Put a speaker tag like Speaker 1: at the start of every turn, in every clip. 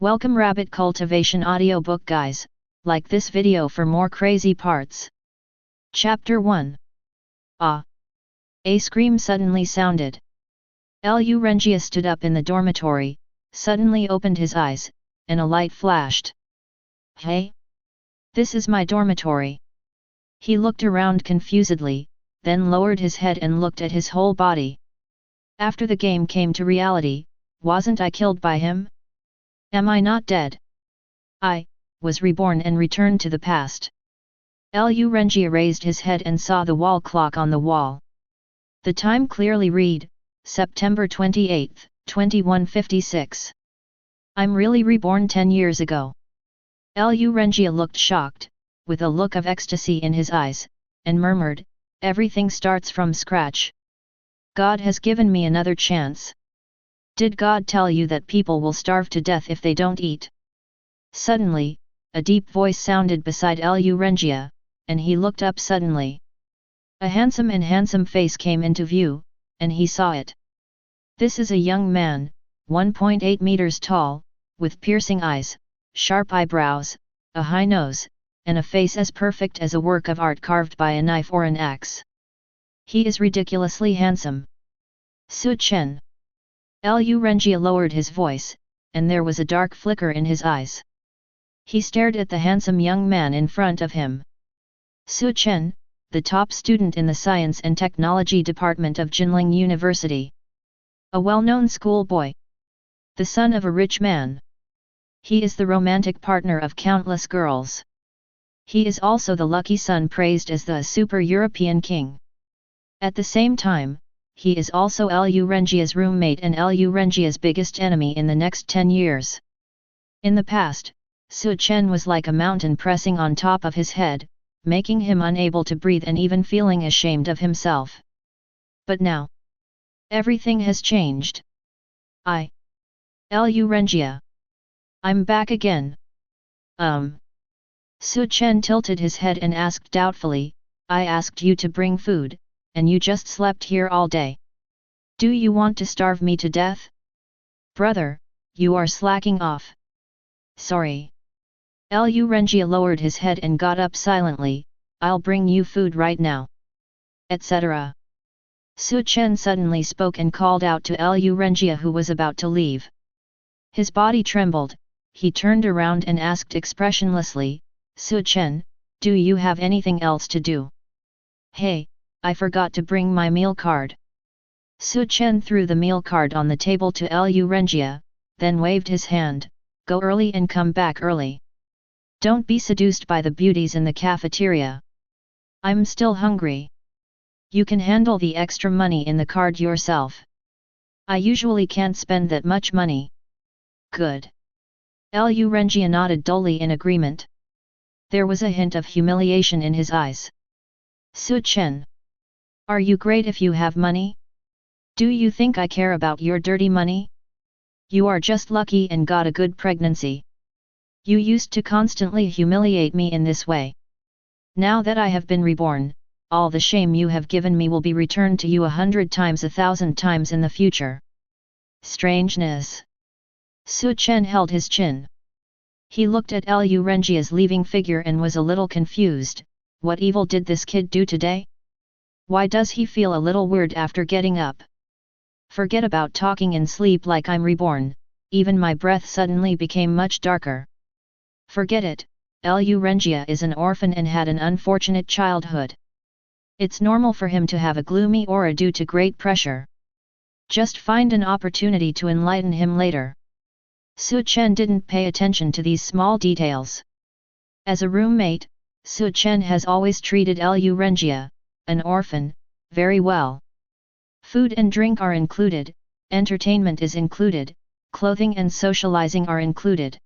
Speaker 1: Welcome Rabbit Cultivation audiobook guys, like this video for more crazy parts. Chapter 1. Ah! A scream suddenly sounded. Lu Rengia stood up in the dormitory, suddenly opened his eyes, and a light flashed. Hey? This is my dormitory. He looked around confusedly, then lowered his head and looked at his whole body. After the game came to reality, wasn't I killed by him? Am I not dead? I was reborn and returned to the past. Lu Rengia raised his head and saw the wall clock on the wall. The time clearly read, September 28, 2156. I'm really reborn 10 years ago. Lu Rengia looked shocked, with a look of ecstasy in his eyes, and murmured, everything starts from scratch. God has given me another chance. Did God tell you that people will starve to death if they don't eat? Suddenly, a deep voice sounded beside Lu Rengia, and he looked up suddenly. A handsome face came into view, and he saw it. This is a young man, 1.8 meters tall, with piercing eyes, sharp eyebrows, a high nose, and a face as perfect as a work of art carved by a knife or an axe. He is ridiculously handsome. Chen. Lu Rengia lowered his voice, and there was a dark flicker in his eyes. He stared at the handsome young man in front of him. Chen, the top student in the Science and Technology Department of Jinling University. A well-known schoolboy. The son of a rich man. He is the romantic partner of countless girls. He is also the lucky son praised as the super European king. At the same time, he is also Lu Rengia's roommate and Lu Rengia's biggest enemy in the next 10 years. In the past, Chen was like a mountain pressing on top of his head, making him unable to breathe and even feeling ashamed of himself. But now, everything has changed. Lu Rengia. I'm back again. Chen tilted his head and asked doubtfully, I asked you to bring food, and you just slept here all day. Do you want to starve me to death? Brother, you are slacking off. Sorry. Lu Rengia lowered his head and got up silently, I'll bring you food right now. Etc. Chen suddenly spoke and called out to Lu Rengia who was about to leave. His body trembled, he turned around and asked expressionlessly, Chen, do you have anything else to do? Hey, I forgot to bring my meal card. Chen threw the meal card on the table to Lu Rengia, then waved his hand, go early and come back early. Don't be seduced by the beauties in the cafeteria. I'm still hungry. You can handle the extra money in the card yourself. I usually can't spend that much money. Good. Lu Rengia nodded dully in agreement. There was a hint of humiliation in his eyes. Chen. Are you great if you have money? Do you think I care about your dirty money? You are just lucky and got a good pregnancy. You used to constantly humiliate me in this way. Now that I have been reborn, all the shame you have given me will be returned to you 100 times 1,000 times in the future. Strangeness. Chen held his chin. He looked at Lu Rengia's leaving figure and was a little confused. What evil did this kid do today? Why does he feel a little weird after getting up? Forget about talking in sleep like I'm reborn, even my breath suddenly became much darker. Forget it, Lu Rengia is an orphan and had an unfortunate childhood. It's normal for him to have a gloomy aura due to great pressure. Just find an opportunity to enlighten him later. Chen didn't pay attention to these small details. As a roommate, Chen has always treated Lu Rengia, an orphan, very well. Food and drink are included, entertainment is included, clothing and socializing are included.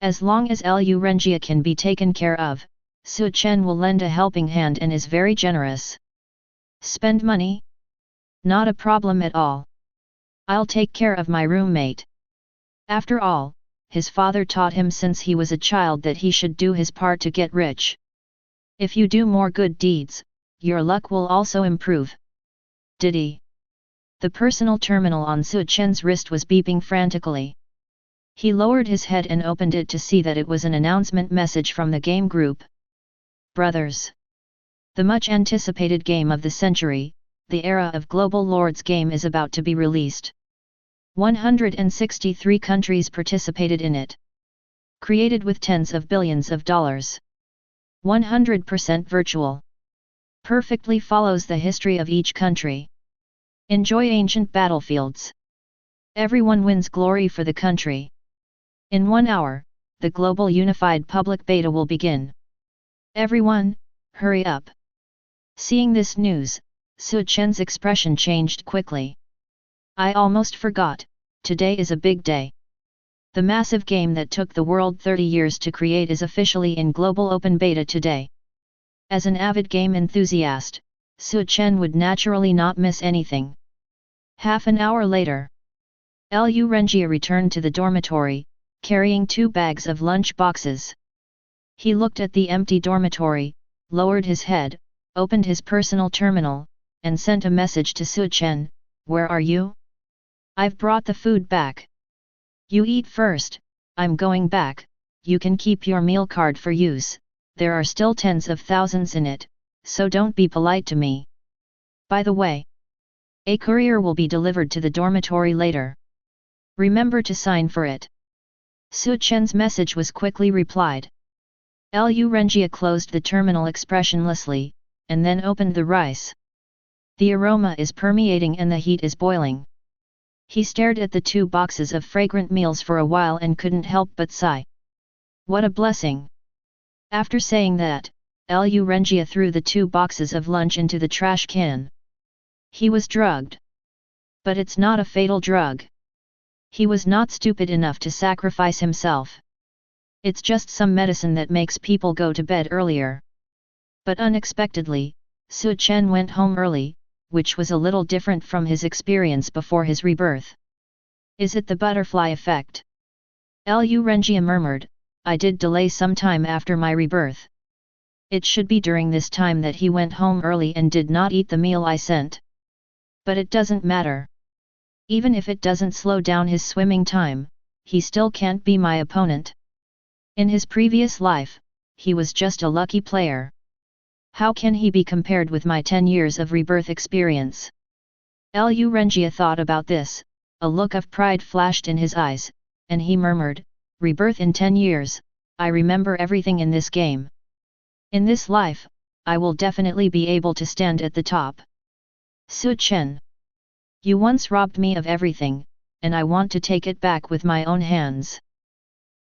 Speaker 1: As long as Lu Rengia can be taken care of, Chen will lend a helping hand and is very generous. Spend money? Not a problem at all. I'll take care of my roommate. After all, his father taught him since he was a child that he should do his part to get rich. If you do more good deeds, your luck will also improve. Diddy. The personal terminal on Chen's wrist was beeping frantically. He lowered his head and opened it to see that it was an announcement message from the game group. Brothers! The much anticipated game of the century, the Era of Global Lords game is about to be released. 163 countries participated in it. Created with tens of billions of dollars. 100% virtual. Perfectly follows the history of each country. Enjoy ancient battlefields. Everyone wins glory for the country. In 1 hour, the global unified public beta will begin. Everyone, hurry up. Seeing this news, Chen's expression changed quickly. I almost forgot, today is a big day. The massive game that took the world 30 years to create is officially in global open beta today. As an avid game enthusiast, Chen would naturally not miss anything. Half an hour later, Lu Renjia returned to the dormitory, carrying 2 bags of lunch boxes. He looked at the empty dormitory, lowered his head, opened his personal terminal, and sent a message to Chen, "Where are you? I've brought the food back. You eat first, I'm going back, you can keep your meal card for use, there are still tens of thousands in it, so don't be polite to me. By the way, a courier will be delivered to the dormitory later. Remember to sign for it." Chen's message was quickly replied. Lu Renjia closed the terminal expressionlessly, and then opened the rice. The aroma is permeating and the heat is boiling. He stared at the 2 boxes of fragrant meals for a while and couldn't help but sigh. What a blessing! After saying that, Lu Renjia threw the 2 boxes of lunch into the trash can. He was drugged. But it's not a fatal drug. He was not stupid enough to sacrifice himself. It's just some medicine that makes people go to bed earlier. But unexpectedly, Chen went home early, which was a little different from his experience before his rebirth. Is it the butterfly effect? Lu Renjia murmured, I did delay some time after my rebirth. It should be during this time that he went home early and did not eat the meal I sent. But it doesn't matter. Even if it doesn't slow down his swimming time, he still can't be my opponent. In his previous life, he was just a lucky player. How can he be compared with my 10 years of rebirth experience? Lu Renjia thought about this, a look of pride flashed in his eyes, and he murmured, Rebirth in 10 years, I remember everything in this game. In this life, I will definitely be able to stand at the top. Chen. You once robbed me of everything, and I want to take it back with my own hands.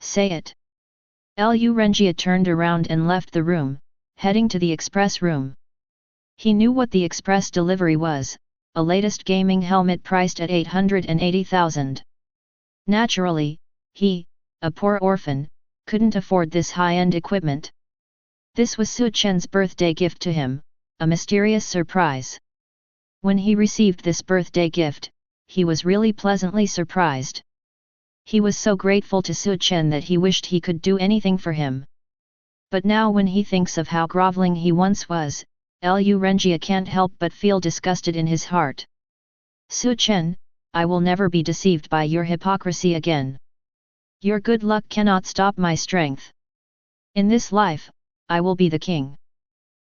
Speaker 1: Say it. Lu Renjia turned around and left the room, heading to the express room. He knew what the express delivery was, a latest gaming helmet priced at 880,000. Naturally, he, a poor orphan, couldn't afford this high-end equipment. This was Chen's birthday gift to him, a mysterious surprise. When he received this birthday gift, he was really pleasantly surprised. He was so grateful to Chen that he wished he could do anything for him. But now when he thinks of how groveling he once was, Lu Renjia can't help but feel disgusted in his heart. Chen, I will never be deceived by your hypocrisy again. Your good luck cannot stop my strength. In this life, I will be the king.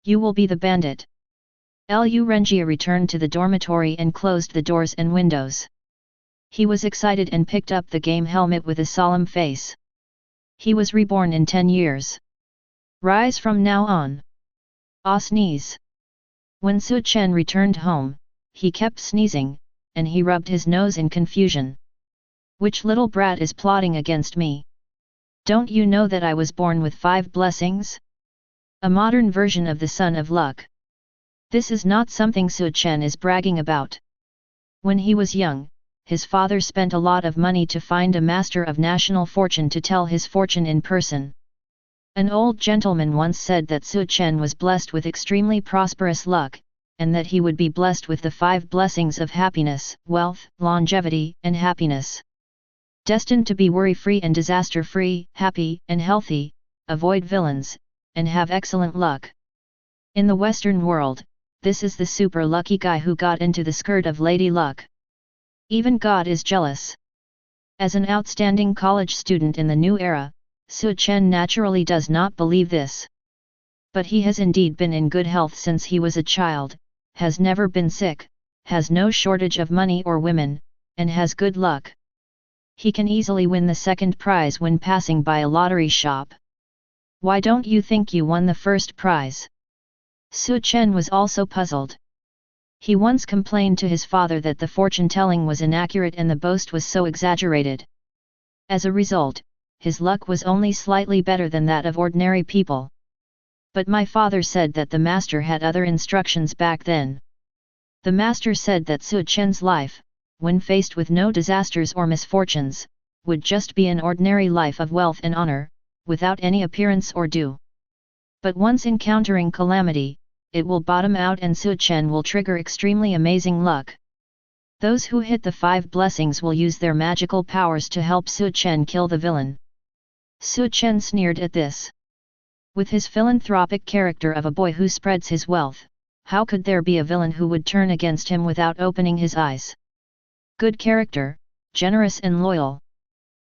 Speaker 1: You will be the bandit. Lu Renjia returned to the dormitory and closed the doors and windows. He was excited and picked up the game helmet with a solemn face. He was reborn in 10 years. Rise from now on. Ah, sneeze. When Chen returned home, he kept sneezing, and he rubbed his nose in confusion. Which little brat is plotting against me? Don't you know that I was born with 5 blessings? A modern version of the Son of Luck. This is not something Chen is bragging about. When he was young, his father spent a lot of money to find a master of national fortune to tell his fortune in person. An old gentleman once said that Chen was blessed with extremely prosperous luck, and that he would be blessed with the 5 blessings of happiness, wealth, longevity, and happiness. Destined to be worry-free and disaster-free, happy and healthy, avoid villains, and have excellent luck. In the Western world, this is the super lucky guy who got into the skirt of Lady Luck. Even God is jealous. As an outstanding college student in the new era, Chen naturally does not believe this. But he has indeed been in good health since he was a child, has never been sick, has no shortage of money or women, and has good luck. He can easily win the second prize when passing by a lottery shop. Why don't you think you won the first prize? Chen was also puzzled. He once complained to his father that the fortune-telling was inaccurate and the boast was so exaggerated. As a result, his luck was only slightly better than that of ordinary people. But my father said that the master had other instructions back then. The master said that Chen's life, when faced with no disasters or misfortunes, would just be an ordinary life of wealth and honor, without any appearance or due. But once encountering calamity, it will bottom out and Chen will trigger extremely amazing luck. Those who hit the 5 blessings will use their magical powers to help Chen kill the villain. Chen sneered at this. With his philanthropic character of a boy who spreads his wealth, how could there be a villain who would turn against him without opening his eyes? Good character, generous and loyal.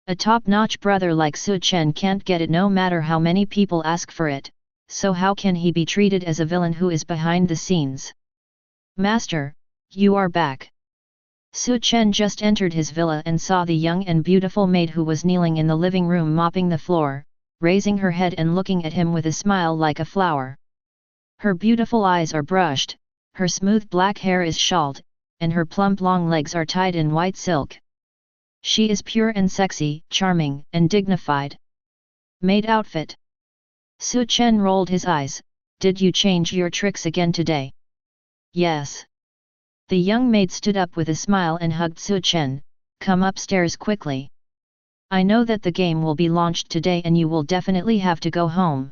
Speaker 1: A top-notch brother like Chen can't get it no matter how many people ask for it, so how can he be treated as a villain who is behind the scenes? Master, you are back. Chen just entered his villa and saw the young and beautiful maid who was kneeling in the living room mopping the floor, raising her head and looking at him with a smile like a flower. Her beautiful eyes are brushed, her smooth black hair is shawled, and her plump long legs are tied in white silk. She is pure and sexy, charming and dignified. Maid outfit. Chen rolled his eyes. Did you change your tricks again today? Yes. The young maid stood up with a smile and hugged Chen. Come upstairs quickly. I know that the game will be launched today and you will definitely have to go home.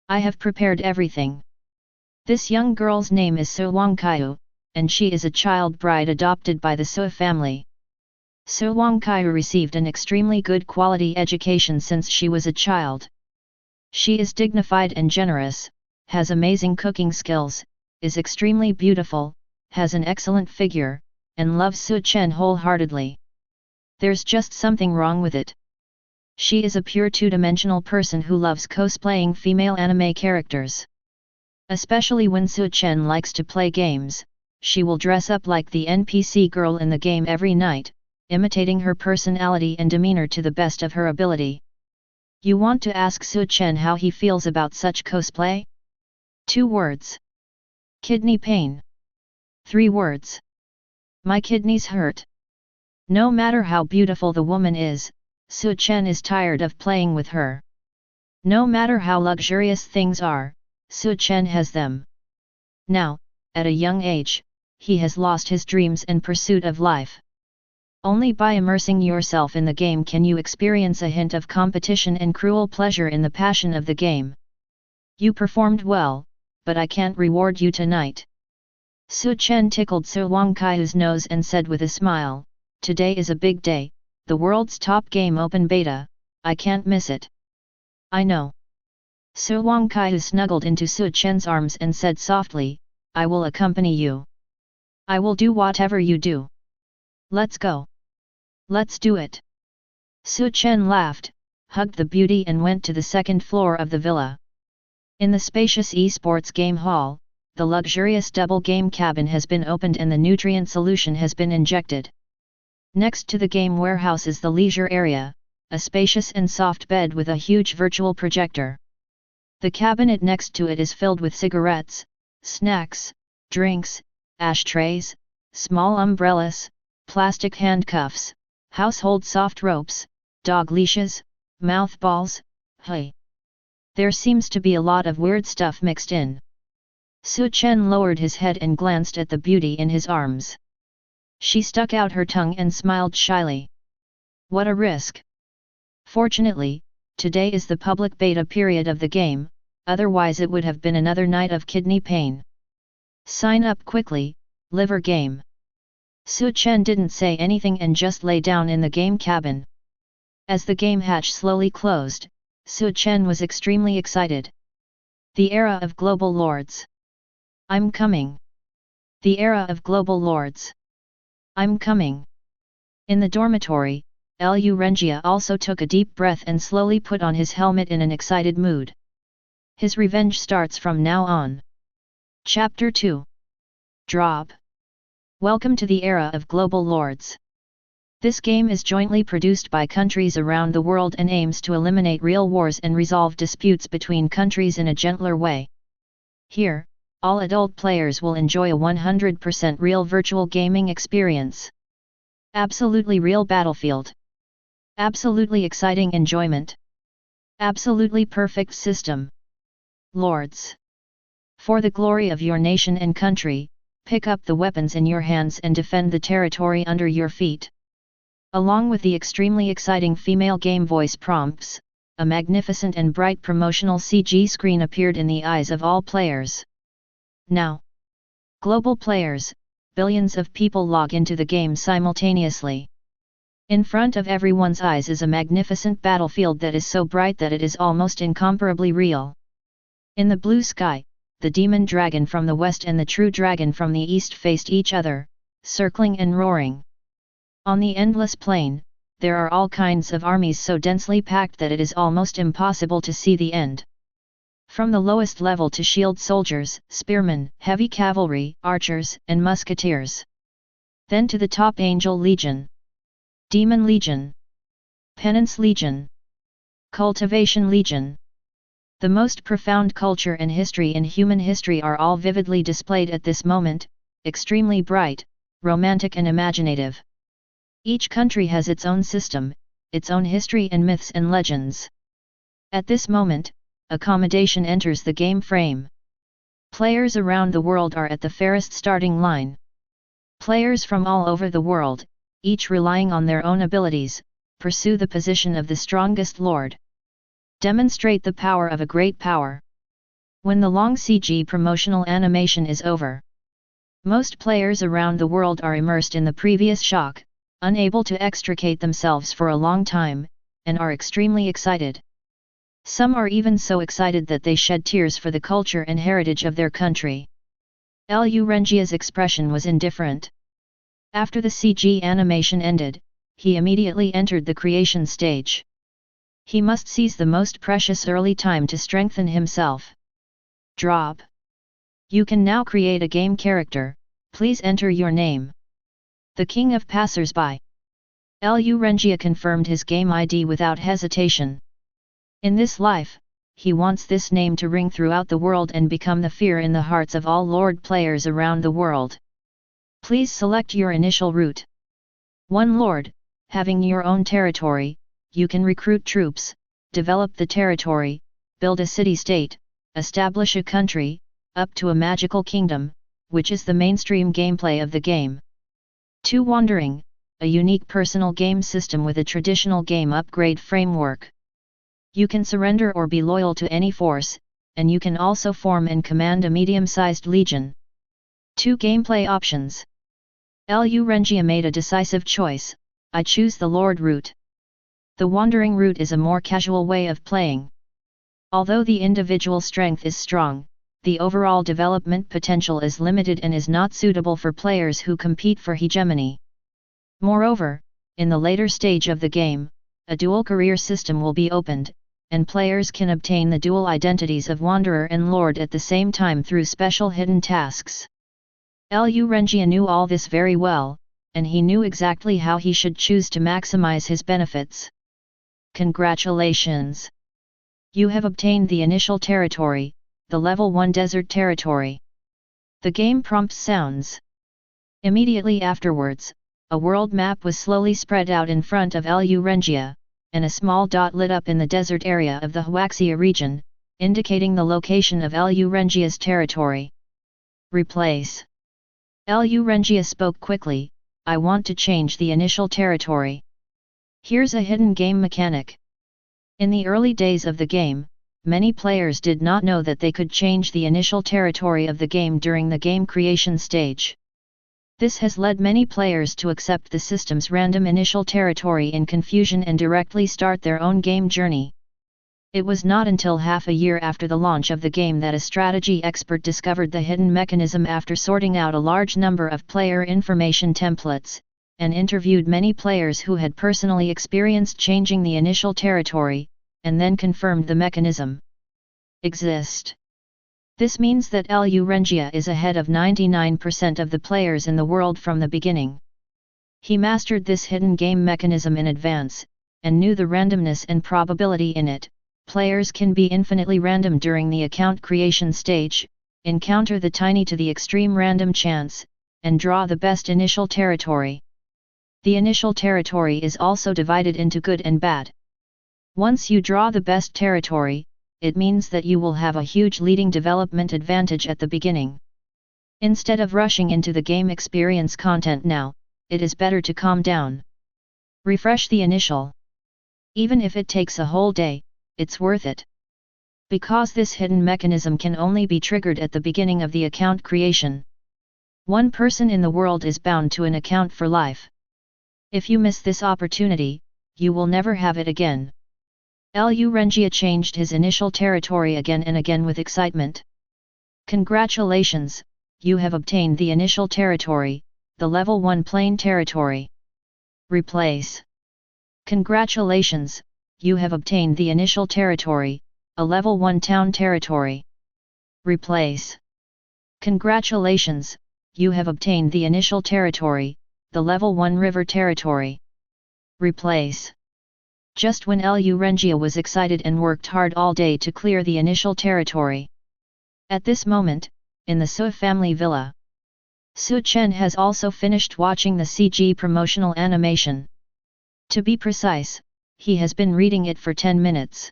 Speaker 1: I have prepared everything. This young girl's name is Wangkaiu, and she is a child bride adopted by the Su family. Wangkaiu received an extremely good quality education since she was a child. She is dignified and generous, has amazing cooking skills, is extremely beautiful, has an excellent figure, and loves Chen wholeheartedly. There's just something wrong with it. She is a pure two-dimensional person who loves cosplaying female anime characters. Especially when Chen likes to play games, she will dress up like the NPC girl in the game every night, imitating her personality and demeanor to the best of her ability. You want to ask Chen how he feels about such cosplay? 2 words. Kidney pain. 3 words. My kidneys hurt. No matter how beautiful the woman is, Chen is tired of playing with her. No matter how luxurious things are, Chen has them. Now, at a young age, he has lost his dreams and pursuit of life. Only by immersing yourself in the game can you experience a hint of competition and cruel pleasure in the passion of the game. You performed well, but I can't reward you tonight. Chen tickled Wangkaiu's nose and said with a smile, today is a big day, the world's top game open beta, I can't miss it. I know. Wangkaiu snuggled into Chen's arms and said softly, I will accompany you. I will do whatever you do. Let's go. Let's do it. Chen laughed, hugged the beauty and went to the second floor of the villa. In the spacious esports game hall, the luxurious double game cabin has been opened and the nutrient solution has been injected. Next to the game warehouse is the leisure area, a spacious and soft bed with a huge virtual projector. The cabinet next to it is filled with cigarettes, snacks, drinks, ashtrays, small umbrellas, plastic handcuffs, household soft ropes, dog leashes, mouth balls, hey. There seems to be a lot of weird stuff mixed in. Chen lowered his head and glanced at the beauty in his arms. She stuck out her tongue and smiled shyly. What a risk! Fortunately, today is the public beta period of the game, otherwise it would have been another night of kidney pain. Sign up quickly, liver game. Chen didn't say anything and just lay down in the game cabin. As the game hatch slowly closed, Chen was extremely excited. The era of global lords. I'm coming. The era of global lords. I'm coming. In the dormitory, Lu Rengia also took a deep breath and slowly put on his helmet in an excited mood. His revenge starts from now on. Chapter 2. Drop. Welcome to the era of global lords. This game is jointly produced by countries around the world and aims to eliminate real wars and resolve disputes between countries in a gentler way. Here, all adult players will enjoy a 100% real virtual gaming experience. Absolutely real battlefield. Absolutely exciting enjoyment. Absolutely perfect system. Lords. For the glory of your nation and country, pick up the weapons in your hands and defend the territory under your feet. Along with the extremely exciting female game voice prompts, a magnificent and bright promotional CG screen appeared in the eyes of all players. Now, global players, billions of people log into the game simultaneously. In front of everyone's eyes is a magnificent battlefield that is so bright that it is almost incomparably real. In the blue sky, the demon dragon from the west and the true dragon from the east faced each other, circling and roaring. On the endless plain, there are all kinds of armies so densely packed that it is almost impossible to see the end. From the lowest level to shield soldiers, spearmen, heavy cavalry, archers, and musketeers. Then to the top Angel Legion, Demon Legion, Penance Legion, Cultivation Legion. The most profound culture and history in human history are all vividly displayed at this moment, extremely bright, romantic and imaginative. Each country has its own system, its own history and myths and legends. At this moment, accommodation enters the game frame. Players around the world are at the fairest starting line. Players from all over the world, each relying on their own abilities, pursue the position of the strongest lord. Demonstrate the power of a great power. When the long CG promotional animation is over, most players around the world are immersed in the previous shock, unable to extricate themselves for a long time, and are extremely excited. Some are even so excited that they shed tears for the culture and heritage of their country. Lu Rengia's expression was indifferent. After the CG animation ended, he immediately entered the creation stage. He must seize the most precious early time to strengthen himself. Drop. You can now create a game character, please enter your name. The King of Passersby. Lu Rengia confirmed his game ID without hesitation. In this life, he wants this name to ring throughout the world and become the fear in the hearts of all Lord players around the world. Please select your initial route. 1 Lord, having your own territory, you can recruit troops, develop the territory, build a city-state, establish a country, up to a magical kingdom, which is the mainstream gameplay of the game. 2 Wandering, a unique personal game system with a traditional game upgrade framework. You can surrender or be loyal to any force, and you can also form and command a medium-sized legion. 2 Gameplay options. Lu Rengia made a decisive choice, I choose the Lord route. The Wandering route is a more casual way of playing. Although the individual strength is strong, the overall development potential is limited and is not suitable for players who compete for hegemony. Moreover, in the later stage of the game, a dual career system will be opened, and players can obtain the dual identities of Wanderer and Lord at the same time through special hidden tasks. Lu Rengia knew all this very well, and he knew exactly how he should choose to maximize his benefits. Congratulations! You have obtained the initial territory, the level 1 desert territory. The game prompt sounds. Immediately afterwards, a world map was slowly spread out in front of Lu Rengia, and a small dot lit up in the desert area of the Huaxia region, indicating the location of Lu Rengia's territory. Replace. Lu Rengia spoke quickly, I want to change the initial territory. Here's a hidden game mechanic. In the early days of the game, many players did not know that they could change the initial territory of the game during the game creation stage. This has led many players to accept the system's random initial territory in confusion and directly start their own game journey. It was not until half a year after the launch of the game that a strategy expert discovered the hidden mechanism after sorting out a large number of player information templates, and interviewed many players who had personally experienced changing the initial territory, and then confirmed the mechanism exists. This means that Lu Renjia is ahead of 99% of the players in the world from the beginning. He mastered this hidden game mechanism in advance, and knew the randomness and probability in it. Players can be infinitely random during the account creation stage, encounter the tiny to the extreme random chance, and draw the best initial territory. The initial territory is also divided into good and bad. Once you draw the best territory, it means that you will have a huge leading development advantage at the beginning. Instead of rushing into the game experience content now, it is better to calm down. Refresh the initial. Even if it takes a whole day, it's worth it. Because this hidden mechanism can only be triggered at the beginning of the account creation. One person in the world is bound to an account for life. If you miss this opportunity, you will never have it again. Lu Renjia changed his initial territory again and again with excitement. Congratulations, you have obtained the initial territory, the level 1 plain territory. Replace. Congratulations, you have obtained the initial territory, a level 1 town territory. Replace. Congratulations, you have obtained the initial territory, the level 1 river territory. Replace. Just when Lu Renjia was excited and worked hard all day to clear the initial territory. At this moment, in the Su family villa, Chen has also finished watching the CG promotional animation. To be precise, he has been reading it for 10 minutes.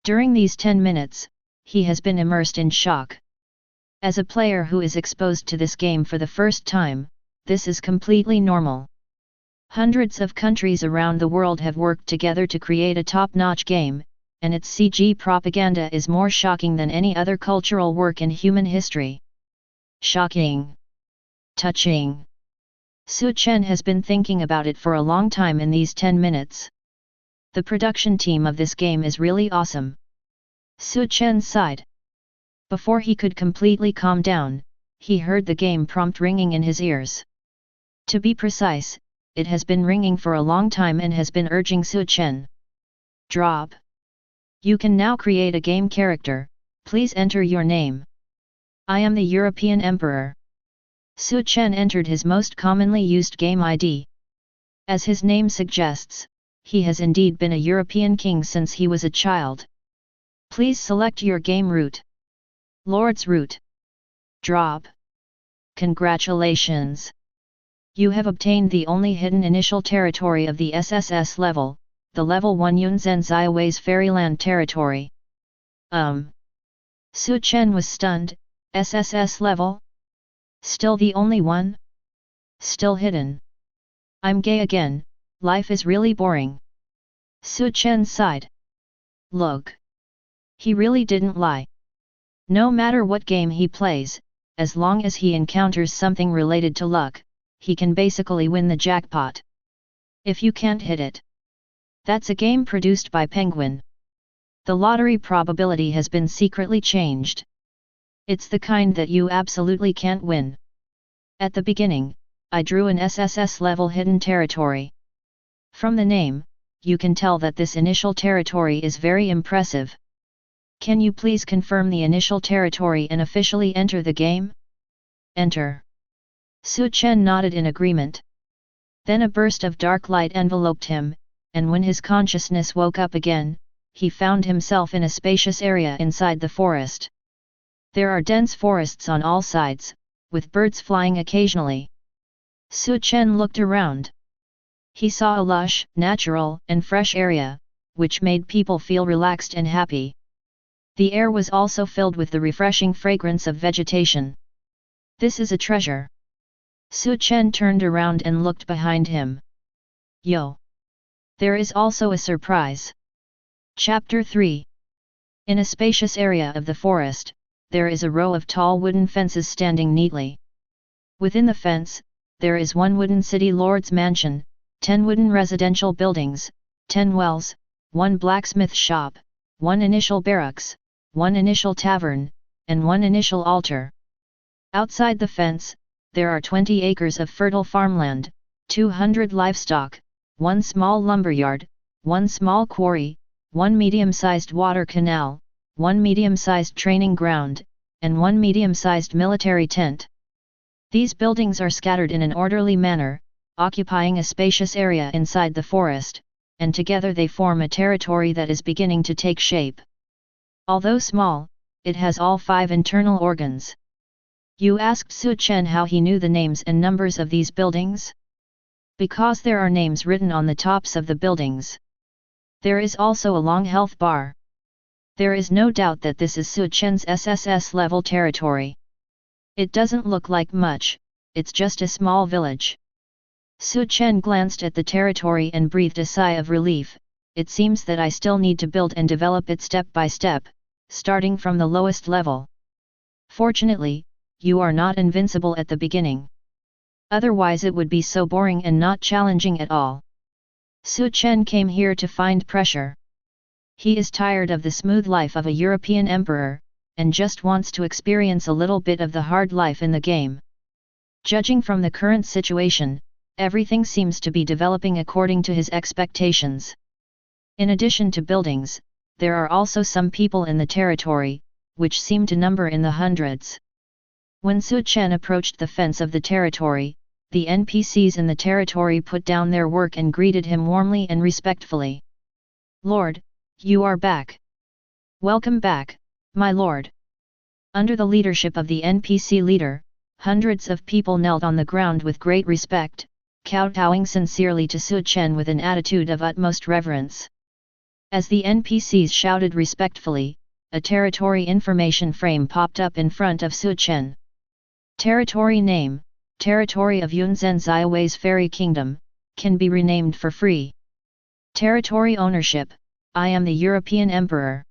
Speaker 1: During these 10 minutes, he has been immersed in shock. As a player who is exposed to this game for the first time, this is completely normal. Hundreds of countries around the world have worked together to create a top-notch game, and its CG propaganda is more shocking than any other cultural work in human history. Shocking. Touching. Chen has been thinking about it for a long time in these 10 minutes. The production team of this game is really awesome. Chen sighed. Before he could completely calm down, he heard the game prompt ringing in his ears. To be precise, it has been ringing for a long time and has been urging Chen. Drop. You can now create a game character, please enter your name. I am the European Emperor. Chen entered his most commonly used game ID. As his name suggests, he has indeed been a European king since he was a child. Please select your game route. Lord's route. Drop. Congratulations! You have obtained the only hidden initial territory of the SSS level, the level 1 Yunzhen Ziawei's Fairyland territory. Chen was stunned. SSS level? Still the only one? Still hidden. I'm gay again, life is really boring. Chen sighed. Look. He really didn't lie. No matter what game he plays, as long as he encounters something related to luck, he can basically win the jackpot. If you can't hit it, that's a game produced by Penguin. The lottery probability has been secretly changed. It's the kind that you absolutely can't win. At the beginning, I drew an SSS level hidden territory. From the name, you can tell that this initial territory is very impressive. Can you please confirm the initial territory and officially enter the game? Enter. Chen nodded in agreement. Then a burst of dark light enveloped him, and when his consciousness woke up again, he found himself in a spacious area inside the forest. There are dense forests on all sides, with birds flying occasionally. Chen looked around. He saw a lush, natural, and fresh area, which made people feel relaxed and happy. The air was also filled with the refreshing fragrance of vegetation. This is a treasure. Chen turned around and looked behind him. Yo! There is also a surprise. Chapter 3. In a spacious area of the forest, there is a row of tall wooden fences standing neatly. Within the fence, there is one wooden city lord's mansion, 10 wooden residential buildings, 10 wells, 1 blacksmith shop, 1 initial barracks, 1 initial tavern, and 1 initial altar. Outside the fence, there are 20 acres of fertile farmland, 200 livestock, 1 small lumberyard, 1 small quarry, 1 medium-sized water canal, 1 medium-sized training ground, and 1 medium-sized military tent. These buildings are scattered in an orderly manner, occupying a spacious area inside the forest, and together they form a territory that is beginning to take shape. Although small, it has all 5 internal organs. You asked Chen how he knew the names and numbers of these buildings? Because there are names written on the tops of the buildings. There is also a long health bar. There is no doubt that this is Chen's SSS-level territory. It doesn't look like much, it's just a small village. Chen glanced at the territory and breathed a sigh of relief. It seems that I still need to build and develop it step by step, starting from the lowest level. Fortunately, you are not invincible at the beginning. Otherwise it would be so boring and not challenging at all. Chen came here to find pressure. He is tired of the smooth life of a European emperor, and just wants to experience a little bit of the hard life in the game. Judging from the current situation, everything seems to be developing according to his expectations. In addition to buildings, there are also some people in the territory, which seem to number in the hundreds. When Chen approached the fence of the territory, the NPCs in the territory put down their work and greeted him warmly and respectfully. "Lord, you are back. Welcome back, my lord." Under the leadership of the NPC leader, hundreds of people knelt on the ground with great respect, kowtowing sincerely to Chen with an attitude of utmost reverence. As the NPCs shouted respectfully, a territory information frame popped up in front of Chen. Territory name: Territory of Yunzhen Ziawei's Fairy Kingdom, can be renamed for free. Territory ownership: I am the European Emperor.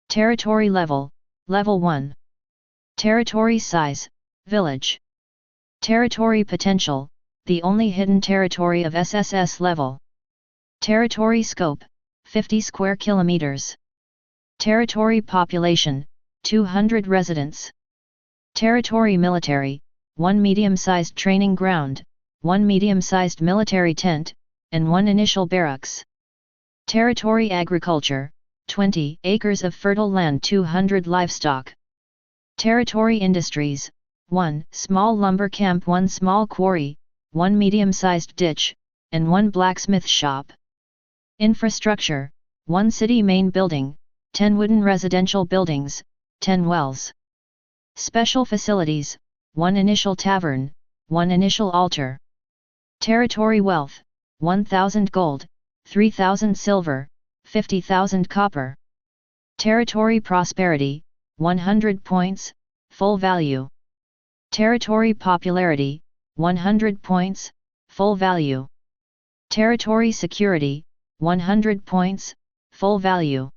Speaker 1: Territory level: Level 1. Territory size: Village. Territory potential: the only hidden territory of SSS level. Territory scope: 50 square kilometers. Territory population: 200 residents. Territory military: 1 medium-sized training ground, 1 medium-sized military tent, and 1 initial barracks. Territory agriculture: 20 acres of fertile land, 200 livestock. Territory industries: 1 small lumber camp, 1 small quarry, 1 medium-sized ditch, and 1 blacksmith shop. Infrastructure: 1 city main building, 10 wooden residential buildings, 10 wells. Special facilities: 1 initial tavern, 1 initial altar. Territory wealth: 1,000 gold, 3,000 silver, 50,000 copper. Territory prosperity: 100 points, full value. Territory popularity: 100 points, full value. Territory security: 100 points, full value.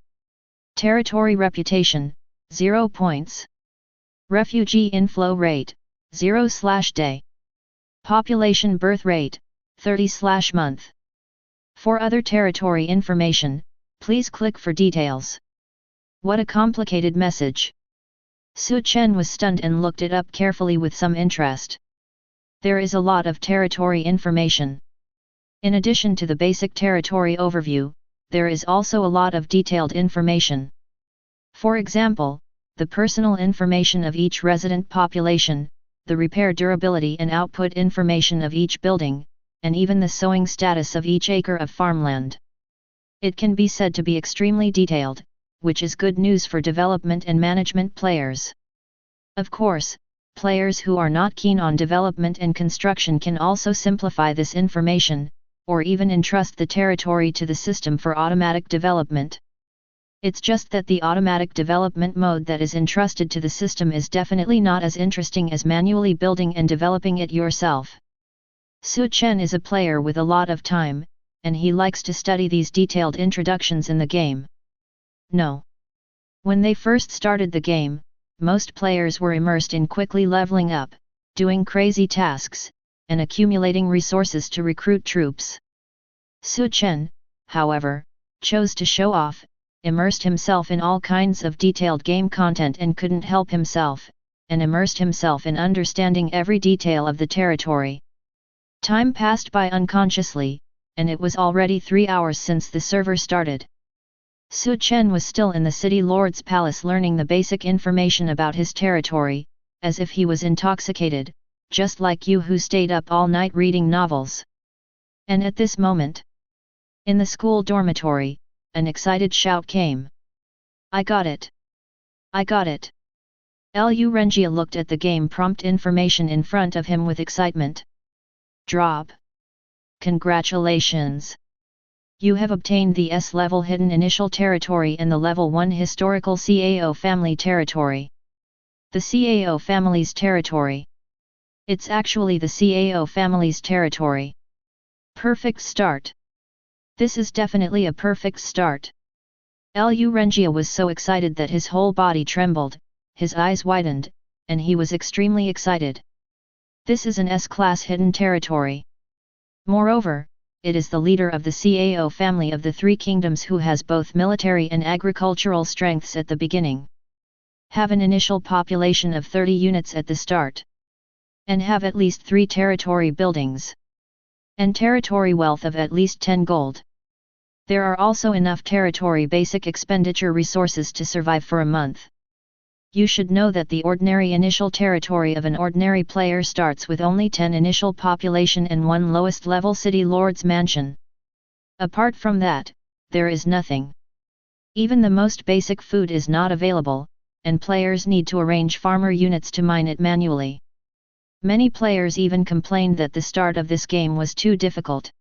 Speaker 1: Territory reputation: 0 points. Refugee inflow rate: 0/day. Population birth rate: 30/month. For other territory information, please click for details. What a complicated message! Chen was stunned and looked it up carefully with some interest. There is a lot of territory information. In addition to the basic territory overview, there is also a lot of detailed information. For example, the personal information of each resident population, the repair durability and output information of each building, and even the sowing status of each acre of farmland. It can be said to be extremely detailed, which is good news for development and management players. Of course, players who are not keen on development and construction can also simplify this information, or even entrust the territory to the system for automatic development. It's just that the automatic development mode that is entrusted to the system is definitely not as interesting as manually building and developing it yourself. Chen is a player with a lot of time, and he likes to study these detailed introductions in the game. No. When they first started the game, most players were immersed in quickly leveling up, doing crazy tasks, and accumulating resources to recruit troops. Chen, however, chose to show off, immersed himself in all kinds of detailed game content and couldn't help himself, and immersed himself in understanding every detail of the territory. Time passed by unconsciously, and it was already 3 hours since the server started. Chen was still in the city lord's palace learning the basic information about his territory, as if he was intoxicated, just like you who stayed up all night reading novels. And at this moment, in the school dormitory, an excited shout came. I got it! I got it! Lu Renjia looked at the game prompt information in front of him with excitement. Drop! Congratulations! You have obtained the S-level hidden initial territory and the level 1 historical CAO family territory. The CAO family's territory. It's actually the CAO family's territory. Perfect start. This is definitely a perfect start. Lu Renjia was so excited that his whole body trembled, his eyes widened, and he was extremely excited. This is an S-class hidden territory. Moreover, it is the leader of the CAO family of the Three Kingdoms who has both military and agricultural strengths at the beginning. Have an initial population of 30 units at the start. And have at least 3 territory buildings. And territory wealth of at least 10 gold. There are also enough territory basic expenditure resources to survive for a month. You should know that the ordinary initial territory of an ordinary player starts with only 10 initial population and 1 lowest level city lord's mansion. Apart from that, there is nothing. Even the most basic food is not available, and players need to arrange farmer units to mine it manually. Many players even complained that the start of this game was too difficult.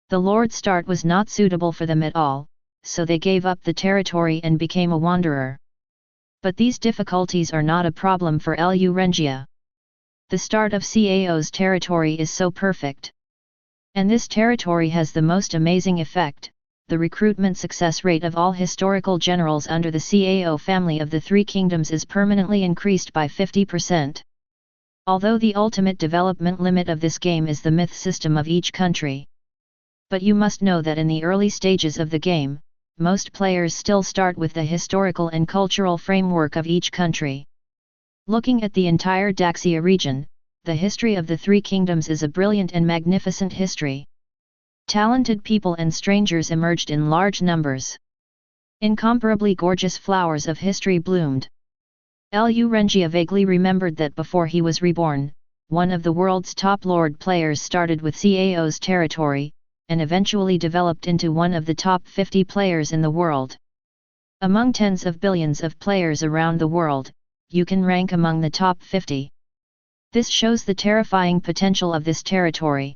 Speaker 1: The Lord start was not suitable for them at all, so they gave up the territory and became a wanderer. But these difficulties are not a problem for Lu Renjia. The start of CAO's territory is so perfect. And this territory has the most amazing effect. The recruitment success rate of all historical generals under the CAO family of the Three Kingdoms is permanently increased by 50%. Although the ultimate development limit of this game is the myth system of each country. But you must know that in the early stages of the game, most players still start with the historical and cultural framework of each country. Looking at the entire Daxia region, the history of the Three Kingdoms is a brilliant and magnificent history. Talented people and strangers emerged in large numbers. Incomparably gorgeous flowers of history bloomed. Lu Renjia vaguely remembered that before he was reborn, one of the world's top lord players started with CAO's territory, and eventually developed into one of the top 50 players in the world. Among tens of billions of players around the world, you can rank among the top 50. This shows the terrifying potential of this territory.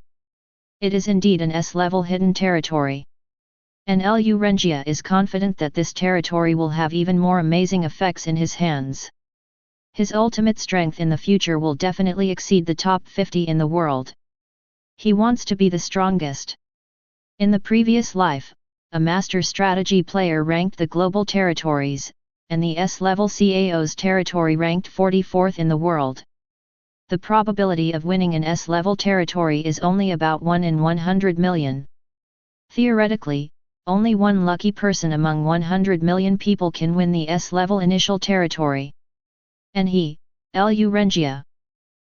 Speaker 1: It is indeed an S-level hidden territory. And Lu Renjia is confident that this territory will have even more amazing effects in his hands. His ultimate strength in the future will definitely exceed the top 50 in the world. He wants to be the strongest. In the previous life, a master strategy player ranked the global territories, and the S-level CAO's territory ranked 44th in the world. The probability of winning an S-level territory is only about 1 in 100 million. Theoretically, only one lucky person among 100 million people can win the S-level initial territory. And he, Lu Renjia.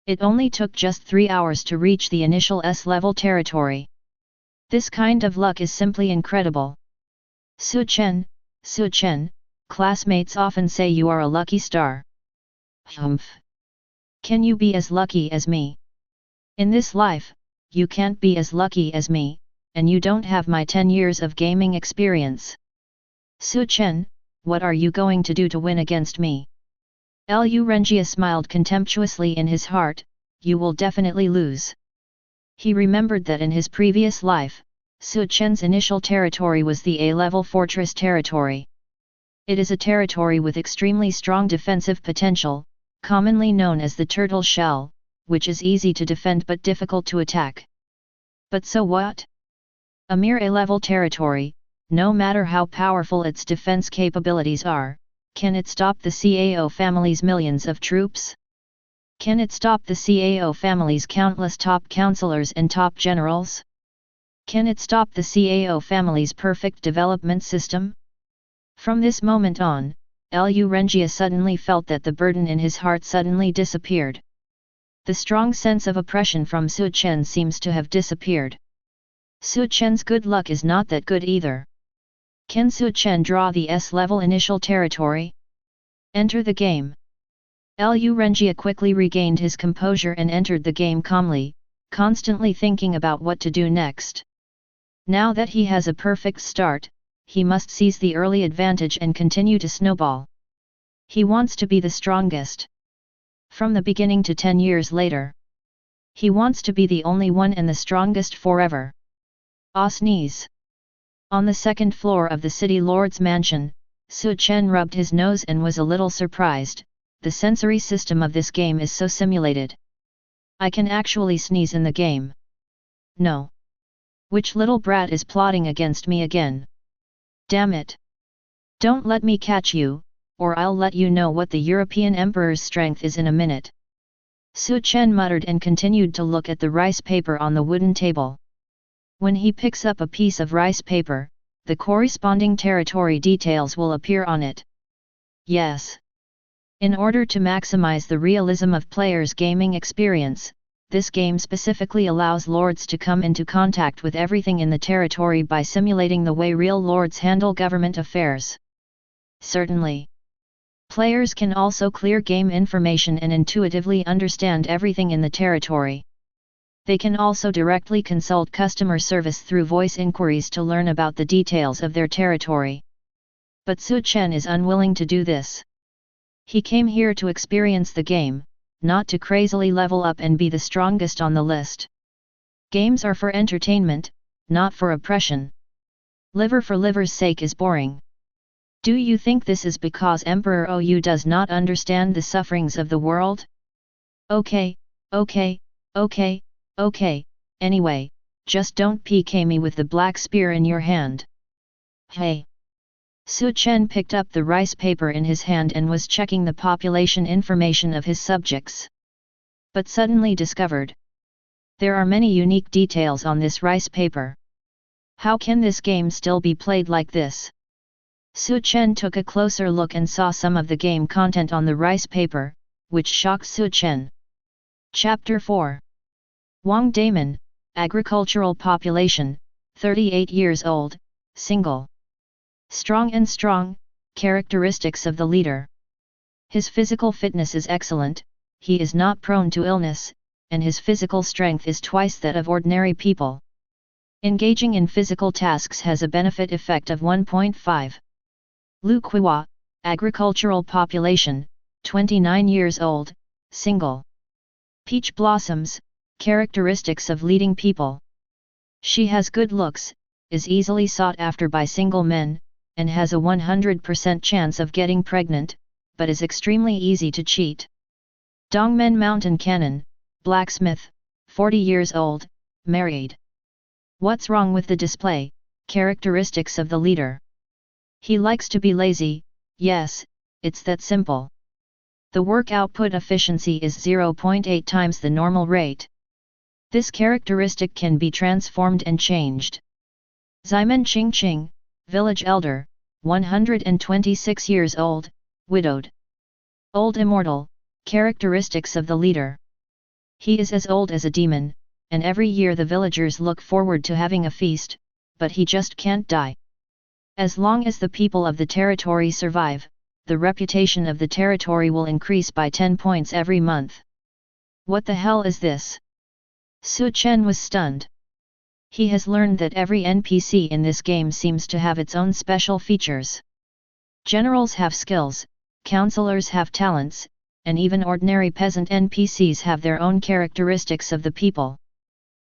Speaker 1: It only took just 3 hours to reach the initial S-level territory. This kind of luck is simply incredible. Chen, classmates often say you are a lucky star. Humph. Can you be as lucky as me? In this life, you can't be as lucky as me, and you don't have my 10 years of gaming experience. Chen, what are you going to do to win against me? Lu Renjia smiled contemptuously in his heart, you will definitely lose. He remembered that in his previous life, Chen's initial territory was the A-level fortress territory. It is a territory with extremely strong defensive potential, commonly known as the turtle shell, which is easy to defend but difficult to attack. But so what? A mere A-level territory, no matter how powerful its defense capabilities are, can it stop the CAO family's millions of troops? Can it stop the CAO family's countless top counselors and top generals? Can it stop the CAO family's perfect development system? From this moment on, Lu Renjia suddenly felt that the burden in his heart suddenly disappeared. The strong sense of oppression from Su Chen seems to have disappeared. Su Chen's good luck is not that good either. Can Su Chen draw the S-level initial territory? Enter the game. Lu Renjia quickly regained his composure and entered the game calmly, constantly thinking about what to do next. Now that he has a perfect start, he must seize the early advantage and continue to snowball. He wants to be the strongest. From the beginning to 10 years later. He wants to be the only one and the strongest forever. Ah, sneeze. On the second floor of the city lord's mansion, Su Chen rubbed his nose and was a little surprised. The sensory system of this game is so simulated. I can actually sneeze in the game. No. Which little brat is plotting against me again? Damn it. Don't let me catch you, or I'll let you know what the European Emperor's strength is in a minute. Su Chen muttered and continued to look at the rice paper on the wooden table. When he picks up a piece of rice paper, the corresponding territory details will appear on it. Yes. In order to maximize the realism of players' gaming experience, this game specifically allows lords to come into contact with everything in the territory by simulating the way real lords handle government affairs. Certainly. Players can also clear game information and intuitively understand everything in the territory. They can also directly consult customer service through voice inquiries to learn about the details of their territory. But Su Chen is unwilling to do this. He came here to experience the game, not to crazily level up and be the strongest on the list. Games are for entertainment, not for oppression. Liver for liver's sake is boring. Do you think this is because Emperor Ou does not understand the sufferings of the world? Okay, anyway, just don't PK me with the black spear in your hand. Hey! Su Chen picked up the rice paper in his hand and was checking the population information of his subjects. But suddenly discovered. There are many unique details on this rice paper. How can this game still be played like this? Su Chen took a closer look and saw some of the game content on the rice paper, which shocked Su Chen. Chapter 4. Wang Damon, agricultural population, 38 years old, single. Strong and strong, characteristics of the leader. His physical fitness is excellent, he is not prone to illness, and his physical strength is twice that of ordinary people. Engaging in physical tasks has a benefit effect of 1.5. Lu Kuwa, agricultural population, 29 years old, single. Peach blossoms, characteristics of leading people. She has good looks, is easily sought after by single men, and has a 100% chance of getting pregnant, but is extremely easy to cheat. Dongmen Mountain Cannon, blacksmith, 40 years old, married. What's wrong with the display? Characteristics of the leader. He likes to be lazy, yes, it's that simple. The work output efficiency is 0.8 times the normal rate. This characteristic can be transformed and changed. Ximen Qingqing, village elder, 126 years old, widowed. Old immortal, characteristics of the leader. He is as old as a demon, and every year the villagers look forward to having a feast, but he just can't die. As long as the people of the territory survive, the reputation of the territory will increase by 10 points every month. What the hell is this? Su Chen was stunned. He has learned that every NPC in this game seems to have its own special features. Generals have skills, counselors have talents, and even ordinary peasant NPCs have their own characteristics of the people.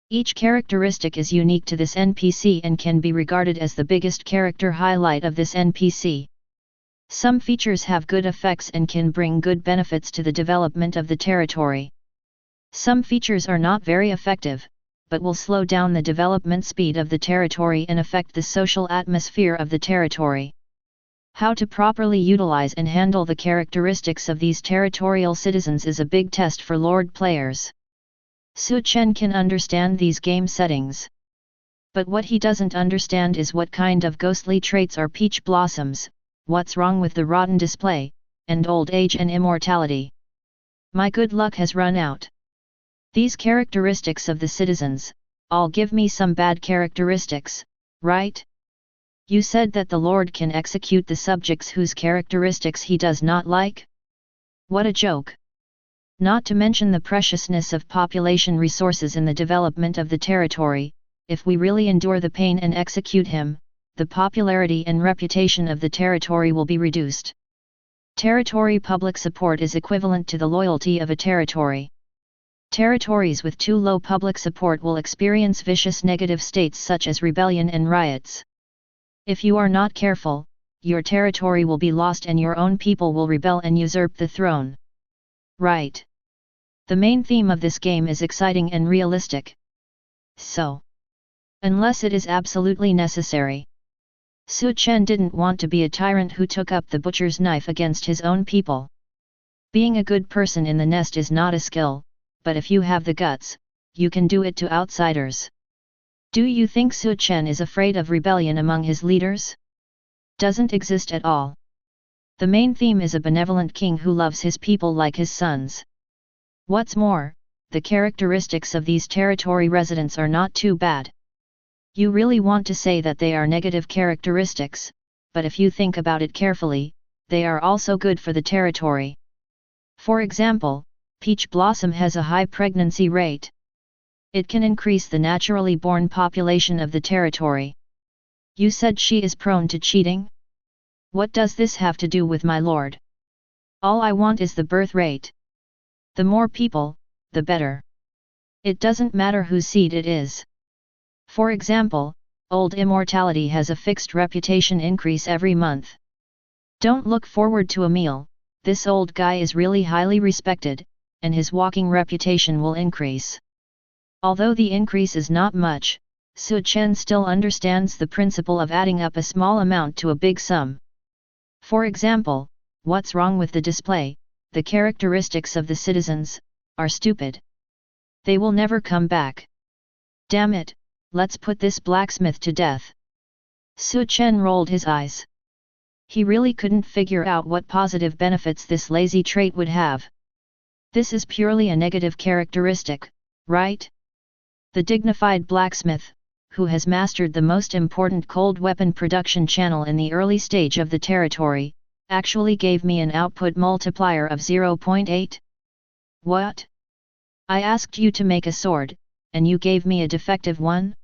Speaker 1: Each characteristic is unique to this NPC and can be regarded as the biggest character highlight of this NPC. Some features have good effects and can bring good benefits to the development of the territory. Some features are not very effective, but will slow down the development speed of the territory and affect the social atmosphere of the territory. How to properly utilize and handle the characteristics of these territorial citizens is a big test for Lord players. Su Chen can understand these game settings. But what he doesn't understand is what kind of ghostly traits are peach blossoms, what's wrong with the rotten display, and old age and immortality. My good luck has run out. These characteristics of the citizens, all give me some bad characteristics, right? You said that the Lord can execute the subjects whose characteristics he does not like? What a joke! Not to mention the preciousness of population resources in the development of the territory, if we really endure the pain and execute him, the popularity and reputation of the territory will be reduced. Territory public support is equivalent to the loyalty of a territory. Territories with too low public support will experience vicious negative states such as rebellion and riots. If you are not careful, your territory will be lost and your own people will rebel and usurp the throne. Right. The main theme of this game is exciting and realistic. So, unless it is absolutely necessary. Chen didn't want to be a tyrant who took up the butcher's knife against his own people. Being a good person in the nest is not a skill, but if you have the guts, you can do it to outsiders. Do you think Chen is afraid of rebellion among his leaders? Doesn't exist at all. The main theme is a benevolent king who loves his people like his sons. What's more, the characteristics of these territory residents are not too bad. You really want to say that they are negative characteristics, but if you think about it carefully, they are also good for the territory. For example, peach blossom has a high pregnancy rate. It can increase the naturally born population of the territory. You said she is prone to cheating? What does this have to do with my lord? All I want is the birth rate. The more people, the better. It doesn't matter whose seed it is. For example, Old Immortality has a fixed reputation increase every month. Don't look forward to a meal, this old guy is really highly respected, and his walking reputation will increase. Although the increase is not much, Chen still understands the principle of adding up a small amount to a big sum. For example, what's wrong with the display? The characteristics of the citizens are stupid. They will never come back. Damn it! Let's put this blacksmith to death. Chen rolled his eyes. He really couldn't figure out what positive benefits this lazy trait would have. This is purely a negative characteristic, right? The dignified blacksmith, who has mastered the most important cold weapon production channel in the early stage of the territory, actually gave me an output multiplier of 0.8. What? I asked you to make a sword, and you gave me a defective one?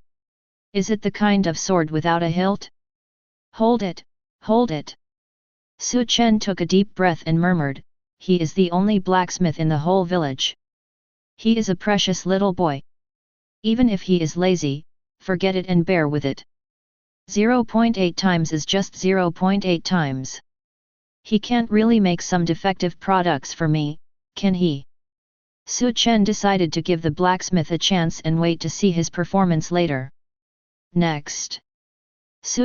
Speaker 1: Is it the kind of sword without a hilt? Hold it, hold it. Chen took a deep breath and murmured, he is the only blacksmith in the whole village. He is a precious little boy. Even if he is lazy, forget it and bear with it. 0.8 times is just 0.8 times. He can't really make some defective products for me, can he? Chen decided to give the blacksmith a chance and wait to see his performance later. Next.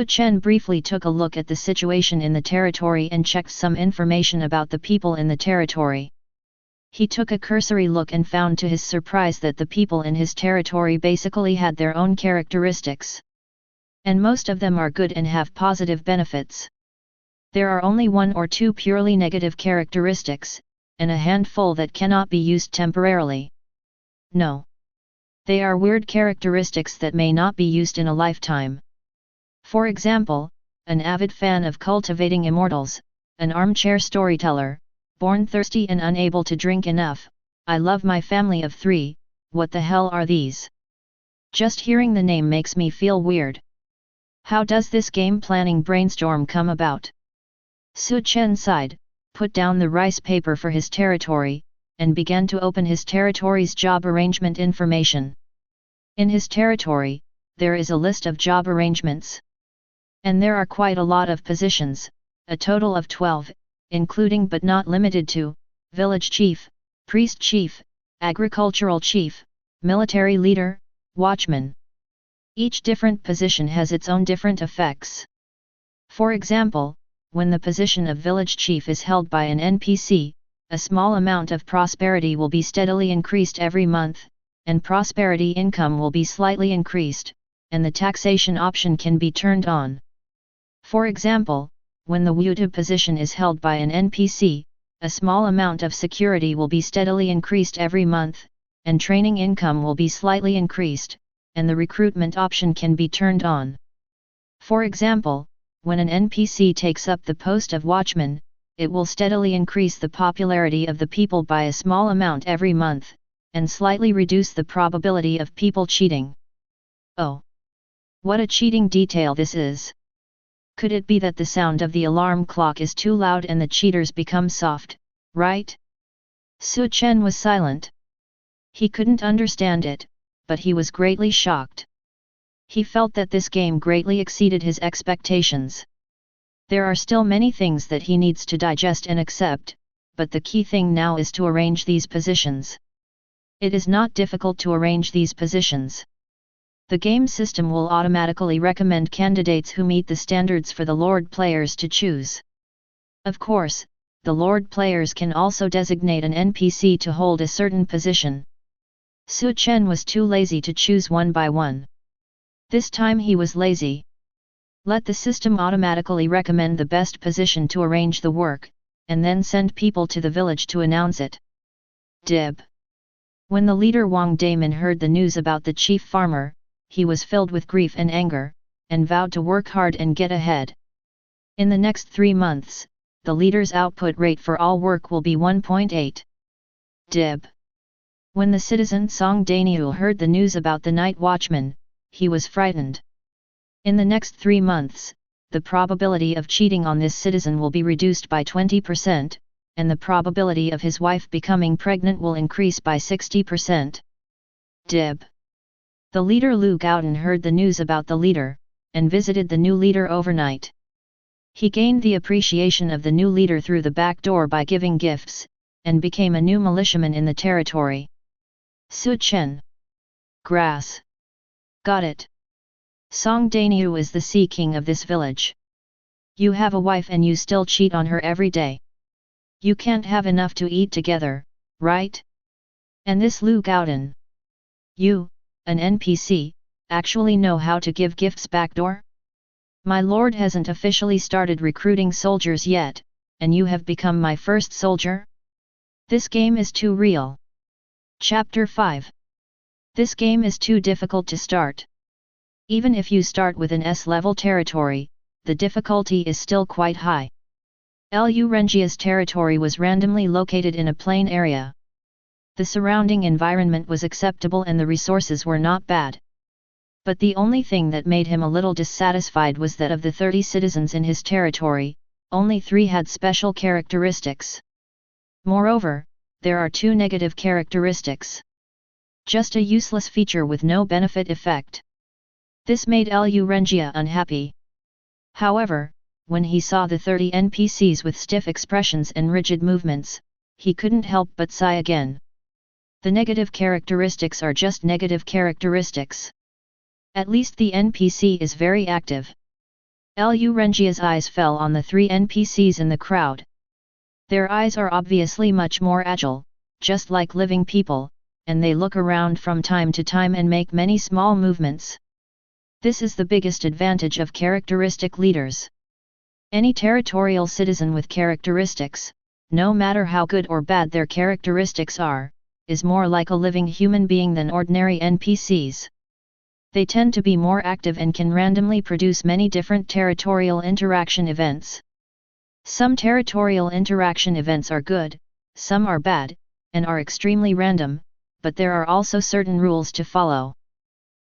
Speaker 1: Chen briefly took a look at the situation in the territory and checked some information about the people in the territory. He took a cursory look and found to his surprise that the people in his territory basically had their own characteristics. And most of them are good and have positive benefits. There are only one or two purely negative characteristics, and a handful that cannot be used temporarily. No. They are weird characteristics that may not be used in a lifetime. For example, an avid fan of cultivating immortals, an armchair storyteller, born thirsty and unable to drink enough, I love my family of 3, what the hell are these? Just hearing the name makes me feel weird. How does this game planning brainstorm come about? Chen sighed, put down the rice paper for his territory, and began to open his territory's job arrangement information. In his territory, there is a list of job arrangements. And there are quite a lot of positions, a total of 12, including but not limited to, village chief, priest chief, agricultural chief, military leader, watchman. Each different position has its own different effects. For example, when the position of village chief is held by an NPC, a small amount of prosperity will be steadily increased every month, and prosperity income will be slightly increased, and the taxation option can be turned on. For example, when the YouTube position is held by an NPC, a small amount of security will be steadily increased every month, and training income will be slightly increased, and the recruitment option can be turned on. For example, when an NPC takes up the post of watchman, it will steadily increase the popularity of the people by a small amount every month, and slightly reduce the probability of people cheating. Oh! What a cheating detail this is! Could it be that the sound of the alarm clock is too loud and the cheaters become soft, right? Chen was silent. He couldn't understand it, but he was greatly shocked. He felt that this game greatly exceeded his expectations. There are still many things that he needs to digest and accept, but the key thing now is to arrange these positions. It is not difficult to arrange these positions. The game system will automatically recommend candidates who meet the standards for the Lord players to choose. Of course, the Lord players can also designate an NPC to hold a certain position. Chen was too lazy to choose one by one. This time he was lazy. Let the system automatically recommend the best position to arrange the work, and then send people to the village to announce it. Dib. When the leader Wang Daman heard the news about the chief farmer, he was filled with grief and anger, and vowed to work hard and get ahead. In the next 3 months, the leader's output rate for all work will be 1.8. Dib. When the citizen Song Daniel heard the news about the night watchman, he was frightened. In the next 3 months, the probability of cheating on this citizen will be reduced by 20%, and the probability of his wife becoming pregnant will increase by 60%. Dib. The leader Lu Gaodan heard the news about the leader, and visited the new leader overnight. He gained the appreciation of the new leader through the back door by giving gifts, and became a new militiaman in the territory. Chen. Grass. Got it. Song Daniu is the sea king of this village. You have a wife and you still cheat on her every day. You can't have enough to eat together, right? And this Lu Gaodan. You, an NPC, actually know how to give gifts backdoor? My lord hasn't officially started recruiting soldiers yet, and you have become my first soldier? This game is too real. Chapter 5. This game is too difficult to start. Even if you start with an S-level territory, the difficulty is still quite high. Lu Renjia's territory was randomly located in a plain area. The surrounding environment was acceptable and the resources were not bad. But the only thing that made him a little dissatisfied was that of the 30 citizens in his territory, only 3 had special characteristics. Moreover, there are 2 negative characteristics. Just a useless feature with no benefit effect. This made Lu Renjia unhappy. However, when he saw the 30 NPCs with stiff expressions and rigid movements, he couldn't help but sigh again. The negative characteristics are just negative characteristics. At least the NPC is very active. Lu Renjia's eyes fell on the 3 NPCs in the crowd. Their eyes are obviously much more agile, just like living people, and they look around from time to time and make many small movements. This is the biggest advantage of characteristic leaders. Any territorial citizen with characteristics, no matter how good or bad their characteristics are, is more like a living human being than ordinary NPCs. They tend to be more active and can randomly produce many different territorial interaction events. Some territorial interaction events are good, some are bad, and are extremely random, but there are also certain rules to follow.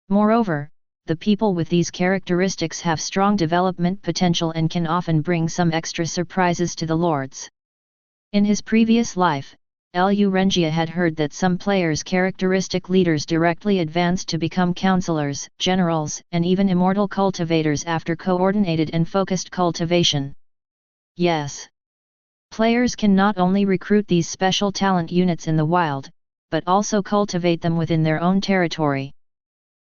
Speaker 1: Moreover, the people with these characteristics have strong development potential and can often bring some extra surprises to the lords. In his previous life, Lu Renjia had heard that some players' characteristic leaders directly advanced to become counselors, generals, and even immortal cultivators after coordinated and focused cultivation. Yes. Players can not only recruit these special talent units in the wild, but also cultivate them within their own territory.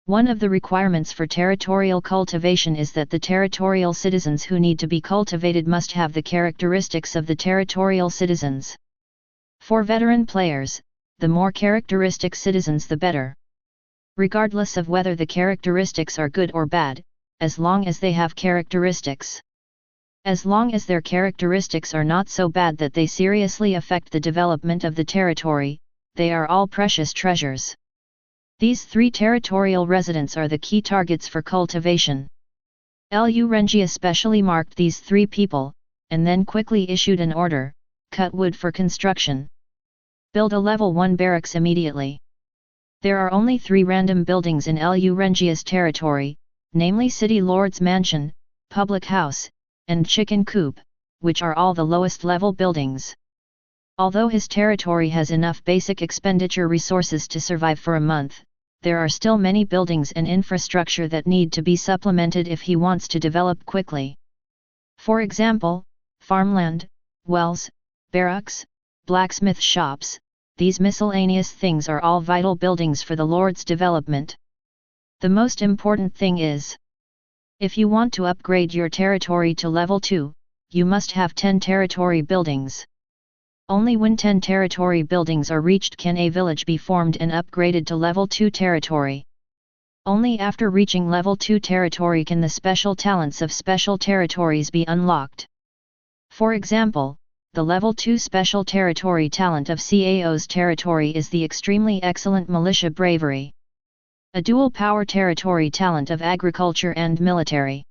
Speaker 1: One of the requirements for territorial cultivation is that the territorial citizens who need to be cultivated must have the characteristics of the territorial citizens. For veteran players, the more characteristic citizens the better. Regardless of whether the characteristics are good or bad, as long as they have characteristics. As long as their characteristics are not so bad that they seriously affect the development of the territory, they are all precious treasures. These 3 territorial residents are the key targets for cultivation. Lu Renji especially marked these 3 people, and then quickly issued an order: cut wood for construction. Build a level 1 barracks immediately. There are only 3 random buildings in Lu Renji's territory, namely City Lord's Mansion, Public House, and Chicken Coop, which are all the lowest level buildings. Although his territory has enough basic expenditure resources to survive for a month, there are still many buildings and infrastructure that need to be supplemented if he wants to develop quickly. For example, farmland, wells, barracks, blacksmith shops. These miscellaneous things are all vital buildings for the Lord's development. The most important thing is, if you want to upgrade your territory to level 2, you must have 10 territory buildings. Only when 10 territory buildings are reached can a village be formed and upgraded to level 2 territory. Only after reaching level 2 territory can the special talents of special territories be unlocked. For example, the level 2 special territory talent of CAO's territory is the extremely excellent militia bravery. A dual power territory talent of agriculture and military.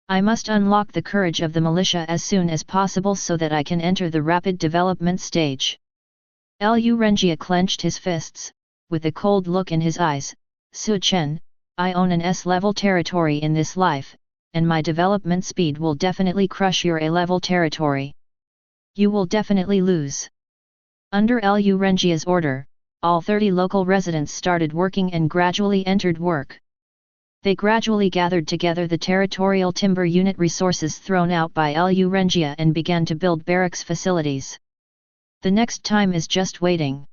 Speaker 1: I must unlock the courage of the militia as soon as possible so that I can enter the rapid development stage. Lu Renjia clenched his fists, with a cold look in his eyes. Su Chen, I own an S-level territory in this life, and my development speed will definitely crush your A-level territory. You will definitely lose. Under Lu Renjia's order, all 30 local residents started working and gradually entered work. They gradually gathered together the territorial timber unit resources thrown out by Lu Renjia and began to build barracks facilities. The next time is just waiting.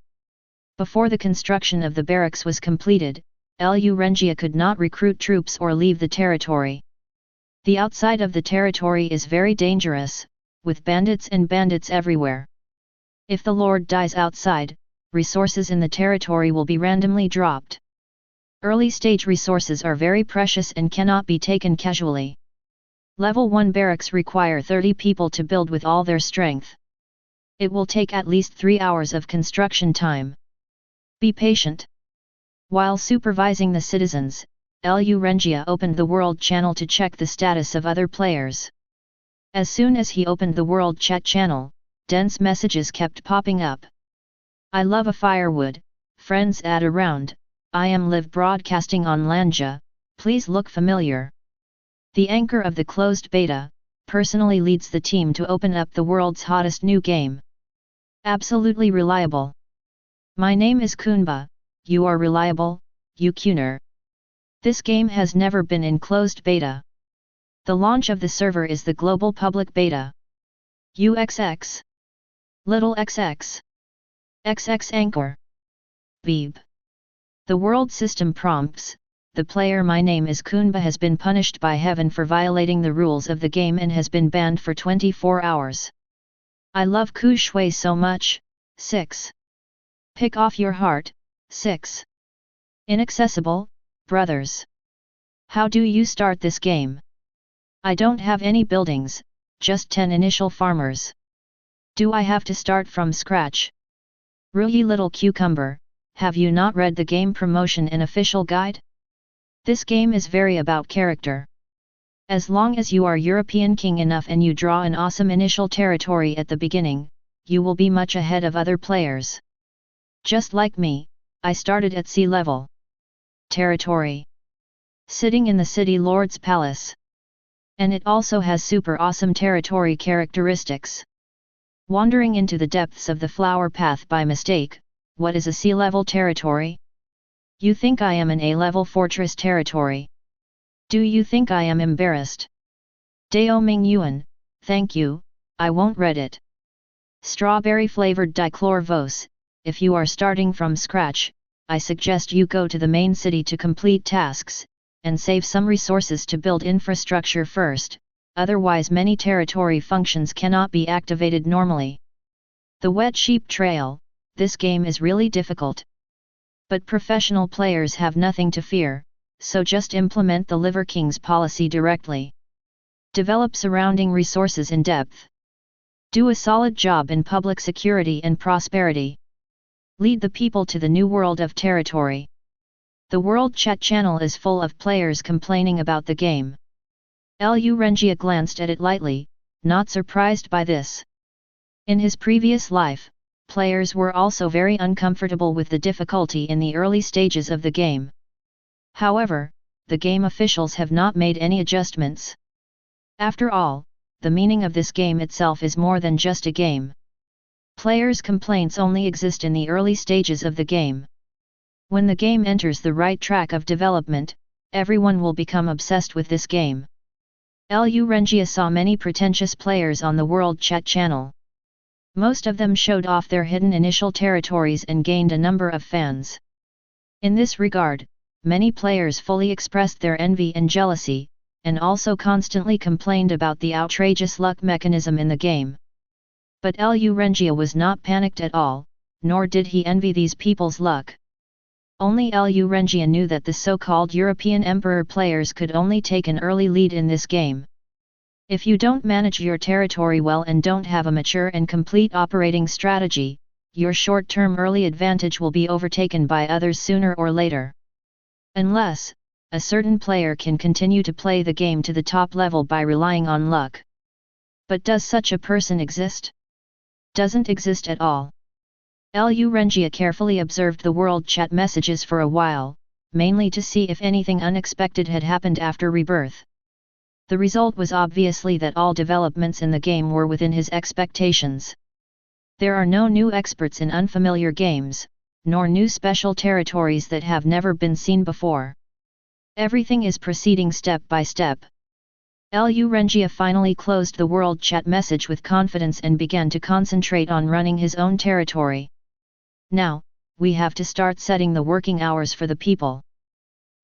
Speaker 1: Before the construction of the barracks was completed, Lu Renjia could not recruit troops or leave the territory. The outside of the territory is very dangerous, with bandits everywhere. If the Lord dies outside, resources in the territory will be randomly dropped. Early stage resources are very precious and cannot be taken casually. Level 1 barracks require 30 people to build with all their strength. It will take at least 3 hours of construction time. Be patient. While supervising the citizens, Lu Renjia opened the world channel to check the status of other players. As soon as he opened the world chat channel, dense messages kept popping up. I love a firewood, friends add around, I am live broadcasting on Lanja, please look familiar. The anchor of the closed beta, personally leads the team to open up the world's hottest new game. Absolutely reliable. My name is Kunba, you are reliable, you Kuner. This game has never been in closed beta. The launch of the server is the global public beta. UXX. Little XX. XX Anchor. Beeb. The world system prompts, the player my name is Kunba has been punished by heaven for violating the rules of the game and has been banned for 24 hours. I love Ku Shui so much. 6. Pick off your heart. 6. Inaccessible, brothers. How do you start this game? I don't have any buildings, just 10 initial farmers. Do I have to start from scratch? Ruyi little cucumber, have you not read the game promotion and official guide? This game is very about character. As long as you are European king enough and you draw an awesome initial territory at the beginning, you will be much ahead of other players. Just like me, I started at sea level. Territory. Sitting in the city lord's palace. And it also has super awesome territory characteristics. Wandering into the depths of the flower path by mistake, what is a sea level territory? You think I am an A-level fortress territory? Do you think I am embarrassed? Dao Ming Yuan, thank you, I won't read it. Strawberry flavored dichlorvos, if you are starting from scratch, I suggest you go to the main city to complete tasks, and save some resources to build infrastructure first, otherwise many territory functions cannot be activated normally. The Wet Sheep Trail, this game is really difficult. But professional players have nothing to fear, so just implement the Liver King's policy directly. Develop surrounding resources in depth. Do a solid job in public security and prosperity. Lead the people to the new world of territory. The world chat channel is full of players complaining about the game. Lu Renjia glanced at it lightly, not surprised by this. In his previous life, players were also very uncomfortable with the difficulty in the early stages of the game. However, the game officials have not made any adjustments. After all, the meaning of this game itself is more than just a game. Players' complaints only exist in the early stages of the game. When the game enters the right track of development, everyone will become obsessed with this game. Lu Renjia saw many pretentious players on the World Chat channel. Most of them showed off their hidden initial territories and gained a number of fans. In this regard, many players fully expressed their envy and jealousy, and also constantly complained about the outrageous luck mechanism in the game. But Lu Renjia was not panicked at all, nor did he envy these people's luck. Only Lu Renjia knew that the so-called European Emperor players could only take an early lead in this game. If you don't manage your territory well and don't have a mature and complete operating strategy, your short-term early advantage will be overtaken by others sooner or later. Unless a certain player can continue to play the game to the top level by relying on luck. But does such a person exist? Doesn't exist at all. Lu Renjia carefully observed the world chat messages for a while, mainly to see if anything unexpected had happened after rebirth. The result was obviously that all developments in the game were within his expectations. There are no new experts in unfamiliar games, nor new special territories that have never been seen before. Everything is proceeding step by step. Lu Renjia finally closed the world chat message with confidence and began to concentrate on running his own territory. Now, we have to start setting the working hours for the people.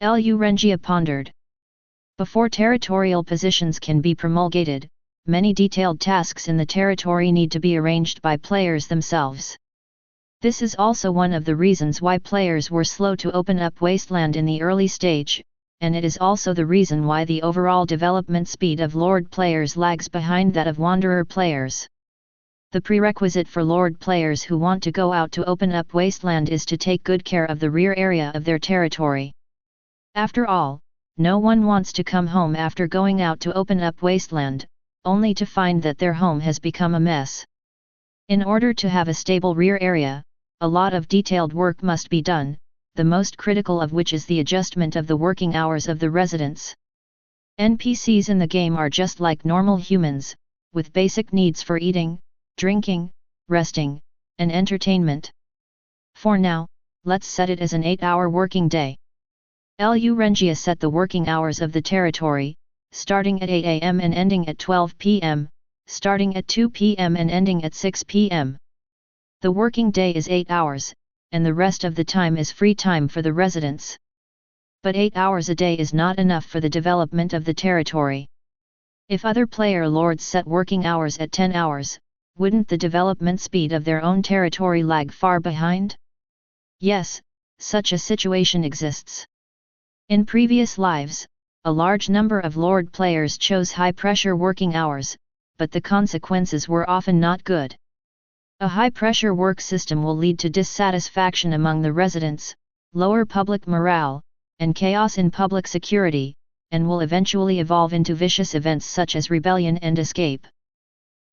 Speaker 1: Lu Renjia pondered. Before territorial positions can be promulgated, many detailed tasks in the territory need to be arranged by players themselves. This is also one of the reasons why players were slow to open up Wasteland in the early stage, and it is also the reason why the overall development speed of Lord players lags behind that of Wanderer players. The prerequisite for Lord players who want to go out to open up Wasteland is to take good care of the rear area of their territory. After all, no one wants to come home after going out to open up Wasteland, only to find that their home has become a mess. In order to have a stable rear area, a lot of detailed work must be done, the most critical of which is the adjustment of the working hours of the residents. NPCs in the game are just like normal humans, with basic needs for eating, drinking, resting, and entertainment. For now, let's set it as an 8-hour working day. Lu Renjia set the working hours of the territory, starting at 8 am and ending at 12 pm, starting at 2 pm and ending at 6 pm. The working day is 8 hours, and the rest of the time is free time for the residents. But 8 hours a day is not enough for the development of the territory. If other player lords set working hours at 10 hours, wouldn't the development speed of their own territory lag far behind? Yes, such a situation exists. In previous lives, a large number of Lord players chose high-pressure working hours, but the consequences were often not good. A high-pressure work system will lead to dissatisfaction among the residents, lower public morale, and chaos in public security, and will eventually evolve into vicious events such as rebellion and escape.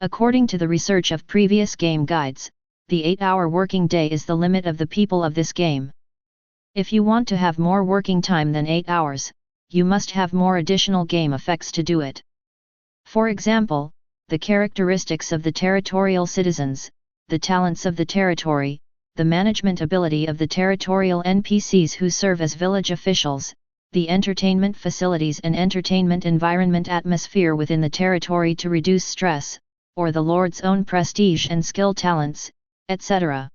Speaker 1: According to the research of previous game guides, the 8-hour working day is the limit of the people of this game. If you want to have more working time than 8 hours, you must have more additional game effects to do it. For example, the characteristics of the territorial citizens, the talents of the territory, the management ability of the territorial NPCs who serve as village officials, the entertainment facilities and entertainment environment atmosphere within the territory to reduce stress, or the Lord's own prestige and skill talents, etc.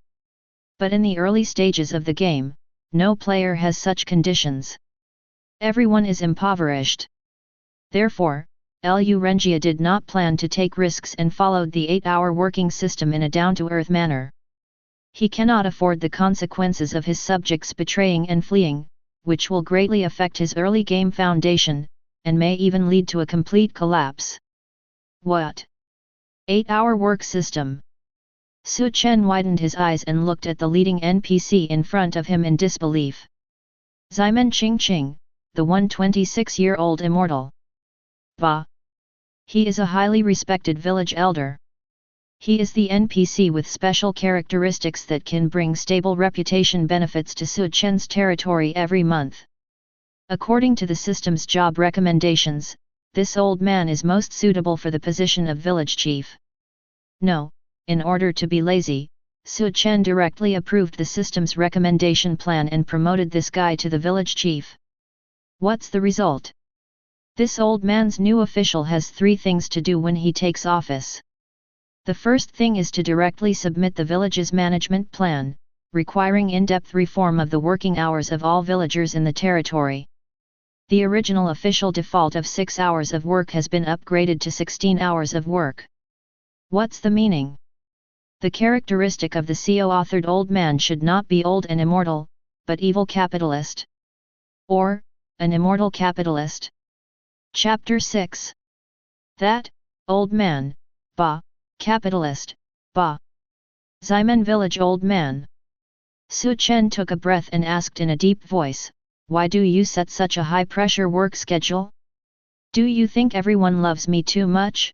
Speaker 1: But in the early stages of the game, no player has such conditions. Everyone is impoverished. Therefore, Lu Renjia did not plan to take risks and followed the 8-hour working system in a down-to-earth manner. He cannot afford the consequences of his subjects betraying and fleeing, which will greatly affect his early game foundation, and may even lead to a complete collapse. What? 8-hour work system. Chen widened his eyes and looked at the leading NPC in front of him in disbelief. Ximen Qingqing, the 126-year-old immortal. Bah! He is a highly respected village elder. He is the NPC with special characteristics that can bring stable reputation benefits to Chen's territory every month. According to the system's job recommendations, this old man is most suitable for the position of village chief. No, in order to be lazy, Chen directly approved the system's recommendation plan and promoted this guy to the village chief. What's the result? This old man's new official has 3 things to do when he takes office. The first thing is to directly submit the village's management plan, requiring in-depth reform of the working hours of all villagers in the territory. The original official default of 6 hours of work has been upgraded to 16 hours of work. What's the meaning? The characteristic of the CO-authored old man should not be old and immortal, but evil capitalist. Or, an immortal capitalist. Chapter 6. That, old man, bah, capitalist, bah. Ximen village old man. Chen took a breath and asked in a deep voice, why do you set such a high-pressure work schedule? Do you think everyone loves me too much?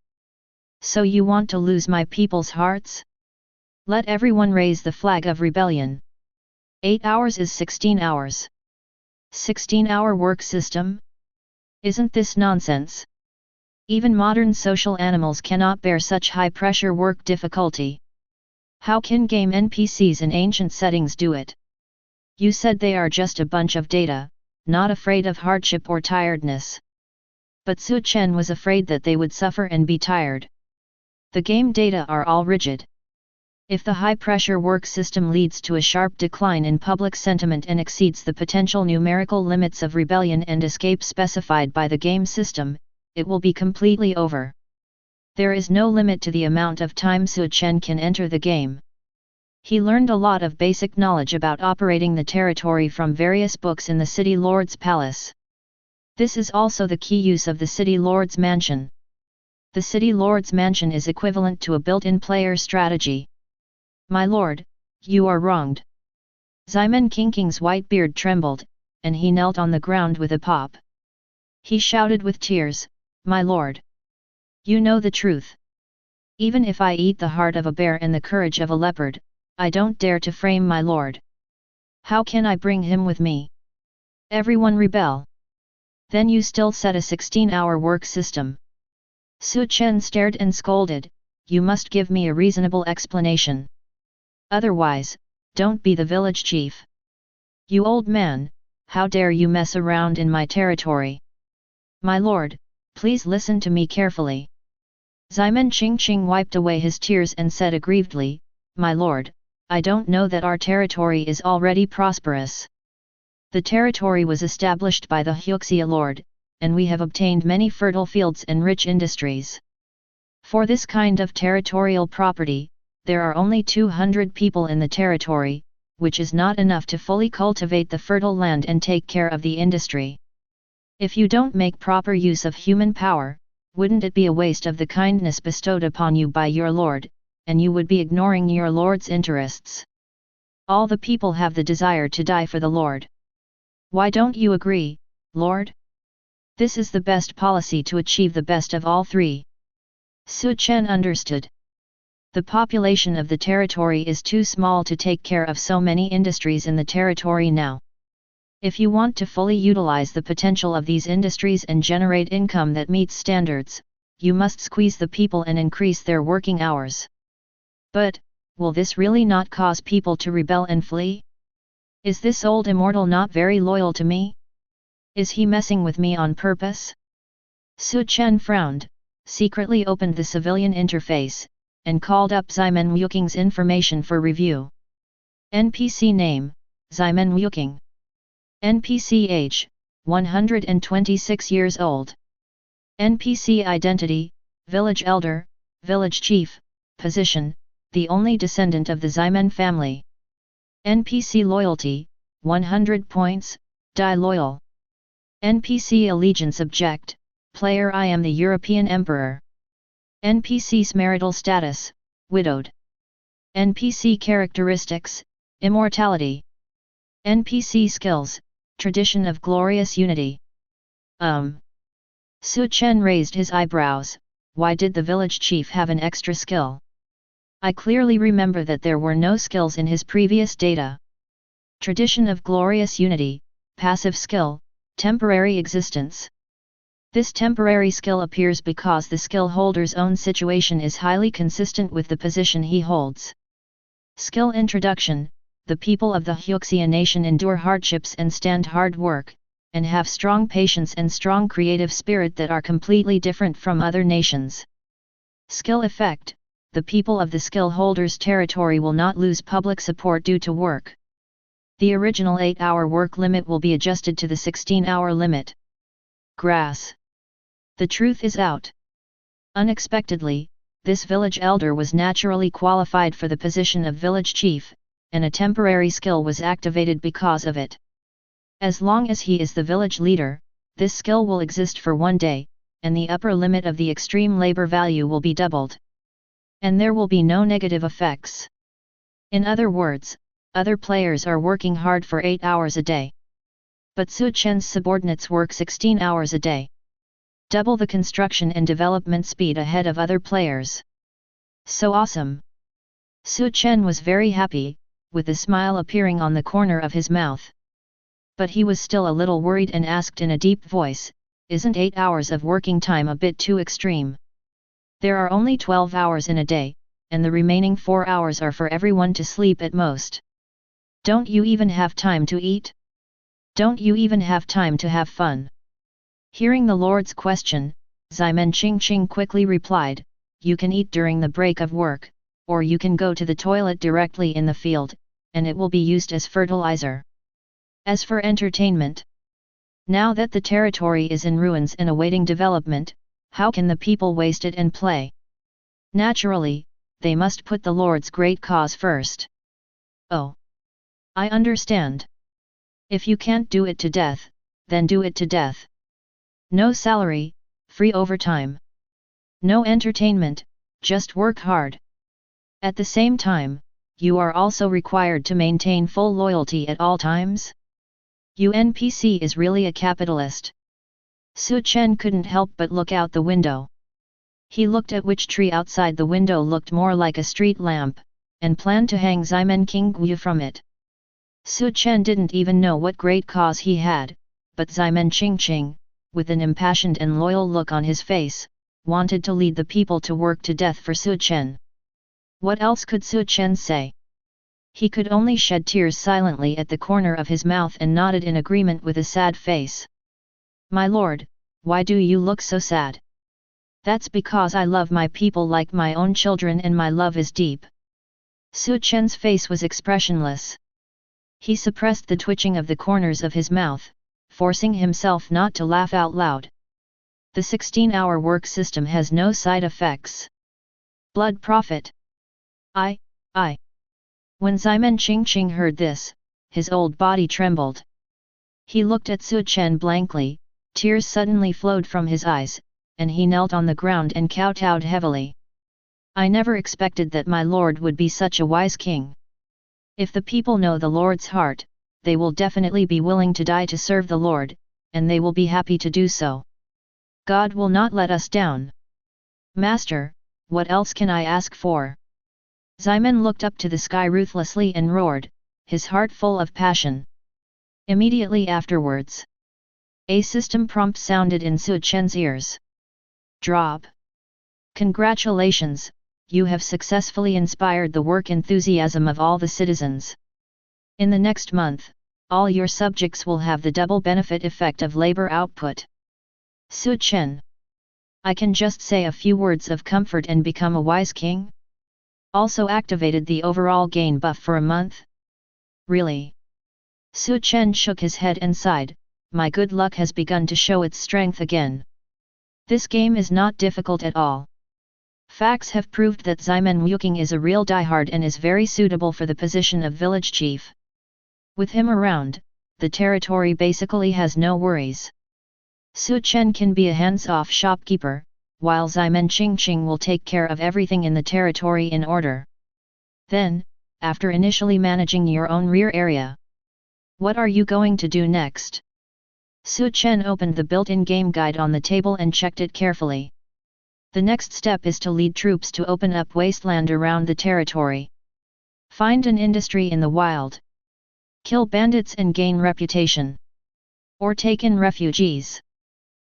Speaker 1: So you want to lose my people's hearts? Let everyone raise the flag of rebellion. 8 hours is 16 hours. 16-hour work system? Isn't this nonsense? Even modern social animals cannot bear such high-pressure work difficulty. How can game NPCs in ancient settings do it? You said they are just a bunch of data, not afraid of hardship or tiredness. But Chen was afraid that they would suffer and be tired. The game data are all rigid. If the high-pressure work system leads to a sharp decline in public sentiment and exceeds the potential numerical limits of rebellion and escape specified by the game system, it will be completely over. There is no limit to the amount of time Chen can enter the game. He learned a lot of basic knowledge about operating the territory from various books in the City Lord's Palace. This is also the key use of the City Lord's Mansion. The City Lord's Mansion is equivalent to a built-in player strategy. My lord, you are wronged. Ximen Qingqing's white beard trembled, and he knelt on the ground with a pop. He shouted with tears, my lord. You know the truth. Even if I eat the heart of a bear and the courage of a leopard, I don't dare to frame my lord. How can I bring him with me? Everyone rebel. Then you still set a 16-hour work system. Chen stared and scolded, you must give me a reasonable explanation. Otherwise, don't be the village chief. You old man, how dare you mess around in my territory? My lord, please listen to me carefully. Ximen Qingqing wiped away his tears and said aggrievedly, my lord, I don't know that our territory is already prosperous. The territory was established by the Huxia Lord, and we have obtained many fertile fields and rich industries. For this kind of territorial property, there are only 200 people in the territory, which is not enough to fully cultivate the fertile land and take care of the industry. If you don't make proper use of human power, wouldn't it be a waste of the kindness bestowed upon you by your lord, and you would be ignoring your lord's interests? All the people have the desire to die for the lord. Why don't you agree, lord? This is the best policy to achieve the best of all 3. Chen understood. The population of the territory is too small to take care of so many industries in the territory now. If you want to fully utilize the potential of these industries and generate income that meets standards, you must squeeze the people and increase their working hours. But, will this really not cause people to rebel and flee? Is this old immortal not very loyal to me? Is he messing with me on purpose? Chen frowned, secretly opened the civilian interface, and called up Ximen Wuqing's information for review. NPC name, Ximen Wuqing. NPC age, 126 years old. NPC identity, village elder, village chief, position, the only descendant of the Ximen family. NPC loyalty, 100 points, die loyal. NPC allegiance object, player I am the European Emperor. NPC's marital status, widowed. NPC characteristics, immortality. NPC skills, tradition of glorious unity. Su Chen raised his eyebrows. Why did the village chief have an extra skill? I clearly remember that there were no skills in his previous data. Tradition of glorious unity, passive skill, temporary existence. This temporary skill appears because the skill holder's own situation is highly consistent with the position he holds. Skill introduction. The people of the Hyuxia nation endure hardships and stand hard work, and have strong patience and strong creative spirit that are completely different from other nations. Skill effect. The people of the skill holder's territory will not lose public support due to work. The original 8-hour work limit will be adjusted to the 16-hour limit. Grass. The truth is out. Unexpectedly, this village elder was naturally qualified for the position of village chief, and a temporary skill was activated because of it. As long as he is the village leader, this skill will exist for 1 day, and the upper limit of the extreme labor value will be doubled. And there will be no negative effects. In other words, other players are working hard for 8 hours a day. But Su Chen's subordinates work 16 hours a day. Double the construction and development speed ahead of other players. So awesome! Su Chen was very happy, with a smile appearing on the corner of his mouth. But he was still a little worried and asked in a deep voice, "Isn't 8 hours of working time a bit too extreme? There are only 12 hours in a day, and the remaining 4 hours are for everyone to sleep at most. Don't you even have time to eat? Don't you even have time to have fun?" Hearing the Lord's question, Ximen Qingqing quickly replied, "You can eat during the break of work, or you can go to the toilet directly in the field, and it will be used as fertilizer. As for entertainment, now that the territory is in ruins and awaiting development, how can the people waste it and play? Naturally, they must put the Lord's great cause first." "Oh, I understand. If you can't do it to death, then do it to death. No salary, free overtime. No entertainment, just work hard. At the same time, you are also required to maintain full loyalty at all times. UNPC is really a capitalist." Su Chen couldn't help but look out the window. He looked at which tree outside the window looked more like a street lamp, and planned to hang Ximen Qingguo from it. Su Chen didn't even know what great cause he had, but Ximen Qingqing, with an impassioned and loyal look on his face, wanted to lead the people to work to death for Su Chen. What else could Su Chen say? He could only shed tears silently at the corner of his mouth and nodded in agreement with a sad face. "My lord, why do you look so sad?" "That's because I love my people like my own children and my love is deep." Su Chen's face was expressionless. He suppressed the twitching of the corners of his mouth, forcing himself not to laugh out loud. The 16-hour work system has no side effects. Blood profit. I. When Ximen Qingqing heard this, his old body trembled. He looked at Su Chen blankly, tears suddenly flowed from his eyes, and he knelt on the ground and kowtowed heavily. "I never expected that my lord would be such a wise king. If the people know the Lord's heart, they will definitely be willing to die to serve the Lord, and they will be happy to do so. God will not let us down. Master, what else can I ask for?" Ximen looked up to the sky ruthlessly and roared, his heart full of passion. Immediately afterwards, a system prompt sounded in Su Chen's ears. "Drop. Congratulations, you have successfully inspired the work enthusiasm of all the citizens. In the next month, all your subjects will have the double benefit effect of labor output." Su Chen. "I can just say a few words of comfort and become a wise king? Also activated the overall gain buff for a month? Really?" Su Chen shook his head and sighed, "My good luck has begun to show its strength again. This game is not difficult at all. Facts have proved that Ximen Wuking is a real diehard and is very suitable for the position of village chief. With him around, the territory basically has no worries. Su Chen can be a hands-off shopkeeper, while Ximen Qingqing will take care of everything in the territory in order." Then, after initially managing your own rear area, what are you going to do next? Chen opened the built-in game guide on the table and checked it carefully. The next step is to lead troops to open up wasteland around the territory. Find an industry in the wild. Kill bandits and gain reputation. Or take in refugees.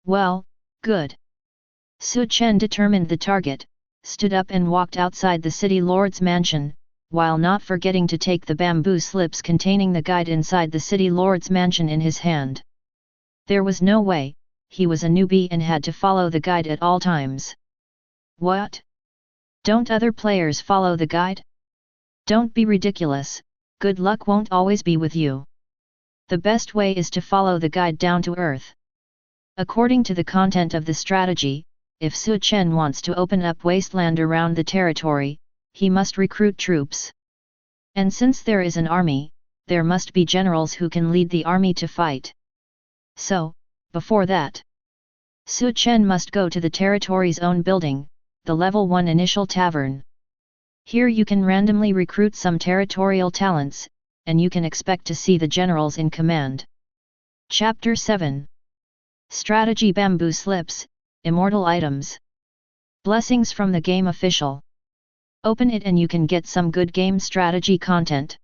Speaker 1: Well, good. Chen determined the target, stood up and walked outside the city lord's mansion, while not forgetting to take the bamboo slips containing the guide inside the city lord's mansion in his hand. There was no way, he was a newbie and had to follow the guide at all times. What? Don't other players follow the guide? Don't be ridiculous, good luck won't always be with you. The best way is to follow the guide down to earth. According to the content of the strategy, if Chen wants to open up wasteland around the territory, he must recruit troops. And since there is an army, there must be generals who can lead the army to fight. So, before that, Chen must go to the territory's own building, the Level 1 Initial Tavern. Here you can randomly recruit some territorial talents, and you can expect to see the generals in command. Chapter 7. Strategy Bamboo Slips, Immortal Items. Blessings from the game official. Open it and you can get some good game strategy content.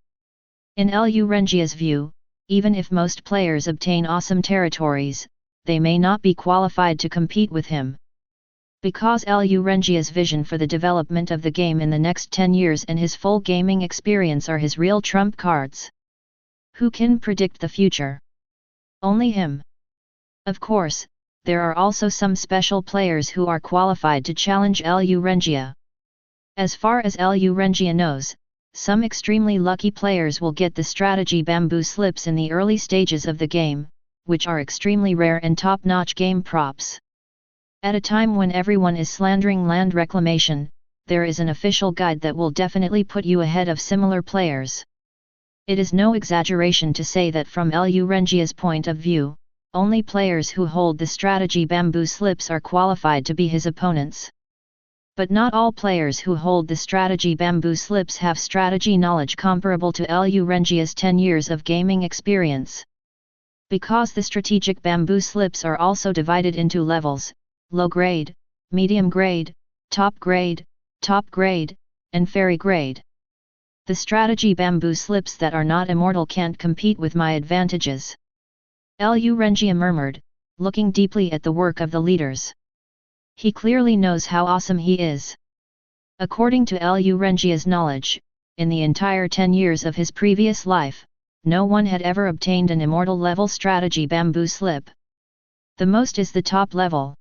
Speaker 1: In Lu Rengia's view, even if most players obtain awesome territories, they may not be qualified to compete with him. Because Lu Rengia's vision for the development of the game in the next 10 years and his full gaming experience are his real trump cards. Who can predict the future? Only him. Of course, there are also some special players who are qualified to challenge Lu Rengia. As far as Lu Rengia knows, some extremely lucky players will get the strategy bamboo slips in the early stages of the game, which are extremely rare and top-notch game props. At a time when everyone is slandering land reclamation, there is an official guide that will definitely put you ahead of similar players. It is no exaggeration to say that from Lu Rengia's point of view, only players who hold the strategy bamboo slips are qualified to be his opponents. But not all players who hold the strategy bamboo slips have strategy knowledge comparable to Lu Rengia's 10 years of gaming experience. Because the strategic bamboo slips are also divided into levels, low grade, medium grade, top grade, and fairy grade. The strategy bamboo slips that are not immortal can't compete with my advantages. Lu Rengia murmured, looking deeply at the work of the leaders. He clearly knows how awesome he is. According to Lu Rengia's knowledge, in the entire 10 years of his previous life, no one had ever obtained an immortal level strategy bamboo slip. The most is the top level.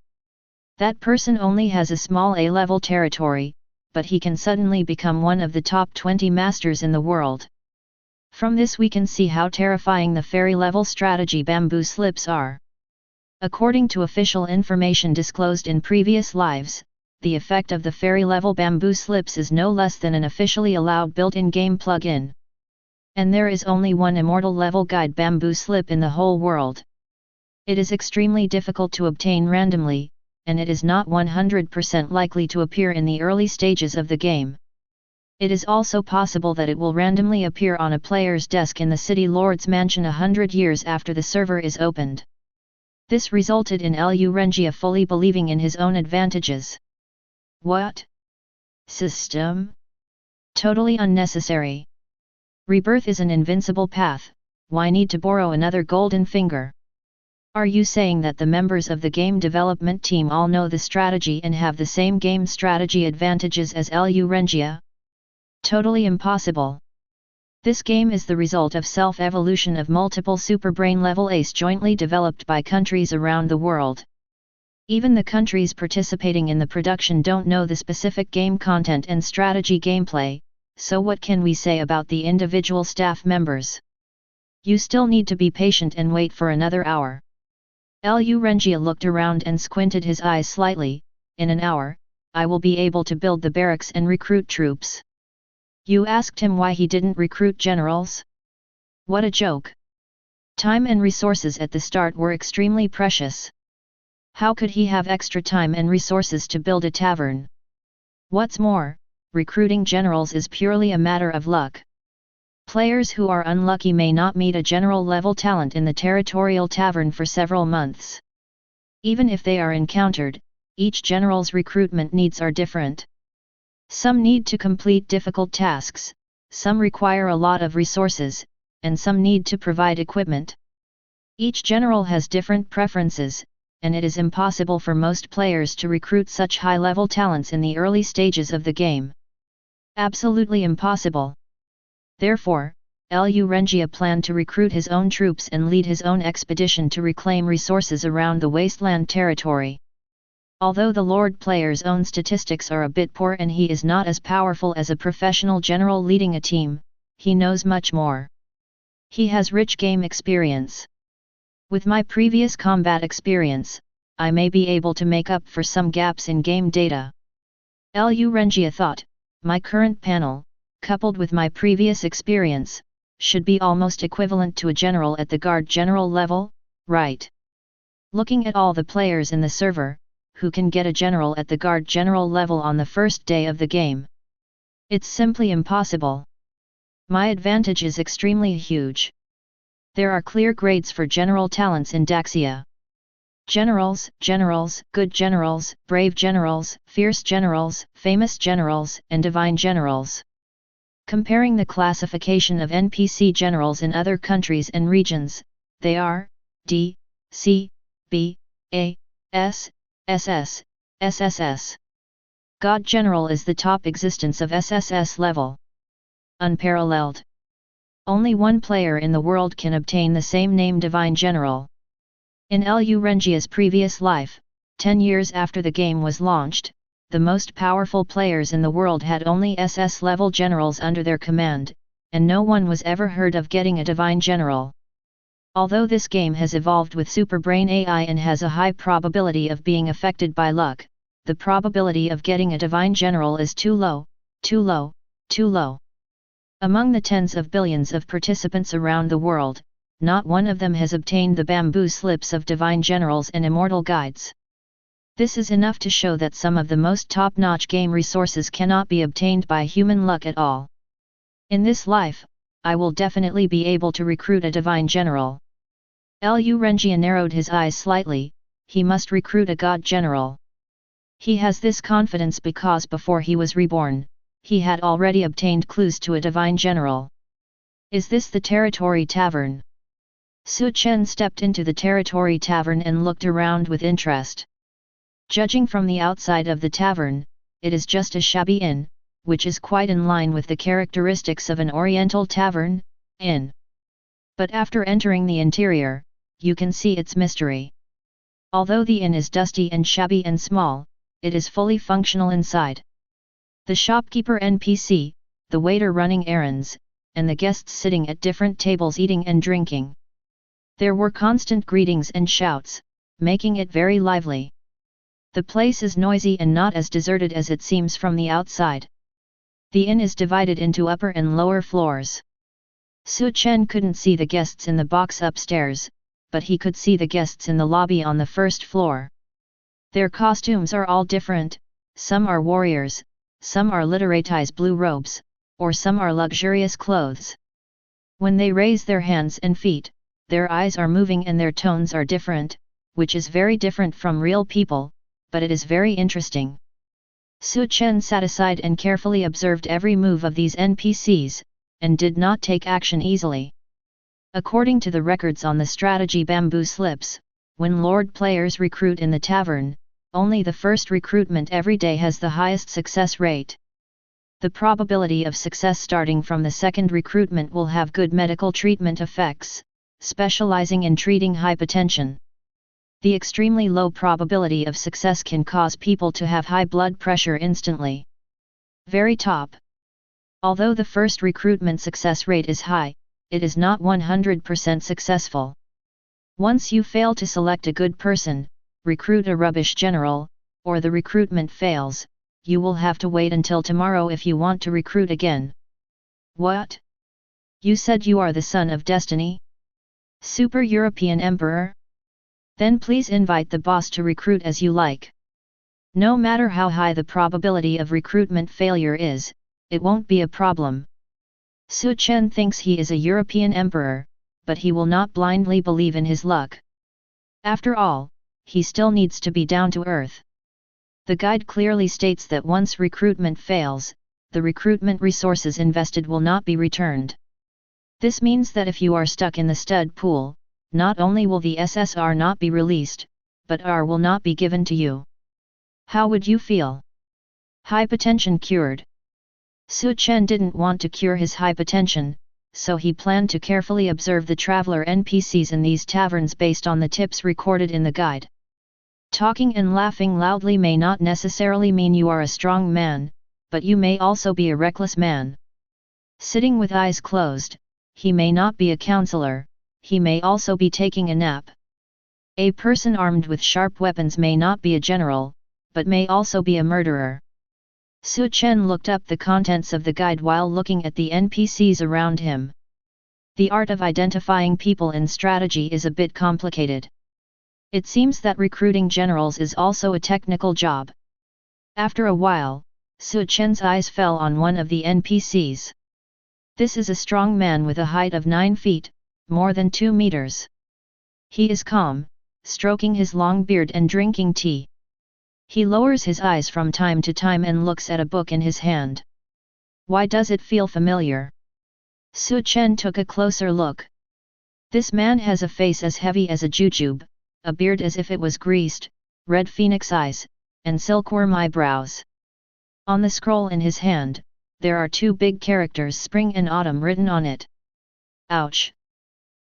Speaker 1: That person only has a small A-level territory, but he can suddenly become one of the top 20 masters in the world. From this we can see how terrifying the fairy level strategy bamboo slips are. According to official information disclosed in previous lives, the effect of the fairy level bamboo slips is no less than an officially allowed built-in game plug-in. And there is only one immortal level guide bamboo slip in the whole world. It is extremely difficult to obtain randomly, and it is not 100% likely to appear in the early stages of the game. It is also possible that it will randomly appear on a player's desk in the city lord's mansion 100 years after the server is opened. This resulted in Lu Rengia fully believing in his own advantages. What? System? Totally unnecessary. Rebirth is an invincible path, why need to borrow another golden finger? Are you saying that the members of the game development team all know the strategy and have the same game strategy advantages as Lu Rengia? Totally impossible. This game is the result of self-evolution of multiple superbrain level ACE jointly developed by countries around the world. Even the countries participating in the production don't know the specific game content and strategy gameplay, so what can we say about the individual staff members? You still need to be patient and wait for another hour. Lu Rengia looked around and squinted his eyes slightly. In an hour, I will be able to build the barracks and recruit troops. You asked him why he didn't recruit generals? What a joke. Time and resources at the start were extremely precious. How could he have extra time and resources to build a tavern? What's more, recruiting generals is purely a matter of luck. Players who are unlucky may not meet a general level talent in the territorial tavern for several months. Even if they are encountered, each general's recruitment needs are different. Some need to complete difficult tasks, some require a lot of resources, and some need to provide equipment. Each general has different preferences, and it is impossible for most players to recruit such high-level talents in the early stages of the game. Absolutely impossible. Therefore, Lu Rengia planned to recruit his own troops and lead his own expedition to reclaim resources around the wasteland territory. Although the Lord player's own statistics are a bit poor and he is not as powerful as a professional general leading a team, he knows much more. He has rich game experience. With my previous combat experience, I may be able to make up for some gaps in game data. Lu Rengia thought, my current panel, coupled with my previous experience, should be almost equivalent to a general at the guard general level, right? Looking at all the players in the server, who can get a general at the guard general level on the first day of the game? It's simply impossible. My advantage is extremely huge. There are clear grades for general talents in Daxia. Generals, generals, good generals, brave generals, fierce generals, famous generals, and divine generals. Comparing the classification of NPC generals in other countries and regions, they are D, C, B, A, S, SS, SSS. God General is the top existence of SSS level. Unparalleled. Only one player in the world can obtain the same name Divine General. In Lu Rengia's previous life, 10 years after the game was launched, the most powerful players in the world had only SS-level generals under their command, and no one was ever heard of getting a Divine General. Although this game has evolved with Superbrain AI and has a high probability of being affected by luck, the probability of getting a Divine General is too low, too low, too low. Among the tens of billions of participants around the world, not one of them has obtained the bamboo slips of Divine Generals and Immortal Guides. This is enough to show that some of the most top-notch game resources cannot be obtained by human luck at all. In this life, I will definitely be able to recruit a Divine General. Lu Rengia narrowed his eyes slightly, he must recruit a God General. He has this confidence because before he was reborn, he had already obtained clues to a Divine General. Is this the Territory Tavern? Chen stepped into the Territory Tavern and looked around with interest. Judging from the outside of the tavern, it is just a shabby inn, which is quite in line with the characteristics of an Oriental tavern, inn. But after entering the interior, you can see its mystery. Although the inn is dusty and shabby and small, it is fully functional inside. The shopkeeper NPC, the waiter running errands, and the guests sitting at different tables eating and drinking. There were constant greetings and shouts, making it very lively. The place is noisy and not as deserted as it seems from the outside. The inn is divided into upper and lower floors. Chen couldn't see the guests in the box upstairs, but he could see the guests in the lobby on the first floor. Their costumes are all different, some are warriors, some are literates blue robes, or some are luxurious clothes. When they raise their hands and feet, their eyes are moving and their tones are different, which is very different from real people, but it is very interesting. Chen sat aside and carefully observed every move of these NPCs, and did not take action easily. According to the records on the strategy bamboo slips, when Lord players recruit in the tavern, only the first recruitment every day has the highest success rate. The probability of success starting from the second recruitment will have good medical treatment effects, specializing in treating hypertension. The extremely low probability of success can cause people to have high blood pressure instantly. Very top. Although the first recruitment success rate is high, it is not 100% successful. Once you fail to select a good person, recruit a rubbish general, or the recruitment fails, you will have to wait until tomorrow if you want to recruit again. What? You said you are the son of destiny? Super European Emperor? Then please invite the boss to recruit as you like. No matter how high the probability of recruitment failure is, it won't be a problem. Chen thinks he is a European emperor, but he will not blindly believe in his luck. After all, he still needs to be down to earth. The guide clearly states that once recruitment fails, the recruitment resources invested will not be returned. This means that if you are stuck in the stud pool, not only will the SSR not be released, but R will not be given to you. How would you feel? Hypertension cured. Chen didn't want to cure his hypertension, so he planned to carefully observe the traveler NPCs in these taverns based on the tips recorded in the guide. Talking and laughing loudly may not necessarily mean you are a strong man, but you may also be a reckless man. Sitting with eyes closed, he may not be a counselor, he may also be taking a nap. A person armed with sharp weapons may not be a general, but may also be a murderer. Chen looked up the contents of the guide while looking at the NPCs around him. The art of identifying people in strategy is a bit complicated. It seems that recruiting generals is also a technical job. After a while, Chen's eyes fell on one of the NPCs. This is a strong man with a height of 9 feet, more than 2 meters. He is calm, stroking his long beard and drinking tea. He lowers his eyes from time to time and looks at a book in his hand. Why does it feel familiar? Chen took a closer look. This man has a face as heavy as a jujube, a beard as if it was greased, red phoenix eyes, and silkworm eyebrows. On the scroll in his hand, there are 2 big characters spring and autumn written on it. Ouch!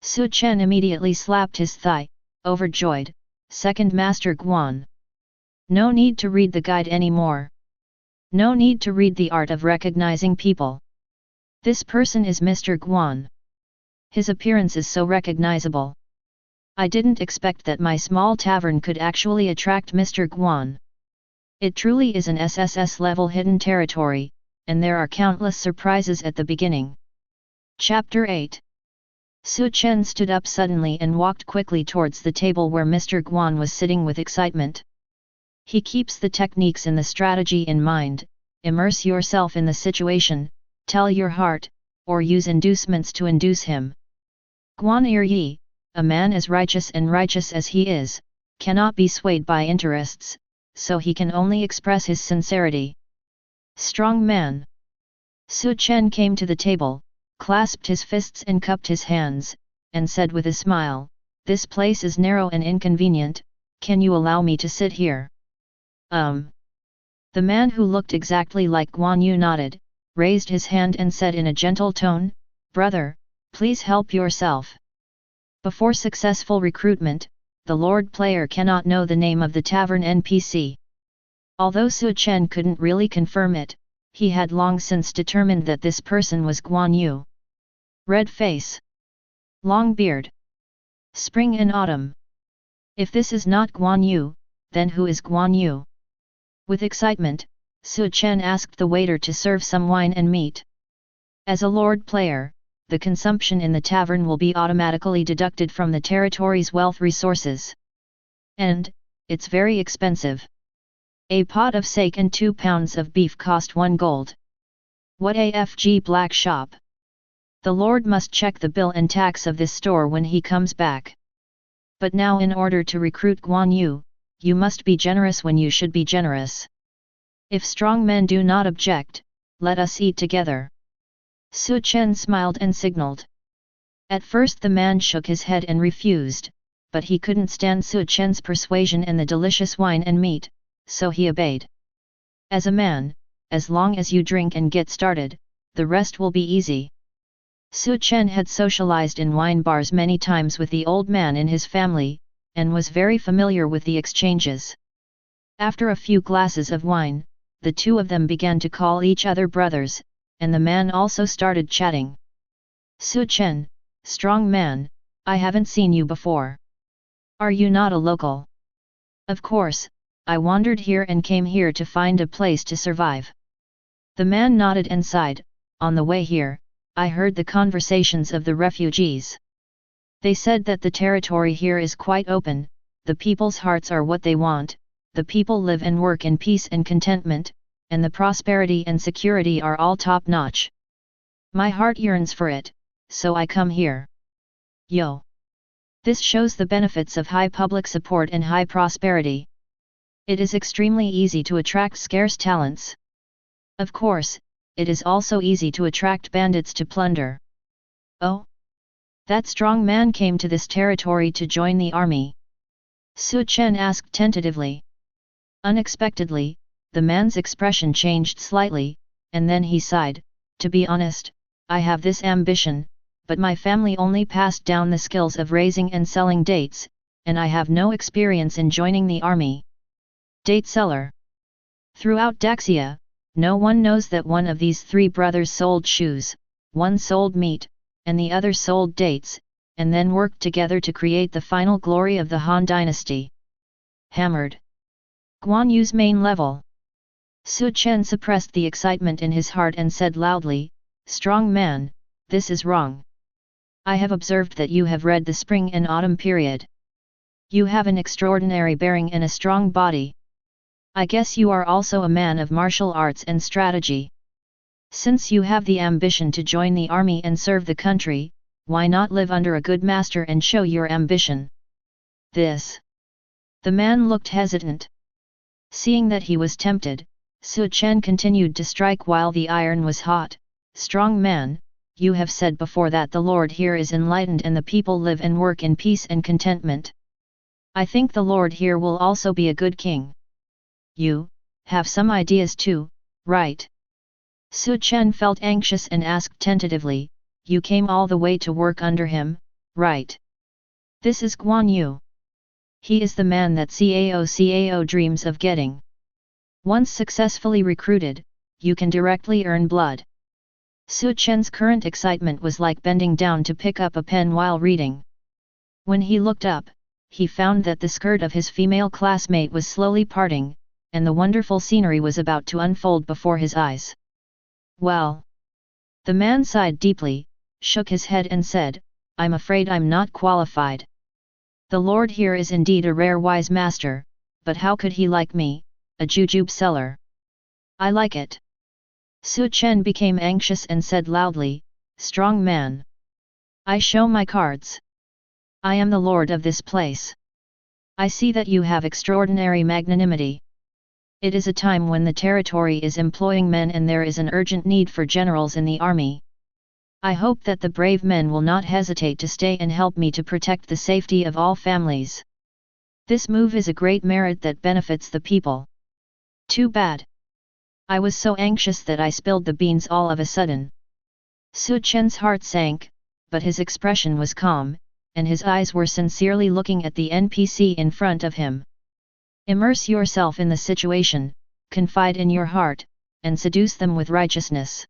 Speaker 1: Chen immediately slapped his thigh, overjoyed. Second Master Guan. No need to read the guide anymore. No need to read the art of recognizing people. This person is Mr. Guan. His appearance is so recognizable. I didn't expect that my small tavern could actually attract Mr. Guan. It truly is an SSS-level hidden territory, and there are countless surprises at the beginning. Chapter 8. Chen stood up suddenly and walked quickly towards the table where Mr. Guan was sitting with excitement. He keeps the techniques in the strategy in mind: immerse yourself in the situation, tell your heart, or use inducements to induce him. Guan Yi, a man as righteous as he is, cannot be swayed by interests, so he can only express his sincerity. Strong man. Chen came to the table, clasped his fists and cupped his hands, and said with a smile, "This place is narrow and inconvenient, can you allow me to sit here?" The man who looked exactly like Guan Yu nodded, raised his hand and said in a gentle tone, "Brother, please help yourself." Before successful recruitment, the Lord player cannot know the name of the tavern NPC. Although Chen couldn't really confirm it, he had long since determined that this person was Guan Yu. Red face. Long beard. Spring and autumn. If this is not Guan Yu, then who is Guan Yu? With excitement, Chen asked the waiter to serve some wine and meat. As a Lord player, the consumption in the tavern will be automatically deducted from the territory's wealth resources. And, it's very expensive. A pot of steak and 2 pounds of beef cost 1 gold. What AFG black shop? The Lord must check the bill and tax of this store when he comes back. But now in order to recruit Guan Yu, you must be generous when you should be generous. If strong men do not object, let us eat together. Chen smiled and signaled. At first the man shook his head and refused, but he couldn't stand Chen's persuasion and the delicious wine and meat, so he obeyed. As a man, as long as you drink and get started, the rest will be easy. Chen had socialized in wine bars many times with the old man in his family, and was very familiar with the exchanges. After a few glasses of wine, the 2 of them began to call each other brothers, and the man also started chatting. Chen, strong man, I haven't seen you before. Are you not a local? Of course, I wandered here and came here to find a place to survive. The man nodded and sighed, on the way here, I heard the conversations of the refugees. They said that the territory here is quite open, the people's hearts are what they want, the people live and work in peace and contentment, and the prosperity and security are all top-notch. My heart yearns for it, so I come here. Yo! This shows the benefits of high public support and high prosperity. It is extremely easy to attract scarce talents. Of course, it is also easy to attract bandits to plunder. Oh? That strong man came to this territory to join the army? Chen asked tentatively. Unexpectedly, the man's expression changed slightly, and then he sighed, "To be honest, I have this ambition, but my family only passed down the skills of raising and selling dates, and I have no experience in joining the army." Date seller. Throughout Daxia, no one knows that one of these three brothers sold shoes, one sold meat, and the other sold dates, and then worked together to create the final glory of the Han dynasty. Hammered. Guan Yu's main level. Chen suppressed the excitement in his heart and said loudly, "Strong man, this is wrong. I have observed that you have read the spring and autumn period. You have an extraordinary bearing and a strong body. I guess you are also a man of martial arts and strategy. Since you have the ambition to join the army and serve the country, why not live under a good master and show your ambition?" This. The man looked hesitant. Seeing that he was tempted, Chen continued to strike while the iron was hot. "Strong man, you have said before that the Lord here is enlightened and the people live and work in peace and contentment. I think the Lord here will also be a good king. You have some ideas too, right?" Chen felt anxious and asked tentatively, "You came all the way to work under him, right? This is Guan Yu. He is the man that CAO dreams of getting. Once successfully recruited, you can directly earn blood." Chen's current excitement was like bending down to pick up a pen while reading. When he looked up, he found that the skirt of his female classmate was slowly parting, and the wonderful scenery was about to unfold before his eyes. "Well." The man sighed deeply, shook his head and said, "I'm afraid I'm not qualified. The Lord here is indeed a rare wise master, but how could he like me, a jujube seller? I like it." Chen became anxious and said loudly, "Strong man. I show my cards. I am the lord of this place. I see that you have extraordinary magnanimity. It is a time when the territory is employing men and there is an urgent need for generals in the army. I hope that the brave men will not hesitate to stay and help me to protect the safety of all families. This move is a great merit that benefits the people. Too bad. I was so anxious that I spilled the beans all of a sudden." Chen's heart sank, but his expression was calm, and his eyes were sincerely looking at the NPC in front of him. Immerse yourself in the situation, confide in your heart, and seduce them with righteousness.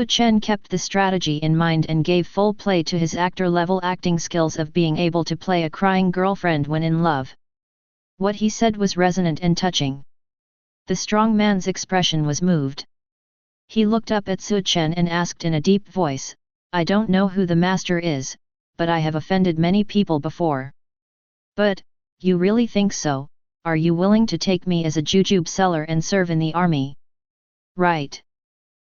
Speaker 1: Chen kept the strategy in mind and gave full play to his actor-level acting skills of being able to play a crying girlfriend when in love. What he said was resonant and touching. The strong man's expression was moved. He looked up at Chen and asked in a deep voice, "I don't know who the master is, but I have offended many people before. But, you really think so? Are you willing to take me as a jujube seller and serve in the army?" "Right."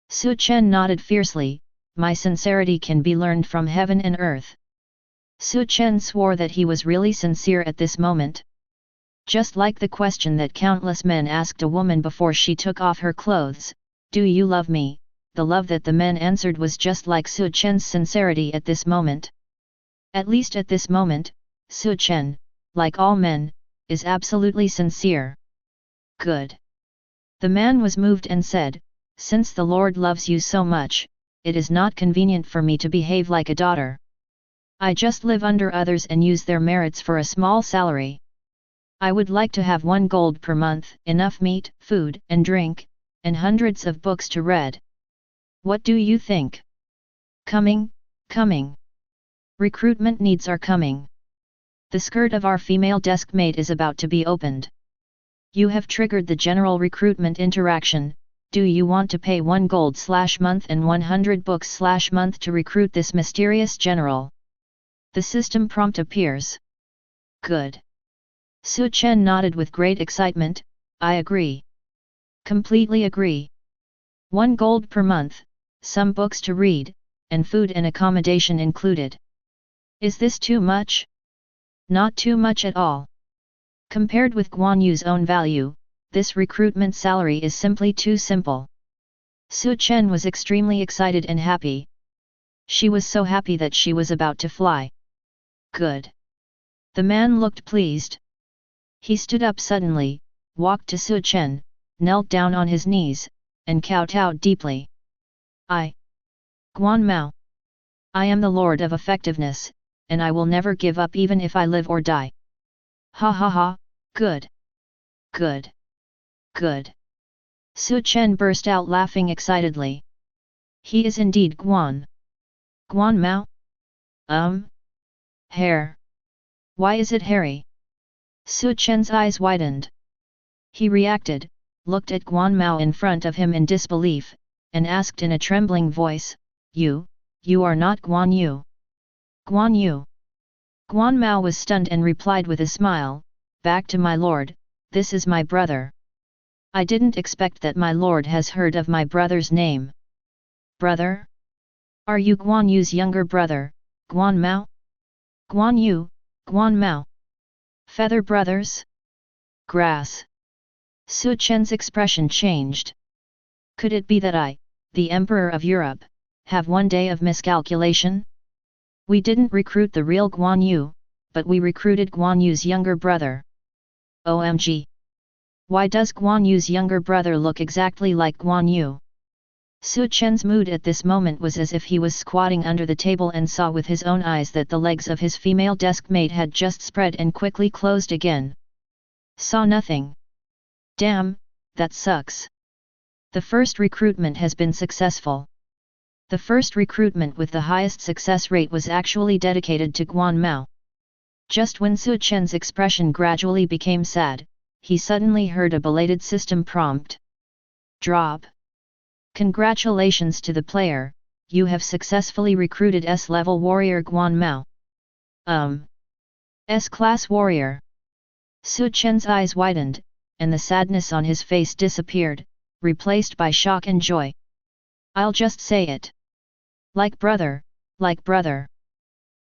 Speaker 1: Chen nodded fiercely, "My sincerity can be learned from heaven and earth." Chen swore that he was really sincere at this moment. Just like the question that countless men asked a woman before she took off her clothes, "Do you love me?" The love that the men answered was just like Chen's sincerity at this moment. At least at this moment, Chen, like all men, is absolutely sincere. Good. The man was moved and said, "Since the Lord loves you so much, it is not convenient for me to behave like a daughter. I just live under others and use their merits for a small salary. I would like to have 1 gold per month, enough meat, food and drink, and hundreds of books to read. What do you think?" Coming. Recruitment needs are coming. The skirt of our female deskmate is about to be opened. You have triggered the general recruitment interaction. Do you want to pay 1 gold/month and 100 books/month to recruit this mysterious general? The system prompt appears. Good. Su Chen nodded with great excitement, I agree. Completely agree. 1 gold per month, some books to read, and food and accommodation included. Is this too much? Not too much at all. Compared with Guan Yu's own value, this recruitment salary is simply too simple. Su Chen was extremely excited and happy. She was so happy that she was about to fly. Good. The man looked pleased. He stood up suddenly, walked to Su Chen, knelt down on his knees, and kowtowed deeply. Guan Mao. I am the Lord of Effectiveness, and I will never give up even if I live or die. Ha ha ha, good. Good. Good. Su Chen burst out laughing excitedly. He is indeed Guan. Guan Mao? Hair. Why is it hairy? Su Chen's eyes widened. He reacted, looked at Guan Mao in front of him in disbelief, and asked in a trembling voice, You are not Guan Yu. Guan Yu. Guan Mao was stunned and replied with a smile, Back to my lord, this is my brother. I didn't expect that my lord has heard of my brother's name. Brother? Are you Guan Yu's younger brother, Guan Mao? Guan Yu, Guan Mao. Feather brothers? Grass. Su Chen's expression changed. Could it be that I, the Emperor of Europe, have one day of miscalculation? We didn't recruit the real Guan Yu, but we recruited Guan Yu's younger brother. OMG! Why does Guan Yu's younger brother look exactly like Guan Yu? Su Chen's mood at this moment was as if he was squatting under the table and saw with his own eyes that the legs of his female deskmate had just spread and quickly closed again. Saw nothing. Damn, that sucks. The first recruitment has been successful. The first recruitment with the highest success rate was actually dedicated to Guan Mao. Just when Su Chen's expression gradually became sad, he suddenly heard a belated system prompt. Drop. Congratulations to the player, you have successfully recruited S-level warrior Guan Mao. S-class warrior. Su Chen's eyes widened, and the sadness on his face disappeared, replaced by shock and joy. I'll just say it. Like brother, like brother.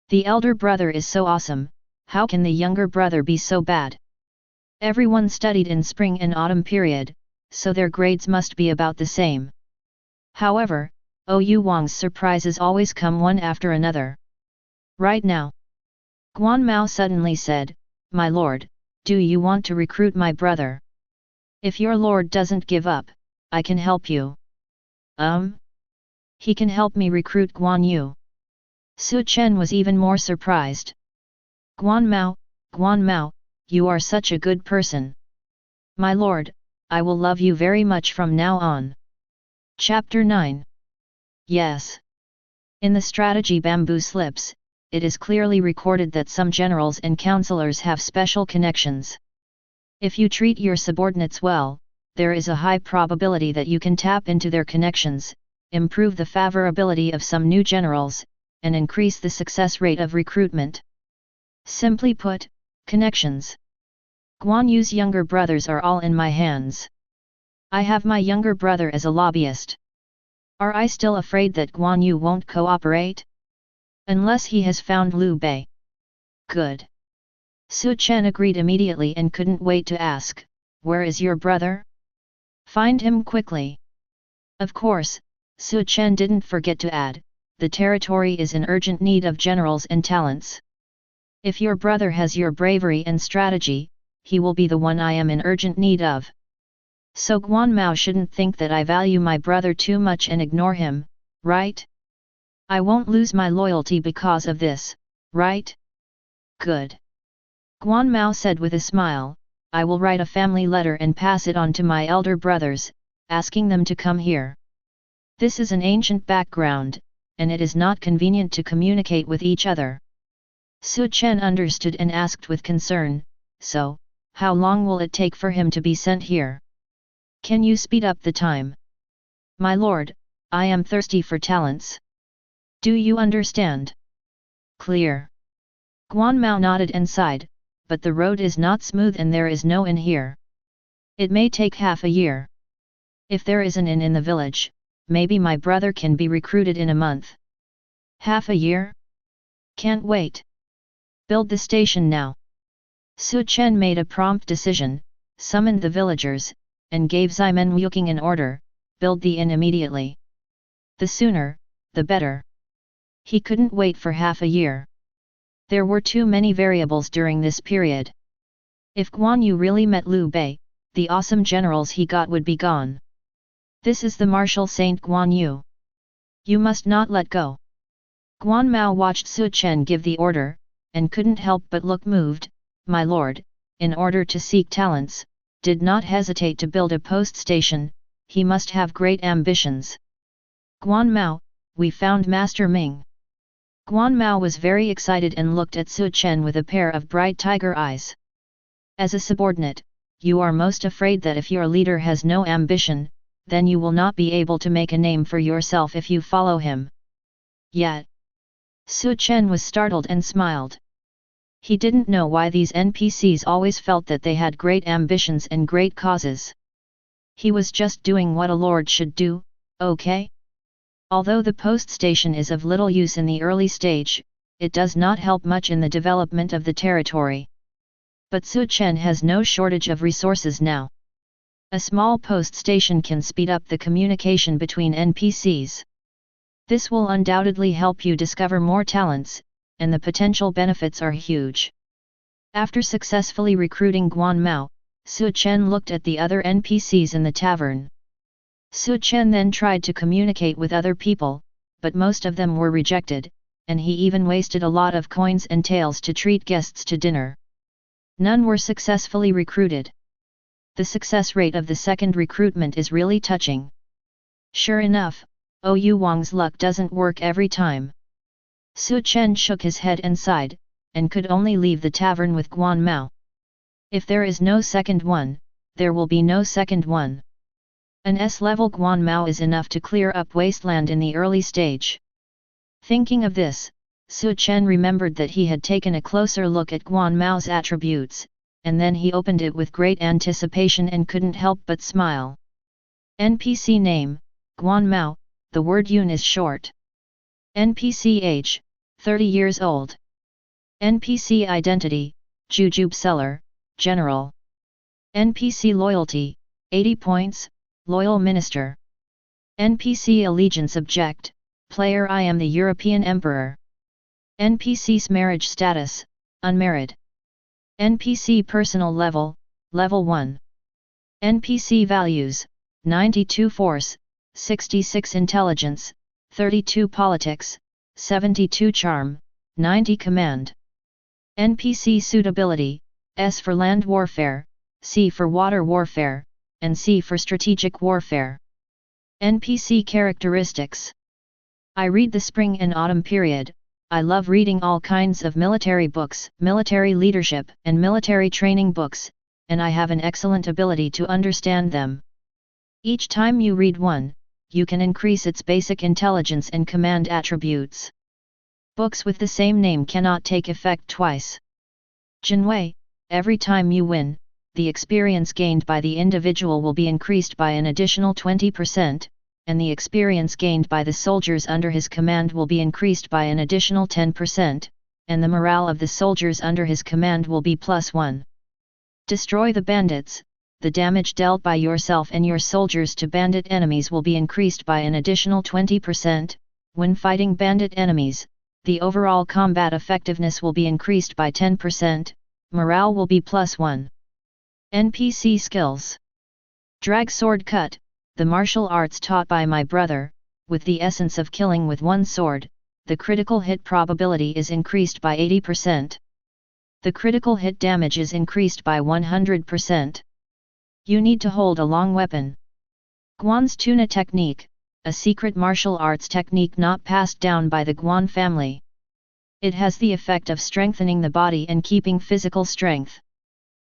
Speaker 1: The elder brother is so awesome, how can the younger brother be so bad? Everyone studied in spring and autumn period, so their grades must be about the same. However, Yu Wang's surprises always come one after another. Right now. Guan Mao suddenly said, My lord, do you want to recruit my brother? If your lord doesn't give up, I can help you. He can help me recruit Guan Yu. Su Chen was even more surprised. Guan Mao, you are such a good person. My lord, I will love you very much from now on. Chapter 9. Yes. In the strategy Bamboo Slips, it is clearly recorded that some generals and counselors have special connections. If you treat your subordinates well, there is a high probability that you can tap into their connections, improve the favorability of some new generals, and increase the success rate of recruitment. Simply put, connections. Guan Yu's younger brothers are all in my hands. I have my younger brother as a lobbyist. Are I still afraid that Guan Yu won't cooperate? Unless he has found Liu Bei. Good. Su Chen agreed immediately and couldn't wait to ask, Where is your brother? Find him quickly. Of course, Su Chen didn't forget to add, the territory is in urgent need of generals and talents. If your brother has your bravery and strategy, he will be the one I am in urgent need of. So Guan Mao shouldn't think that I value my brother too much and ignore him, right? I won't lose my loyalty because of this, right? Good. Guan Mao said with a smile, I will write a family letter and pass it on to my elder brothers, asking them to come here. This is an ancient background, and it is not convenient to communicate with each other. Su Chen understood and asked with concern, So, how long will it take for him to be sent here? Can you speed up the time? My lord, I am thirsty for talents. Do you understand? Clear. Guan Mao nodded and sighed, but the road is not smooth and there is no inn here. It may take half a year. If there is an inn in the village, maybe my brother can be recruited in a month. Half a year? Can't wait. Build the station now. Chen made a prompt decision, summoned the villagers, and gave Ximen Wuking an order, build the inn immediately. The sooner, the better. He couldn't wait for half a year. There were too many variables during this period. If Guan Yu really met Liu Bei, the awesome generals he got would be gone. This is the martial saint Guan Yu. You must not let go. Guan Mao watched Su Chen give the order, and couldn't help but look moved. My lord, in order to seek talents, did not hesitate to build a post station, he must have great ambitions. Guan Mao, we found Master Ming. Guan Mao was very excited and looked at Su Chen with a pair of bright tiger eyes. As a subordinate, you are most afraid that if your leader has no ambition, then you will not be able to make a name for yourself if you follow him. Yet, Su Chen was startled and smiled. He didn't know why these NPCs always felt that they had great ambitions and great causes. He was just doing what a lord should do, okay? Although the post station is of little use in the early stage, it does not help much in the development of the territory. But Su Chen has no shortage of resources now. A small post station can speed up the communication between NPCs. This will undoubtedly help you discover more talents, and the potential benefits are huge. After successfully recruiting Guan Mao, Su Chen looked at the other NPCs in the tavern. Su Chen then tried to communicate with other people, but most of them were rejected, and he even wasted a lot of coins and taels to treat guests to dinner. None were successfully recruited. The success rate of the second recruitment is really touching. Sure enough, Yu Wang's luck doesn't work every time. Su Chen shook his head and sighed, and could only leave the tavern with Guan Mao. If there is no second one, there will be no second one. An S-level Guan Mao is enough to clear up wasteland in the early stage. Thinking of this, Su Chen remembered that he had taken a closer look at Guan Mao's attributes, and then he opened it with great anticipation and couldn't help but smile. NPC name, Guan Mao, the word Yun is short. NPC age, 30 years old. NPC identity, Jujube seller, general. NPC loyalty, 80 points, loyal minister. NPC allegiance object, player I am the European Emperor. NPC's marriage status, unmarried. NPC personal level, level 1. NPC values, 92 force, 66 intelligence, 32 politics, 72 charm, 90 command. NPC suitability, S for land warfare, C for water warfare, and C for strategic warfare. NPC characteristics. I read the spring and autumn period. I love reading all kinds of military books, military leadership and military training books, and I have an excellent ability to understand them. Each time you read one, you can increase its basic intelligence and command attributes. Books with the same name cannot take effect twice. Jinwei, every time you win, the experience gained by the individual will be increased by an additional 20%, and the experience gained by the soldiers under his command will be increased by an additional 10%, and the morale of the soldiers under his command will be +1. Destroy the bandits, the damage dealt by yourself and your soldiers to bandit enemies will be increased by an additional 20%, when fighting bandit enemies, the overall combat effectiveness will be increased by 10%, morale will be +1. NPC skills. Drag sword cut, the martial arts taught by my brother, with the essence of killing with one sword, the critical hit probability is increased by 80%. The critical hit damage is increased by 100%. You need to hold a long weapon. Guan's tuna technique, a secret martial arts technique not passed down by the Guan family. It has the effect of strengthening the body and keeping physical strength.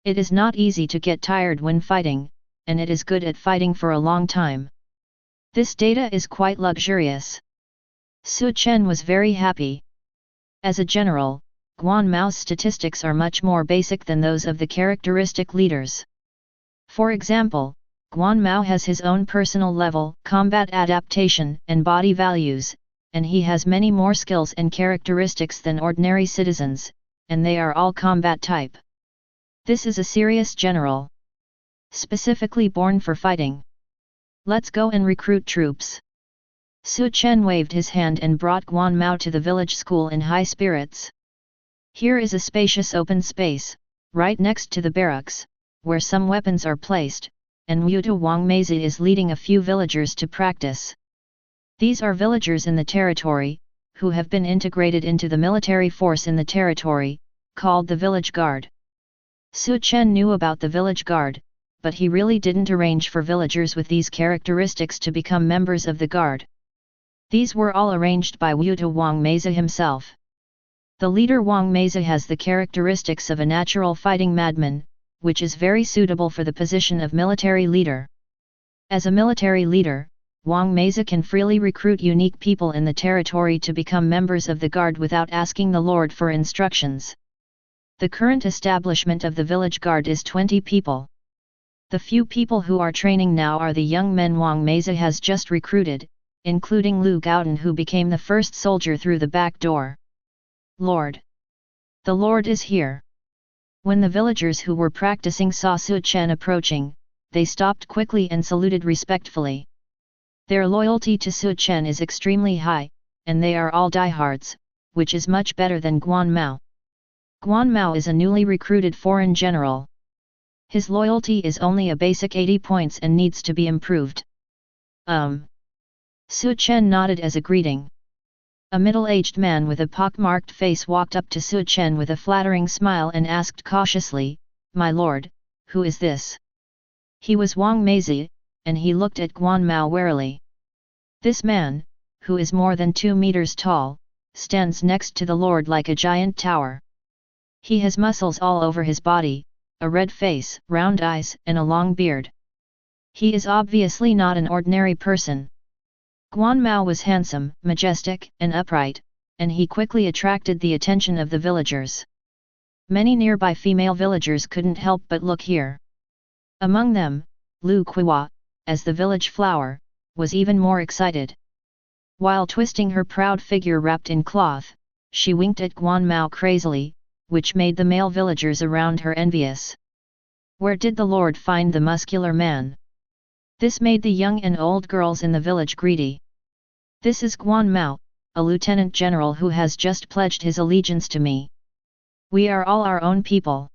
Speaker 1: It is not easy to get tired when fighting, and it is good at fighting for a long time. This data is quite luxurious. Su Chen was very happy. As a general, Guan Mao's statistics are much more basic than those of the characteristic leaders. For example, Guan Mao has his own personal level, combat adaptation, and body values, and he has many more skills and characteristics than ordinary citizens, and they are all combat type. This is a serious general, specifically born for fighting. Let's go and recruit troops. Su Chen waved his hand and brought Guan Mao to the village school in high spirits. Here is a spacious open space, right next to the barracks, where some weapons are placed, and Wuta Wang Meizi is leading a few villagers to practice. These are villagers in the territory, who have been integrated into the military force in the territory, called the village guard. Su Chen knew about the village guard, but he really didn't arrange for villagers with these characteristics to become members of the guard. These were all arranged by Wuta Wang Meizi himself. The leader Wang Meizi has the characteristics of a natural fighting madman, which is very suitable for the position of military leader. As a military leader, Wang Meizi can freely recruit unique people in the territory to become members of the guard without asking the Lord for instructions. The current establishment of the village guard is 20 people. The few people who are training now are the young men Wang Meizi has just recruited, including Lu Gaodan, who became the first soldier through the back door. Lord! The Lord is here! When the villagers who were practicing saw Su Chen approaching, they stopped quickly and saluted respectfully. Their loyalty to Su Chen is extremely high, and they are all diehards, which is much better than Guan Mao. Guan Mao is a newly recruited foreign general. His loyalty is only a basic 80 points and needs to be improved. Su Chen nodded as a greeting. A middle-aged man with a pockmarked face walked up to Su Chen with a flattering smile and asked cautiously, "My lord, who is this?" He was Wang Meizi, and he looked at Guan Mao warily. This man, who is more than 2 meters tall, stands next to the lord like a giant tower. He has muscles all over his body, a red face, round eyes, and a long beard. He is obviously not an ordinary person. Guan Mao was handsome, majestic, and upright, and he quickly attracted the attention of the villagers. Many nearby female villagers couldn't help but look here. Among them, Lu Qiwa, as the village flower, was even more excited. While twisting her proud figure wrapped in cloth, she winked at Guan Mao crazily, which made the male villagers around her envious. Where did the lord find the muscular man? This made the young and old girls in the village greedy. This is Guan Mao, a lieutenant general who has just pledged his allegiance to me. We are all our own people.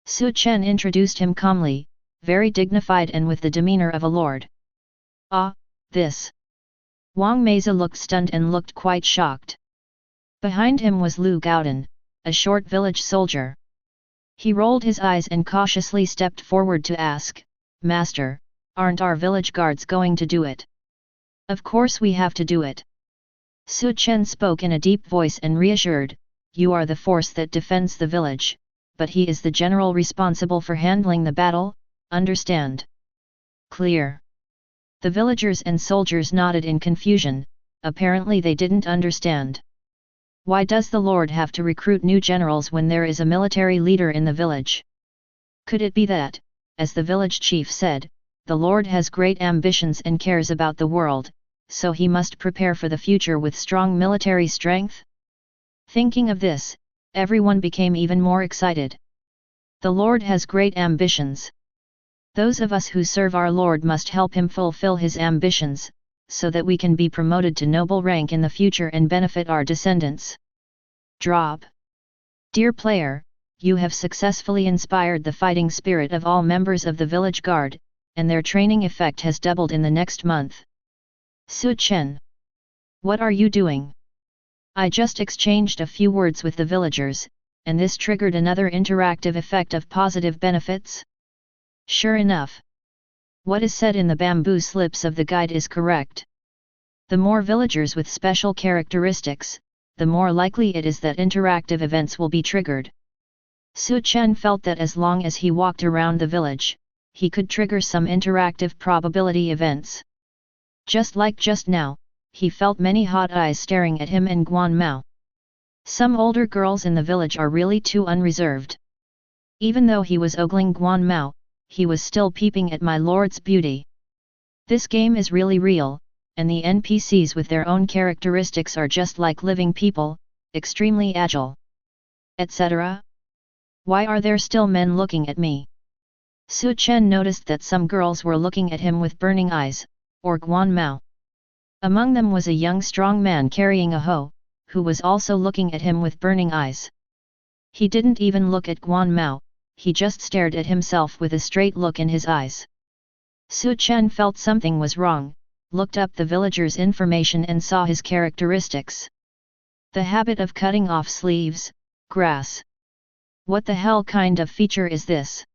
Speaker 1: Su Chen introduced him calmly, very dignified and with the demeanor of a lord. Ah, this! Wang Meizi looked stunned and looked quite shocked. Behind him was Lu Gaodan, a short village soldier. He rolled his eyes and cautiously stepped forward to ask, "Master, aren't our village guards going to do it?" "Of course we have to do it." Su Chen spoke in a deep voice and reassured, "You are the force that defends the village, but he is the general responsible for handling the battle, understand?" "Clear." The villagers and soldiers nodded in confusion, apparently they didn't understand. Why does the Lord have to recruit new generals when there is a military leader in the village? Could it be that, as the village chief said, the Lord has great ambitions and cares about the world, so he must prepare for the future with strong military strength? Thinking of this, everyone became even more excited. The Lord has great ambitions. Those of us who serve our Lord must help him fulfill his ambitions, so that we can be promoted to noble rank in the future and benefit our descendants. Drop. Dear player, you have successfully inspired the fighting spirit of all members of the village guard, and their training effect has doubled in the next month. Su Chen. What are you doing? I just exchanged a few words with the villagers, and this triggered another interactive effect of positive benefits? Sure enough. What is said in the bamboo slips of the guide is correct. The more villagers with special characteristics, the more likely it is that interactive events will be triggered. Su Chen felt that as long as he walked around the village, he could trigger some interactive probability events. Just like just now, he felt many hot eyes staring at him and Guan Mao. Some older girls in the village are really too unreserved. Even though he was ogling Guan Mao, he was still peeping at my lord's beauty. This game is really real, and the NPCs with their own characteristics are just like living people, extremely agile, etc. Why are there still men looking at me? Su Chen noticed that some girls were looking at him with burning eyes, or Guan Mao. Among them was a young strong man carrying a hoe, who was also looking at him with burning eyes. He didn't even look at Guan Mao, he just stared at himself with a straight look in his eyes. Su Chen felt something was wrong, looked up the villager's information and saw his characteristics. The habit of cutting off sleeves, grass. What the hell kind of feature is this?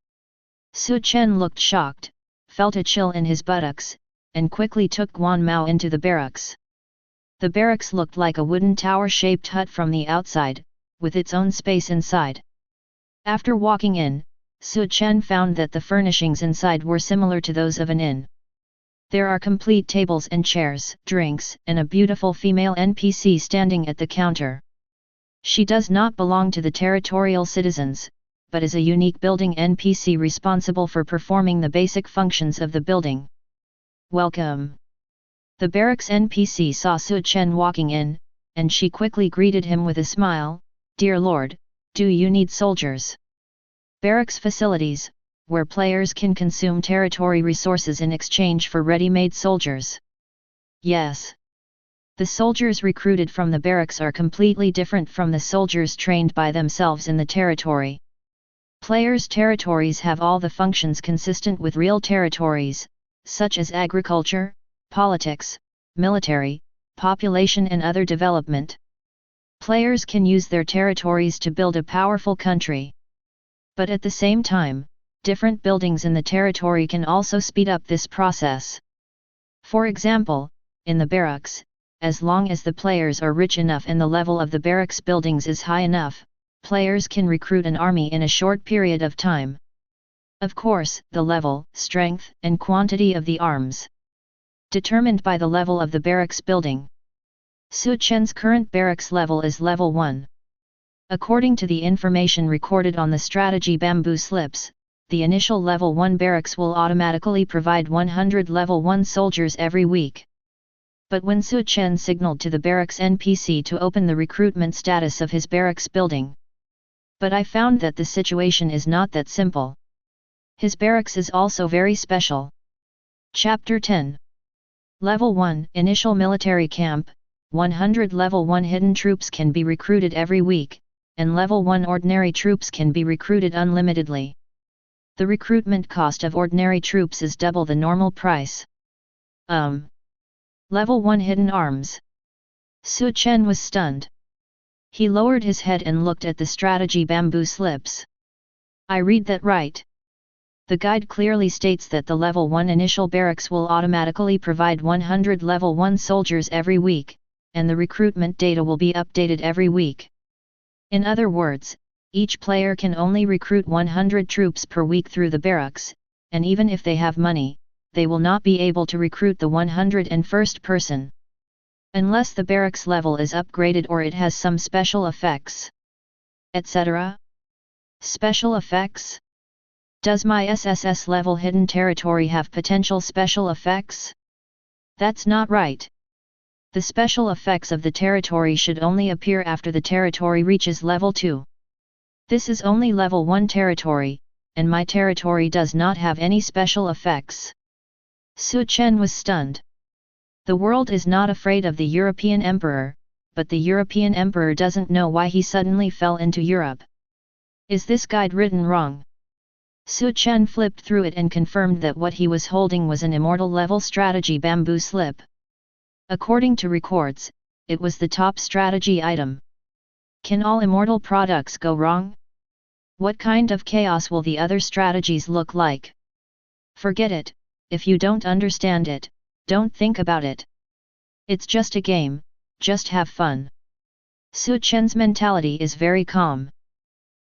Speaker 1: Su Chen looked shocked, felt a chill in his buttocks, and quickly took Guan Mao into the barracks. The barracks looked like a wooden tower-shaped hut from the outside, with its own space inside. After walking in, Su Chen found that the furnishings inside were similar to those of an inn. There are complete tables and chairs, drinks, and a beautiful female NPC standing at the counter. She does not belong to the territorial citizens, but is a unique building NPC responsible for performing the basic functions of the building. Welcome. The barracks NPC saw Su Chen walking in, and she quickly greeted him with a smile. Dear Lord, do you need soldiers? Barracks facilities, where players can consume territory resources in exchange for ready-made soldiers. Yes. The soldiers recruited from the barracks are completely different from the soldiers trained by themselves in the territory. Players' territories have all the functions consistent with real territories, such as agriculture, politics, military, population and other development. Players can use their territories to build a powerful country. But at the same time, different buildings in the territory can also speed up this process. For example, in the barracks, as long as the players are rich enough and the level of the barracks buildings is high enough, players can recruit an army in a short period of time. Of course, the level, strength, and quantity of the arms determined by the level of the barracks building. Su Chen's current barracks level is level 1. According to the information recorded on the strategy bamboo slips, the initial level 1 barracks will automatically provide 100 level 1 soldiers every week. But when Su Chen signaled to the barracks NPC to open the recruitment status of his barracks building. But I found that the situation is not that simple. His barracks is also very special. Chapter 10. Level 1 Initial Military Camp, 100 Level 1 hidden troops can be recruited every week, and Level 1 ordinary troops can be recruited unlimitedly. The recruitment cost of ordinary troops is double the normal price. Level 1 Hidden Arms. Su Chen was stunned. He lowered his head and looked at the strategy bamboo slips. I read that right? The guide clearly states that the level 1 initial barracks will automatically provide 100 level 1 soldiers every week, and the recruitment data will be updated every week. In other words, each player can only recruit 100 troops per week through the barracks, and even if they have money, they will not be able to recruit the 101st person. Unless the barracks level is upgraded or it has some special effects. Etc. Special effects? Does my SSS-level hidden territory have potential special effects? That's not right. The special effects of the territory should only appear after the territory reaches level 2. This is only level 1 territory, and my territory does not have any special effects. Su Chen was stunned. The world is not afraid of the European Emperor, but the European Emperor doesn't know why he suddenly fell into Europe. Is this guide written wrong? Su Chen flipped through it and confirmed that what he was holding was an immortal level strategy bamboo slip. According to records, it was the top strategy item. Can all immortal products go wrong? What kind of chaos will the other strategies look like? Forget it, if you don't understand it, don't think about it. It's just a game, just have fun. Su Chen's mentality is very calm.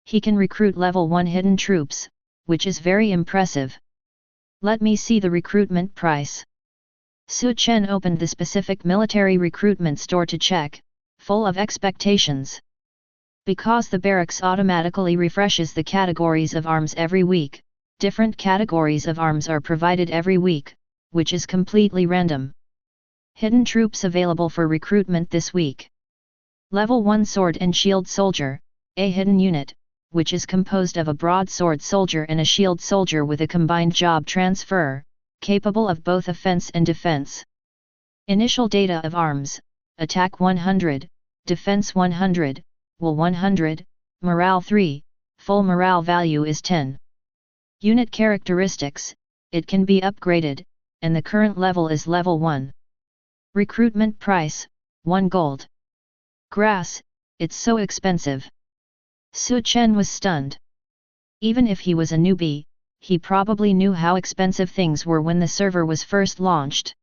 Speaker 1: He can recruit level 1 hidden troops, which is very impressive. Let me see the recruitment price. Su Chen opened the specific military recruitment store to check, full of expectations. Because the barracks automatically refreshes the categories of arms every week, different categories of arms are provided every week, which is completely random. Hidden troops available for recruitment this week. Level 1 Sword and Shield Soldier, a hidden unit, which is composed of a broadsword soldier and a shield soldier with a combined job transfer, capable of both offense and defense. Initial data of arms: attack 100, defense 100, will 100, morale 3, full morale value is 10. Unit characteristics: it can be upgraded, and the current level is level 1. Recruitment price: 1 gold. Grass, it's so expensive. Chen was stunned. Even if he was a newbie, he probably knew how expensive things were when the server was first launched.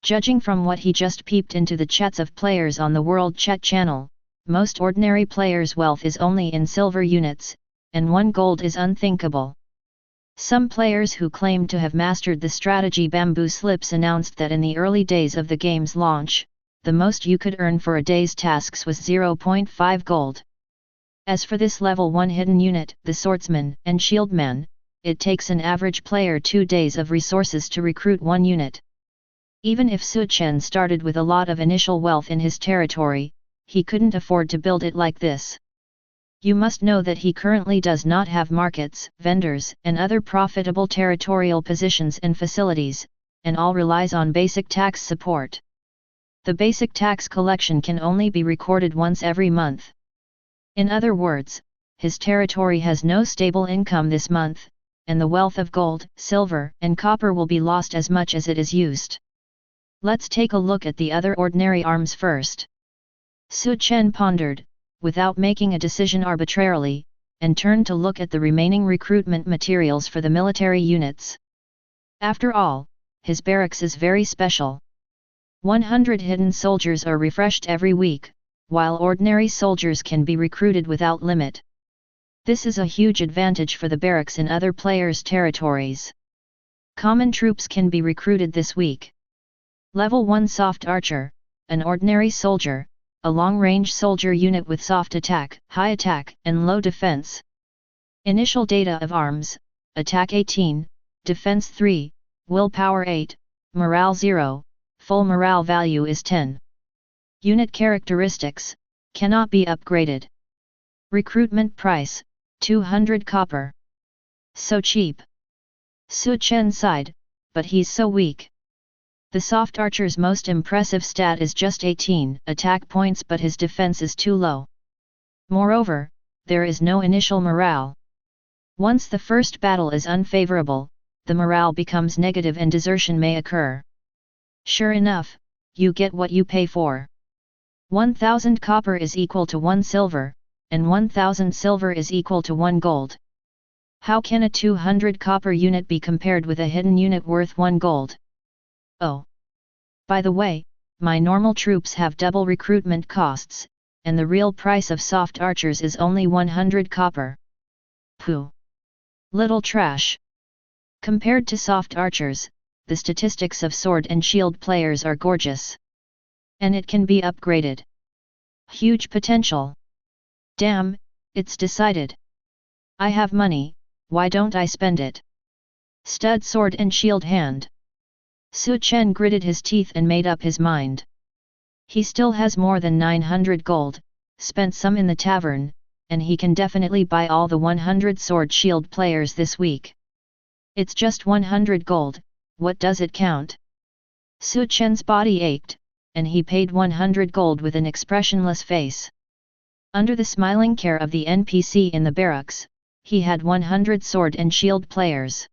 Speaker 1: Judging from what he just peeped into the chats of players on the World Chat channel, most ordinary players' wealth is only in silver units, and 1 gold is unthinkable. Some players who claimed to have mastered the strategy bamboo slips announced that in the early days of the game's launch, the most you could earn for a day's tasks was 0.5 gold. As for this level 1 hidden unit, the swordsman and shieldman, it takes an average player 2 days of resources to recruit 1 unit. Even if Chen started with a lot of initial wealth in his territory, he couldn't afford to build it like this. You must know that he currently does not have markets, vendors, and other profitable territorial positions and facilities, and all relies on basic tax support. The basic tax collection can only be recorded once every month. In other words, his territory has no stable income this month, and the wealth of gold, silver, and copper will be lost as much as it is used. Let's take a look at the other ordinary arms first. Chen pondered, without making a decision arbitrarily, and turned to look at the remaining recruitment materials for the military units. After all, his barracks is very special. 100 hidden soldiers are refreshed every week, while ordinary soldiers can be recruited without limit. This is a huge advantage for the barracks in other players' territories. Common troops can be recruited this week. Level 1 Soft Archer, an ordinary soldier, a long-range soldier unit with soft attack, high attack, and low defense. Initial data of arms: attack 18, defense 3, willpower 8, morale 0, full morale value is 10. Unit characteristics: cannot be upgraded. Recruitment price: 200 copper. So cheap. Chen sighed, but he's so weak. The soft archer's most impressive stat is just 18 attack points, but his defense is too low. Moreover, there is no initial morale. Once the first battle is unfavorable, the morale becomes negative and desertion may occur. Sure enough, you get what you pay for. 1000 copper is equal to 1 silver, and 1000 silver is equal to 1 gold. How can a 200 copper unit be compared with a hidden unit worth 1 gold? Oh! By the way, my normal troops have double recruitment costs, and the real price of soft archers is only 100 copper. Pooh! Little trash! Compared to soft archers, the statistics of sword and shield players are gorgeous. And it can be upgraded. Huge potential. Damn, it's decided. I have money, why don't I spend it? Stud sword and shield hand. Chen gritted his teeth and made up his mind. He still has more than 900 gold, spent some in the tavern, and he can definitely buy all the 100 sword shield players this week. It's just 100 gold, what does it count? Chen's body ached, and he paid 100 gold with an expressionless face. Under the smiling care of the NPC in the barracks, he had 100 sword and shield players.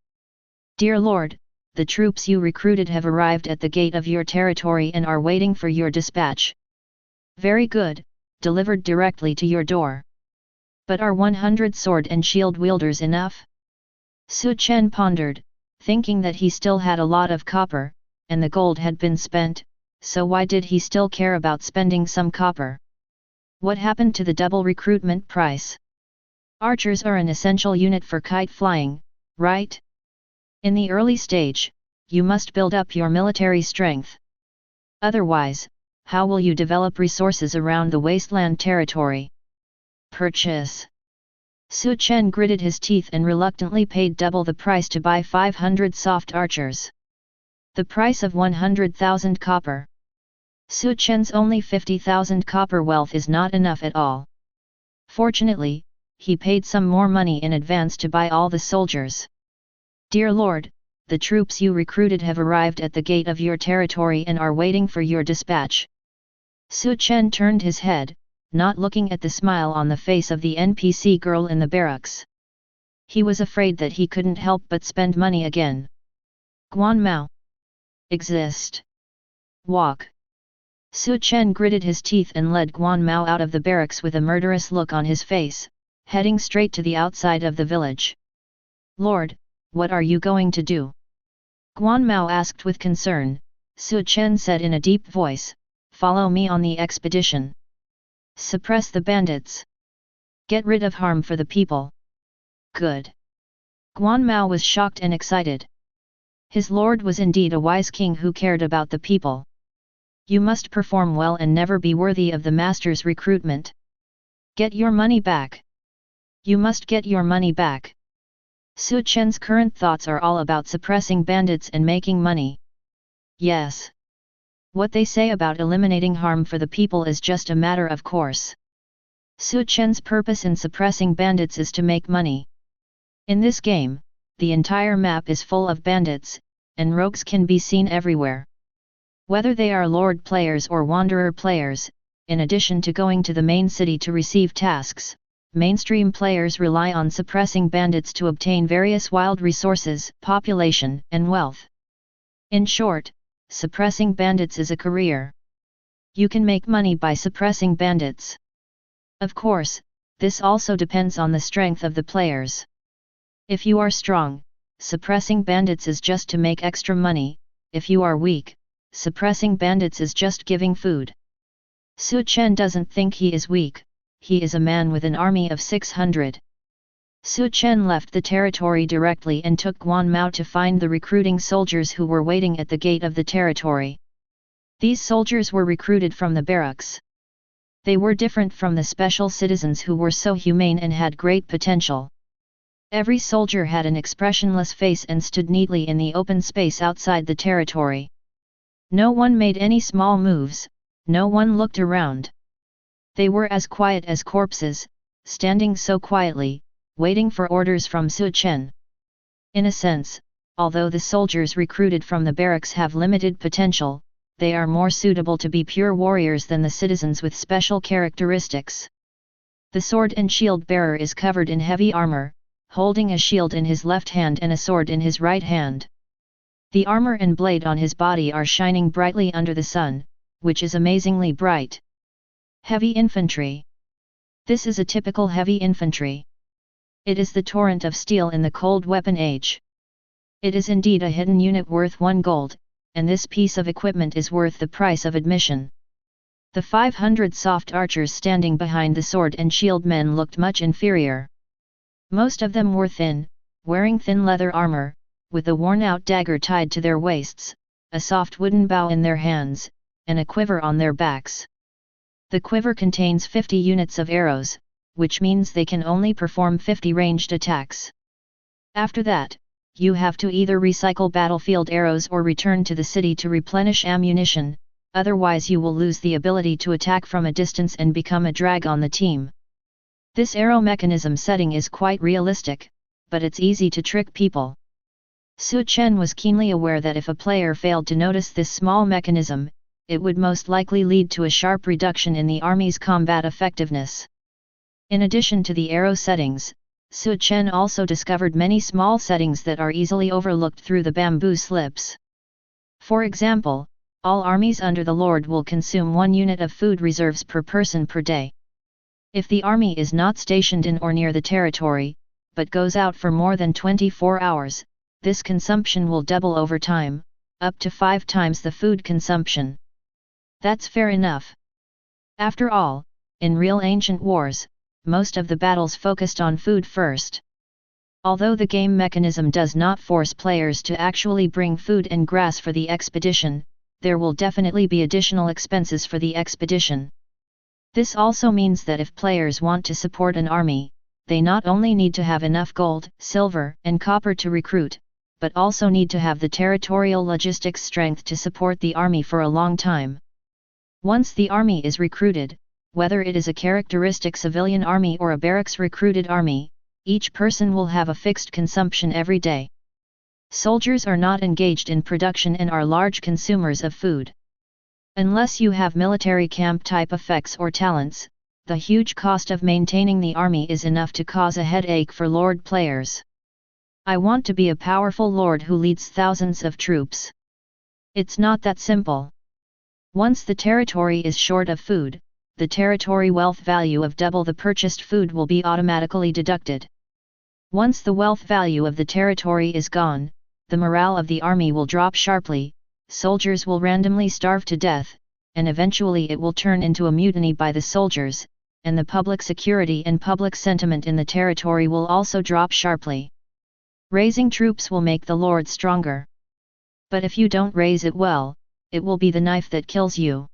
Speaker 1: Dear Lord, the troops you recruited have arrived at the gate of your territory and are waiting for your dispatch. Very good, delivered directly to your door. But are 100 sword and shield wielders enough? Chen pondered, thinking that he still had a lot of copper, and the gold had been spent, so why did he still care about spending some copper? What happened to the double recruitment price? Archers are an essential unit for kite flying, right? In the early stage, you must build up your military strength. Otherwise, how will you develop resources around the wasteland territory? Purchase. Chen gritted his teeth and reluctantly paid double the price to buy 500 soft archers. The price of 100,000 copper. Chen's only 50,000 copper wealth is not enough at all. Fortunately, he paid some more money in advance to buy all the soldiers. Dear Lord, the troops you recruited have arrived at the gate of your territory and are waiting for your dispatch. Chen turned his head, not looking at the smile on the face of the NPC girl in the barracks. He was afraid that he couldn't help but spend money again. Guan Mao. Exist. Walk. Chen gritted his teeth and led Guan Mao out of the barracks with a murderous look on his face, heading straight to the outside of the village. Lord, what are you going to do? Guan Mao asked with concern. Chen said in a deep voice, follow me on the expedition. Suppress the bandits. Get rid of harm for the people. Good. Guan Mao was shocked and excited. His lord was indeed a wise king who cared about the people. You must perform well and never be worthy of the master's recruitment. Get your money back. You must get your money back. Chen's current thoughts are all about suppressing bandits and making money. Yes. What they say about eliminating harm for the people is just a matter of course. Chen's purpose in suppressing bandits is to make money. In this game, the entire map is full of bandits, and rogues can be seen everywhere. Whether they are Lord players or Wanderer players, in addition to going to the main city to receive tasks, mainstream players rely on suppressing bandits to obtain various wild resources, population, and wealth. In short, suppressing bandits is a career. You can make money by suppressing bandits. Of course, this also depends on the strength of the players. If you are strong, suppressing bandits is just to make extra money. If you are weak, suppressing bandits is just giving food. Chen doesn't think he is weak, he is a man with an army of 600. Chen left the territory directly and took Guan Mao to find the recruiting soldiers who were waiting at the gate of the territory. These soldiers were recruited from the barracks. They were different from the special citizens who were so humane and had great potential. Every soldier had an expressionless face and stood neatly in the open space outside the territory. No one made any small moves, no one looked around. They were as quiet as corpses, standing so quietly, waiting for orders from Chen. In a sense, although the soldiers recruited from the barracks have limited potential, they are more suitable to be pure warriors than the citizens with special characteristics. The sword and shield bearer is covered in heavy armor, holding a shield in his left hand and a sword in his right hand. The armor and blade on his body are shining brightly under the sun, which is amazingly bright. Heavy infantry. This is a typical heavy infantry. It is the torrent of steel in the cold weapon age. It is indeed a hidden unit worth 1 gold, and this piece of equipment is worth the price of admission. The 500 soft archers standing behind the sword and shield men looked much inferior. Most of them were thin, wearing thin leather armor, with a worn-out dagger tied to their waists, a soft wooden bow in their hands, and a quiver on their backs. The quiver contains 50 units of arrows, which means they can only perform 50 ranged attacks. After that, you have to either recycle battlefield arrows or return to the city to replenish ammunition, otherwise you will lose the ability to attack from a distance and become a drag on the team. This arrow mechanism setting is quite realistic, but it's easy to trick people. Chen was keenly aware that if a player failed to notice this small mechanism, it would most likely lead to a sharp reduction in the army's combat effectiveness. In addition to the arrow settings, Chen also discovered many small settings that are easily overlooked through the bamboo slips. For example, all armies under the Lord will consume 1 unit of food reserves per person per day. If the army is not stationed in or near the territory, but goes out for more than 24 hours, this consumption will double over time, up to 5 times the food consumption. That's fair enough. After all, in real ancient wars, most of the battles focused on food first. Although the game mechanism does not force players to actually bring food and grass for the expedition, there will definitely be additional expenses for the expedition. This also means that if players want to support an army, they not only need to have enough gold, silver, and copper to recruit, but also need to have the territorial logistics strength to support the army for a long time. Once the army is recruited, whether it is a characteristic civilian army or a barracks recruited army, each person will have a fixed consumption every day. Soldiers are not engaged in production and are large consumers of food. Unless you have military camp type effects or talents, the huge cost of maintaining the army is enough to cause a headache for lord players. I want to be a powerful lord who leads thousands of troops. It's not that simple. Once the territory is short of food, the territory wealth value of double the purchased food will be automatically deducted. Once the wealth value of the territory is gone, the morale of the army will drop sharply, soldiers will randomly starve to death, and eventually it will turn into a mutiny by the soldiers, and the public security and public sentiment in the territory will also drop sharply. Raising troops will make the lord stronger. But if you don't raise it well, it will be the knife that kills you.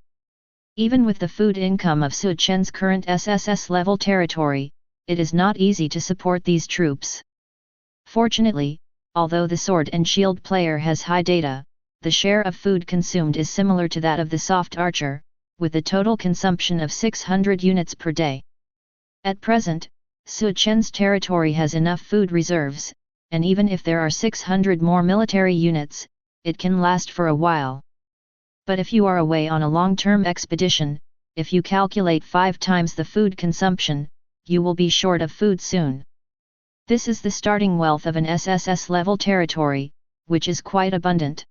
Speaker 1: Even with the food income of Su Chen's current SSS-level territory, it is not easy to support these troops. Fortunately, although the sword and shield player has high data, the share of food consumed is similar to that of the soft archer, with a total consumption of 600 units per day. At present, Su Chen's territory has enough food reserves, and even if there are 600 more military units, it can last for a while. But if you are away on a long-term expedition, if you calculate 5 times the food consumption, you will be short of food soon. This is the starting wealth of an SSS-level territory, which is quite abundant.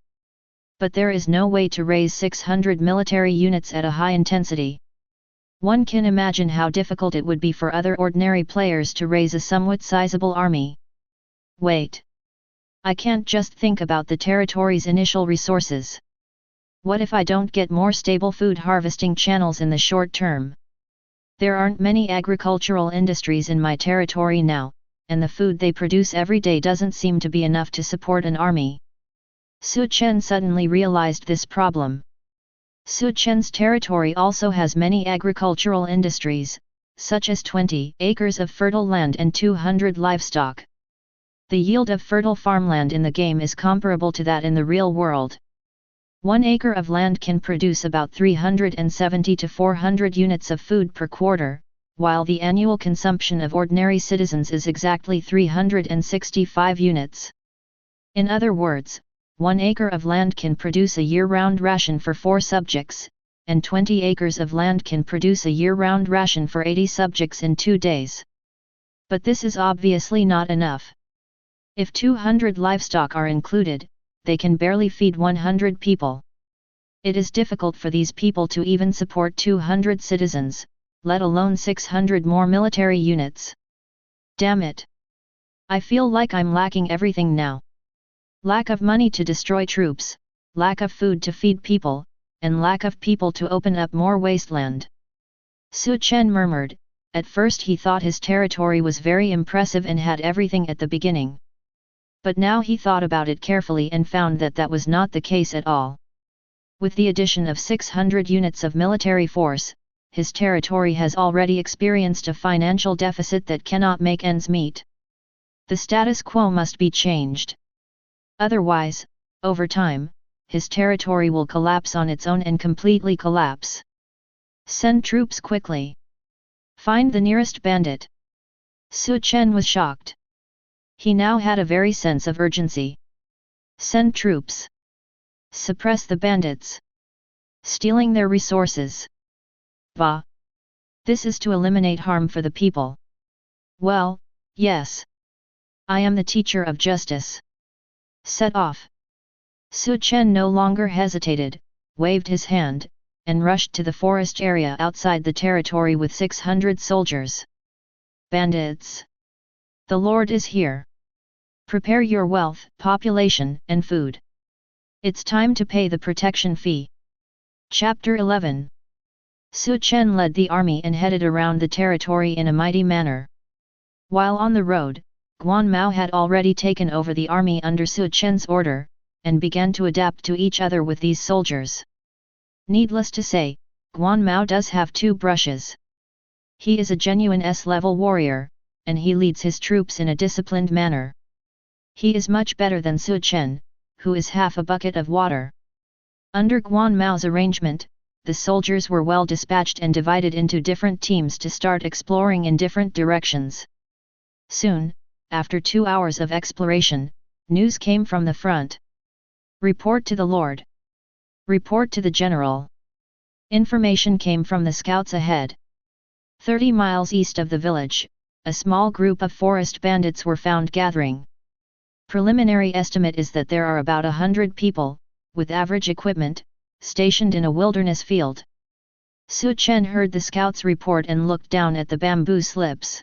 Speaker 1: But there is no way to raise 600 military units at a high intensity. One can imagine how difficult it would be for other ordinary players to raise a somewhat sizable army. Wait. I can't just think about the territory's initial resources. What if I don't get more stable food harvesting channels in the short term? There aren't many agricultural industries in my territory now, and the food they produce every day doesn't seem to be enough to support an army. Su Chen suddenly realized this problem. Su Chen's territory also has many agricultural industries, such as 20 acres of fertile land and 200 livestock. The yield of fertile farmland in the game is comparable to that in the real world. 1 acre of land can produce about 370 to 400 units of food per quarter, while the annual consumption of ordinary citizens is exactly 365 units. In other words, 1 acre of land can produce a year-round ration for 4 subjects, and 20 acres of land can produce a year-round ration for 80 subjects in 2 days. But this is obviously not enough. If 200 livestock are included, they can barely feed 100 people. It is difficult for these people to even support 200 citizens, let alone 600 more military units. Damn it! I feel like I'm lacking everything now. Lack of money to destroy troops, lack of food to feed people, and lack of people to open up more wasteland. Su Chen murmured. At first he thought his territory was very impressive and had everything at the beginning. But now he thought about it carefully and found that that was not the case at all. With the addition of 600 units of military force, his territory has already experienced a financial deficit that cannot make ends meet. The status quo must be changed. Otherwise, over time, his territory will collapse on its own and completely collapse. Send troops quickly. Find the nearest bandit. Su Chen was shocked. He now had a very sense of urgency. Send troops. Suppress the bandits. Stealing their resources. Bah! This is to eliminate harm for the people. Well, yes. I am the teacher of justice. Set off. Su Chen no longer hesitated, waved his hand, and rushed to the forest area outside the territory with 600 soldiers. Bandits! The Lord is here. Prepare your wealth, population, and food. It's time to pay the protection fee. Chapter 11. Su Chen led the army and headed around the territory in a mighty manner. While on the road, Guan Mao had already taken over the army under Su Chen's order, and began to adapt to each other with these soldiers. Needless to say, Guan Mao does have 2 brushes. He is a genuine S-level warrior, and he leads his troops in a disciplined manner. He is much better than Chen, who is half a bucket of water. Under Guan Mao's arrangement, the soldiers were well dispatched and divided into different teams to start exploring in different directions. Soon, after 2 hours of exploration, news came from the front. Report to the Lord. Report to the General. Information came from the scouts ahead. 30 miles east of the village, a small group of forest bandits were found gathering. Preliminary estimate is that there are about 100 people, with average equipment, stationed in a wilderness field. Chen heard the scouts' report and looked down at the bamboo slips.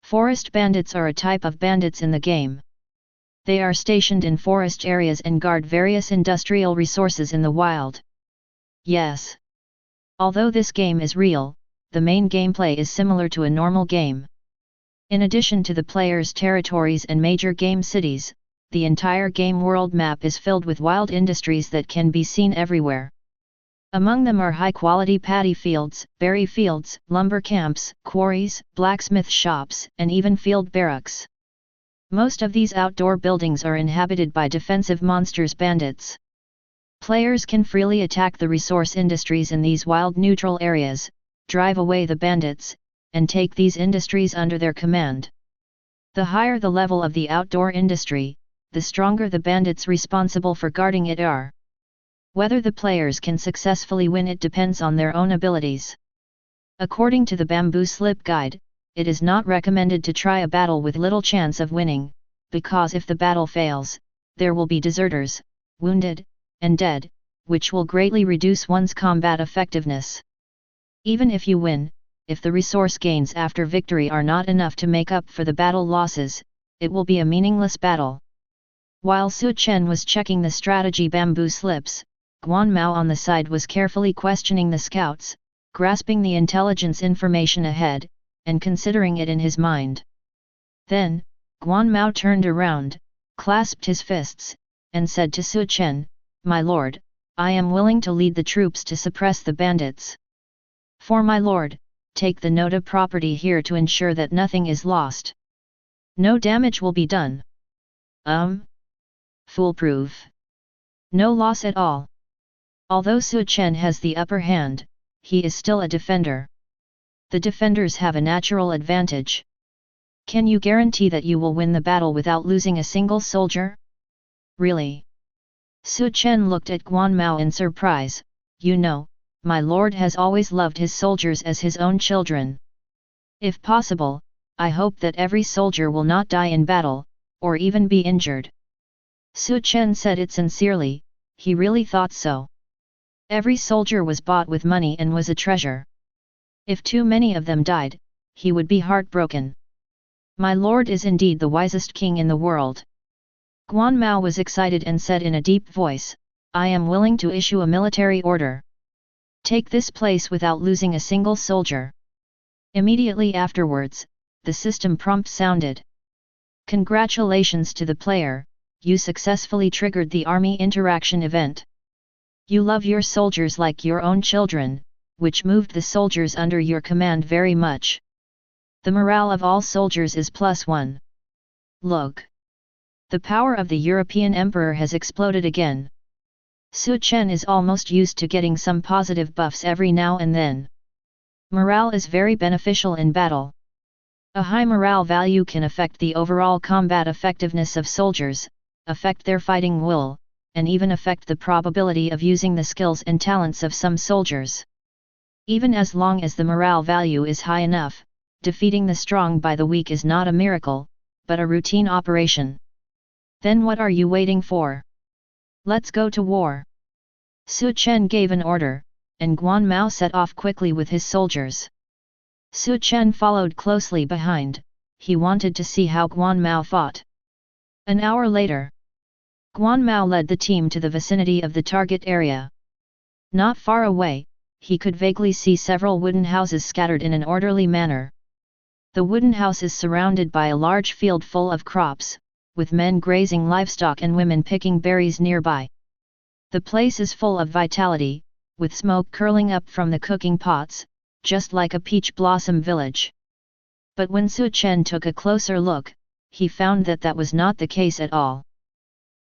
Speaker 1: Forest bandits are a type of bandits in the game. They are stationed in forest areas and guard various industrial resources in the wild. Yes. Although this game is real, the main gameplay is similar to a normal game. In addition to the player's territories and major game cities, the entire game world map is filled with wild industries that can be seen everywhere. Among them are high-quality paddy fields, berry fields, lumber camps, quarries, blacksmith shops, and even field barracks. Most of these outdoor buildings are inhabited by defensive monsters bandits. Players can freely attack the resource industries in these wild neutral areas, drive away the bandits, and take these industries under their command. The higher the level of the outdoor industry, the stronger the bandits responsible for guarding it are. Whether the players can successfully win it depends on their own abilities. According to the Bamboo Slip Guide, it is not recommended to try a battle with little chance of winning, because if the battle fails, there will be deserters, wounded, and dead, which will greatly reduce one's combat effectiveness. Even if you win, if the resource gains after victory are not enough to make up for the battle losses, it will be a meaningless battle. While Chen was checking the strategy bamboo slips, Guan Mao on the side was carefully questioning the scouts, grasping the intelligence information ahead, and considering it in his mind. Then, Guan Mao turned around, clasped his fists, and said to Chen, "My lord, I am willing to lead the troops to suppress the bandits. For my lord, take the Noda property here to ensure that nothing is lost. No damage will be done." Foolproof. No loss at all. Although Chen has the upper hand, he is still a defender. The defenders have a natural advantage. Can you guarantee that you will win the battle without losing a single soldier? Really? Chen looked at Guan Mao in surprise. "You know, my lord has always loved his soldiers as his own children. If possible, I hope that every soldier will not die in battle, or even be injured." Chen said it sincerely, he really thought so. Every soldier was bought with money and was a treasure. If too many of them died, he would be heartbroken. "My lord is indeed the wisest king in the world." Guan Mao was excited and said in a deep voice, "I am willing to issue a military order. Take this place without losing a single soldier." Immediately afterwards, the system prompt sounded. "Congratulations to the player, you successfully triggered the army interaction event. You love your soldiers like your own children, which moved the soldiers under your command very much. The morale of all soldiers is +1. Look. The power of the European Emperor has exploded again." Chen is almost used to getting some positive buffs every now and then. Morale is very beneficial in battle. A high morale value can affect the overall combat effectiveness of soldiers, affect their fighting will, and even affect the probability of using the skills and talents of some soldiers. Even as long as the morale value is high enough, defeating the strong by the weak is not a miracle, but a routine operation. Then what are you waiting for? Let's go to war. Chen gave an order, and Guan Mao set off quickly with his soldiers. Chen followed closely behind, he wanted to see how Guan Mao fought. An hour later, Guan Mao led the team to the vicinity of the target area. Not far away, he could vaguely see several wooden houses scattered in an orderly manner. The wooden house is surrounded by a large field full of crops, with men grazing livestock and women picking berries nearby. The place is full of vitality, with smoke curling up from the cooking pots, just like a peach blossom village. But when Chen took a closer look, he found that that was not the case at all.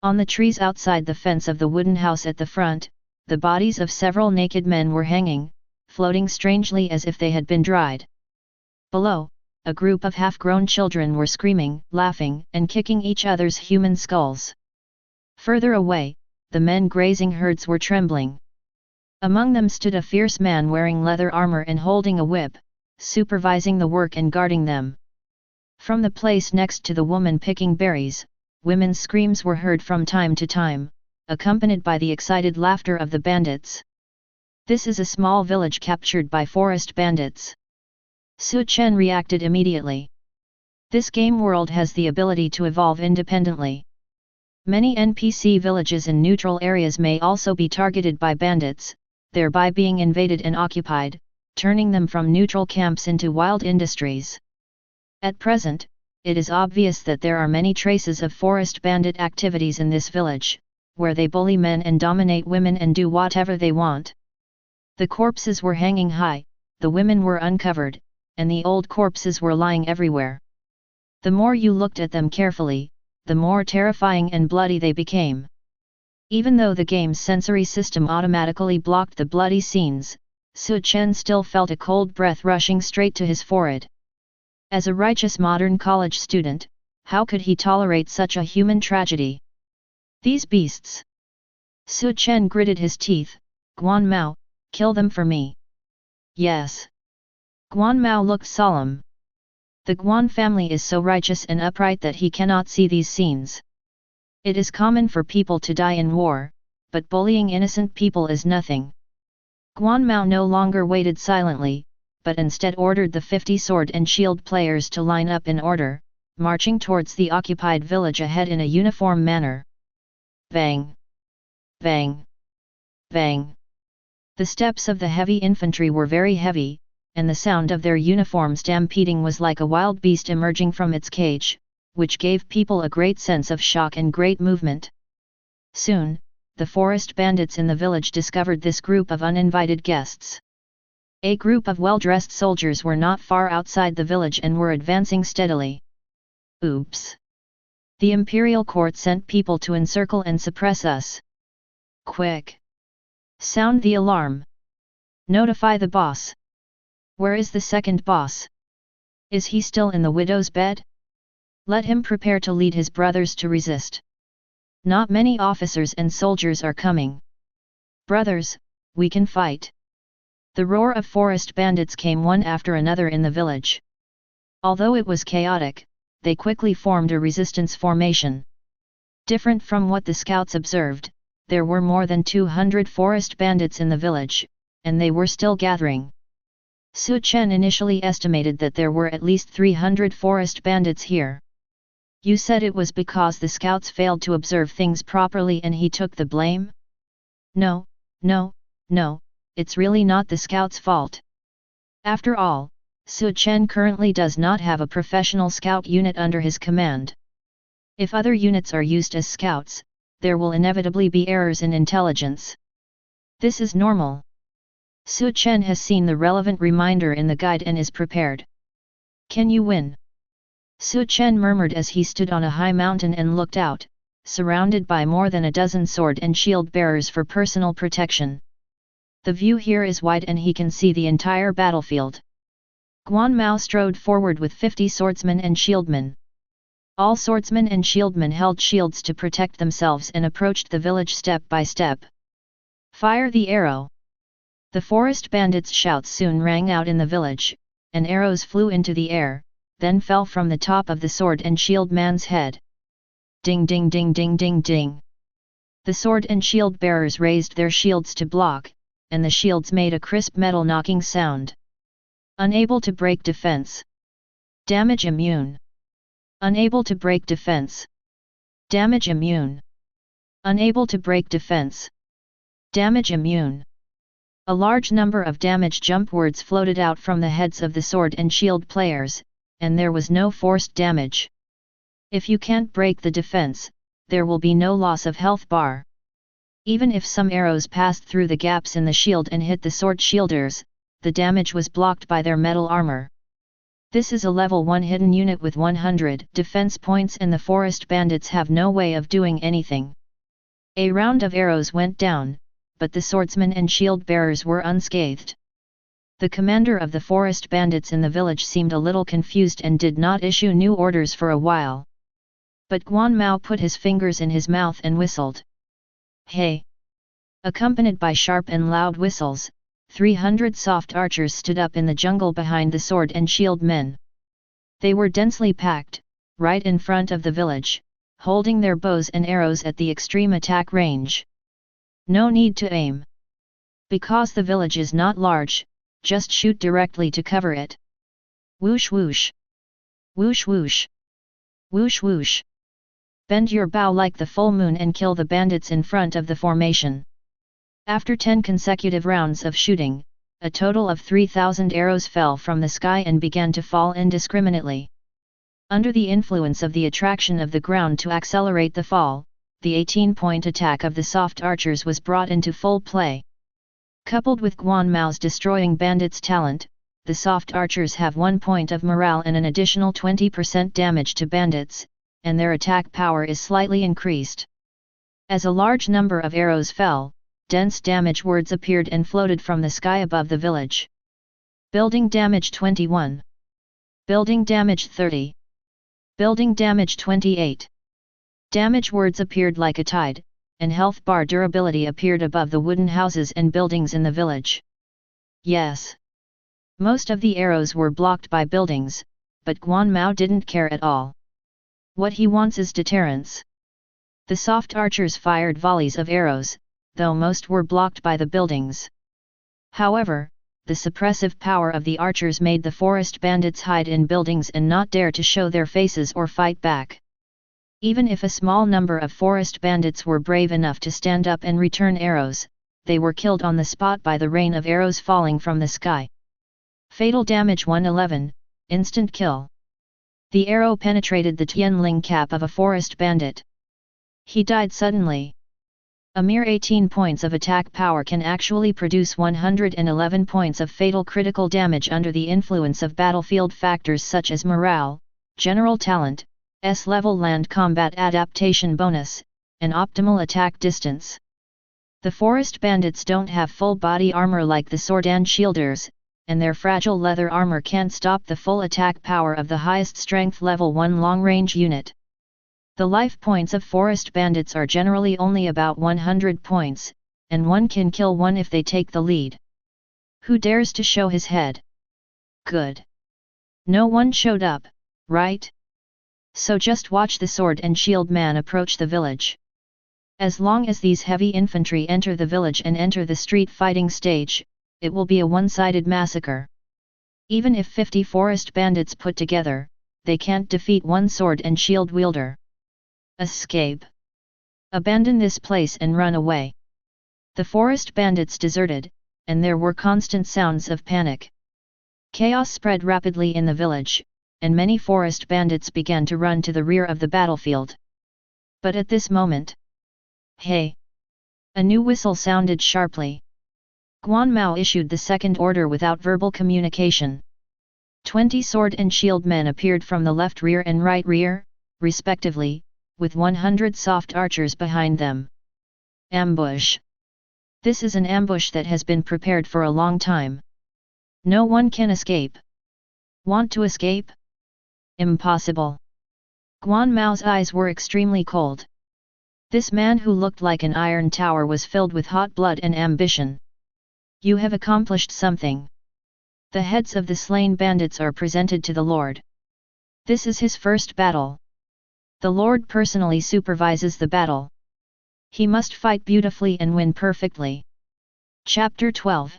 Speaker 1: On the trees outside the fence of the wooden house at the front, the bodies of several naked men were hanging, floating strangely as if they had been dried. Below, a group of half-grown children were screaming, laughing, and kicking each other's human skulls. Further away, the men grazing herds were trembling. Among them stood a fierce man wearing leather armor and holding a whip, supervising the work and guarding them. From the place next to the woman picking berries, women's screams were heard from time to time, accompanied by the excited laughter of the bandits. This is a small village captured by forest bandits. Chen reacted immediately. This game world has the ability to evolve independently. Many NPC villages in neutral areas may also be targeted by bandits, thereby being invaded and occupied, turning them from neutral camps into wild industries. At present, it is obvious that there are many traces of forest bandit activities in this village, where they bully men and dominate women and do whatever they want. The corpses were hanging high, the women were uncovered, and the old corpses were lying everywhere. The more you looked at them carefully, the more terrifying and bloody they became. Even though the game's sensory system automatically blocked the bloody scenes, Chen still felt a cold breath rushing straight to his forehead. As a righteous modern college student, how could he tolerate such a human tragedy? These beasts! Chen gritted his teeth. Guan Mao, kill them for me. Yes. Guan Mao looked solemn. The Guan family is so righteous and upright that he cannot see these scenes. It is common for people to die in war, but bullying innocent people is nothing. Guan Mao no longer waited silently, but instead ordered the 50 sword and shield players to line up in order, marching towards the occupied village ahead in a uniform manner. Bang! Bang! Bang! The steps of the heavy infantry were very heavy, and the sound of their uniforms stampeding was like a wild beast emerging from its cage, which gave people a great sense of shock and great movement. Soon, the forest bandits in the village discovered this group of uninvited guests. A group of well-dressed soldiers were not far outside the village and were advancing steadily. Oops! The imperial court sent people to encircle and suppress us. Quick! Sound the alarm. Notify the boss. Where is the second boss? Is he still in the widow's bed? Let him prepare to lead his brothers to resist. Not many officers and soldiers are coming. Brothers, we can fight. The roar of forest bandits came one after another in the village. Although it was chaotic, they quickly formed a resistance formation. Different from what the scouts observed, there were more than 200 forest bandits in the village, and they were still gathering. Chen initially estimated that there were at least 300 forest bandits here. You said it was because the scouts failed to observe things properly and he took the blame? No, it's really not the scouts' fault. After all, Chen currently does not have a professional scout unit under his command. If other units are used as scouts, there will inevitably be errors in intelligence. This is normal. Chen has seen the relevant reminder in the guide and is prepared. Can you win? Chen murmured as he stood on a high mountain and looked out, surrounded by more than a dozen sword and shield bearers for personal protection. The view here is wide and he can see the entire battlefield. Guan Mao strode forward with 50 swordsmen and shieldmen. All swordsmen and shieldmen held shields to protect themselves and approached the village step by step. Fire the arrow! The forest bandits' shouts soon rang out in the village, and arrows flew into the air, then fell from the top of the sword and shield man's head. Ding ding ding ding ding ding! The sword and shield bearers raised their shields to block, and the shields made a crisp metal knocking sound. Unable to break defense. Damage immune. Unable to break defense. Damage immune. Unable to break defense. Damage immune. A large number of damage jump words floated out from the heads of the sword and shield players, and there was no forced damage. If you can't break the defense, there will be no loss of health bar. Even if some arrows passed through the gaps in the shield and hit the sword shielders, the damage was blocked by their metal armor. This is a level 1 hidden unit with 100 defense points and the forest bandits have no way of doing anything. A round of arrows went down, but the swordsmen and shield bearers were unscathed. The commander of the forest bandits in the village seemed a little confused and did not issue new orders for a while. But Guan Mao put his fingers in his mouth and whistled. Hey! Accompanied by sharp and loud whistles, 300 soft archers stood up in the jungle behind the sword and shield men. They were densely packed, right in front of the village, holding their bows and arrows at the extreme attack range. No need to aim. Because the village is not large, just shoot directly to cover it. Whoosh whoosh. Whoosh whoosh. Whoosh whoosh. Bend your bow like the full moon and kill the bandits in front of the formation. After 10 consecutive rounds of shooting, a total of 3,000 arrows fell from the sky and began to fall indiscriminately. Under the influence of the attraction of the ground to accelerate the fall, the 18-point attack of the soft archers was brought into full play. Coupled with Guan Mao's destroying bandits' talent, the soft archers have 1 point of morale and an additional 20% damage to bandits, and their attack power is slightly increased. As a large number of arrows fell, dense damage words appeared and floated from the sky above the village. Building damage 21. Building damage 30. Building damage 28. Damage words appeared like a tide, and health bar durability appeared above the wooden houses and buildings in the village. Yes. Most of the arrows were blocked by buildings, but Guan Mao didn't care at all. What he wants is deterrence. The soft archers fired volleys of arrows, though most were blocked by the buildings. However, the suppressive power of the archers made the forest bandits hide in buildings and not dare to show their faces or fight back. Even if a small number of forest bandits were brave enough to stand up and return arrows, they were killed on the spot by the rain of arrows falling from the sky. Fatal damage 111, instant kill. The arrow penetrated the Tianling cap of a forest bandit. He died suddenly. A mere 18 points of attack power can actually produce 111 points of fatal critical damage under the influence of battlefield factors such as morale, general talent, S-level land combat adaptation bonus, and optimal attack distance. The forest bandits don't have full body armor like the sword and shielders, and their fragile leather armor can't stop the full attack power of the highest strength level 1 long-range unit. The life points of forest bandits are generally only about 100 points, and one can kill one if they take the lead. Who dares to show his head? Good. No one showed up, right? So just watch the sword and shield man approach the village. As long as these heavy infantry enter the village and enter the street fighting stage, it will be a one-sided massacre. Even if 50 forest bandits put together, they can't defeat one sword and shield wielder. Escape. Abandon this place and run away. The forest bandits deserted, and there were constant sounds of panic. Chaos spread rapidly in the village, and many forest bandits began to run to the rear of the battlefield. But at this moment, hey! A new whistle sounded sharply. Guan Mao issued the second order without verbal communication. 20 sword and shield men appeared from the left rear and right rear, respectively, with 100 soft archers behind them. Ambush. This is an ambush that has been prepared for a long time. No one can escape. Want to escape? Impossible. Guan Mao's eyes were extremely cold. This man who looked like an iron tower was filled with hot blood and ambition. You have accomplished something. The heads of the slain bandits are presented to the Lord. This is his first battle. The Lord personally supervises the battle. He must fight beautifully and win perfectly. Chapter 12.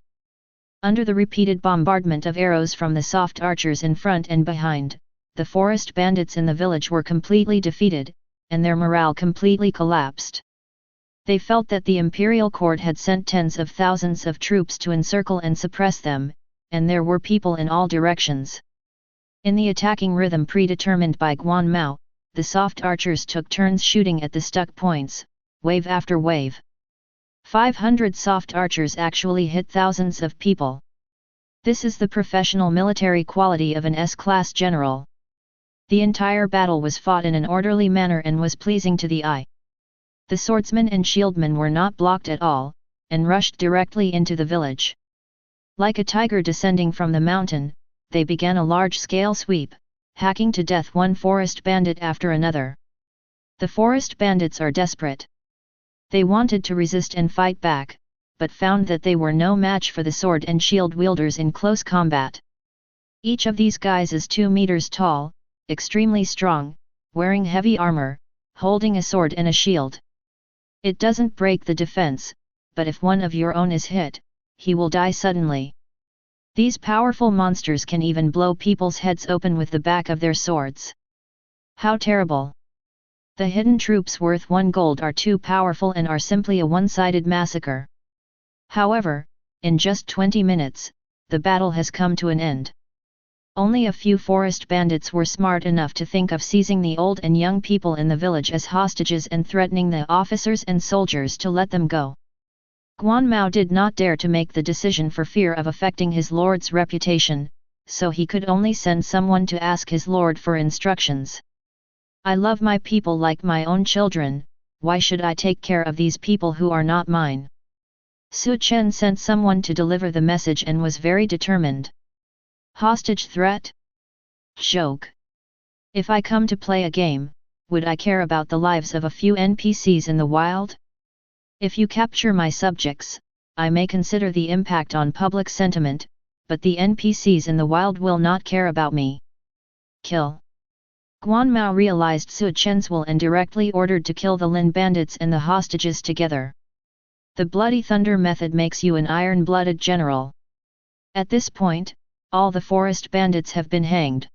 Speaker 1: Under the repeated bombardment of arrows from the soft archers in front and behind, the forest bandits in the village were completely defeated, and their morale completely collapsed. They felt that the imperial court had sent tens of thousands of troops to encircle and suppress them, and there were people in all directions. In the attacking rhythm predetermined by Guan Mao, the soft archers took turns shooting at the stuck points, wave after wave. 500 soft archers actually hit thousands of people. This is the professional military quality of an S-class general. The entire battle was fought in an orderly manner and was pleasing to the eye. The swordsmen and shieldmen were not blocked at all, and rushed directly into the village. Like a tiger descending from the mountain, they began a large-scale sweep, hacking to death one forest bandit after another. The forest bandits are desperate. They wanted to resist and fight back, but found that they were no match for the sword and shield wielders in close combat. Each of these guys is 2 meters tall, extremely strong, wearing heavy armor, holding a sword and a shield. It doesn't break the defense, but if one of your own is hit, he will die suddenly. These powerful monsters can even blow people's heads open with the back of their swords. How terrible! The hidden troops worth 1 gold are too powerful and are simply a one-sided massacre. However, in just 20 minutes, the battle has come to an end. Only a few forest bandits were smart enough to think of seizing the old and young people in the village as hostages and threatening the officers and soldiers to let them go. Guan Mao did not dare to make the decision for fear of affecting his lord's reputation, so he could only send someone to ask his lord for instructions. I love my people like my own children, why should I take care of these people who are not mine? Chen sent someone to deliver the message and was very determined. Hostage threat? Joke. If I come to play a game, would I care about the lives of a few NPCs in the wild? If you capture my subjects, I may consider the impact on public sentiment, but the NPCs in the wild will not care about me. Kill. Guan Mao realized Chen's will and directly ordered to kill the Lin bandits and the hostages together. The Bloody Thunder method makes you an iron-blooded general. At this point, all the forest bandits have been hanged.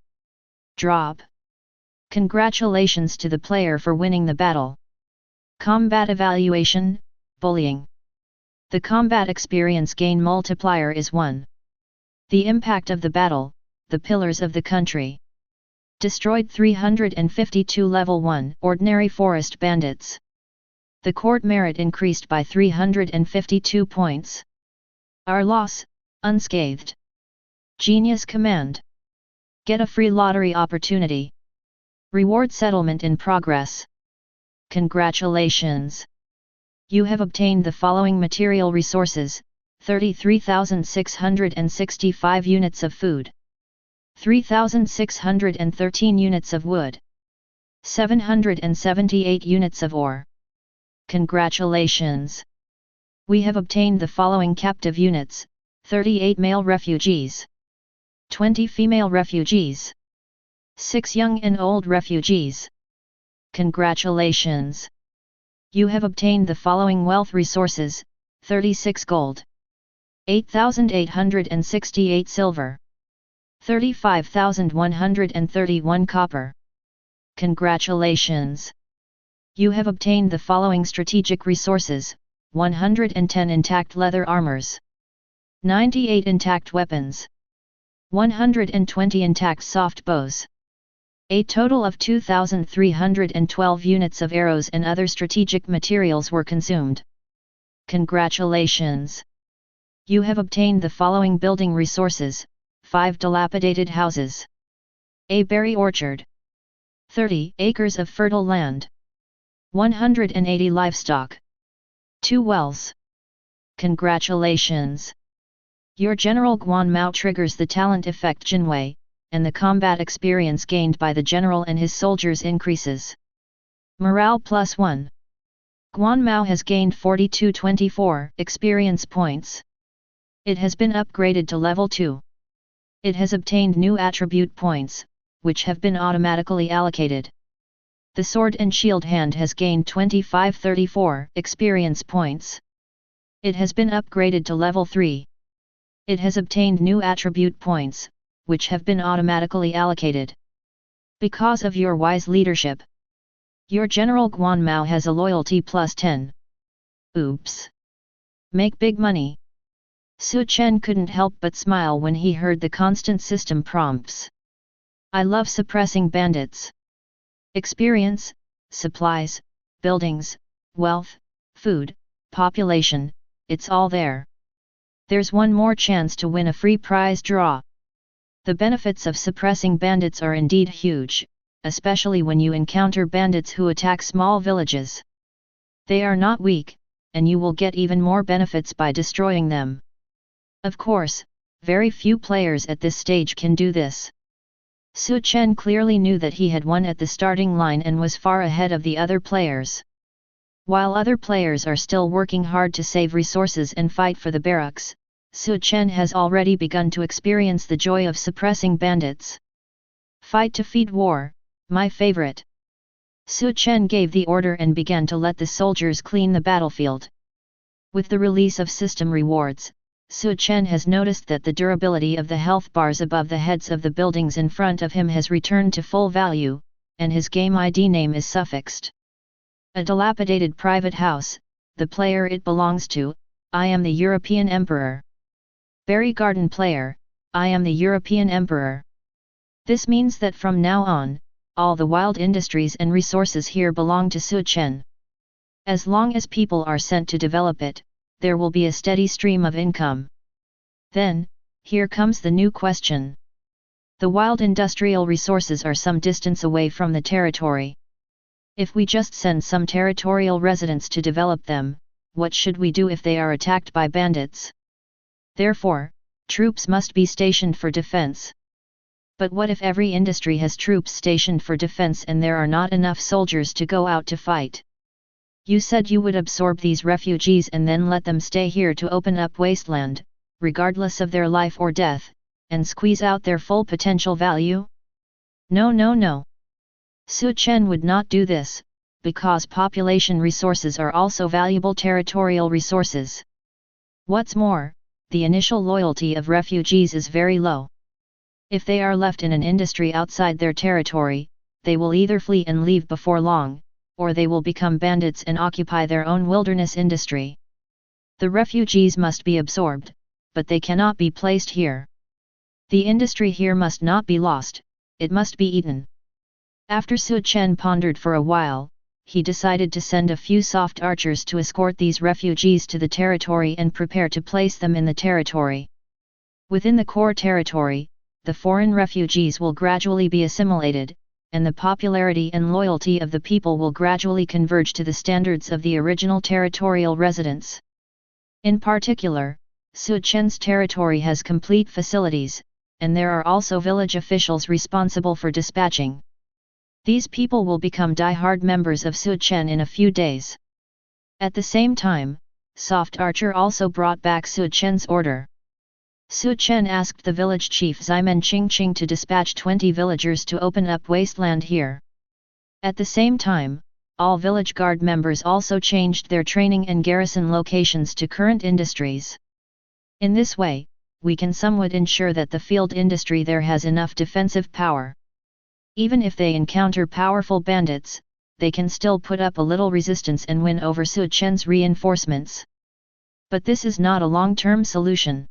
Speaker 1: Drop. Congratulations to the player for winning the battle. Combat evaluation, bullying. The combat experience gain multiplier is 1. The impact of the battle, the pillars of the country. Destroyed 352 level 1 ordinary forest bandits. The court merit increased by 352 points. Our loss, unscathed. Genius command. Get a free lottery opportunity. Reward settlement in progress. Congratulations! You have obtained the following material resources: 33,665 units of food, 3,613 units of wood, 778 units of ore. Congratulations! We have obtained the following captive units: 38 male refugees, 20 female refugees, 6 young and old refugees. Congratulations! You have obtained the following wealth resources: 36 gold, 8,868 silver, 35,131 copper. Congratulations! You have obtained the following strategic resources: 110 intact leather armors, 98 intact weapons, 120 intact soft bows. A total of 2,312 units of arrows and other strategic materials were consumed. Congratulations! You have obtained the following building resources: 5 dilapidated houses, a berry orchard, 30 acres of fertile land, 180 livestock, 2 wells. Congratulations! Your General Guan Mao triggers the talent effect Jinwei, and the combat experience gained by the general and his soldiers increases. Morale +1. Guan Mao has gained 4224 experience points. It has been upgraded to level 2. It has obtained new attribute points, which have been automatically allocated. The sword and shield hand has gained 2534 experience points. It has been upgraded to level 3. It has obtained new attribute points, which have been automatically allocated. Because of your wise leadership, your General Guan Mao has a loyalty +10. Oops! Make big money! Chen couldn't help but smile when he heard the constant system prompts. I love suppressing bandits. Experience, supplies, buildings, wealth, food, population, it's all there. There's one more chance to win a free prize draw. The benefits of suppressing bandits are indeed huge, especially when you encounter bandits who attack small villages. They are not weak, and you will get even more benefits by destroying them. Of course, very few players at this stage can do this. Chen clearly knew that he had won at the starting line and was far ahead of the other players. While other players are still working hard to save resources and fight for the barracks, Chen has already begun to experience the joy of suppressing bandits. Fight to feed war, my favorite. Chen gave the order and began to let the soldiers clean the battlefield. With the release of system rewards, Chen has noticed that the durability of the health bars above the heads of the buildings in front of him has returned to full value, and his game ID name is suffixed. A dilapidated private house, the player it belongs to, I am the European Emperor. Berry Garden player, I am the European Emperor. This means that from now on, all the wild industries and resources here belong to Chen. As long as people are sent to develop it, there will be a steady stream of income. Then, here comes the new question. The wild industrial resources are some distance away from the territory. If we just send some territorial residents to develop them, what should we do if they are attacked by bandits? Therefore, troops must be stationed for defense. But what if every industry has troops stationed for defense and there are not enough soldiers to go out to fight? You said you would absorb these refugees and then let them stay here to open up wasteland, regardless of their life or death, and squeeze out their full potential value? No. Chen would not do this, because population resources are also valuable territorial resources. What's more, the initial loyalty of refugees is very low. If they are left in an industry outside their territory, they will either flee and leave before long, or they will become bandits and occupy their own wilderness industry. The refugees must be absorbed, but they cannot be placed here. The industry here must not be lost, it must be eaten. After Chen pondered for a while, he decided to send a few soft archers to escort these refugees to the territory and prepare to place them in the territory. Within the core territory, the foreign refugees will gradually be assimilated, and the popularity and loyalty of the people will gradually converge to the standards of the original territorial residents. In particular, Chen's territory has complete facilities, and there are also village officials responsible for dispatching. These people will become die-hard members of Chen in a few days. At the same time, Soft Archer also brought back Chen's order. Chen asked the village chief Ximen Qingqing to dispatch 20 villagers to open up wasteland here. At the same time, all village guard members also changed their training and garrison locations to current industries. In this way, we can somewhat ensure that the field industry there has enough defensive power. Even if they encounter powerful bandits, they can still put up a little resistance and win over Chen's reinforcements. But this is not a long-term solution.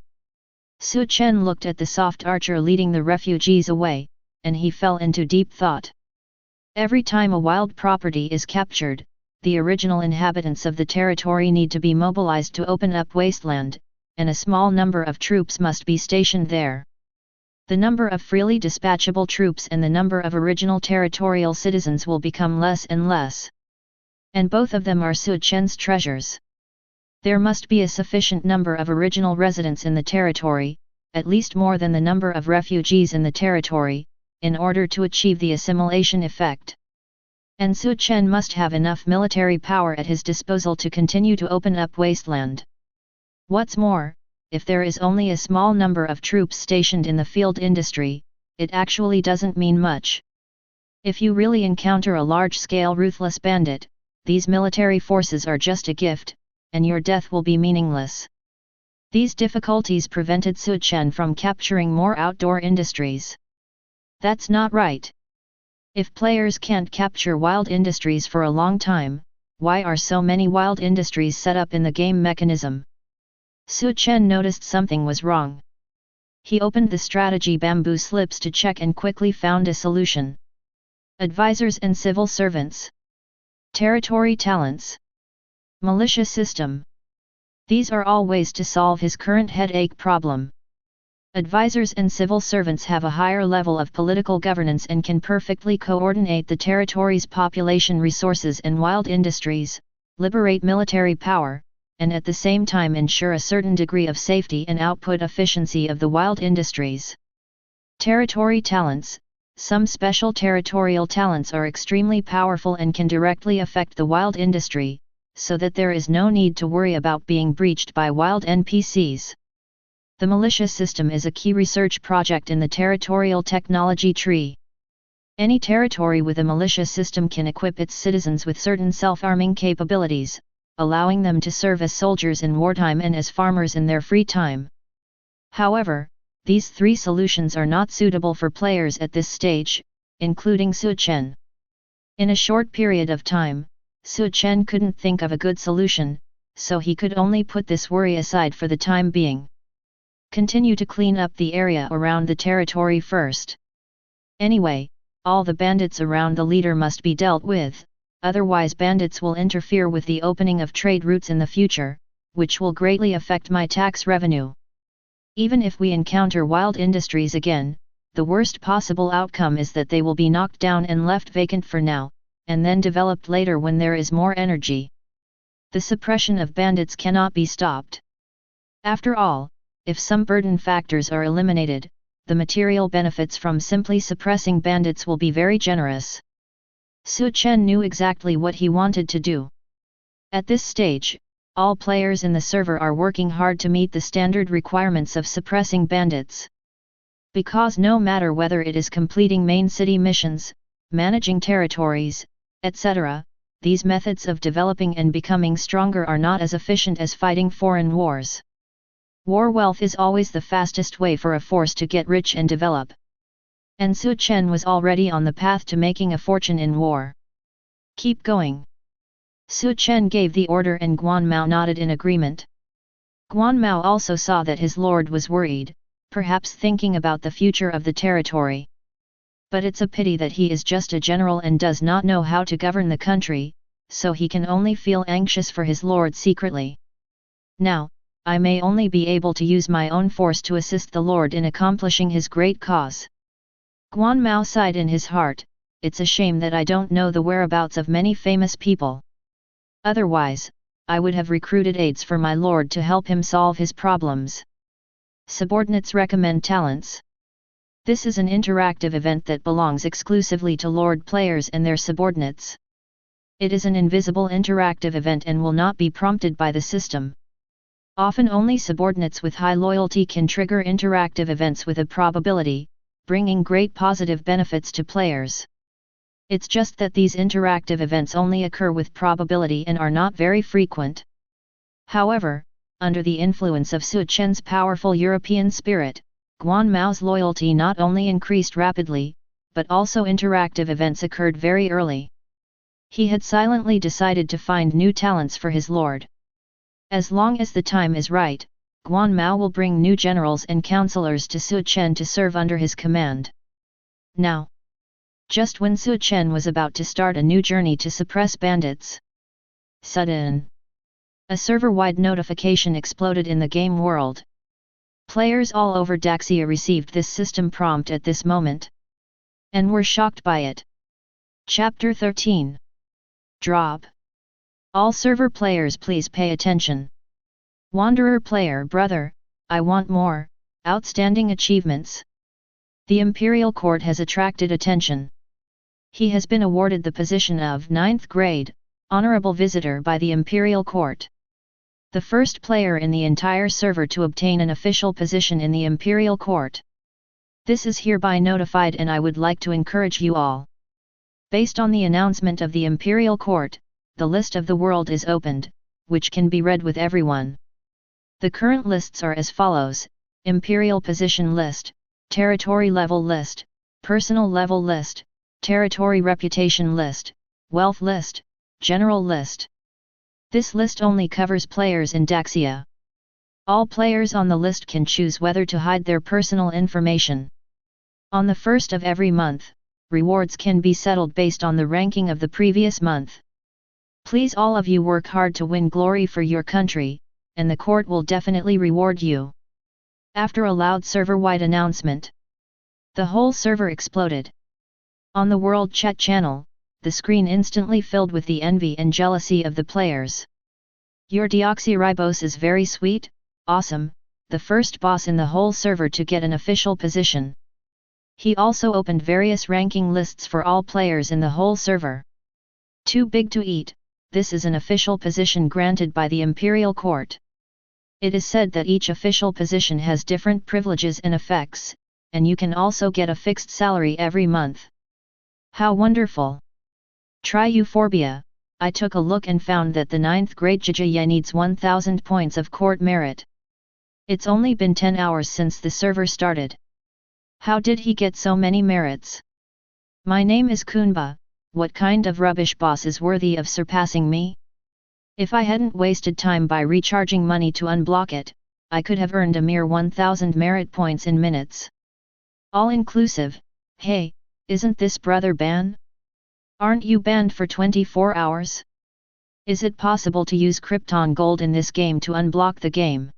Speaker 1: Chen looked at the soft archer leading the refugees away, and he fell into deep thought. Every time a wild property is captured, the original inhabitants of the territory need to be mobilized to open up wasteland, and a small number of troops must be stationed there. The number of freely dispatchable troops and the number of original territorial citizens will become less and less. And both of them are Chen's treasures. There must be a sufficient number of original residents in the territory, at least more than the number of refugees in the territory, in order to achieve the assimilation effect. And Chen must have enough military power at his disposal to continue to open up wasteland. What's more, if there is only a small number of troops stationed in the field industry, it actually doesn't mean much. If you really encounter a large-scale ruthless bandit, these military forces are just a gift, and your death will be meaningless. These difficulties prevented Chen from capturing more outdoor industries. That's not right. If players can't capture wild industries for a long time, why are so many wild industries set up in the game mechanism? Chen noticed something was wrong. He opened the strategy bamboo slips to check and quickly found a solution. Advisors and civil servants. Territory talents. Militia system. These are all ways to solve his current headache problem. Advisors and civil servants have a higher level of political governance and can perfectly coordinate the territory's population resources and wild industries, liberate military power, and at the same time ensure a certain degree of safety and output efficiency of the wild industries. Territory talents. Some special territorial talents are extremely powerful and can directly affect the wild industry, so that there is no need to worry about being breached by wild NPCs. The militia system is a key research project in the territorial technology tree. Any territory with a militia system can equip its citizens with certain self-arming capabilities, allowing them to serve as soldiers in wartime and as farmers in their free time. However, these three solutions are not suitable for players at this stage, including Chen. In a short period of time, Chen couldn't think of a good solution, so he could only put this worry aside for the time being. Continue to clean up the area around the territory first. Anyway, all the bandits around the leader must be dealt with, otherwise bandits will interfere with the opening of trade routes in the future, which will greatly affect my tax revenue. Even if we encounter wild industries again, the worst possible outcome is that they will be knocked down and left vacant for now, and then developed later when there is more energy. The suppression of bandits cannot be stopped. After all, if some burden factors are eliminated, the material benefits from simply suppressing bandits will be very generous. Chen knew exactly what he wanted to do. At this stage, all players in the server are working hard to meet the standard requirements of suppressing bandits. Because no matter whether it is completing main city missions, managing territories, etc., these methods of developing and becoming stronger are not as efficient as fighting foreign wars. War wealth is always the fastest way for a force to get rich and develop. And Chen was already on the path to making a fortune in war. Keep going. Chen gave the order and Guan Mao nodded in agreement. Guan Mao also saw that his lord was worried, perhaps thinking about the future of the territory. But it's a pity that he is just a general and does not know how to govern the country, so he can only feel anxious for his lord secretly. Now, I may only be able to use my own force to assist the Lord in accomplishing his great cause. Guan Mao sighed in his heart, it's a shame that I don't know the whereabouts of many famous people. Otherwise, I would have recruited aides for my lord to help him solve his problems. Subordinates recommend talents. This is an interactive event that belongs exclusively to Lord players and their subordinates. It is an invisible interactive event and will not be prompted by the system. Often only subordinates with high loyalty can trigger interactive events with a probability, bringing great positive benefits to players. It's just that these interactive events only occur with probability and are not very frequent. However, under the influence of Chen's powerful European spirit, Guan Mao's loyalty not only increased rapidly, but also interactive events occurred very early. He had silently decided to find new talents for his lord. As long as the time is right, Guan Mao will bring new generals and counselors to Chen to serve under his command. Now, just when Chen was about to start a new journey to suppress bandits, sudden, a server-wide notification exploded in the game world. Players all over Daxia received this system prompt at this moment, and were shocked by it. Chapter 13. Drop. All server players please pay attention. Wanderer player brother, I want more, outstanding achievements. The Imperial Court has attracted attention. He has been awarded the position of 9th grade, honorable visitor by the Imperial Court. The first player in the entire server to obtain an official position in the Imperial Court. This is hereby notified and I would like to encourage you all. Based on the announcement of the Imperial Court, the list of the world is opened, which can be read with everyone. The current lists are as follows: Imperial Position List, Territory Level List, Personal Level List, Territory Reputation List, Wealth List, General List. This list only covers players in Daxia. All players on the list can choose whether to hide their personal information. On the first of every month, rewards can be settled based on the ranking of the previous month. Please all of you work hard to win glory for your country, and the court will definitely reward you. After a loud server-wide announcement, the whole server exploded. On the World Chat channel, the screen instantly filled with the envy and jealousy of the players. Your deoxyribose is very sweet, awesome, the first boss in the whole server to get an official position. He also opened various ranking lists for all players in the whole server. Too big to eat, this is an official position granted by the Imperial Court. It is said that each official position has different privileges and effects, and you can also get a fixed salary every month. How wonderful! Try Euphorbia. I took a look and found that the 9th grade Jijiye needs 1000 points of court merit. It's only been 10 hours since the server started. How did he get so many merits? My name is Kunba. What kind of rubbish boss is worthy of surpassing me? If I hadn't wasted time by recharging money to unblock it, I could have earned a mere 1000 merit points in minutes. All inclusive. Hey, isn't this brother ban? Aren't you banned for 24 hours? Is it possible to use Krypton Gold in this game to unblock the game?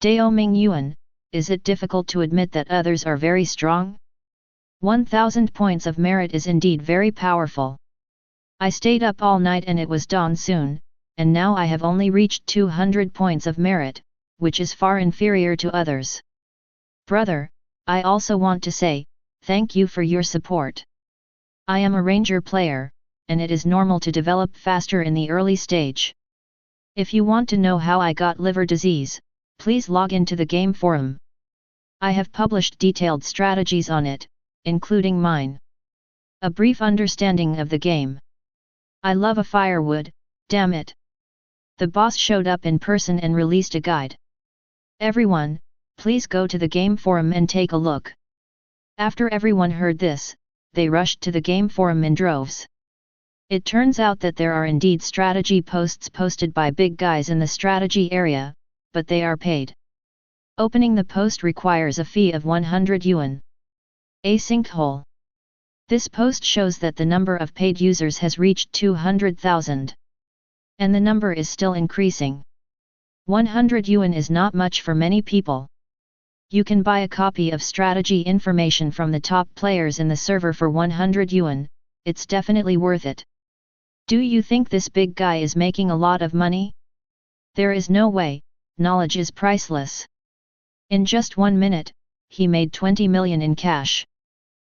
Speaker 1: Dao Ming Yuan, is it difficult to admit that others are very strong? 1000 points of merit is indeed very powerful. I stayed up all night and it was dawn soon, and now I have only reached 200 points of merit, which is far inferior to others. Brother, I also want to say, thank you for your support. I am a ranger player, and it is normal to develop faster in the early stage. If you want to know how I got liver disease, please log into the game forum. I have published detailed strategies on it, including mine. A brief understanding of the game. I love a firewood, damn it. The boss showed up in person and released a guide. Everyone, please go to the game forum and take a look. After everyone heard this, they rushed to the game forum in droves. It turns out that there are indeed strategy posts posted by big guys in the strategy area, but they are paid. Opening the post requires a fee of 100 yuan. A sinkhole. This post shows that the number of paid users has reached 200,000. And the number is still increasing. 100 yuan is not much for many people. You can buy a copy of strategy information from the top players in the server for 100 yuan, it's definitely worth it. Do you think this big guy is making a lot of money? There is no way, knowledge is priceless. In just 1 minute, he made 20 million in cash.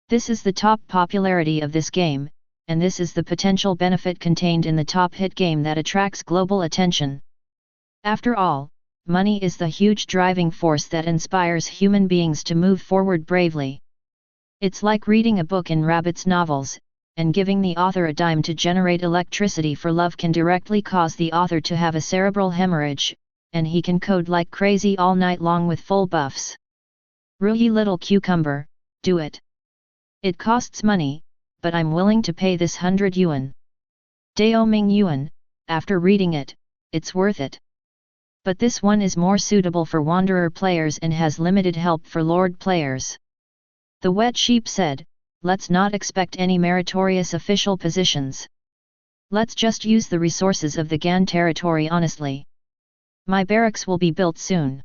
Speaker 1: This is the top popularity of this game, and this is the potential benefit contained in the top hit game that attracts global attention. After all, money is the huge driving force that inspires human beings to move forward bravely. It's like reading a book in Rabbit's novels, and giving the author a dime to generate electricity for love can directly cause the author to have a cerebral hemorrhage, and he can code like crazy all night long with full buffs. Ruyi little cucumber, do it. It costs money, but I'm willing to pay this 100 yuan. Dao Ming Yuan, after reading it, it's worth it. But this one is more suitable for Wanderer players and has limited help for Lord players. The wet sheep said, let's not expect any meritorious official positions. Let's just use the resources of the Gan territory honestly. My barracks will be built soon.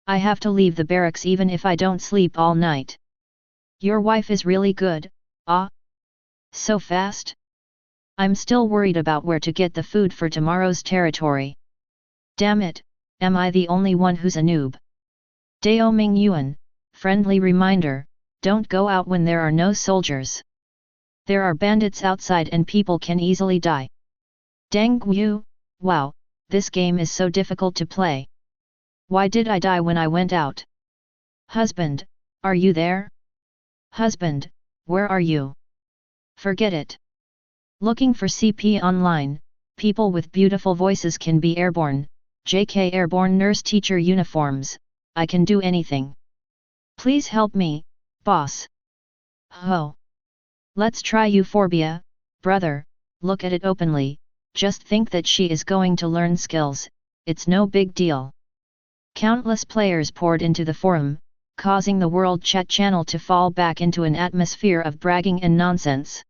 Speaker 1: I have to leave the barracks even if I don't sleep all night. Your wife is really good, ah? So fast? I'm still worried about where to get the food for tomorrow's territory. Damn it, am I the only one who's a noob? Dao Ming Yuan, friendly reminder, don't go out when there are no soldiers. There are bandits outside and people can easily die. Dang Guyu, wow, this game is so difficult to play. Why did I die when I went out? Husband, are you there? Husband, where are you? Forget it. Looking for CP online, people with beautiful voices can be airborne. JK Airborne Nurse Teacher Uniforms, I can do anything. Please help me, boss. Ho. Let's try Euphorbia, brother, look at it openly, just think that she is going to learn skills, it's no big deal. Countless players poured into the forum, causing the World Chat channel to fall back into an atmosphere of bragging and nonsense.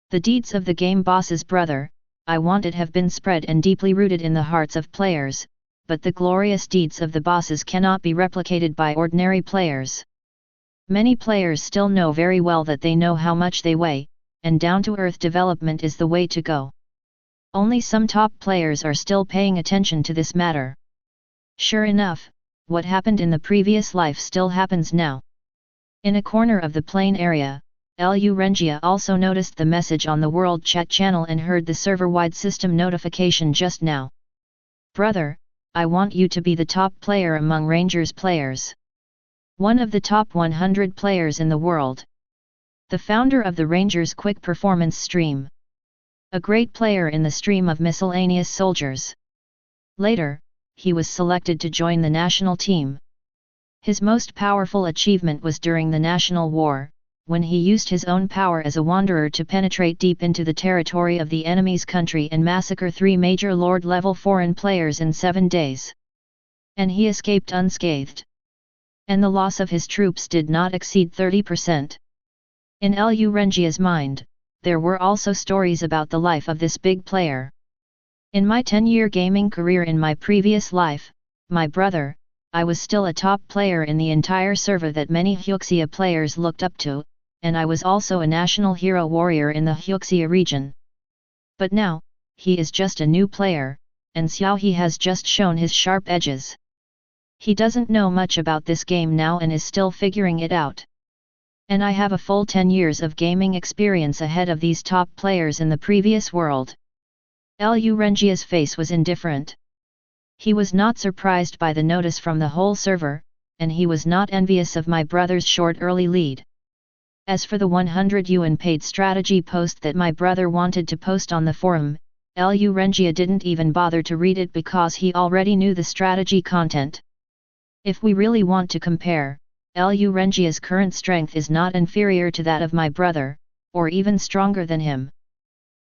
Speaker 1: The deeds of the game boss's brother, I wanted have been spread and deeply rooted in the hearts of players, but the glorious deeds of the bosses cannot be replicated by ordinary players. Many players still know very well that they know how much they weigh, and down-to-earth development is the way to go. Only some top players are still paying attention to this matter. Sure enough, what happened in the previous life still happens now. In a corner of the plain area, Lu Rengia also noticed the message on the world chat channel and heard the server-wide system notification just now. Brother, I want you to be the top player among Rangers players. One of the top 100 players in the world. The founder of the Rangers Quick Performance stream. A great player in the stream of miscellaneous soldiers. Later, he was selected to join the national team. His most powerful achievement was during the National War, when he used his own power as a wanderer to penetrate deep into the territory of the enemy's country and massacre 3 major Lord-level foreign players in 7 days. And he escaped unscathed. And the loss of his troops did not exceed 30%. In Lu Rengia's mind, there were also stories about the life of this big player. In my 10-year gaming career in my previous life, my brother, I was still a top player in the entire server that many Hyuxia players looked up to, and I was also a national hero warrior in the Hyuxia region. But now, he is just a new player, and Xiao He has just shown his sharp edges. He doesn't know much about this game now and is still figuring it out. And I have a full 10 years of gaming experience ahead of these top players in the previous world. Lu Rengia's face was indifferent. He was not surprised by the notice from the whole server, and he was not envious of my brother's short early lead. As for the 100 yuan paid strategy post that my brother wanted to post on the forum, Lu Rengia didn't even bother to read it because he already knew the strategy content. If we really want to compare, Lu Rengia's current strength is not inferior to that of my brother, or even stronger than him.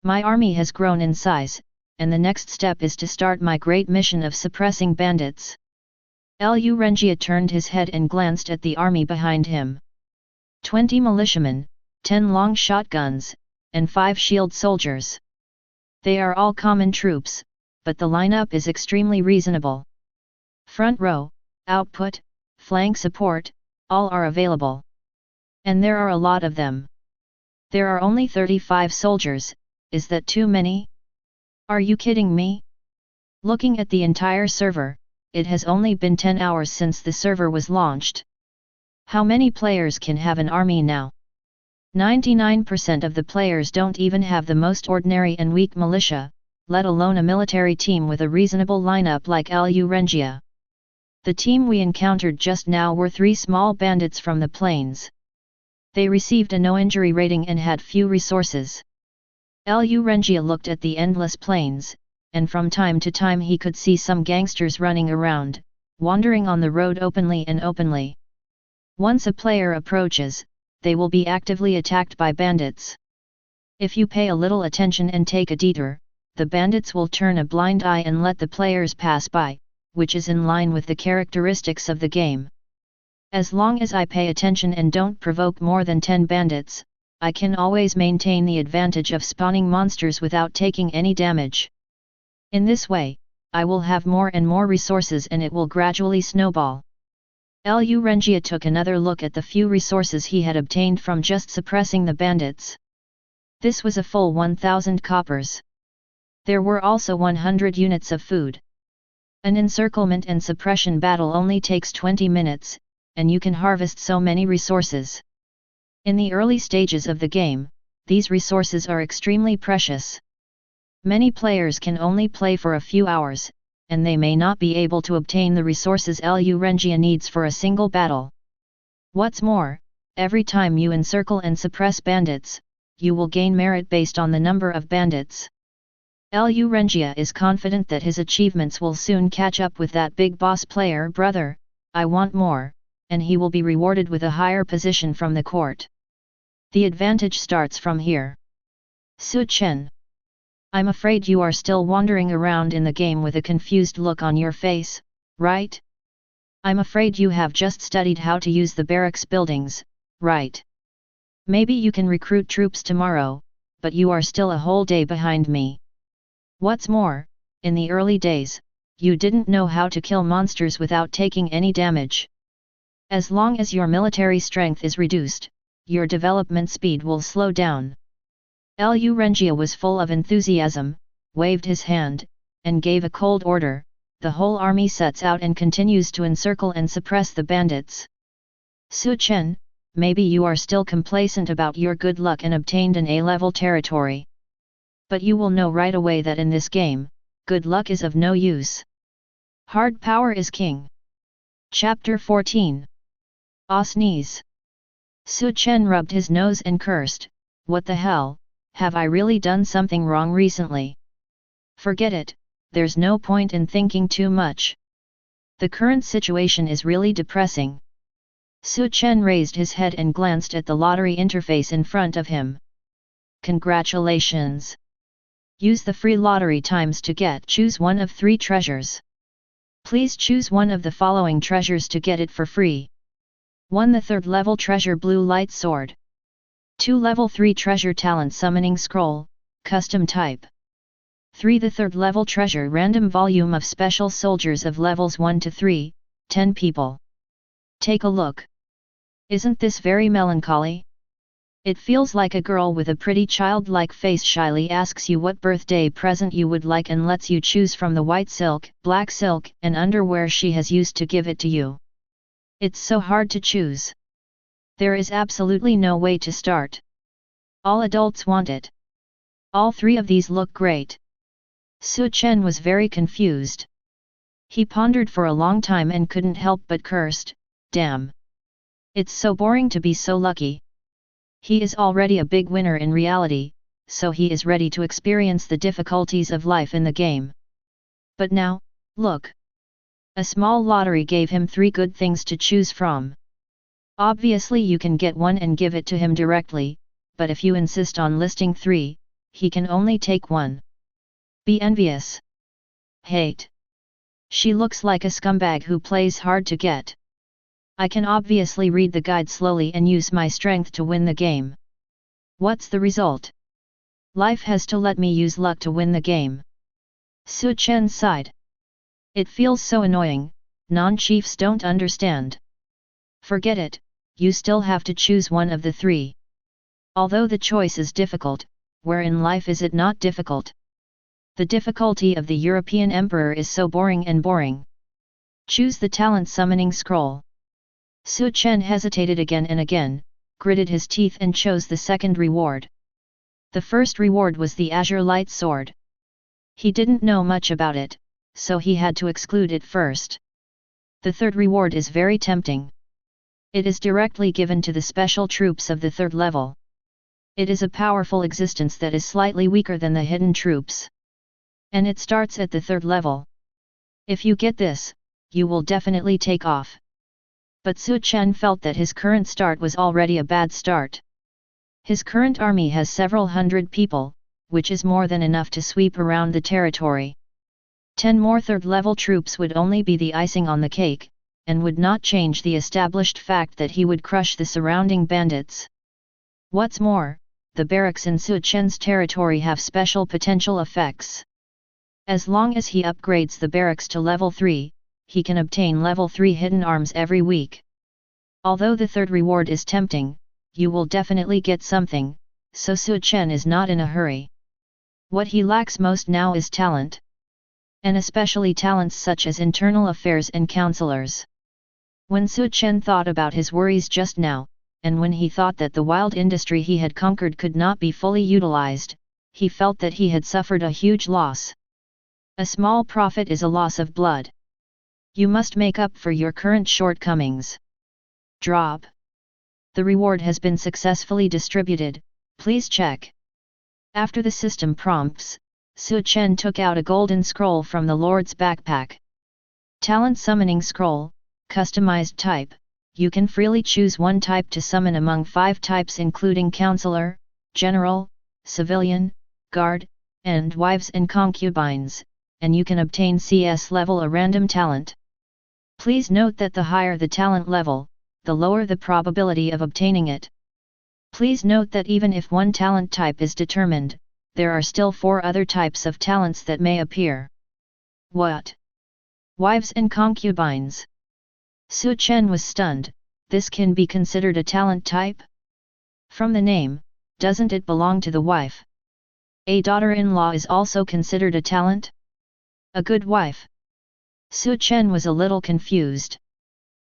Speaker 1: My army has grown in size, and the next step is to start my great mission of suppressing bandits. Lu Rengia turned his head and glanced at the army behind him. 20 militiamen, 10 long shotguns, and 5 shield soldiers. They are all common troops, but the lineup is extremely reasonable. Front row, output, flank support, all are available. And there are a lot of them. There are only 35 soldiers, is that too many? Are you kidding me? Looking at the entire server, it has only been 10 hours since the server was launched. How many players can have an army now? 99% of the players don't even have the most ordinary and weak militia, let alone a military team with a reasonable lineup like Lu Rengia. The team we encountered just now were 3 small bandits from the plains. They received a no-injury rating and had few resources. Lu Rengia looked at the endless plains, and from time to time he could see some gangsters running around, wandering on the road openly and openly. Once a player approaches, they will be actively attacked by bandits. If you pay a little attention and take a detour, the bandits will turn a blind eye and let the players pass by, which is in line with the characteristics of the game. As long as I pay attention and don't provoke more than 10 bandits, I can always maintain the advantage of spawning monsters without taking any damage. In this way, I will have more and more resources and it will gradually snowball. Lu Rengia took another look at the few resources he had obtained from just suppressing the bandits. This was a full 1,000 coppers. There were also 100 units of food. An encirclement and suppression battle only takes 20 minutes, and you can harvest so many resources. In the early stages of the game, these resources are extremely precious. Many players can only play for a few hours, and they may not be able to obtain the resources Lu Rengia needs for a single battle. What's more, every time you encircle and suppress bandits, you will gain merit based on the number of bandits. Lu Rengia is confident that his achievements will soon catch up with that big boss player. Brother, I want more, and he will be rewarded with a higher position from the court. The advantage starts from here. Chen. I'm afraid you are still wandering around in the game with a confused look on your face, right? I'm afraid you have just studied how to use the barracks buildings, right? Maybe you can recruit troops tomorrow, but you are still a whole day behind me. What's more, in the early days, you didn't know how to kill monsters without taking any damage. As long as your military strength is reduced, your development speed will slow down. Lu Rengia was full of enthusiasm, waved his hand, and gave a cold order. The whole army sets out and continues to encircle and suppress the bandits. Su Chen, maybe you are still complacent about your good luck and obtained an A-level territory. But you will know right away that in this game, good luck is of no use. Hard power is king. Chapter 14. Ah sneeze. Su Chen rubbed his nose and cursed, what the hell, have I really done something wrong recently? Forget it, there's no point in thinking too much. The current situation is really depressing. Su Chen raised his head and glanced at the lottery interface in front of him. Congratulations! Use the free lottery times to choose one of 3 treasures. Please choose one of the following treasures to get it for free. 1. The 3rd level treasure Blue Light Sword. 2. Level 3 treasure Talent Summoning Scroll, Custom Type. 3. The 3rd level treasure Random Volume of Special Soldiers of levels 1 to 3, 10 people. Take a look. Isn't this very melancholy? It feels like a girl with a pretty childlike face shyly asks you what birthday present you would like and lets you choose from the white silk, black silk, and underwear she has used to give it to you. It's so hard to choose. There is absolutely no way to start. All adults want it. All 3 of these look great. Su Chen was very confused. He pondered for a long time and couldn't help but cursed, damn. It's so boring to be so lucky. He is already a big winner in reality, so he is ready to experience the difficulties of life in the game. But now, look. A small lottery gave him 3 good things to choose from. Obviously you can get one and give it to him directly, but if you insist on listing 3, he can only take 1. Be envious. Hate. She looks like a scumbag who plays hard to get. I can obviously read the guide slowly and use my strength to win the game. What's the result? Life has to let me use luck to win the game. Su Chen sighed. It feels so annoying, non-chiefs don't understand. Forget it, you still have to choose one of the 3. Although the choice is difficult, where in life is it not difficult? The difficulty of the European Emperor is so boring and boring. Choose the Talent Summoning Scroll. Su Chen hesitated again and again, gritted his teeth and chose the 2nd reward. The first reward was the Azure Light Sword. He didn't know much about it, so he had to exclude it first. The 3rd reward is very tempting. It is directly given to the special troops of the 3rd level. It is a powerful existence that is slightly weaker than the hidden troops. And it starts at the 3rd level. If you get this, you will definitely take off. But Su Chen felt that his current start was already a bad start. His current army has several hundred people, which is more than enough to sweep around the territory. 10 more 3rd level troops would only be the icing on the cake, and would not change the established fact that he would crush the surrounding bandits. What's more, the barracks in Su Chen's territory have special potential effects. As long as he upgrades the barracks to level 3, he can obtain level 3 hidden arms every week. Although the 3rd reward is tempting, you will definitely get something, so Su Chen is not in a hurry. What he lacks most now is talent. And especially talents such as internal affairs and counselors. When Su Chen thought about his worries just now, and when he thought that the wild industry he had conquered could not be fully utilized, he felt that he had suffered a huge loss. A small profit is a loss of blood. You must make up for your current shortcomings. Drop. The reward has been successfully distributed, please check. After the system prompts, Su Chen took out a golden scroll from the Lord's backpack. Talent Summoning Scroll, Customized Type. You can freely choose one type to summon among 5 types including Counselor, General, Civilian, Guard, and Wives and Concubines, and you can obtain SSS-level a random talent. Please note that the higher the talent level, the lower the probability of obtaining it. Please note that even if one talent type is determined, there are still 4 other types of talents that may appear. What? Wives and concubines. Su Chen was stunned. This can be considered a talent type? From the name, doesn't it belong to the wife? A daughter-in-law is also considered a talent? A good wife? Su Chen was a little confused.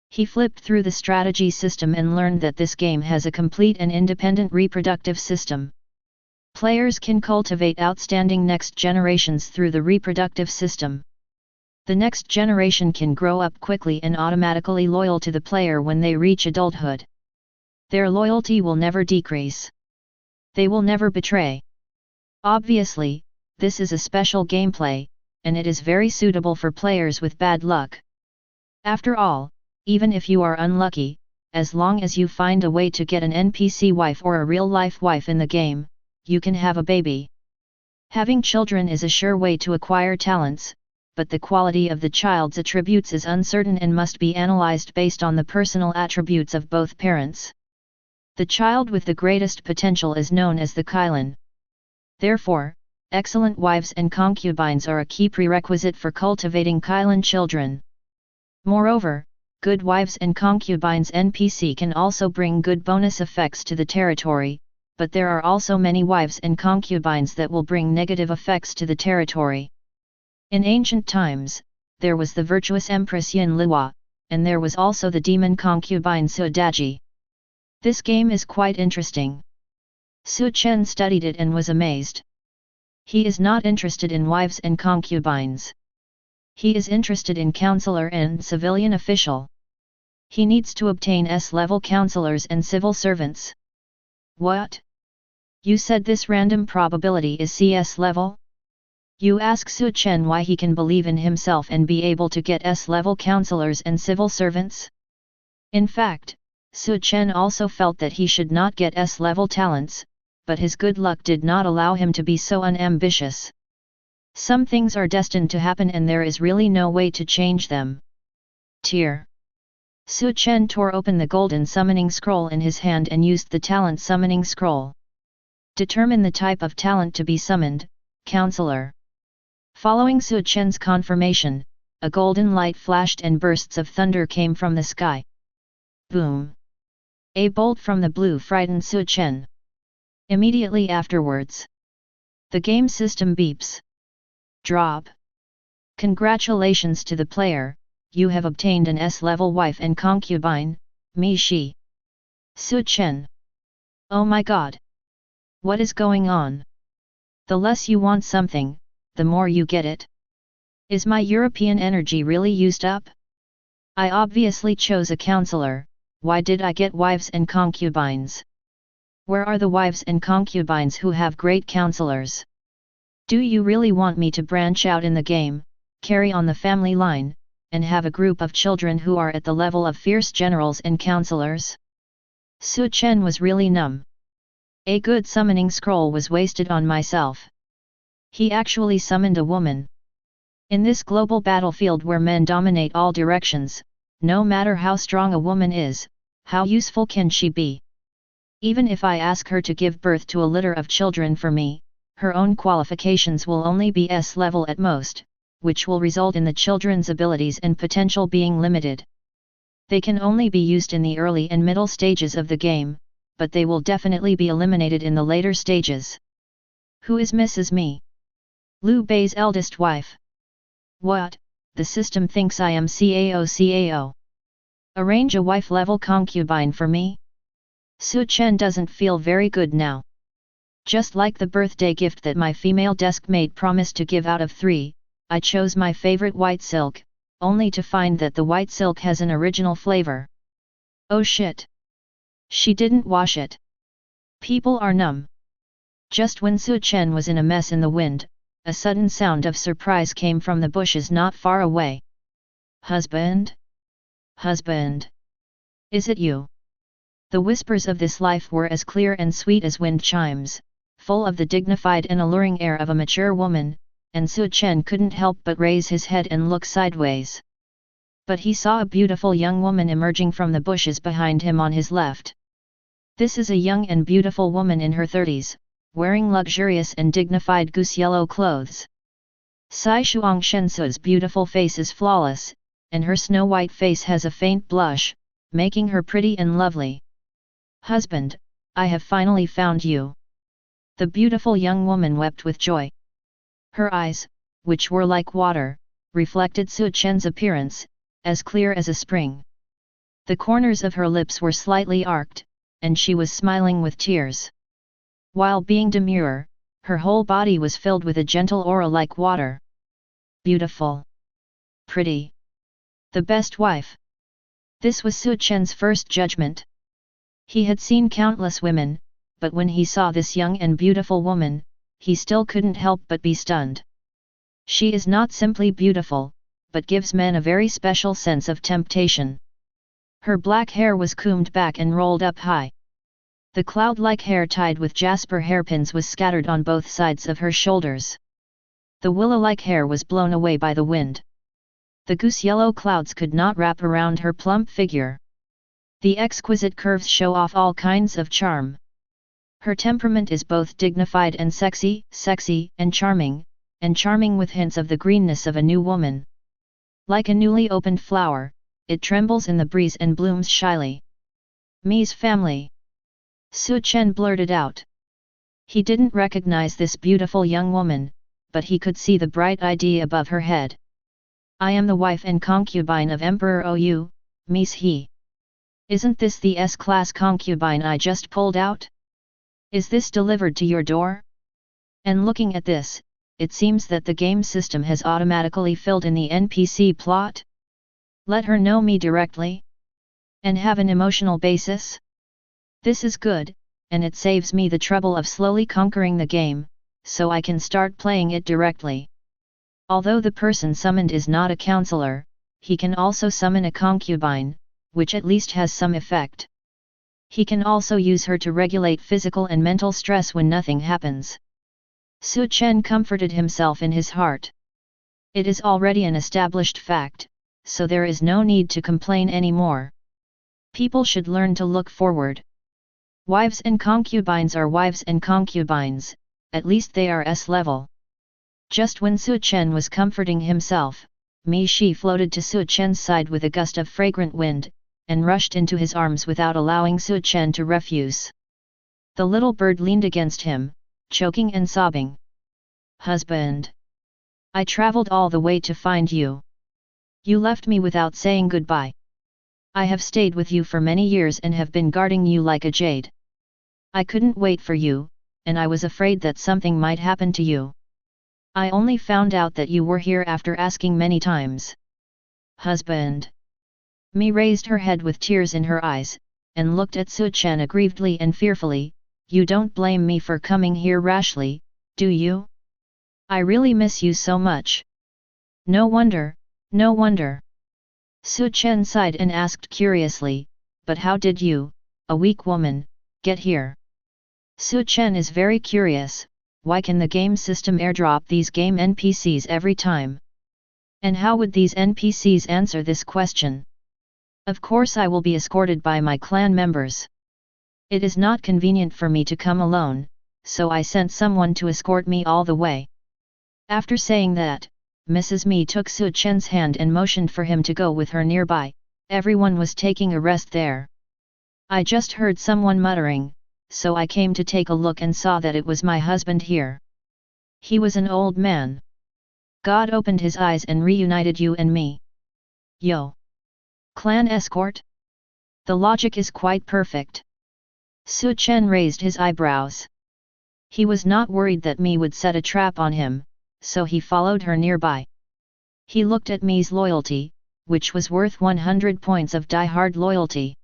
Speaker 1: He flipped through the strategy system and learned that this game has a complete and independent reproductive system. Players can cultivate outstanding next generations through the reproductive system. The next generation can grow up quickly and automatically loyal to the player when they reach adulthood. Their loyalty will never decrease. They will never betray. Obviously, this is a special gameplay, and it is very suitable for players with bad luck. After all, even if you are unlucky, as long as you find a way to get an NPC wife or a real-life wife in the game, you can have a baby. Having children is a sure way to acquire talents, but the quality of the child's attributes is uncertain and must be analyzed based on the personal attributes of both parents. The child with the greatest potential is known as the Kylin. Therefore, excellent wives and concubines are a key prerequisite for cultivating Kylin children. Moreover, good wives and concubines NPC can also bring good bonus effects to the territory, but there are also many wives and concubines that will bring negative effects to the territory. In ancient times, there was the virtuous Empress Yin Liwa, and there was also the demon concubine Su Daji. This game is quite interesting. Su Chen studied it and was amazed. He is not interested in wives and concubines. He is interested in counselor and civilian official. He needs to obtain S-level counselors and civil servants. What? You said this random probability is CS level? You ask Su Chen why he can believe in himself and be able to get S-level counselors and civil servants? In fact, Su Chen also felt that he should not get S-level talents, but his good luck did not allow him to be so unambitious. Some things are destined to happen and there is really no way to change them. Tier. Su Chen tore open the golden summoning scroll in his hand and used the talent summoning scroll. Determine the type of talent to be summoned, counselor. Following Su Chen's confirmation, a golden light flashed and bursts of thunder came from the sky. Boom! A bolt from the blue frightened Su Chen. Immediately afterwards, the game system beeps. Drop. Congratulations to the player, you have obtained an S-level wife and concubine, Mi Shi. Su Chen. Oh my god! What is going on? The less you want something, the more you get it. Is my European energy really used up? I obviously chose a counselor, why did I get wives and concubines? Where are the wives and concubines who have great counselors? Do you really want me to branch out in the game, carry on the family line, and have a group of children who are at the level of fierce generals and counselors? Su Chen was really numb. A good summoning scroll was wasted on myself. He actually summoned a woman. In this global battlefield where men dominate all directions, no matter how strong a woman is, how useful can she be? Even if I ask her to give birth to a litter of children for me, her own qualifications will only be S-level at most, which will result in the children's abilities and potential being limited. They can only be used in the early and middle stages of the game, but they will definitely be eliminated in the later stages. Who is Mrs. Mi? Liu Bei's eldest wife. What? The system thinks I am CAO. Arrange a wife-level concubine for me? Su Chen doesn't feel very good now. Just like the birthday gift that my female desk mate promised to give out of 3, I chose my favorite white silk, only to find that the white silk has an original flavor. Oh shit! She didn't wash it. People are numb. Just when Su Chen was in a mess in the wind, a sudden sound of surprise came from the bushes not far away. Husband? Husband? Is it you? The whispers of this life were as clear and sweet as wind chimes, full of the dignified and alluring air of a mature woman, and Su Chen couldn't help but raise his head and look sideways. But he saw a beautiful young woman emerging from the bushes behind him on his left. This is a young and beautiful woman in her 30s, wearing luxurious and dignified goose yellow clothes. Sai Shuang Shensu's beautiful face is flawless, and her snow-white face has a faint blush, making her pretty and lovely. Husband, I have finally found you. The beautiful young woman wept with joy. Her eyes, which were like water, reflected Su Chen's appearance, as clear as a spring. The corners of her lips were slightly arched, and she was smiling with tears. While being demure, her whole body was filled with a gentle aura like water. Beautiful. Pretty. The best wife. This was Su Chen's first judgment. He had seen countless women, but when he saw this young and beautiful woman, he still couldn't help but be stunned. She is not simply beautiful, but gives men a very special sense of temptation. Her black hair was combed back and rolled up high. The cloud-like hair tied with jasper hairpins was scattered on both sides of her shoulders. The willow-like hair was blown away by the wind. The goose-yellow clouds could not wrap around her plump figure. The exquisite curves show off all kinds of charm. Her temperament is both dignified and sexy and charming with hints of the greenness of a new woman. Like a newly opened flower, it trembles in the breeze and blooms shyly. Mi's family. Su Chen blurted out. He didn't recognize this beautiful young woman, but he could see the bright idea above her head. I am the wife and concubine of Emperor Ou, Mi's he. Isn't this the S-class concubine I just pulled out? Is this delivered to your door? And looking at this, it seems that the game system has automatically filled in the NPC plot. Let her know me directly. And have an emotional basis? This is good, and it saves me the trouble of slowly conquering the game, so I can start playing it directly. Although the person summoned is not a counselor, he can also summon a concubine, which at least has some effect. He can also use her to regulate physical and mental stress when nothing happens. Su Chen comforted himself in his heart. It is already an established fact, so there is no need to complain anymore. People should learn to look forward. Wives and concubines are wives and concubines, at least they are S-level. Just when Su Chen was comforting himself, Mi Shi floated to Su Chen's side with a gust of fragrant wind, and rushed into his arms without allowing Su Chen to refuse. The little bird leaned against him, choking and sobbing. Husband! I traveled all the way to find you. You left me without saying goodbye. I have stayed with you for many years and have been guarding you like a jade. I couldn't wait for you, and I was afraid that something might happen to you. I only found out that you were here after asking many times. Husband! Mi raised her head with tears in her eyes, and looked at Su Chen aggrievedly and fearfully. You don't blame me for coming here rashly, do you? I really miss you so much. No wonder, no wonder. Su Chen sighed and asked curiously, but how did you, a weak woman, get here? Su Chen is very curious, why can the game system airdrop these game NPCs every time? And how would these NPCs answer this question? Of course I will be escorted by my clan members. It is not convenient for me to come alone, so I sent someone to escort me all the way. After saying that, Mrs. Mi took Su Chen's hand and motioned for him to go with her nearby. Everyone was taking a rest there. I just heard someone muttering, so I came to take a look and saw that it was my husband here. He was an old man. God opened his eyes and reunited you and me. Yo! Clan escort? The logic is quite perfect. Su Chen raised his eyebrows. He was not worried that Mi would set a trap on him, so he followed her nearby. He looked at Mi's loyalty, which was worth 100 points of die-hard loyalty.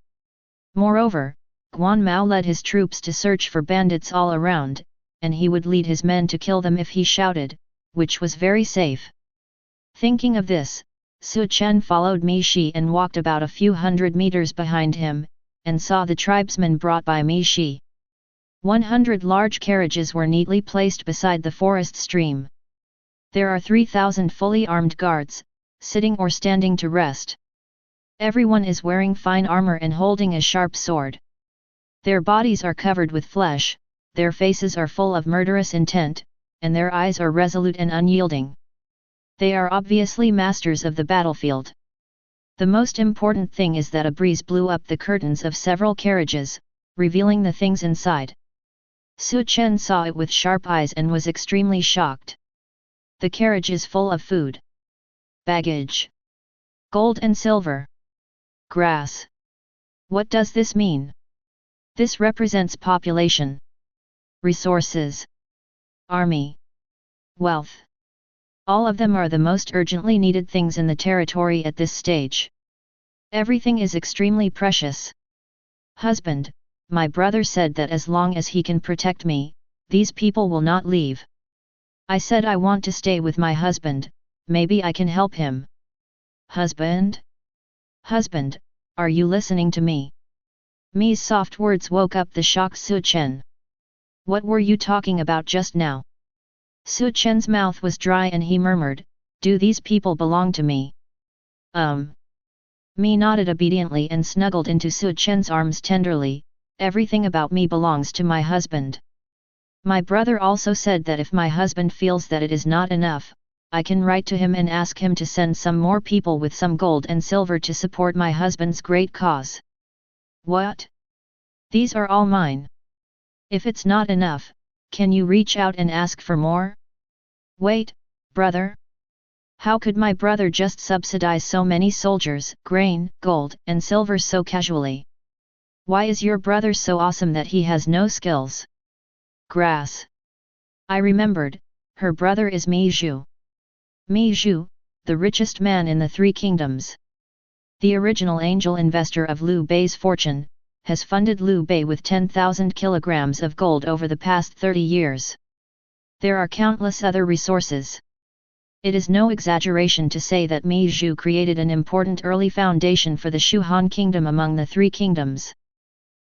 Speaker 1: Moreover, Guan Mao led his troops to search for bandits all around, and he would lead his men to kill them if he shouted, which was very safe. Thinking of this, Su Chen followed Mi Shi and walked about a few hundred meters behind him, and saw the tribesmen brought by Mi Shi. 100 large carriages were neatly placed beside the forest stream. There are 3,000 fully armed guards, sitting or standing to rest. Everyone is wearing fine armor and holding a sharp sword. Their bodies are covered with flesh, their faces are full of murderous intent, and their eyes are resolute and unyielding. They are obviously masters of the battlefield. The most important thing is that a breeze blew up the curtains of several carriages, revealing the things inside. Su Chen saw it with sharp eyes and was extremely shocked. The carriage is full of food, baggage, gold and silver, grass. What does this mean? This represents population, resources, army, wealth. All of them are the most urgently needed things in the territory at this stage. Everything is extremely precious. Husband, my brother said that as long as he can protect me, these people will not leave. I said I want to stay with my husband, maybe I can help him. Husband? Husband, are you listening to me? Mi's soft words woke up the shocked Su Chen. What were you talking about just now? Su Chen's mouth was dry and he murmured, do these people belong to me? Mi nodded obediently and snuggled into Su Chen's arms tenderly, everything about me belongs to my husband. My brother also said that if my husband feels that it is not enough, I can write to him and ask him to send some more people with some gold and silver to support my husband's great cause. What? These are all mine. If it's not enough, can you reach out and ask for more? Wait, brother. How could my brother just subsidize so many soldiers, grain, gold, and silver so casually? Why is your brother so awesome that he has no skills? Grass. I remembered, her brother is Mi Zhu. Mi Zhu, the richest man in the Three Kingdoms. The original angel investor of Liu Bei's fortune, has funded Liu Bei with 10,000 kilograms of gold over the past 30 years. There are countless other resources. It is no exaggeration to say that Mi Zhu created an important early foundation for the Shu Han kingdom among the Three Kingdoms.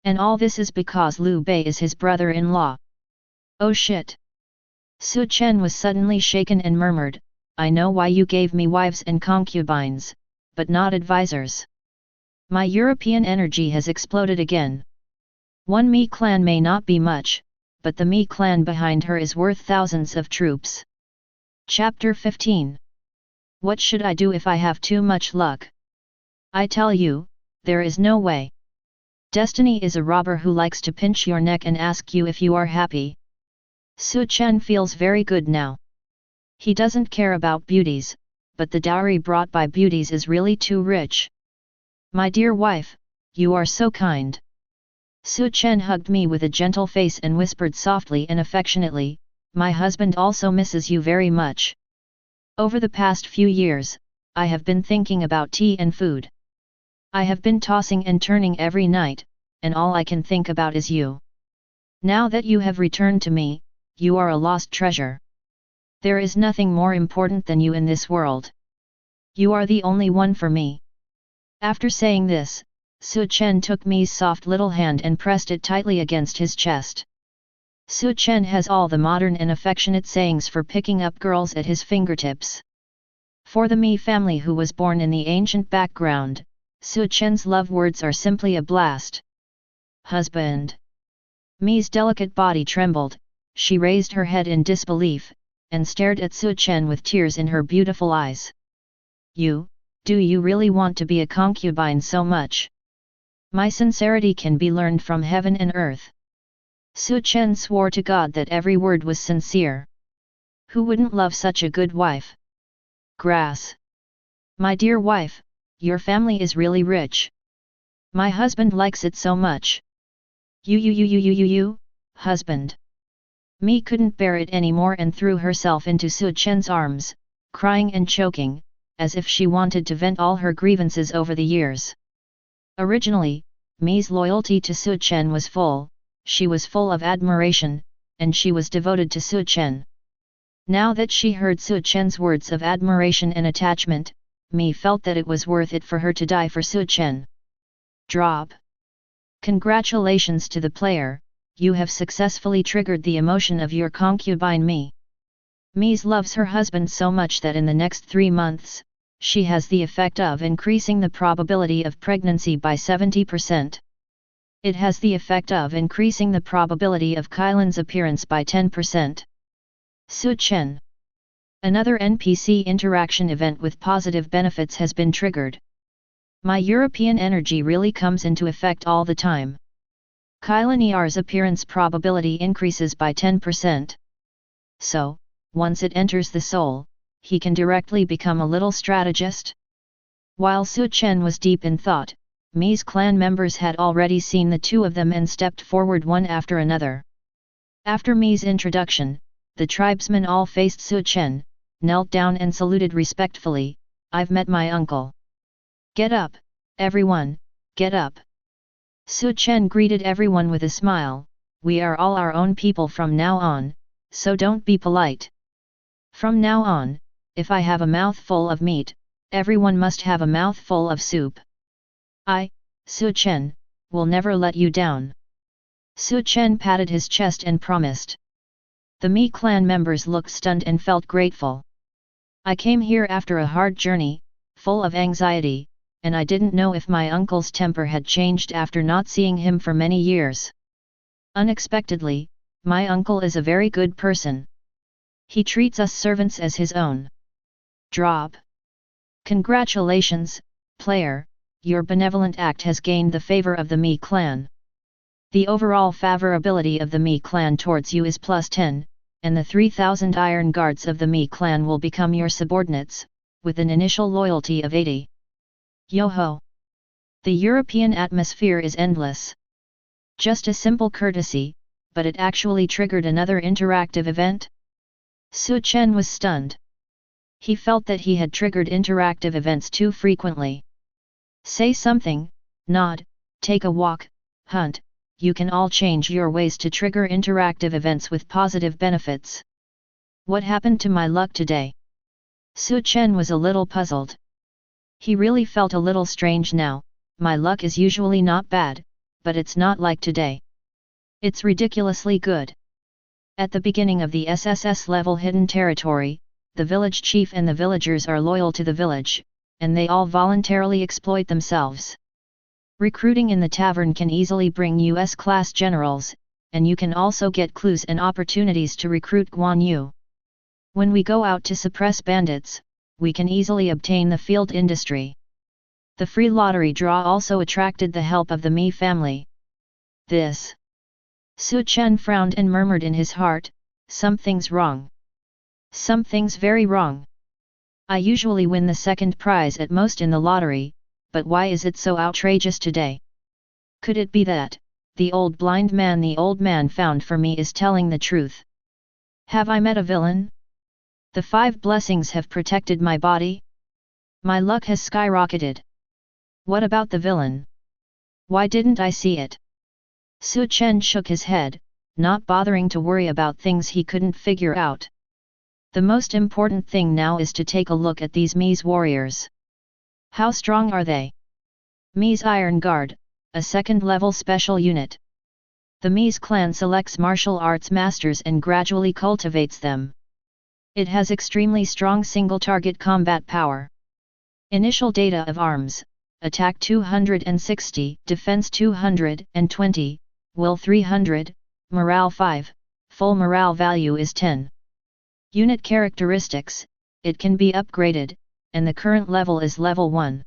Speaker 1: And all this is because Liu Bei is his brother-in-law. Oh shit! Su Chen was suddenly shaken and murmured, I know why you gave me wives and concubines, but not advisors. My European energy has exploded again. One Mi clan may not be much, but the Mi clan behind her is worth thousands of troops. Chapter 15. What should I do if I have too much luck? I tell you, there is no way. Destiny is a robber who likes to pinch your neck and ask you if you are happy. Su Chen feels very good now. He doesn't care about beauties, but the dowry brought by beauties is really too rich. My dear wife, you are so kind. Su Chen hugged me with a gentle face and whispered softly and affectionately, my husband also misses you very much. Over the past few years, I have been thinking about tea and food. I have been tossing and turning every night, and all I can think about is you. Now that you have returned to me, you are a lost treasure. There is nothing more important than you in this world. You are the only one for me. After saying this, Su Chen took Mi's soft little hand and pressed it tightly against his chest. Su Chen has all the modern and affectionate sayings for picking up girls at his fingertips. For the Mi family who was born in the ancient background, Su Chen's love words are simply a blast. Husband. Mi's delicate body trembled, she raised her head in disbelief, and stared at Su Chen with tears in her beautiful eyes. Do you really want to be a concubine so much? My sincerity can be learned from heaven and earth. Su Chen swore to God that every word was sincere. Who wouldn't love such a good wife? Grass. My dear wife, your family is really rich. My husband likes it so much. You, husband. Mi couldn't bear it anymore and threw herself into Su Chen's arms, crying and choking, as if she wanted to vent all her grievances over the years. Originally, Mi's loyalty to Su Chen was full, she was full of admiration, and she was devoted to Su Chen. Now that she heard Su Chen's words of admiration and attachment, Mi felt that it was worth it for her to die for Su Chen. Drop. Congratulations to the player, you have successfully triggered the emotion of your concubine Mi. Mi loves her husband so much that in the next 3 months, she has the effect of increasing the probability of pregnancy by 70%. It has the effect of increasing the probability of Kylan's appearance by 10%. Su Chen. Another NPC interaction event with positive benefits has been triggered. My European energy really comes into effect all the time. Kylaniar's appearance probability increases by 10%. So, once it enters the soul, he can directly become a little strategist. While Chen was deep in thought, Mi's clan members had already seen the two of them and stepped forward one after another. After Mi's introduction, the tribesmen all faced Chen, knelt down and saluted respectfully. "I've met my uncle. Get up, everyone, get up." Chen greeted everyone with a smile. "We are all our own people from now on, so don't be polite. From now on, if I have a mouthful of meat, everyone must have a mouthful of soup. I, Chen, will never let you down." Chen patted his chest and promised. The Mi clan members looked stunned and felt grateful. "I came here after a hard journey, full of anxiety, and I didn't know if my uncle's temper had changed after not seeing him for many years. Unexpectedly, my uncle is a very good person. He treats us servants as his own." Drop. Congratulations, player, your benevolent act has gained the favor of the Mi clan. The overall favorability of the Mi clan towards you is +10, and the 3,000 iron guards of the Mi clan will become your subordinates, with an initial loyalty of 80. Yo-ho! The European atmosphere is endless. Just a simple courtesy, but it actually triggered another interactive event? Chen was stunned. He felt that he had triggered interactive events too frequently. Say something, nod, take a walk, hunt, you can all change your ways to trigger interactive events with positive benefits. What happened to my luck today? Chen was a little puzzled. He really felt a little strange now. My luck is usually not bad, but it's not like today. It's ridiculously good. At the beginning of the SSS-level hidden territory, the village chief and the villagers are loyal to the village, and they all voluntarily exploit themselves. Recruiting in the tavern can easily bring US-class generals, and you can also get clues and opportunities to recruit Guan Yu. When we go out to suppress bandits, we can easily obtain the field industry. The free lottery draw also attracted the help of the Mi family. This. Chen frowned and murmured in his heart, "Something's wrong. Something's very wrong. I usually win the second prize at most in the lottery, but why is it so outrageous today? Could it be that, the old man found for me is telling the truth? Have I met a villain? The 5 blessings have protected my body? My luck has skyrocketed. What about the villain? Why didn't I see it?" Chen shook his head, not bothering to worry about things he couldn't figure out. The most important thing now is to take a look at these Mi's warriors. How strong are they? Mi's Iron Guard, a second-level special unit. The Mi's clan selects martial arts masters and gradually cultivates them. It has extremely strong single-target combat power. Initial data of arms: attack 260, defense 220, will 300, morale 5, full morale value is 10. Unit characteristics: it can be upgraded, and the current level is level 1.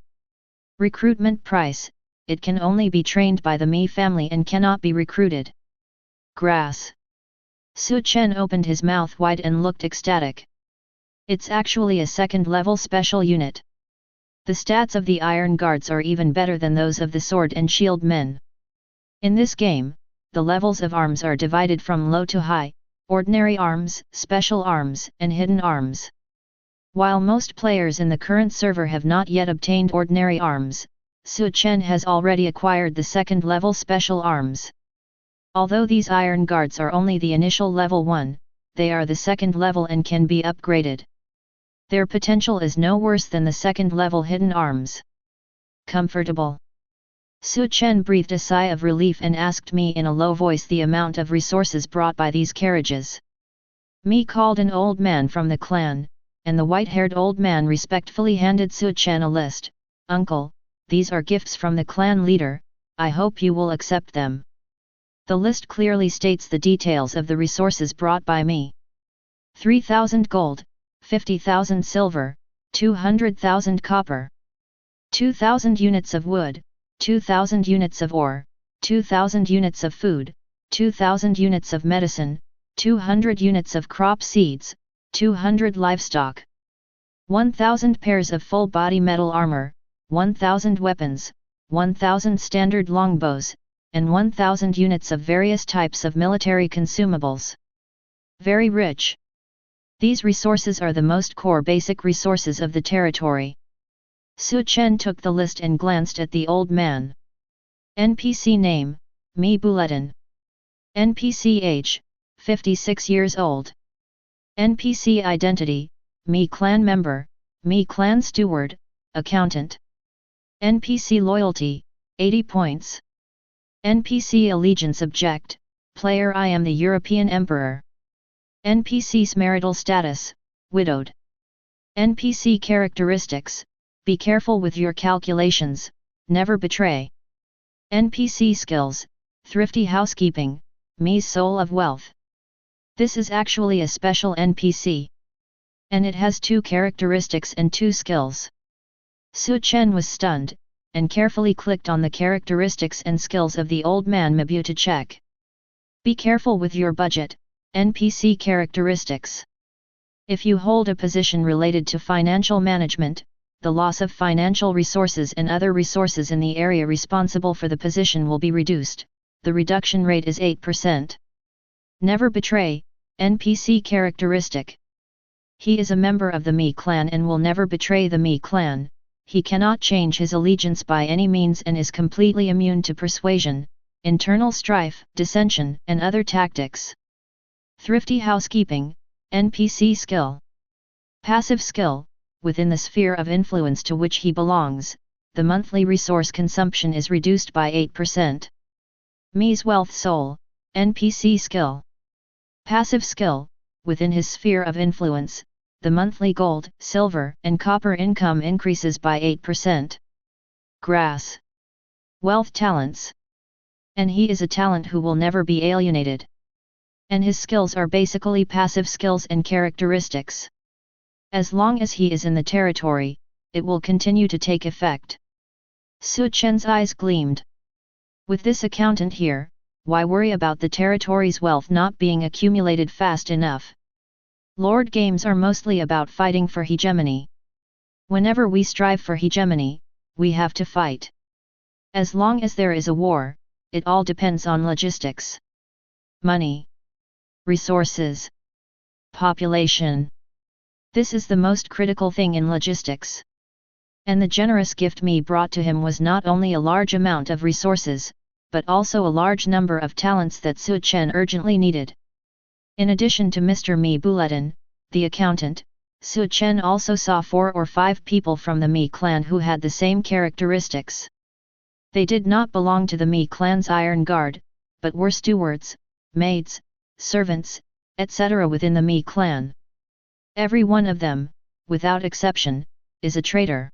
Speaker 1: Recruitment price: it can only be trained by the Mi family and cannot be recruited. Grass. Chen opened his mouth wide and looked ecstatic. It's actually a second-level special unit. The stats of the Iron Guards are even better than those of the Sword and Shield men. In this game, the levels of arms are divided from low to high: ordinary arms, special arms, and hidden arms. While most players in the current server have not yet obtained ordinary arms, Chen has already acquired the second-level special arms. Although these Iron Guards are only the initial level 1, they are the second level and can be upgraded. Their potential is no worse than the second-level hidden arms. Comfortable. Chen breathed a sigh of relief and asked Mi in a low voice the amount of resources brought by these carriages. Mi called an old man from the clan, and the white-haired old man respectfully handed Chen a list. "Uncle, these are gifts from the clan leader, I hope you will accept them." The list clearly states the details of the resources brought by Mi. 3,000 gold, 50,000 silver, 200,000 copper. 2,000 units of wood, 2,000 units of ore, 2,000 units of food, 2,000 units of medicine, 200 units of crop seeds, 200 livestock. 1,000 pairs of full-body metal armor, 1,000 weapons, 1,000 standard longbows, and 1,000 units of various types of military consumables. Very rich. These resources are the most core basic resources of the territory. Chen took the list and glanced at the old man. NPC name, Mi Bulletin. NPC age, 56 years old. NPC identity, Mi clan member, Mi clan steward, accountant. NPC loyalty, 80 points. NPC allegiance object, player I am the European Emperor. NPC's marital status, widowed. NPC characteristics, be careful with your calculations, never betray. NPC skills, thrifty housekeeping, Mi's soul of wealth. This is actually a special NPC. And it has 2 characteristics and 2 skills. Chen was stunned, and carefully clicked on the characteristics and skills of the old man Mabu to check. Be careful with your budget, NPC characteristics. If you hold a position related to financial management, the loss of financial resources and other resources in the area responsible for the position will be reduced. The reduction rate is 8%. Never betray, NPC characteristic. He is a member of the Mi clan and will never betray the Mi clan. He cannot change his allegiance by any means and is completely immune to persuasion, internal strife, dissension, and other tactics. Thrifty housekeeping, NPC skill. Passive skill, within the sphere of influence to which he belongs, the monthly resource consumption is reduced by 8%. Mi's wealth soul, NPC skill. Passive skill, within his sphere of influence, the monthly gold, silver, and copper income increases by 8%. Grass. Wealth talents. And he is a talent who will never be alienated. And his skills are basically passive skills and characteristics. As long as he is in the territory, it will continue to take effect. Chen's eyes gleamed. With this accountant here, why worry about the territory's wealth not being accumulated fast enough? Lord games are mostly about fighting for hegemony. Whenever we strive for hegemony, we have to fight. As long as there is a war, it all depends on logistics. Money. Resources. Population. This is the most critical thing in logistics. And the generous gift Mi brought to him was not only a large amount of resources, but also a large number of talents that Chen urgently needed. In addition to Mr. Mi Bulletin, the accountant, Chen also saw 4 or 5 people from the Mi clan who had the same characteristics. They did not belong to the Mi clan's Iron Guard, but were stewards, maids, servants, etc. within the Mi clan. Every one of them, without exception, is a traitor.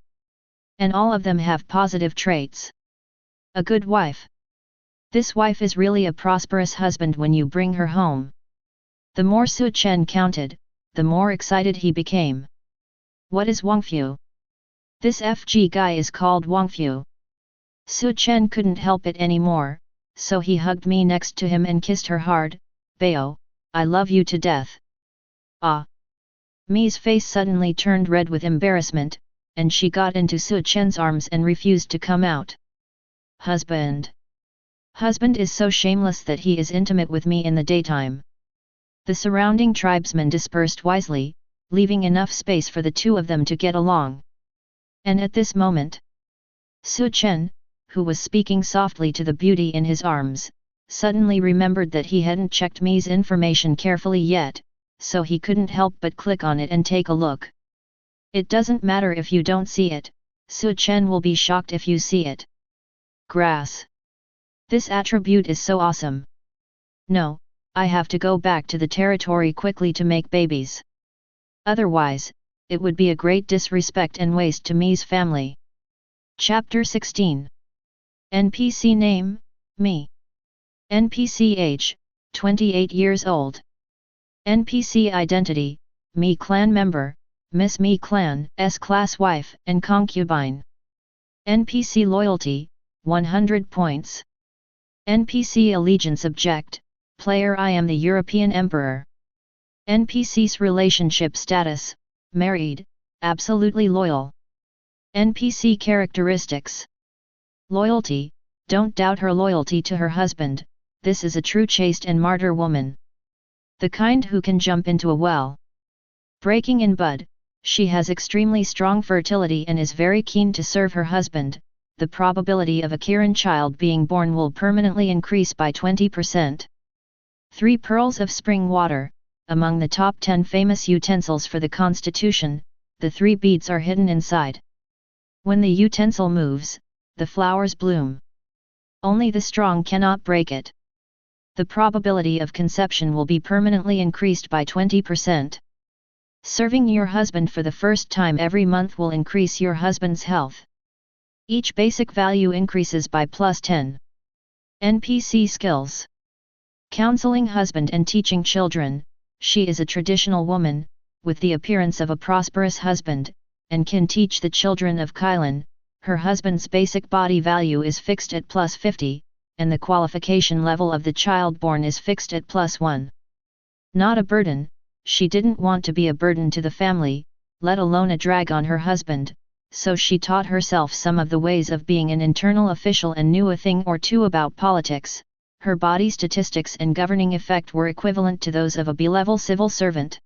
Speaker 1: And all of them have positive traits. A good wife. This wife is really a prosperous husband when you bring her home. The more Chen counted, the more excited he became. What is Wangfu? This FG guy is called Wangfu. Chen couldn't help it anymore, so he hugged Mi next to him and kissed her hard. Bao, I love you to death. Ah! Mi's face suddenly turned red with embarrassment, and she got into Chen's arms and refused to come out. Husband. Husband is so shameless that he is intimate with me in the daytime. The surrounding tribesmen dispersed wisely, leaving enough space for the 2 of them to get along. And at this moment, Chen, who was speaking softly to the beauty in his arms, suddenly remembered that he hadn't checked Mi's information carefully yet, so he couldn't help but click on it and take a look. It doesn't matter if you don't see it, Chen will be shocked if you see it. Grass. This attribute is so awesome. No, I have to go back to the territory quickly to make babies. Otherwise, it would be a great disrespect and waste to Mi's family. Chapter 16. NPC name, Mi. NPC age, 28 years old. NPC identity, Mi clan member, Miss Me Clan, S-Class Wife and Concubine. NPC Loyalty, 100 points. NPC Allegiance Object, Player I am the European Emperor. NPC's Relationship Status, Married, Absolutely Loyal. NPC Characteristics. Loyalty, don't doubt her loyalty to her husband, this is a true chaste and martyr woman. The kind who can jump into a well. Breaking in bud, she has extremely strong fertility and is very keen to serve her husband. The probability of a Kiran child being born will permanently increase by 20%. 3 pearls of spring water, among the top 10 famous utensils for the Constitution, the 3 beads are hidden inside. When the utensil moves, the flowers bloom. Only the strong cannot break it. The probability of conception will be permanently increased by 20%. Serving your husband for the first time every month will increase your husband's health. Each basic value increases by +10. NPC Skills. Counseling husband and teaching children, she is a traditional woman, with the appearance of a prosperous husband, and can teach the children of Kailan. Her husband's basic body value is fixed at +50, and the qualification level of the child born is fixed at +1. Not a burden, she didn't want to be a burden to the family, let alone a drag on her husband, so she taught herself some of the ways of being an internal official and knew a thing or two about politics. Her body statistics and governing effect were equivalent to those of a B-level civil servant.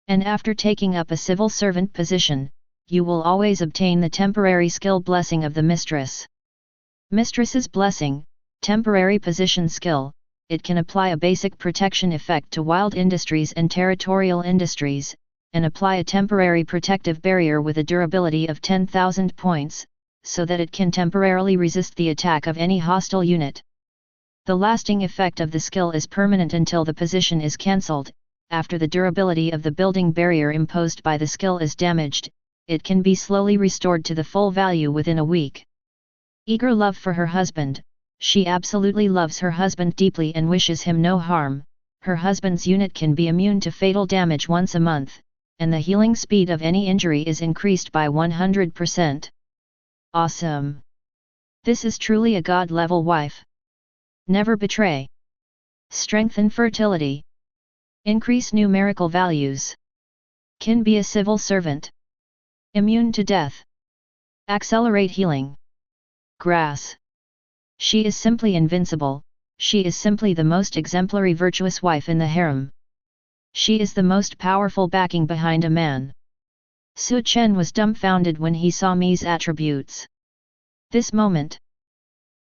Speaker 1: And after taking up a civil servant position, you will always obtain the temporary skill blessing of the mistress. Mistress's blessing, temporary position skill, it can apply a basic protection effect to wild industries and territorial industries, and apply a temporary protective barrier with a durability of 10,000 points, so that it can temporarily resist the attack of any hostile unit. The lasting effect of the skill is permanent until the position is cancelled. After the durability of the building barrier imposed by the skill is damaged, it can be slowly restored to the full value within a week. Eager love for her husband, she absolutely loves her husband deeply and wishes him no harm. Her husband's unit can be immune to fatal damage once a month, and the healing speed of any injury is increased by 100%. Awesome! This is truly a God-level wife. Never betray. Strengthen fertility. Increase numerical values. Can be a civil servant. Immune to death. Accelerate healing. Grass. She is simply invincible, she is simply the most exemplary virtuous wife in the harem. She is the most powerful backing behind a man. Chen was dumbfounded when he saw Mi's attributes. This moment.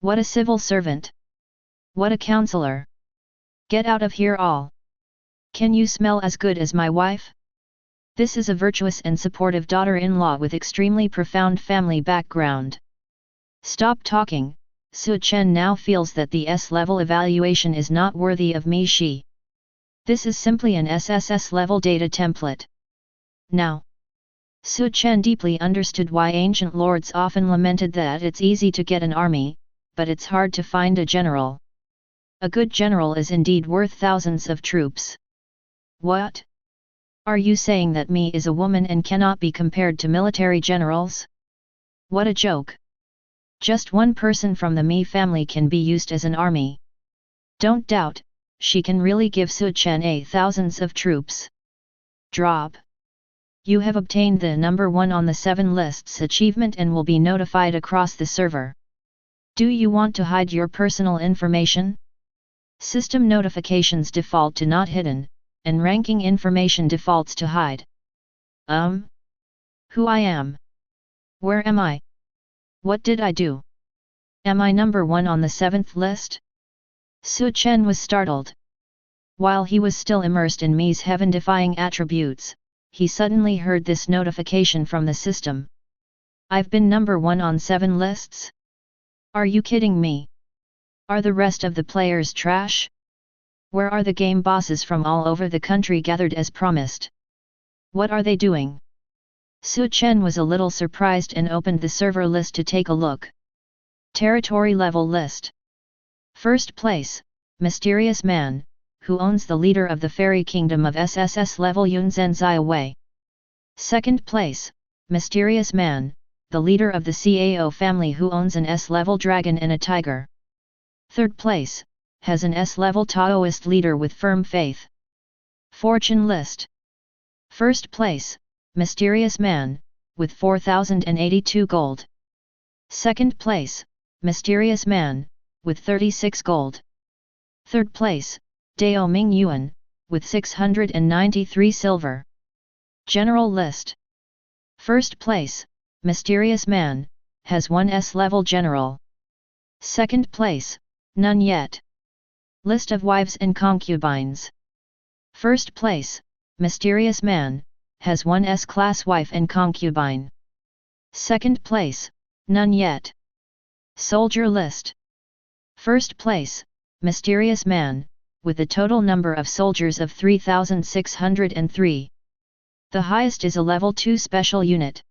Speaker 1: What a civil servant. What a counselor. Get out of here all. Can you smell as good as my wife? This is a virtuous and supportive daughter-in-law with extremely profound family background. Stop talking, Chen now feels that the S-level evaluation is not worthy of me. This is simply an SSS-level data template. Now, Chen deeply understood why ancient lords often lamented that it's easy to get an army, but it's hard to find a general. A good general is indeed worth thousands of troops. What? Are you saying that Me is a woman and cannot be compared to military generals? What a joke! Just one person from the Me family can be used as an army. Don't doubt, she can really give Chen thousands of troops. Drop. You have obtained the number 1 on the 7 lists achievement and will be notified across the server. Do you want to hide your personal information? System notifications default to not hidden, and ranking information defaults to hide. Who I am? Where am I? What did I do? Am I number 1 on the 7th list? Chen was startled. While he was still immersed in Mi's heaven-defying attributes, he suddenly heard this notification from the system. I've been number 1 on 7 lists? Are you kidding me? Are the rest of the players trash? Where are the game bosses from all over the country gathered as promised? What are they doing? Chen was a little surprised and opened the server list to take a look. Territory level list. First place, Mysterious Man, who owns the leader of the fairy kingdom of SSS-level Yunzhen Ziawei. Second place, Mysterious Man, the leader of the CAO family who owns an S-level dragon and a tiger. Third place, has an S-level Taoist leader with firm faith. Fortune list. First place, Mysterious Man, with 4,082 gold. Second place, Mysterious Man, with 36 gold. Third place, Dao Ming Yuan, with 693 silver. General list. First place, Mysterious Man, has 1 S-level general. Second place, none yet. List of wives and concubines. First place, Mysterious Man, has 1 S-class wife and concubine. Second place, none yet. Soldier list. First place, Mysterious Man, with a total number of soldiers of 3,603. The highest is a level 2 special unit.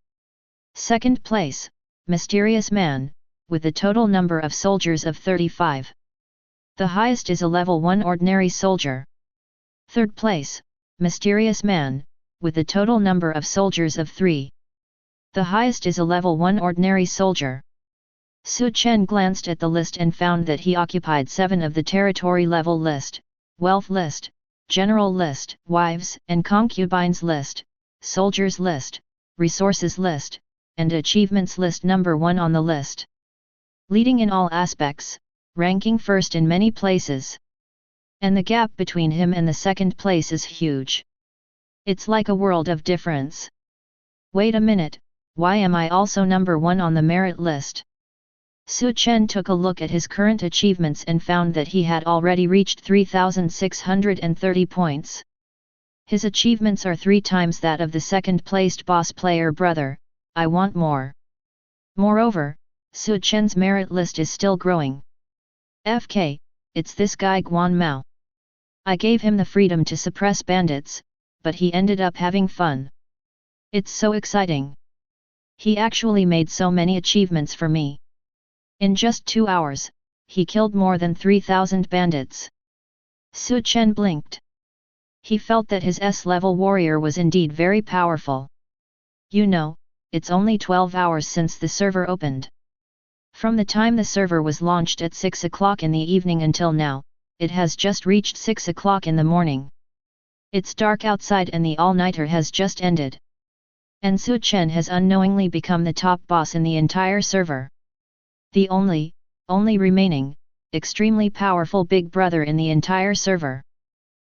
Speaker 1: Second place, Mysterious Man, with a total number of soldiers of 35. The highest is a level 1 ordinary soldier. Third place, Mysterious Man, with a total number of soldiers of 3. The highest is a level 1 ordinary soldier. Su Chen glanced at the list and found that he occupied 7 of the territory level list, wealth list, general list, wives and concubines list, soldiers list, resources list, and achievements list number 1 on the list. Leading in all aspects, ranking first in many places. And the gap between him and the second place is huge. It's like a world of difference. Wait a minute, why am I also number 1 on the merit list? Su Chen took a look at his current achievements and found that he had already reached 3,630 points. His achievements are 3 times that of the second-placed boss player brother. I want more. Moreover, Su Chen's merit list is still growing. FK, it's this guy Guan Mao. I gave him the freedom to suppress bandits, but he ended up having fun. It's so exciting. He actually made so many achievements for me. In just 2 hours, he killed more than 3,000 bandits. Su Chen blinked. He felt that his S-level warrior was indeed very powerful. You know, it's only 12 hours since the server opened. From the time the server was launched at 6 o'clock in the evening until now, it has just reached 6 o'clock in the morning. It's dark outside and the all-nighter has just ended. And Su Chen has unknowingly become the top boss in the entire server. The only remaining, extremely powerful big brother in the entire server.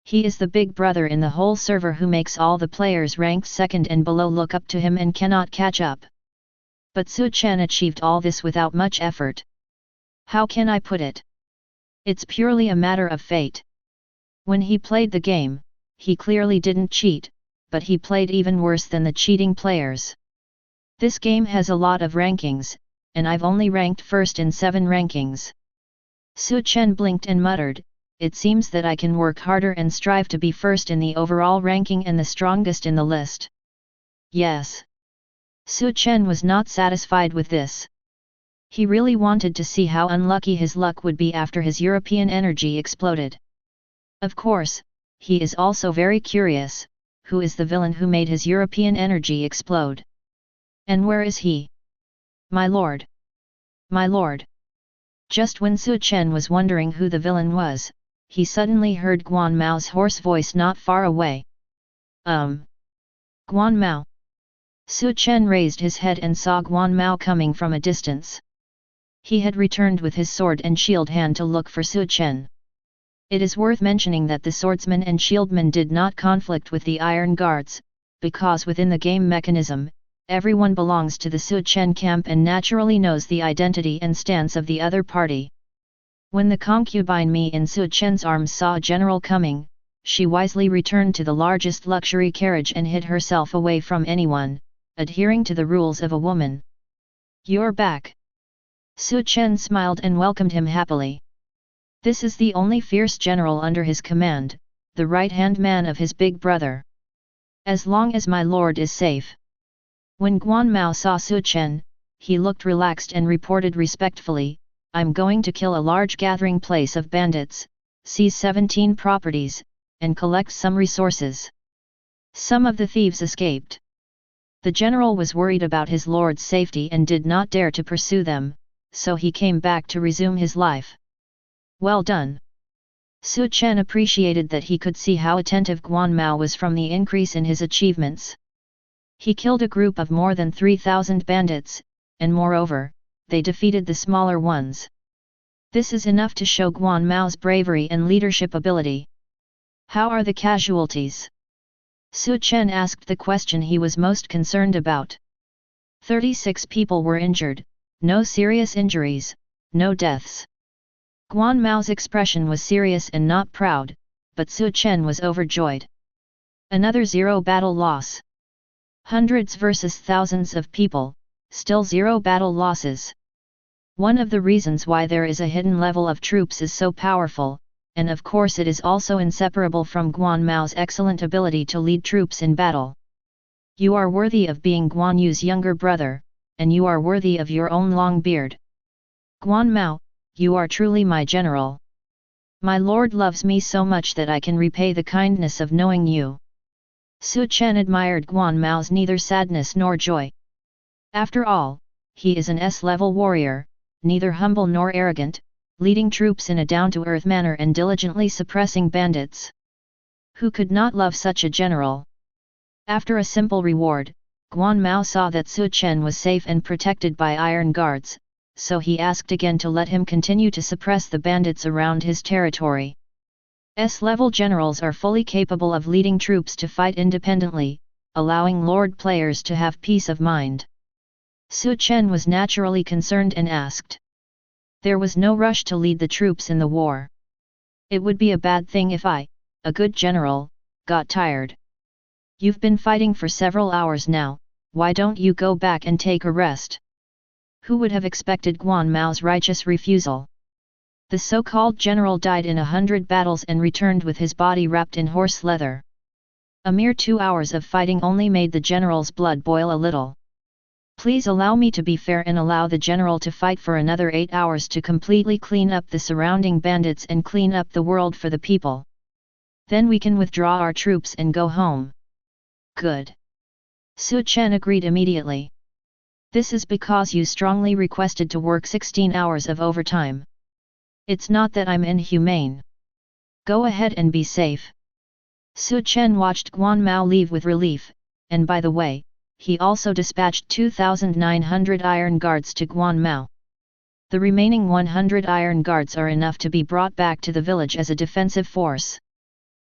Speaker 1: He is the big brother in the whole server who makes all the players ranked second and below look up to him and cannot catch up. But Su Chen achieved all this without much effort. How can I put it? It's purely a matter of fate. When he played the game, he clearly didn't cheat, but he played even worse than the cheating players. This game has a lot of rankings, and I've only ranked first in 7 rankings. Su Chen blinked and muttered, it seems that I can work harder and strive to be first in the overall ranking and the strongest in the list. Yes. Su Chen was not satisfied with this. He really wanted to see how unlucky his luck would be after his European energy exploded. Of course, he is also very curious, who is the villain who made his European energy explode? And where is he? My lord! My lord! Just when Su Chen was wondering who the villain was, he suddenly heard Guan Mao's hoarse voice not far away. Guan Mao. Su Chen raised his head and saw Guan Mao coming from a distance. He had returned with his sword and shield hand to look for Su Chen. It is worth mentioning that the swordsman and shieldman did not conflict with the Iron Guards, because within the game mechanism, everyone belongs to the Su Chen camp and naturally knows the identity and stance of the other party. When the concubine Mi in Su Chen's arms saw a general coming, she wisely returned to the largest luxury carriage and hid herself away from anyone, adhering to the rules of a woman. You're back. Su Chen smiled and welcomed him happily. This is the only fierce general under his command, the right-hand man of his big brother. As long as my lord is safe. When Guan Mao saw Su Chen, he looked relaxed and reported respectfully, I'm going to kill a large gathering place of bandits, seize 17 properties, and collect some resources. Some of the thieves escaped. The general was worried about his lord's safety and did not dare to pursue them, so he came back to resume his life. Well done! Su Chen appreciated that he could see how attentive Guan Mao was from the increase in his achievements. He killed a group of more than 3,000 bandits, and moreover, they defeated the smaller ones. This is enough to show Guan Mao's bravery and leadership ability. How are the casualties? Su Chen asked the question he was most concerned about. 36 people were injured, no serious injuries, no deaths. Guan Mao's expression was serious and not proud, but Su Chen was overjoyed. Another 0 battle loss. Hundreds versus thousands of people, still 0 battle losses. One of the reasons why there is a hidden level of troops is so powerful, and of course it is also inseparable from Guan Mao's excellent ability to lead troops in battle. You are worthy of being Guan Yu's younger brother, and you are worthy of your own long beard. Guan Mao, you are truly my general. My lord loves me so much that I can repay the kindness of knowing you. Su Chen admired Guan Mao's neither sadness nor joy. After all, he is an S-level warrior, neither humble nor arrogant, leading troops in a down-to-earth manner and diligently suppressing bandits. Who could not love such a general? After a simple reward, Guan Mao saw that Su Chen was safe and protected by iron guards, so he asked again to let him continue to suppress the bandits around his territory. S-level generals are fully capable of leading troops to fight independently, allowing lord players to have peace of mind. Su Chen was naturally concerned and asked. There was no rush to lead the troops in the war. It would be a bad thing if I, a good general, got tired. You've been fighting for several hours now, why don't you go back and take a rest? Who would have expected Guan Mao's righteous refusal? The so-called general died in 100 battles and returned with his body wrapped in horse leather. A mere 2 hours of fighting only made the general's blood boil a little. Please allow me to be fair and allow the general to fight for another 8 hours to completely clean up the surrounding bandits and clean up the world for the people. Then we can withdraw our troops and go home. Good. Su Chen agreed immediately. This is because you strongly requested to work 16 hours of overtime. It's not that I'm inhumane. Go ahead and be safe. Su Chen watched Guan Mao leave with relief, and by the way, he also dispatched 2,900 iron guards to Guan Mao. The remaining 100 iron guards are enough to be brought back to the village as a defensive force.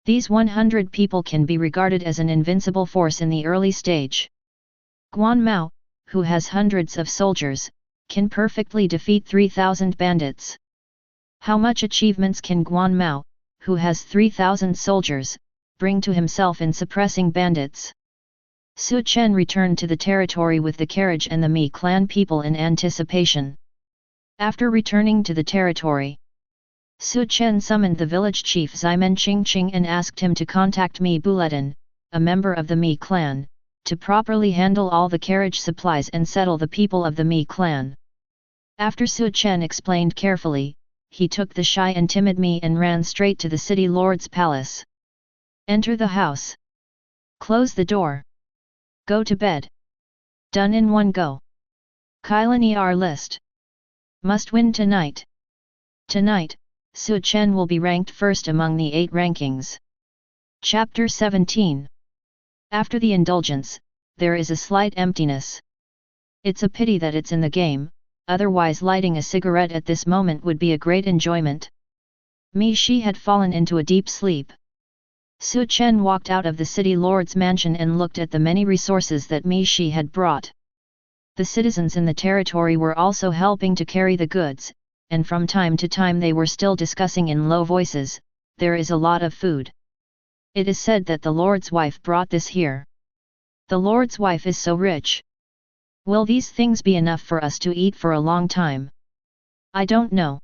Speaker 1: These 100 people can be regarded as an invincible force in the early stage. Guan Mao, who has hundreds of soldiers, can perfectly defeat 3,000 bandits. How much achievements can Guan Mao, who has 3,000 soldiers, bring to himself in suppressing bandits? Su Chen returned to the territory with the carriage and the Mi clan people in anticipation. After returning to the territory, Su Chen summoned the village chief Ximen Qingqing and asked him to contact Mi Buletin, a member of the Mi clan, to properly handle all the carriage supplies and settle the people of the Mi clan. After Su Chen explained carefully, he took the shy and timid Mi and ran straight to the city lord's palace. Enter the house. Close the door. Go to bed. Done in one go. Kailani our list. Must win tonight. Tonight, Su Chen will be ranked first among the 8 rankings. Chapter 17. After the indulgence, there is a slight emptiness. It's a pity that it's in the game, otherwise lighting a cigarette at this moment would be a great enjoyment. Mi Shi had fallen into a deep sleep. Su Chen walked out of the city lord's mansion and looked at the many resources that Mi Shi had brought. The citizens in the territory were also helping to carry the goods, and from time to time they were still discussing in low voices, there is a lot of food. It is said that the lord's wife brought this here. The lord's wife is so rich. Will these things be enough for us to eat for a long time? I don't know.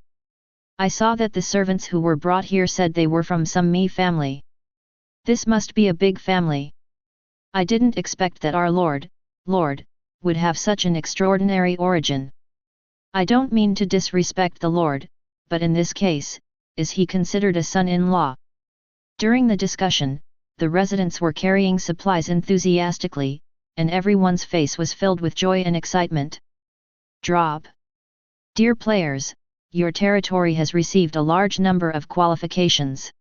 Speaker 1: I saw that the servants who were brought here said they were from some Mi family. This must be a big family. I didn't expect that our Lord, would have such an extraordinary origin. I don't mean to disrespect the Lord, but in this case, is he considered a son-in-law? During the discussion, the residents were carrying supplies enthusiastically, and everyone's face was filled with joy and excitement. Drop. Dear players, your territory has received a large number of qualifications.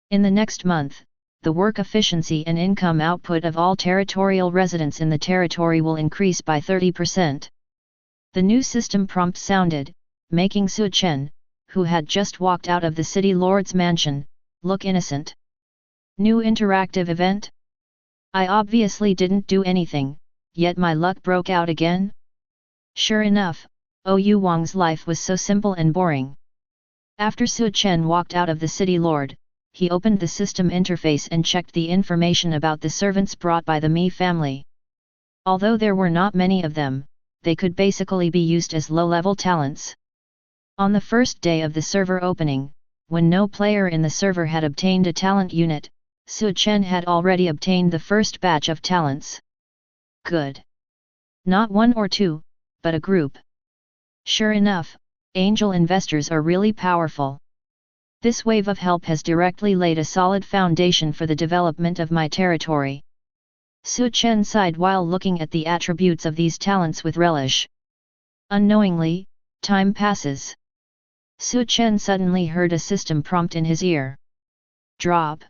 Speaker 1: In the next month, the work efficiency and income output of all territorial residents in the territory will increase by 30%. The new system prompt sounded, making Chen, who had just walked out of the city lord's mansion, look innocent. New interactive event? I obviously didn't do anything, yet my luck broke out again? Sure enough, Yu Wang's life was so simple and boring. After Chen walked out of the city lord, he opened the system interface and checked the information about the servants brought by the Mi family. Although there were not many of them, they could basically be used as low-level talents. On the first day of the server opening, when no player in the server had obtained a talent unit, Chen had already obtained the first batch of talents. Good. Not one or two, but a group. Sure enough, angel investors are really powerful. This wave of help has directly laid a solid foundation for the development of my territory. Chen sighed while looking at the attributes of these talents with relish. Unknowingly, time passes. Chen suddenly heard a system prompt in his ear. Drop.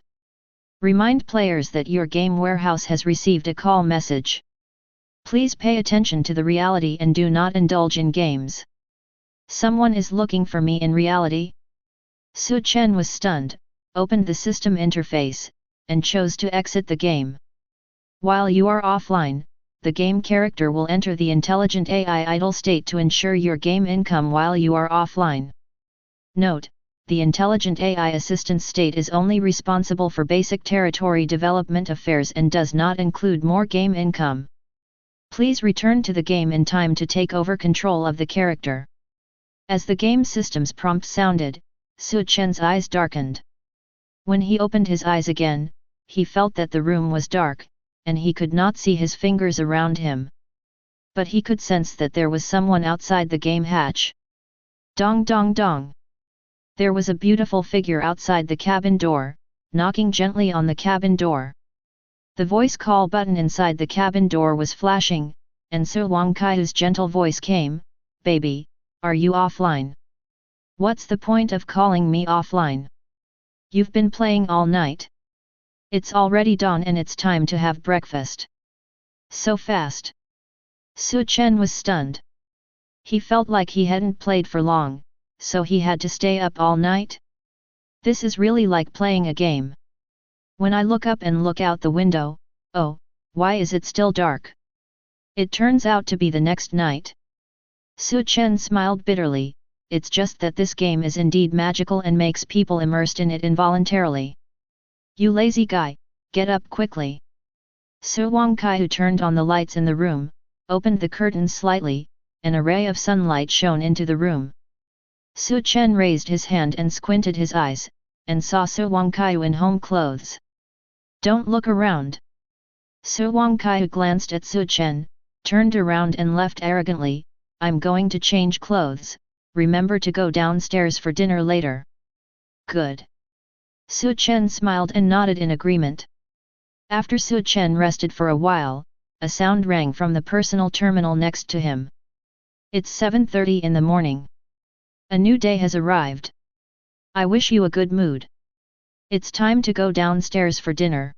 Speaker 1: Remind players that your game warehouse has received a call message. Please pay attention to the reality and do not indulge in games. Someone is looking for me in reality? Chen was stunned, opened the system interface, and chose to exit the game. While you are offline, the game character will enter the intelligent AI idle state to ensure your game income while you are offline. Note: the intelligent AI assistance state is only responsible for basic territory development affairs and does not include more game income. Please return to the game in time to take over control of the character. As the game system's prompt sounded, Chen's eyes darkened. When he opened his eyes again, he felt that the room was dark, and he could not see his fingers around him. But he could sense that there was someone outside the game hatch. Dong dong dong! There was a beautiful figure outside the cabin door, knocking gently on the cabin door. The voice call button inside the cabin door was flashing, and Wang Kai's gentle voice came, "Baby, are you offline? What's the point of calling me offline? You've been playing all night. It's already dawn and it's time to have breakfast. So fast." Chen was stunned. He felt like he hadn't played for long, so he had to stay up all night? This is really like playing a game. When I look up and look out the window, oh, why is it still dark? It turns out to be the next night. Chen smiled bitterly. It's just that this game is indeed magical and makes people immersed in it involuntarily. You lazy guy, get up quickly. Wang Kai turned on the lights in the room, opened the curtains slightly, and a ray of sunlight shone into the room. Chen raised his hand and squinted his eyes, and saw Wang Kai in home clothes. Don't look around. Wang Kai glanced at Chen, turned around and left arrogantly. I'm going to change clothes, remember to go downstairs for dinner later. Good. Chen smiled and nodded in agreement. After Chen rested for a while, a sound rang from the personal terminal next to him. It's 7:30 in the morning. A new day has arrived. I wish you a good mood. It's time to go downstairs for dinner.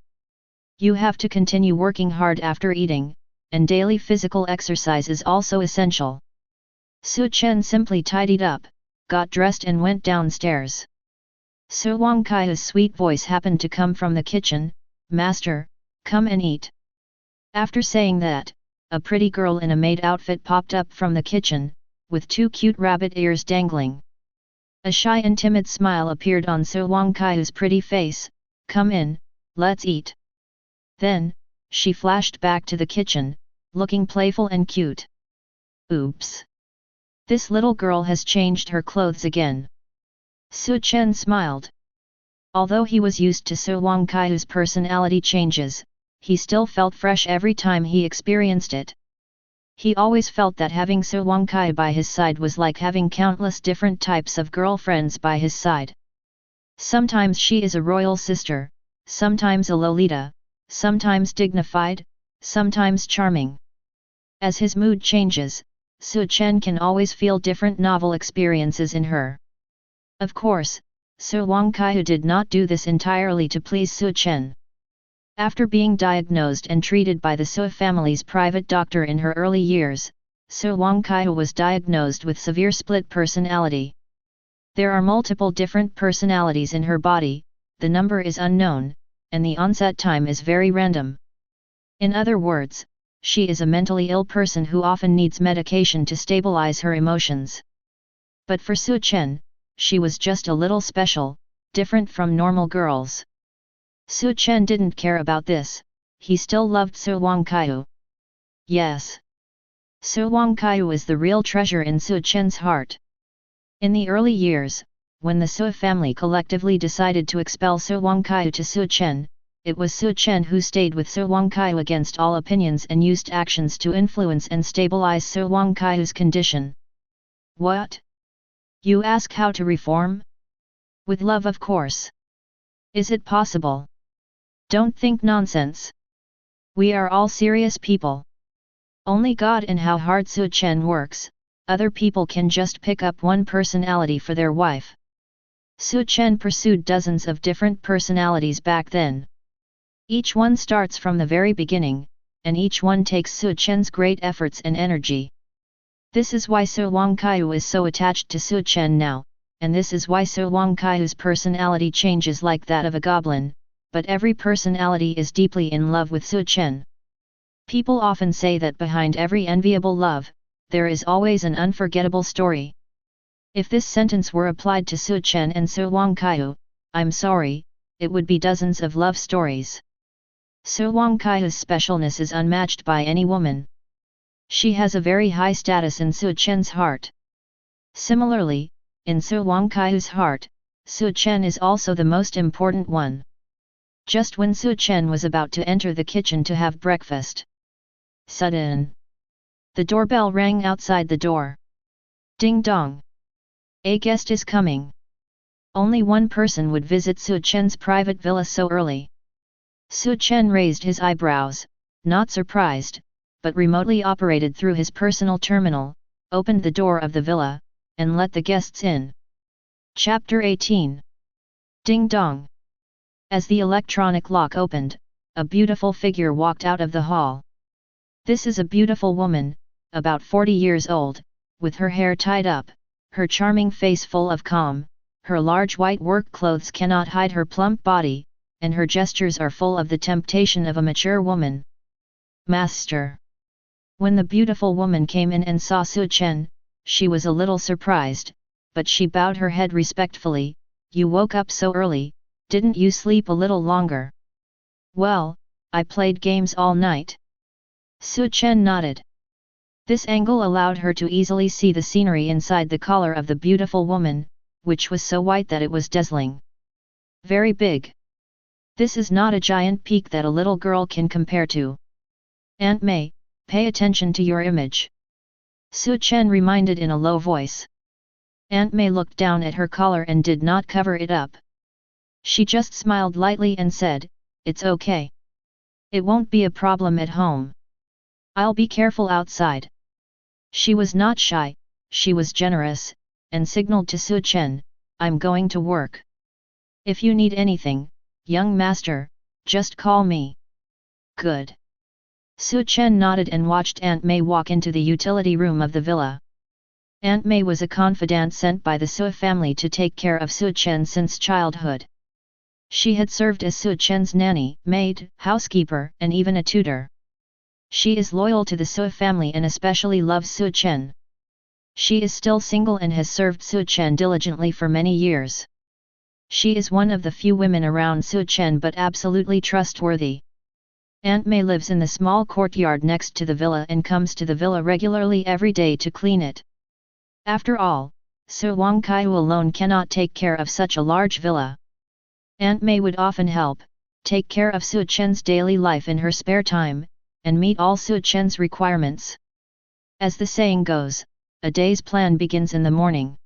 Speaker 1: You have to continue working hard after eating, and daily physical exercise is also essential. Chen simply tidied up, got dressed and went downstairs. Wang Kai's sweet voice happened to come from the kitchen, "Master, come and eat." After saying that, a pretty girl in a maid outfit popped up from the kitchen, with two cute rabbit ears dangling. A shy and timid smile appeared on Wang Kai's pretty face. "Come in, let's eat." Then, she flashed back to the kitchen, looking playful and cute. Oops! This little girl has changed her clothes again. Chen smiled. Although he was used to Wang Kai's personality changes, he still felt fresh every time he experienced it. He always felt that having Wang Kai by his side was like having countless different types of girlfriends by his side. Sometimes she is a royal sister, sometimes a Lolita, sometimes dignified, sometimes charming. As his mood changes, Chen can always feel different novel experiences in her. Of course, Wang Kaihu did not do this entirely to please Chen. After being diagnosed and treated by the Su family's private doctor in her early years, Wang Kaihu was diagnosed with severe split personality. There are multiple different personalities in her body, the number is unknown, and the onset time is very random. In other words, she is a mentally ill person who often needs medication to stabilize her emotions. But for Chen, she was just a little special, different from normal girls. Chen didn't care about this, he still loved Wang Kaihu. Yes. Wang Kaihu is the real treasure in Chen's heart. In the early years, when the Su family collectively decided to expel Wang Kaihu to Chen, it was Chen who stayed with Wang Kaihu against all opinions and used actions to influence and stabilize Wang Kaihu's condition. What? You ask how to reform? With love, of course. Is it possible? Don't think nonsense. We are all serious people. Only God and how hard Chen works, other people can just pick up one personality for their wife. Chen pursued dozens of different personalities back then. Each one starts from the very beginning, and each one takes Chen's great efforts and energy. This is why Wang Kaihu is so attached to Chen now, and this is why Wang Kaihu's personality changes like that of a goblin, but every personality is deeply in love with Chen. People often say that behind every enviable love, there is always an unforgettable story. If this sentence were applied to Chen and Wang Kaihu, I'm sorry, it would be dozens of love stories. Wang Kaihu's specialness is unmatched by any woman. She has a very high status in Chen's heart. Similarly, in Wang Kaihu's heart, Chen is also the most important one. Just when Chen was about to enter the kitchen to have breakfast, sudden, the doorbell rang outside the door. Ding dong! A guest is coming. Only one person would visit Chen's private villa so early. Chen raised his eyebrows, not surprised, but remotely operated through his personal terminal, opened the door of the villa, and let the guests in. Chapter 18. Ding dong! As the electronic lock opened, a beautiful figure walked out of the hall. This is a beautiful woman, about 40 years old, with her hair tied up, her charming face full of calm, her large white work clothes cannot hide her plump body, and her gestures are full of the temptation of a mature woman. Master. When the beautiful woman came in and saw Chen, she was a little surprised, but she bowed her head respectfully. You woke up so early, didn't you sleep a little longer? Well, I played games all night. Chen nodded. This angle allowed her to easily see the scenery inside the collar of the beautiful woman, which was so white that it was dazzling. Very big. This is not a giant peak that a little girl can compare to. Aunt May, pay attention to your image. Chen reminded in a low voice. Aunt May looked down at her collar and did not cover it up. She just smiled lightly and said, "It's okay. It won't be a problem at home. I'll be careful outside." She was not shy, she was generous, and signaled to Chen, "I'm going to work. If you need anything, young master, just call me." Good. Chen nodded and watched Aunt May walk into the utility room of the villa. Aunt May was a confidant sent by the Su family to take care of Chen since childhood. She had served as Chen's nanny, maid, housekeeper, and even a tutor. She is loyal to the Su family and especially loves Chen. She is still single and has served Chen diligently for many years. She is one of the few women around Chen but absolutely trustworthy. Aunt May lives in the small courtyard next to the villa and comes to the villa regularly every day to clean it. After all, Wang Kaihu alone cannot take care of such a large villa. Aunt May would often help, take care of Chen's daily life in her spare time, and meet all Chen's requirements. As the saying goes, a day's plan begins in the morning.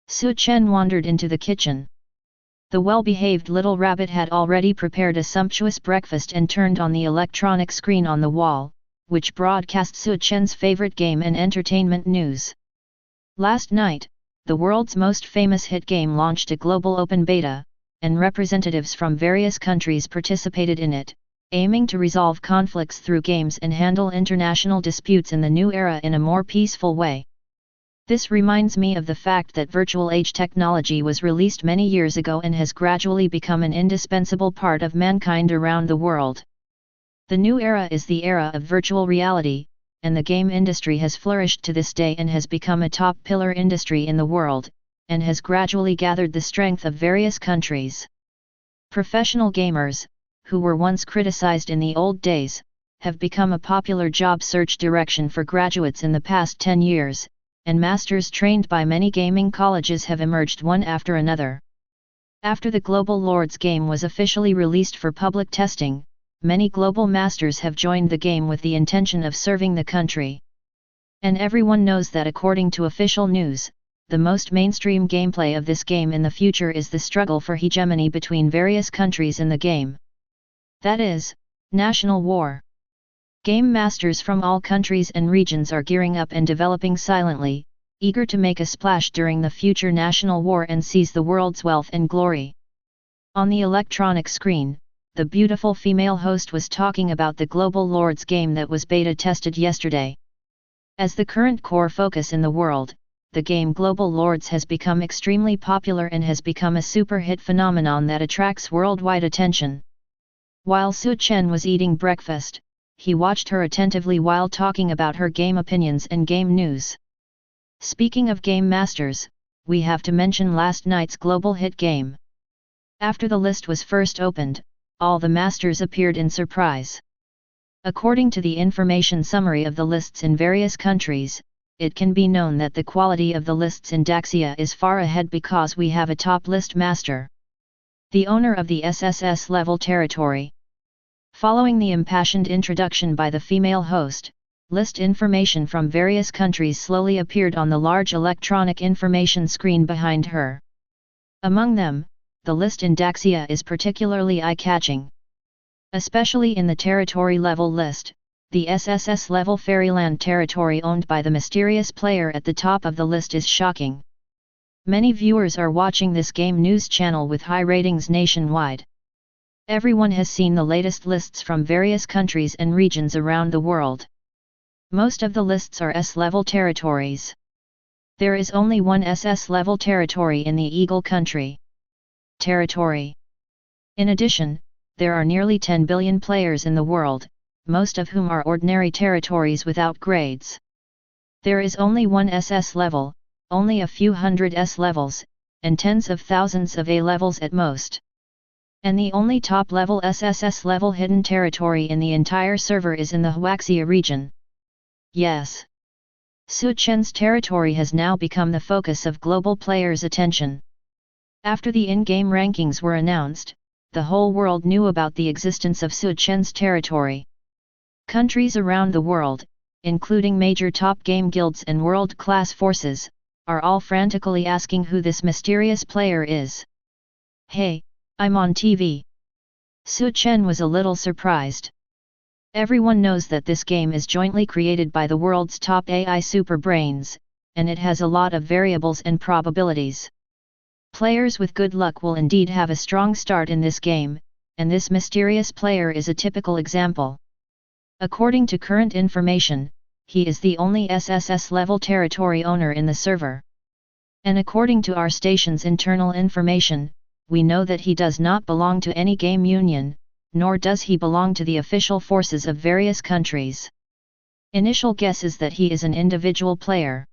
Speaker 1: Chen wandered into the kitchen. The well-behaved little rabbit had already prepared a sumptuous breakfast and turned on the electronic screen on the wall, which broadcasts Chen's favorite game and entertainment news. Last night, the world's most famous hit game launched a global open beta, and representatives from various countries participated in it, aiming to resolve conflicts through games and handle international disputes in the new era in a more peaceful way. This reminds me of the fact that virtual age technology was released many years ago and has gradually become an indispensable part of mankind around the world. The new era is the era of virtual reality, and the game industry has flourished to this day and has become a top pillar industry in the world, and has gradually gathered the strength of various countries. Professional gamers, who were once criticized in the old days, have become a popular job search direction for graduates in the past 10 years, and masters trained by many gaming colleges have emerged one after another. After the Global Lords game was officially released for public testing, many global masters have joined the game with the intention of serving the country. And everyone knows that according to official news, the most mainstream gameplay of this game in the future is the struggle for hegemony between various countries in the game. That is, national war. Game masters from all countries and regions are gearing up and developing silently, eager to make a splash during the future national war and seize the world's wealth and glory. On the electronic screen, the beautiful female host was talking about the Global Lords game that was beta tested yesterday. As the current core focus in the world, the game Global Lords has become extremely popular and has become a super hit phenomenon that attracts worldwide attention. While Chen was eating breakfast, he watched her attentively while talking about her game opinions and game news. Speaking of game masters, we have to mention last night's global hit game. After the list was first opened, all the masters appeared in surprise. According to the information summary of the lists in various countries, it can be known that the quality of the lists in Daxia is far ahead because we have a top list master, the owner of the SSS-level territory. Following the impassioned introduction by the female host, list information from various countries slowly appeared on the large electronic information screen behind her. Among them, the list in Daxia is particularly eye-catching. Especially in the territory level list, the SSS-level Fairyland territory owned by the mysterious player at the top of the list is shocking. Many viewers are watching this game news channel with high ratings nationwide. Everyone has seen the latest lists from various countries and regions around the world. Most of the lists are S-level territories. There is only one SS-level territory in the Eagle country. Territory. In addition, there are nearly 10 billion players in the world, most of whom are ordinary territories without grades. There is only one SS level, only a few hundred S levels, and tens of thousands of A levels at most. And the only top-level SSS level hidden territory in the entire server is in the Huaxia region. Yes. Chen's territory has now become the focus of global players' attention. After the in-game rankings were announced, the whole world knew about the existence of Chen's territory. Countries around the world, including major top game guilds and world-class forces, are all frantically asking who this mysterious player is. Hey, I'm on TV. Chen was a little surprised. Everyone knows that this game is jointly created by the world's top AI super brains, and it has a lot of variables and probabilities. Players with good luck will indeed have a strong start in this game, and this mysterious player is a typical example. According to current information, he is the only SSS-level territory owner in the server. And according to our station's internal information, we know that he does not belong to any game union, nor does he belong to the official forces of various countries. Initial guess is that he is an individual player.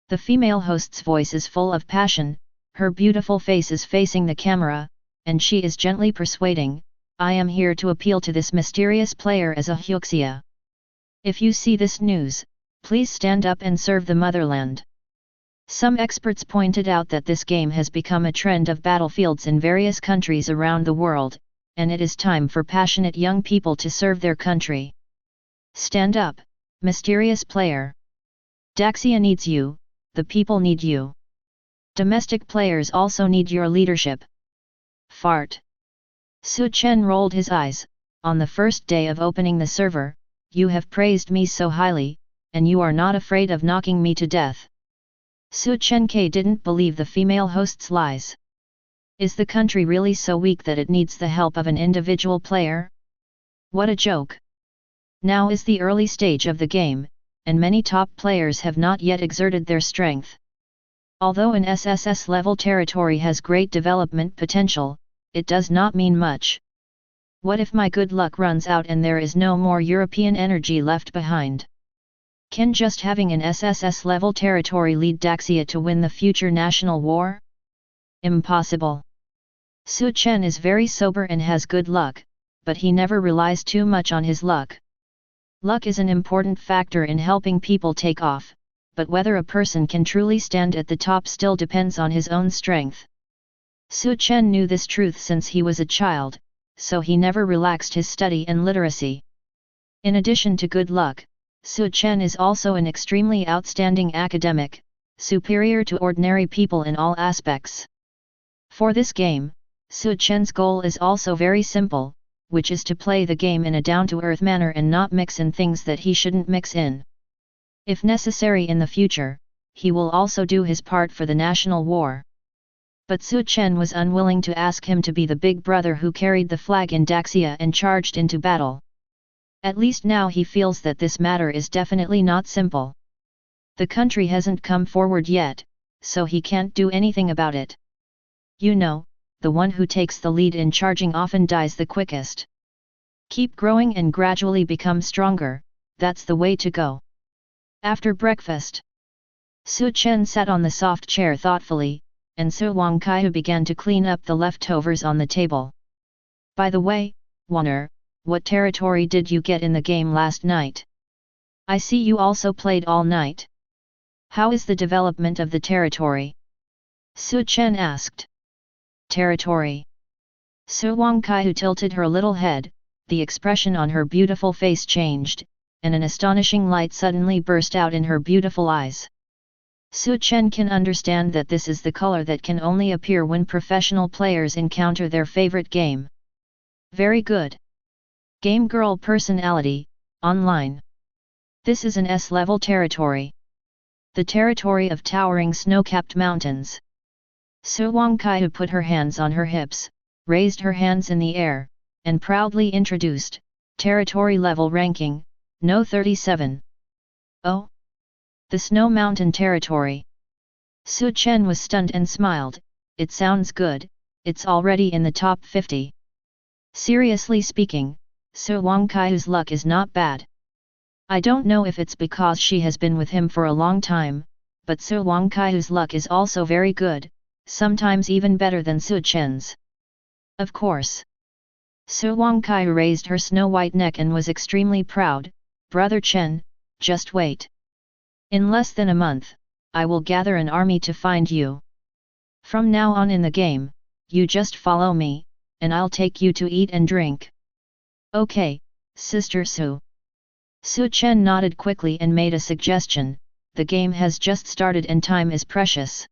Speaker 1: The female host's voice is full of passion, her beautiful face is facing the camera, and she is gently persuading, I am here to appeal to this mysterious player as a Huaxia. If you see this news, please stand up and serve the motherland. Some experts pointed out that this game has become a trend of battlefields in various countries around the world, and it is time for passionate young people to serve their country. Stand up, mysterious player. Daxia needs you, the people need you. Domestic players also need your leadership. Fart. Su Chen rolled his eyes. On the first day of opening the server, you have praised me so highly, and you are not afraid of knocking me to death. Su Chen-K didn't believe the female host's lies. Is the country really so weak that it needs the help of an individual player? What a joke! Now is the early stage of the game, and many top players have not yet exerted their strength. Although an SSS-level territory has great development potential, it does not mean much. What if my good luck runs out and there is no more European energy left behind? Can just having an SSS-level territory lead Daxia to win the future national war? Impossible. Su Chen is very sober and has good luck, but he never relies too much on his luck. Luck is an important factor in helping people take off, but whether a person can truly stand at the top still depends on his own strength. Su Chen knew this truth since he was a child, so he never relaxed his study and literacy. In addition to good luck, Su Chen is also an extremely outstanding academic, superior to ordinary people in all aspects. For this game, Su Chen's goal is also very simple, which is to play the game in a down-to-earth manner and not mix in things that he shouldn't mix in. If necessary in the future, he will also do his part for the national war. But Su Chen was unwilling to ask him to be the big brother who carried the flag in Daxia and charged into battle. At least now he feels that this matter is definitely not simple. The country hasn't come forward yet, so he can't do anything about it. You know, the one who takes the lead in charging often dies the quickest. Keep growing and gradually become stronger, that's the way to go. After breakfast, Su Chen sat on the soft chair thoughtfully, and Su Wangkai began to clean up the leftovers on the table. By the way, Wanner, what territory did you get in the game last night? I see you also played all night. How is the development of the territory? Su Chen asked. Territory. Su Wangkai tilted her little head, the expression on her beautiful face changed, and an astonishing light suddenly burst out in her beautiful eyes. Su Chen can understand that this is the color that can only appear when professional players encounter their favorite game. Very good. Game Girl Personality, Online. This is an S-level territory. The territory of towering snow-capped mountains. Su Wangkai put her hands on her hips, raised her hands in the air, and proudly introduced, Territory Level Ranking, No 37. Oh? The Snow Mountain Territory. Su Chen was stunned and smiled. It sounds good, it's already in the top 50. Seriously speaking, Su Wangkai's luck is not bad. I don't know if it's because she has been with him for a long time, but Su Wangkai's luck is also very good, sometimes even better than Su Chen's. Of course. Su Wangkai raised her snow-white neck and was extremely proud. Brother Chen, just wait. In less than a month, I will gather an army to find you. From now on in the game, you just follow me, and I'll take you to eat and drink. Okay, Sister Su. Su Chen nodded quickly and made a suggestion. The game has just started and time is precious.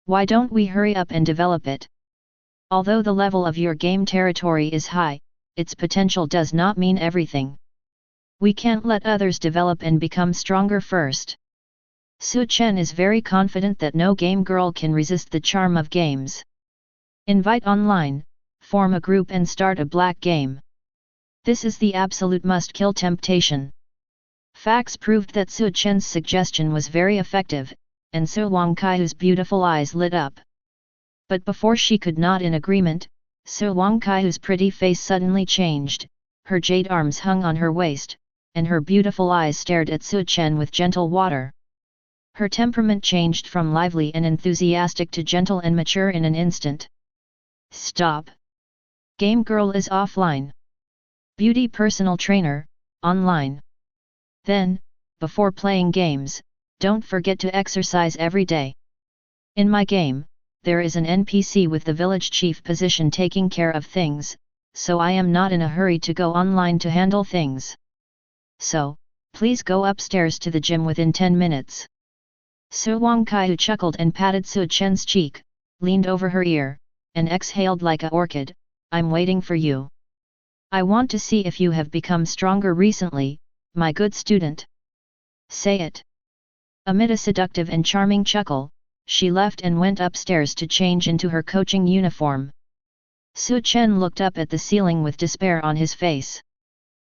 Speaker 1: Why don't we hurry up and develop it? Although the level of your game territory is high, its potential does not mean everything. We can't let others develop and become stronger first. Su Chen is very confident that no game girl can resist the charm of games. Invite online, form a group and start a black game. This is the absolute must-kill temptation. Facts proved that Su Chen's suggestion was very effective, and Su Wangkai's beautiful eyes lit up. But before she could nod in agreement, Su Wangkai's pretty face suddenly changed, her jade arms hung on her waist, and her beautiful eyes stared at Su Chen with gentle water. Her temperament changed from lively and enthusiastic to gentle and mature in an instant. Stop! Game Girl is offline. Beauty Personal Trainer, online. Then, before playing games, don't forget to exercise every day. In my game, there is an NPC with the village chief position taking care of things, so I am not in a hurry to go online to handle things. So, please go upstairs to the gym within 10 minutes. Su Wangkai chuckled and patted Su Chen's cheek, leaned over her ear, and exhaled like a orchid, I'm waiting for you. I want to see if you have become stronger recently, my good student. Say it. Amid a seductive and charming chuckle, she left and went upstairs to change into her coaching uniform. Chen looked up at the ceiling with despair on his face.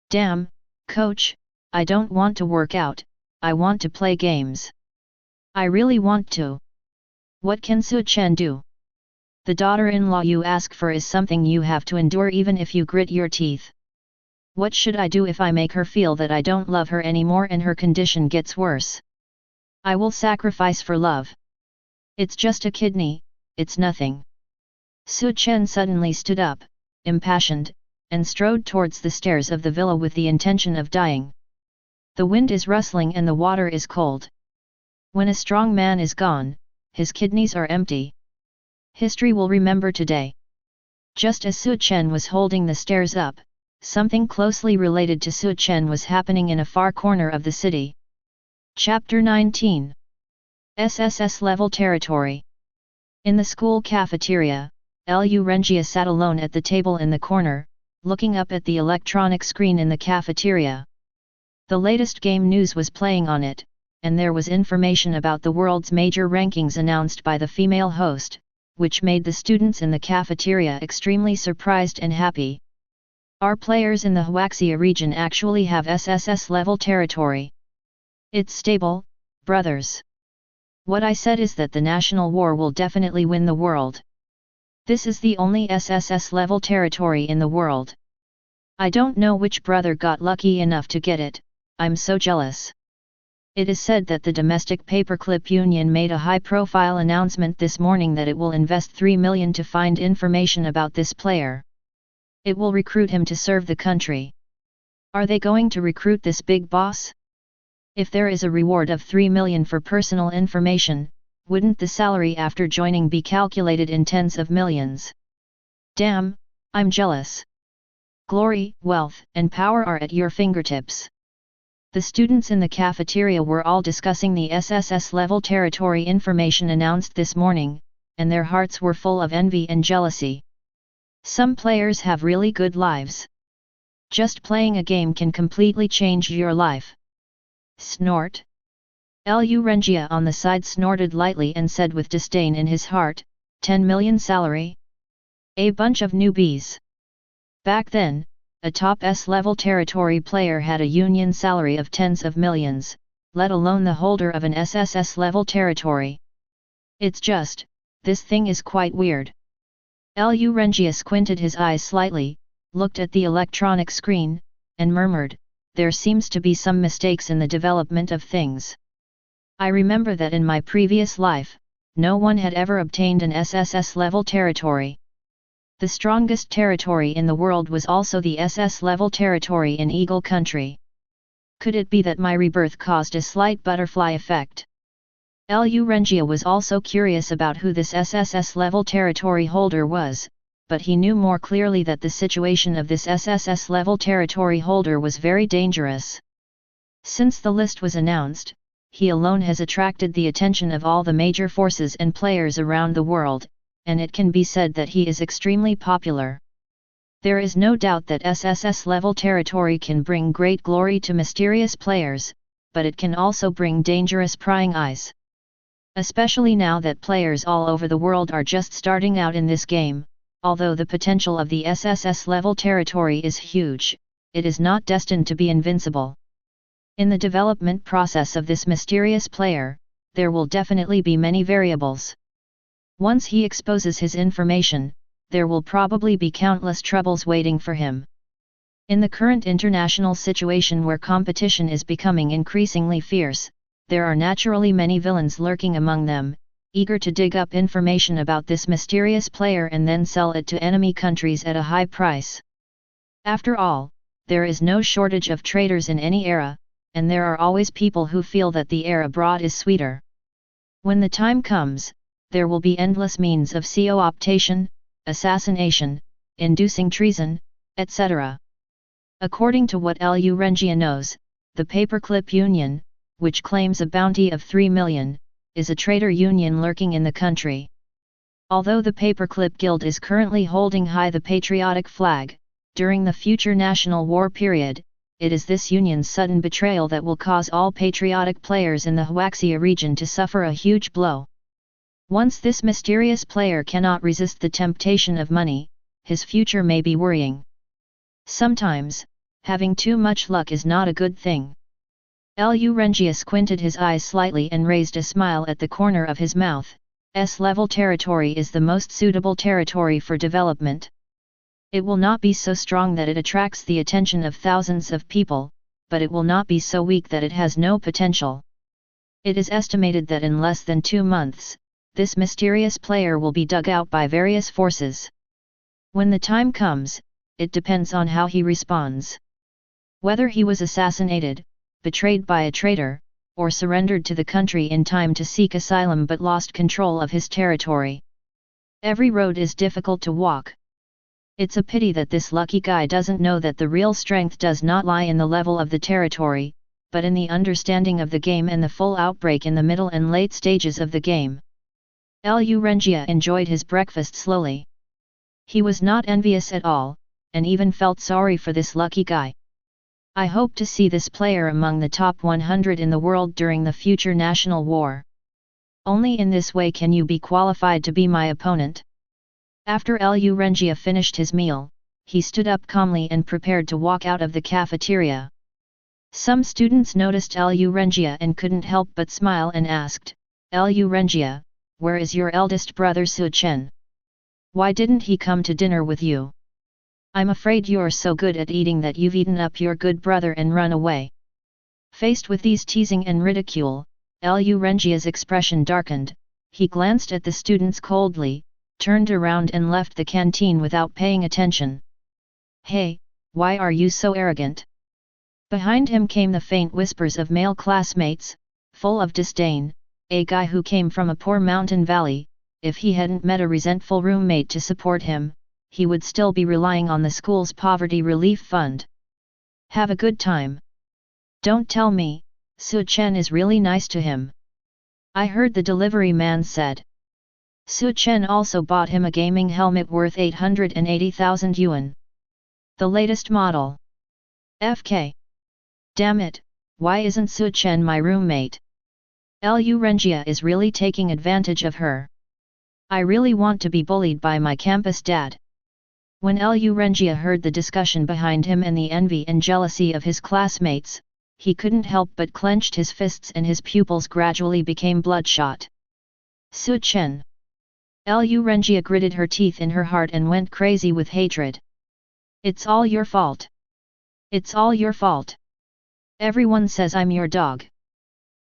Speaker 1: Damn, coach, I don't want to work out, I want to play games. I really want to. What can Chen do? The daughter-in-law you ask for is something you have to endure even if you grit your teeth. What should I do if I make her feel that I don't love her anymore and her condition gets worse? I will sacrifice for love. It's just a kidney, it's nothing. Chen suddenly stood up, impassioned, and strode towards the stairs of the villa with the intention of dying. The wind is rustling and the water is cold. When a strong man is gone, his kidneys are empty. History will remember today. Just as Chen was holding the stairs up, something closely related to Chen was happening in a far corner of the city. Chapter 19. SSS-level territory. In the school cafeteria, Lu Rengia sat alone at the table in the corner, looking up at the electronic screen in the cafeteria. The latest game news was playing on it, and there was information about the world's major rankings announced by the female host, which made the students in the cafeteria extremely surprised and happy. Our players in the Huaxia region actually have SSS-level territory. It's stable, brothers. What I said is that the national war will definitely win the world. This is the only SSS-level territory in the world. I don't know which brother got lucky enough to get it, I'm so jealous. It is said that the domestic paperclip union made a high-profile announcement this morning that it will invest 3 million to find information about this player. It will recruit him to serve the country. Are they going to recruit this big boss? If there is a reward of 3 million for personal information, wouldn't the salary after joining be calculated in tens of millions? Damn, I'm jealous. Glory, wealth, and power are at your fingertips. The students in the cafeteria were all discussing the SSS-level territory information announced this morning, and their hearts were full of envy and jealousy. Some players have really good lives. Just playing a game can completely change your life. Snort. Lu Rengia on the side snorted lightly and said with disdain in his heart, 10 million salary? A bunch of newbies. Back then, a top S-level territory player had a union salary of tens of millions, let alone the holder of an SSS-level territory. It's just, this thing is quite weird. Lu Rengia squinted his eyes slightly, looked at the electronic screen, and murmured, there seems to be some mistakes in the development of things. I remember that in my previous life, no one had ever obtained an SSS-level territory. The strongest territory in the world was also the SS-level territory in Eagle Country. Could it be that my rebirth caused a slight butterfly effect? Lu Rengia was also curious about who this SSS-level territory holder was, but he knew more clearly that the situation of this SSS-level territory holder was very dangerous. Since the list was announced, he alone has attracted the attention of all the major forces and players around the world, and it can be said that he is extremely popular. There is no doubt that SSS-level territory can bring great glory to mysterious players, but it can also bring dangerous prying eyes. Especially now that players all over the world are just starting out in this game, although the potential of the SSS-level territory is huge, it is not destined to be invincible. In the development process of this mysterious player, there will definitely be many variables. Once he exposes his information, there will probably be countless troubles waiting for him. In the current international situation where competition is becoming increasingly fierce, there are naturally many villains lurking among them, eager to dig up information about this mysterious player and then sell it to enemy countries at a high price. After all, there is no shortage of traders in any era, and there are always people who feel that the air abroad is sweeter. When the time comes, there will be endless means of co-optation, assassination, inducing treason, etc. According to what Lu Rengia knows, the Paperclip Union, which claims a bounty of 3 million, is a traitor union lurking in the country. Although the Paperclip Guild is currently holding high the patriotic flag, during the future national war period, it is this union's sudden betrayal that will cause all patriotic players in the Huaxia region to suffer a huge blow. Once this mysterious player cannot resist the temptation of money, his future may be worrying. Sometimes, having too much luck is not a good thing. Lu Rengia squinted his eyes slightly and raised a smile at the corner of his mouth. S-level territory is the most suitable territory for development. It will not be so strong that it attracts the attention of thousands of people, but it will not be so weak that it has no potential. It is estimated that in less than 2 months, this mysterious player will be dug out by various forces. When the time comes, it depends on how he responds. Whether he was assassinated, betrayed by a traitor, or surrendered to the country in time to seek asylum but lost control of his territory. Every road is difficult to walk. It's a pity that this lucky guy doesn't know that the real strength does not lie in the level of the territory, but in the understanding of the game and the full outbreak in the middle and late stages of the game. Lu Rengia enjoyed his breakfast slowly. He was not envious at all, and even felt sorry for this lucky guy. I hope to see this player among the top 100 in the world during the future national war. Only in this way can you be qualified to be my opponent. After Lu Rengia finished his meal, he stood up calmly and prepared to walk out of the cafeteria. Some students noticed Lu Rengia and couldn't help but smile and asked, "Lu Rengia, where is your eldest brother Chen? Why didn't he come to dinner with you? I'm afraid you're so good at eating that you've eaten up your good brother and run away." Faced with these teasing and ridicule, Lu Rengia's expression darkened. He glanced at the students coldly, turned around and left the canteen without paying attention. "Hey, why are you so arrogant?" Behind him came the faint whispers of male classmates, full of disdain. A guy who came from a poor mountain valley, if he hadn't met a resentful roommate to support him, he would still be relying on the school's poverty relief fund. Have a good time. Don't tell me, Chen is really nice to him. I heard the delivery man said. Chen also bought him a gaming helmet worth 880,000 yuan. The latest model. FK. Damn it, why isn't Chen my roommate? Lu Rengia is really taking advantage of her. I really want to be bullied by my campus dad. When Lu Rengia heard the discussion behind him and the envy and jealousy of his classmates, he couldn't help but clenched his fists and his pupils gradually became bloodshot. Chen. Lu Rengia gritted her teeth in her heart and went crazy with hatred. It's all your fault. It's all your fault. Everyone says I'm your dog.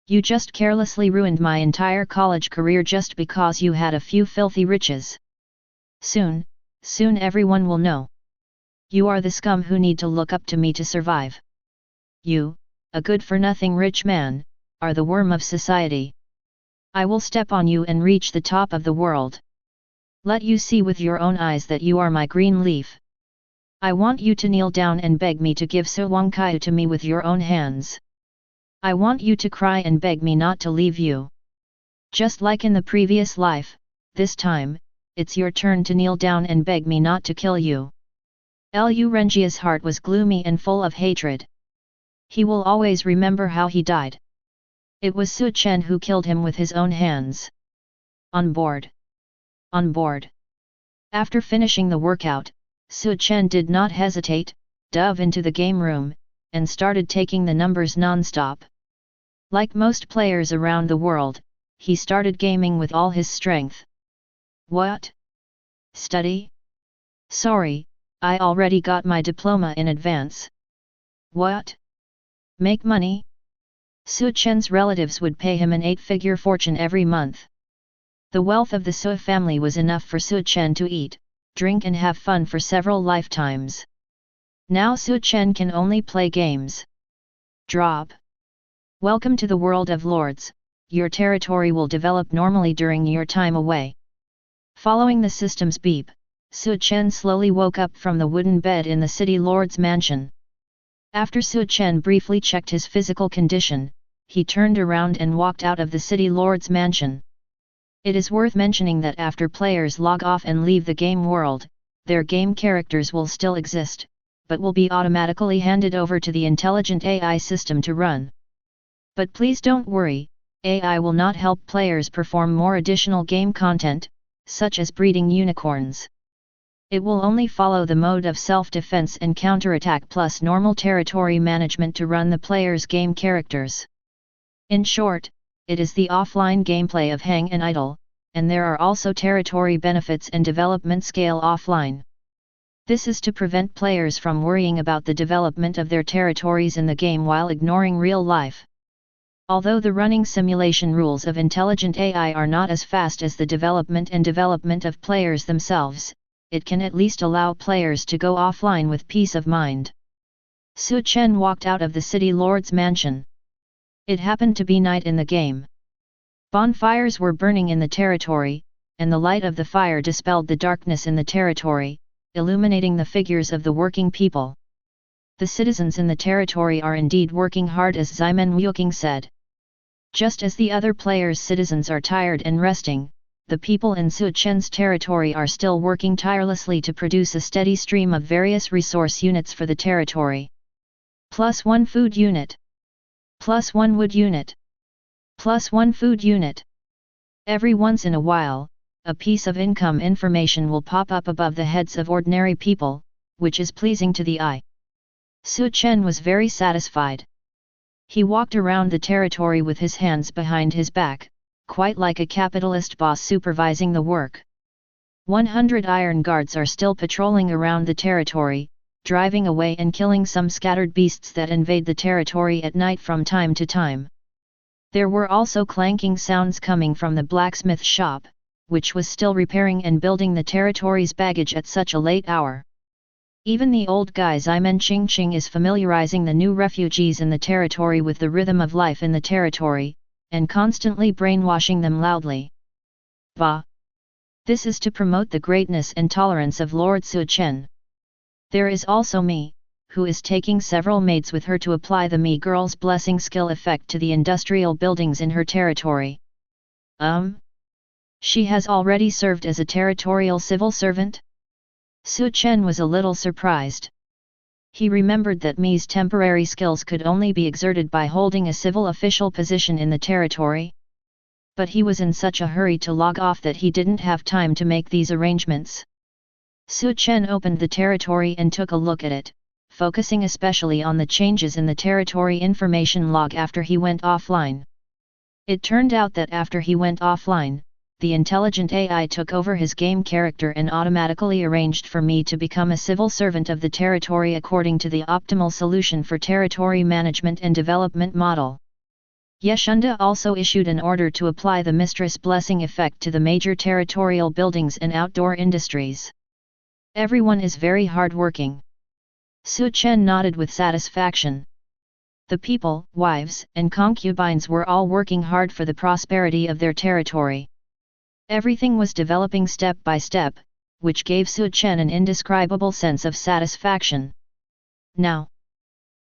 Speaker 1: You just carelessly ruined my entire college career just because you had a few filthy riches. Soon everyone will know. You are the scum who need to look up to me to survive. You, a good-for-nothing rich man, are the worm of society. I will step on you and reach the top of the world. Let you see with your own eyes that you are my green leaf. I want you to kneel down and beg me to give Wangkai to me with your own hands. I want you to cry and beg me not to leave you. Just like in the previous life, this time, it's your turn to kneel down and beg me not to kill you." Lu Rengia's heart was gloomy and full of hatred. He will always remember how he died. It was Chen who killed him with his own hands. On board. On board. After finishing the workout, Chen did not hesitate, dove into the game room, and started taking the numbers non-stop. Like most players around the world, he started gaming with all his strength. What? Study? Sorry, I already got my diploma in advance. What? Make money? Chen's relatives would pay him an 8-figure fortune every month. The wealth of the Su family was enough for Chen to eat, drink and have fun for several lifetimes. Now Chen can only play games. Drop. Welcome to the world of lords. Your territory will develop normally during your time away. Following the system's beep, Chen slowly woke up from the wooden bed in the city lord's mansion. After Chen briefly checked his physical condition, he turned around and walked out of the city lord's mansion. It is worth mentioning that after players log off and leave the game world, their game characters will still exist, but will be automatically handed over to the intelligent AI system to run. But please don't worry, AI will not help players perform more additional game content, such as breeding unicorns. It will only follow the mode of self-defense and counterattack plus normal territory management to run the player's game characters. In short, it is the offline gameplay of hang and idle, and there are also territory benefits and development scale offline. This is to prevent players from worrying about the development of their territories in the game while ignoring real life. Although the running simulation rules of intelligent AI are not as fast as the development of players themselves, it can at least allow players to go offline with peace of mind. Chen walked out of the city lord's mansion. It happened to be night in the game. Bonfires were burning in the territory, and the light of the fire dispelled the darkness in the territory, illuminating the figures of the working people. The citizens in the territory are indeed working hard, as Ximen Wuking said. Just as the other players' citizens are tired and resting, the people in Chen's territory are still working tirelessly to produce a steady stream of various resource units for the territory. +1 food unit. +1 wood unit. +1 food unit. Every once in a while, a piece of income information will pop up above the heads of ordinary people, which is pleasing to the eye. Chen was very satisfied. He walked around the territory with his hands behind his back, quite like a capitalist boss supervising the work. 100 iron guards are still patrolling around the territory, driving away and killing some scattered beasts that invade the territory at night from time to time. There were also clanking sounds coming from the blacksmith shop, which was still repairing and building the territory's baggage at such a late hour. Even the old guy Ximen Qingqing is familiarizing the new refugees in the territory with the rhythm of life in the territory, and constantly brainwashing them loudly. Bah! This is to promote the greatness and tolerance of Lord Chen. There is also me, who is taking several maids with her to apply the Me Girl's blessing skill effect to the industrial buildings in her territory. She has already served as a territorial civil servant? Chen was a little surprised. He remembered that Mi's temporary skills could only be exerted by holding a civil official position in the territory. But he was in such a hurry to log off that he didn't have time to make these arrangements. Chen opened the territory and took a look at it, focusing especially on the changes in the territory information log after he went offline. It turned out that after he went offline, the intelligent AI took over his game character and automatically arranged for me to become a civil servant of the territory according to the optimal solution for territory management and development model. Yeshunda also issued an order to apply the Mistress Blessing effect to the major territorial buildings and outdoor industries. Everyone is very hard-working. Chen nodded with satisfaction. The people, wives, and concubines were all working hard for the prosperity of their territory. Everything was developing step by step, which gave Chen an indescribable sense of satisfaction. Now,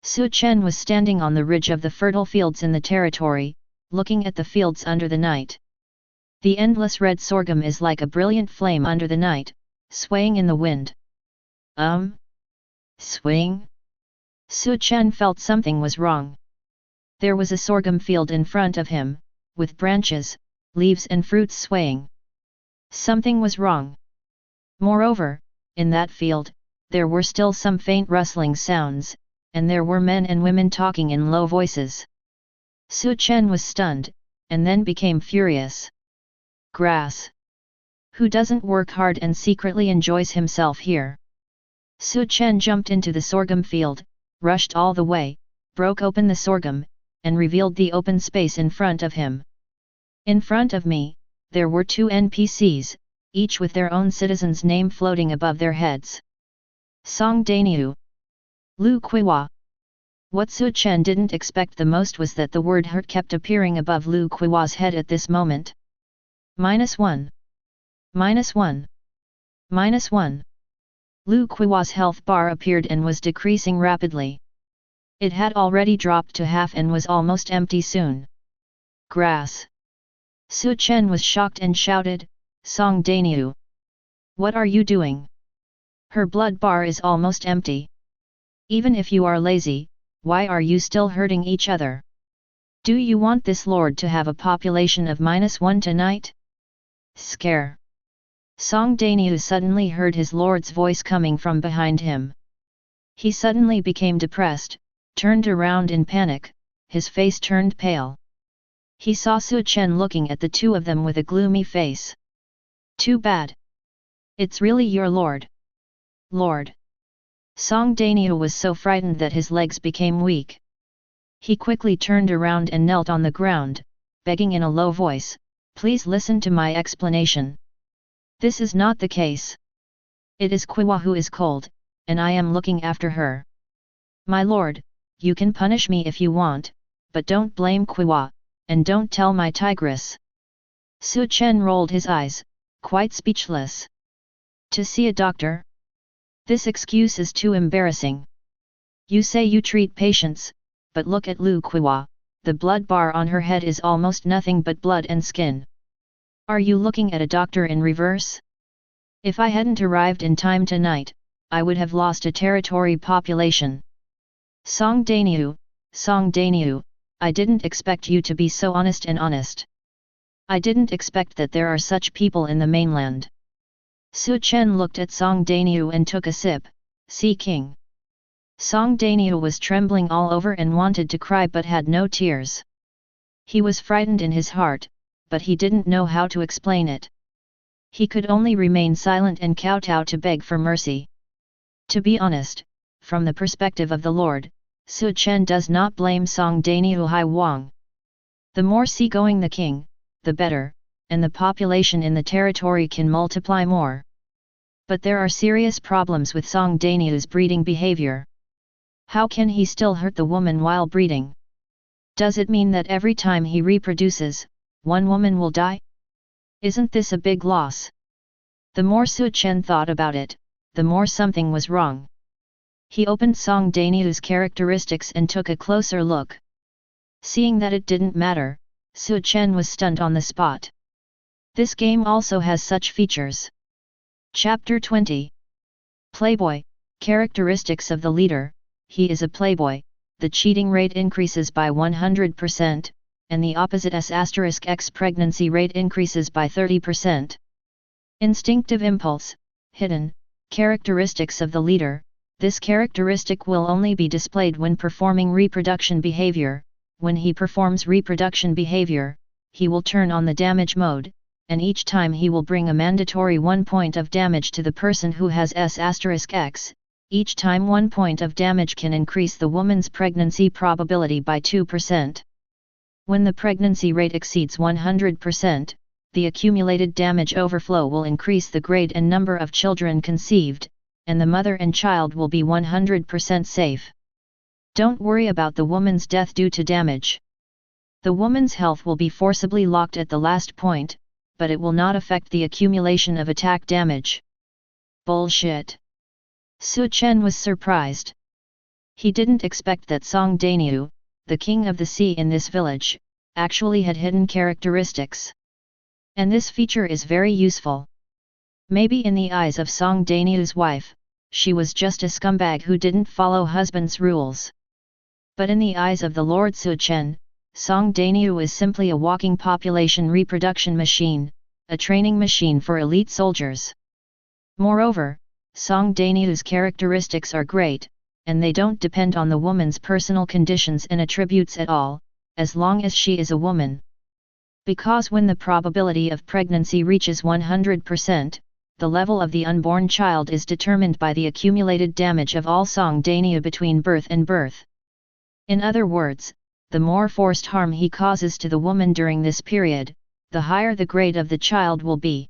Speaker 1: Chen was standing on the ridge of the fertile fields in the territory, looking at the fields under the night. The endless red sorghum is like a brilliant flame under the night, swaying in the wind. Swing? Chen felt something was wrong. There was a sorghum field in front of him, with branches, leaves and fruits swaying. Something was wrong. Moreover, in that field, there were still some faint rustling sounds, and there were men and women talking in low voices. Chen was stunned, and then became furious. Grass. Who doesn't work hard and secretly enjoys himself here? Chen jumped into the sorghum field, rushed all the way, broke open the sorghum, and revealed the open space in front of him. In front of me, there were 2 NPCs, each with their own citizen's name floating above their heads. Song Daniu. Lu Kuiwa. What Chen didn't expect the most was that the word hurt kept appearing above Lu Kuiwa's head at this moment. -1. -1. -1. Lu Kuiwa's health bar appeared and was decreasing rapidly. It had already dropped to half and was almost empty soon. Grass. Su Chen was shocked and shouted, Song Daniu. What are you doing? Her blood bar is almost empty. Even if you are lazy, why are you still hurting each other? Do you want this lord to have a population of -1 tonight? Scare. Song Daniu suddenly heard his lord's voice coming from behind him. He suddenly became depressed, turned around in panic, his face turned pale. He saw Su Chen looking at the two of them with a gloomy face. Too bad. It's really your lord. Lord. Song Daniu was so frightened that his legs became weak. He quickly turned around and knelt on the ground, begging in a low voice, please listen to my explanation. This is not the case. It is Qiwa who is cold, and I am looking after her. My lord, you can punish me if you want, but don't blame Qiwa, and don't tell my tigress. Su Chen rolled his eyes, quite speechless. To see a doctor? This excuse is too embarrassing. You say you treat patients, but look at Lu Qiwa, the blood bar on her head is almost nothing but blood and skin. Are you looking at a doctor in reverse? If I hadn't arrived in time tonight, I would have lost a territory population. Song Daniu, I didn't expect you to be so honest and honest. I didn't expect that there are such people in the mainland. Su Chen looked at Song Daniu and took a sip, Sea King. Song Daniu was trembling all over and wanted to cry but had no tears. He was frightened in his heart, but he didn't know how to explain it. He could only remain silent and kowtow to beg for mercy. To be honest, from the perspective of the Lord, Su Chen does not blame Song Daniu Hai Wang. The more seagoing the king, the better, and the population in the territory can multiply more. But there are serious problems with Song Daniu's breeding behavior. How can he still hurt the woman while breeding? Does it mean that every time he reproduces, one woman will die? Isn't this a big loss? The more Su Chen thought about it, the more something was wrong. He opened Song Daniu's characteristics and took a closer look. Seeing that it didn't matter, Su Chen was stunned on the spot. This game also has such features. Chapter 20. Playboy, characteristics of the leader. He is a playboy, the cheating rate increases by 100%, and the opposite S**X pregnancy rate increases by 30%. Instinctive impulse, hidden, characteristics of the leader. This characteristic will only be displayed when performing reproduction behavior. When he performs reproduction behavior, he will turn on the damage mode, and each time he will bring a mandatory 1 point of damage to the person who has S**X. Each time 1 point of damage can increase the woman's pregnancy probability by 2%. When the pregnancy rate exceeds 100%, the accumulated damage overflow will increase the grade and number of children conceived, and the mother and child will be 100% safe. Don't worry about the woman's death due to damage. The woman's health will be forcibly locked at the last point, but it will not affect the accumulation of attack damage. Bullshit. Su Chen was surprised. He didn't expect that Song Daniu, the king of the sea in this village, actually had hidden characteristics. And this feature is very useful. Maybe in the eyes of Song Daniu's wife, she was just a scumbag who didn't follow husband's rules. But in the eyes of the Lord Su Chen, Song Daniu is simply a walking population reproduction machine, a training machine for elite soldiers. Moreover, Song Daniu's characteristics are great, and they don't depend on the woman's personal conditions and attributes at all, as long as she is a woman. Because when the probability of pregnancy reaches 100%, the level of the unborn child is determined by the accumulated damage of all Song Daniu between birth and birth. In other words, the more forced harm he causes to the woman during this period, the higher the grade of the child will be.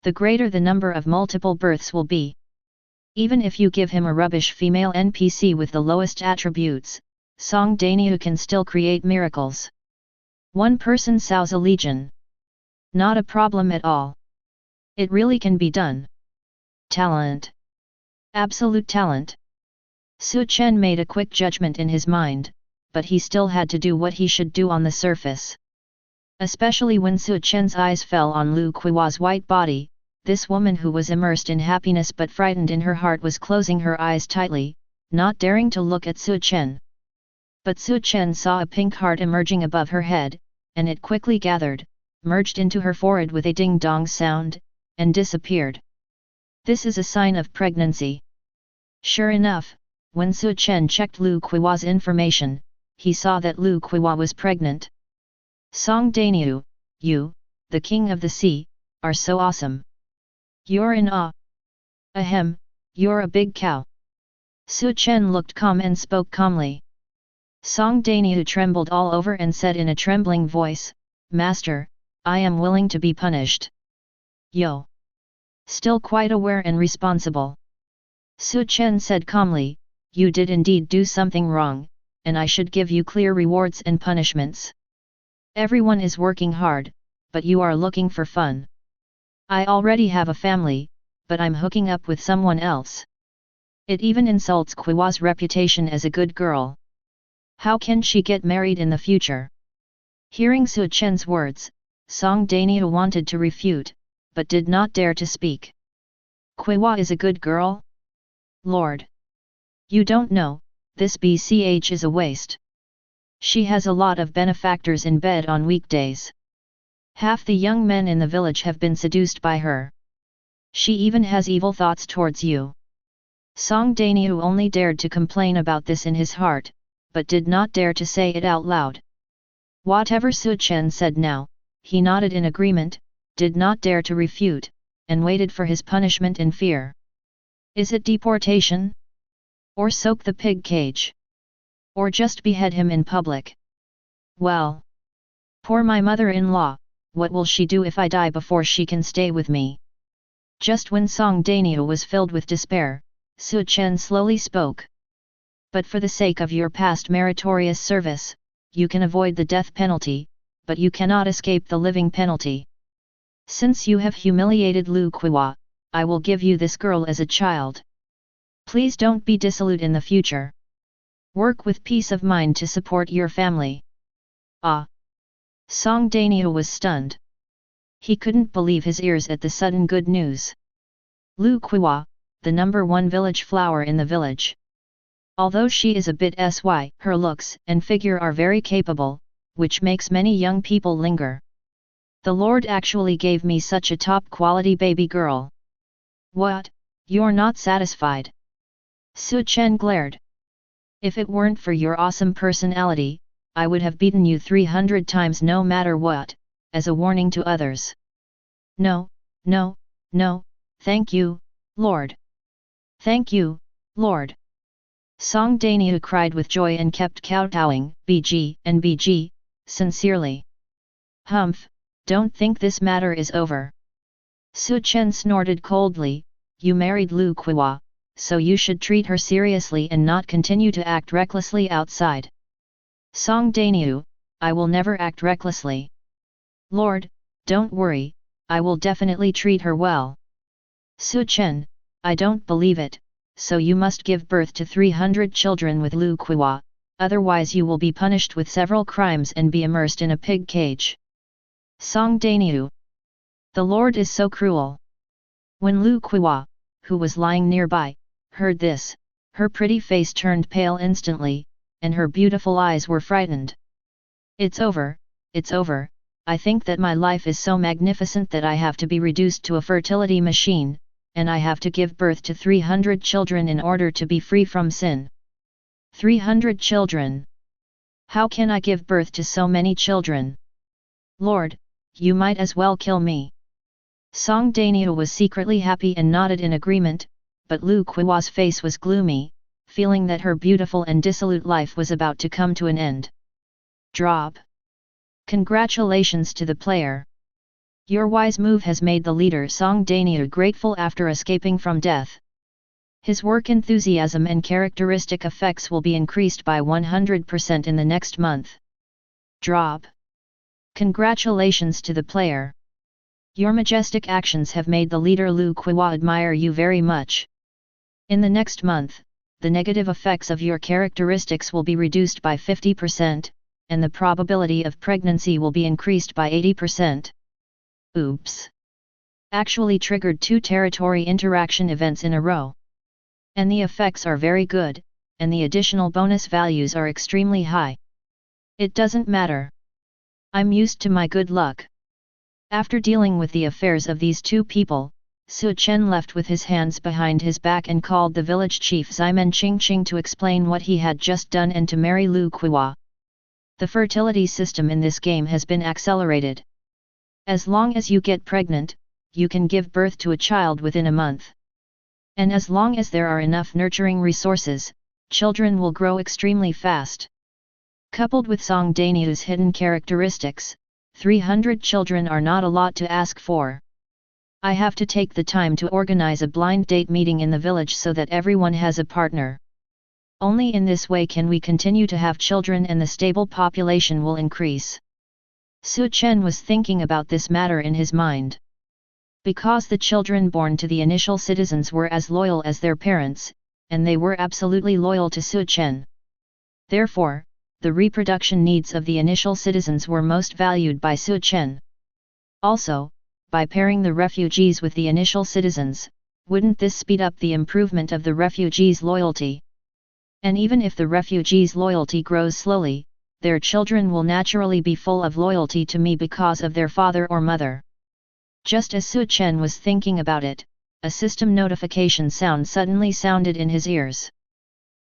Speaker 1: The greater the number of multiple births will be. Even if you give him a rubbish female NPC with the lowest attributes, Song Daniu can still create miracles. One person sows a legion. Not a problem at all. It really can be done. Talent. Absolute talent. Su Chen made a quick judgment in his mind, but he still had to do what he should do on the surface. Especially when Su Chen's eyes fell on Lu Kuiwa's white body, this woman who was immersed in happiness but frightened in her heart was closing her eyes tightly, not daring to look at Su Chen. But Su Chen saw a pink heart emerging above her head, and it quickly gathered, merged into her forehead with a ding-dong sound, and disappeared. This is a sign of pregnancy. Sure enough, when Su Chen checked Lu Kuiwa's information, he saw that Lu Kuiwa was pregnant. Song Daniu, you, the king of the sea, are so awesome. You're in awe. Ahem, you're a big cow. Su Chen looked calm and spoke calmly. Song Daniu trembled all over and said in a trembling voice, Master, I am willing to be punished. Yo. Still quite aware and responsible. Su Chen said calmly, you did indeed do something wrong, and I should give you clear rewards and punishments. Everyone is working hard, but you are looking for fun. I already have a family, but I'm hooking up with someone else. It even insults Kuiwa's reputation as a good girl. How can she get married in the future? Hearing Su Chen's words, Song Daniu wanted to refute, but did not dare to speak. Kuiwa is a good girl? Lord! You don't know, this BCH is a waste. She has a lot of benefactors in bed on weekdays. Half the young men in the village have been seduced by her. She even has evil thoughts towards you. Song Daniu only dared to complain about this in his heart, but did not dare to say it out loud. Whatever Su Chen said now, he nodded in agreement, did not dare to refute, and waited for his punishment in fear. Is it deportation? Or soak the pig cage? Or just behead him in public? Well, poor my mother-in-law, what will she do if I die before she can stay with me? Just when Song Daniu was filled with despair, Su Chen slowly spoke. But for the sake of your past meritorious service, you can avoid the death penalty, but you cannot escape the living penalty. Since you have humiliated Lu Kuiwa, I will give you this girl as a child. Please don't be dissolute in the future. Work with peace of mind to support your family. Ah! Song Daniu was stunned. He couldn't believe his ears at the sudden good news. Lu Kuiwa, the #1 village flower in the village. Although she is a bit sy, her looks and figure are very capable, which makes many young people linger. The Lord actually gave me such a top-quality baby girl. What, you're not satisfied? Su Chen glared. If it weren't for your awesome personality, I would have beaten you 300 times no matter what, as a warning to others. No, no, no, thank you, Lord. Thank you, Lord. Song Daniu cried with joy and kept kowtowing, BG and BG, sincerely. Humph, don't think this matter is over. Su Chen snorted coldly, you married Lu Kuiwa, so you should treat her seriously and not continue to act recklessly outside. Song Daniu, I will never act recklessly. Lord, don't worry, I will definitely treat her well. Su Chen, I don't believe it, so you must give birth to 300 children with Lu Kuiwa, otherwise you will be punished with several crimes and be immersed in a pig cage. Song Daniu. The Lord is so cruel. When Lu Kuiwa, who was lying nearby, heard this, her pretty face turned pale instantly, and her beautiful eyes were frightened. It's over, I think that my life is so magnificent that I have to be reduced to a fertility machine, and I have to give birth to 300 children in order to be free from sin. 300 children. How can I give birth to so many children? Lord, you might as well kill me. Song Daniu was secretly happy and nodded in agreement, but Lu Kuiwa's face was gloomy, feeling that her beautiful and dissolute life was about to come to an end. Drop. Congratulations to the player. Your wise move has made the leader Song Daniu grateful after escaping from death. His work enthusiasm and characteristic effects will be increased by 100% in the next month. Drop. Congratulations to the player. Your majestic actions have made the leader Lu Kuiwa admire you very much. In the next month, the negative effects of your characteristics will be reduced by 50%, and the probability of pregnancy will be increased by 80%. Oops! Actually triggered 2 territory interaction events in a row. And the effects are very good, and the additional bonus values are extremely high. It doesn't matter. I'm used to my good luck. After dealing with the affairs of these 2 people, Chen left with his hands behind his back and called the village chief Ximen Qingqing to explain what he had just done and to marry Lu Kuwa. The fertility system in this game has been accelerated. As long as you get pregnant, you can give birth to a child within a month. And as long as there are enough nurturing resources, children will grow extremely fast. Coupled with Song Daniu's hidden characteristics, 300 children are not a lot to ask for. I have to take the time to organize a blind date meeting in the village so that everyone has a partner. Only in this way can we continue to have children and the stable population will increase. Chen was thinking about this matter in his mind. Because the children born to the initial citizens were as loyal as their parents, and they were absolutely loyal to Chen. Therefore, the reproduction needs of the initial citizens were most valued by Chen. Also, by pairing the refugees with the initial citizens, wouldn't this speed up the improvement of the refugees' loyalty? And even if the refugees' loyalty grows slowly, their children will naturally be full of loyalty to me because of their father or mother. Just as Chen was thinking about it, a system notification sound suddenly sounded in his ears.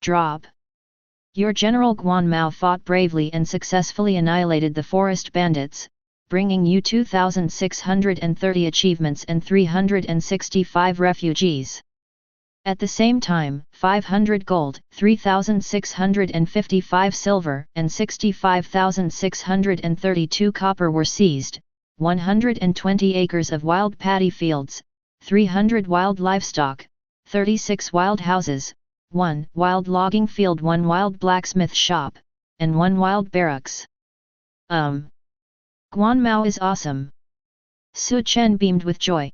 Speaker 1: Drop. Your General Guan Mao fought bravely and successfully annihilated the forest bandits, bringing you 2,630 achievements and 365 refugees. At the same time, 500 gold, 3,655 silver, and 65,632 copper were seized, 120 acres of wild paddy fields, 300 wild livestock, 36 wild houses, 1 wild logging field, 1 wild blacksmith shop, and 1 wild barracks. Guan Mao is awesome. Chen beamed with joy.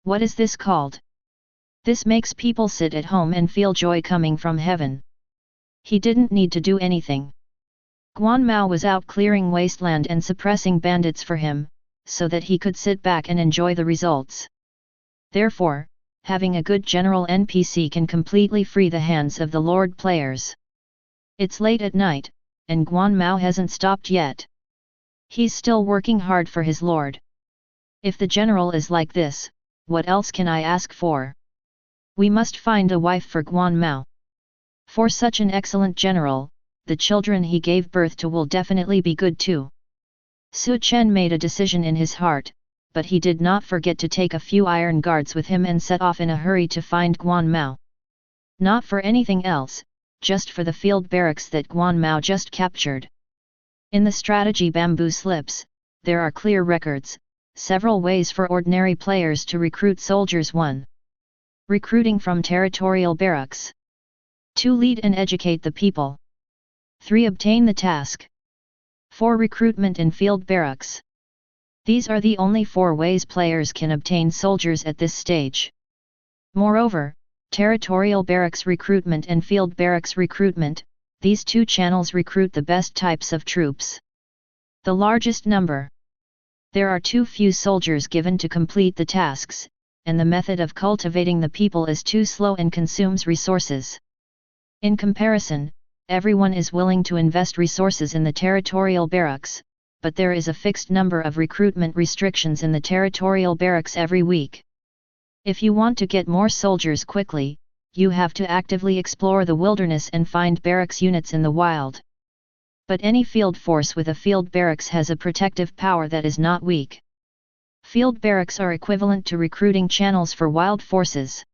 Speaker 1: What is this called? This makes people sit at home and feel joy coming from heaven. He didn't need to do anything. Guan Mao was out clearing wasteland and suppressing bandits for him, so that he could sit back and enjoy the results. Therefore, having a good general NPC can completely free the hands of the Lord players. It's late at night, and Guan Mao hasn't stopped yet. He's still working hard for his lord. If the general is like this, what else can I ask for? We must find a wife for Guan Mao. For such an excellent general, the children he gave birth to will definitely be good too. Chen made a decision in his heart, but he did not forget to take a few iron guards with him and set off in a hurry to find Guan Mao. Not for anything else, just for the field barracks that Guan Mao just captured. In the strategy Bamboo Slips, there are clear records, several ways for ordinary players to recruit soldiers. 1. Recruiting from territorial barracks. 2. Lead and educate the people. 3. Obtain the task. 4. Recruitment in field barracks. These are the only 4 ways players can obtain soldiers at this stage. Moreover, territorial barracks recruitment and field barracks recruitment, these 2 channels recruit the best types of troops. The largest number. There are too few soldiers given to complete the tasks, and the method of cultivating the people is too slow and consumes resources. In comparison, everyone is willing to invest resources in the territorial barracks, but there is a fixed number of recruitment restrictions in the territorial barracks every week. If you want to get more soldiers quickly, you have to actively explore the wilderness and find barracks units in the wild. But any field force with a field barracks has a protective power that is not weak. Field barracks are equivalent to recruiting channels for wild forces.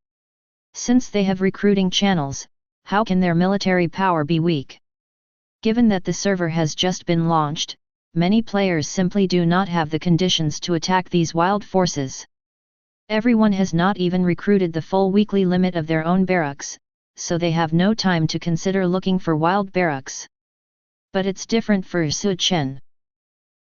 Speaker 1: Since they have recruiting channels, how can their military power be weak? Given that the server has just been launched, many players simply do not have the conditions to attack these wild forces. Everyone has not even recruited the full weekly limit of their own barracks, so they have no time to consider looking for wild barracks. But it's different for Chen.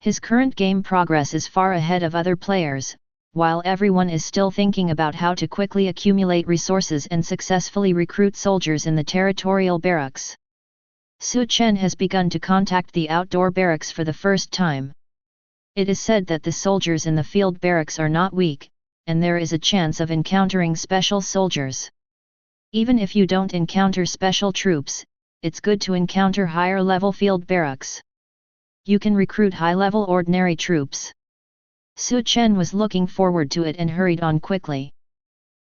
Speaker 1: His current game progress is far ahead of other players, while everyone is still thinking about how to quickly accumulate resources and successfully recruit soldiers in the territorial barracks. Su Chen has begun to contact the outdoor barracks for the first time. It is said that the soldiers in the field barracks are not weak, and there is a chance of encountering special soldiers. Even if you don't encounter special troops, it's good to encounter higher-level field barracks. You can recruit high-level ordinary troops. Su Chen was looking forward to it and hurried on quickly.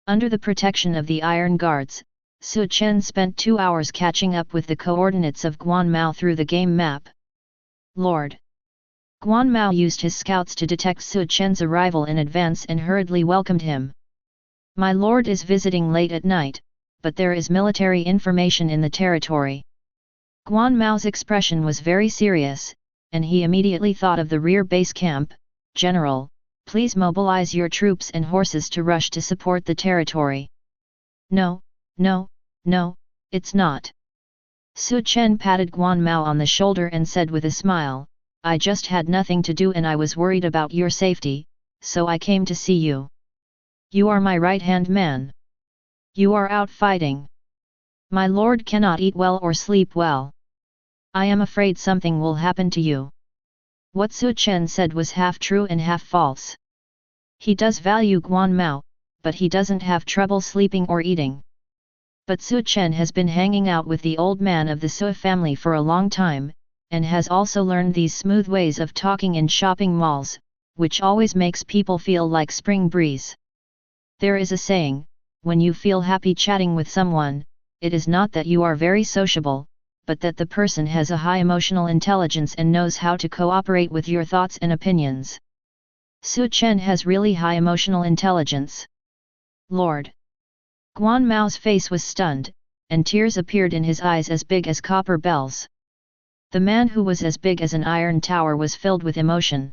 Speaker 1: Under the protection of the Iron Guards, Su Chen spent 2 hours catching up with the coordinates of Guanmao through the game map. Lord! Guanmao used his scouts to detect Su Chen's arrival in advance and hurriedly welcomed him. My lord is visiting late at night, but there is military information in the territory. Guanmao's expression was very serious, and he immediately thought of the rear base camp. General, please mobilize your troops and horses to rush to support the territory. No, it's not. Su Chen patted Guanmao on the shoulder and said with a smile, I just had nothing to do and I was worried about your safety, so I came to see you. You are my right-hand man. You are out fighting. My lord cannot eat well or sleep well. I am afraid something will happen to you. What Su Chen said was half true and half false. He does value Guanmao, but he doesn't have trouble sleeping or eating. But Su Chen has been hanging out with the old man of the Su family for a long time, and has also learned these smooth ways of talking in shopping malls, which always makes people feel like spring breeze. There is a saying, when you feel happy chatting with someone, it is not that you are very sociable, but that the person has a high emotional intelligence and knows how to cooperate with your thoughts and opinions. Su Chen has really high emotional intelligence. Lord! Guanmao's face was stunned, and tears appeared in his eyes as big as copper bells. The man who was as big as an iron tower was filled with emotion.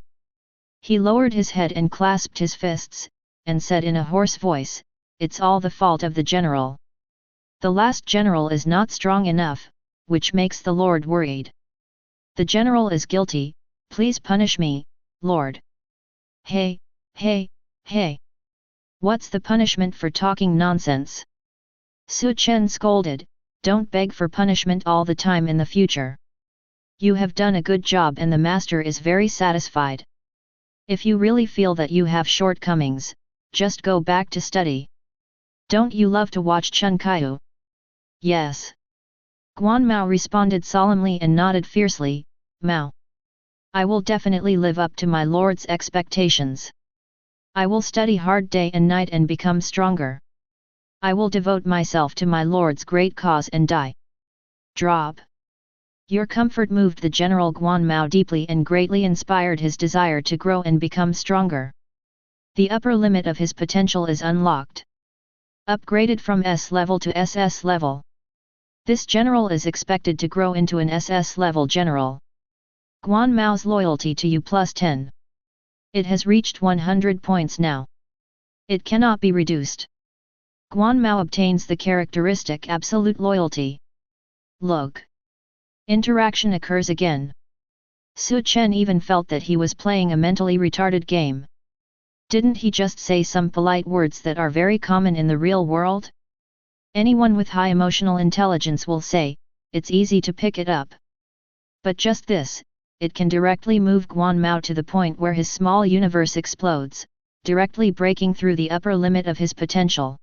Speaker 1: He lowered his head and clasped his fists, and said in a hoarse voice, It's all the fault of the general. The last general is not strong enough, which makes the Lord worried. The general is guilty, please punish me, Lord. Hey! What's the punishment for talking nonsense? Su Chen scolded, don't beg for punishment all the time in the future. You have done a good job and the master is very satisfied. If you really feel that you have shortcomings, just go back to study. Don't you love to watch Chen Kaiyu? Yes. Guanmao responded solemnly and nodded fiercely, Mao. I will definitely live up to my lord's expectations. I will study hard day and night and become stronger. I will devote myself to my lord's great cause and die. Drop. Your comfort moved the General Guanmao deeply and greatly inspired his desire to grow and become stronger. The upper limit of his potential is unlocked. Upgraded from S level to SS level. This general is expected to grow into an SS level general. Guanmao's loyalty to you plus 10. It has reached 100 points now. It cannot be reduced. Guanmao obtains the characteristic absolute loyalty. Look. Interaction occurs again. Su Chen even felt that he was playing a mentally retarded game. Didn't he just say some polite words that are very common in the real world? Anyone with high emotional intelligence will say, it's easy to pick it up. But just this, it can directly move Guanmao to the point where his small universe explodes, directly breaking through the upper limit of his potential.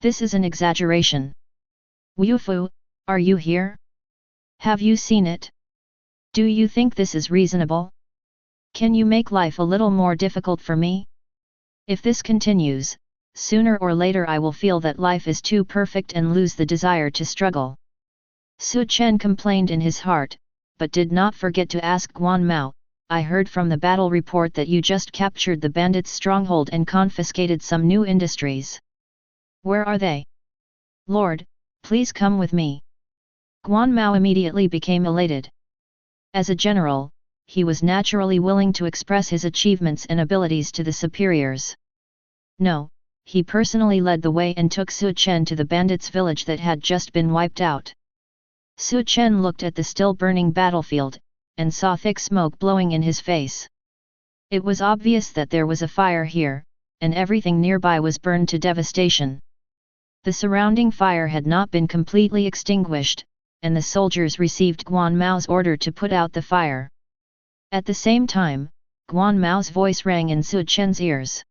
Speaker 1: This is an exaggeration. Wufu, are you here? Have you seen it? Do you think this is reasonable? Can you make life a little more difficult for me? If this continues, sooner or later I will feel that life is too perfect and lose the desire to struggle. Su Chen complained in his heart, but did not forget to ask Guanmao, I heard from the battle report that you just captured the bandits' stronghold and confiscated some new industries. Where are they? Lord, please come with me. Guanmao immediately became elated. As a general, he was naturally willing to express his achievements and abilities to the superiors. No, he personally led the way and took Su Chen to the bandits' village that had just been wiped out. Su Chen looked at the still burning battlefield, and saw thick smoke blowing in his face. It was obvious that there was a fire here, and everything nearby was burned to devastation. The surrounding fire had not been completely extinguished, and the soldiers received Guan Mao's order to put out the fire. At the same time, Guan Mao's voice rang in Su Chen's ears.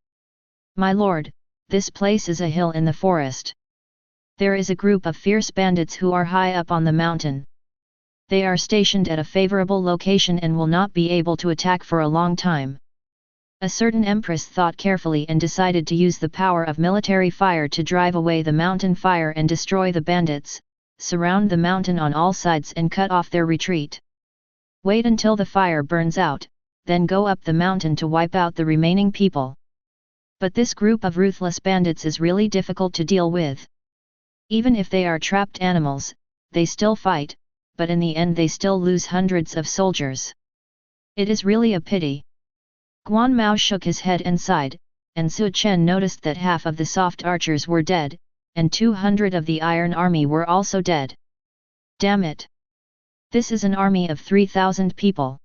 Speaker 1: "My lord, this place is a hill in the forest. There is a group of fierce bandits who are high up on the mountain. They are stationed at a favorable location and will not be able to attack for a long time." A certain empress thought carefully and decided to use the power of military fire to drive away the mountain fire and destroy the bandits, surround the mountain on all sides and cut off their retreat. Wait until the fire burns out, then go up the mountain to wipe out the remaining people. But this group of ruthless bandits is really difficult to deal with. Even if they are trapped animals, they still fight, but in the end they still lose hundreds of soldiers. It is really a pity. Guan Mao shook his head and sighed, and Su Chen noticed that half of the soft archers were dead, and 200 of the Iron Army were also dead. Damn it! This is an army of 3,000 people.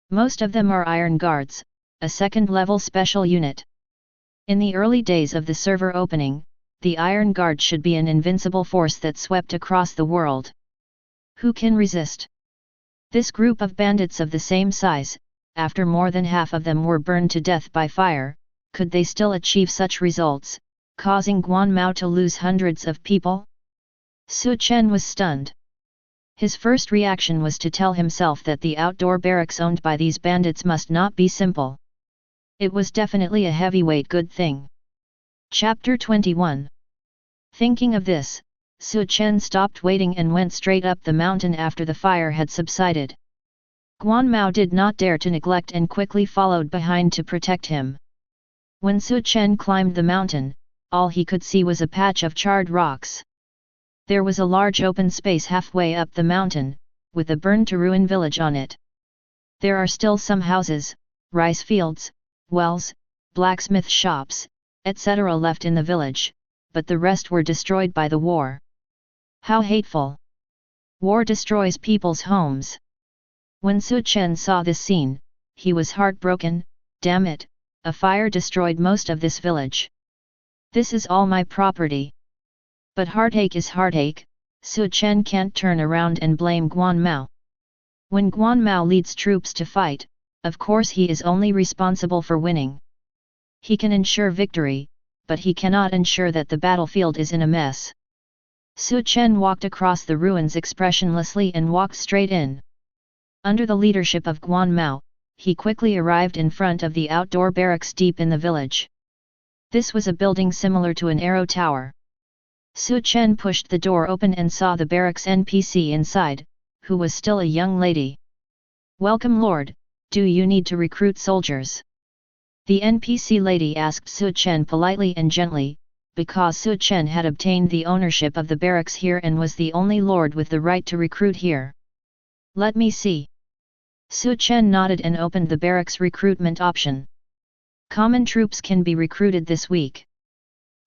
Speaker 1: Most of them are Iron Guards, a second-level special unit. In the early days of the server opening, the Iron Guard should be an invincible force that swept across the world. Who can resist? This group of bandits of the same size, after more than half of them were burned to death by fire, could they still achieve such results, causing Guan Mao to lose hundreds of people? Su Chen was stunned. His first reaction was to tell himself that the outdoor barracks owned by these bandits must not be simple. It was definitely a heavyweight good thing. Chapter 21. Thinking of this, Su Chen stopped waiting and went straight up the mountain after the fire had subsided. Guan Mao did not dare to neglect and quickly followed behind to protect him. When Su Chen climbed the mountain, all he could see was a patch of charred rocks. There was a large open space halfway up the mountain, with a burned-to-ruin village on it. There are still some houses, rice fields, wells, blacksmith shops, etc. left in the village, but the rest were destroyed by the war. How hateful! War destroys people's homes. When Su Chen saw this scene, he was heartbroken. Damn it, a fire destroyed most of this village. This is all my property. But heartache is heartache, Su Chen can't turn around and blame Guan Mao. When Guan Mao leads troops to fight, of course he is only responsible for winning. He can ensure victory, but he cannot ensure that the battlefield is in a mess. Su Chen walked across the ruins expressionlessly and walked straight in. Under the leadership of Guan Mao, he quickly arrived in front of the outdoor barracks deep in the village. This was a building similar to an arrow tower. Su Chen pushed the door open and saw the barracks NPC inside, who was still a young lady. "Welcome Lord, do you need to recruit soldiers?" The NPC lady asked Su Chen politely and gently, because Su Chen had obtained the ownership of the barracks here and was the only lord with the right to recruit here. "Let me see." Su Chen nodded and opened the barracks recruitment option. Common troops can be recruited this week.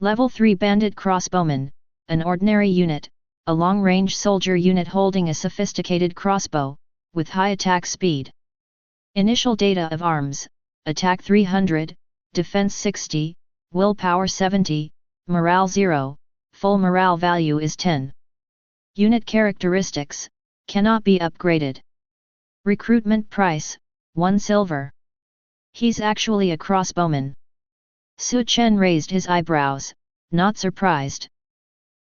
Speaker 1: Level 3 Bandit Crossbowman, an ordinary unit, a long-range soldier unit holding a sophisticated crossbow, with high attack speed. Initial data of arms: attack 300, defense 60, willpower 70, morale 0, full morale value is 10. Unit characteristics: cannot be upgraded. Recruitment price: 1 silver. He's actually a crossbowman. Su Chen raised his eyebrows, not surprised.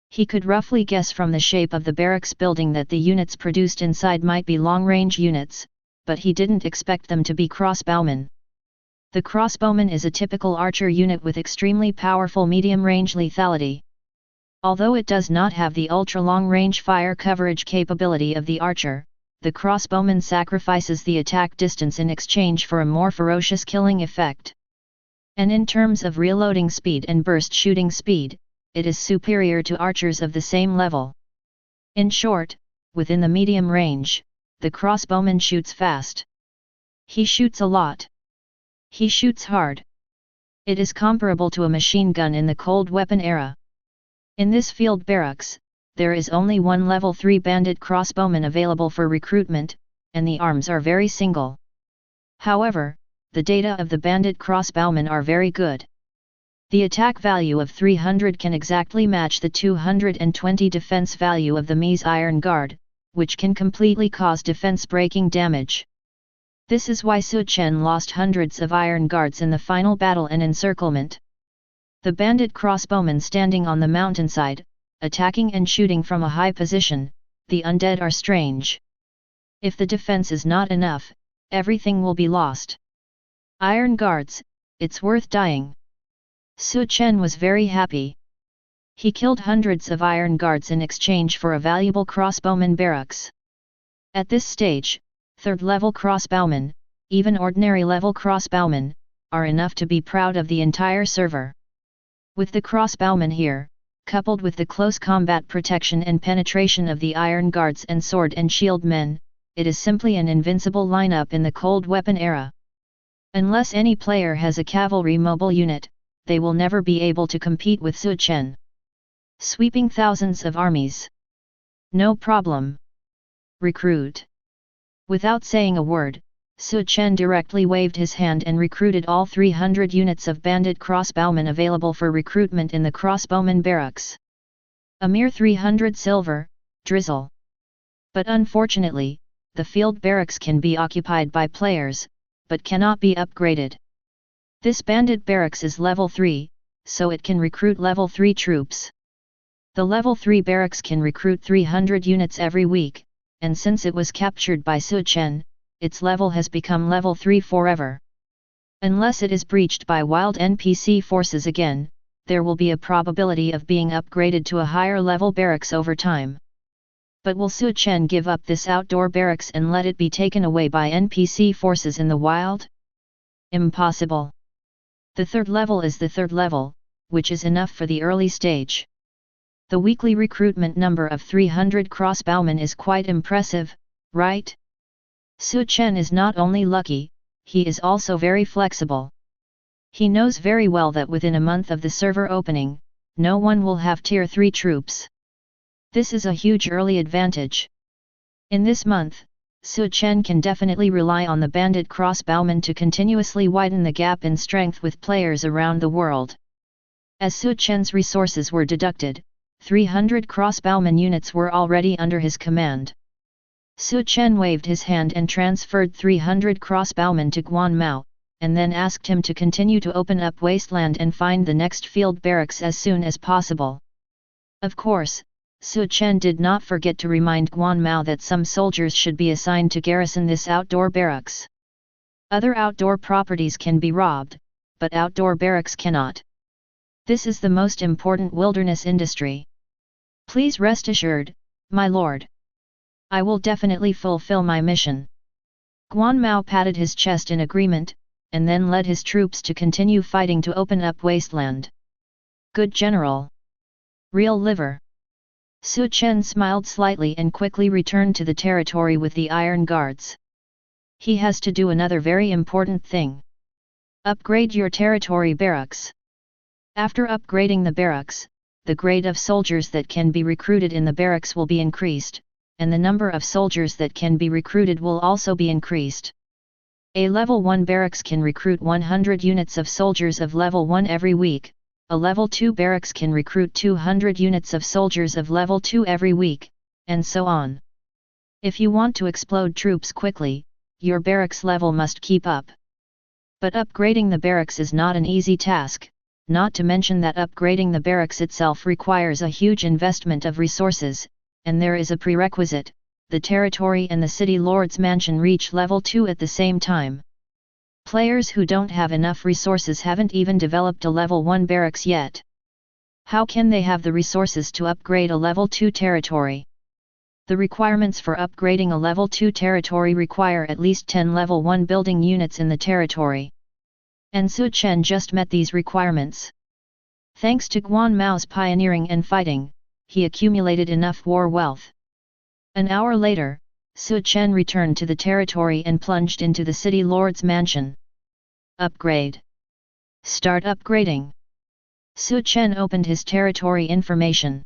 Speaker 1: He could roughly guess from the shape of the barracks building that the units produced inside might be long-range units, but he didn't expect them to be crossbowmen. The crossbowman is a typical archer unit with extremely powerful medium-range lethality. Although it does not have the ultra-long-range fire coverage capability of the archer, the crossbowman sacrifices the attack distance in exchange for a more ferocious killing effect. And in terms of reloading speed and burst shooting speed, it is superior to archers of the same level. In short, within the medium range, the crossbowman shoots fast. He shoots a lot. He shoots hard. It is comparable to a machine gun in the cold weapon era. In this field barracks, there is only one level 3 bandit crossbowman available for recruitment, and the arms are very single. However, the data of the bandit crossbowmen are very good. The attack value of 300 can exactly match the 220 defense value of the Mies Iron Guard, which can completely cause defense-breaking damage. This is why Chen lost hundreds of iron guards in the final battle and encirclement. The bandit crossbowmen standing on the mountainside, attacking and shooting from a high position, the undead are strange. If the defense is not enough, everything will be lost. Iron guards, it's worth dying. Chen was very happy. He killed hundreds of iron guards in exchange for a valuable crossbowman barracks. At this stage, third-level crossbowmen, even ordinary-level crossbowmen, are enough to be proud of the entire server. With the crossbowmen here, coupled with the close combat protection and penetration of the iron guards and sword and shield men, it is simply an invincible lineup in the cold weapon era. Unless any player has a cavalry mobile unit, they will never be able to compete with Chen. Sweeping thousands of armies. No problem. Recruit. Without saying a word, Chen directly waved his hand and recruited all 300 units of bandit crossbowmen available for recruitment in the crossbowman barracks. A mere 300 silver, drizzle. But unfortunately, the field barracks can be occupied by players, but cannot be upgraded. This bandit barracks is level 3, so it can recruit level 3 troops. The level 3 barracks can recruit 300 units every week, and since it was captured by Chen, its level has become level 3 forever. Unless it is breached by wild NPC forces again, there will be a probability of being upgraded to a higher level barracks over time. But will Chen give up this outdoor barracks and let it be taken away by NPC forces in the wild? Impossible. The third level is the third level, which is enough for the early stage. The weekly recruitment number of 300 crossbowmen is quite impressive, right? Chen is not only lucky, he is also very flexible. He knows very well that within a month of the server opening, no one will have tier 3 troops. This is a huge early advantage. In this month, Chen can definitely rely on the bandit crossbowmen to continuously widen the gap in strength with players around the world. As Chen's resources were deducted, 300 crossbowmen units were already under his command. Chen waved his hand and transferred 300 crossbowmen to Guanmao, and then asked him to continue to open up Wasteland and find the next field barracks as soon as possible. Of course, Chen did not forget to remind Guanmao that some soldiers should be assigned to garrison this outdoor barracks. Other outdoor properties can be robbed, but outdoor barracks cannot. This is the most important wilderness industry. Please rest assured, my lord. I will definitely fulfill my mission. Guanmao patted his chest in agreement, and then led his troops to continue fighting to open up Wasteland. Good general. Real liver. Chen smiled slightly and quickly returned to the territory with the Iron Guards. He has to do another very important thing. Upgrade your territory barracks. After upgrading the barracks, the grade of soldiers that can be recruited in the barracks will be increased, and the number of soldiers that can be recruited will also be increased. A level 1 barracks can recruit 100 units of soldiers of level 1 every week. A level 2 barracks can recruit 200 units of soldiers of level 2 every week, and so on. If you want to explode troops quickly, your barracks level must keep up. But upgrading the barracks is not an easy task, not to mention that upgrading the barracks itself requires a huge investment of resources, and there is a prerequisite: the territory and the city lord's mansion reach level 2 at the same time. Players who don't have enough resources haven't even developed a level 1 barracks yet. How can they have the resources to upgrade a level 2 territory? The requirements for upgrading a level 2 territory require at least 10 level 1 building units in the territory. And Chen just met these requirements. Thanks to Guanmao's pioneering and fighting, he accumulated enough war wealth. An hour later, Chen returned to the territory and plunged into the city lord's mansion. Upgrade. Start upgrading. Chen opened his territory information.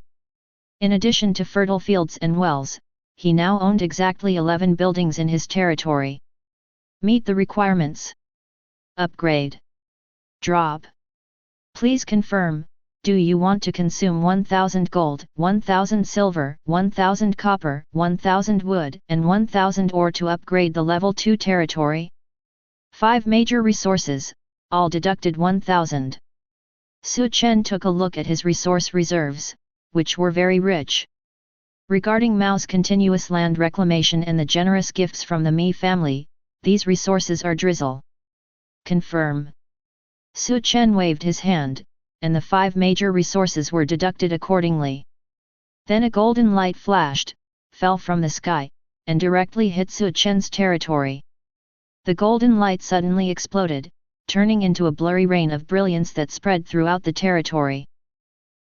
Speaker 1: In addition to fertile fields and wells, he now owned exactly 11 buildings in his territory. Meet the requirements. Upgrade. Drop. Please confirm, Do you want to consume 1000 gold, 1000 silver, 1000 copper, 1000 wood, and 1000 ore to upgrade the level 2 territory? 5 major resources, all deducted 1000. Chen took a look at his resource reserves, which were very rich. Regarding Mao's continuous land reclamation and the generous gifts from the Mi family, these resources are drizzle. Confirm. Chen waved his hand, and the 5 major resources were deducted accordingly. Then a golden light flashed, fell from the sky, and directly hit Chen's territory. The golden light suddenly exploded, turning into a blurry rain of brilliance that spread throughout the territory.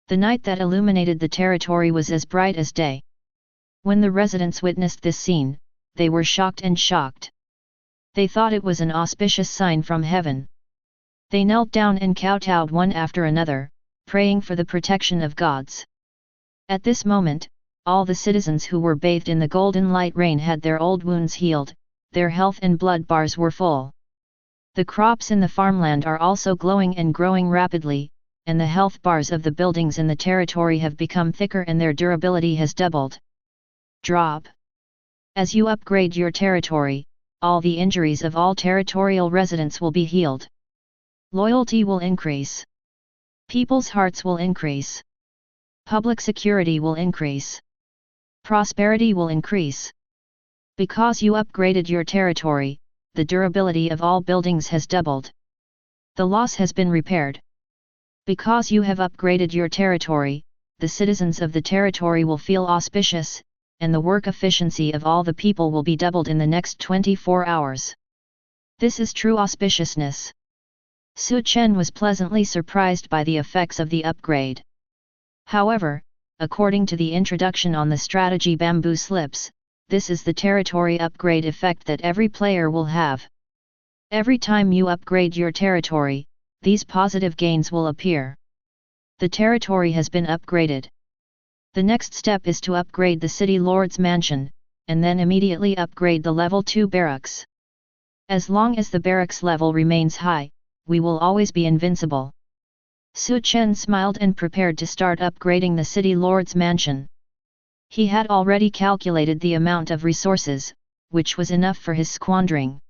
Speaker 1: The night that illuminated the territory was as bright as day. When the residents witnessed this scene, they were shocked and shocked. They thought it was an auspicious sign from heaven. They knelt down and kowtowed one after another, praying for the protection of gods. At this moment, all the citizens who were bathed in the golden light rain had their old wounds healed, their health and blood bars were full. The crops in the farmland are also glowing and growing rapidly, and the health bars of the buildings in the territory have become thicker and their durability has doubled. Drop. As you upgrade your territory, all the injuries of all territorial residents will be healed. Loyalty will increase. People's hearts will increase. Public security will increase. Prosperity will increase. Because you upgraded your territory, the durability of all buildings has doubled. The loss has been repaired. Because you have upgraded your territory, the citizens of the territory will feel auspicious, and the work efficiency of all the people will be doubled in the next 24 hours. This is true auspiciousness. Chen was pleasantly surprised by the effects of the upgrade. However, according to the introduction on the strategy bamboo slips, this is the territory upgrade effect that every player will have. Every time you upgrade your territory, these positive gains will appear. The territory has been upgraded. The next step is to upgrade the city lord's mansion, and then immediately upgrade the level 2 barracks. As long as the barracks level remains high, we will always be invincible. Chen smiled and prepared to start upgrading the city lord's mansion. He had already calculated the amount of resources, which was enough for his squandering.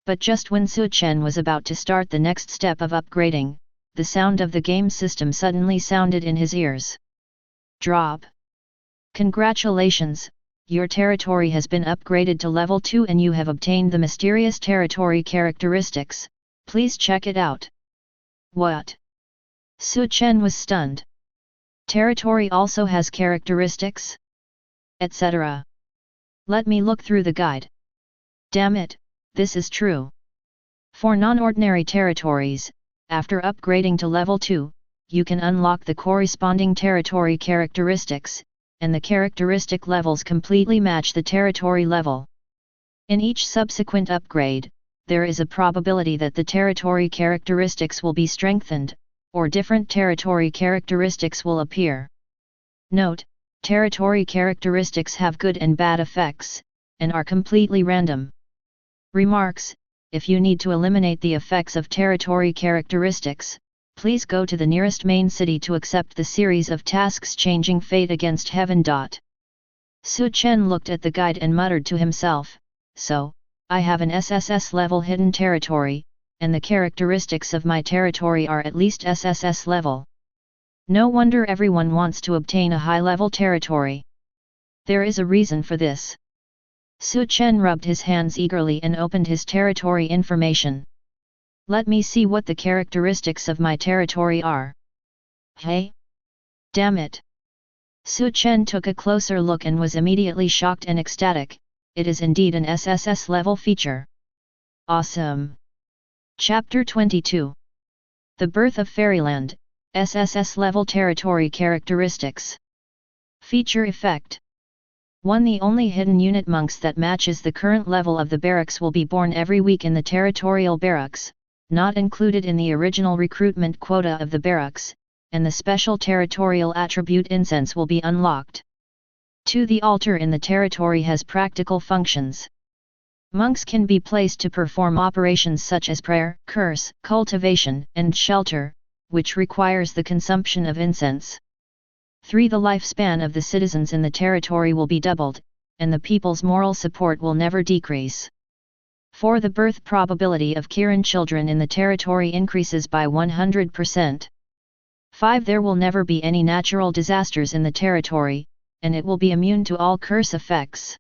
Speaker 1: But just when Chen was about to start the next step of upgrading, the sound of the game system suddenly sounded in his ears. Drop. Congratulations, your territory has been upgraded to level 2 and you have obtained the mysterious territory characteristics. Please check it out. What? Chen was stunned. Territory also has characteristics? Etc. Let me look through the guide. Damn it, this is true. For non-ordinary territories, after upgrading to level 2, you can unlock the corresponding territory characteristics, and the characteristic levels completely match the territory level. In each subsequent upgrade, there is a probability that the territory characteristics will be strengthened, or different territory characteristics will appear. Note, territory characteristics have good and bad effects, and are completely random. Remarks: if you need to eliminate the effects of territory characteristics, please go to the nearest main city to accept the series of tasks changing fate against heaven. Chen looked at the guide and muttered to himself, so, I have an SSS-level hidden territory, and the characteristics of my territory are at least SSS level. No wonder everyone wants to obtain a high-level territory. There is a reason for this. Chen rubbed his hands eagerly and opened his territory information. Let me see what the characteristics of my territory are. Hey? Damn it! Chen took a closer look and was immediately shocked and ecstatic. It is indeed an SSS level feature. Awesome! Chapter 22. The Birth of Fairyland, SSS level territory characteristics. Feature effect. 1. The only hidden unit monks that matches the current level of the barracks will be born every week in the territorial barracks, not included in the original recruitment quota of the barracks, and the special territorial attribute incense will be unlocked. 2. The altar in the territory has practical functions. Monks can be placed to perform operations such as prayer, curse, cultivation, and shelter, which requires the consumption of incense. 3. The lifespan of the citizens in the territory will be doubled, and the people's moral support will never decrease. 4. The birth probability of Kiran children in the territory increases by 100%. 5. There will never be any natural disasters in the territory, and it will be immune to all curse effects.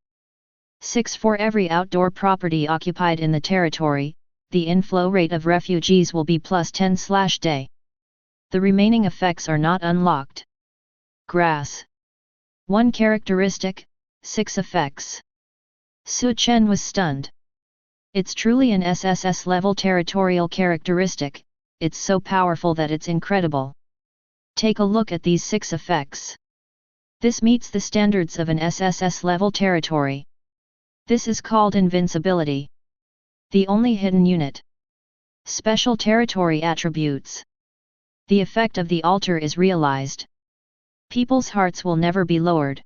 Speaker 1: 6. For every outdoor property occupied in the territory, the inflow rate of refugees will be +10/day. The remaining effects are not unlocked. Grass. 1 characteristic, 6 effects. Chen was stunned. It's truly an SSS-level territorial characteristic, it's so powerful that it's incredible. Take a look at these 6 effects. This meets the standards of an SSS-level territory. This is called invincibility. The only hidden unit. Special territory attributes. The effect of the altar is realized. People's hearts will never be lowered.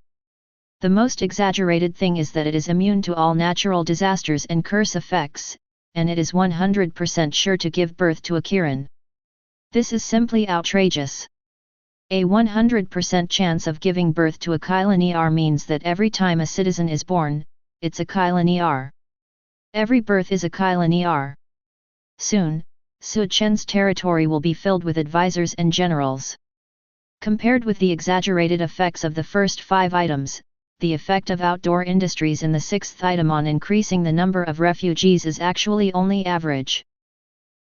Speaker 1: The most exaggerated thing is that it is immune to all natural disasters and curse effects, and it is 100% sure to give birth to a Kiran. This is simply outrageous. A 100% chance of giving birth to a Kailan means that every time a citizen is born, it's a Kailan. Every birth is a Kailan. Soon, Chen's territory will be filled with advisors and generals. Compared with the exaggerated effects of the first 5 items, the effect of outdoor industries in the 6th item on increasing the number of refugees is actually only average.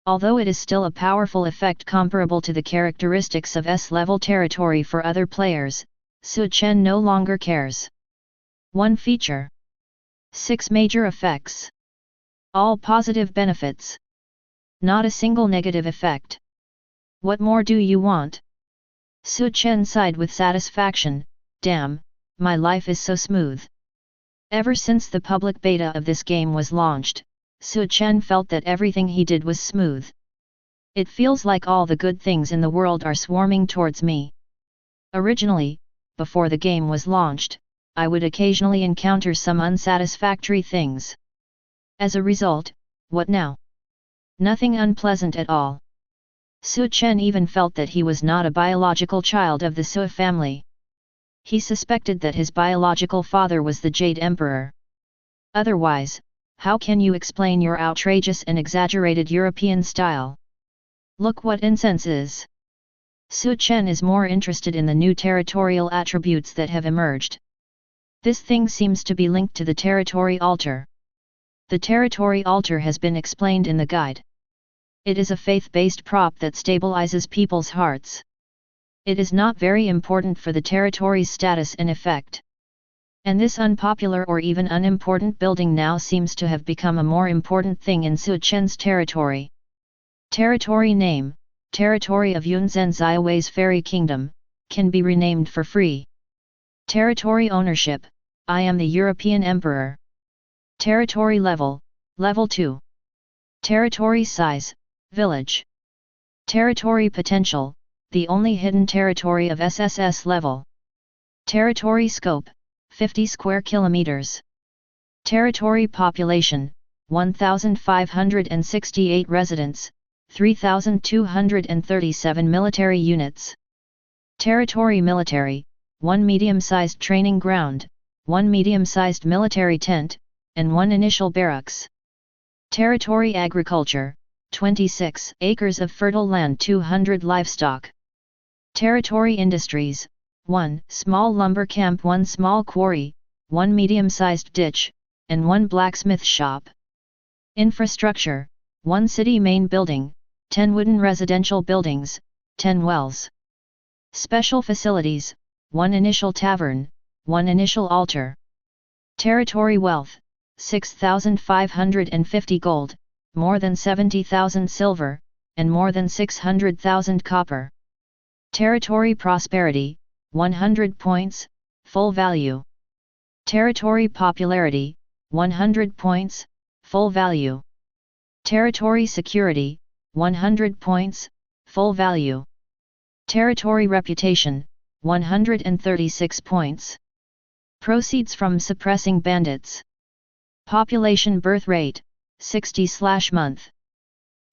Speaker 1: Although it is still a powerful effect comparable to the characteristics of S-level territory for other players, Chen no longer cares. 1 feature. 6 major effects. All positive benefits. Not a single negative effect. What more do you want? Chen sighed with satisfaction, damn, my life is so smooth. Ever since the public beta of this game was launched, Chen felt that everything he did was smooth. It feels like all the good things in the world are swarming towards me. Originally, before the game was launched, I would occasionally encounter some unsatisfactory things. As a result, what now? Nothing unpleasant at all. Chen even felt that he was not a biological child of the Su family. He suspected that his biological father was the Jade Emperor. Otherwise, how can you explain your outrageous and exaggerated European style? Look what incense is. Chen is more interested in the new territorial attributes that have emerged. This thing seems to be linked to the territory altar. The territory altar has been explained in the guide. It is a faith-based prop that stabilizes people's hearts. It is not very important for the territory's status and effect. And this unpopular or even unimportant building now seems to have become a more important thing in Chen's territory. Territory name, Territory of Yunzhen Ziawei's Fairy Kingdom, can be renamed for free. Territory ownership, I am the European Emperor. Territory level, Level 2. Territory size, Village. Territory potential, the only hidden territory of SSS level. Territory scope, 50 square kilometers. Territory population, 1,568 residents, 3,237 military units. Territory military, 1 medium-sized training ground, 1 medium-sized military tent, and 1 initial barracks. Territory agriculture, 26 acres of fertile land, 200 livestock. Territory industries, 1 small lumber camp, 1 small quarry, 1 medium-sized ditch, and 1 blacksmith shop. Infrastructure, 1 city main building, 10 wooden residential buildings, 10 wells. Special facilities, 1 initial tavern, 1 initial altar. Territory wealth, 6,550 gold, more than 70,000 silver, and more than 600,000 copper. Territory prosperity, 100 points, full value. Territory popularity, 100 points, full value. Territory security, 100 points, full value. Territory reputation, 136 points. Proceeds from suppressing bandits. Population birth rate, 60/month.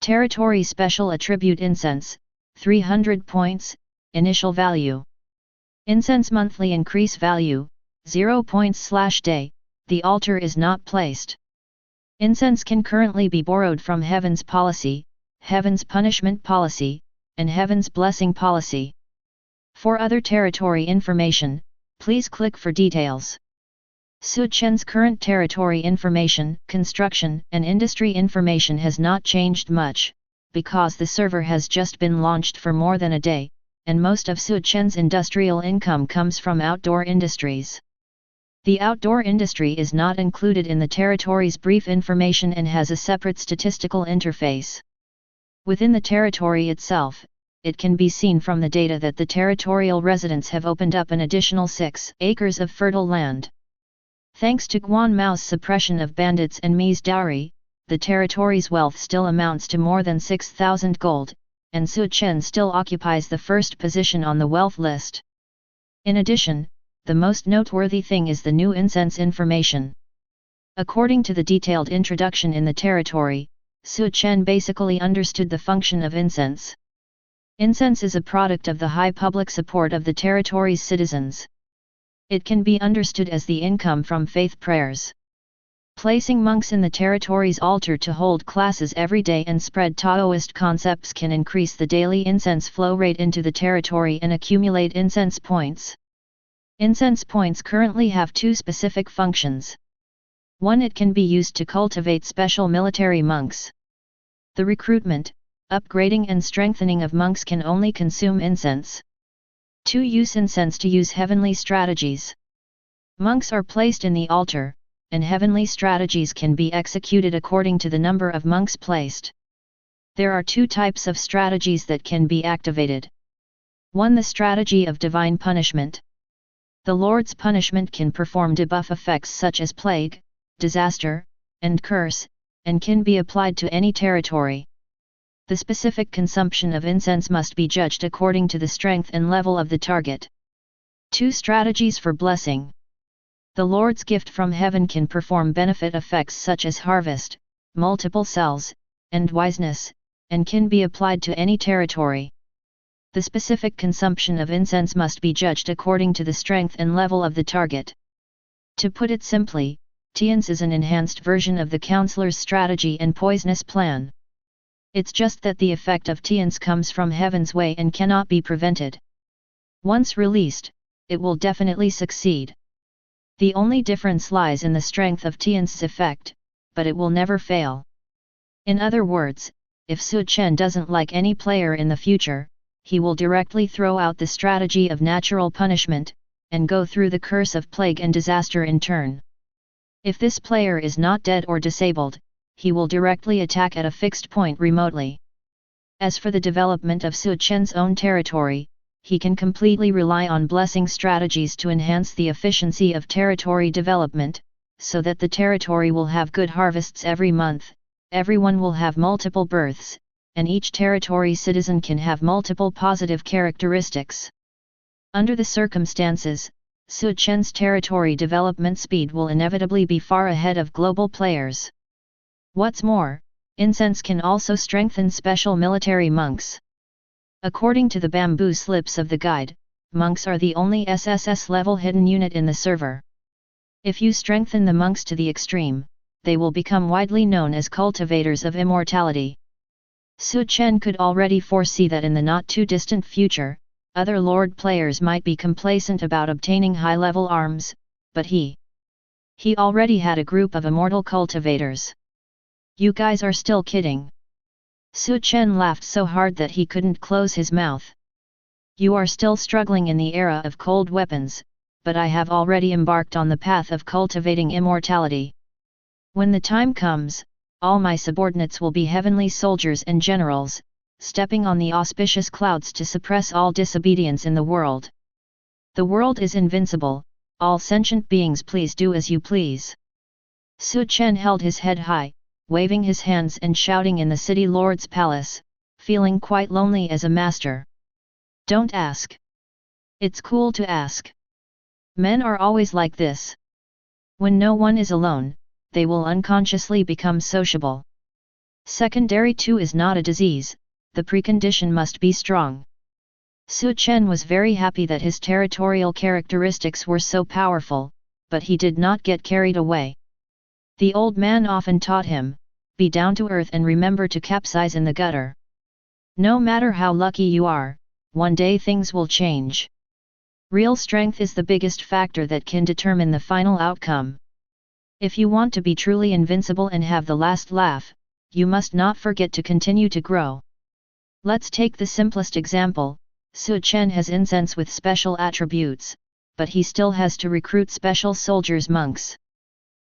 Speaker 1: Territory special attribute incense, 300 points, initial value. Incense monthly increase value, 0 points/day, the altar is not placed. Incense can currently be borrowed from Heaven's policy, Heaven's punishment policy, and Heaven's blessing policy. For other territory information, please click for details. Chen's current territory information, construction, and industry information has not changed much, because the server has just been launched for more than a day, and most of Chen's industrial income comes from outdoor industries. The outdoor industry is not included in the territory's brief information and has a separate statistical interface. Within the territory itself, it can be seen from the data that the territorial residents have opened up an additional 6 acres of fertile land. Thanks to Guan Mao's suppression of bandits and Mi's dowry, the territory's wealth still amounts to more than 6,000 gold, and Chen still occupies the first position on the wealth list. In addition, the most noteworthy thing is the new incense information. According to the detailed introduction in the territory, Chen basically understood the function of incense. Incense is a product of the high public support of the territory's citizens. It can be understood as the income from faith prayers. Placing monks in the territory's altar to hold classes every day and spread Taoist concepts can increase the daily incense flow rate into the territory and accumulate incense points. Incense points currently have 2 specific functions. 1. It can be used to cultivate special military monks. The recruitment, upgrading and strengthening of monks can only consume incense. 2. Use incense to use heavenly strategies. Monks are placed in the altar, and heavenly strategies can be executed according to the number of monks placed. There are 2 types of strategies that can be activated. 1. The strategy of divine punishment. The Lord's punishment can perform debuff effects such as plague, disaster, and curse, and can be applied to any territory. The specific consumption of incense must be judged according to the strength and level of the target. 2. Strategies for blessing. The Lord's gift from heaven can perform benefit effects such as harvest, multiple cells, and wiseness, and can be applied to any territory. The specific consumption of incense must be judged according to the strength and level of the target. To put it simply, Tian's is an enhanced version of the counselor's strategy and poisonous plan. It's just that the effect of Tian's comes from heaven's way and cannot be prevented. Once released, it will definitely succeed. The only difference lies in the strength of Tian's effect, but it will never fail. In other words, if Chen doesn't like any player in the future, he will directly throw out the strategy of natural punishment, and go through the curse of plague and disaster in turn. If this player is not dead or disabled, he will directly attack at a fixed point remotely. As for the development of Chen's own territory, he can completely rely on blessing strategies to enhance the efficiency of territory development, so that the territory will have good harvests every month, everyone will have multiple births, and each territory citizen can have multiple positive characteristics. Under the circumstances, Chen's territory development speed will inevitably be far ahead of global players. What's more, incense can also strengthen special military monks. According to the bamboo slips of the guide, monks are the only SSS-level hidden unit in the server. If you strengthen the monks to the extreme, they will become widely known as cultivators of immortality. Chen could already foresee that in the not-too-distant future, other Lord players might be complacent about obtaining high-level arms, but he already had a group of immortal cultivators. You guys are still kidding. Chen laughed so hard that he couldn't close his mouth. You are still struggling in the era of cold weapons, but I have already embarked on the path of cultivating immortality. When the time comes, all my subordinates will be heavenly soldiers and generals, stepping on the auspicious clouds to suppress all disobedience in the world. The world is invincible, all sentient beings please do as you please. Chen held his head high, waving his hands and shouting in the city lord's palace, feeling quite lonely as a master. Don't ask. It's cool to ask. Men are always like this. When no one is alone, they will unconsciously become sociable. Secondary 2 is not a disease, the precondition must be strong. Chen was very happy that his territorial characteristics were so powerful, but he did not get carried away. The old man often taught him, be down to earth and remember to capsize in the gutter. No matter how lucky you are, one day things will change. Real strength is the biggest factor that can determine the final outcome. If you want to be truly invincible and have the last laugh, you must not forget to continue to grow. Let's take the simplest example. Chen has incense with special attributes, but he still has to recruit special soldiers monks.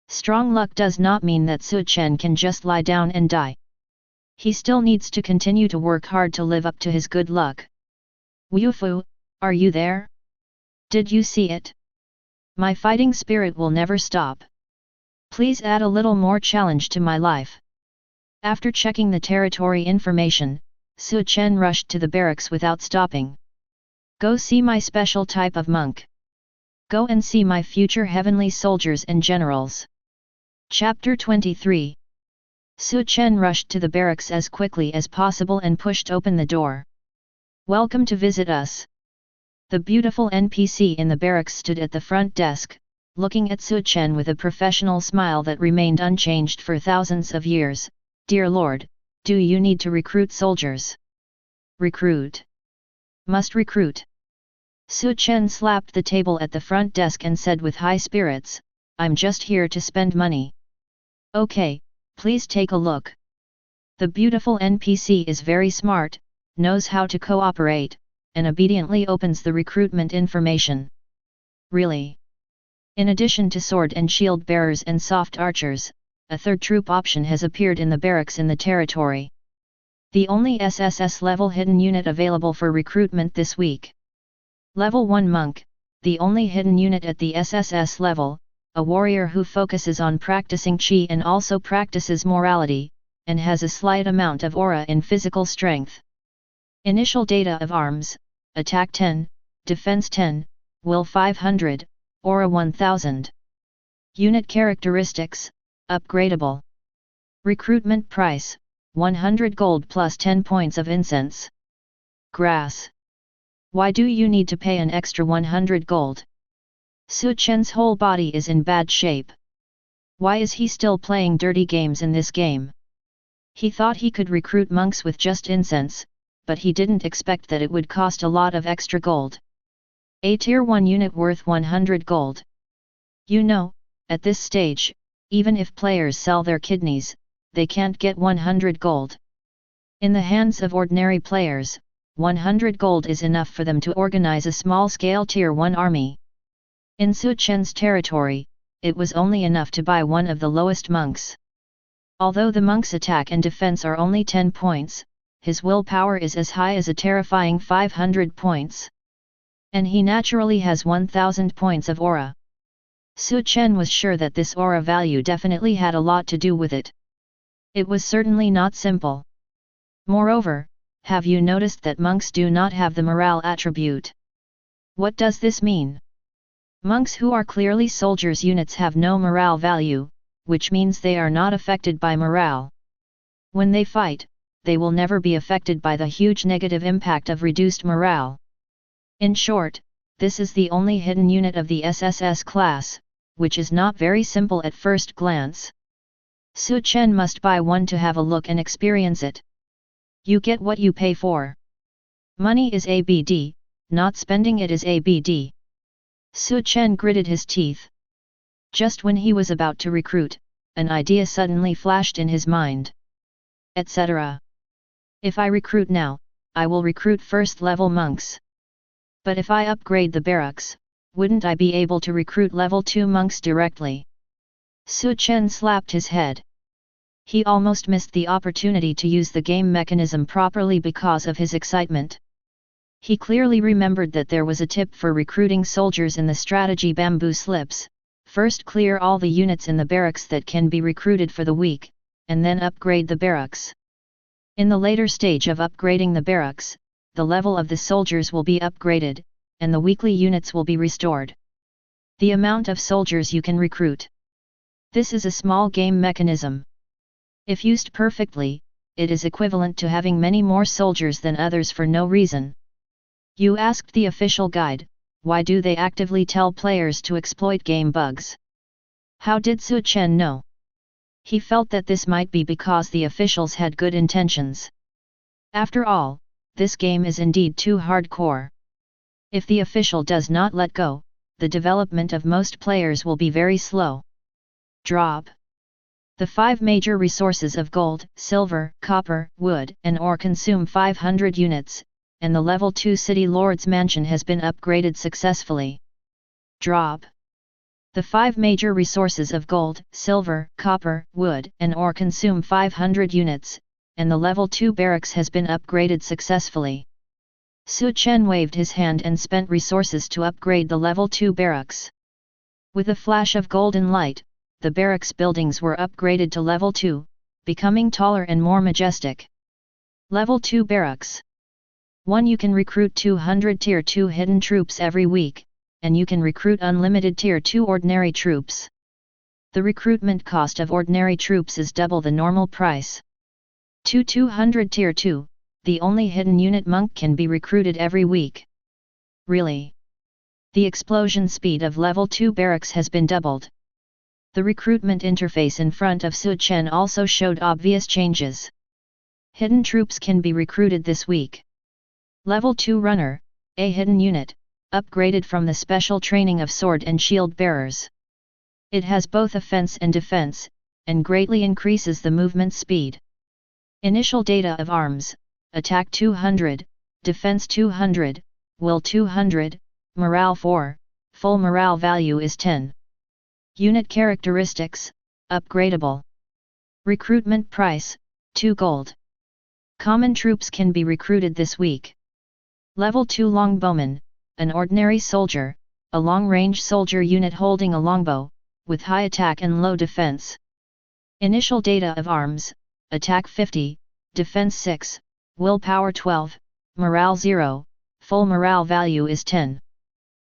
Speaker 1: Strong luck does not mean that Chen can just lie down and die. He still needs to continue to work hard to live up to his good luck. Wufu, are you there? Did you see it? My fighting spirit will never stop. Please add a little more challenge to my life. After checking the territory information, Chen rushed to the barracks without stopping. Go see my special type of monk. Go and see my future heavenly soldiers and generals. Chapter 23. Chen rushed to the barracks as quickly as possible and pushed open the door. Welcome to visit us. The beautiful NPC in the barracks stood at the front desk, looking at Chen with a professional smile that remained unchanged for thousands of years. Dear Lord, do you need to recruit soldiers? Recruit. Must recruit. Chen slapped the table at the front desk and said with high spirits, I'm just here to spend money. Okay, please take a look. The beautiful NPC is very smart, knows how to cooperate, and obediently opens the recruitment information. Really? In addition to sword and shield bearers and soft archers, a third troop option has appeared in the barracks in the territory. The only SSS-level hidden unit available for recruitment this week. Level 1 Monk, the only hidden unit at the SSS level, a warrior who focuses on practicing Qi and also practices morality, and has a slight amount of aura in physical strength. Initial data of arms, attack 10, defense 10, will 500, aura 1000. Unit characteristics, upgradable. Recruitment price, 100 gold plus 10 points of incense. Grass. Why do you need to pay an extra 100 gold? Chen's whole body is in bad shape. Why is he still playing dirty games in this game? He thought he could recruit monks with just incense, but he didn't expect that it would cost a lot of extra gold. A tier 1 unit worth 100 gold. You know, at this stage, even if players sell their kidneys, they can't get 100 gold. In the hands of ordinary players, 100 gold is enough for them to organize a small-scale tier 1 army. In Chen's territory, it was only enough to buy one of the lowest monks. Although the monk's attack and defense are only 10 points, his willpower is as high as a terrifying 500 points. And he naturally has 1000 points of aura. Chen was sure that this aura value definitely had a lot to do with it. It was certainly not simple. Moreover, have you noticed that monks do not have the morale attribute? What does this mean? Monks who are clearly soldiers units have no morale value, which means they are not affected by morale. When they fight, they will never be affected by the huge negative impact of reduced morale. In short, this is the only hidden unit of the SSS class, which is not very simple at first glance. Chen must buy one to have a look and experience it. You get what you pay for. Money is ABD, not spending it is ABD. Chen gritted his teeth. Just when he was about to recruit, an idea suddenly flashed in his mind. Etc. If I recruit now, I will recruit first-level monks. But if I upgrade the barracks, wouldn't I be able to recruit level 2 monks directly? Chen slapped his head. He almost missed the opportunity to use the game mechanism properly because of his excitement. He clearly remembered that there was a tip for recruiting soldiers in the strategy bamboo slips. First clear all the units in the barracks that can be recruited for the week, and then upgrade the barracks. In the later stage of upgrading the barracks, the level of the soldiers will be upgraded, and the weekly units will be restored. The amount of soldiers you can recruit. This is a small game mechanism. If used perfectly, it is equivalent to having many more soldiers than others for no reason. You asked the official guide, why do they actively tell players to exploit game bugs? How did Chen know? He felt that this might be because the officials had good intentions. After all, this game is indeed too hardcore. If the official does not let go, the development of most players will be very slow. Drop. The 5 major resources of gold, silver, copper, wood, and ore consume 500 units, and the level 2 City Lord's Mansion has been upgraded successfully. Drop. The 5 major resources of gold, silver, copper, wood, and ore consume 500 units, and the level 2 barracks has been upgraded successfully. Chen waved his hand and spent resources to upgrade the level 2 barracks. With a flash of golden light, the barracks buildings were upgraded to level 2, becoming taller and more majestic. Level 2 barracks. 1. You can recruit 200 Tier 2 hidden troops every week, and you can recruit unlimited Tier 2 ordinary troops. The recruitment cost of ordinary troops is double the normal price. 2. 200 Tier 2, the only hidden unit monk can be recruited every week. Really? The explosion speed of level 2 barracks has been doubled. The recruitment interface in front of Chen also showed obvious changes. Hidden troops can be recruited this week. Level 2 runner, a hidden unit, upgraded from the special training of sword and shield bearers. It has both offense and defense, and greatly increases the movement speed. Initial data of arms: attack 200, defense 200, will 200, morale 4, full morale value is 10. Unit characteristics: upgradable. Recruitment price: 2 gold. Common troops can be recruited this week. Level 2 longbowman, an ordinary soldier, a long-range soldier unit holding a longbow, with high attack and low defense. Initial data of arms: attack 50, defense 6, willpower 12, morale 0, full morale value is 10.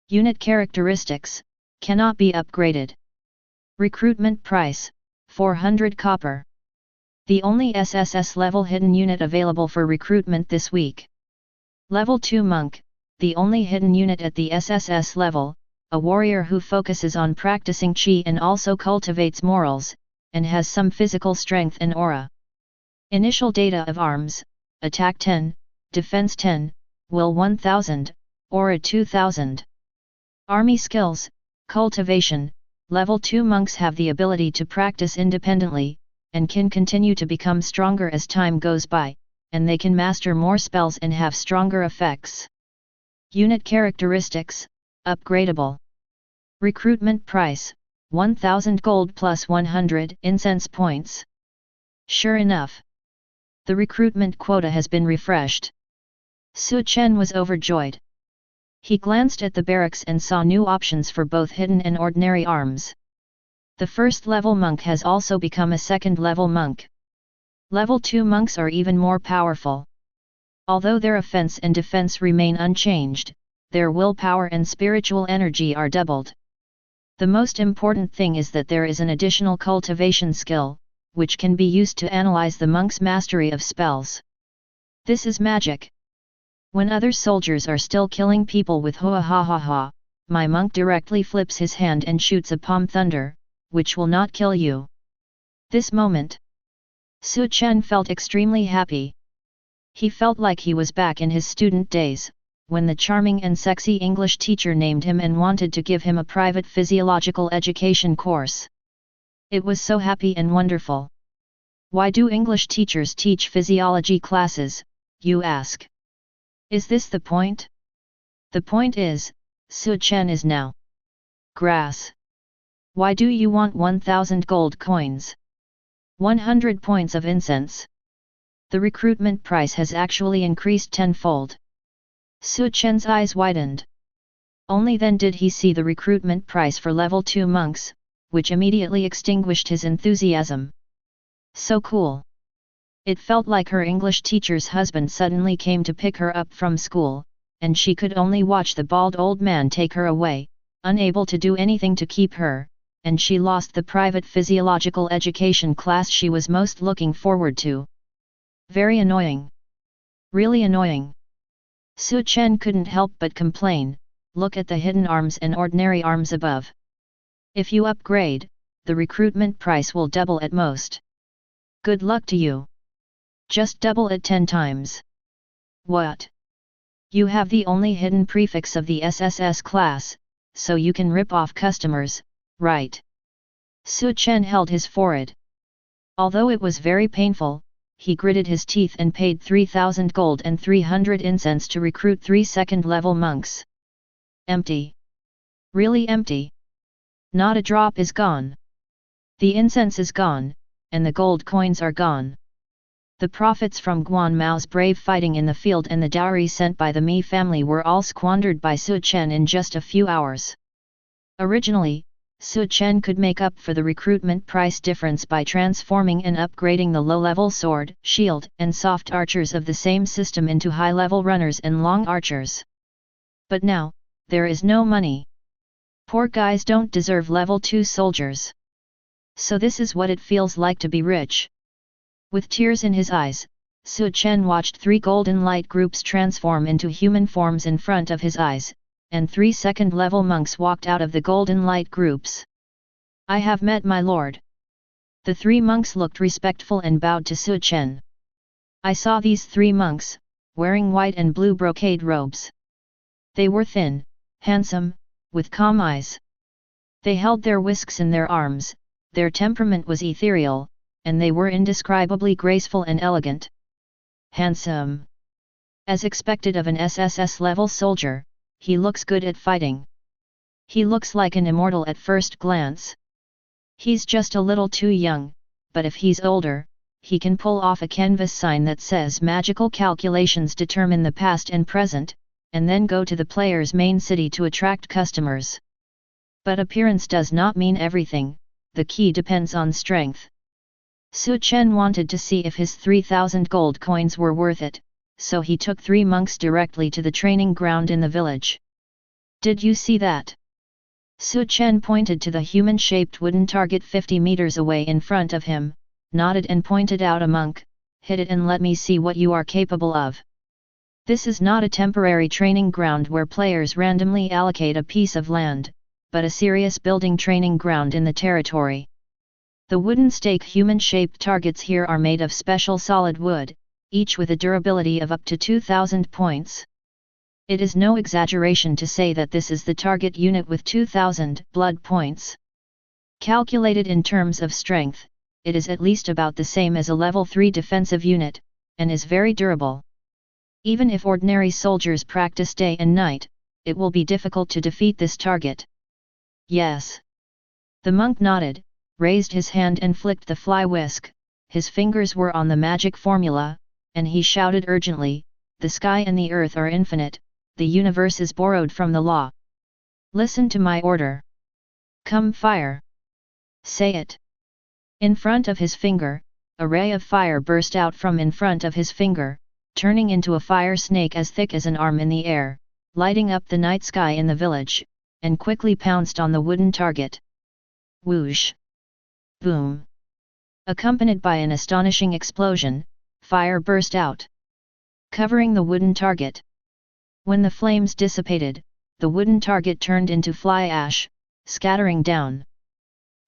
Speaker 1: Unit characteristics: cannot be upgraded. Recruitment price: 400 copper. The only SSS-level hidden unit available for recruitment this week. Level 2 monk, the only hidden unit at the SSS level, a warrior who focuses on practicing chi and also cultivates morals, and has some physical strength and aura. Initial data of arms: attack 10, defense 10, will 1000, aura 2000. Army skills: cultivation. Level 2 monks have the ability to practice independently, and can continue to become stronger as time goes by, and they can master more spells and have stronger effects. Unit characteristics: upgradable. Recruitment price: 1000 gold plus 100 incense points. Sure enough, the recruitment quota has been refreshed. Chen was overjoyed. He glanced at the barracks and saw new options for both hidden and ordinary arms. The first level monk has also become a second level monk. Level 2 monks are even more powerful. Although their offense and defense remain unchanged, their willpower and spiritual energy are doubled. The most important thing is that there is an additional cultivation skill, which can be used to analyze the monk's mastery of spells. This is magic. When other soldiers are still killing people with hoa ha ha ha, my monk directly flips his hand and shoots a palm thunder, which will not kill you. This moment, Chen felt extremely happy. He felt like he was back in his student days, when the charming and sexy English teacher named him and wanted to give him a private physiological education course. It was so happy and wonderful. Why do English teachers teach physiology classes, you ask? Is this the point? The point is, Chen is now grass. Why do you want 1000 gold coins? 100 points of incense. The recruitment price has actually increased tenfold. Chen's eyes widened. Only then did he see the recruitment price for level 2 monks, which immediately extinguished his enthusiasm. So cool. It felt like her English teacher's husband suddenly came to pick her up from school, and she could only watch the bald old man take her away, unable to do anything to keep her, and she lost the private physiological education class she was most looking forward to. Very annoying. Really annoying. Su Chen couldn't help but complain, look at the hidden arms and ordinary arms above. If you upgrade, the recruitment price will double at most. Good luck to you. Just double it 10 times. What? You have the only hidden prefix of the SSS class, so you can rip off customers, right? Su Chen held his forehead. Although it was very painful, he gritted his teeth and paid 3,000 gold and 300 incense to recruit 3 second-level monks. Empty. Really empty. Not a drop is gone. The incense is gone, and the gold coins are gone. The profits from Guan Mao's brave fighting in the field and the dowry sent by the Mi family were all squandered by Su Chen in just a few hours. Originally, Su Chen could make up for the recruitment price difference by transforming and upgrading the low-level sword, shield, and soft archers of the same system into high-level runners and long archers. But now, there is no money. Poor guys don't deserve level 2 soldiers. So this is what it feels like to be rich. With tears in his eyes, Su Chen watched 3 golden light groups transform into human forms in front of his eyes, and 3 second-level monks walked out of the golden light groups. I have met my lord. The 3 monks looked respectful and bowed to Su Chen. I saw these 3 monks, wearing white and blue brocade robes. They were thin, handsome, with calm eyes. They held their whisks in their arms, their temperament was ethereal, and they were indescribably graceful and elegant. Handsome. As expected of an SSS-level soldier, he looks good at fighting. He looks like an immortal at first glance. He's just a little too young, but if he's older, he can pull off a canvas sign that says magical calculations determine the past and present, and then go to the player's main city to attract customers. But appearance does not mean everything, the key depends on strength. Su Chen wanted to see if his 3,000 gold coins were worth it, so he took 3 monks directly to the training ground in the village. Did you see that? Su Chen pointed to the human-shaped wooden target 50 meters away in front of him, nodded and pointed out a monk, hit it and let me see what you are capable of. This is not a temporary training ground where players randomly allocate a piece of land, but a serious building training ground in the territory. The wooden stake human-shaped targets here are made of special solid wood, each with a durability of up to 2,000 points. It is no exaggeration to say that this is the target unit with 2,000 blood points. Calculated in terms of strength, it is at least about the same as a level 3 defensive unit, and is very durable. Even if ordinary soldiers practice day and night, it will be difficult to defeat this target. Yes. The monk nodded, raised his hand and flicked the fly whisk, his fingers were on the magic formula, and he shouted urgently, the sky and the earth are infinite, the universe is borrowed from the law. Listen to my order. Come fire. Say it. In front of his finger, a ray of fire burst out from in front of his finger, turning into a fire snake as thick as an arm in the air, lighting up the night sky in the village, and quickly pounced on the wooden target. Whoosh! Boom! Accompanied by an astonishing explosion, fire burst out, covering the wooden target. When the flames dissipated, the wooden target turned into fly ash, scattering down.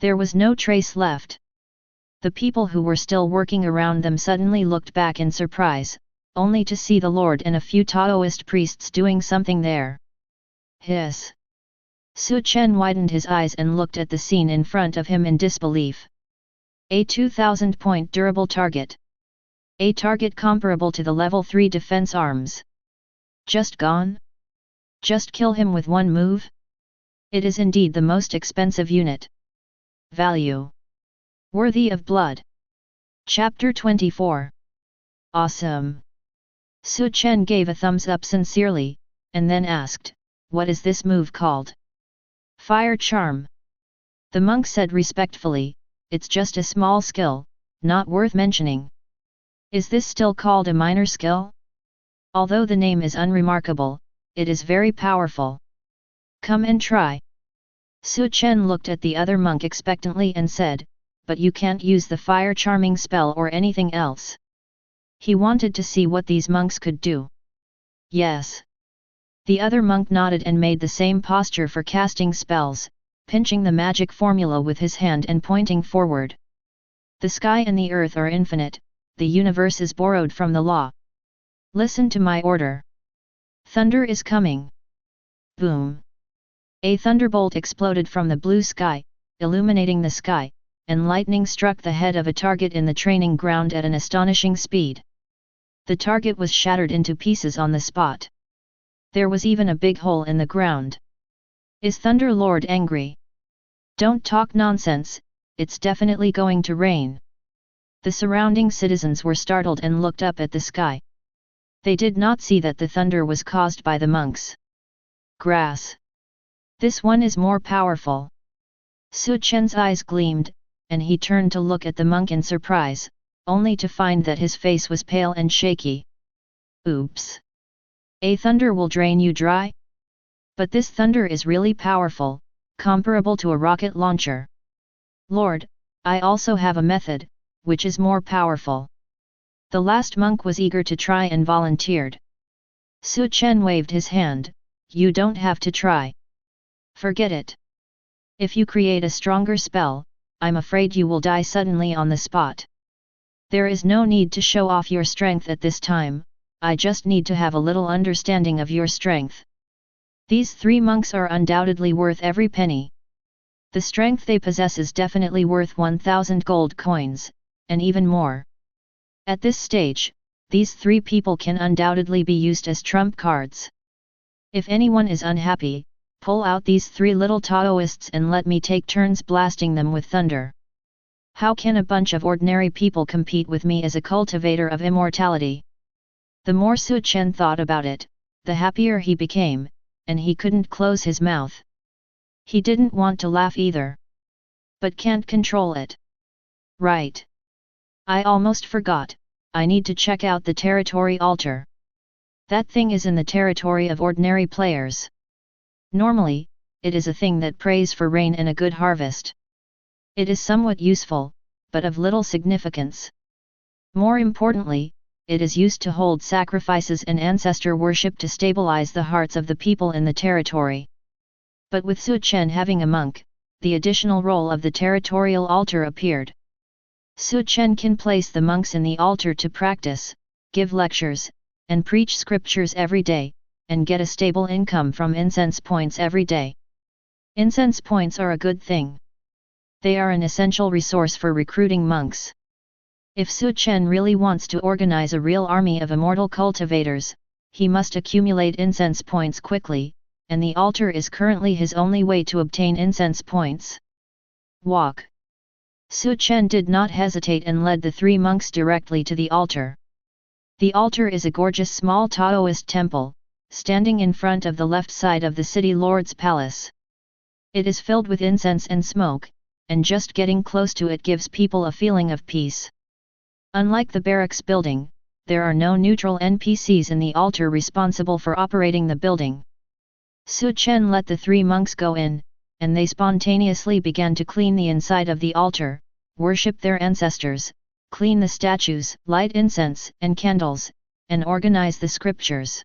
Speaker 1: There was no trace left. The people who were still working around them suddenly looked back in surprise, only to see the Lord and a few Taoist priests doing something there. Hiss! Su Chen widened his eyes and looked at the scene in front of him in disbelief. A 2,000-point durable target. A target comparable to the level 3 defense arms. Just gone? Just kill him with one move? It is indeed the most expensive unit. Value. Worthy of blood. Chapter 24. Awesome. Su Chen gave a thumbs up sincerely, and then asked, what is this move called? Fire charm. The monk said respectfully, it's just a small skill, not worth mentioning. Is this still called a minor skill? Although the name is unremarkable, it is very powerful. Come and try. Su Chen looked at the other monk expectantly and said, but you can't use the fire charming spell or anything else. He wanted to see what these monks could do. Yes. The other monk nodded and made the same posture for casting spells, pinching the magic formula with his hand and pointing forward. The sky and the earth are infinite, the universe is borrowed from the law. Listen to my order. Thunder is coming. Boom. A thunderbolt exploded from the blue sky, illuminating the sky, and lightning struck the head of a target in the training ground at an astonishing speed. The target was shattered into pieces on the spot. There was even a big hole in the ground. Is Thunder Lord angry? Don't talk nonsense, it's definitely going to rain. The surrounding citizens were startled and looked up at the sky. They did not see that the thunder was caused by the monks. Grass. This one is more powerful. Su Chen's eyes gleamed, and he turned to look at the monk in surprise, only to find that his face was pale and shaky. Oops. A thunder will drain you dry? But this thunder is really powerful, comparable to a rocket launcher. Lord, I also have a method, which is more powerful. The last monk was eager to try and volunteered. Su Chen waved his hand, you don't have to try. Forget it. If you create a stronger spell, I'm afraid you will die suddenly on the spot. There is no need to show off your strength at this time, I just need to have a little understanding of your strength. These 3 monks are undoubtedly worth every penny. The strength they possess is definitely worth 1,000 gold coins, and even more. At this stage, these 3 people can undoubtedly be used as trump cards. If anyone is unhappy, pull out these 3 little Taoists and let me take turns blasting them with thunder. How can a bunch of ordinary people compete with me as a cultivator of immortality? The more Su Chen thought about it, the happier he became, and he couldn't close his mouth. He didn't want to laugh either. But can't control it. Right. I almost forgot, I need to check out the territory altar. That thing is in the territory of ordinary players. Normally, it is a thing that prays for rain and a good harvest. It is somewhat useful, but of little significance. More importantly, it is used to hold sacrifices and ancestor worship to stabilize the hearts of the people in the territory. But with Su Chen having a monk, the additional role of the territorial altar appeared. Su Chen can place the monks in the altar to practice, give lectures, and preach scriptures every day, and get a stable income from incense points every day. Incense points are a good thing. They are an essential resource for recruiting monks. If Su Chen really wants to organize a real army of immortal cultivators, he must accumulate incense points quickly, and the altar is currently his only way to obtain incense points. Walk. Su Chen did not hesitate and led the 3 monks directly to the altar. The altar is a gorgeous small Taoist temple, standing in front of the left side of the city lord's palace. It is filled with incense and smoke, and just getting close to it gives people a feeling of peace. Unlike the barracks building, there are no neutral NPCs in the altar responsible for operating the building. Su Chen let the 3 monks go in, and they spontaneously began to clean the inside of the altar, worship their ancestors, clean the statues, light incense and candles, and organize the scriptures.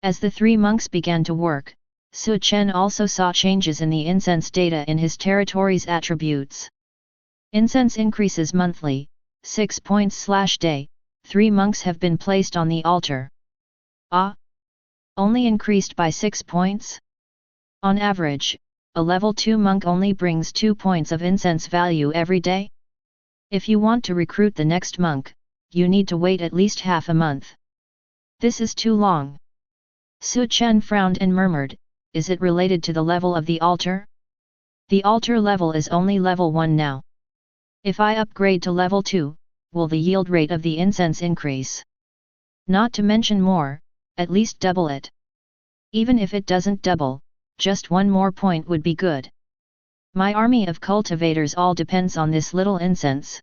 Speaker 1: As the 3 monks began to work, Su Chen also saw changes in the incense data in his territory's attributes. Incense increases monthly, 6 points/day, 3 monks have been placed on the altar. Ah! Only increased by 6 points? On average, a level 2 monk only brings 2 points of incense value every day? If you want to recruit the next monk, you need to wait at least half a month. This is too long. Su Chen frowned and murmured, is it related to the level of the altar? The altar level is only level 1 now. If I upgrade to level 2, will the yield rate of the incense increase? Not to mention more, at least double it. Even if it doesn't double, just 1 more point would be good. My army of cultivators all depends on this little incense.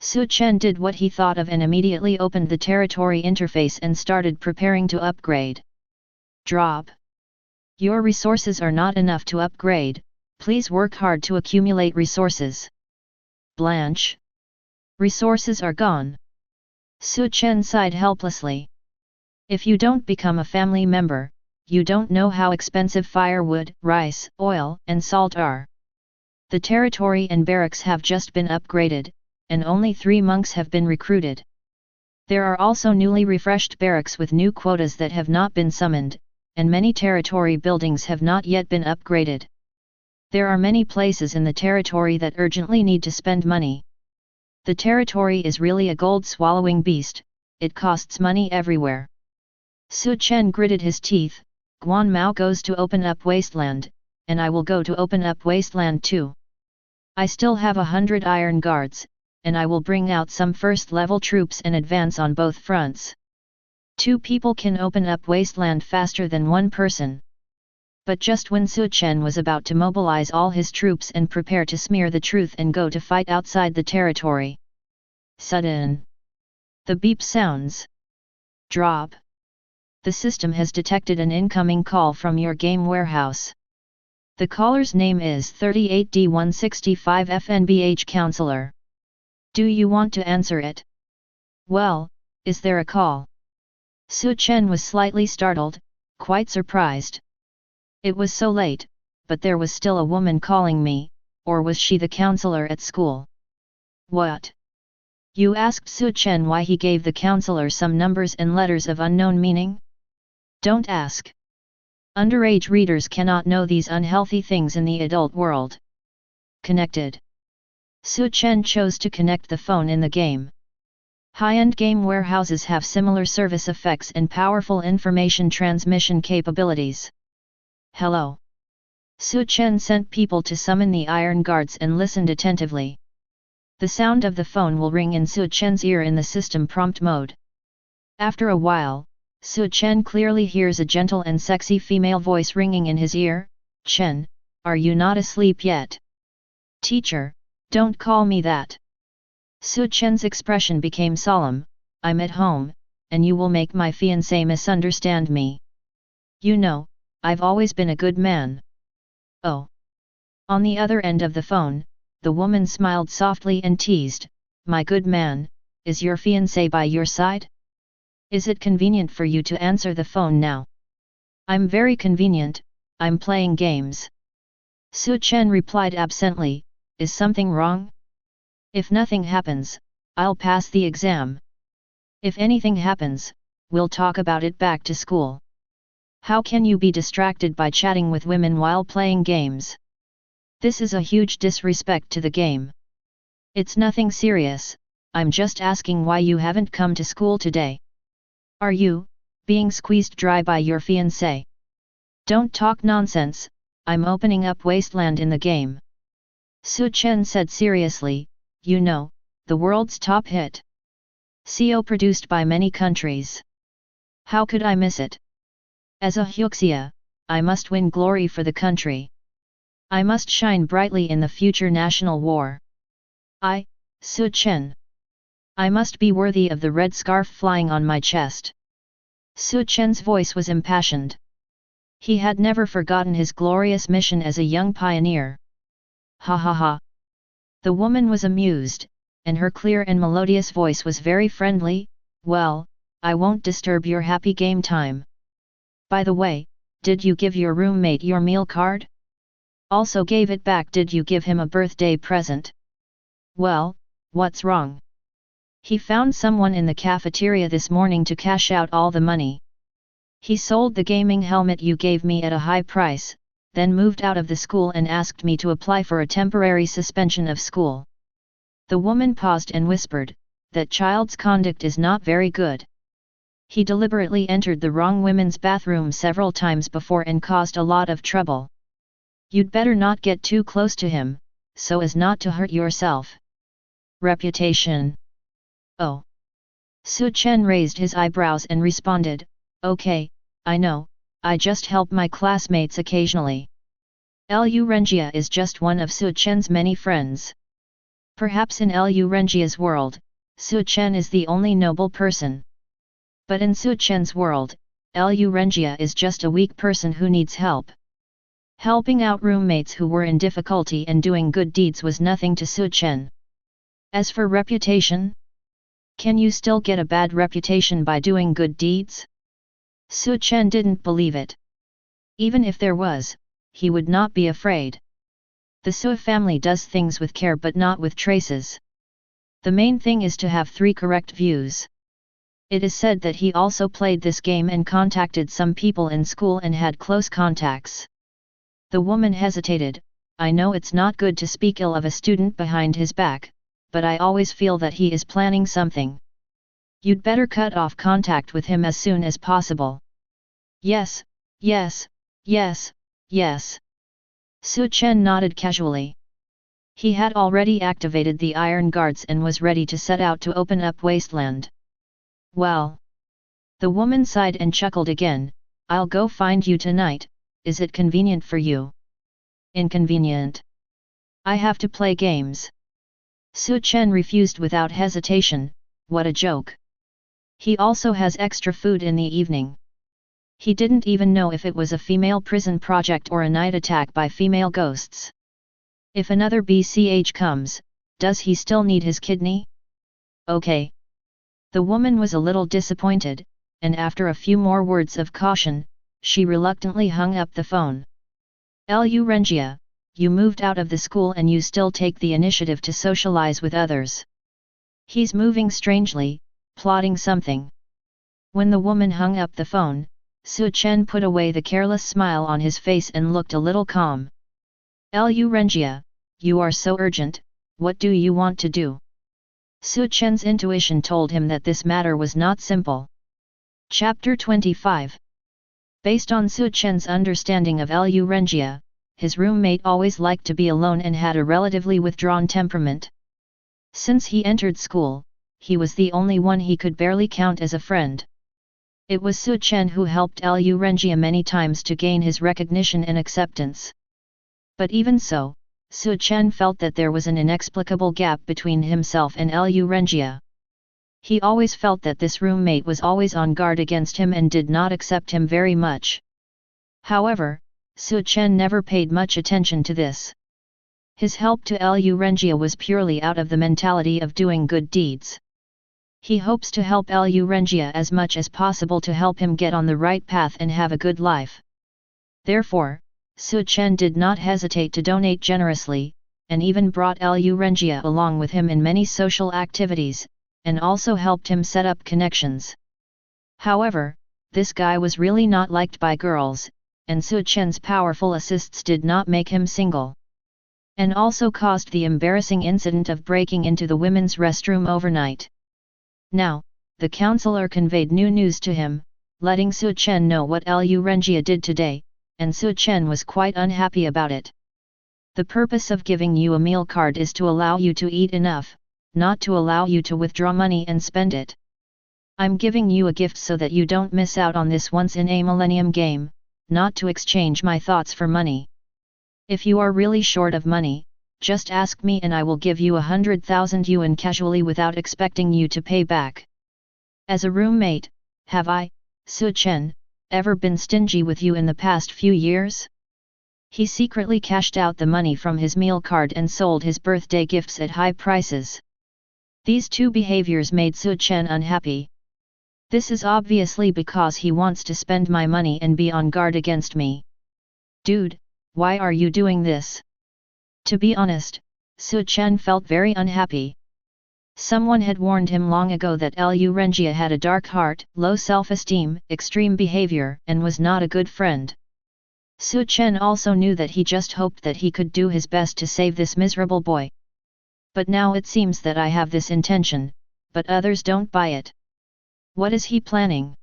Speaker 1: Su Chen did what he thought of and immediately opened the territory interface and started preparing to upgrade. Drop. Your resources are not enough to upgrade, please work hard to accumulate resources. Blanche. Resources are gone. Su Chen sighed helplessly. If you don't become a family member, you don't know how expensive firewood, rice, oil, and salt are. The territory and barracks have just been upgraded, and only 3 monks have been recruited. There are also newly refreshed barracks with new quotas that have not been summoned, and many territory buildings have not yet been upgraded. There are many places in the territory that urgently need to spend money. The territory is really a gold-swallowing beast, it costs money everywhere. Su Chen gritted his teeth. Guan Mao goes to open up Wasteland, and I will go to open up Wasteland too. I still have 100 iron guards, and I will bring out some first-level troops and advance on both fronts. 2 people can open up Wasteland faster than 1 person. But just when Su Chen was about to mobilize all his troops and prepare to smear the truth and go to fight outside the territory. Sudden. The beep sounds. Drop. The system has detected an incoming call from your game warehouse. The caller's name is 38D165FNBH Counselor. Do you want to answer it? Well, is there a call? Su Chen was slightly startled, quite surprised. It was so late, but there was still a woman calling me, or was she the counselor at school? What? You asked Su Chen why he gave the counselor some numbers and letters of unknown meaning? Don't ask. Underage readers cannot know these unhealthy things in the adult world. Connected. Su Chen chose to connect the phone in the game. High-end game warehouses have similar service effects and powerful information transmission capabilities. Hello. Su Chen sent people to summon the Iron Guards and listened attentively. The sound of the phone will ring in Su Chen's ear in the system prompt mode. After a while, Su Chen clearly hears a gentle and sexy female voice ringing in his ear. Chen, are you not asleep yet? Teacher, don't call me that. Su Chen's expression became solemn. I'm at home, and you will make my fiancé misunderstand me. You know, I've always been a good man. Oh. On the other end of the phone, the woman smiled softly and teased, my good man, is your fiancé by your side? Is it convenient for you to answer the phone now? I'm very convenient, I'm playing games. Su Chen replied absently, is something wrong? If nothing happens, I'll pass the exam. If anything happens, we'll talk about it back to school. How can you be distracted by chatting with women while playing games? This is a huge disrespect to the game. It's nothing serious, I'm just asking why you haven't come to school today. Are you being squeezed dry by your fiancé? Don't talk nonsense, I'm opening up Wasteland in the game. Su Chen said seriously, you know, the world's top hit. CO produced by many countries. How could I miss it? As a Huxia, I must win glory for the country. I must shine brightly in the future national war. Su Chen. I must be worthy of the red scarf flying on my chest. Su Chen's voice was impassioned. He had never forgotten his glorious mission as a young pioneer. Ha ha ha. The woman was amused, and her clear and melodious voice was very friendly. Well, I won't disturb your happy game time. By the way, did you give your roommate your meal card? Also gave it back. Did you give him a birthday present? Well, what's wrong? He found someone in the cafeteria this morning to cash out all the money. He sold the gaming helmet you gave me at a high price, then moved out of the school and asked me to apply for a temporary suspension of school. The woman paused and whispered, that child's conduct is not very good. He deliberately entered the wrong women's bathroom several times before and caused a lot of trouble. You'd better not get too close to him, so as not to hurt yourself. Reputation. Oh. Su Chen raised his eyebrows and responded, okay, I know, I just help my classmates occasionally. Lu Renjia is just one of Su Chen's many friends. Perhaps in Lu Renjia's world, Su Chen is the only noble person. But in Su Chen's world, Lu Renjia is just a weak person who needs help. Helping out roommates who were in difficulty and doing good deeds was nothing to Su Chen. As for reputation, Can you still get a bad reputation by doing good deeds? Su Chen didn't believe it. Even if there was, he would not be afraid. The Su family does things with care but not with traces. The main thing is to have 3 correct views. It is said that he also played this game and contacted some people in school and had close contacts. The woman hesitated. I know it's not good to speak ill of a student behind his back, but I always feel that he is planning something. You'd better cut off contact with him as soon as possible. Yes, yes, yes, yes. Su Chen nodded casually. He had already activated the iron guards and was ready to set out to open up Wasteland. Well. The woman sighed and chuckled again. I'll go find you tonight. Is it convenient for you? Inconvenient. I have to play games. Su Chen refused without hesitation. What a joke. He also has extra food in the evening. He didn't even know if it was a female prison project or a night attack by female ghosts. If another BCH comes, does he still need his kidney? Okay. The woman was a little disappointed, and after a few more words of caution, she reluctantly hung up the phone. Lu Renjia, you moved out of the school and you still take the initiative to socialize with others. He's moving strangely, plotting something. When the woman hung up the phone, Su Chen put away the careless smile on his face and looked a little calm. Lu Renjia, you are so urgent, what do you want to do? Su Chen's intuition told him that this matter was not simple. Chapter 25. Based on Su Chen's understanding of Lu Renjia, his roommate always liked to be alone and had a relatively withdrawn temperament. Since he entered school, he was the only one he could barely count as a friend. It was Su Chen who helped Lu Renjia many times to gain his recognition and acceptance. But even so, Su Chen felt that there was an inexplicable gap between himself and Lu Renjia. He always felt that this roommate was always on guard against him and did not accept him very much. However, Su Chen never paid much attention to this. His help to Lu Renjia was purely out of the mentality of doing good deeds. He hopes to help Lu Renjia as much as possible to help him get on the right path and have a good life. Therefore, Su Chen did not hesitate to donate generously, and even brought Lu Renjia along with him in many social activities, and also helped him set up connections. However, this guy was really not liked by girls, and Su Chen's powerful assists did not make him single. And also caused the embarrassing incident of breaking into the women's restroom overnight. Now, the counselor conveyed new news to him, letting Su Chen know what Lu Renjia did today, and Su Chen was quite unhappy about it. The purpose of giving you a meal card is to allow you to eat enough, not to allow you to withdraw money and spend it. I'm giving you a gift so that you don't miss out on this once-in-a-millennium game, not to exchange my thoughts for money. If you are really short of money, just ask me and I will give you 100,000 yuan casually without expecting you to pay back. As a roommate, have I, Su Chen, ever been stingy with you in the past few years? He secretly cashed out the money from his meal card and sold his birthday gifts at high prices. These two behaviors made Su Chen unhappy. This is obviously because he wants to spend my money and be on guard against me. Dude, why are you doing this? To be honest, Su Chen felt very unhappy. Someone had warned him long ago that Lu Renjia had a dark heart, low self-esteem, extreme behavior, and was not a good friend. Su Chen also knew that he just hoped that he could do his best to save this miserable boy. But now it seems that I have this intention, but others don't buy it. What is he planning?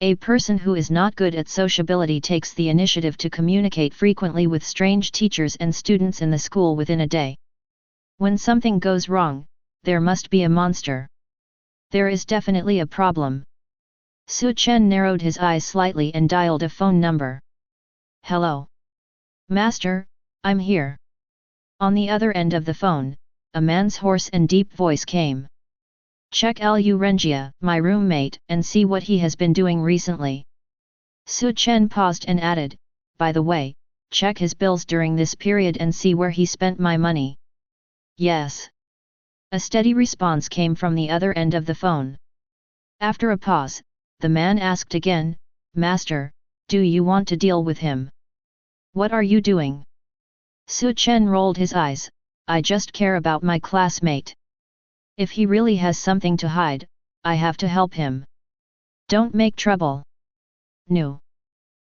Speaker 1: A person who is not good at sociability takes the initiative to communicate frequently with strange teachers and students in the school within a day. When something goes wrong, there must be a monster. There is definitely a problem. Su Chen narrowed his eyes slightly and dialed a phone number. Hello. Master, I'm here. On the other end of the phone, a man's hoarse and deep voice came. Check Lu Renjia, my roommate, and see what he has been doing recently. Su Chen paused and added, by the way, check his bills during this period and see where he spent my money. Yes. A steady response came from the other end of the phone. After a pause, the man asked again, "Master, do you want to deal with him? What are you doing?" Chen rolled his eyes, "I just care about my classmate. If he really has something to hide, I have to help him. Don't make trouble." "No."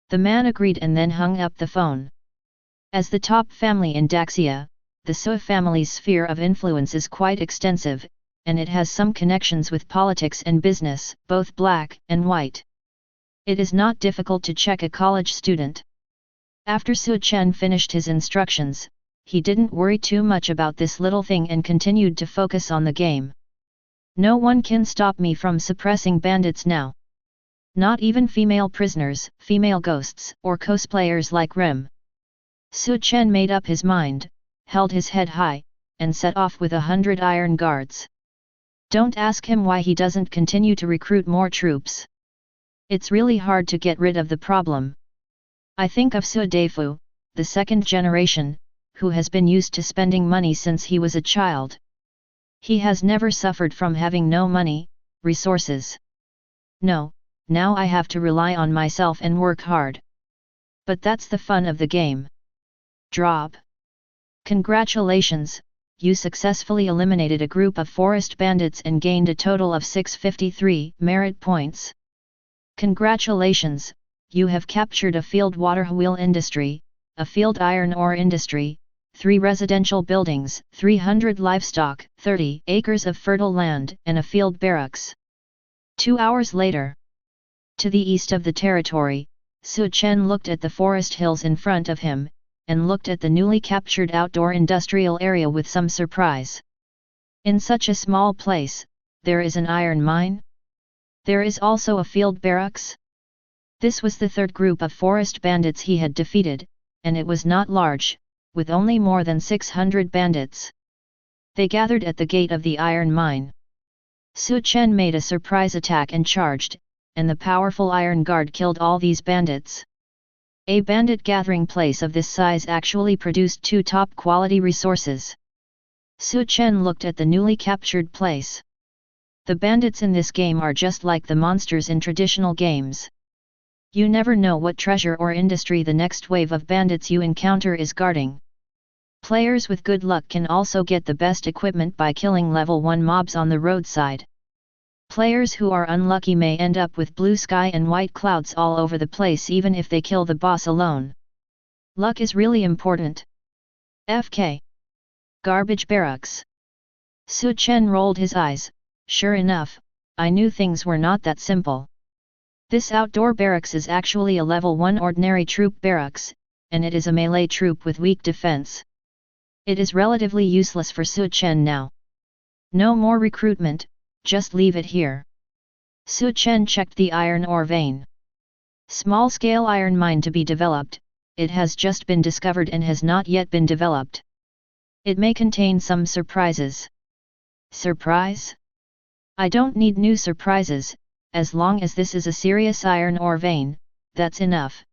Speaker 1: The man agreed and then hung up the phone. As the top family in Daxia, the Sui family's sphere of influence is quite extensive, and it has some connections with politics and business, both black and white. It is not difficult to check a college student. After Chen finished his instructions, he didn't worry too much about this little thing and continued to focus on the game. "No one can stop me from suppressing bandits now. Not even female prisoners, female ghosts, or cosplayers like Rem." Chen made up his mind, held his head high, and set off with 100 iron guards. Don't ask him why he doesn't continue to recruit more troops. It's really hard to get rid of the problem. I think of Su Deifu, the second generation, who has been used to spending money since he was a child. He has never suffered from having no money, resources. No, now I have to rely on myself and work hard. But that's the fun of the game. Drop. Congratulations, you successfully eliminated a group of forest bandits and gained a total of 653 merit points. Congratulations, you have captured a field water wheel industry, a field iron ore industry, 3 residential buildings, 300 livestock, 30 acres of fertile land, and a field barracks. 2 hours later. To the east of the territory, Chen looked at the forest hills in front of him, and looked at the newly captured outdoor industrial area with some surprise. In such a small place, there is an iron mine? There is also a field barracks? This was the third group of forest bandits he had defeated, and it was not large, with only more than 600 bandits. They gathered at the gate of the iron mine. Chen made a surprise attack and charged, and the powerful iron guard killed all these bandits. A bandit gathering place of this size actually produced 2 top-quality resources. Chen looked at the newly captured place. The bandits in this game are just like the monsters in traditional games. You never know what treasure or industry the next wave of bandits you encounter is guarding. Players with good luck can also get the best equipment by killing level 1 mobs on the roadside. Players who are unlucky may end up with blue sky and white clouds all over the place even if they kill the boss alone. Luck is really important. FK. Garbage barracks. Chen rolled his eyes. Sure enough, I knew things were not that simple. This outdoor barracks is actually a level 1 ordinary troop barracks, and it is a melee troop with weak defense. It is relatively useless for Chen now. No more recruitment, just leave it here. Chen checked the iron ore vein. Small-scale iron mine to be developed, it has just been discovered and has not yet been developed. It may contain some surprises. Surprise? I don't need new surprises, as long as this is a serious iron ore vein, that's enough.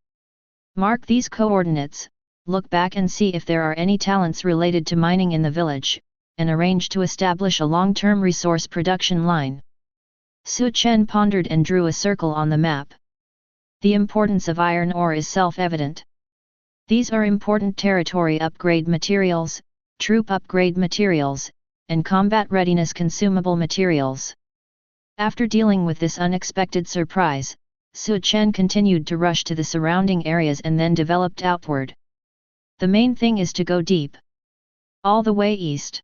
Speaker 1: Mark these coordinates, look back and see if there are any talents related to mining in the village, and arrange to establish a long-term resource production line. Chen pondered and drew a circle on the map. The importance of iron ore is self-evident. These are important territory upgrade materials, troop upgrade materials, and combat readiness consumable materials. After dealing with this unexpected surprise, Chen continued to rush to the surrounding areas and then developed outward. The main thing is to go deep. All the way east.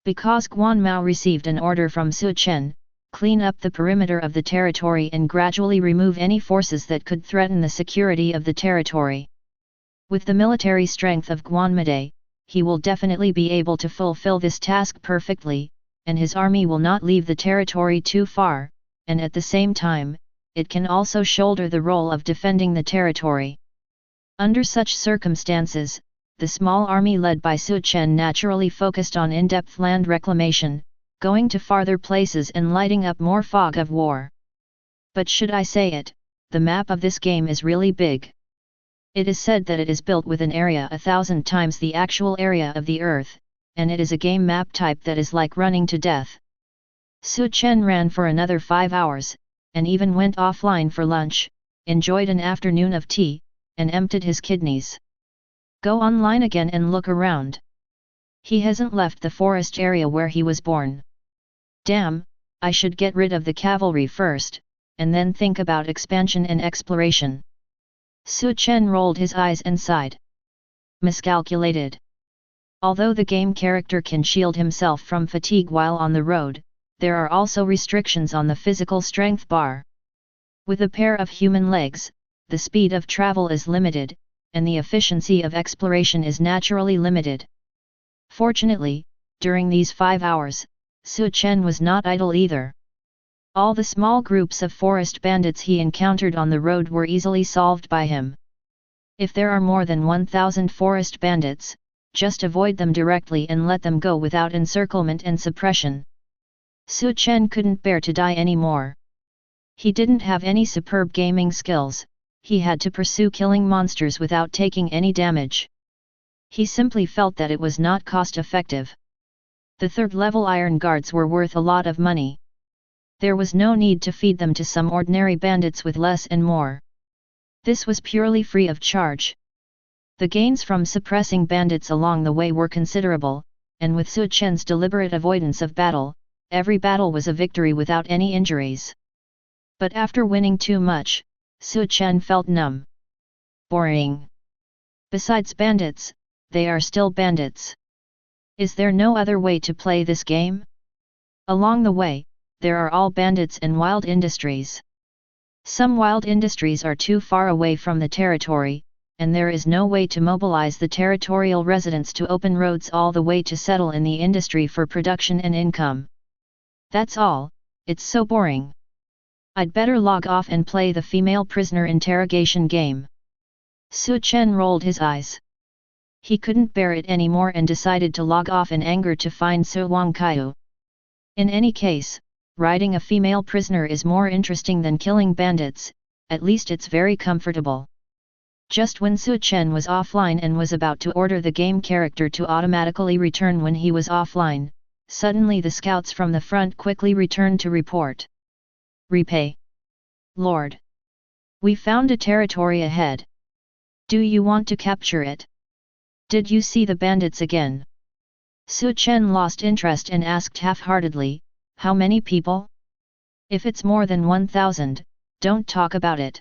Speaker 1: Because Guan Mao received an order from Chen, clean up the perimeter of the territory and gradually remove any forces that could threaten the security of the territory. With the military strength of Guanmade, he will definitely be able to fulfill this task perfectly, and his army will not leave the territory too far, and at the same time, it can also shoulder the role of defending the territory. Under such circumstances, the small army led by Chen naturally focused on in-depth land reclamation, going to farther places and lighting up more fog of war. But should I say it, the map of this game is really big. It is said that it is built with an area 1,000 times the actual area of the Earth, and it is a game map type that is like running to death. Chen ran for another 5 hours, and even went offline for lunch, enjoyed an afternoon of tea, and emptied his kidneys. Go online again and look around. He hasn't left the forest area where he was born. Damn, I should get rid of the cavalry first, and then think about expansion and exploration. Chen rolled his eyes and sighed. Miscalculated. Although the game character can shield himself from fatigue while on the road, there are also restrictions on the physical strength bar. With a pair of human legs, the speed of travel is limited, and the efficiency of exploration is naturally limited. Fortunately, during these 5 hours, Chen was not idle either. All the small groups of forest bandits he encountered on the road were easily solved by him. If there are more than 1,000 forest bandits, just avoid them directly and let them go without encirclement and suppression. Chen couldn't bear to die anymore. He didn't have any superb gaming skills, he had to pursue killing monsters without taking any damage. He simply felt that it was not cost-effective. The third-level iron guards were worth a lot of money. There was no need to feed them to some ordinary bandits with less and more. This was purely free of charge. The gains from suppressing bandits along the way were considerable, and with Chen's deliberate avoidance of battle, every battle was a victory without any injuries. But after winning too much, Chen felt numb. Boring. Besides bandits, they are still bandits. Is there no other way to play this game? Along the way, there are all bandits and wild industries. Some wild industries are too far away from the territory, and there is no way to mobilize the territorial residents to open roads all the way to settle in the industry for production and income. That's all, it's so boring. I'd better log off and play the female prisoner interrogation game. Chen rolled his eyes. He couldn't bear it anymore and decided to log off in anger to find Su Wangkaiu. In any case, riding a female prisoner is more interesting than killing bandits, at least it's very comfortable. Just when Chen was offline and was about to order the game character to automatically return when he was offline, suddenly the scouts from the front quickly returned to report. Repay. Lord. We found a territory ahead. Do you want to capture it? Did you see the bandits again? Chen lost interest and asked half-heartedly, how many people? If it's more than 1,000, don't talk about it.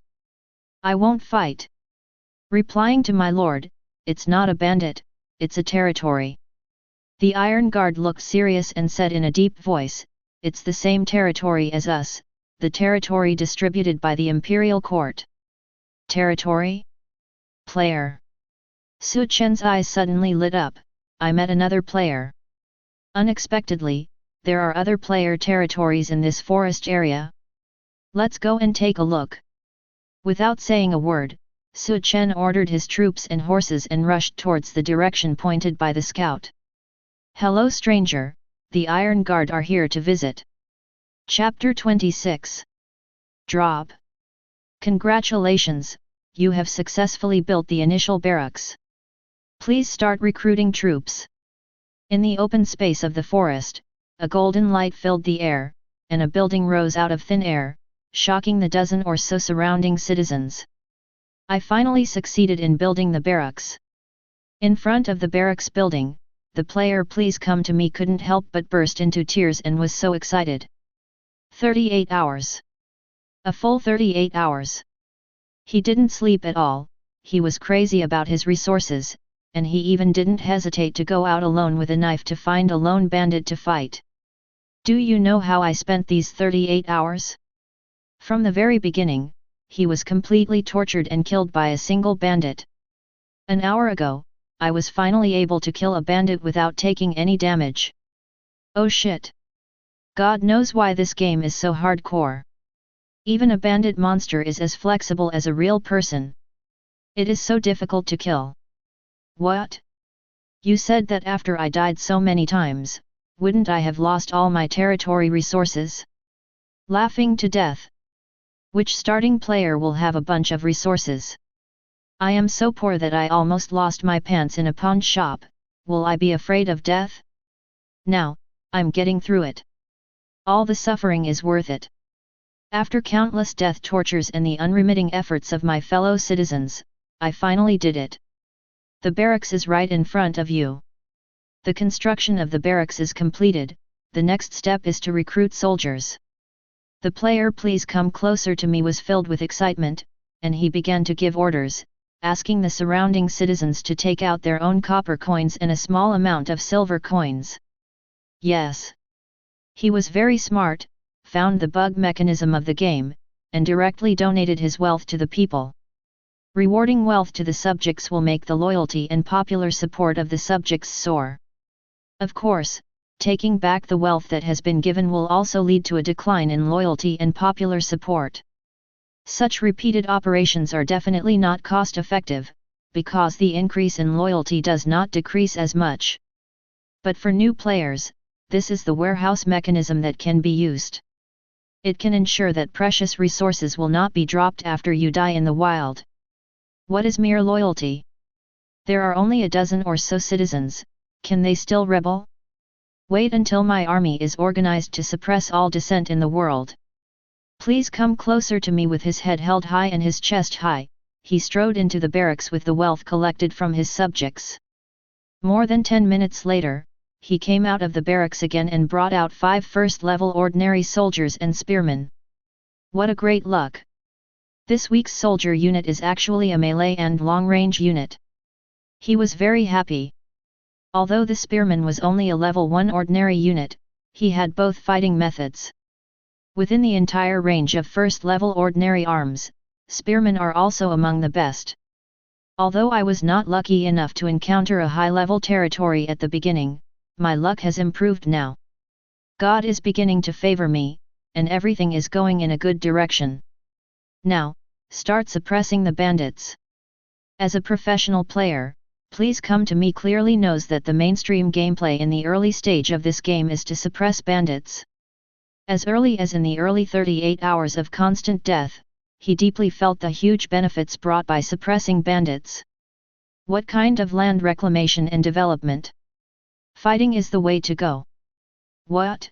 Speaker 1: I won't fight. Replying to my lord, it's not a bandit, it's a territory. The Iron Guard looked serious and said in a deep voice, it's the same territory as us, the territory distributed by the Imperial Court. Territory? Player. Chen's eyes suddenly lit up, I met another player. Unexpectedly, there are other player territories in this forest area. Let's go and take a look. Without saying a word, Chen ordered his troops and horses and rushed towards the direction pointed by the scout. Hello stranger, the Iron Guard are here to visit. Chapter 26. Drop. Congratulations, you have successfully built the initial barracks. Please start recruiting troops. In the open space of the forest, a golden light filled the air, and a building rose out of thin air, shocking the dozen or so surrounding citizens. I finally succeeded in building the barracks. In front of the barracks building, the player Please Come to Me couldn't help but burst into tears and was so excited. 38 hours. A full 38 hours. He didn't sleep at all, he was crazy about his resources, and he even didn't hesitate to go out alone with a knife to find a lone bandit to fight. Do you know how I spent these 38 hours? From the very beginning, he was completely tortured and killed by a single bandit. An hour ago, I was finally able to kill a bandit without taking any damage. Oh shit! God knows why this game is so hardcore. Even a bandit monster is as flexible as a real person. It is so difficult to kill. What? You said that after I died so many times, wouldn't I have lost all my territory resources? Laughing to death. Which starting player will have a bunch of resources? I am so poor that I almost lost my pants in a pawn shop, will I be afraid of death? Now, I'm getting through it. All the suffering is worth it. After countless death tortures and the unremitting efforts of my fellow citizens, I finally did it. The barracks is right in front of you. The construction of the barracks is completed, the next step is to recruit soldiers. The player "Please come closer to me" was filled with excitement, and he began to give orders, asking the surrounding citizens to take out their own copper coins and a small amount of silver coins. Yes. He was very smart, found the bug mechanism of the game, and directly donated his wealth to the people. Rewarding wealth to the subjects will make the loyalty and popular support of the subjects soar. Of course, taking back the wealth that has been given will also lead to a decline in loyalty and popular support. Such repeated operations are definitely not cost-effective, because the increase in loyalty does not decrease as much. But for new players, this is the warehouse mechanism that can be used. It can ensure that precious resources will not be dropped after you die in the wild. What is mere loyalty? There are only a dozen or so citizens, can they still rebel? Wait until my army is organized to suppress all dissent in the world. Please come closer to me. With his head held high and his chest high, he strode into the barracks with the wealth collected from his subjects. More than 10 minutes later, he came out of the barracks again and brought out 5 first-level ordinary soldiers and spearmen. What a great luck! This week's soldier unit is actually a melee and long-range unit. He was very happy. Although the spearman was only a level 1 ordinary unit, he had both fighting methods. Within the entire range of first-level ordinary arms, spearmen are also among the best. Although I was not lucky enough to encounter a high-level territory at the beginning, my luck has improved now. God is beginning to favor me, and everything is going in a good direction. Now, start suppressing the bandits. As a professional player, Please Come to Me clearly knows that the mainstream gameplay in the early stage of this game is to suppress bandits. As early as in the early 38 hours of constant death, he deeply felt the huge benefits brought by suppressing bandits. What kind of land reclamation and development? Fighting is the way to go. What?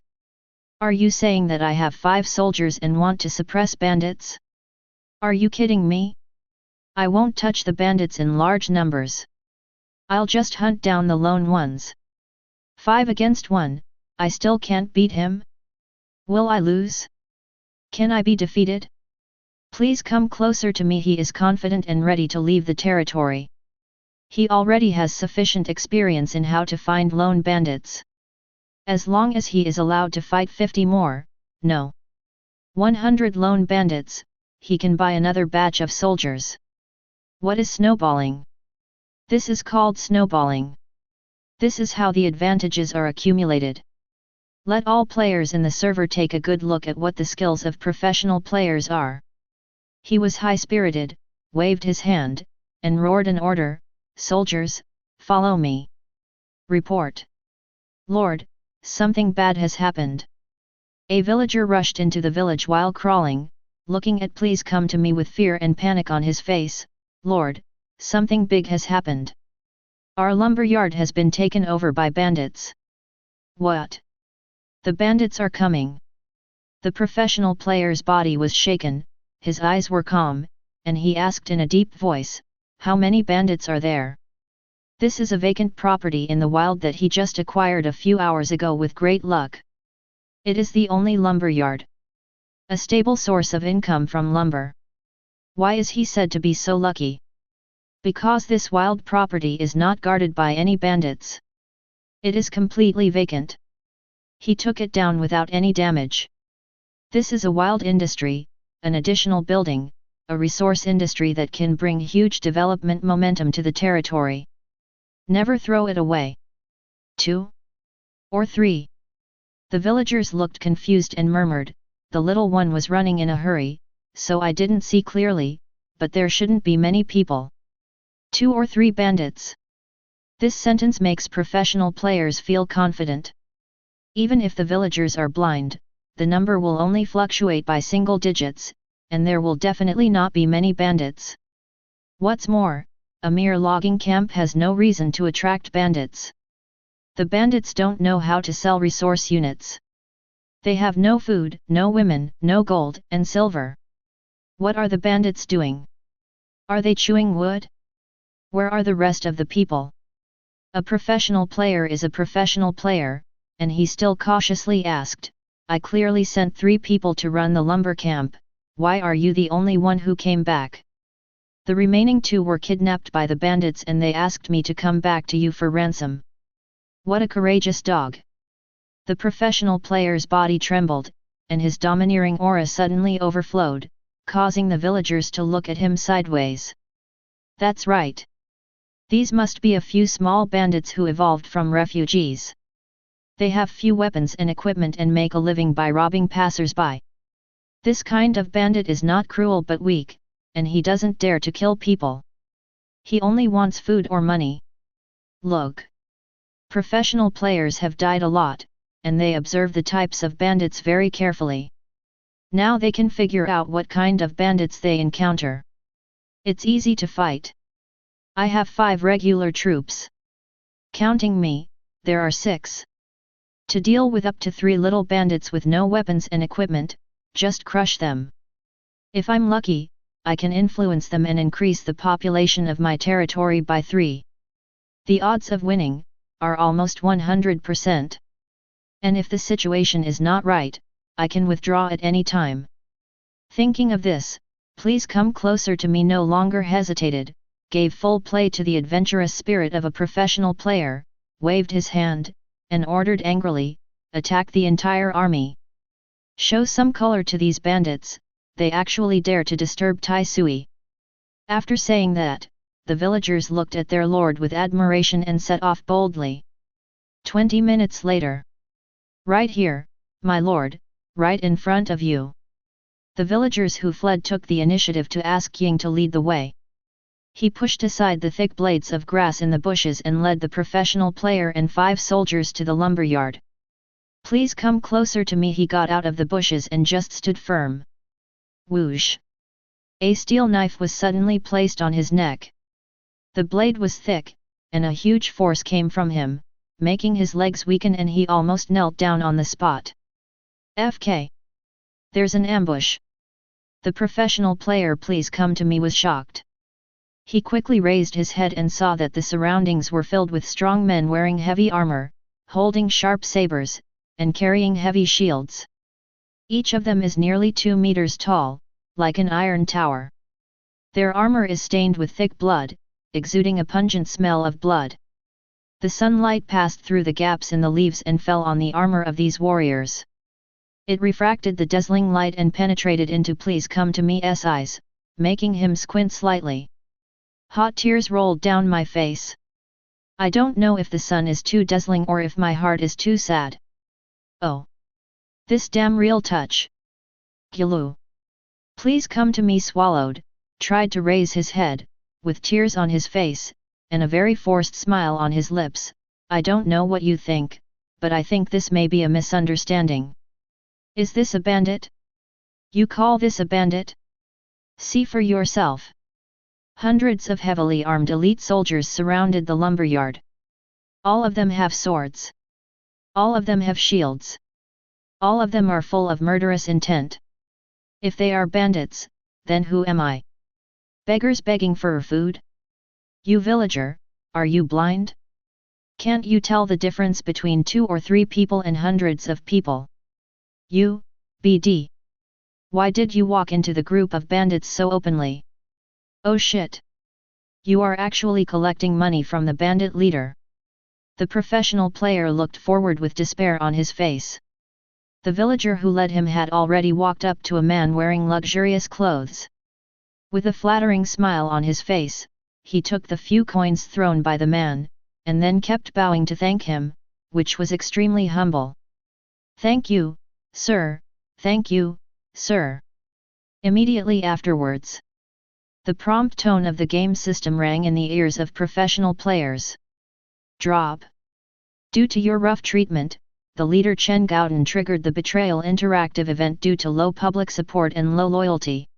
Speaker 1: Are you saying that I have 5 soldiers and want to suppress bandits? Are you kidding me? I won't touch the bandits in large numbers. I'll just hunt down the lone ones. 5 against 1, I still can't beat him? Will I lose? Can I be defeated? Please come closer to me. He is confident and ready to leave the territory. He already has sufficient experience in how to find lone bandits. As long as he is allowed to fight 50 more, no, 100 lone bandits, he can buy another batch of soldiers. What is snowballing? This is called snowballing. This is how the advantages are accumulated. Let all players in the server take a good look at what the skills of professional players are. He was high-spirited, waved his hand, and roared an order, "Soldiers, follow me. Report. Lord, something bad has happened." A villager rushed into the village while crawling, looking at Please Come to Me with fear and panic on his face. "Lord, something big has happened. Our lumberyard has been taken over by bandits." "What? The bandits are coming." The professional player's body was shaken, his eyes were calm, and he asked in a deep voice, "How many bandits are there?" "This is a vacant property in the wild that he just acquired a few hours ago with great luck. It is the only lumberyard. A stable source of income from lumber." Why is he said to be so lucky? Because this wild property is not guarded by any bandits. It is completely vacant. He took it down without any damage. This is a wild industry, an additional building, a resource industry that can bring huge development momentum to the territory. Never throw it away. 2 or 3. The villagers looked confused and murmured, "The little one was running in a hurry, so I didn't see clearly, but there shouldn't be many people. 2 or 3 bandits." This sentence makes professional players feel confident. Even if the villagers are blind, the number will only fluctuate by single digits, and there will definitely not be many bandits. What's more, a mere logging camp has no reason to attract bandits. The bandits don't know how to sell resource units. They have no food, no women, no gold and silver. What are the bandits doing? Are they chewing wood? Where are the rest of the people? A professional player is a professional player, and he still cautiously asked, I clearly sent 3 people to run the lumber camp, why are you the only one who came back? The remaining 2 were kidnapped by the bandits and they asked me to come back to you for ransom. What a courageous dog! The professional player's body trembled, and his domineering aura suddenly overflowed, causing the villagers to look at him sideways. That's right. These must be a few small bandits who evolved from refugees. They have few weapons and equipment and make a living by robbing passers-by. This kind of bandit is not cruel but weak, and he doesn't dare to kill people. He only wants food or money. Look. Professional players have died a lot, and they observe the types of bandits very carefully. Now they can figure out what kind of bandits they encounter. It's easy to fight. I have 5 regular troops. Counting me, there are 6. To deal with up to 3 little bandits with no weapons and equipment, just crush them. If I'm lucky, I can influence them and increase the population of my territory by 3. The odds of winning are almost 100%. And if the situation is not right, I can withdraw at any time. Thinking of this, please come closer to me. No longer hesitated, gave full play to the adventurous spirit of a professional player, waved his hand, and ordered angrily, attack the entire army. Show some color to these bandits, they actually dare to disturb Tai Sui. After saying that, the villagers looked at their lord with admiration and set off boldly. 20 minutes later. Right here, my lord, right in front of you. The villagers who fled took the initiative to ask Ying to lead the way. He pushed aside the thick blades of grass in the bushes and led the professional player and 5 soldiers to the lumberyard. Please come closer to me. He got out of the bushes and just stood firm. Whoosh! A steel knife was suddenly placed on his neck. The blade was thick, and a huge force came from him, making his legs weaken and he almost knelt down on the spot. FK! There's an ambush. The professional player, please come to me, was shocked. He quickly raised his head and saw that the surroundings were filled with strong men wearing heavy armor, holding sharp sabers, and carrying heavy shields. Each of them is nearly 2 meters tall, like an iron tower. Their armor is stained with thick blood, exuding a pungent smell of blood. The sunlight passed through the gaps in the leaves and fell on the armor of these warriors. It refracted the dazzling light and penetrated into Please Come to Me's eyes, making him squint slightly. Hot tears rolled down my face. I don't know if the sun is too dazzling or if my heart is too sad. Oh! This damn real touch! Gulu! Please Come to Me swallowed, tried to raise his head, with tears on his face, and a very forced smile on his lips. I don't know what you think, but I think this may be a misunderstanding. Is this a bandit? You call this a bandit? See for yourself. Hundreds of heavily armed elite soldiers surrounded the lumberyard. All of them have swords. All of them have shields. All of them are full of murderous intent. If they are bandits, then who am I? Beggars begging for food? You villager, are you blind? Can't you tell the difference between 2 or 3 people and hundreds of people? You, BD. Why did you walk into the group of bandits so openly? Oh shit! You are actually collecting money from the bandit leader. The professional player looked forward with despair on his face. The villager who led him had already walked up to a man wearing luxurious clothes. With a flattering smile on his face, he took the few coins thrown by the man, and then kept bowing to thank him, which was extremely humble. Thank you, sir, thank you, sir. Immediately afterwards, the prompt tone of the game system rang in the ears of professional players. Drop. Due to your rough treatment, the leader Chen Gaodan triggered the betrayal interactive event due to low public support and low loyalty.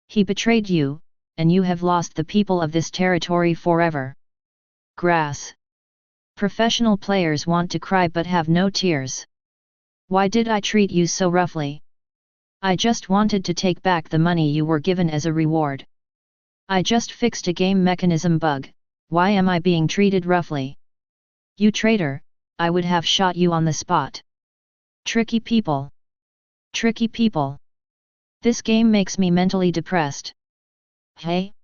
Speaker 1: He betrayed you, and you have lost the people of this territory forever. Grass. Professional players want to cry but have no tears. Why did I treat you so roughly? I just wanted to take back the money you were given as a reward. I just fixed a game mechanism bug, why am I being treated roughly? You traitor, I would have shot you on the spot. Tricky people. Tricky people. This game makes me mentally depressed. Hey?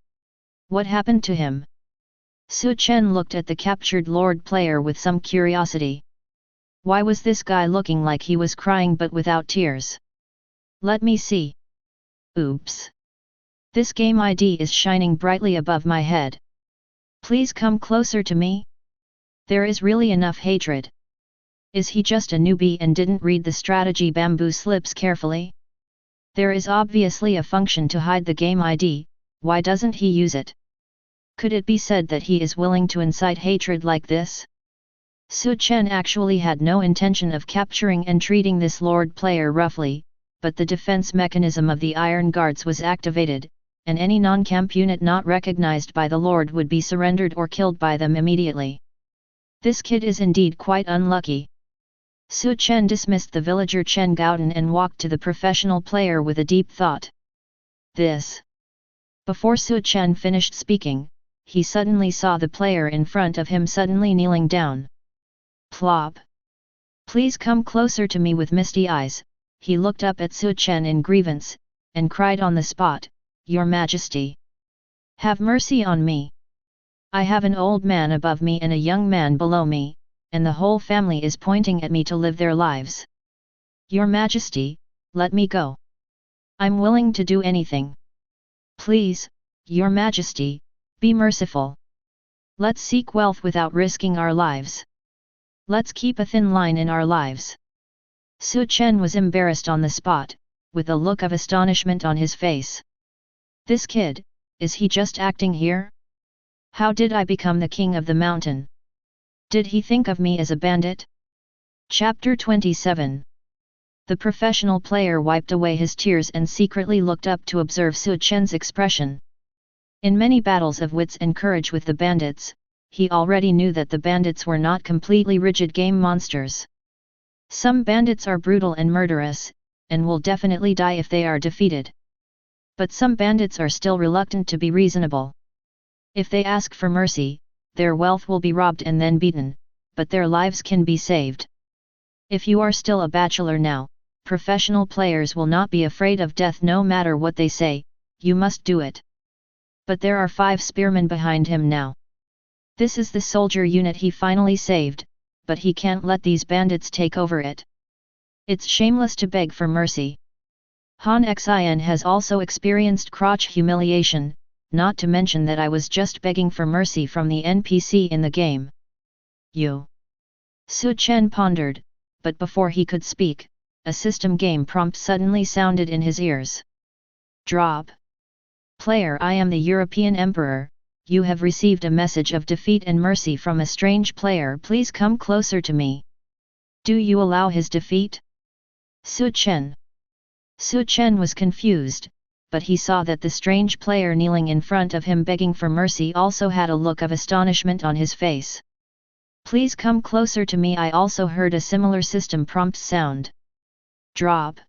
Speaker 1: What happened to him? Chen looked at the captured Lord player with some curiosity. Why was this guy looking like he was crying but without tears? Let me see. Oops. This game ID is shining brightly above my head. Please come closer to me. There is really enough hatred. Is he just a newbie and didn't read the strategy bamboo slips carefully? There is obviously a function to hide the game ID, why doesn't he use it? Could it be said that he is willing to incite hatred like this? Chen actually had no intention of capturing and treating this Lord player roughly, but the defense mechanism of the Iron Guards was activated, and any non-camp unit not recognized by the Lord would be surrendered or killed by them immediately. This kid is indeed quite unlucky. Chen dismissed the villager Chen Gaodan and walked to the professional player with a deep thought. This. Before Chen finished speaking, he suddenly saw the player in front of him suddenly kneeling down. Plop. Please come closer to me with misty eyes, he looked up at Chen in grievance, and cried on the spot, Your Majesty. Have mercy on me. I have an old man above me and a young man below me, and the whole family is pointing at me to live their lives. Your Majesty, let me go. I'm willing to do anything. Please, Your Majesty, be merciful. Let's seek wealth without risking our lives. Let's keep a thin line in our lives. Chen was embarrassed on the spot, with a look of astonishment on his face. This kid, is he just acting here? How did I become the king of the mountain? Did he think of me as a bandit? Chapter 27. The professional player wiped away his tears and secretly looked up to observe Chen's expression. In many battles of wits and courage with the bandits, he already knew that the bandits were not completely rigid game monsters. Some bandits are brutal and murderous, and will definitely die if they are defeated. But some bandits are still reluctant to be reasonable. If they ask for mercy, their wealth will be robbed and then beaten, but their lives can be saved. If you are still a bachelor now, professional players will not be afraid of death no matter what they say, you must do it. But there are 5 spearmen behind him now. This is the soldier unit he finally saved, but he can't let these bandits take over it. It's shameless to beg for mercy. Han Xin has also experienced crotch humiliation, not to mention that I was just begging for mercy from the NPC in the game. You. Chen pondered, but before he could speak, a system game prompt suddenly sounded in his ears. Drop. Player, I am the European Emperor, you have received a message of defeat and mercy from a strange player, please come closer to me. Do you allow his defeat? Chen. Chen was confused, but he saw that the strange player kneeling in front of him begging for mercy also had a look of astonishment on his face. Please come closer to me. I also heard a similar system prompt sound. Drop.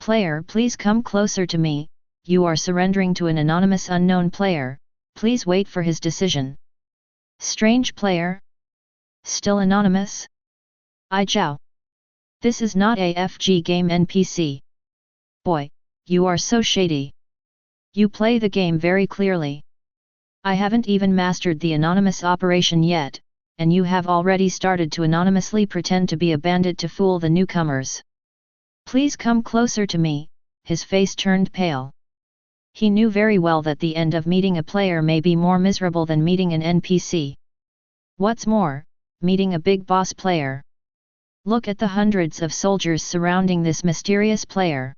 Speaker 1: Player, please come closer to me, you are surrendering to an anonymous unknown player, please wait for his decision. Strange player? Still anonymous? Zhao. This is not a FG game NPC. Boy, you are so shady. You play the game very clearly. I haven't even mastered the anonymous operation yet, and you have already started to anonymously pretend to be a bandit to fool the newcomers. Please come closer to me, his face turned pale. He knew very well that the end of meeting a player may be more miserable than meeting an NPC. What's more, meeting a big boss player. Look at the hundreds of soldiers surrounding this mysterious player.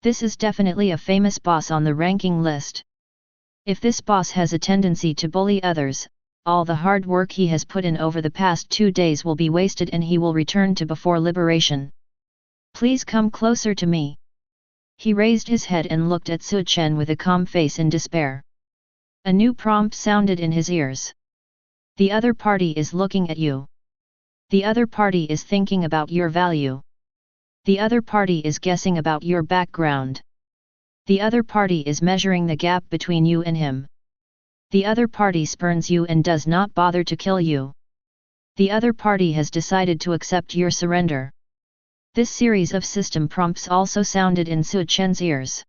Speaker 1: This is definitely a famous boss on the ranking list. If this boss has a tendency to bully others, all the hard work he has put in over the past 2 days will be wasted and he will return to before liberation. Please come closer to me. He raised his head and looked at Chen with a calm face in despair. A new prompt sounded in his ears. The other party is looking at you. The other party is thinking about your value. The other party is guessing about your background. The other party is measuring the gap between you and him. The other party spurns you and does not bother to kill you. The other party has decided to accept your surrender. This series of system prompts also sounded in Chen's ears.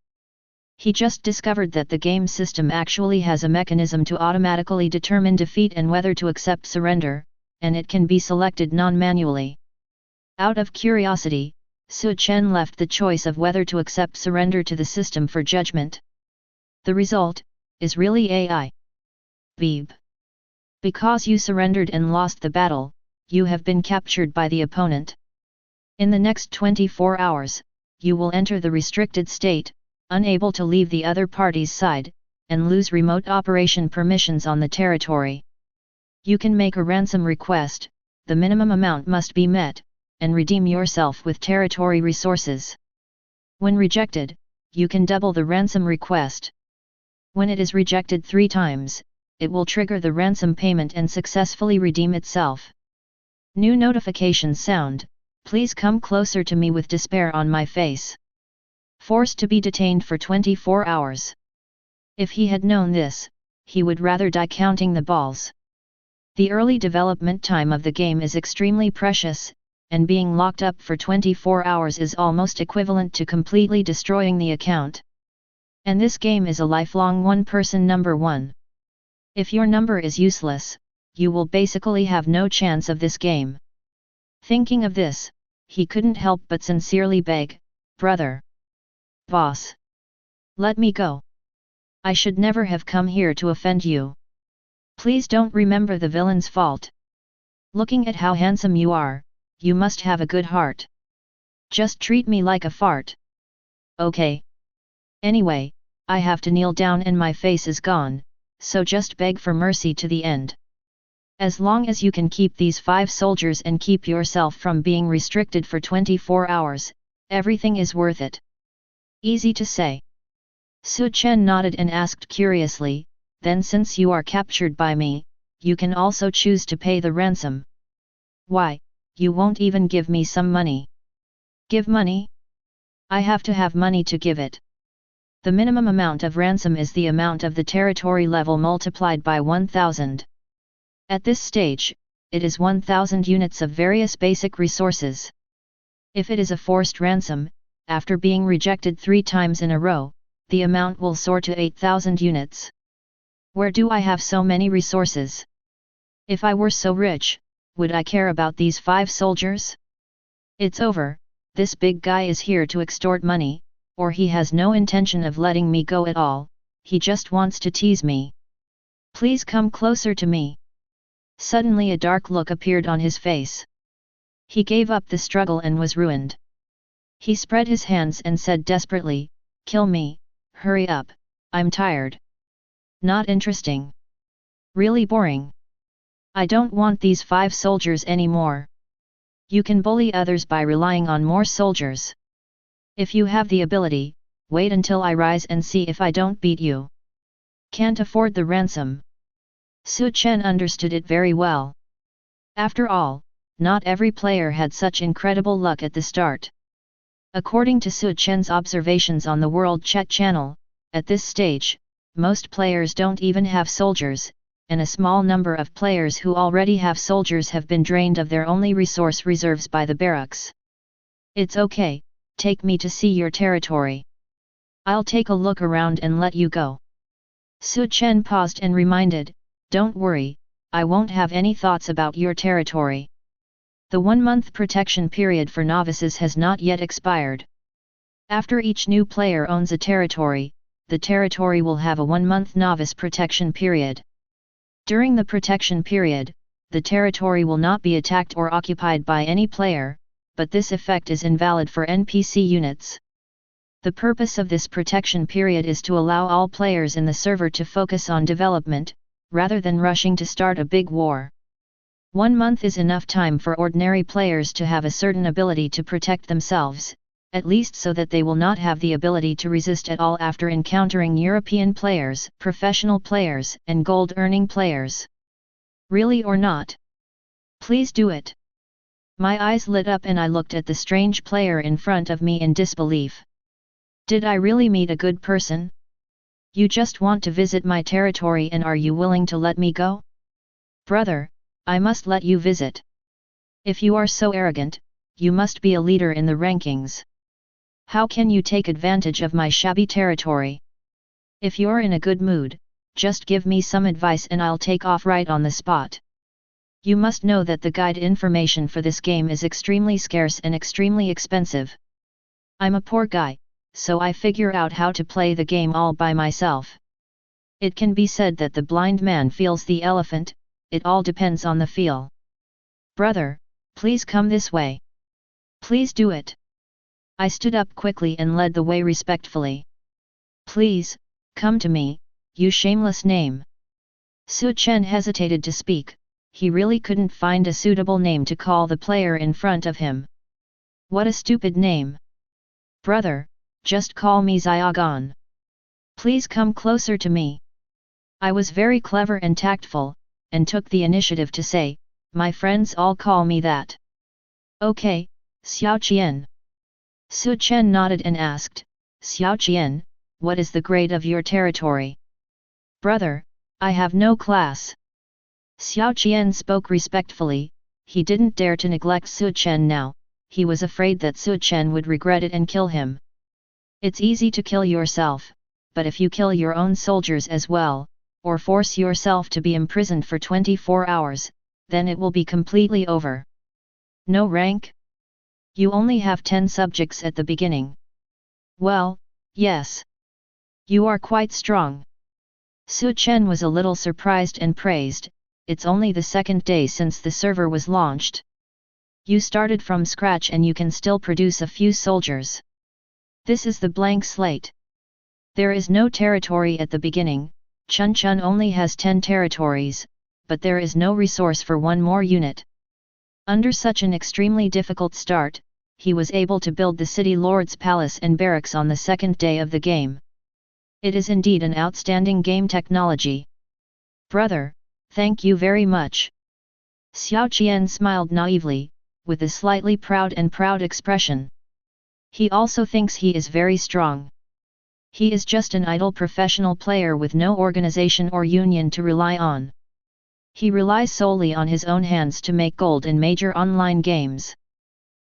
Speaker 1: He just discovered that the game system actually has a mechanism to automatically determine defeat and whether to accept surrender, and it can be selected non-manually. Out of curiosity, Chen left the choice of whether to accept surrender to the system for judgment. The result is really AI. Beep. Because you surrendered and lost the battle, you have been captured by the opponent. In the next 24 hours, you will enter the restricted state, unable to leave the other party's side, and lose remote operation permissions on the territory. You can make a ransom request, the minimum amount must be met, and redeem yourself with territory resources. When rejected, you can double the ransom request. When it is rejected 3 times, it will trigger the ransom payment and successfully redeem itself. New notification sound, please come closer to me with despair on my face. Forced to be detained for 24 hours. If he had known this, he would rather die counting the balls. The early development time of the game is extremely precious, and being locked up for 24 hours is almost equivalent to completely destroying the account. And this game is a lifelong one-person number one. If your number is useless, you will basically have no chance of this game. Thinking of this, he couldn't help but sincerely beg, "Brother! Boss! Let me go! I should never have come here to offend you. Please don't remember the villain's fault. Looking at how handsome you are, you must have a good heart. Just treat me like a fart. Okay. Anyway, I have to kneel down and my face is gone, so just beg for mercy to the end. As long as you can keep these 5 soldiers and keep yourself from being restricted for 24 hours, everything is worth it." Easy to say. Chen nodded and asked curiously, "Then since you are captured by me, you can also choose to pay the ransom. Why, you won't even give me some money?" "Give money? I have to have money to give it. The minimum amount of ransom is the amount of the territory level multiplied by 1000. At this stage, it is 1000 units of various basic resources. If it is a forced ransom, after being rejected 3 times in a row, the amount will soar to 8000 units. Where do I have so many resources? If I were so rich, would I care about these 5 soldiers? It's over, this big guy is here to extort money, or he has no intention of letting me go at all, he just wants to tease me. Please come closer to me." Suddenly a dark look appeared on his face. He gave up the struggle and was ruined. He spread his hands and said desperately, "Kill me, hurry up, I'm tired. Not interesting. Really boring. I don't want these 5 soldiers anymore. You can bully others by relying on more soldiers. If you have the ability, wait until I rise and see if I don't beat you. Can't afford the ransom." Chen understood it very well. After all, not every player had such incredible luck at the start. According to Chen's observations on the World Chat channel, at this stage, most players don't even have soldiers, and a small number of players who already have soldiers have been drained of their only resource reserves by the barracks. "It's okay, take me to see your territory. I'll take a look around and let you go." Chen paused and reminded, "Don't worry, I won't have any thoughts about your territory. The 1-month protection period for novices has not yet expired. After each new player owns a territory, the territory will have a 1-month novice protection period. During the protection period, the territory will not be attacked or occupied by any player, but this effect is invalid for NPC units. The purpose of this protection period is to allow all players in the server to focus on development, rather than rushing to start a big war. 1 month is enough time for ordinary players to have a certain ability to protect themselves, at least so that they will not have the ability to resist at all after encountering European players, professional players, and gold-earning players. Really or not? Please do it. My eyes lit up and I looked at the strange player in front of me in disbelief. Did I really meet a good person? You just want to visit my territory and are you willing to let me go? Brother, I must let you visit. If you are so arrogant, you must be a leader in the rankings. How can you take advantage of my shabby territory? If you're in a good mood, just give me some advice and I'll take off right on the spot. You must know that the guide information for this game is extremely scarce and extremely expensive. I'm a poor guy, so I figure out how to play the game all by myself. It can be said that the blind man feels the elephant, it all depends on the feel. Brother, please come this way. Please do it. I stood up quickly and led the way respectfully. Please, come to me, you shameless name. Chen hesitated to speak, he really couldn't find a suitable name to call the player in front of him. What a stupid name. Brother, just call me Xiaogan. Please come closer to me. I was very clever and tactful, and took the initiative to say, my friends all call me that. Okay, Xiao Qian. Chen nodded and asked, Xiao Qian, what is the grade of your territory? Brother, I have no class. Xiao Qian spoke respectfully, he didn't dare to neglect Chen now, he was afraid that Chen would regret it and kill him. It's easy to kill yourself, but if you kill your own soldiers as well, or force yourself to be imprisoned for 24 hours, then it will be completely over. No rank? You only have 10 subjects at the beginning. Well, yes. You are quite strong. Chen was a little surprised and praised, it's only the second day since the server was launched. You started from scratch and you can still produce a few soldiers. This is the blank slate. There is no territory at the beginning, Chen only has 10 territories, but there is no resource for one more unit. Under such an extremely difficult start, he was able to build the city lord's palace and barracks on the second day of the game. It is indeed an outstanding game technology. Brother, thank you very much. Xiao Qian smiled naively, with a slightly proud expression. He also thinks he is very strong. He is just an idle professional player with no organization or union to rely on. He relies solely on his own hands to make gold in major online games.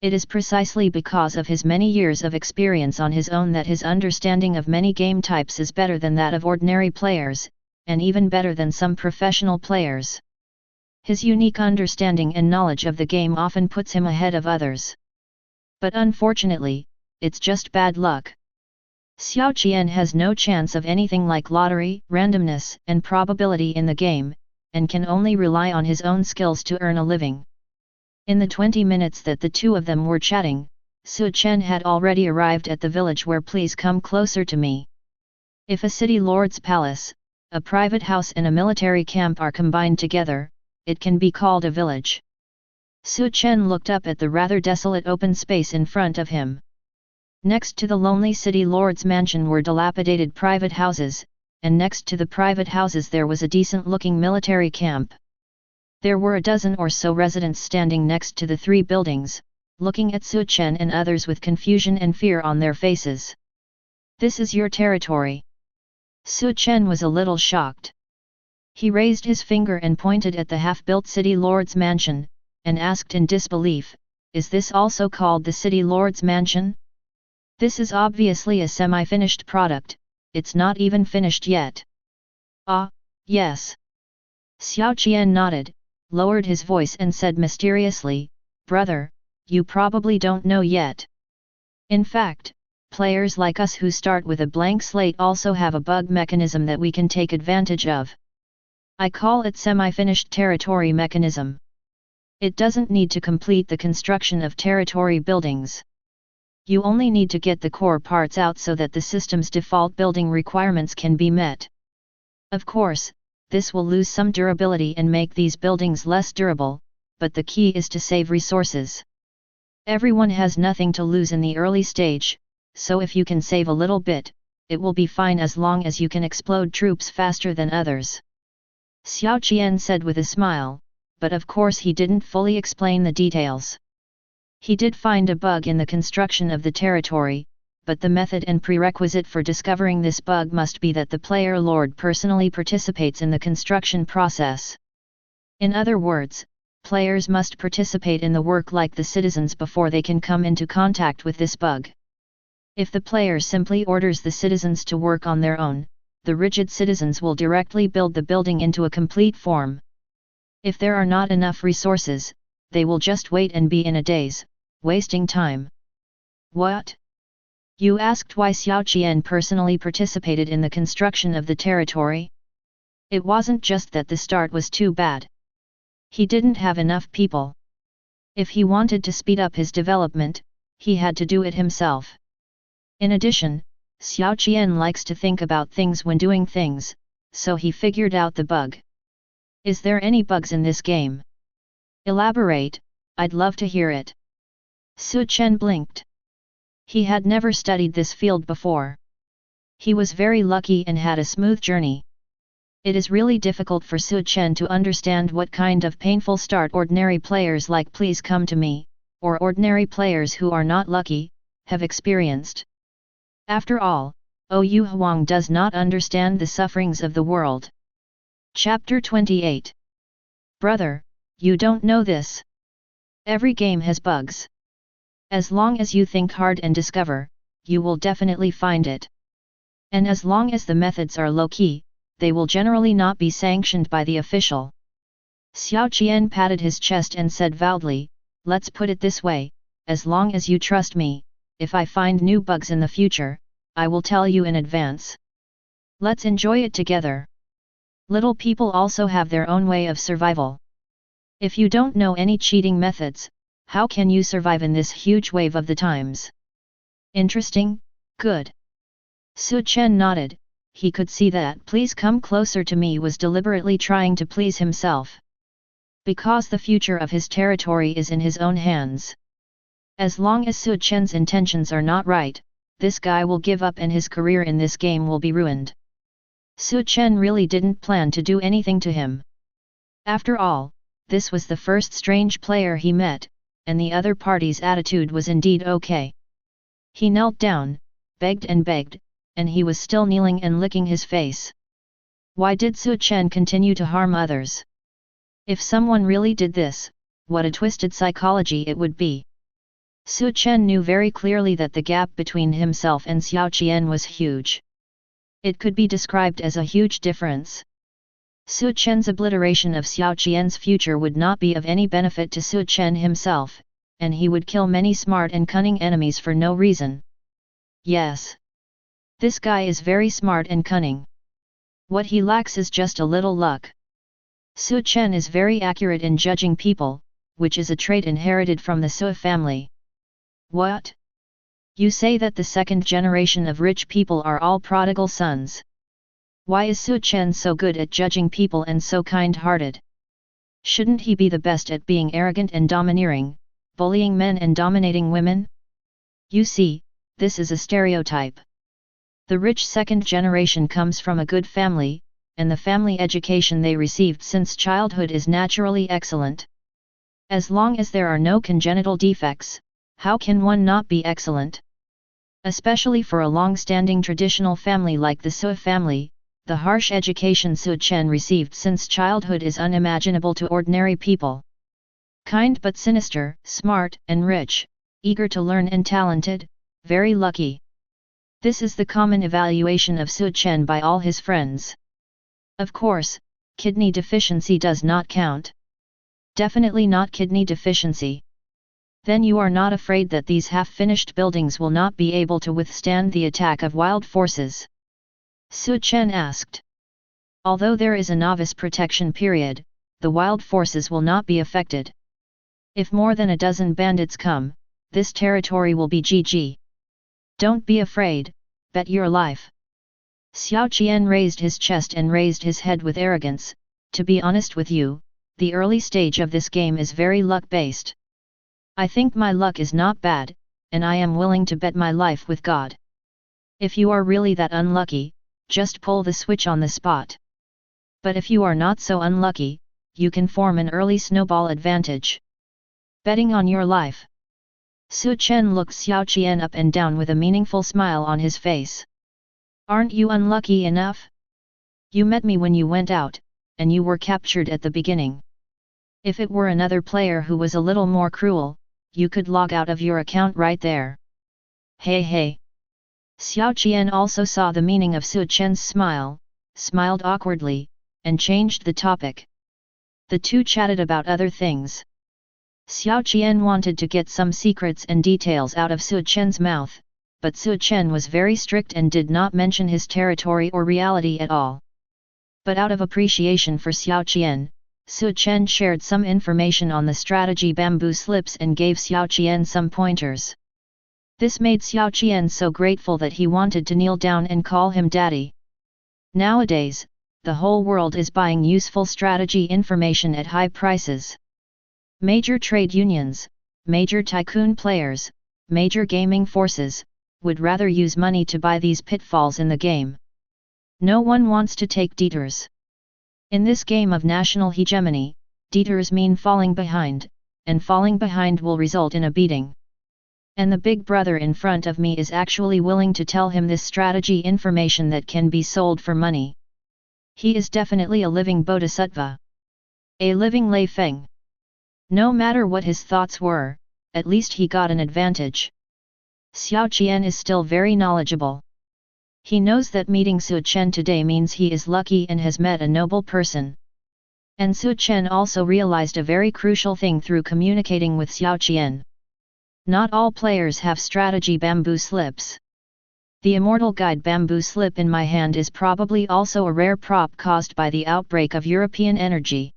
Speaker 1: It is precisely because of his many years of experience on his own that his understanding of many game types is better than that of ordinary players, and even better than some professional players. His unique understanding and knowledge of the game often puts him ahead of others. But unfortunately, it's just bad luck. Xiao Qian has no chance of anything like lottery, randomness, and probability in the game, and can only rely on his own skills to earn a living. In the 20 minutes that the two of them were chatting, Chen had already arrived at the village where Please come closer to me. If a city lord's palace, a private house and a military camp are combined together, it can be called a village. Chen looked up at the rather desolate open space in front of him. Next to the lonely city lord's mansion were dilapidated private houses, and next to the private houses there was a decent-looking military camp. There were a dozen or so residents standing next to the three buildings, looking at Chen and others with confusion and fear on their faces. This is your territory. Chen was a little shocked. He raised his finger and pointed at the half-built city lord's mansion, and asked in disbelief, is this also called the city lord's mansion? This is obviously a semi-finished product, it's not even finished yet. Ah, yes. Xiao Qian nodded, lowered his voice and said mysteriously, brother, you probably don't know yet. In fact, players like us who start with a blank slate also have a bug mechanism that we can take advantage of. I call it semi-finished territory mechanism. It doesn't need to complete the construction of territory buildings. You only need to get the core parts out so that the system's default building requirements can be met. Of course, this will lose some durability and make these buildings less durable, but the key is to save resources. Everyone has nothing to lose in the early stage, so if you can save a little bit, it will be fine as long as you can explode troops faster than others. Xiao Qian said with a smile, but of course he didn't fully explain the details. He did find a bug in the construction of the territory, but the method and prerequisite for discovering this bug must be that the player lord personally participates in the construction process. In other words, players must participate in the work like the citizens before they can come into contact with this bug. If the player simply orders the citizens to work on their own, the rigid citizens will directly build the building into a complete form. If there are not enough resources, they will just wait and be in a daze, wasting time. What? You asked why Xiao Qian personally participated in the construction of the territory? It wasn't just that the start was too bad. He didn't have enough people. If he wanted to speed up his development, he had to do it himself. In addition, Xiao Qian likes to think about things when doing things, so he figured out the bug. Is there any bugs in this game? Elaborate, I'd love to hear it. Su Chen blinked. He had never studied this field before. He was very lucky and had a smooth journey. It is really difficult for Su Chen to understand what kind of painful start ordinary players like Please Come to Me, or ordinary players who are not lucky, have experienced. After all, Yu Huang does not understand the sufferings of the world. Chapter 28. Brother, you don't know this. Every game has bugs. As long as you think hard and discover, you will definitely find it. And as long as the methods are low-key, they will generally not be sanctioned by the official. Xiao Qian patted his chest and said proudly, let's put it this way, as long as you trust me, if I find new bugs in the future, I will tell you in advance. Let's enjoy it together. Little people also have their own way of survival. If you don't know any cheating methods, how can you survive in this huge wave of the times? Interesting, good. Su Chen nodded, he could see that Please Come Closer to Me was deliberately trying to please himself. Because the future of his territory is in his own hands. As long as Su Chen's intentions are not right, this guy will give up and his career in this game will be ruined. Su Chen really didn't plan to do anything to him. After all, this was the first strange player he met, and the other party's attitude was indeed okay. He knelt down, begged, and he was still kneeling and licking his face. Why did Su Chen continue to harm others? If someone really did this, what a twisted psychology it would be. Su Chen knew very clearly that the gap between himself and Xiao Qian was huge. It could be described as a huge difference. Su Chen's obliteration of Xiao Qian's future would not be of any benefit to Su Chen himself, and he would kill many smart and cunning enemies for no reason. Yes. This guy is very smart and cunning. What he lacks is just a little luck. Su Chen is very accurate in judging people, which is a trait inherited from the Su family. What? You say that the second generation of rich people are all prodigal sons. Why is Su Chen so good at judging people and so kind-hearted? Shouldn't he be the best at being arrogant and domineering, bullying men and dominating women? You see, this is a stereotype. The rich second generation comes from a good family, and the family education they received since childhood is naturally excellent. As long as there are no congenital defects, how can one not be excellent? Especially for a long-standing traditional family like the Su family, the harsh education Su Chen received since childhood is unimaginable to ordinary people. Kind but sinister, smart and rich, eager to learn and talented, very lucky. This is the common evaluation of Su Chen by all his friends. Of course, kidney deficiency does not count. Definitely not kidney deficiency. Then you are not afraid that these half-finished buildings will not be able to withstand the attack of wild forces? Su Chen asked. Although there is a novice protection period, the wild forces will not be affected. If more than a dozen bandits come, this territory will be GG. Don't be afraid, bet your life. Xiao Qian raised his chest and raised his head with arrogance. To be honest with you, the early stage of this game is very luck-based. I think my luck is not bad, and I am willing to bet my life with God. If you are really that unlucky, just pull the switch on the spot. But if you are not so unlucky, you can form an early snowball advantage. Betting on your life. Su Chen looked Xiao Qian up and down with a meaningful smile on his face. Aren't you unlucky enough? You met me when you went out, and you were captured at the beginning. If it were another player who was a little more cruel, you could log out of your account right there. Hey hey. Xiao Qian also saw the meaning of Su Chen's smile, smiled awkwardly, and changed the topic. The two chatted about other things. Xiao Qian wanted to get some secrets and details out of Su Chen's mouth, but Su Chen was very strict and did not mention his territory or reality at all. But out of appreciation for Xiao Qian, Su Chen shared some information on the strategy bamboo slips and gave Xiao Qian some pointers. This made Xiao Qian so grateful that he wanted to kneel down and call him daddy. Nowadays, the whole world is buying useful strategy information at high prices. Major trade unions, major tycoon players, major gaming forces, would rather use money to buy these pitfalls in the game. No one wants to take detours. In this game of national hegemony, detours mean falling behind, and falling behind will result in a beating. And the big brother in front of me is actually willing to tell him this strategy information that can be sold for money. He is definitely a living bodhisattva. A living Lei Feng. No matter what his thoughts were, at least he got an advantage. Xiao Qian is still very knowledgeable. He knows that meeting Su Chen today means he is lucky and has met a noble person. And Su Chen also realized a very crucial thing through communicating with Xiao Qian. Not all players have strategy bamboo slips. The Immortal Guide bamboo slip in my hand is probably also a rare prop caused by the outbreak of European energy.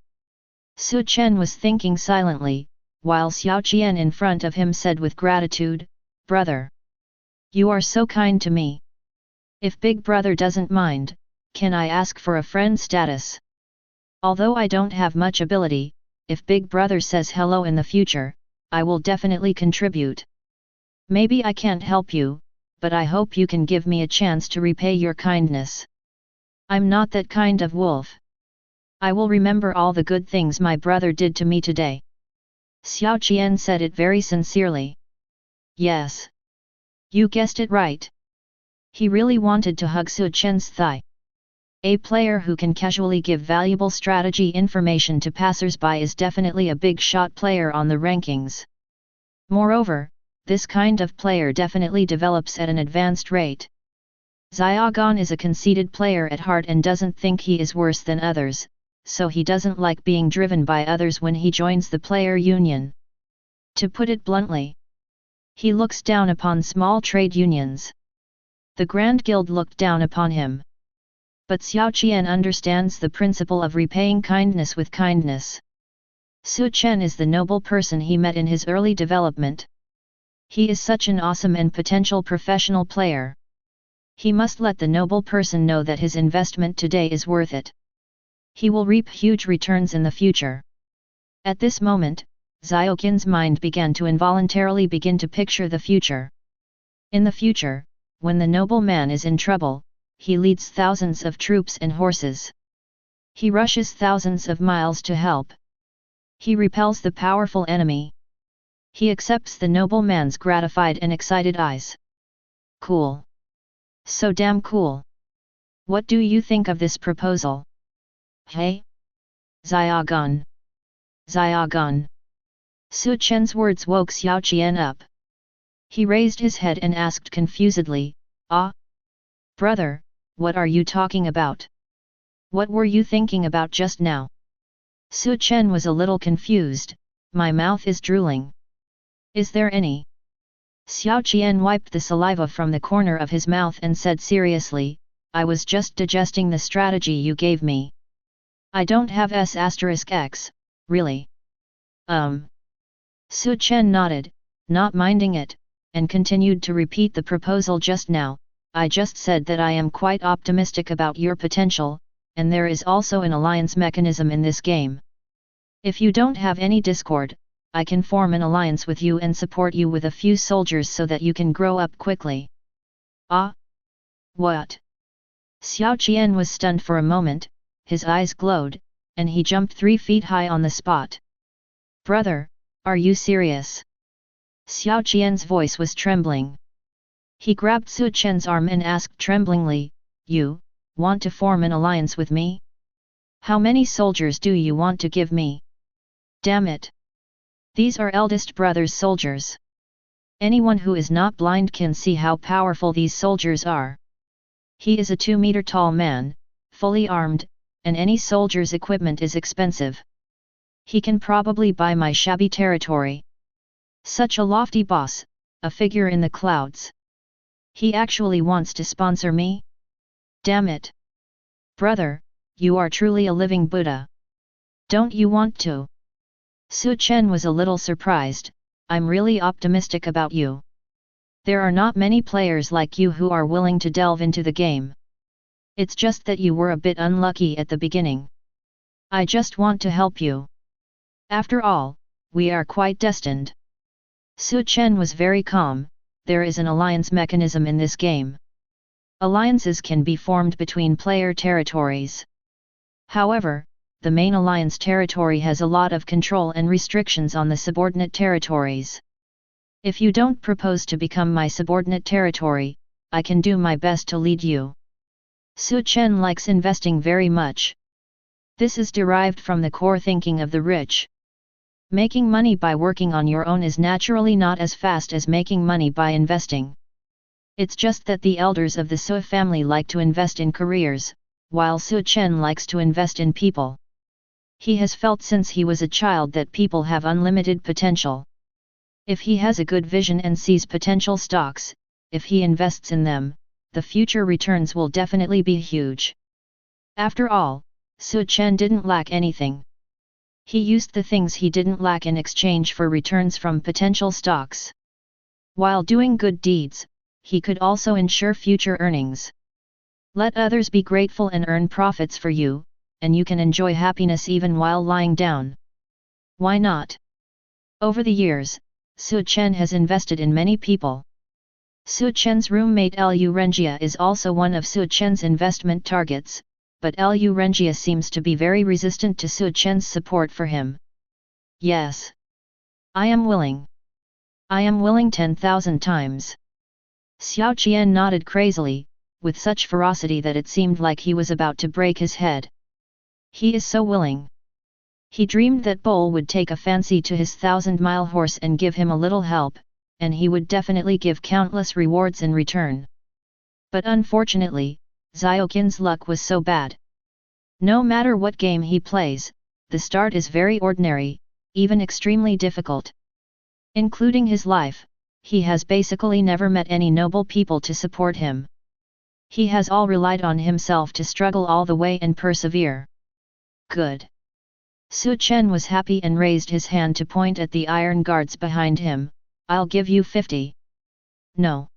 Speaker 1: Su Chen was thinking silently, while Xiao Qian in front of him said with gratitude, "Brother, you are so kind to me. If Big Brother doesn't mind, can I ask for a friend status? Although I don't have much ability, if Big Brother says hello in the future, I will definitely contribute. Maybe I can't help you, but I hope you can give me a chance to repay your kindness. I'm not that kind of wolf. I will remember all the good things my brother did to me today." Xiao Qian said it very sincerely. Yes. You guessed it right. He really wanted to hug Su Chen's thigh. A player who can casually give valuable strategy information to passers-by is definitely a big shot player on the rankings. Moreover, this kind of player definitely develops at an advanced rate. Xiaogan is a conceited player at heart and doesn't think he is worse than others, so he doesn't like being driven by others when he joins the player union. To put it bluntly, he looks down upon small trade unions. The Grand Guild looked down upon him. But Xiao Qian understands the principle of repaying kindness with kindness. Su Chen is the noble person he met in his early development. He is such an awesome and potential professional player. He must let the noble person know that his investment today is worth it. He will reap huge returns in the future. At this moment, Xiaoqin's mind began to involuntarily begin to picture the future. In the future, when the noble man is in trouble, he leads thousands of troops and horses. He rushes thousands of miles to help. He repels the powerful enemy. He accepts the noble man's gratified and excited eyes. Cool. So damn cool. What do you think of this proposal? Hey? Xiaogan. Xiaogan. Su Chen's words woke Xiao Qian up. He raised his head and asked confusedly, "Ah? Brother, what are you talking about? What were you thinking about just now?" Su Chen was a little confused. "My mouth is drooling." "Is there any?" Xiao Qian wiped the saliva from the corner of his mouth and said seriously, "I was just digesting the strategy you gave me. I don't have S**X, really." Su Chen nodded, not minding it, and continued to repeat the proposal just now. "I just said that I am quite optimistic about your potential, and there is also an alliance mechanism in this game. If you don't have any discord, I can form an alliance with you and support you with a few soldiers so that you can grow up quickly." "Ah? What?" Xiao Qian was stunned for a moment, his eyes glowed, and he jumped 3 feet high on the spot. "Brother, are you serious?" Xiao Qian's voice was trembling. He grabbed Su Chen's arm and asked tremblingly, "You want to form an alliance with me? How many soldiers do you want to give me? Damn it! These are eldest brother's soldiers. Anyone who is not blind can see how powerful these soldiers are. He is a 2-meter tall man, fully armed, and any soldier's equipment is expensive. He can probably buy my shabby territory. Such a lofty boss, a figure in the clouds. He actually wants to sponsor me? Damn it! Brother, you are truly a living Buddha. Don't you want to?" Su Chen was a little surprised. "I'm really optimistic about you. There are not many players like you who are willing to delve into the game. It's just that you were a bit unlucky at the beginning. I just want to help you. After all, we are quite destined." Su Chen was very calm. There is an alliance mechanism in this game. Alliances can be formed between player territories. However, the main alliance territory has a lot of control and restrictions on the subordinate territories. If you don't propose to become my subordinate territory, I can do my best to lead you. Su Chen likes investing very much. This is derived from the core thinking of the rich. Making money by working on your own is naturally not as fast as making money by investing. It's just that the elders of the Su family like to invest in careers, while Su Chen likes to invest in people. He has felt since he was a child that people have unlimited potential. If he has a good vision and sees potential stocks, if he invests in them, the future returns will definitely be huge. After all, Su Chen didn't lack anything. He used the things he didn't lack in exchange for returns from potential stocks. While doing good deeds, he could also ensure future earnings. Let others be grateful and earn profits for you, and you can enjoy happiness even while lying down. Why not? Over the years, Su Chen has invested in many people. Su Chen's roommate Lu Renjia is also one of Su Chen's investment targets, but Lu Renjia seems to be very resistant to Su Chen's support for him. Yes. I am willing. I am willing 10,000 times. Xiao Qian nodded crazily, with such ferocity that it seemed like he was about to break his head. He is so willing. He dreamed that Bull would take a fancy to his 1,000-mile horse and give him a little help, and he would definitely give countless rewards in return. But unfortunately, Xiaoqin's luck was so bad. No matter what game he plays, the start is very ordinary, even extremely difficult. Including his life, he has basically never met any noble people to support him. He has all relied on himself to struggle all the way and persevere. Good. Su Chen was happy and raised his hand to point at the iron guards behind him. "I'll give you 50. No.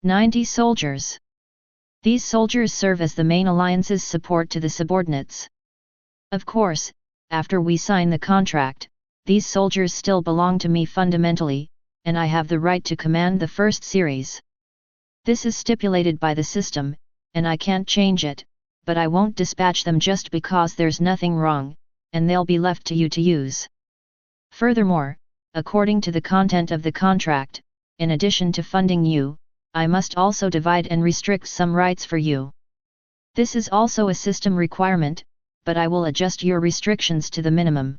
Speaker 1: 90 soldiers. These soldiers serve as the main alliance's support to the subordinates. Of course, after we sign the contract, these soldiers still belong to me fundamentally, and I have the right to command the first series. This is stipulated by the system, and I can't change it, but I won't dispatch them just because there's nothing wrong, and they'll be left to you to use. Furthermore, according to the content of the contract, in addition to funding you, I must also divide and restrict some rights for you. This is also a system requirement, but I will adjust your restrictions to the minimum."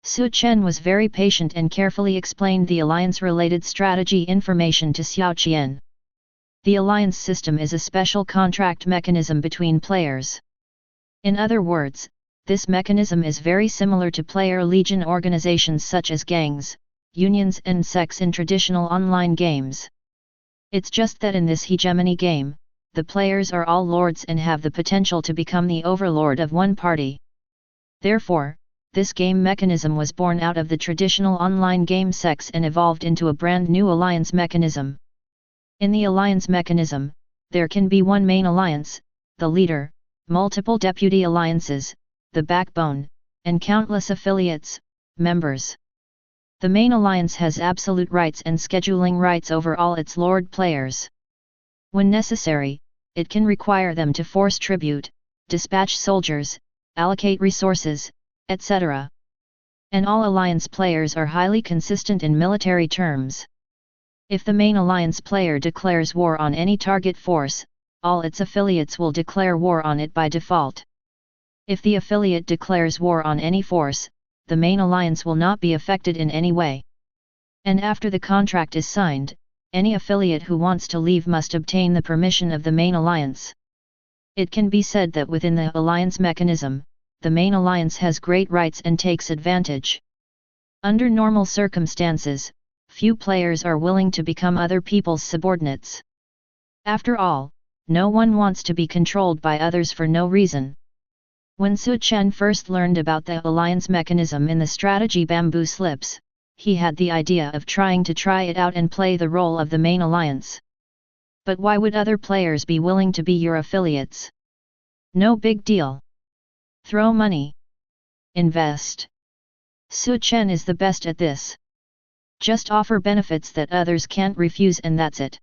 Speaker 1: Su Chen was very patient and carefully explained the alliance-related strategy information to Xiao Qian. The alliance system is a special contract mechanism between players. In other words, this mechanism is very similar to player legion organizations such as gangs, unions and sects in traditional online games. It's just that in this hegemony game, the players are all lords and have the potential to become the overlord of one party. Therefore, this game mechanism was born out of the traditional online game sects and evolved into a brand new alliance mechanism. In the alliance mechanism, there can be one main alliance, the leader, multiple deputy alliances, the backbone, and countless affiliates, members. The main alliance has absolute rights and scheduling rights over all its lord players. When necessary, it can require them to force tribute, dispatch soldiers, allocate resources, etc. And all alliance players are highly consistent in military terms. If the main alliance player declares war on any target force, all its affiliates will declare war on it by default. If the affiliate declares war on any force, the main alliance will not be affected in any way. And after the contract is signed, any affiliate who wants to leave must obtain the permission of the main alliance. It can be said that within the alliance mechanism, the main alliance has great rights and takes advantage. Under normal circumstances, few players are willing to become other people's subordinates. After all, no one wants to be controlled by others for no reason. When Chen first learned about the alliance mechanism in the strategy Bamboo Slips, he had the idea of trying it out and play the role of the main alliance. But why would other players be willing to be your affiliates? No big deal. Throw money. Invest. Chen is the best at this. Just offer benefits that others can't refuse and that's it.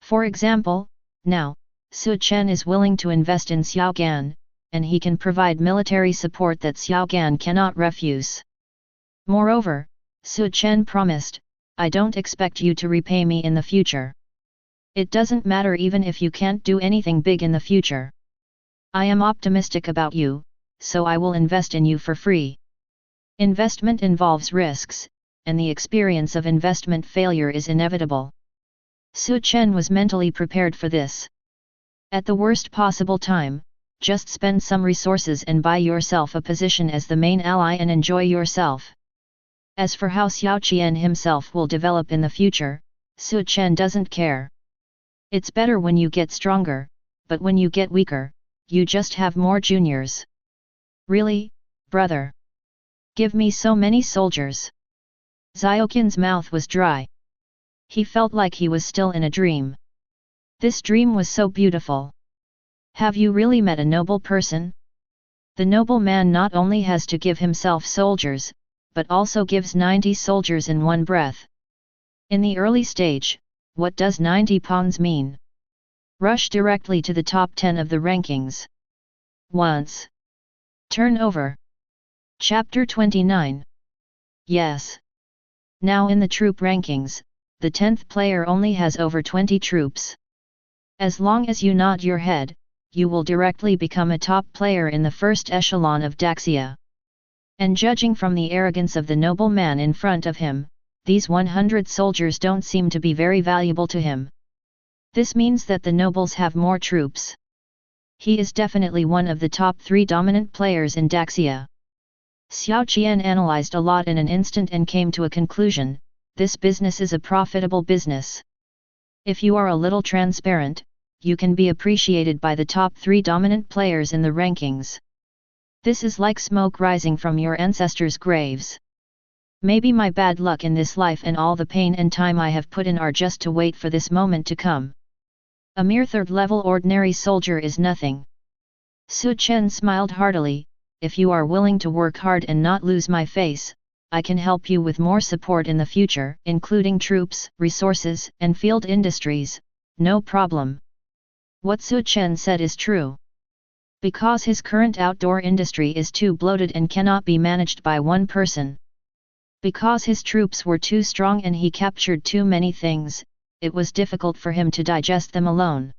Speaker 1: For example, now, Chen is willing to invest in Xiaogan, and he can provide military support that Xiaogan cannot refuse. Moreover, Chen promised, I don't expect you to repay me in the future. It doesn't matter even if you can't do anything big in the future. I am optimistic about you, so I will invest in you for free. Investment involves risks, and the experience of investment failure is inevitable. Chen was mentally prepared for this. At the worst possible time, just spend some resources and buy yourself a position as the main ally and enjoy yourself. As for how Xiaoqian himself will develop in the future, Chen doesn't care. It's better when you get stronger, but when you get weaker, you just have more juniors. Really, brother? Give me so many soldiers. Xiaoqian's mouth was dry. He felt like he was still in a dream. This dream was so beautiful. Have you really met a noble person? The noble man not only has to give himself soldiers, but also gives 90 soldiers in one breath. In the early stage, what does 90 pawns mean? Rush directly to the top 10 of the rankings. Once. Turn over. Chapter 29. Yes. Now in the troop rankings, the 10th player only has over 20 troops. As long as you nod your head, you will directly become a top player in the first echelon of Daxia. And judging from the arrogance of the noble man in front of him, these 100 soldiers don't seem to be very valuable to him. This means that the nobles have more troops. He is definitely one of the top 3 dominant players in Daxia. Xiaoqian analyzed a lot in an instant and came to a conclusion: this business is a profitable business. If you are a little transparent, you can be appreciated by the top 3 dominant players in the rankings. This is like smoke rising from your ancestors' graves. Maybe my bad luck in this life and all the pain and time I have put in are just to wait for this moment to come. A mere 3rd level ordinary soldier is nothing. Chen smiled heartily. If you are willing to work hard and not lose my face, I can help you with more support in the future, including troops, resources, and field industries. No problem. What Chen said is true. Because his current outdoor industry is too bloated and cannot be managed by one person. Because his troops were too strong and he captured too many things, it was difficult for him to digest them alone.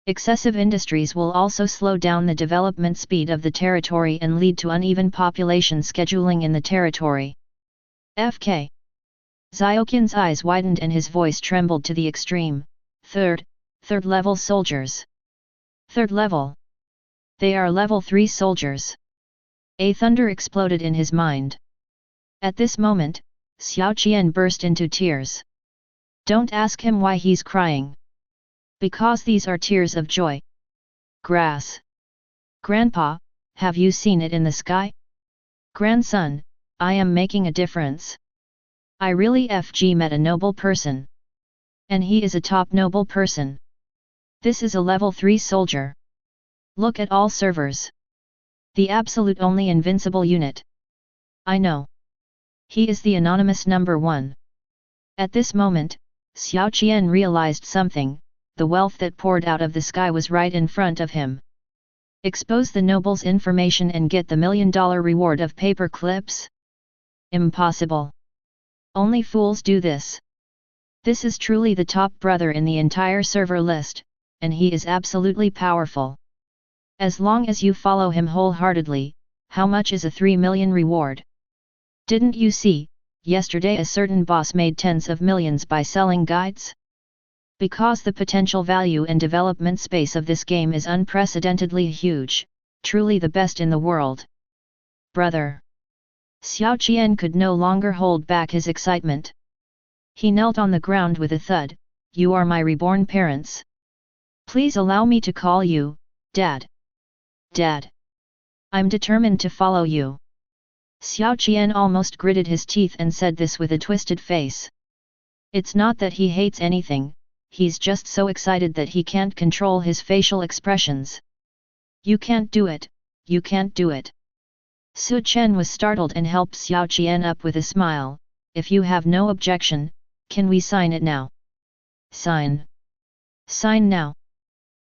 Speaker 1: Excessive industries will also slow down the development speed of the territory and lead to uneven population scheduling in the territory. FK. Xiaoqian's eyes widened and his voice trembled to the extreme. Third level soldiers. 3rd level. They are level 3 soldiers. A thunder exploded in his mind. At this moment, Xiaoqian burst into tears. Don't ask him why he's crying. Because these are tears of joy. Grass. Grandpa, have you seen it in the sky? Grandson, I am making a difference. I really met a noble person. And he is a top noble person. This is a level 3 soldier. Look at all servers. The absolute only invincible unit. I know. He is the anonymous number 1. At this moment, Xiaoqian realized something: the wealth that poured out of the sky was right in front of him. Expose the noble's information and get the $1 million reward of paper clips? Impossible. Only fools do this. This is truly the top brother in the entire server list, and he is absolutely powerful. As long as you follow him wholeheartedly, how much is a 3 million reward? Didn't you see, yesterday a certain boss made tens of millions by selling guides? Because the potential value and development space of this game is unprecedentedly huge, truly the best in the world. Brother. Xiao Qian could no longer hold back his excitement. He knelt on the ground with a thud. You are my reborn parents. Please allow me to call you, Dad. Dad. I'm determined to follow you. Xiao Qian almost gritted his teeth and said this with a twisted face. It's not that he hates anything, he's just so excited that he can't control his facial expressions. You can't do it, you can't do it. Su Chen was startled and helped Xiao Qian up with a smile. If you have no objection, can we sign it now? Sign. Sign now.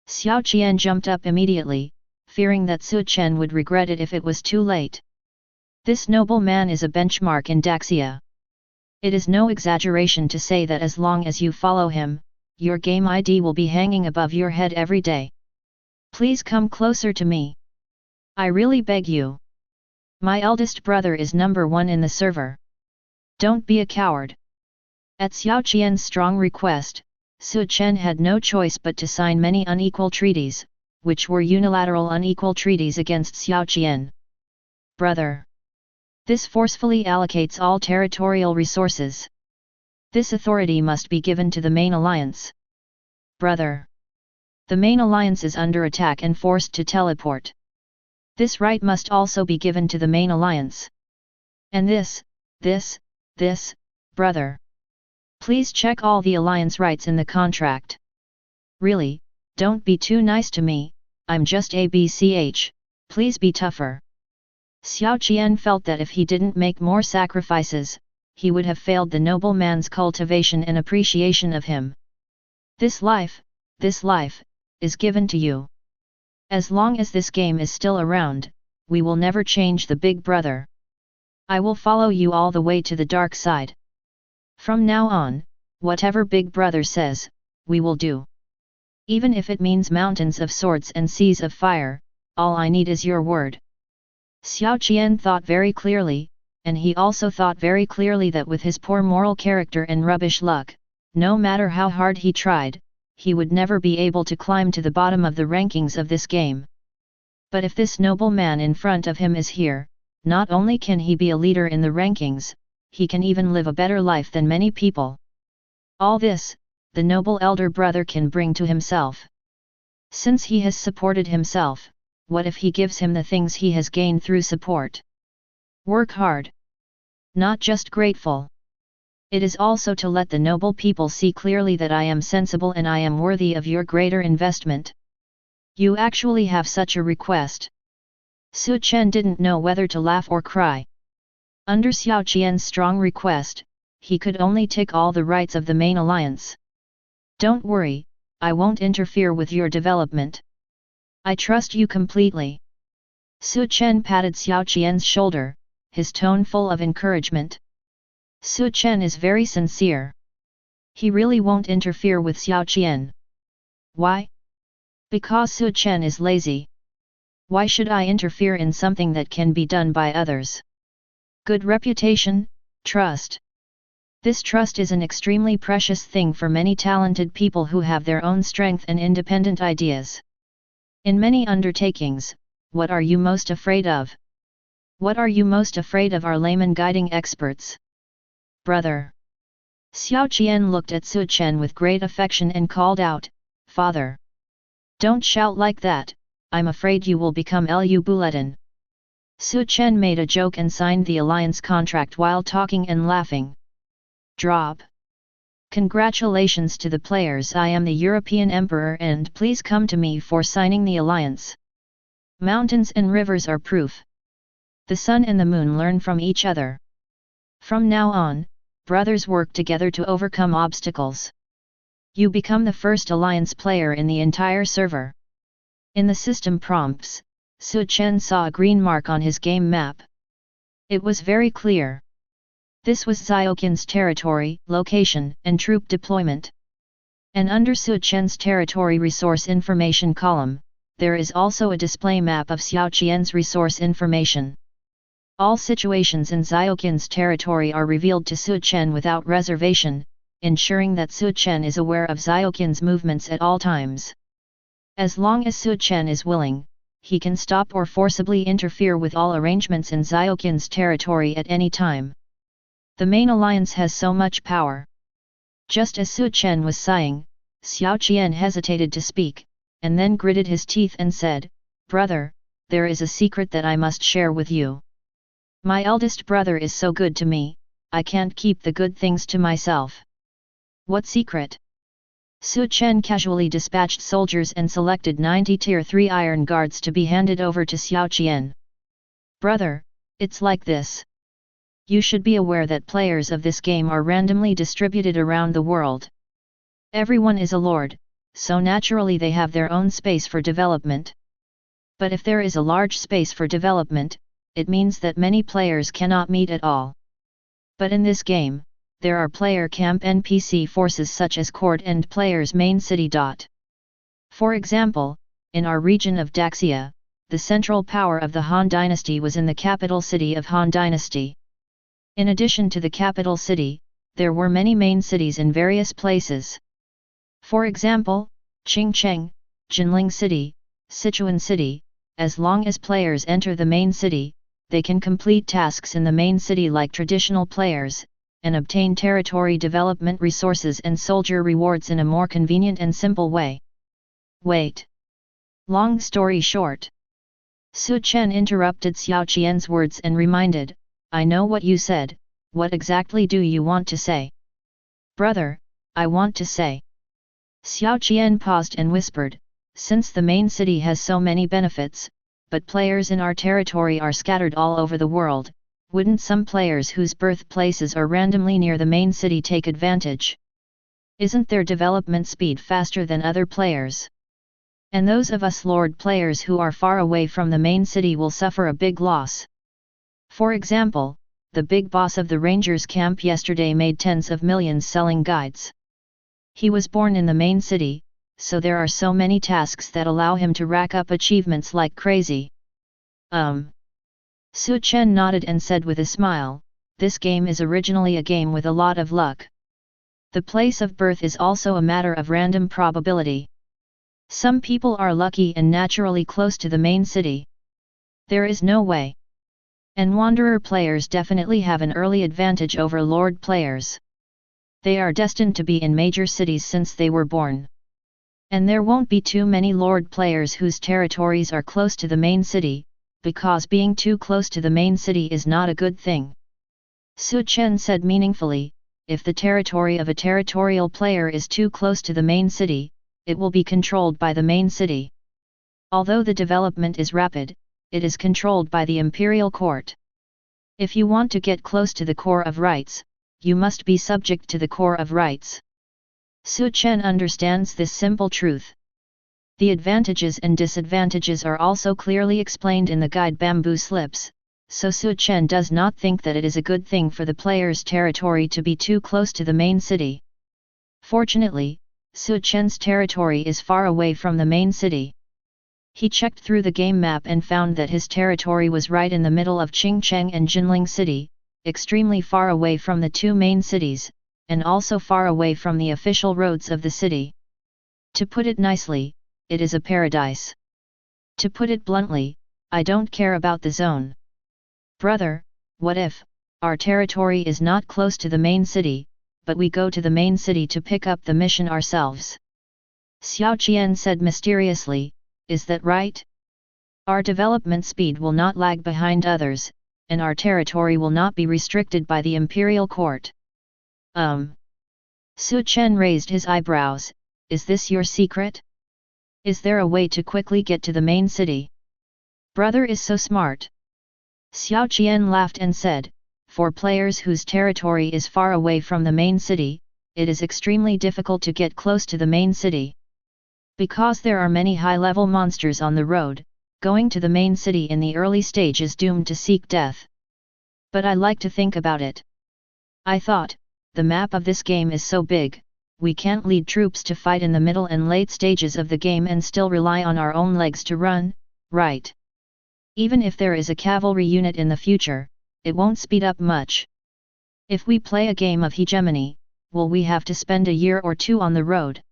Speaker 1: Xiao Qian jumped up immediately, fearing that Su Chen would regret it if it was too late. This noble man is a benchmark in Daxia. It is no exaggeration to say that as long as you follow him, your game ID will be hanging above your head every day. Please come closer to me. I really beg you. My eldest brother is number 1 in the server. Don't be a coward. At Xiao Qian's strong request, Su Chen had no choice but to sign many unequal treaties, which were unilateral unequal treaties against Xiao Qian. Brother. This forcefully allocates all territorial resources. This authority must be given to the main alliance. Brother. The main alliance is under attack and forced to teleport. This right must also be given to the main alliance. And this, brother. Please check all the alliance rights in the contract. Really, don't be too nice to me, I'm just ABCH, please be tougher. Xiao Qian felt that if he didn't make more sacrifices, he would have failed the noble man's cultivation and appreciation of him. This life, is given to you. As long as this game is still around, we will never change the big brother. I will follow you all the way to the dark side. From now on, whatever big brother says, we will do. Even if it means mountains of swords and seas of fire, all I need is your word. Xiao Qian thought very clearly, and he also thought very clearly that with his poor moral character and rubbish luck, no matter how hard he tried, he would never be able to climb to the bottom of the rankings of this game. But if this noble man in front of him is here, not only can he be a leader in the rankings, he can even live a better life than many people. All this, the noble elder brother can bring to himself. Since he has supported himself, what if he gives him the things he has gained through support? Work hard. Not just grateful. It is also to let the noble people see clearly that I am sensible and I am worthy of your greater investment. You actually have such a request. Su Chen didn't know whether to laugh or cry. Under Xiao Qian's strong request, he could only tick all the rights of the main alliance. Don't worry, I won't interfere with your development. I trust you completely. Su Chen patted Xiao Qian's shoulder, his tone full of encouragement. Su Chen is very sincere. He really won't interfere with Xiao Qian. Why? Because Su Chen is lazy. Why should I interfere in something that can be done by others? Good reputation, trust. This trust is an extremely precious thing for many talented people who have their own strength and independent ideas. In many undertakings, what are you most afraid of? What are you most afraid of are layman guiding experts. Brother. Xiao Qian looked at Su Chen with great affection and called out, Father. Don't shout like that, I'm afraid you will become Lu Bulletin. Su Chen made a joke and signed the alliance contract while talking and laughing. Drop. Congratulations to the players, I am the European Emperor and please come to me for signing the alliance. Mountains and rivers are proof. The sun and the moon learn from each other. From now on, brothers work together to overcome obstacles. You become the first alliance player in the entire server. In the system prompts, Chen saw a green mark on his game map. It was very clear. This was Xiaoqin's territory, location, and troop deployment. And under Chen's territory resource information column, there is also a display map of Xiaoqian's resource information. All situations in Xiaoqin's territory are revealed to Chen without reservation, ensuring that Chen is aware of Xiaoqin's movements at all times. As long as Chen is willing, he can stop or forcibly interfere with all arrangements in Xiaoqin's territory at any time. The main alliance has so much power. Just as Chen was sighing, Xiaoqian hesitated to speak, and then gritted his teeth and said, "Brother, there is a secret that I must share with you. My eldest brother is so good to me, I can't keep the good things to myself." "What secret?" Chen casually dispatched soldiers and selected 90 Tier 3 iron guards to be handed over to Xiaoqian. "Brother, it's like this. You should be aware that players of this game are randomly distributed around the world. Everyone is a lord, so naturally they have their own space for development. But if there is a large space for development, it means that many players cannot meet at all. But in this game, there are player camp NPC forces such as court and players' main city. For example, in our region of Daxia, the central power of the Han Dynasty was in the capital city of Han Dynasty. In addition to the capital city, there were many main cities in various places. For example, Qingcheng, Jinling City, Sichuan City. As long as players enter the main city, they can complete tasks in the main city like traditional players, and obtain territory development resources and soldier rewards in a more convenient and simple way. Wait. Long story short. Chen interrupted Xiaoqian's words and reminded, "I know what you said, what exactly do you want to say?" "Brother, I want to say." Xiaoqian paused and whispered, "Since the main city has so many benefits, but players in our territory are scattered all over the world, wouldn't some players whose birthplaces are randomly near the main city take advantage? Isn't their development speed faster than other players? And those of us Lord players who are far away from the main city will suffer a big loss. For example, the big boss of the Rangers camp yesterday made tens of millions selling guides. He was born in the main city, so there are so many tasks that allow him to rack up achievements like crazy." Chen nodded and said with a smile, "This game is originally a game with a lot of luck. The place of birth is also a matter of random probability. Some people are lucky and naturally close to the main city. There is no way. And Wanderer players definitely have an early advantage over Lord players. They are destined to be in major cities since they were born. And there won't be too many Lord players whose territories are close to the main city, because being too close to the main city is not a good thing." Chen said meaningfully, "If the territory of a territorial player is too close to the main city, it will be controlled by the main city. Although the development is rapid, it is controlled by the imperial court. If you want to get close to the core of rights, you must be subject to the core of rights." Chen understands this simple truth. The advantages and disadvantages are also clearly explained in the guide Bamboo Slips, so Chen does not think that it is a good thing for the player's territory to be too close to the main city. Fortunately, Chen's territory is far away from the main city. He checked through the game map and found that his territory was right in the middle of Qingcheng and Jinling City, extremely far away from the two main cities, and also far away from the official roads of the city. To put it nicely, it is a paradise. To put it bluntly, I don't care about the zone. Brother, what if our territory is not close to the main city, but we go to the main city to pick up the mission ourselves? Xiaoqian said mysteriously, "Is that right? Our development speed will not lag behind others, and our territory will not be restricted by the imperial court." Chen raised his eyebrows, "Is this your secret? Is there a way to quickly get to the main city?" "Brother is so smart." Xiaoqian laughed and said, "For players whose territory is far away from the main city, it is extremely difficult to get close to the main city. Because there are many high-level monsters on the road, going to the main city in the early stage is doomed to seek death. But I like to think about it. I thought, the map of this game is so big, we can't lead troops to fight in the middle and late stages of the game and still rely on our own legs to run, right? Even if there is a cavalry unit in the future, it won't speed up much. If we play a game of hegemony, will we have to spend a year or two on the road?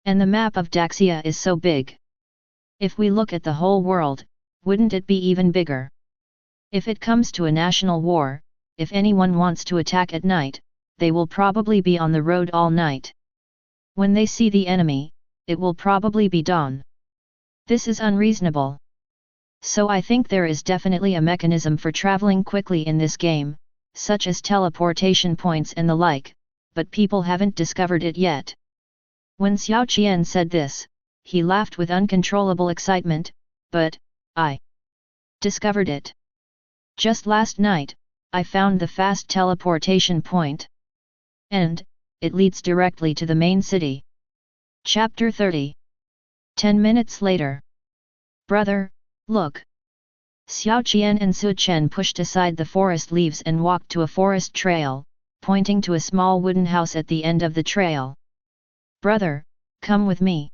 Speaker 1: And the map of Daxia is so big. If we look at the whole world, wouldn't it be even bigger? If it comes to a national war, if anyone wants to attack at night, they will probably be on the road all night. When they see the enemy, it will probably be dawn. This is unreasonable. So I think there is definitely a mechanism for traveling quickly in this game, such as teleportation points and the like, but people haven't discovered it yet. When Xiao Qian said this, he laughed with uncontrollable excitement, but, I discovered it. Just last night, I found the fast teleportation point. And, it leads directly to the main city. Chapter 30. 10 minutes later. Brother, look. Xiao Qian and Su Chen pushed aside the forest leaves and walked to a forest trail, pointing to a small wooden house at the end of the trail. Brother, come with me.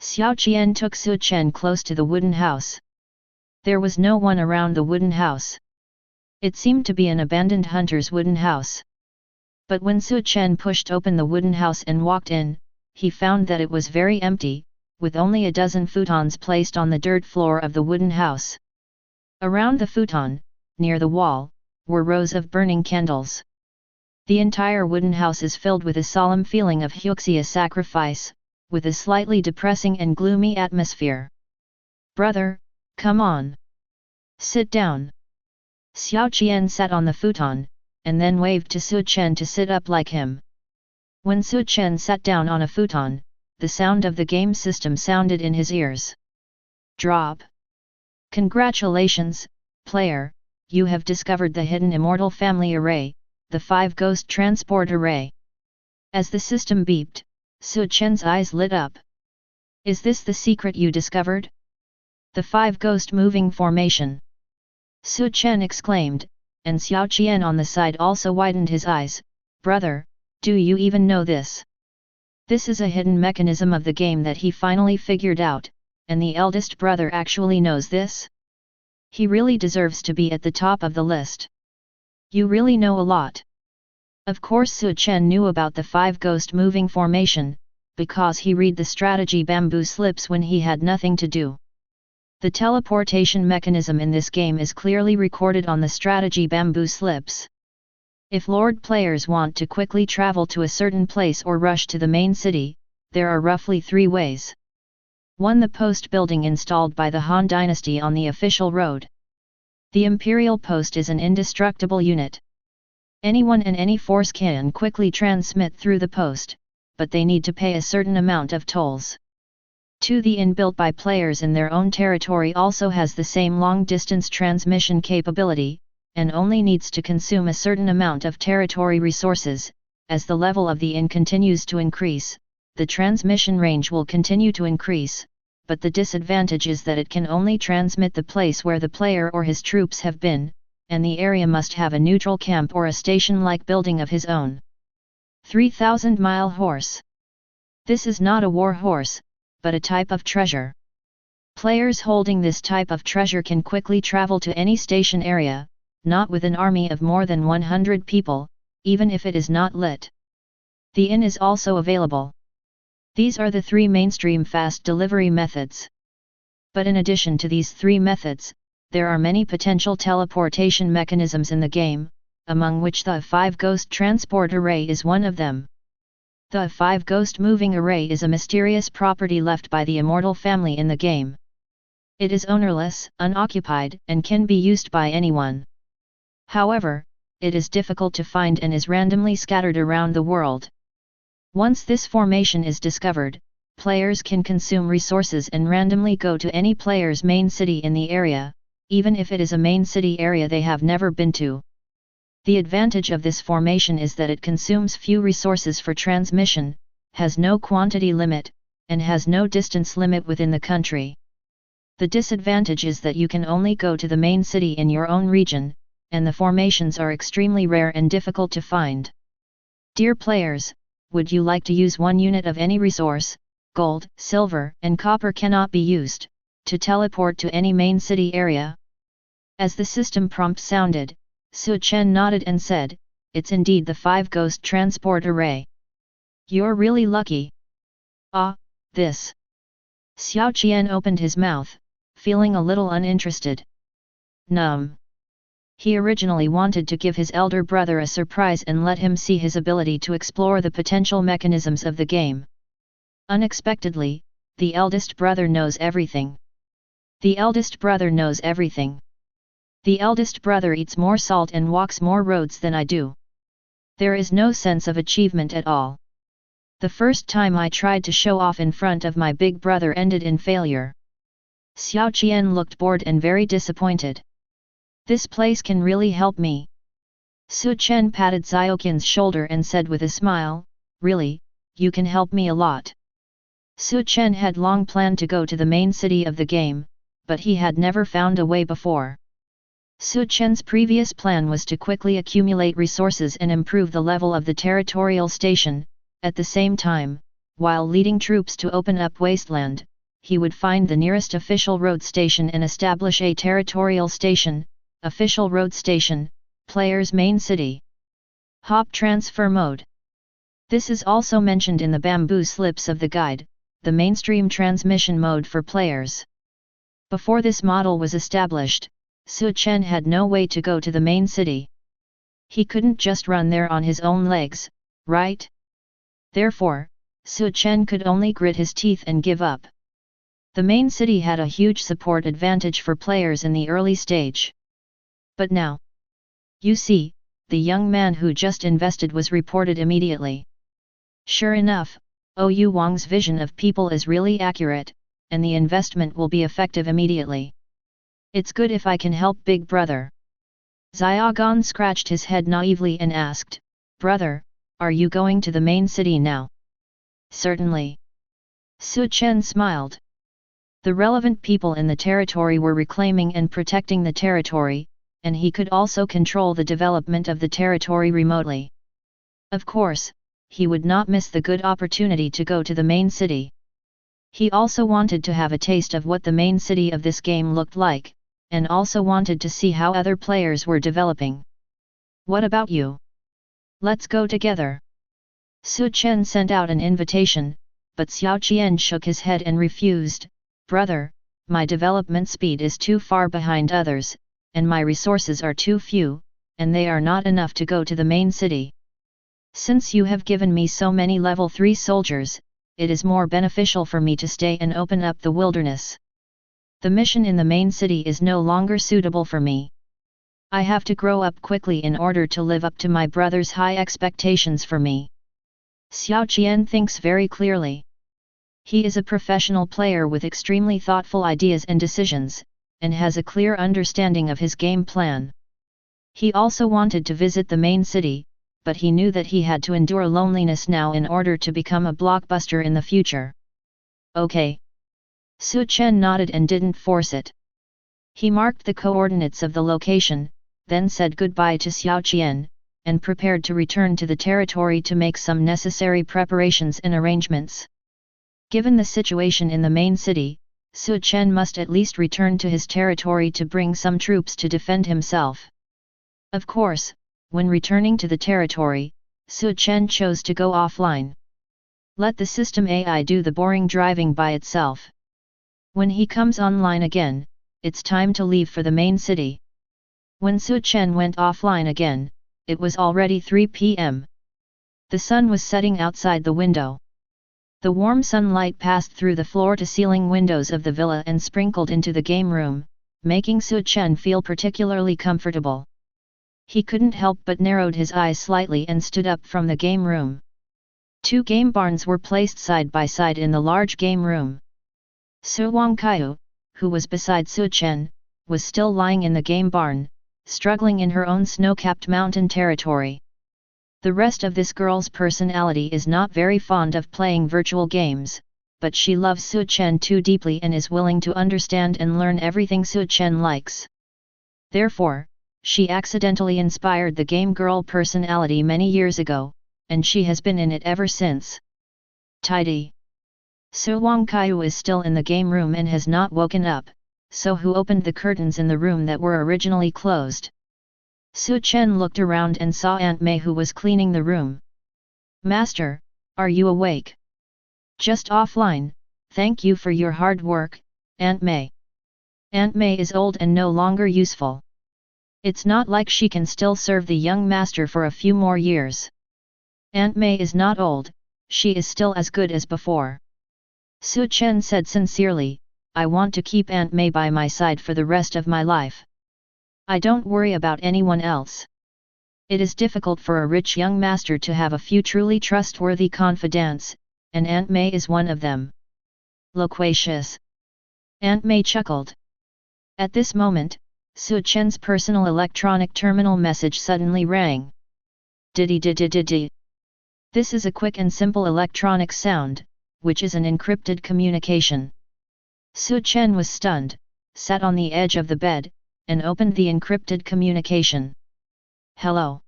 Speaker 1: Xiao Qian took Su Chen close to the wooden house. There was no one around the wooden house. It seemed to be an abandoned hunter's wooden house. But when Su Chen pushed open the wooden house and walked in, he found that it was very empty, with only a dozen futons placed on the dirt floor of the wooden house. Around the futon, near the wall, were rows of burning candles. The entire wooden house is filled with a solemn feeling of Huxia sacrifice, with a slightly depressing and gloomy atmosphere. Brother, come on. Sit down. Xiao Qian sat on the futon, and then waved to Su Chen to sit up like him. When Su Chen sat down on a futon, the sound of the game system sounded in his ears. Drop. Congratulations, player, you have discovered the hidden immortal family array, the 5 ghost transport array. As the system beeped, Su Chen's eyes lit up. Is this the secret you discovered? The 5 ghost moving formation. Su Chen exclaimed, and Xiao Qian on the side also widened his eyes. Brother, do you even know this? This is a hidden mechanism of the game that he finally figured out, and the eldest brother actually knows this? He really deserves to be at the top of the list. You really know a lot. Of course Su Chen knew about the 5 ghost moving formation, because he read the strategy bamboo slips when he had nothing to do. The teleportation mechanism in this game is clearly recorded on the strategy bamboo slips. If Lord players want to quickly travel to a certain place or rush to the main city, there are roughly 3 ways. 1. The post building installed by the Han Dynasty on the official road. The Imperial Post is an indestructible unit. Anyone and any force can quickly transmit through the post, but they need to pay a certain amount of tolls. 2. The inn built by players in their own territory also has the same long-distance transmission capability, and only needs to consume a certain amount of territory resources. As the level of the inn continues to increase, the transmission range will continue to increase, but the disadvantage is that it can only transmit the place where the player or his troops have been, and the area must have a neutral camp or a station-like building of his own. 3000-mile horse. This is not a war horse, but a type of treasure. Players holding this type of treasure can quickly travel to any station area, not with an army of more than 100 people, even if it is not lit. The inn is also available. These are the 3 mainstream fast delivery methods. But in addition to these 3 methods, there are many potential teleportation mechanisms in the game, among which the 5 ghost transport array is one of them. The 5 ghost moving array is a mysterious property left by the immortal family in the game. It is ownerless, unoccupied, and can be used by anyone. However, it is difficult to find and is randomly scattered around the world. Once this formation is discovered, players can consume resources and randomly go to any player's main city in the area, even if it is a main city area they have never been to. The advantage of this formation is that it consumes few resources for transmission, has no quantity limit, and has no distance limit within the country. The disadvantage is that you can only go to the main city in your own region, and the formations are extremely rare and difficult to find. Dear players, would you like to use one unit of any resource, gold, silver, and copper cannot be used, to teleport to any main city area? As the system prompt sounded, Chen nodded and said, "It's indeed the 5 ghost transport array. You're really lucky." "Ah, this." Xiao Qian opened his mouth, feeling a little uninterested. He originally wanted to give his elder brother a surprise and let him see his ability to explore the potential mechanisms of the game. Unexpectedly, the eldest brother knows everything. The eldest brother knows everything. The eldest brother eats more salt and walks more roads than I do. There is no sense of achievement at all. The first time I tried to show off in front of my big brother ended in failure. Xiao Qian looked bored and very disappointed. This place can really help me. Su Chen patted Xiaoqian's shoulder and said with a smile, "Really, you can help me a lot." Su Chen had long planned to go to the main city of the game, but he had never found a way before. Su Chen's previous plan was to quickly accumulate resources and improve the level of the territorial station. At the same time, while leading troops to open up wasteland, he would find the nearest official road station and establish a territorial station, official road station, player's main city. Hop transfer mode. This is also mentioned in the bamboo slips of the guide, the mainstream transmission mode for players. Before this model was established, Su Chen had no way to go to the main city. He couldn't just run there on his own legs, right? Therefore, Su Chen could only grit his teeth and give up. The main city had a huge support advantage for players in the early stage. But now, you see, the young man who just invested was reported immediately. Sure enough, Ou Wang's vision of people is really accurate, and the investment will be effective immediately. It's good if I can help big brother. Xiaogan scratched his head naively and asked, "Brother, are you going to the main city now?" "Certainly." Su Chen smiled. The relevant people in the territory were reclaiming and protecting the territory, and he could also control the development of the territory remotely. Of course, he would not miss the good opportunity to go to the main city. He also wanted to have a taste of what the main city of this game looked like, and also wanted to see how other players were developing. "What about you? Let's go together." Su Chen sent out an invitation, but Xiao Qian shook his head and refused. "Brother, my development speed is too far behind others, and my resources are too few, and they are not enough to go to the main city. Since you have given me so many level 3 soldiers, it is more beneficial for me to stay and open up the wilderness. The mission in the main city is no longer suitable for me. I have to grow up quickly in order to live up to my brother's high expectations for me." Xiao Qian thinks very clearly. He is a professional player with extremely thoughtful ideas and decisions, and has a clear understanding of his game plan. He also wanted to visit the main city, but he knew that he had to endure loneliness now in order to become a blockbuster in the future. "Okay." Su Chen nodded and didn't force it. He marked the coordinates of the location, then said goodbye to Xiao Qian, and prepared to return to the territory to make some necessary preparations and arrangements. Given the situation in the main city, Su Chen must at least return to his territory to bring some troops to defend himself. Of course, when returning to the territory, Su Chen chose to go offline. Let the system AI do the boring driving by itself. When he comes online again, it's time to leave for the main city. When Su Chen went offline again, it was already 3 p.m. The sun was setting outside the window. The warm sunlight passed through the floor-to-ceiling windows of the villa and sprinkled into the game room, making Su Chen feel particularly comfortable. He couldn't help but narrowed his eyes slightly and stood up from the game room. 2 game barns were placed side by side in the large game room. Su Wangqiu, who was beside Su Chen, was still lying in the game barn, struggling in her own snow-capped mountain territory. The rest of this girl's personality is not very fond of playing virtual games, but she loves Su Chen too deeply and is willing to understand and learn everything Su Chen likes. Therefore, she accidentally inspired the game girl personality many years ago, and she has been in it ever since. Tidy. Su Wangqiu is still in the game room and has not woken up, so who opened the curtains in the room that were originally closed? Su Chen looked around and saw Aunt Mei, who was cleaning the room. Master, are you awake? Just offline, thank you for your hard work, Aunt Mei. Aunt Mei is old and no longer useful. It's not like she can still serve the young master for a few more years. Aunt Mei is not old, she is still as good as before. Su Chen said sincerely, I want to keep Aunt Mei by my side for the rest of my life. I don't worry about anyone else. It is difficult for a rich young master to have a few truly trustworthy confidants, and Aunt Mei is one of them. Loquacious. Aunt Mei chuckled. At this moment, Su Chen's personal electronic terminal message suddenly rang. Diddy. This is a quick and simple electronic sound, which is an encrypted communication. Su Chen was stunned, sat on the edge of the bed, and opened the encrypted communication. Hello?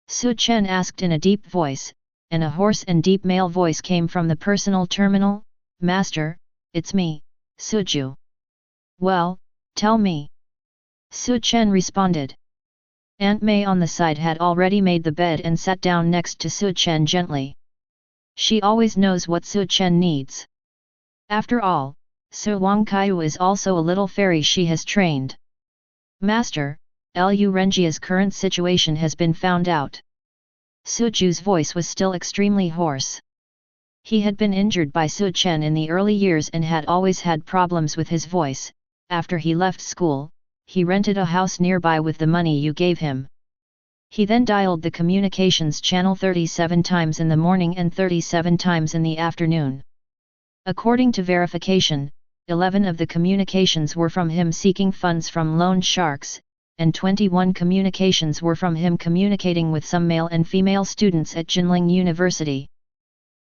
Speaker 1: Su Chen asked in a deep voice, and a hoarse and deep male voice came from the personal terminal. Master, it's me, Suju. Well, tell me. Su Chen responded. Aunt Mei on the side had already made the bed and sat down next to Su Chen gently. She always knows what Su Chen needs. After all, Su Wangqiu is also a little fairy she has trained. Master, Lu Renjia's current situation has been found out. Suju's voice was still extremely hoarse. He had been injured by Su Chen in the early years and had always had problems with his voice. After he left school, he rented a house nearby with the money you gave him. He then dialed the communications channel 37 times in the morning and 37 times in the afternoon. According to verification, 11 of the communications were from him seeking funds from loan sharks, and 21 communications were from him communicating with some male and female students at Jinling University.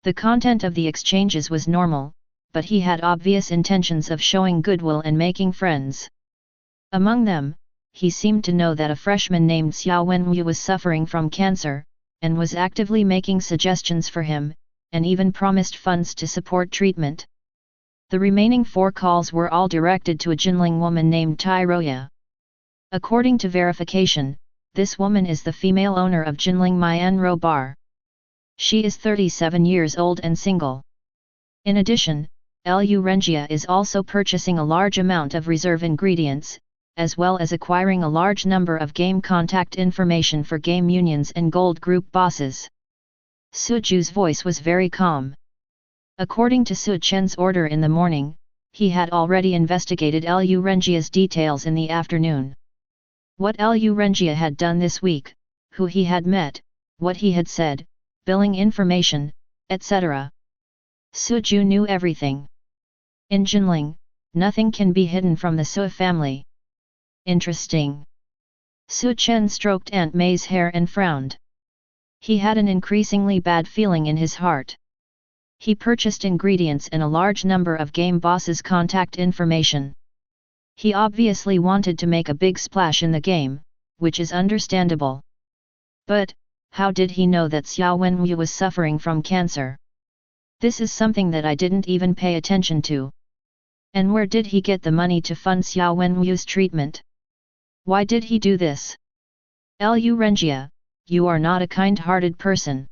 Speaker 1: The content of the exchanges was normal, but he had obvious intentions of showing goodwill and making friends. Among them, he seemed to know that a freshman named Xiao Wenyu was suffering from cancer, and was actively making suggestions for him, and even promised funds to support treatment. The remaining 4 calls were all directed to a Jinling woman named Tai Roya. According to verification, this woman is the female owner of Jinling Mianro Bar. She is 37 years old and single. In addition, Lu Renjia is also purchasing a large amount of reserve ingredients, as well as acquiring a large number of game contact information for game unions and gold group bosses. Suju's voice was very calm. According to Su Chen's order in the morning, he had already investigated Lu Renjia's details in the afternoon. What Lu Renjia had done this week, who he had met, what he had said, billing information, etc. Suju knew everything. In Jinling, nothing can be hidden from the Su family. Interesting. Su Chen stroked Aunt Mei's hair and frowned. He had an increasingly bad feeling in his heart. He purchased ingredients and a large number of game bosses' contact information. He obviously wanted to make a big splash in the game, which is understandable. But, how did he know that Xiao Wenyu was suffering from cancer? This is something that I didn't even pay attention to. And where did he get the money to fund Xiao Wenyu's treatment? Why did he do this? Lu Renjia, you are not a kind-hearted person.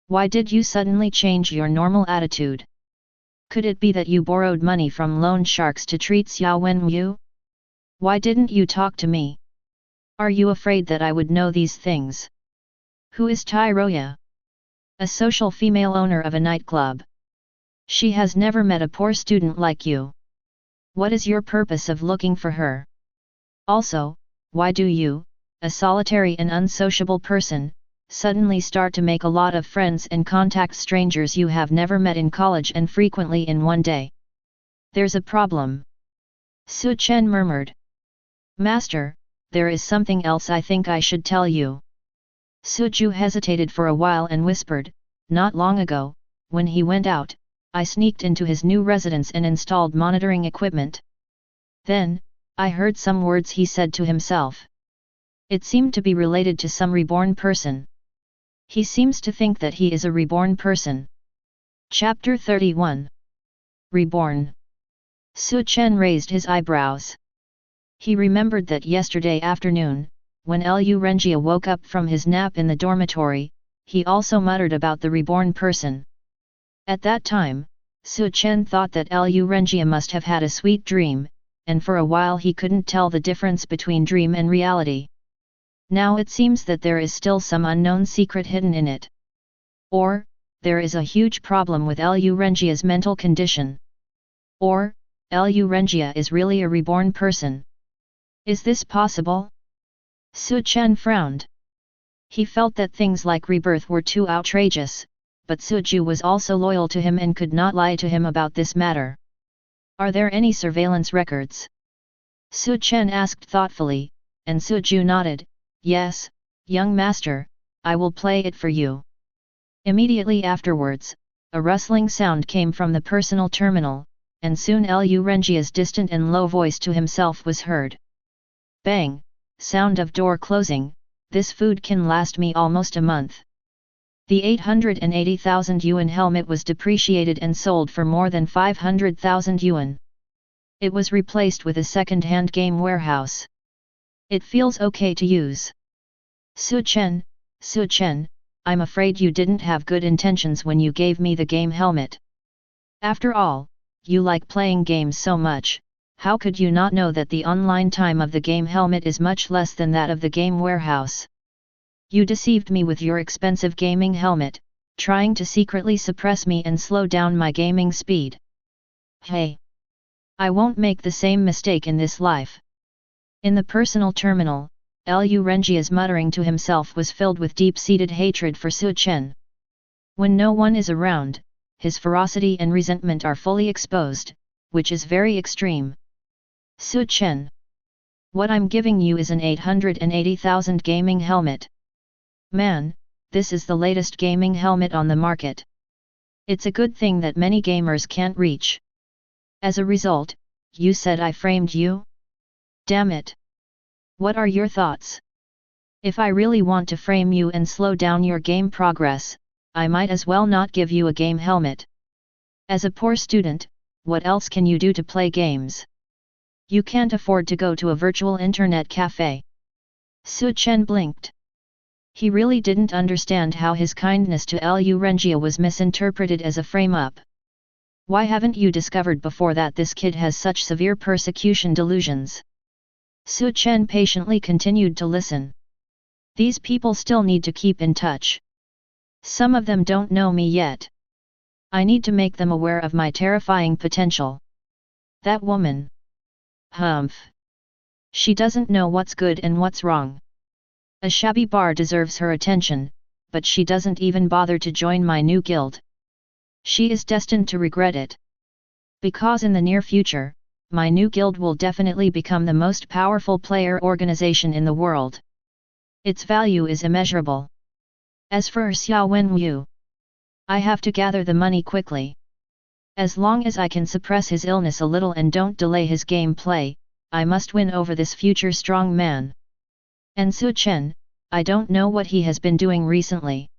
Speaker 1: Why did you suddenly change your normal attitude? Could it be that you borrowed money from loan sharks to treat Xiao Wenyu? Why didn't you talk to me? Are you afraid that I would know these things? Who is Tai Roya? A social female owner of a nightclub. She has never met a poor student like you. What is your purpose of looking for her? Also, why do you, a solitary and unsociable person, suddenly start to make a lot of friends and contact strangers you have never met in college and frequently in one day? There's a problem. Su Chen murmured. Master, there is something else I think I should tell you. Suju hesitated for a while and whispered, not long ago, when he went out, I sneaked into his new residence and installed monitoring equipment. Then, I heard some words he said to himself. It seemed to be related to some reborn person. He seems to think that he is a reborn person. Chapter 31. Reborn. Chen raised his eyebrows. He remembered that yesterday afternoon, when Lu Renjia woke up from his nap in the dormitory, he also muttered about the reborn person. At that time, Chen thought that Lu Renjia must have had a sweet dream, and for a while he couldn't tell the difference between dream and reality. Now it seems that there is still some unknown secret hidden in it. Or, there is a huge problem with Lu Renjia's mental condition. Or, Lu Renjia is really a reborn person. Is this possible? Chen frowned. He felt that things like rebirth were too outrageous, but Suju was also loyal to him and could not lie to him about this matter. Are there any surveillance records? Chen asked thoughtfully, and Suju nodded. Yes, young master, I will play it for you. Immediately afterwards, a rustling sound came from the personal terminal, and soon Lu Renjia's distant and low voice to himself was heard. Bang! Sound of door closing. This food can last me almost a month. The 880,000 yuan helmet was depreciated and sold for more than 500,000 yuan. It was replaced with a second-hand game warehouse. It feels okay to use. Chen, I'm afraid you didn't have good intentions when you gave me the game helmet. After all, you like playing games so much, how could you not know that the online time of the game helmet is much less than that of the game warehouse? You deceived me with your expensive gaming helmet, trying to secretly suppress me and slow down my gaming speed. Hey! I won't make the same mistake in this life. In the personal terminal, Lu Renjia's muttering to himself was filled with deep-seated hatred for Chen. When no one is around, his ferocity and resentment are fully exposed, which is very extreme. Chen. What I'm giving you is an 880,000 gaming helmet. Man, this is the latest gaming helmet on the market. It's a good thing that many gamers can't reach. As a result, you said I framed you? Damn it! What are your thoughts? If I really want to frame you and slow down your game progress, I might as well not give you a game helmet. As a poor student, what else can you do to play games? You can't afford to go to a virtual internet cafe. Chen blinked. He really didn't understand how his kindness to Lu Renjia was misinterpreted as a frame-up. Why haven't you discovered before that this kid has such severe persecution delusions? Chen patiently continued to listen. These people still need to keep in touch. Some of them don't know me yet. I need to make them aware of my terrifying potential. That woman. Humph. She doesn't know what's good and what's wrong. A shabby bar deserves her attention, but she doesn't even bother to join my new guild. She is destined to regret it. Because in the near future, my new guild will definitely become the most powerful player organization in the world. Its value is immeasurable. As for Xiao Wenwu, I have to gather the money quickly. As long as I can suppress his illness a little and don't delay his game play, I must win over this future strong man. And Chen, I don't know what he has been doing recently.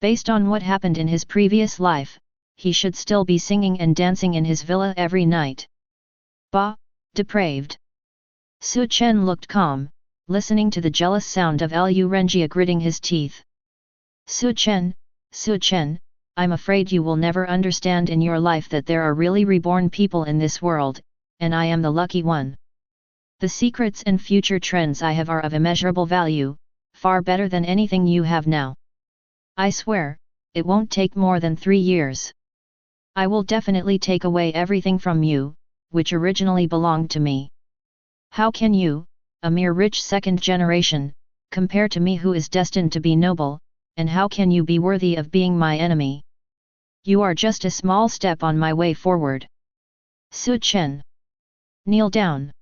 Speaker 1: Based on what happened in his previous life, he should still be singing and dancing in his villa every night. Bah, depraved. Chen looked calm, listening to the jealous sound of Lu Renjia gritting his teeth. Chen, I'm afraid you will never understand in your life that there are really reborn people in this world, and I am the lucky one. The secrets and future trends I have are of immeasurable value, far better than anything you have now. I swear, it won't take more than 3 years. I will definitely take away everything from you, which originally belonged to me. How can you, a mere rich second generation, compare to me who is destined to be noble, and how can you be worthy of being my enemy? You are just a small step on my way forward. Chen. Kneel down.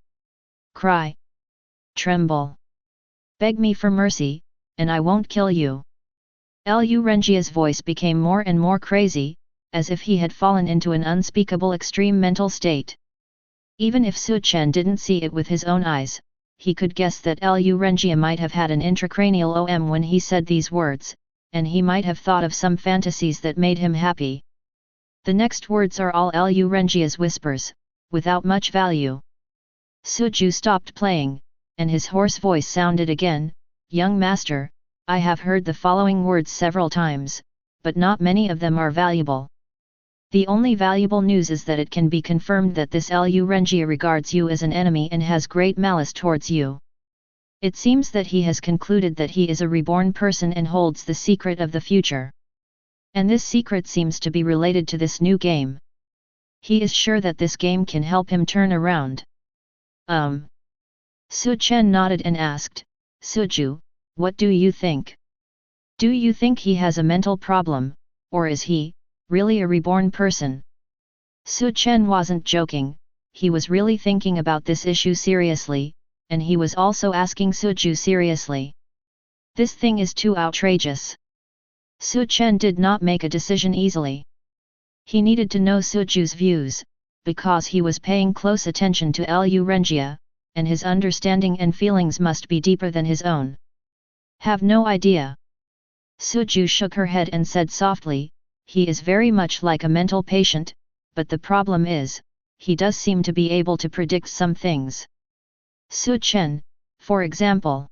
Speaker 1: Cry. Tremble. Beg me for mercy, and I won't kill you. Lu Renjia's voice became more and more crazy, as if he had fallen into an unspeakable extreme mental state. Even if Chen didn't see it with his own eyes, he could guess that Lu Renjia might have had an intracranial OM when he said these words, and he might have thought of some fantasies that made him happy. The next words are all Lu Renjia's whispers, without much value. Suju stopped playing, and his hoarse voice sounded again, "Young master, I have heard the following words several times, but not many of them are valuable. The only valuable news is that it can be confirmed that this Lu Renjia regards you as an enemy and has great malice towards you. It seems that he has concluded that he is a reborn person and holds the secret of the future. And this secret seems to be related to this new game. He is sure that this game can help him turn around." Chen nodded and asked, "Suju, what do you think? Do you think he has a mental problem, or is he really a reborn person?" Chen wasn't joking, he was really thinking about this issue seriously, and he was also asking Suju seriously. This thing is too outrageous. Chen did not make a decision easily. He needed to know Suju's views, because he was paying close attention to Lu Renjia, and his understanding and feelings must be deeper than his own. "Have no idea." Suju shook her head and said softly, "He is very much like a mental patient, but the problem is, he does seem to be able to predict some things." Chen, for example.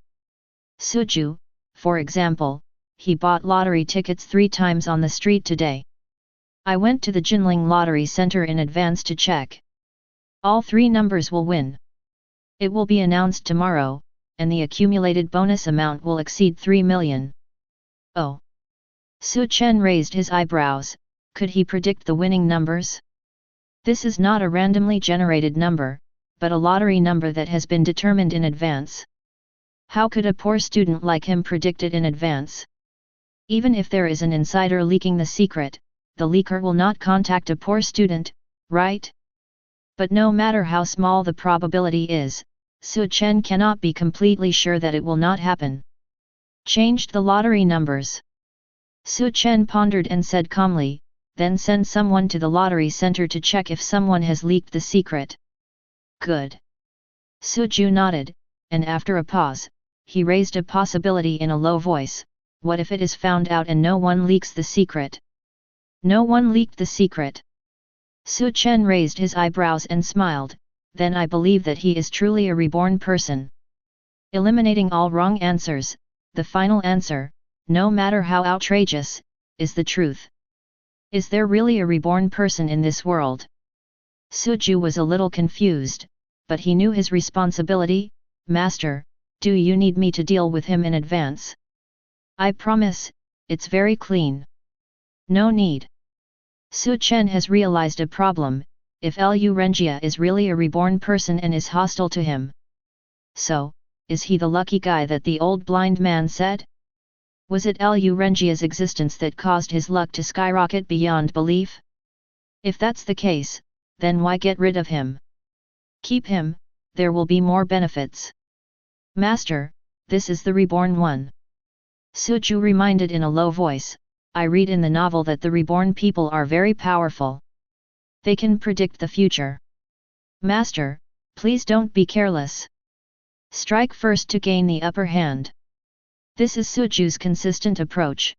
Speaker 1: Suju, for example, he bought lottery tickets 3 times on the street today. I went to the Jinling Lottery Center in advance to check. All 3 numbers will win. It will be announced tomorrow, and the accumulated bonus amount will exceed 3 million. Oh! Chen raised his eyebrows. Could he predict the winning numbers? This is not a randomly generated number, but a lottery number that has been determined in advance. How could a poor student like him predict it in advance? Even if there is an insider leaking the secret, the leaker will not contact a poor student, right? But no matter how small the probability is, Chen cannot be completely sure that it will not happen. Changed the lottery numbers. Chen pondered and said calmly, "Then send someone to the lottery center to check if someone has leaked the secret." "Good." Suju nodded, and after a pause, he raised a possibility in a low voice, "What if it is found out and no one leaks the secret?" "No one leaked the secret." Chen raised his eyebrows and smiled, "Then I believe that he is truly a reborn person." Eliminating all wrong answers, the final answer, no matter how outrageous, is the truth. Is there really a reborn person in this world? Suju was a little confused, but he knew his responsibility. "Master, do you need me to deal with him in advance?" "I promise, it's very clean." "No need." Chen has realized a problem, if Lu Renjia is really a reborn person and is hostile to him. So, is he the lucky guy that the old blind man said? Was it Lu Renjia's existence that caused his luck to skyrocket beyond belief? If that's the case, then why get rid of him? Keep him, there will be more benefits. "Master, this is the reborn one." Suju reminded in a low voice, "I read in the novel that the reborn people are very powerful. They can predict the future. Master, please don't be careless. Strike first to gain the upper hand." This is Suju's consistent approach.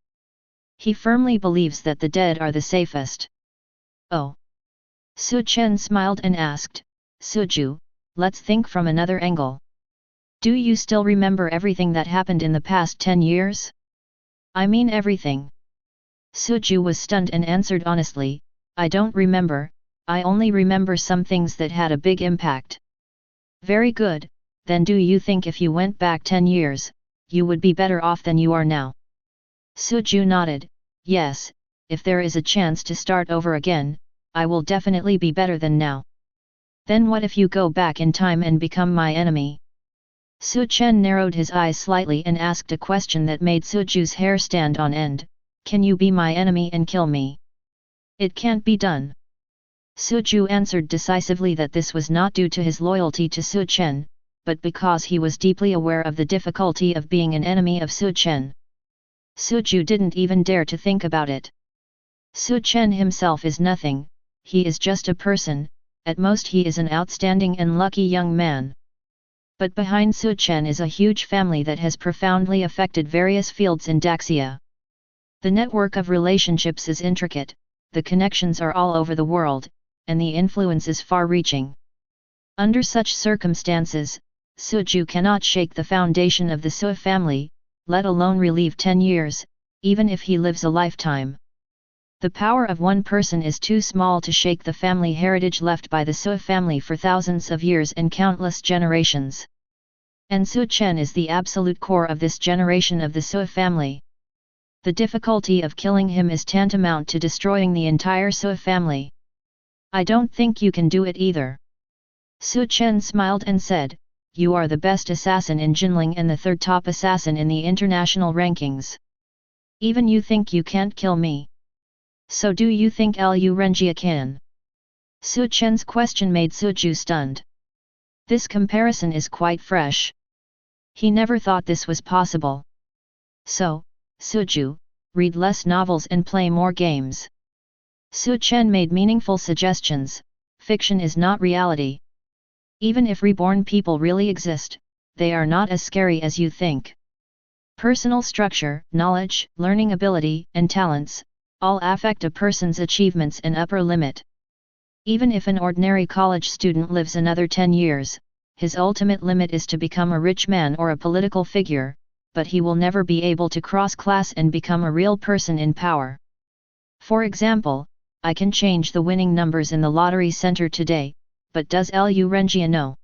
Speaker 1: He firmly believes that the dead are the safest. "Oh." Chen smiled and asked, "Suju, let's think from another angle. Do you still remember everything that happened in the past 10 years? I mean everything." Suju was stunned and answered honestly, "I don't remember, I only remember some things that had a big impact." "Very good, then do you think if you went back 10 years, you would be better off than you are now?" Suju nodded, "Yes, if there is a chance to start over again, I will definitely be better than now." "Then what if you go back in time and become my enemy?" Chen narrowed his eyes slightly and asked a question that made Suju's hair stand on end, "Can you be my enemy and kill me?" "It can't be done." Suju answered decisively that this was not due to his loyalty to Chen, but because he was deeply aware of the difficulty of being an enemy of Chen. Suju didn't even dare to think about it. Su Chen himself is nothing, he is just a person, at most he is an outstanding and lucky young man. But behind Su Chen is a huge family that has profoundly affected various fields in Daxia. The network of relationships is intricate, the connections are all over the world, and the influence is far-reaching. Under such circumstances, Suju cannot shake the foundation of the Su family, let alone relieve 10 years, even if he lives a lifetime. The power of one person is too small to shake the family heritage left by the Su family for thousands of years and countless generations. And Su Chen is the absolute core of this generation of the Su family. The difficulty of killing him is tantamount to destroying the entire Su family. I don't think you can do it either. Su Chen smiled and said, "You are the best assassin in Jinling and the third top assassin in the international rankings. Even you think you can't kill me. So do you think Lu Renjia can?" Su Chen's question made Suju stunned. This comparison is quite fresh. He never thought this was possible. So, Suju, read less novels and play more games. Su Chen made meaningful suggestions. Fiction is not reality. Even if reborn people really exist, they are not as scary as you think. Personal structure, knowledge, learning ability, and talents, all affect a person's achievements and upper limit. Even if an ordinary college student lives another 10 years, his ultimate limit is to become a rich man or a political figure, but he will never be able to cross class and become a real person in power. For example, I can change the winning numbers in the lottery center today, but does Lu Renjia know?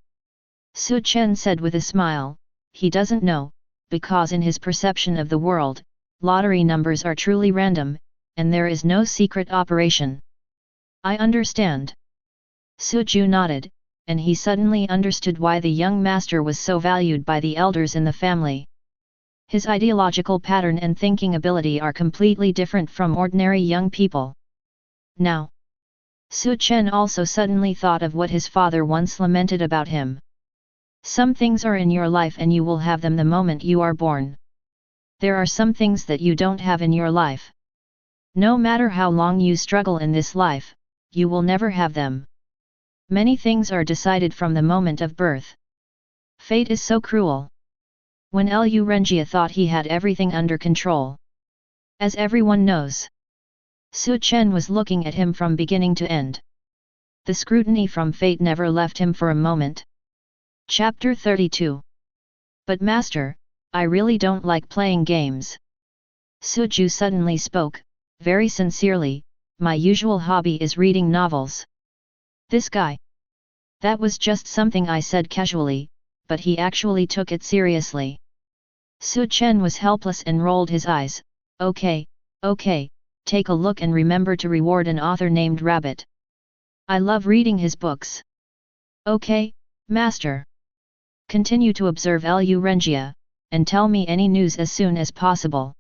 Speaker 1: Su Chen said with a smile, he doesn't know, because in his perception of the world, lottery numbers are truly random, and there is no secret operation. I understand. Suju nodded, and he suddenly understood why the young master was so valued by the elders in the family. His ideological pattern and thinking ability are completely different from ordinary young people. Now, Su Chen also suddenly thought of what his father once lamented about him. Some things are in your life and you will have them the moment you are born. There are some things that you don't have in your life. No matter how long you struggle in this life, you will never have them. Many things are decided from the moment of birth. Fate is so cruel. When Lu Renjia thought he had everything under control. As everyone knows, Su Chen was looking at him from beginning to end. The scrutiny from fate never left him for a moment. Chapter 32. But Master, I really don't like playing games. Suju suddenly spoke, very sincerely, my usual hobby is reading novels. This guy. That was just something I said casually, but he actually took it seriously. Su Chen was helpless and rolled his eyes. Okay, take a look and remember to reward an author named Rabbit. I love reading his books. Okay, Master. Continue to observe Lu Renjia, and tell me any news as soon as possible.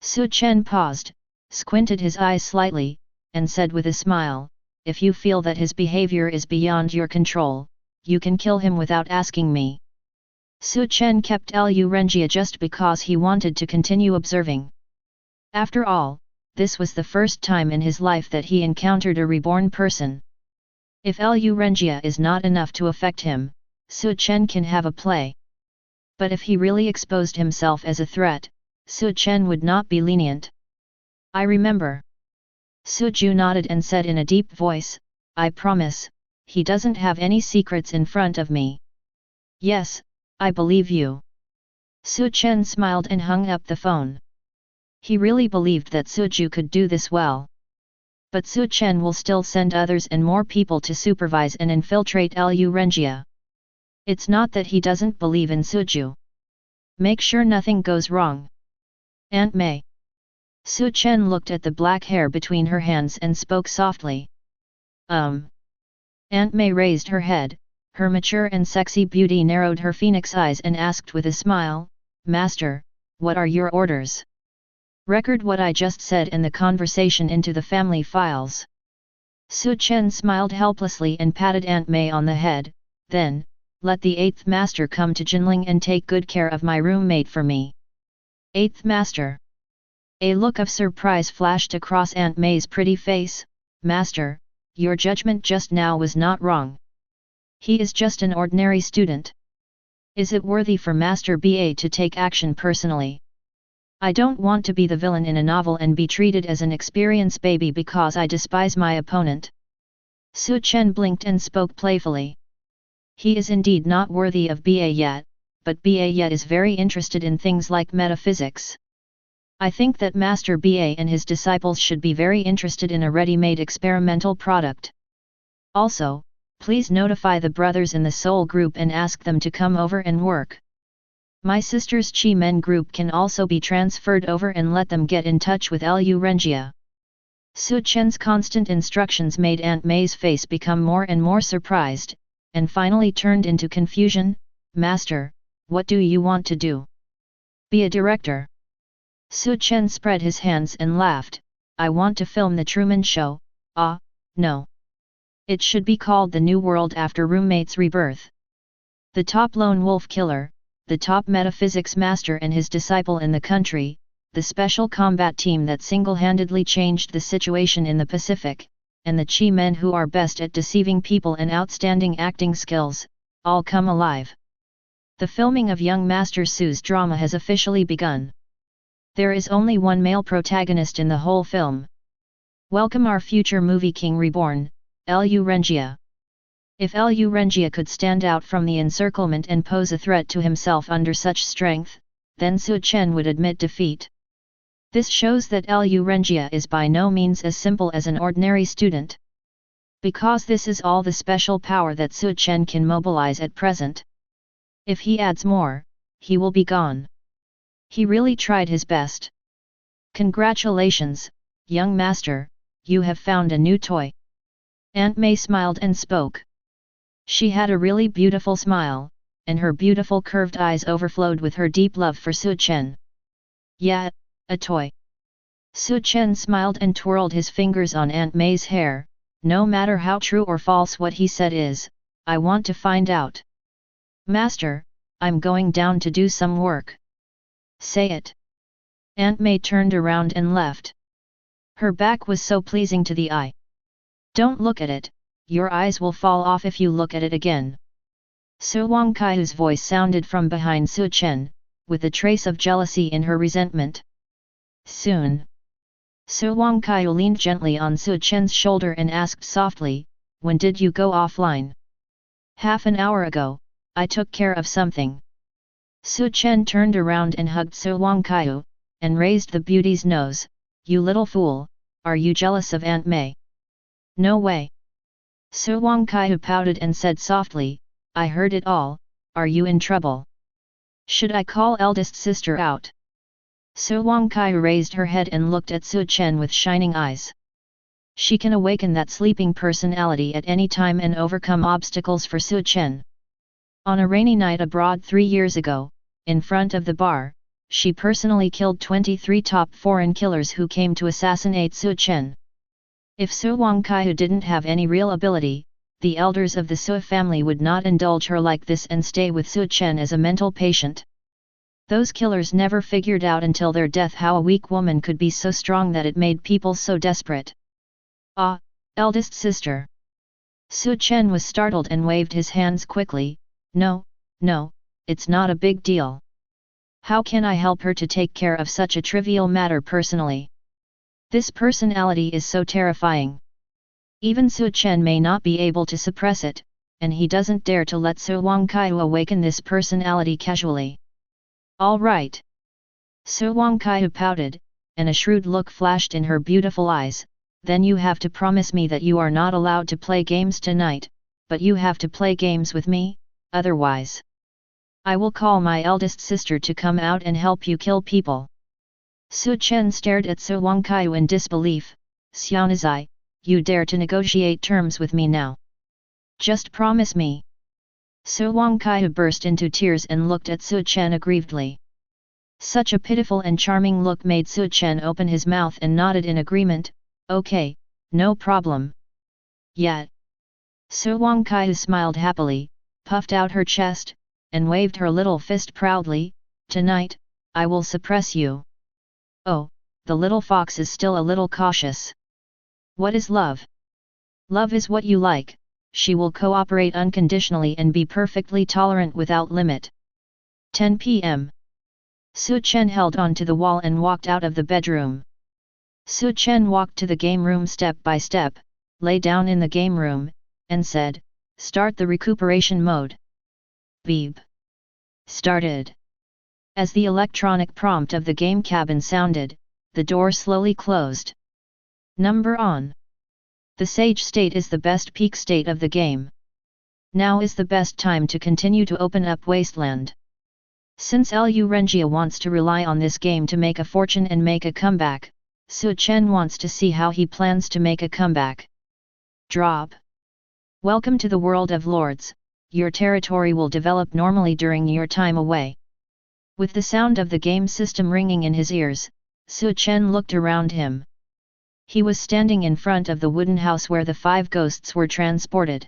Speaker 1: Su Chen paused, squinted his eyes slightly, and said with a smile, if you feel that his behavior is beyond your control, you can kill him without asking me. Su Chen kept Lu Renjia just because he wanted to continue observing. After all, this was the first time in his life that he encountered a reborn person. If Lu Renjia is not enough to affect him, Su Chen can have a play. But if he really exposed himself as a threat, Su Chen would not be lenient. I remember. Suju nodded and said in a deep voice, I promise, he doesn't have any secrets in front of me. Yes, I believe you. Su Chen smiled and hung up the phone. He really believed that Suju could do this well. But Su Chen will still send others and more people to supervise and infiltrate Lu Renjia. It's not that he doesn't believe in Suju. Make sure nothing goes wrong. Aunt May. Su Chen looked at the black hair between her hands and spoke softly. Aunt May raised her head, her mature and sexy beauty narrowed her phoenix eyes and asked with a smile, Master, what are your orders? Record what I just said and the conversation into the family files. Su Chen smiled helplessly and patted Aunt May on the head, then, let the 8th Master come to Jinling and take good care of my roommate for me. 8th Master. A look of surprise flashed across Aunt May's pretty face. Master, your judgment just now was not wrong. He is just an ordinary student. Is it worthy for Master BA to take action personally? I don't want to be the villain in a novel and be treated as an experienced baby because I despise my opponent. Su Chen blinked and spoke playfully. He is indeed not worthy of BA yet, but BA yet is very interested in things like metaphysics. I think that Master BA and his disciples should be very interested in a ready-made experimental product. Also, please notify the brothers in the Soul group and ask them to come over and work. My sister's Chi Men group can also be transferred over and let them get in touch with Lu Rengia. Su Chen's constant instructions made Aunt May's face become more and more surprised, and finally turned into confusion. Master, what do you want to do? Be a director. Su Chen spread his hands and laughed. I want to film the Truman Show. Ah, no. It should be called The New World after Roommate's Rebirth. The top lone wolf killer, the top metaphysics master and his disciple in the country, the special combat team that single-handedly changed the situation in the Pacific, and the Chi men who are best at deceiving people and outstanding acting skills, all come alive. The filming of young Master Su's drama has officially begun. There is only one male protagonist in the whole film. Welcome our future movie king Reborn, Lu Rengia. If Lu Rengia could stand out from the encirclement and pose a threat to himself under such strength, then Su Chen would admit defeat. This shows that Lu Rengia is by no means as simple as an ordinary student. Because this is all the special power that Su Chen can mobilize at present. If he adds more, he will be gone. He really tried his best. Congratulations, young master, you have found a new toy. Aunt May smiled and spoke. She had a really beautiful smile, and her beautiful curved eyes overflowed with her deep love for Su Chen. Yeah, a toy. Su Chen smiled and twirled his fingers on Aunt May's hair. No matter how true or false what he said is, I want to find out. Master, I'm going down to do some work. Say it. Aunt May turned around and left. Her back was so pleasing to the eye. Don't look at it, your eyes will fall off if you look at it again. Su Wangkai's voice sounded from behind Su Chen, with a trace of jealousy in her resentment. Soon. Su Wangkai leaned gently on Su Chen's shoulder and asked softly, when did you go offline? Half an hour ago, I took care of something. Su Chen turned around and hugged Su Wangkai, and raised the beauty's nose. You little fool, are you jealous of Aunt May? No way. Su Wangkai pouted and said softly, I heard it all, are you in trouble? Should I call eldest sister out? Su Wangkai raised her head and looked at Su Chen with shining eyes. She can awaken that sleeping personality at any time and overcome obstacles for Su Chen. On a rainy night abroad 3 years ago, in front of the bar, she personally killed 23 top foreign killers who came to assassinate Su Chen. If Su Wangkai didn't have any real ability, the elders of the Su family would not indulge her like this and stay with Su Chen as a mental patient. Those killers never figured out until their death how a weak woman could be so strong that it made people so desperate. Ah, eldest sister. Su Chen was startled and waved his hands quickly. No, it's not a big deal. How can I help her to take care of such a trivial matter personally? This personality is so terrifying. Even Su Chen may not be able to suppress it, and he doesn't dare to let Su Wangkai awaken this personality casually. All right. Su Wangkai pouted, and a shrewd look flashed in her beautiful eyes. Then you have to promise me that you are not allowed to play games tonight, but you have to play games with me, otherwise. I will call my eldest sister to come out and help you kill people. Su Chen stared at Su Wangkai in disbelief. Xiaonazai, you dare to negotiate terms with me now? Just promise me. Su Wangkai burst into tears and looked at Su Chen aggrievedly. Such a pitiful and charming look made Su Chen open his mouth and nodded in agreement. Okay, no problem. Yet. Su Wangkai smiled happily, puffed out her chest, and waved her little fist proudly. Tonight, I will suppress you. Oh, the little fox is still a little cautious. What is love? Love is what you like. She will cooperate unconditionally and be perfectly tolerant without limit. 10 p.m. Su Chen held on to the wall and walked out of the bedroom. Su Chen walked to the game room step by step, lay down in the game room, and said, "Start the recuperation mode." Beep. Started. As the electronic prompt of the game cabin sounded, the door slowly closed. Number on. The Sage state is the best peak state of the game. Now is the best time to continue to open up Wasteland. Since Lu Renjia wants to rely on this game to make a fortune and make a comeback, Su Chen wants to see how he plans to make a comeback. Drop. Welcome to the world of lords. Your territory will develop normally during your time away. With the sound of the game system ringing in his ears, Su Chen looked around him. He was standing in front of the wooden house where the 5 ghosts were transported.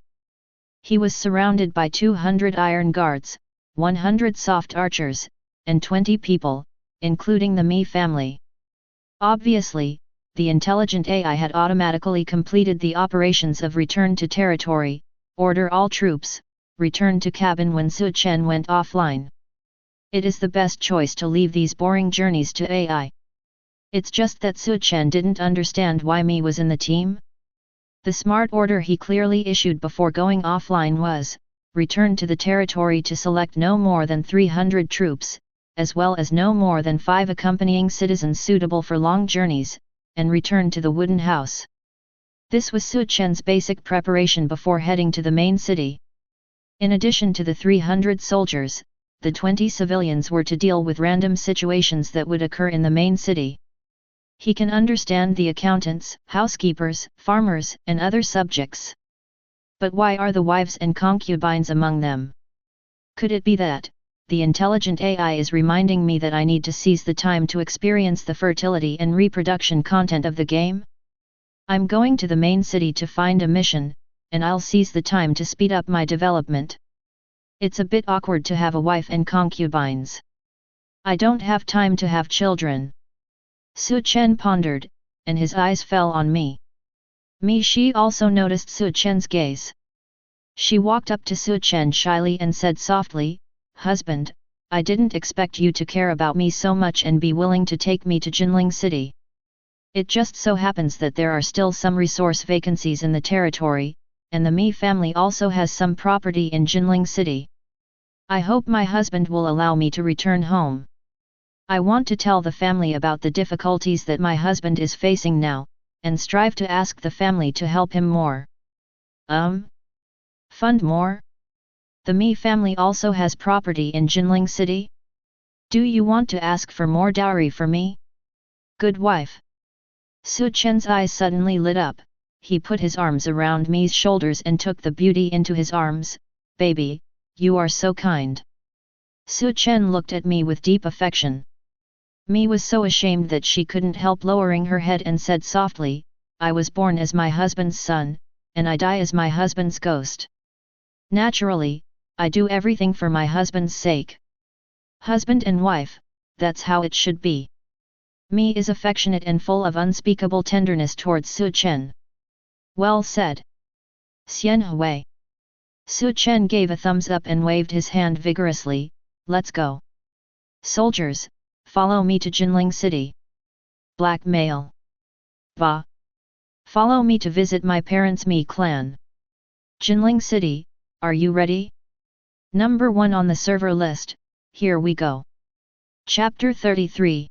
Speaker 1: He was surrounded by 200 iron guards, 100 soft archers, and 20 people, including the Mi family. Obviously, the intelligent AI had automatically completed the operations of return to territory, order all troops, return to cabin when Su Chen went offline. It is the best choice to leave these boring journeys to AI. It's just that Su Chen didn't understand why Mi was in the team. The smart order he clearly issued before going offline was, return to the territory to select no more than 300 troops, as well as no more than 5 accompanying citizens suitable for long journeys, and return to the wooden house. This was Su Chen's basic preparation before heading to the main city. In addition to the 300 soldiers, the 20 civilians were to deal with random situations that would occur in the main city. He can understand the accountants, housekeepers, farmers, and other subjects. But why are the wives and concubines among them? Could it be that, the intelligent AI is reminding me that I need to seize the time to experience the fertility and reproduction content of the game? I'm going to the main city to find a mission, and I'll seize the time to speed up my development. It's a bit awkward to have a wife and concubines. I don't have time to have children. Su Chen pondered, and his eyes fell on Mi. Mi Shi also noticed Su Chen's gaze. She walked up to Su Chen shyly and said softly, "Husband, I didn't expect you to care about me so much and be willing to take me to Jinling City. It just so happens that there are still some resource vacancies in the territory, and the Mi family also has some property in Jinling City. I hope my husband will allow me to return home. I want to tell the family about the difficulties that my husband is facing now, and strive to ask the family to help him more." Fund more? The Mi family also has property in Jinling City? Do you want to ask for more dowry for me? Good wife. Su Chen's eyes suddenly lit up. He put his arms around Mi's shoulders and took the beauty into his arms. "Baby, you are so kind." Su Chen looked at Mi with deep affection. Mi was so ashamed that she couldn't help lowering her head and said softly, "I was born as my husband's son, and I die as my husband's ghost. Naturally, I do everything for my husband's sake. Husband and wife, that's how it should be." Mi is affectionate and full of unspeakable tenderness towards Su Chen. Well said. Xian Hui. Su Chen gave a thumbs up and waved his hand vigorously. "Let's go. Soldiers, follow me to Jinling City." Blackmail. Ba. Follow me to visit my parents' Mi clan. Jinling City, are you ready? Number 1 on the server list, here we go. Chapter 33.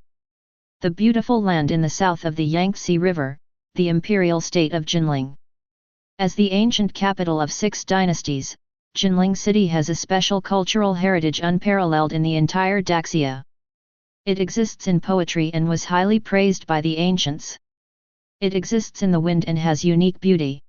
Speaker 1: The beautiful land in the south of the Yangtze River, the imperial state of Jinling. As the ancient capital of 6 dynasties, Jinling City has a special cultural heritage unparalleled in the entire Daxia. It exists in poetry and was highly praised by the ancients. It exists in the wind and has unique beauty.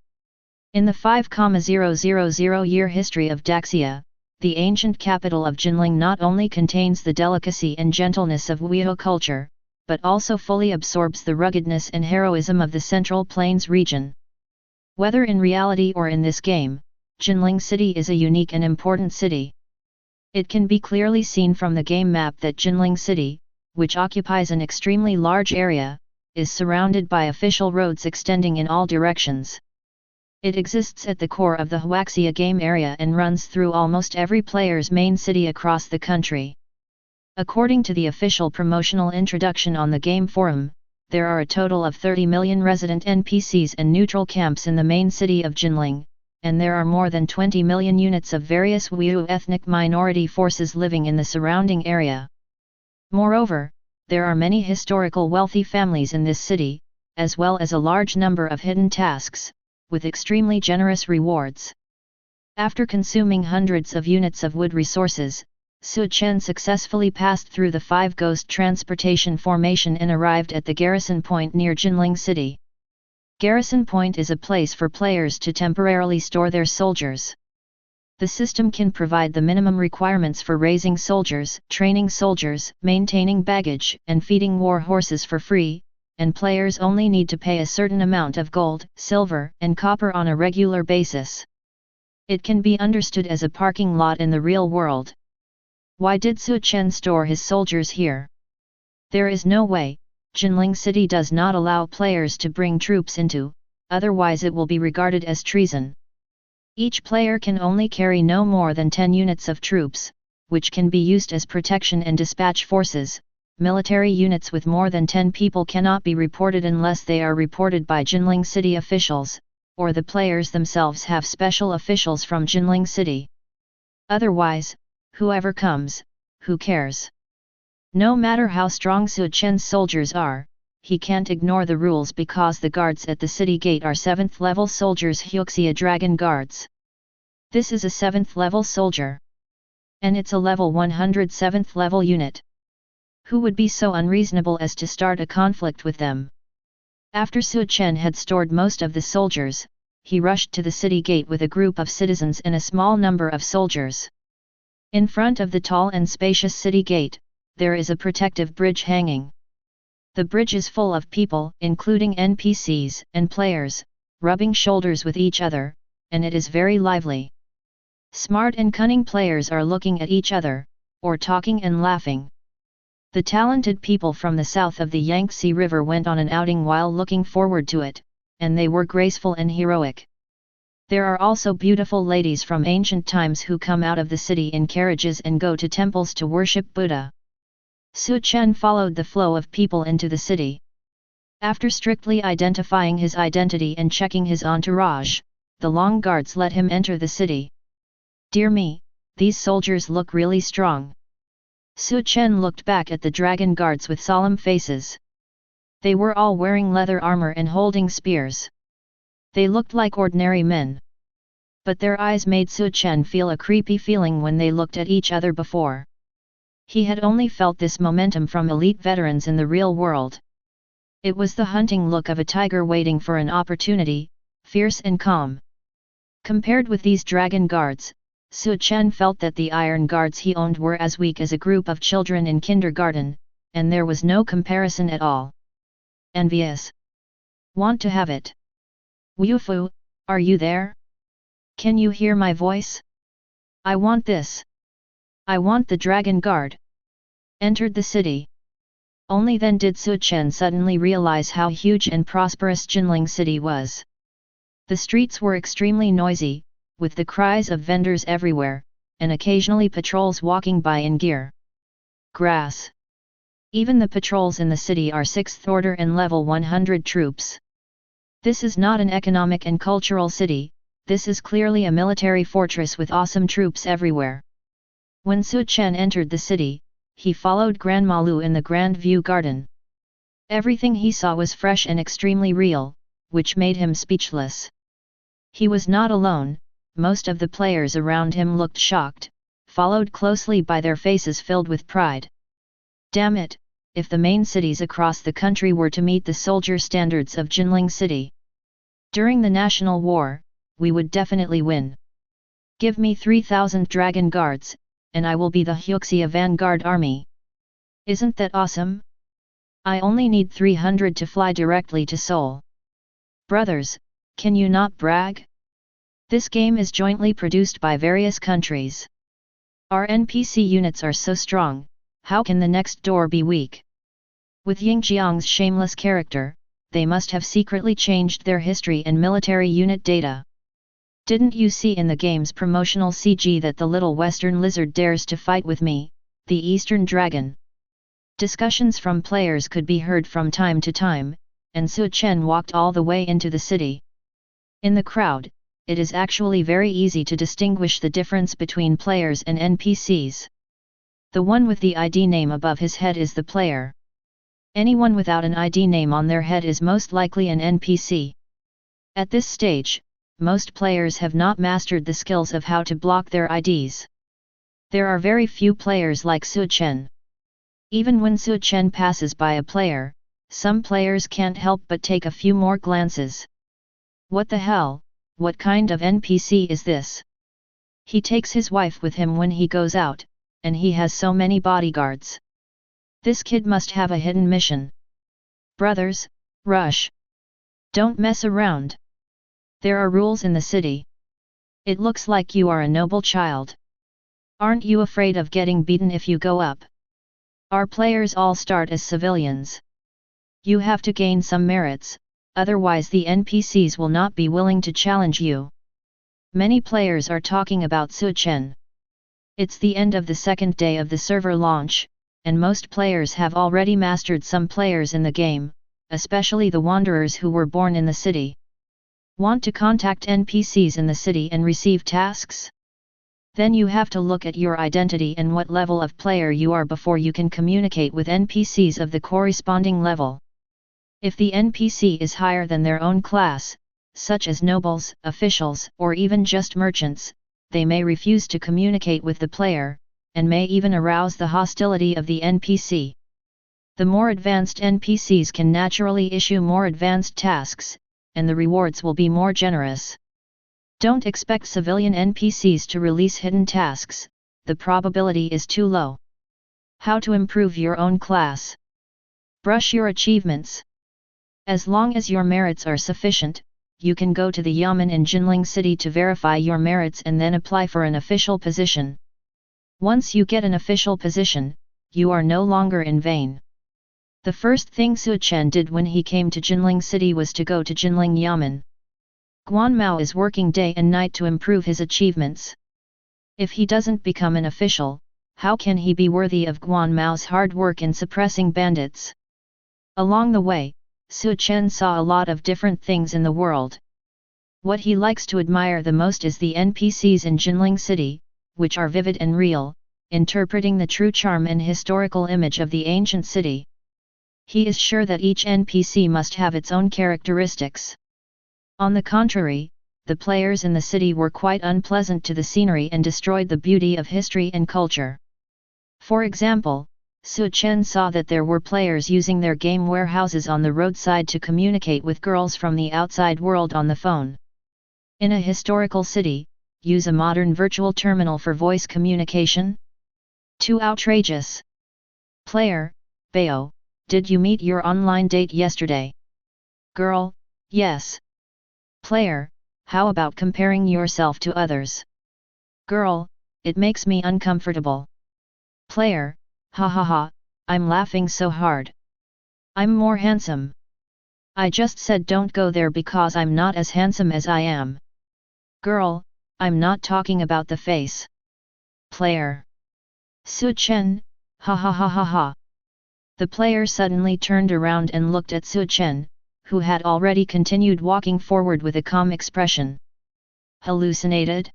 Speaker 1: In the 5,000-year history of Daxia, the ancient capital of Jinling not only contains the delicacy and gentleness of Wuyo culture, but also fully absorbs the ruggedness and heroism of the Central Plains region. Whether in reality or in this game, Jinling City is a unique and important city. It can be clearly seen from the game map that Jinling City, which occupies an extremely large area, is surrounded by official roads extending in all directions. It exists at the core of the Huaxia game area and runs through almost every player's main city across the country. According to the official promotional introduction on the game forum, there are a total of 30 million resident NPCs and neutral camps in the main city of Jinling, and there are more than 20 million units of various Wu ethnic minority forces living in the surrounding area. Moreover, there are many historical wealthy families in this city, as well as a large number of hidden tasks, with extremely generous rewards. After consuming hundreds of units of wood resources, Chen successfully passed through the 5 ghost transportation formation and arrived at the garrison point near Jinling City. Garrison point is a place for players to temporarily store their soldiers. The system can provide the minimum requirements for raising soldiers, training soldiers, maintaining baggage, and feeding war horses for free, and players only need to pay a certain amount of gold, silver, and copper on a regular basis. It can be understood as a parking lot in the real world. Why did Chen store his soldiers here? There is no way. Jinling City does not allow players to bring troops into, otherwise it will be regarded as treason. Each player can only carry no more than 10 units of troops, which can be used as protection and dispatch forces. Military units with more than 10 people cannot be reported unless they are reported by Jinling City officials, or the players themselves have special officials from Jinling City. Otherwise, whoever comes, who cares? No matter how strong Chen's soldiers are, he can't ignore the rules because the guards at the city gate are 7th level soldiers, Huaxia Dragon Guards. This is a 7th level soldier. And it's a level 107th level unit. Who would be so unreasonable as to start a conflict with them? After Chen had stored most of the soldiers, he rushed to the city gate with a group of citizens and a small number of soldiers. In front of the tall and spacious city gate, there is a protective bridge hanging. The bridge is full of people, including NPCs and players, rubbing shoulders with each other, and it is very lively. Smart and cunning players are looking at each other, or talking and laughing. The talented people from the south of the Yangtze River went on an outing while looking forward to it, and they were graceful and heroic. There are also beautiful ladies from ancient times who come out of the city in carriages and go to temples to worship Buddha. Chen followed the flow of people into the city. After strictly identifying his identity and checking his entourage, the long guards let him enter the city. Dear me, these soldiers look really strong. Chen looked back at the dragon guards with solemn faces. They were all wearing leather armor and holding spears. They looked like ordinary men. But their eyes made Chen feel a creepy feeling when they looked at each other before. He had only felt this momentum from elite veterans in the real world. It was the hunting look of a tiger waiting for an opportunity, fierce and calm. Compared with these dragon guards, Chen felt that the iron guards he owned were as weak as a group of children in kindergarten, and there was no comparison at all. Envious. Want to have it. Wufu, are you there? Can you hear my voice? I want this. I want the dragon guard. Entered the city. Only then did Chen suddenly realize how huge and prosperous Jinling City was. The streets were extremely noisy, with the cries of vendors everywhere, and occasionally patrols walking by in gear. Grass. Even the patrols in the city are 6th order and level 100 troops. This is not an economic and cultural city, this is clearly a military fortress with awesome troops everywhere. When Chen entered the city, he followed Grandma Lu in the Grand View Garden. Everything he saw was fresh and extremely real, which made him speechless. He was not alone, most of the players around him looked shocked, followed closely by their faces filled with pride. Damn it, if the main cities across the country were to meet the soldier standards of Jinling City. During the National War, we would definitely win. Give me 3,000 dragon guards, and I will be the Huaxia Vanguard Army. Isn't that awesome? I only need 300 to fly directly to Seoul. Brothers, can you not brag? This game is jointly produced by various countries. Our NPC units are so strong, how can the next door be weak? With Yingjiang's shameless character, they must have secretly changed their history and military unit data. Didn't you see in the game's promotional CG that the little western lizard dares to fight with me, the Eastern Dragon? Discussions from players could be heard from time to time, and Chen walked all the way into the city. In the crowd, it is actually very easy to distinguish the difference between players and NPCs. The one with the ID name above his head is the player. Anyone without an ID name on their head is most likely an NPC. At this stage, most players have not mastered the skills of how to block their IDs. There are very few players like Chen. Even when Chen passes by a player, some players can't help but take a few more glances. What the hell, what kind of NPC is this? He takes his wife with him when he goes out, and he has so many bodyguards. This kid must have a hidden mission. Brothers, rush! Don't mess around. There are rules in the city. It looks like you are a noble child. Aren't you afraid of getting beaten if you go up? Our players all start as civilians. You have to gain some merits, otherwise the NPCs will not be willing to challenge you. Many players are talking about Chen. It's the end of the second day of the server launch, and most players have already mastered some players in the game, especially the wanderers who were born in the city. Want to contact NPCs in the city and receive tasks? Then you have to look at your identity and what level of player you are before you can communicate with NPCs of the corresponding level. If the NPC is higher than their own class, such as nobles, officials, or even just merchants, they may refuse to communicate with the player, and may even arouse the hostility of the NPC. The more advanced NPCs can naturally issue more advanced tasks, and the rewards will be more generous. Don't expect civilian NPCs to release hidden tasks, the probability is too low. How to improve your own class? Brush your achievements. As long as your merits are sufficient, you can go to the Yamen in Jinling City to verify your merits and then apply for an official position. Once you get an official position, you are no longer in vain. The first thing Chen did when he came to Jinling City was to go to Jinling Yamen. Guanmao is working day and night to improve his achievements. If he doesn't become an official, how can he be worthy of Guanmao's hard work in suppressing bandits? Along the way, Chen saw a lot of different things in the world. What he likes to admire the most is the NPCs in Jinling City, which are vivid and real, interpreting the true charm and historical image of the ancient city. He is sure that each NPC must have its own characteristics. On the contrary, the players in the city were quite unpleasant to the scenery and destroyed the beauty of history and culture. For example, Chen saw that there were players using their game warehouses on the roadside to communicate with girls from the outside world on the phone. In a historical city, use a modern virtual terminal for voice communication? Too outrageous. Player, Bayo, did you meet your online date yesterday? Girl, yes. Player, how about comparing yourself to others? Girl, it makes me uncomfortable. Player, ha ha ha, I'm laughing so hard. I'm more handsome. I just said don't go there because I'm not as handsome as I am. Girl, I'm not talking about the face. Player. Chen, ha ha ha ha ha. The player suddenly turned around and looked at Chen, who had already continued walking forward with a calm expression. Hallucinated?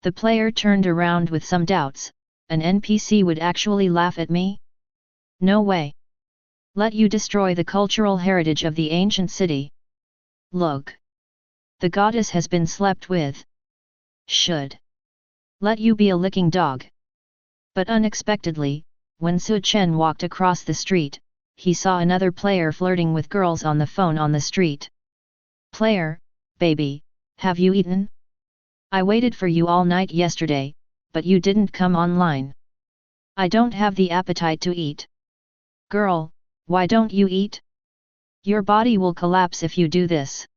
Speaker 1: The player turned around with some doubts. An NPC would actually laugh at me? No way. Let you destroy the cultural heritage of the ancient city. Look. The goddess has been slept with. Should. Let you be a licking dog. But unexpectedly, when Chen walked across the street, he saw another player flirting with girls on the phone on the street. Player, baby, have you eaten? I waited for you all night yesterday, but you didn't come online. I don't have the appetite to eat. Girl, why don't you eat? Your body will collapse if you do this.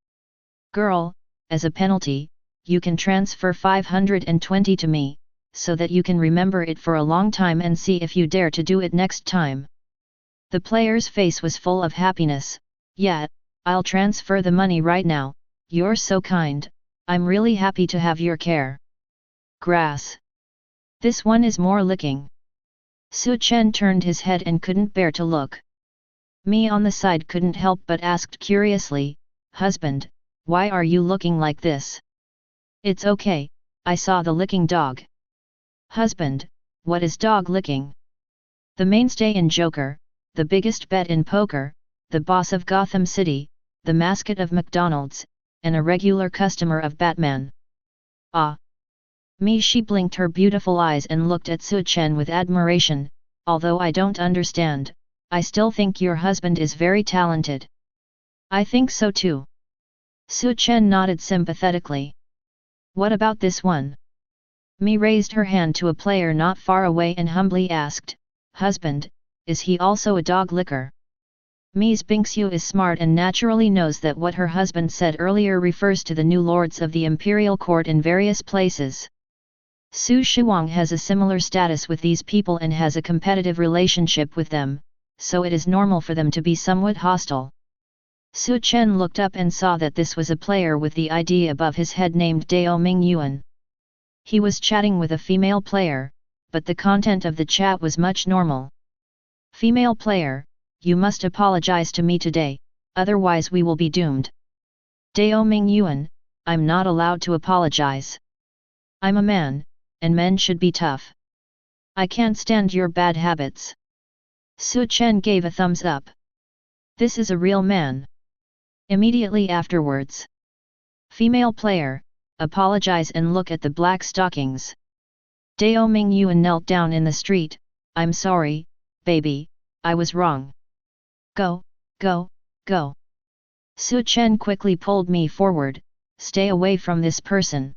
Speaker 1: Girl, as a penalty, you can transfer 520 to me, so that you can remember it for a long time and see if you dare to do it next time. The player's face was full of happiness. Yeah, I'll transfer the money right now, you're so kind, I'm really happy to have your care. Grass. This one is more licking. Chen turned his head and couldn't bear to look. Me on the side couldn't help but asked curiously, husband, why are you looking like this? It's okay, I saw the licking dog. Husband, what is dog licking? The mainstay in Joker, the biggest bet in poker, the boss of Gotham City, the mascot of McDonald's, and a regular customer of Batman. Ah! She blinked her beautiful eyes and looked at Chen with admiration. Although I don't understand, I still think your husband is very talented. I think so too. Chen nodded sympathetically. What about this one? Raised her hand to a player not far away and humbly asked, husband, is he also a dog licker? Ms. Bingshu is smart and naturally knows that what her husband said earlier refers to the new lords of the imperial court in various places. Su Shiwang has a similar status with these people and has a competitive relationship with them, so it is normal for them to be somewhat hostile. Chen looked up and saw that this was a player with the ID above his head named Dao Mingyuan. He was chatting with a female player, but the content of the chat was much normal. Female player, you must apologize to me today, otherwise we will be doomed. Dao Mingyuan, I'm not allowed to apologize. I'm a man, and men should be tough. I can't stand your bad habits. Chen gave a thumbs up. This is a real man. Immediately afterwards. Female player, apologize and look at the black stockings. Dao Mingyuan knelt down in the street, I'm sorry, baby, I was wrong. Go, go, go. Chen quickly pulled me forward, stay away from this person.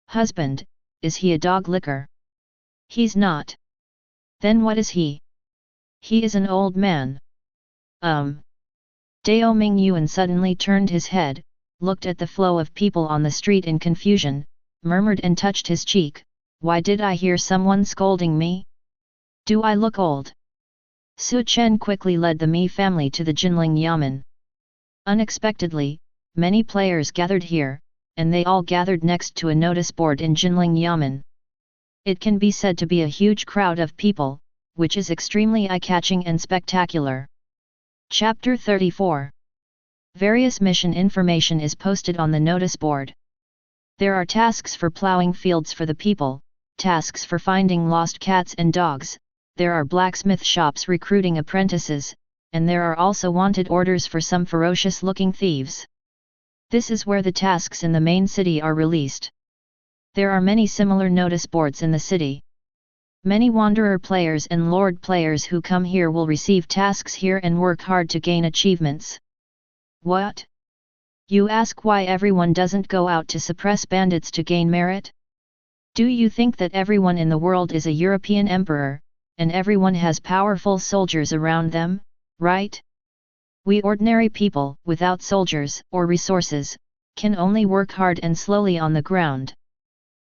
Speaker 1: Husband, is he a dog licker? He's not. Then what is he? He is an old man. Dao Mingyuan suddenly turned his head, looked at the flow of people on the street in confusion, murmured and touched his cheek, why did I hear someone scolding me? Do I look old? Chen quickly led the Mi family to the Jinling Yamen. Unexpectedly, many players gathered here, and they all gathered next to a notice board in Jinling Yamen. It can be said to be a huge crowd of people, which is extremely eye-catching and spectacular. Chapter 34. Various mission information is posted on the notice board. There are tasks for plowing fields for the people, tasks for finding lost cats and dogs, there are blacksmith shops recruiting apprentices, and there are also wanted orders for some ferocious-looking thieves. This is where the tasks in the main city are released. There are many similar notice boards in the city. Many Wanderer players and Lord players who come here will receive tasks here and work hard to gain achievements. What? You ask why everyone doesn't go out to suppress bandits to gain merit? Do you think that everyone in the world is a European emperor, and everyone has powerful soldiers around them, right? We ordinary people, without soldiers or resources, can only work hard and slowly on the ground.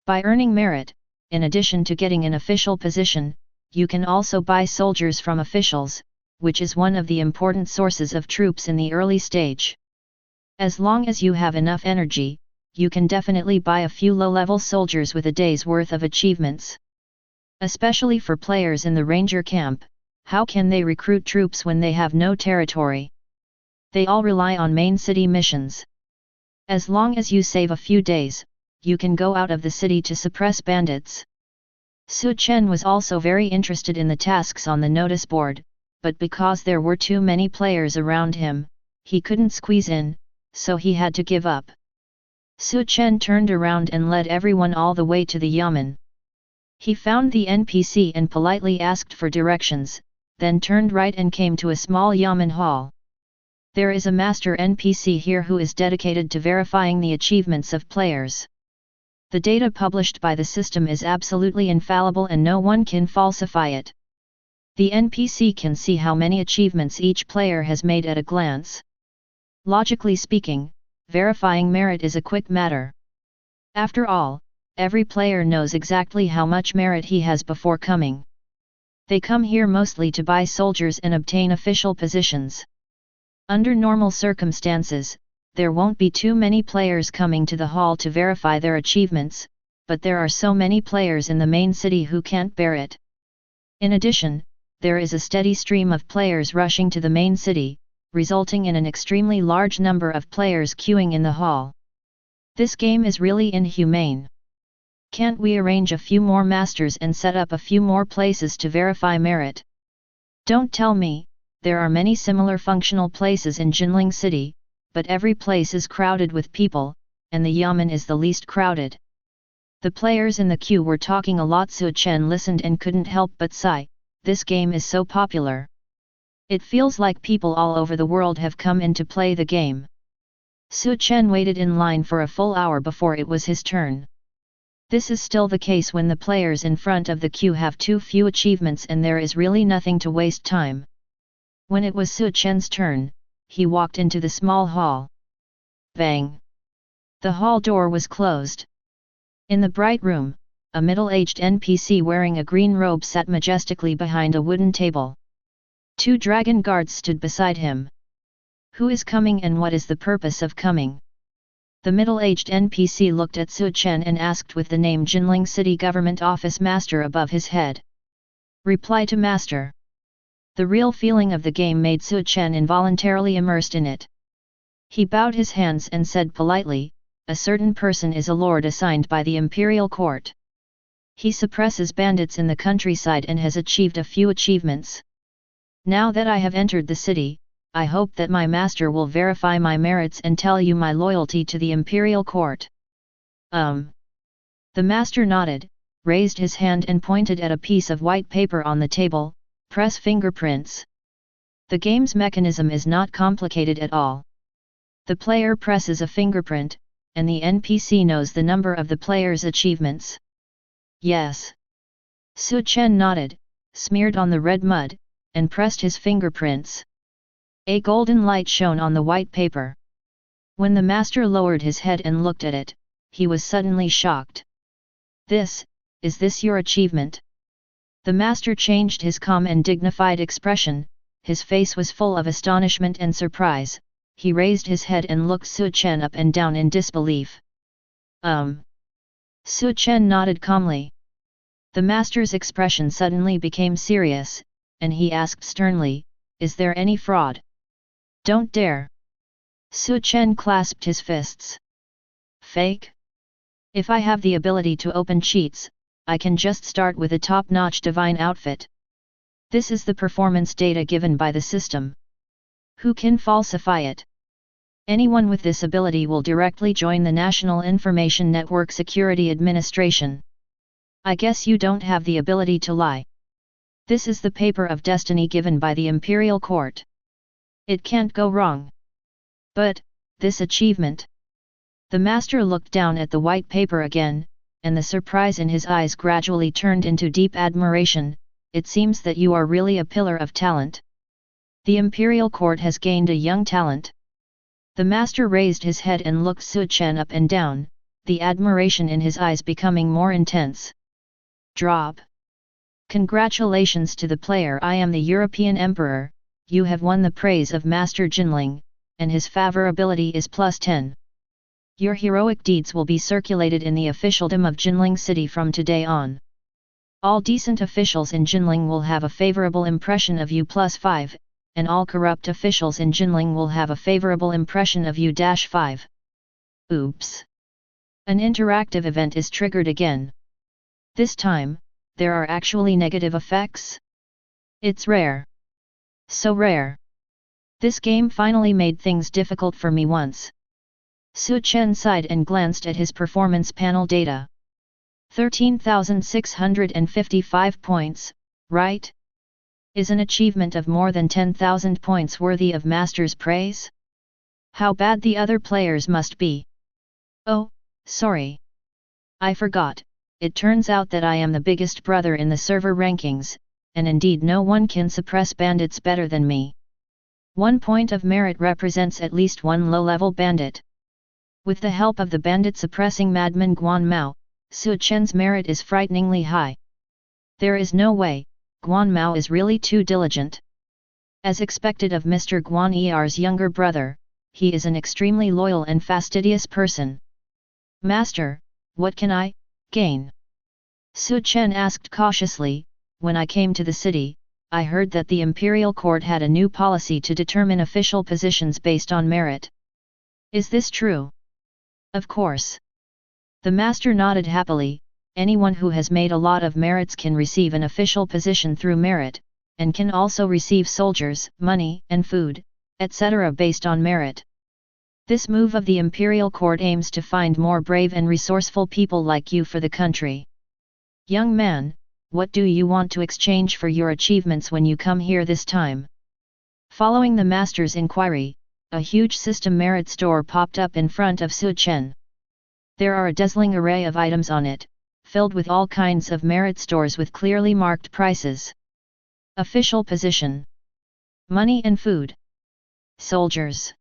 Speaker 1: By earning merit, in addition to getting an official position, you can also buy soldiers from officials, which is one of the important sources of troops in the early stage. As long as you have enough energy, you can definitely buy a few low-level soldiers with a day's worth of achievements. Especially for players in the ranger camp, how can they recruit troops when they have no territory? They all rely on main city missions. As long as you save a few days, you can go out of the city to suppress bandits. Chen was also very interested in the tasks on the notice board, but because there were too many players around him, he couldn't squeeze in, so he had to give up. Chen turned around and led everyone all the way to the Yamen. He found the NPC and politely asked for directions, then turned right and came to a small Yamen hall. There is a master NPC here who is dedicated to verifying the achievements of players. The data published by the system is absolutely infallible and no one can falsify it. The NPC can see how many achievements each player has made at a glance. Logically speaking, verifying merit is a quick matter. After all, every player knows exactly how much merit he has before coming. They come here mostly to buy soldiers and obtain official positions. Under normal circumstances, there won't be too many players coming to the hall to verify their achievements, but there are so many players in the main city who can't bear it. In addition, there is a steady stream of players rushing to the main city, resulting in an extremely large number of players queuing in the hall. This game is really inhumane. Can't we arrange a few more masters and set up a few more places to verify merit? Don't tell me, there are many similar functional places in Jinling City, but every place is crowded with people, and the Yamen is the least crowded. The players in the queue were talking a lot. Chen listened and couldn't help but sigh, this game is so popular. It feels like people all over the world have come in to play the game. Chen waited in line for a full hour before it was his turn. This is still the case when the players in front of the queue have too few achievements and there is really nothing to waste time. When it was Chen's turn, he walked into the small hall. Bang! The hall door was closed. In the bright room, a middle-aged NPC wearing a green robe sat majestically behind a wooden table. 2 dragon guards stood beside him. Who is coming and what is the purpose of coming? The middle-aged NPC looked at Chen and asked with the name Jinling City Government Office Master above his head. Reply to Master. The real feeling of the game made Chen involuntarily immersed in it. He bowed his hands and said politely, a certain person is a lord assigned by the imperial court. He suppresses bandits in the countryside and has achieved a few achievements. Now that I have entered the city, I hope that my master will verify my merits and tell you my loyalty to the imperial court. The master nodded, raised his hand and pointed at a piece of white paper on the table, press fingerprints. The game's mechanism is not complicated at all. The player presses a fingerprint, and the NPC knows the number of the player's achievements. Yes. Chen nodded, smeared on the red mud, and pressed his fingerprints. A golden light shone on the white paper. When the master lowered his head and looked at it, he was suddenly shocked. Is this your achievement? The master changed his calm and dignified expression, his face was full of astonishment and surprise, he raised his head and looked Chen up and down in disbelief. Chen nodded calmly. The master's expression suddenly became serious, and he asked sternly, is there any fraud? Don't dare! Chen clasped his fists. Fake? If I have the ability to open cheats, I can just start with a top-notch divine outfit. This is the performance data given by the system. Who can falsify it? Anyone with this ability will directly join the National Information Network Security Administration. I guess you don't have the ability to lie. This is the paper of destiny given by the Imperial Court. It can't go wrong. But, this achievement. The master looked down at the white paper again, and the surprise in his eyes gradually turned into deep admiration. It seems that you are really a pillar of talent. The Imperial Court has gained a young talent. The master raised his head and looked Chen up and down, the admiration in his eyes becoming more intense. Drop. Congratulations to the player. I am the European Emperor, you have won the praise of Master Jinling, and his favorability is +10. Your heroic deeds will be circulated in the officialdom of Jinling City from today on. All decent officials in Jinling will have a favorable impression of you +5, and all corrupt officials in Jinling will have a favorable impression of you -5. Oops! An interactive event is triggered again. This time, there are actually negative effects? It's rare. So rare. This game finally made things difficult for me once. Chen sighed and glanced at his performance panel data. 13,655 points, right? Is an achievement of more than 10,000 points worthy of Master's praise? How bad the other players must be. Oh, sorry. I forgot, it turns out that I am the biggest brother in the server rankings, and indeed no one can suppress bandits better than me. 1 point of merit represents at least one low-level bandit. With the help of the bandit-suppressing madman Guan Mao, Chen's merit is frighteningly high. There is no way, Guan Mao is really too diligent. As expected of Mr. Guan Er's younger brother, he is an extremely loyal and fastidious person. Master, what can I gain? Su Chen asked cautiously. When I came to the city, I heard that the imperial court had a new policy to determine official positions based on merit. Is this true? Of course. The master nodded happily. Anyone who has made a lot of merits can receive an official position through merit, and can also receive soldiers, money, and food, etc. based on merit. This move of the imperial court aims to find more brave and resourceful people like you for the country. Young man, what do you want to exchange for your achievements when you come here this time? Following the master's inquiry, a huge system merit store popped up in front of Su Chen. There are a dazzling array of items on it, filled with all kinds of merit stores with clearly marked prices. Official position. Money and food. Soldiers.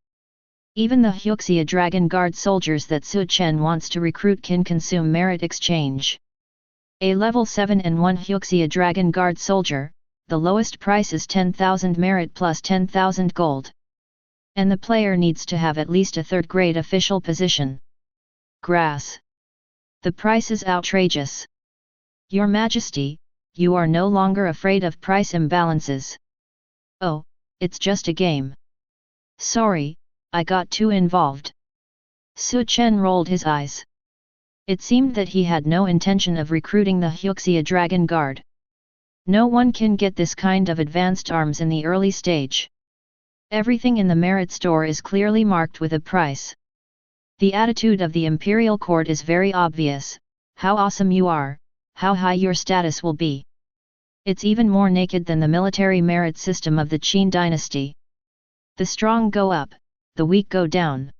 Speaker 1: Even the Huxia Dragon Guard soldiers that Su Chen wants to recruit can consume merit exchange. A level 7 and 1 Huxia Dragon Guard soldier, the lowest price is 10,000 merit plus 10,000 gold. And the player needs to have at least a third grade official position. Grass. The price is outrageous. Your Majesty, you are no longer afraid of price imbalances. Oh, it's just a game. Sorry, I got too involved. Su Chen rolled his eyes. It seemed that he had no intention of recruiting the Huxia Dragon Guard. No one can get this kind of advanced arms in the early stage. Everything in the merit store is clearly marked with a price. The attitude of the imperial court is very obvious. How awesome you are, how high your status will be. It's even more naked than the military merit system of the Qin dynasty. The strong go up, the weak go down.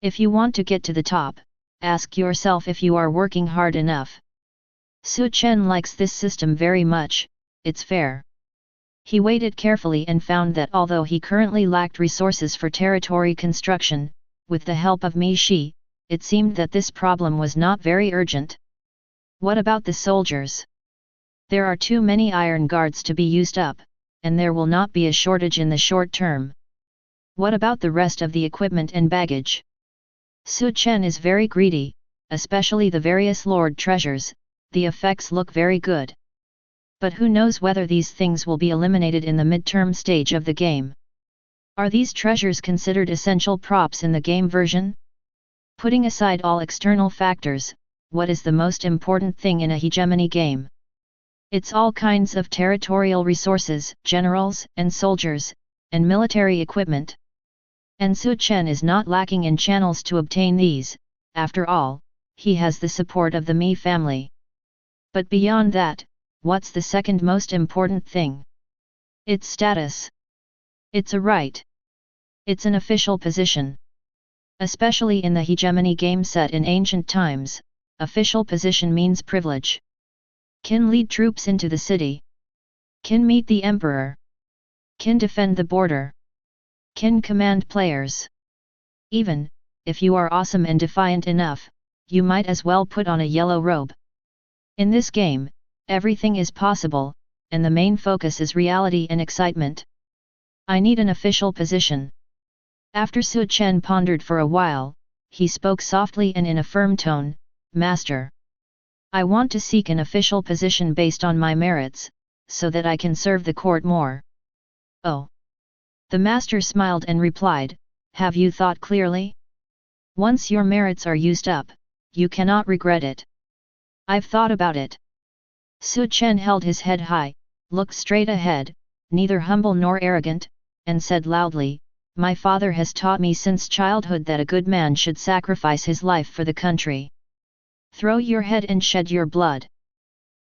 Speaker 1: If you want to get to the top, ask yourself if you are working hard enough. Su Chen likes this system very much, it's fair. He weighed it carefully and found that although he currently lacked resources for territory construction, with the help of Mi Shi, it seemed that this problem was not very urgent. What about the soldiers? There are too many iron guards to be used up, and there will not be a shortage in the short term. What about the rest of the equipment and baggage? Su Chen is very greedy, especially the various lord treasures, the effects look very good. But who knows whether these things will be eliminated in the midterm stage of the game? Are these treasures considered essential props in the game version? Putting aside all external factors, what is the most important thing in a hegemony game? It's all kinds of territorial resources, generals and soldiers, and military equipment. And Su Chen is not lacking in channels to obtain these, after all, he has the support of the Mi family. But beyond that, what's the second most important thing? It's status. It's a right. It's an official position. Especially in the hegemony game set in ancient times, official position means privilege. Can lead troops into the city. Can meet the emperor. Can defend the border. Can command players. Even, if you are awesome and defiant enough, you might as well put on a yellow robe. In this game, everything is possible, and the main focus is reality and excitement. I need an official position. After Su Chen pondered for a while, he spoke softly and in a firm tone, Master. I want to seek an official position based on my merits, so that I can serve the court more. Oh. The master smiled and replied, have you thought clearly? Once your merits are used up, you cannot regret it. I've thought about it. Su Chen held his head high, looked straight ahead, neither humble nor arrogant, and said loudly, my father has taught me since childhood that a good man should sacrifice his life for the country. Throw your head and shed your blood.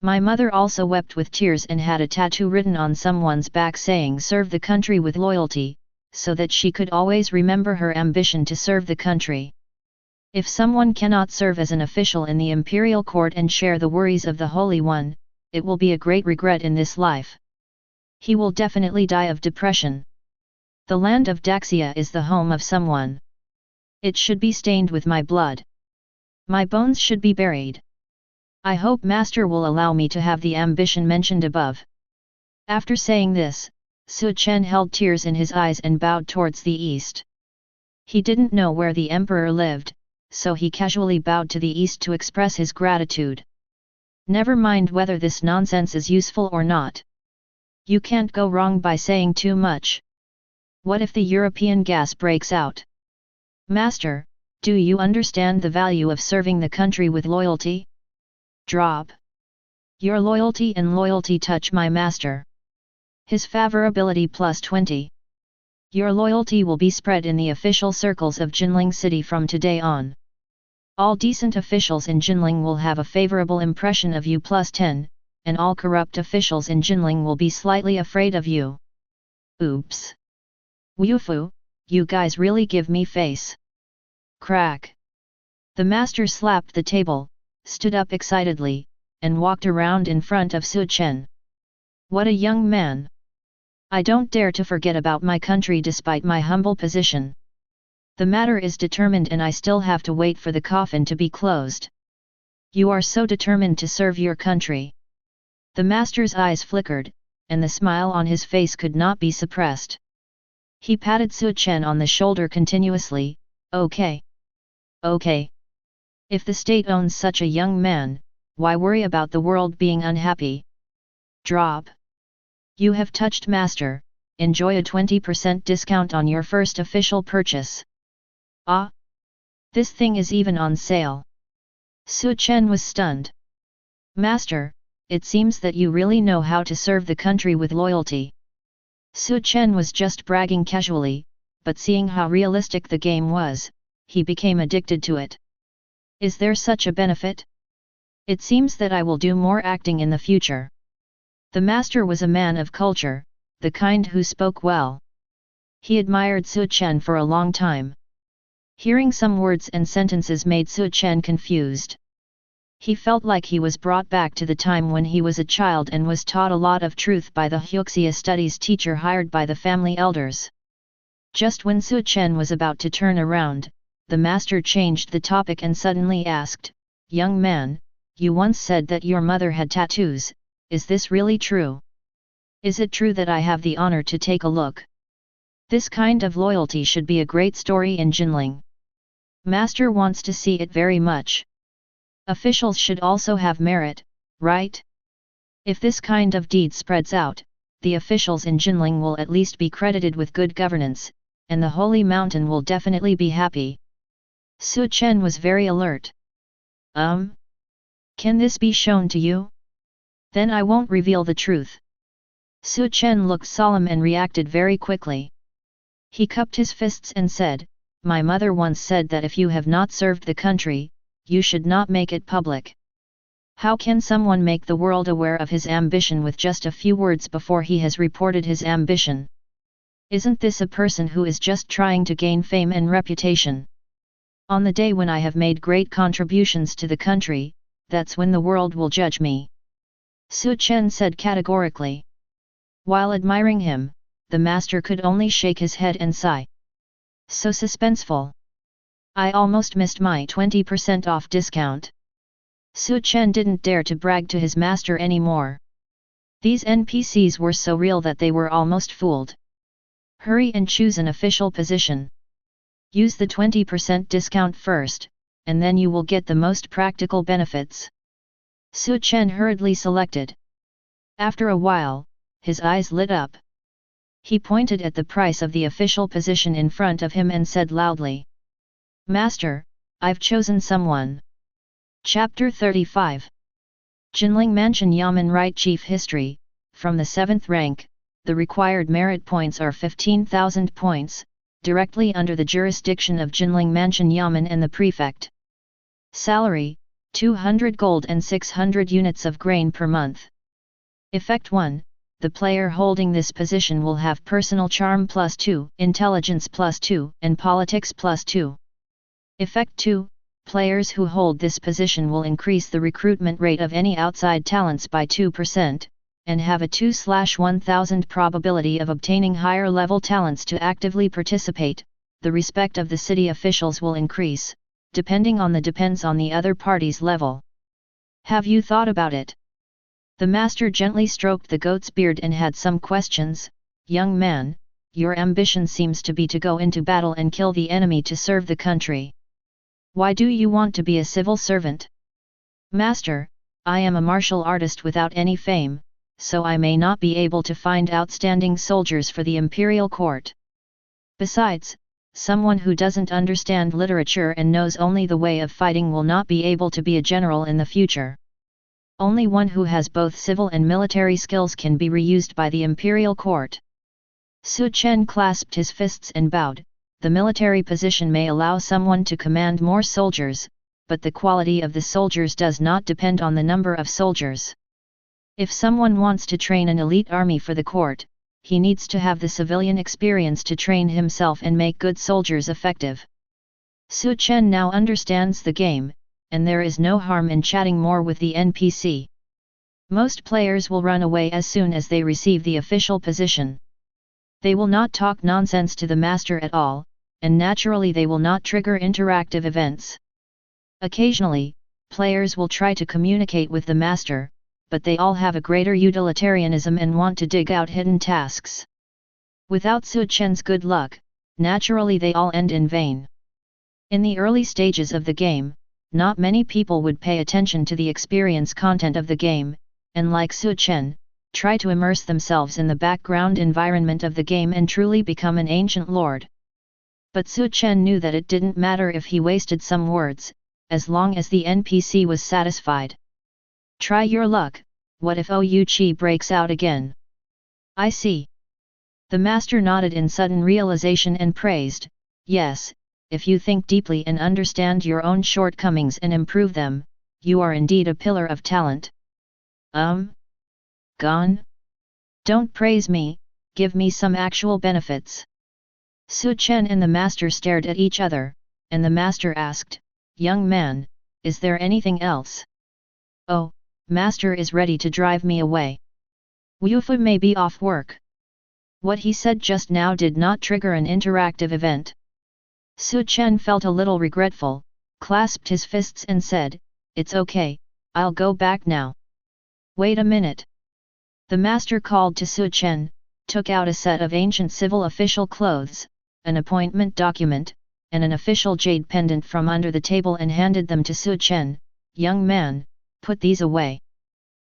Speaker 1: My mother also wept with tears and had a tattoo written on someone's back saying serve the country with loyalty, so that she could always remember her ambition to serve the country. If someone cannot serve as an official in the imperial court and share the worries of the Holy One, it will be a great regret in this life. He will definitely die of depression. The land of Daxia is the home of someone. It should be stained with my blood. My bones should be buried. I hope Master will allow me to have the ambition mentioned above. After saying this, Chen held tears in his eyes and bowed towards the east. He didn't know where the emperor lived, so he casually bowed to the east to express his gratitude. Never mind whether this nonsense is useful or not. You can't go wrong by saying too much. What if the European gas breaks out? Master, do you understand the value of serving the country with loyalty? Drop. Your loyalty and loyalty touch my master. His favorability plus 20. Your loyalty will be spread in the official circles of Jinling City from today on. All decent officials in Jinling will have a favorable impression of you plus 10, and all corrupt officials in Jinling will be slightly afraid of you. Oops. Wufu, you guys really give me face. Crack. The master slapped the table, stood up excitedly, and walked around in front of Chen. What a young man! I don't dare to forget about my country despite my humble position. The matter is determined and I still have to wait for the coffin to be closed. You are so determined to serve your country. The master's eyes flickered, and the smile on his face could not be suppressed. He patted Chen on the shoulder continuously. Okay. Okay. If the state owns such a young man, why worry about the world being unhappy? Drop. You have touched master, enjoy a 20% discount on your first official purchase. Ah! This thing is even on sale. Chen was stunned. Master, it seems that you really know how to serve the country with loyalty. Chen was just bragging casually, but seeing how realistic the game was, he became addicted to it. Is there such a benefit? It seems that I will do more acting in the future. The master was a man of culture, the kind who spoke well. He admired Chen for a long time. Hearing some words and sentences made Chen confused. He felt like he was brought back to the time when he was a child and was taught a lot of truth by the Huxia studies teacher hired by the family elders. Just when Chen was about to turn around, the master changed the topic and suddenly asked, "Young man, you once said that your mother had tattoos, is this really true? Is it true that I have the honor to take a look? This kind of loyalty should be a great story in Jinling. Master wants to see it very much. Officials should also have merit, right? If this kind of deed spreads out, the officials in Jinling will at least be credited with good governance, and the Holy Mountain will definitely be happy." Chen was very alert. Can this be shown to you? Then I won't reveal the truth. Chen looked solemn and reacted very quickly. He cupped his fists and said, "My mother once said that if you have not served the country, you should not make it public. How can someone make the world aware of his ambition with just a few words before he has reported his ambition? Isn't this a person who is just trying to gain fame and reputation? On the day when I have made great contributions to the country, that's when the world will judge me." Chen said categorically. While admiring him, the master could only shake his head and sigh. So suspenseful. I almost missed my 20% off discount. Chen didn't dare to brag to his master anymore. These NPCs were so real that they were almost fooled. Hurry and choose an official position. Use the 20% discount first, and then you will get the most practical benefits. Chen hurriedly selected. After a while, his eyes lit up. He pointed at the price of the official position in front of him and said loudly, "Master, I've chosen someone." Chapter 35. Jinling Mansion Yamen Right Chief History. From the 7th rank, the required merit points are 15,000 points, directly under the jurisdiction of Jinling Mansion Yamen and the prefect. Salary, 200 gold and 600 units of grain per month. Effect 1. The player holding this position will have personal charm plus 2, intelligence plus 2, and politics plus 2. Effect 2. Players who hold this position will increase the recruitment rate of any outside talents by 2%, and have a 2/1000 probability of obtaining higher level talents to actively participate. The respect of the city officials will increase, depends on the other party's level. Have you thought about it? The master gently stroked the goat's beard and had some questions. Young man, your ambition seems to be to go into battle and kill the enemy to serve the country. Why do you want to be a civil servant? Master, I am a martial artist without any fame, so I may not be able to find outstanding soldiers for the imperial court. Besides, someone who doesn't understand literature and knows only the way of fighting will not be able to be a general in the future. Only one who has both civil and military skills can be reused by the imperial court. Chen clasped his fists and bowed. The military position may allow someone to command more soldiers, but the quality of the soldiers does not depend on the number of soldiers. If someone wants to train an elite army for the court, he needs to have the civilian experience to train himself and make good soldiers effective. Chen now understands the game, and there is no harm in chatting more with the NPC. Most players will run away as soon as they receive the official position. They will not talk nonsense to the master at all, and naturally they will not trigger interactive events. Occasionally, players will try to communicate with the master, but they all have a greater utilitarianism and want to dig out hidden tasks. Without Chen's good luck, naturally they all end in vain. In the early stages of the game, not many people would pay attention to the experience content of the game, and like Chen, try to immerse themselves in the background environment of the game and truly become an ancient lord. But Chen knew that it didn't matter if he wasted some words, as long as the NPC was satisfied. Try your luck, what if Chi breaks out again? I see. The master nodded in sudden realization and praised, yes, if you think deeply and understand your own shortcomings and improve them, you are indeed a pillar of talent. Gone? Don't praise me, give me some actual benefits. Chen and the master stared at each other, and the master asked, young man, is there anything else? Oh, master is ready to drive me away. Wufu may be off work. What he said just now did not trigger an interactive event. Chen felt a little regretful, clasped his fists and said, it's okay, I'll go back now. Wait a minute. The master called to Chen, took out a set of ancient civil official clothes, an appointment document, and an official jade pendant from under the table and handed them to Chen. Young man, put these away.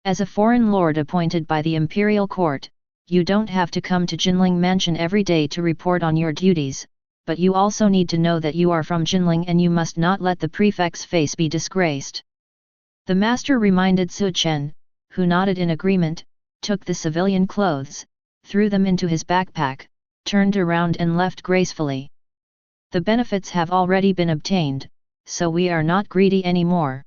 Speaker 1: As a foreign lord appointed by the imperial court, you don't have to come to Jinling Mansion every day to report on your duties, but you also need to know that you are from Jinling and you must not let the prefect's face be disgraced. The master reminded Chen, who nodded in agreement, took the civilian clothes, threw them into his backpack, turned around and left gracefully. The benefits have already been obtained, so we are not greedy anymore.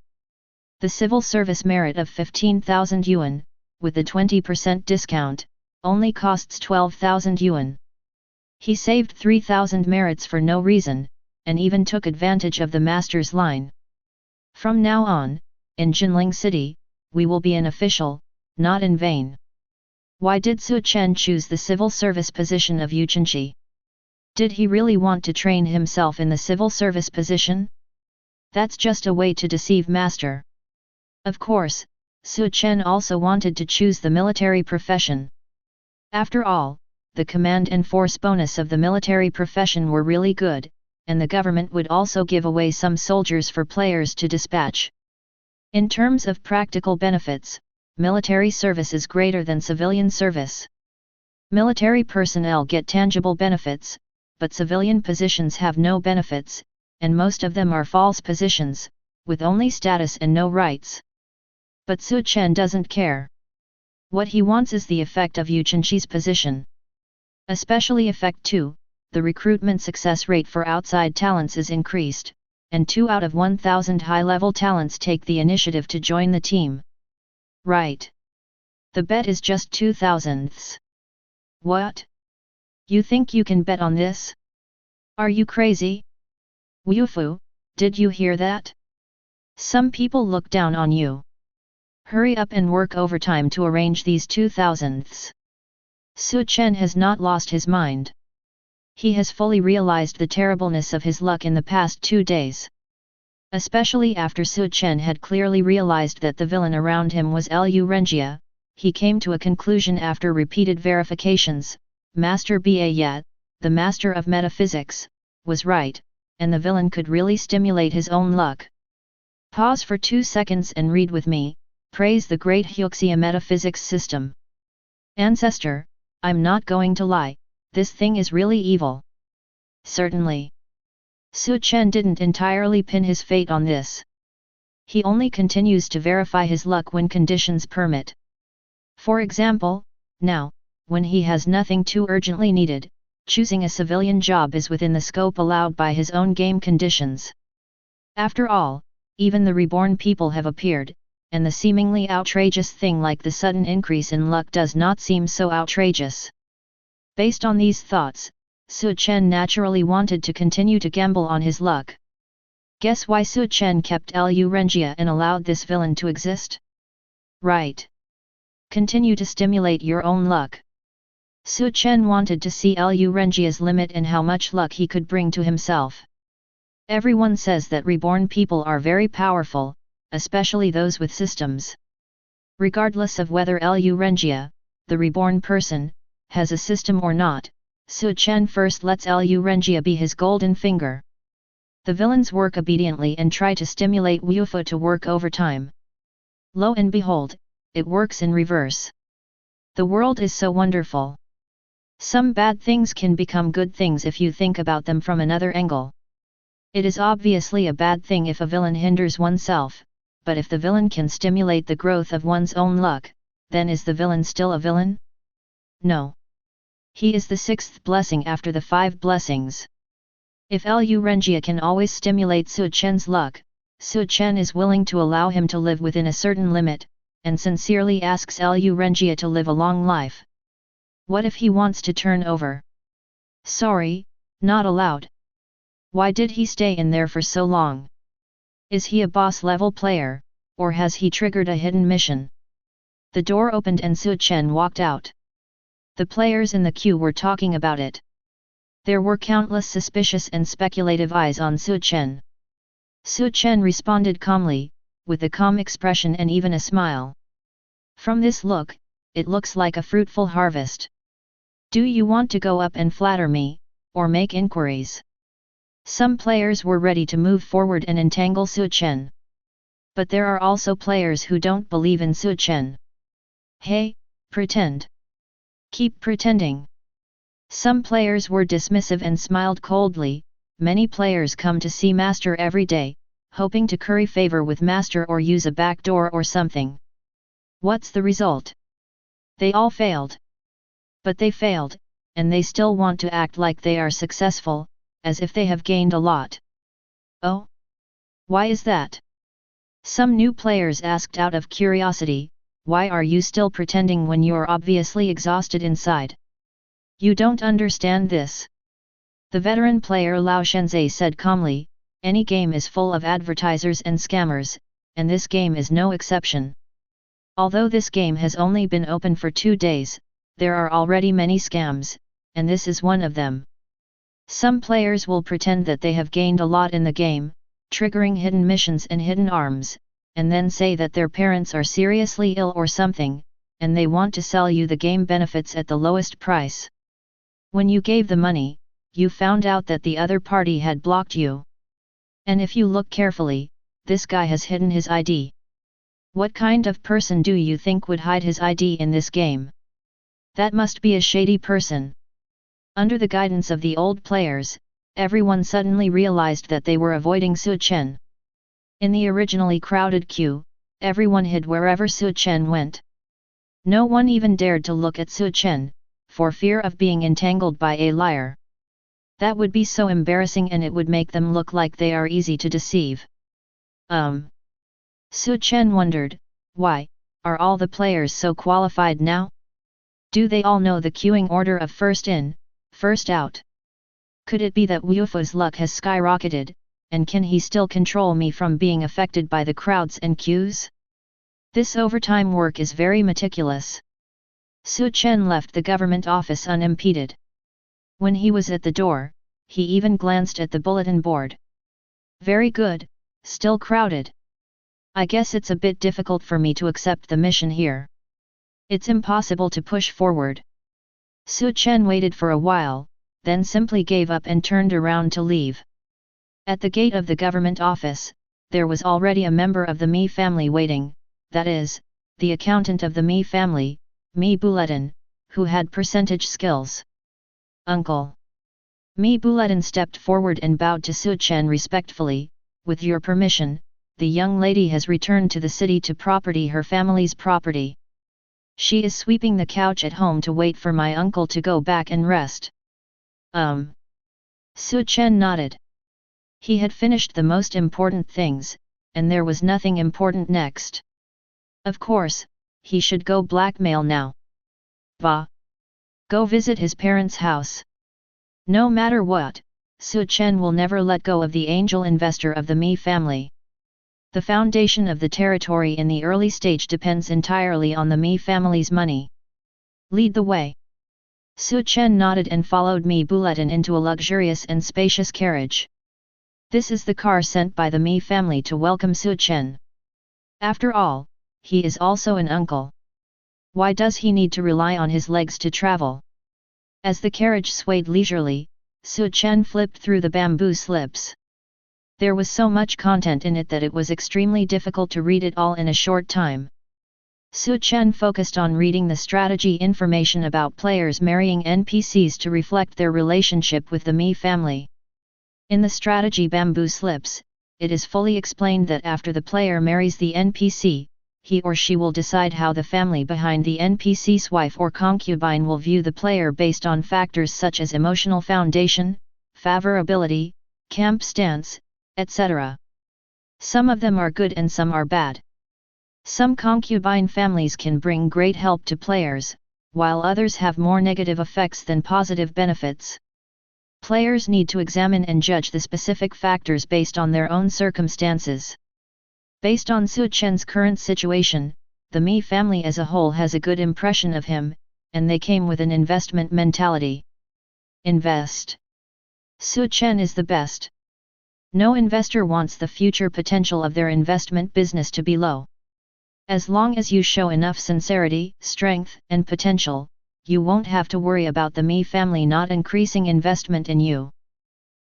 Speaker 1: The civil service merit of 15,000 yuan, with the 20% discount, only costs 12,000 yuan. He saved 3,000 merits for no reason, and even took advantage of the master's line. From now on, in Jinling City, we will be an official, not in vain. Why did Chen choose the civil service position of Yuchenchi? Did he really want to train himself in the civil service position? That's just a way to deceive master. Of course, Chen also wanted to choose the military profession. After all, the command and force bonus of the military profession were really good, and the government would also give away some soldiers for players to dispatch. In terms of practical benefits, military service is greater than civilian service. Military personnel get tangible benefits, but civilian positions have no benefits, and most of them are false positions, with only status and no rights. But Chen doesn't care. What he wants is the effect of Yuchenchi's position. Especially effect 2, the recruitment success rate for outside talents is increased, and 2 out of 1,000 high-level talents take the initiative to join the team. Right. The bet is just 2,000ths. What? You think you can bet on this? Are you crazy? Wufu, did you hear that? Some people look down on you. Hurry up and work overtime to arrange these 2,000ths. Chen has not lost his mind. He has fully realized the terribleness of his luck in the past 2 days. Especially after Chen had clearly realized that the villain around him was Lu Renjia, he came to a conclusion after repeated verifications. Master Ba Yat, the master of metaphysics, was right, and the villain could really stimulate his own luck. Pause for 2 seconds and read with me. Praise the great Huxia metaphysics system. Ancestor, I'm not going to lie, this thing is really evil. Certainly. Chen didn't entirely pin his fate on this. He only continues to verify his luck when conditions permit. For example, now, when he has nothing too urgently needed, choosing a civilian job is within the scope allowed by his own game conditions. After all, even the reborn people have appeared, and the seemingly outrageous thing like the sudden increase in luck does not seem so outrageous. Based on these thoughts, Chen naturally wanted to continue to gamble on his luck. Guess why Chen kept Lu Renjia and allowed this villain to exist? Right. Continue to stimulate your own luck. Chen wanted to see Lu Renjia's limit and how much luck he could bring to himself. Everyone says that reborn people are very powerful, especially those with systems. Regardless of whether Lu Renjia, the reborn person, has a system or not, Chen first lets Lu Renjia be his golden finger. The villains work obediently and try to stimulate Wufu to work overtime. Lo and behold, it works in reverse. The world is so wonderful. Some bad things can become good things if you think about them from another angle. It is obviously a bad thing if a villain hinders oneself, but if the villain can stimulate the growth of one's own luck, then is the villain still a villain? No. He is the 6th blessing after the 5 blessings. If Lu Renjia can always stimulate Chen's luck, Chen is willing to allow him to live within a certain limit, and sincerely asks Lu Renjia to live a long life. What if he wants to turn over? Sorry, not allowed. Why did he stay in there for so long? Is he a boss-level player, or has he triggered a hidden mission? The door opened and Chen walked out. The players in the queue were talking about it. There were countless suspicious and speculative eyes on Chen. Chen responded calmly, with a calm expression and even a smile. From this look, it looks like a fruitful harvest. Do you want to go up and flatter me, or make inquiries? Some players were ready to move forward and entangle Chen. But there are also players who don't believe in Chen. Hey, pretend. Keep pretending. Some players were dismissive and smiled coldly. Many players come to see Master every day, hoping to curry favor with Master or use a back door or something. What's the result? They all failed. But they failed, and they still want to act like they are successful, as if they have gained a lot. Oh? Why is that? Some new players asked out of curiosity, why are you still pretending when you're obviously exhausted inside? You don't understand this. The veteran player Lao Shenzai said calmly, any game is full of advertisers and scammers, and this game is no exception. Although this game has only been open for 2 days, there are already many scams, and this is one of them. Some players will pretend that they have gained a lot in the game, triggering hidden missions and hidden arms, and then say that their parents are seriously ill or something, and they want to sell you the game benefits at the lowest price. When you gave the money, you found out that the other party had blocked you. And if you look carefully, this guy has hidden his ID. What kind of person do you think would hide his ID in this game? That must be a shady person. Under the guidance of the old players, everyone suddenly realized that they were avoiding Chen. In the originally crowded queue, everyone hid wherever Chen went. No one even dared to look at Chen, for fear of being entangled by a liar. That would be so embarrassing and it would make them look like they are easy to deceive. Chen wondered, why, are all the players so qualified now? Do they all know the queuing order of first in, first out? Could it be that Wufu's luck has skyrocketed, and can he still control me from being affected by the crowds and queues? This overtime work is very meticulous. Chen left the government office unimpeded. When he was at the door, he even glanced at the bulletin board. Very good, still crowded. I guess it's a bit difficult for me to accept the mission here. It's impossible to push forward. Chen waited for a while, then simply gave up and turned around to leave. At the gate of the government office, there was already a member of the Mi family waiting, that is, the accountant of the Mi family, Mi Buletin, who had percentage skills. Uncle. Mi Buletin stepped forward and bowed to Chen respectfully. With your permission, the young lady has returned to the city to property her family's property. She is sweeping the couch at home to wait for my uncle to go back and rest. Chen nodded. He had finished the most important things, and there was nothing important next. Of course, he should go blackmail now. Go visit his parents' house. No matter what, Chen will never let go of the angel investor of the Mi family. The foundation of the territory in the early stage depends entirely on the Mi family's money. Lead the way. Chen nodded and followed Mi Buletin into a luxurious and spacious carriage. This is the car sent by the Mi family to welcome Chen. After all, he is also an uncle. Why does he need to rely on his legs to travel? As the carriage swayed leisurely, Chen flipped through the bamboo slips. There was so much content in it that it was extremely difficult to read it all in a short time. Chen focused on reading the strategy information about players marrying NPCs to reflect their relationship with the Mi family. In the strategy bamboo slips, it is fully explained that after the player marries the NPC, he or she will decide how the family behind the NPC's wife or concubine will view the player based on factors such as emotional foundation, favorability, camp stance, etc. Some of them are good and some are bad. Some concubine families can bring great help to players, while others have more negative effects than positive benefits. Players need to examine and judge the specific factors based on their own circumstances. Based on Chen's current situation, the Mi family as a whole has a good impression of him, and they came with an investment mentality. Invest. Chen is the best. No investor wants the future potential of their investment business to be low. As long as you show enough sincerity, strength, and potential, you won't have to worry about the Mi family not increasing investment in you.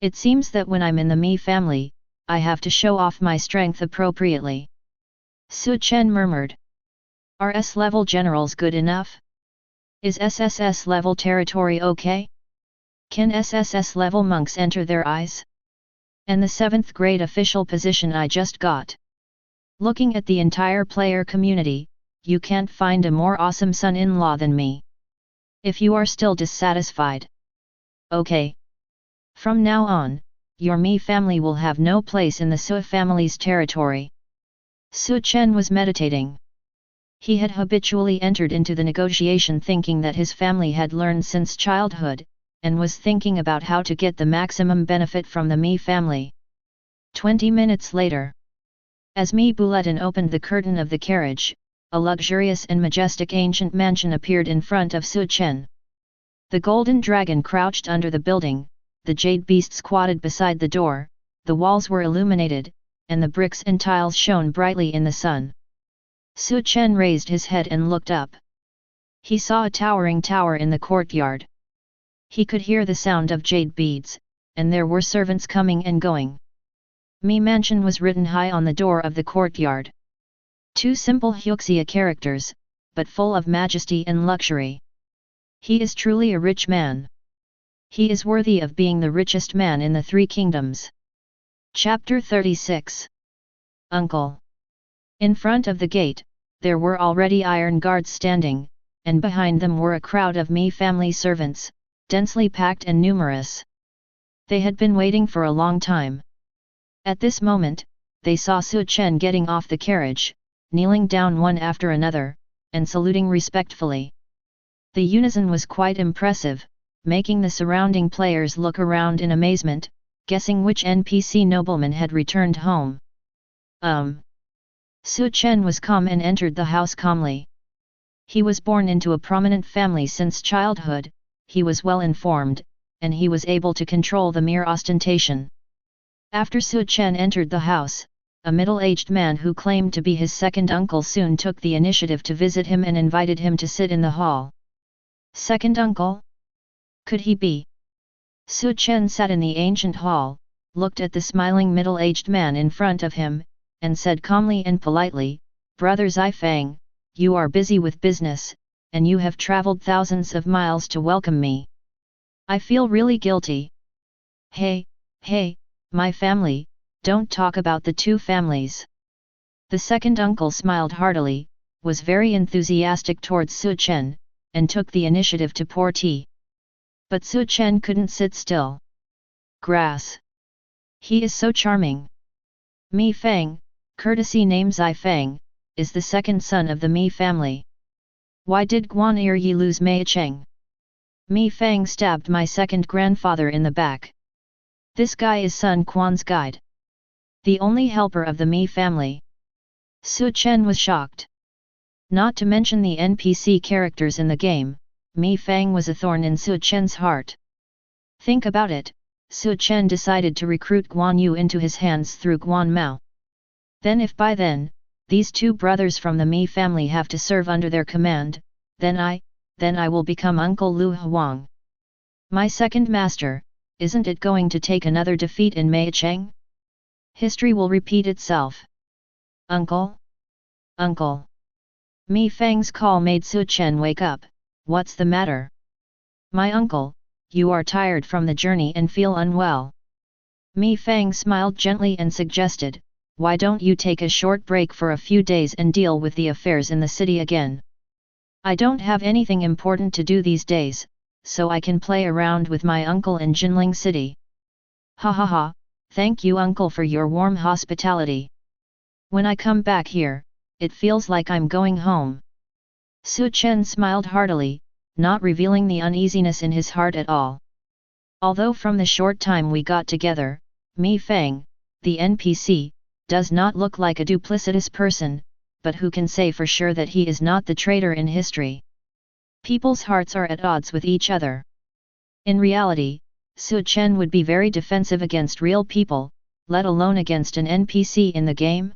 Speaker 1: It seems that when I'm in the Mi family, I have to show off my strength appropriately. Chen murmured. Are S-level generals good enough? Is SSS-level territory okay? Can SSS-level monks enter their eyes? And the 7th grade official position I just got. Looking at the entire player community, you can't find a more awesome son-in-law than me. If you are still dissatisfied. Okay. From now on, your Mi family will have no place in the Su family's territory. Chen was meditating. He had habitually entered into the negotiation thinking that his family had learned since childhood, and was thinking about how to get the maximum benefit from the Mi family. 20 minutes later. As Mi Buletin opened the curtain of the carriage, a luxurious and majestic ancient mansion appeared in front of Chen. The golden dragon crouched under the building, the jade beast squatted beside the door, the walls were illuminated, and the bricks and tiles shone brightly in the sun. Chen raised his head and looked up. He saw a towering tower in the courtyard. He could hear the sound of jade beads, and there were servants coming and going. Mi Mansion was written high on the door of the courtyard. 2 simple Huxia characters, but full of majesty and luxury. He is truly a rich man. He is worthy of being the richest man in the 3 kingdoms. Chapter 36. Uncle. In front of the gate, there were already iron guards standing, and behind them were a crowd of Mi family servants, densely packed and numerous. They had been waiting for a long time. At this moment, they saw Chen getting off the carriage, kneeling down one after another, and saluting respectfully. The unison was quite impressive, making the surrounding players look around in amazement, guessing which NPC nobleman had returned home. Chen was calm and entered the house calmly. He was born into a prominent family since childhood, he was well informed, and he was able to control the mere ostentation. After Chen entered the house, a middle-aged man who claimed to be his second uncle soon took the initiative to visit him and invited him to sit in the hall. Second uncle? Could he be? Chen sat in the ancient hall, looked at the smiling middle-aged man in front of him, and said calmly and politely, "Brother Zifang, you are busy with business, and you have traveled thousands of miles to welcome me. I feel really guilty." Hey, my family, don't talk about the two families." The second uncle smiled heartily, was very enthusiastic towards Chen, and took the initiative to pour tea. But Chen couldn't sit still. Grass. He is so charming. Mi Fang, courtesy name Zai Fang, is the second son of the Mi family. Why did Guan Yi lose Mei Cheng? Mi Fang stabbed my second grandfather in the back. This guy is Sun Quan's guide. The only helper of the Mi family. Chen was shocked. Not to mention the NPC characters in the game, Mi Fang was a thorn in Chen's heart. Think about it, Chen decided to recruit Guan Yu into his hands through Guan Mao. Then if by then, these two brothers from the Mi family have to serve under their command, then I will become Uncle Lu Huang. My second master, isn't it going to take another defeat in Mei Cheng? History will repeat itself. Uncle? Uncle. Mi Fang's call made Chen wake up. What's the matter? My uncle, you are tired from the journey and feel unwell. Mi Fang smiled gently and suggested, why don't you take a short break for a few days and deal with the affairs in the city again? I don't have anything important to do these days, so I can play around with my uncle in Jinling City. Ha ha ha, thank you uncle for your warm hospitality. When I come back here, it feels like I'm going home. Chen smiled heartily, not revealing the uneasiness in his heart at all. Although from the short time we got together, Mi Fang, the NPC, does not look like a duplicitous person, but who can say for sure that he is not the traitor in history? People's hearts are at odds with each other. In reality, Chen would be very defensive against real people, let alone against an NPC in the game.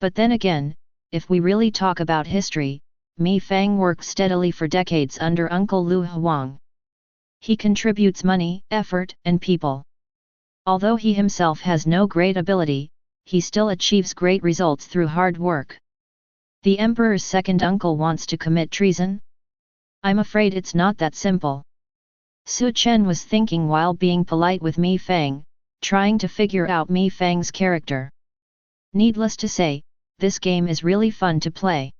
Speaker 1: But then again, if we really talk about history, Mi Fang worked steadily for decades under Uncle Lu Huang. He contributes money, effort, and people. Although he himself has no great ability, he still achieves great results through hard work. The Emperor's second uncle wants to commit treason? I'm afraid it's not that simple. Chen was thinking while being polite with Mi Fang, trying to figure out Mi Fang's character. Needless to say, this game is really fun to play.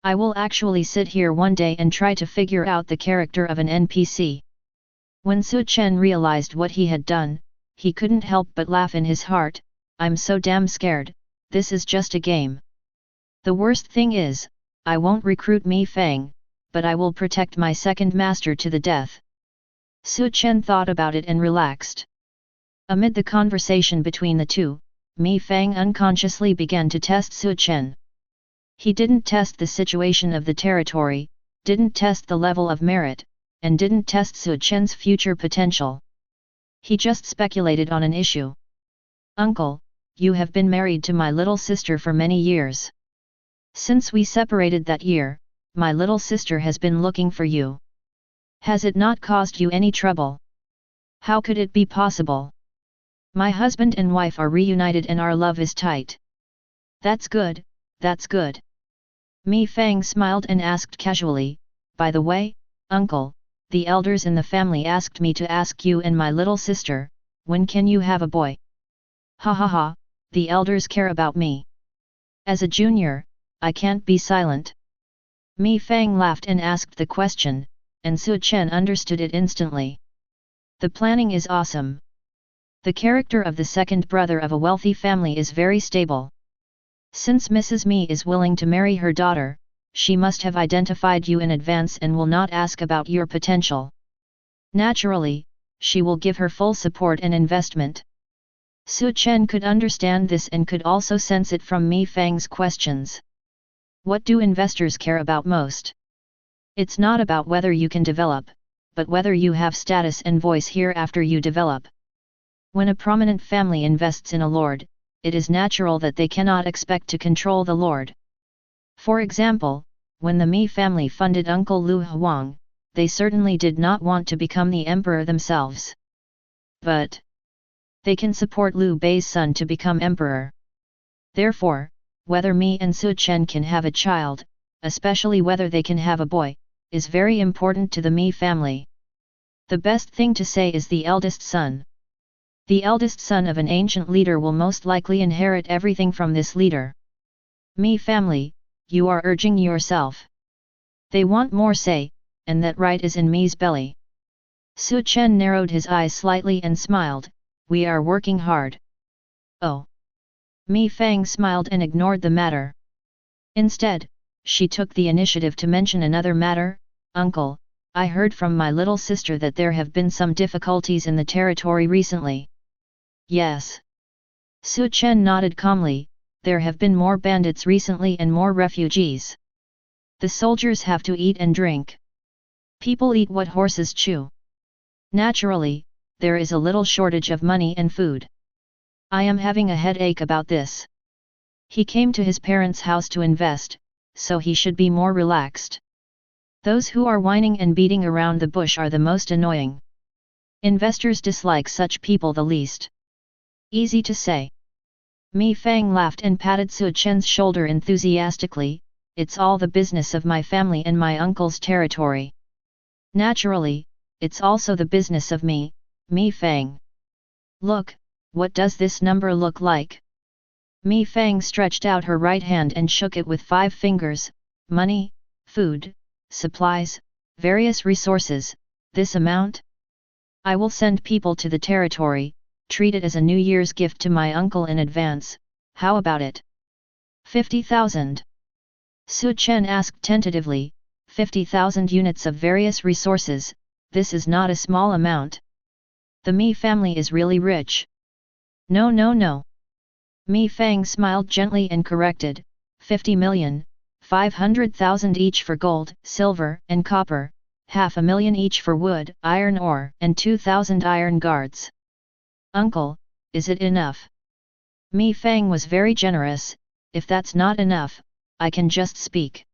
Speaker 1: I will actually sit here one day and try to figure out the character of an NPC. When Chen realized what he had done, he couldn't help but laugh in his heart. I'm so damn scared, this is just a game. The worst thing is, I won't recruit Mi Fang, but I will protect my second master to the death. Chen thought about it and relaxed. Amid the conversation between the two, Mi Fang unconsciously began to test Chen. He didn't test the situation of the territory, didn't test the level of merit, and didn't test Chen's future potential. He just speculated on an issue. Uncle, you have been married to my little sister for many years. Since we separated that year, my little sister has been looking for you. Has it not caused you any trouble? How could it be possible? My husband and wife are reunited and our love is tight. That's good, that's good. Mi Fang smiled and asked casually, by the way, uncle, the elders in the family asked me to ask you and my little sister, when can you have a boy? Ha ha ha, the elders care about me. As a junior, I can't be silent. Mi Fang laughed and asked the question, and Chen understood it instantly. The planning is awesome. The character of the second brother of a wealthy family is very stable. Since Mrs. Mi is willing to marry her daughter, she must have identified you in advance and will not ask about your potential. Naturally, she will give her full support and investment. Chen could understand this and could also sense it from Mi Fang's questions. What do investors care about most? It's not about whether you can develop, but whether you have status and voice here after you develop. When a prominent family invests in a lord, it is natural that they cannot expect to control the Lord. For example, when the Mi family funded Uncle Lu Huang, they certainly did not want to become the emperor themselves. But they can support Liu Bei's son to become emperor. Therefore, whether Mi and Su Chen can have a child, especially whether they can have a boy, is very important to the Mi family. The best thing to say is the eldest son. The eldest son of an ancient leader will most likely inherit everything from this leader. Mi family, you are urging yourself. They want more say, and that right is in Mi's belly. Su Chen narrowed his eyes slightly and smiled, we are working hard. Oh. Mi Fang smiled and ignored the matter. Instead, she took the initiative to mention another matter. Uncle, I heard from my little sister that there have been some difficulties in the territory recently. Yes. Su Chen nodded calmly, there have been more bandits recently and more refugees. The soldiers have to eat and drink. People eat what horses chew. Naturally, there is a little shortage of money and food. I am having a headache about this. He came to his parents' house to invest, so he should be more relaxed. Those who are whining and beating around the bush are the most annoying. Investors dislike such people the least. Easy to say. Mi Fang laughed and patted Su Chen's shoulder enthusiastically, it's all the business of my family and my uncle's territory. Naturally, it's also the business of me, Mi Fang. Look, what does this number look like? Mi Fang stretched out her right hand and shook it with 5 fingers, money, food, supplies, various resources, this amount? I will send people to the territory, treat it as a New Year's gift to my uncle in advance, how about it? 50,000. Su Chen asked tentatively, 50,000 units of various resources, this is not a small amount. The Mi family is really rich. No no no. Mi Fang smiled gently and corrected, 50 million, 500,000 each for gold, silver, and copper, 500,000 each for wood, iron ore, and 2,000 iron guards. Uncle, is it enough? Mi Fang was very generous, if that's not enough, I can just speak.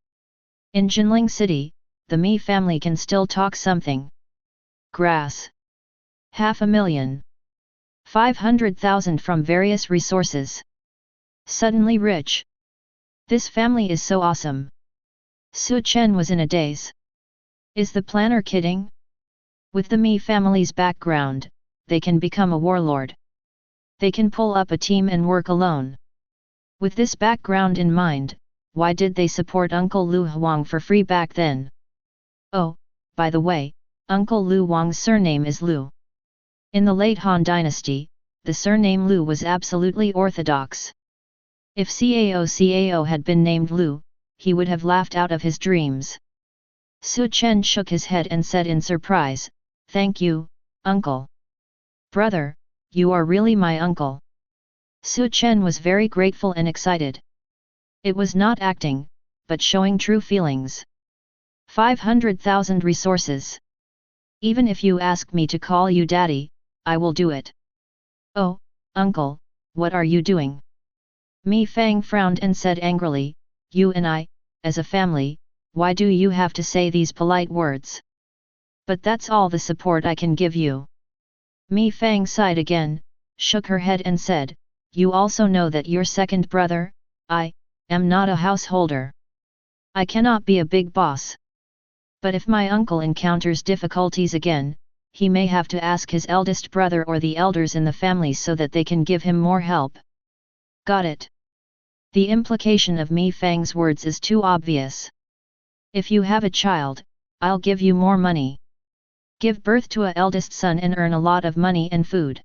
Speaker 1: In Jinling City, the Mi family can still talk something. Grass. 500,000. 500,000 from various resources. Suddenly rich. This family is so awesome. Su Chen was in a daze. Is the planner kidding? With the Mi family's background, they can become a warlord. They can pull up a team and work alone. With this background in mind, why did they support Uncle Lu Huang for free back then? Oh, by the way, Uncle Lu Huang's surname is Lu. In the late Han dynasty, the surname Lu was absolutely orthodox. If Cao had been named Lu, he would have laughed out of his dreams. Su Chen shook his head and said in surprise, thank you, uncle. Brother, you are really my uncle. Su Chen was very grateful and excited. It was not acting, but showing true feelings. 500,000 resources. Even if you ask me to call you daddy, I will do it. Oh, uncle, what are you doing? Mi Fang frowned and said angrily, you and I, as a family, why do you have to say these polite words? But that's all the support I can give you. Mi Fang sighed again, shook her head and said, you also know that your second brother, I, am not a householder. I cannot be a big boss. But if my uncle encounters difficulties again, he may have to ask his eldest brother or the elders in the family so that they can give him more help. Got it. The implication of Mi Fang's words is too obvious. If you have a child, I'll give you more money. Give birth to an eldest son and earn a lot of money and food.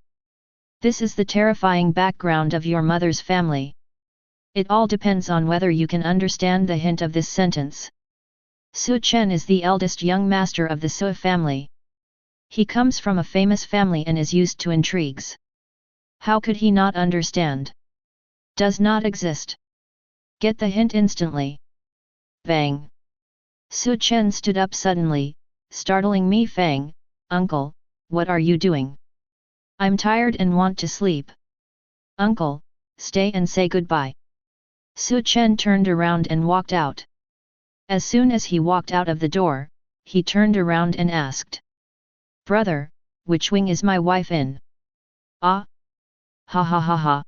Speaker 1: This is the terrifying background of your mother's family. It all depends on whether you can understand the hint of this sentence. Su Chen is the eldest young master of the Su family. He comes from a famous family and is used to intrigues. How could he not understand? Does not exist. Get the hint instantly. Bang! Su Chen stood up suddenly, startling Mi Fang, Uncle, what are you doing? I'm tired and want to sleep. Uncle, stay and say goodbye." Chen turned around and walked out. As soon as he walked out of the door, he turned around and asked, "Brother, which wing is my wife in?" "Ah? Ha ha ha ha."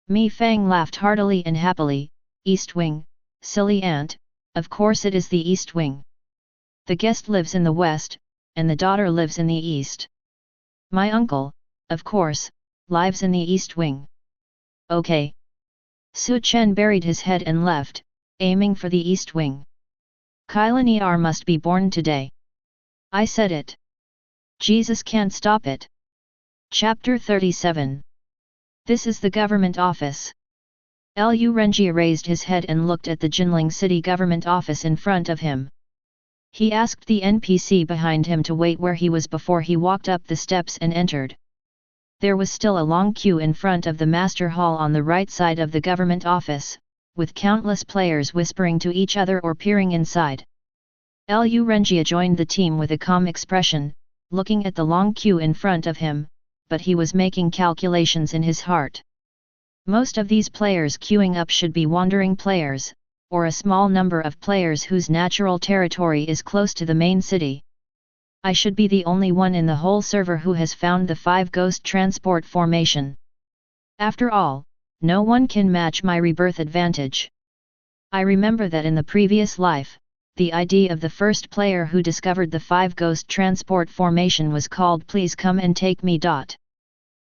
Speaker 1: Mi Fang laughed heartily and happily, "East wing, silly ant, of course it is the east wing. The guest lives in the west, and the daughter lives in the east. My uncle, of course, lives in the east wing." "Okay." Chen buried his head and left, aiming for the east wing. "Kailaniar must be born today. I said it. Jesus can't stop it." Chapter 37. This is the government office. Lu Renjia raised his head and looked at the Jinling city government office in front of him. He asked the NPC behind him to wait where he was before he walked up the steps and entered. There was still a long queue in front of the master hall on the right side of the government office, with countless players whispering to each other or peering inside. Lu Renjia joined the team with a calm expression, looking at the long queue in front of him, but he was making calculations in his heart. Most of these players queuing up should be wandering players, or a small number of players whose natural territory is close to the main city. I should be the only one in the whole server who has found the 5 ghost transport formation. After all, no one can match my rebirth advantage. I remember that in the previous life, the ID of the first player who discovered the 5 ghost transport formation was called "Please Come and Take Me."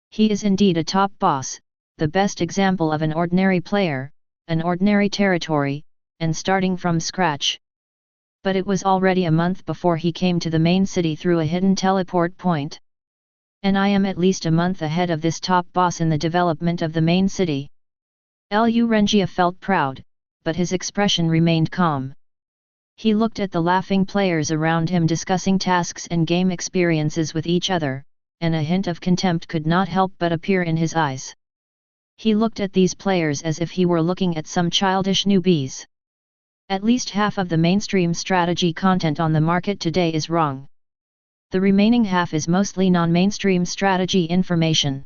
Speaker 1: He is indeed a top boss, the best example of an ordinary player, an ordinary territory, and starting from scratch. But it was already a month before he came to the main city through a hidden teleport point. And I am at least a month ahead of this top boss in the development of the main city. Lu Renjia felt proud, but his expression remained calm. He looked at the laughing players around him discussing tasks and game experiences with each other, and a hint of contempt could not help but appear in his eyes. He looked at these players as if he were looking at some childish newbies. At least half of the mainstream strategy content on the market today is wrong. The remaining half is mostly non-mainstream strategy information.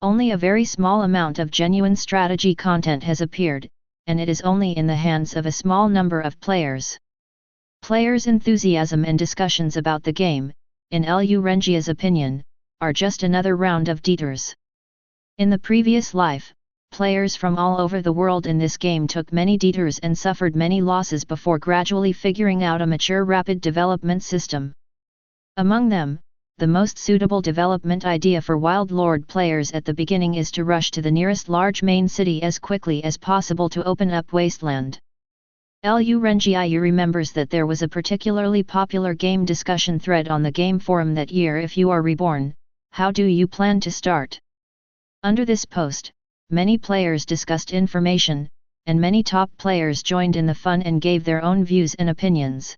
Speaker 1: Only a very small amount of genuine strategy content has appeared, and it is only in the hands of a small number of players. Players' enthusiasm and discussions about the game, in Lu Renjia's opinion, are just another round of detours. In the previous life, players from all over the world in this game took many detours and suffered many losses before gradually figuring out a mature rapid development system. Among them, the most suitable development idea for Wild Lord players at the beginning is to rush to the nearest large main city as quickly as possible to open up Wasteland. Lu Renjia remembers that there was a particularly popular game discussion thread on the game forum that year. If you are reborn, how do you plan to start? Under this post, many players discussed information, and many top players joined in the fun and gave their own views and opinions.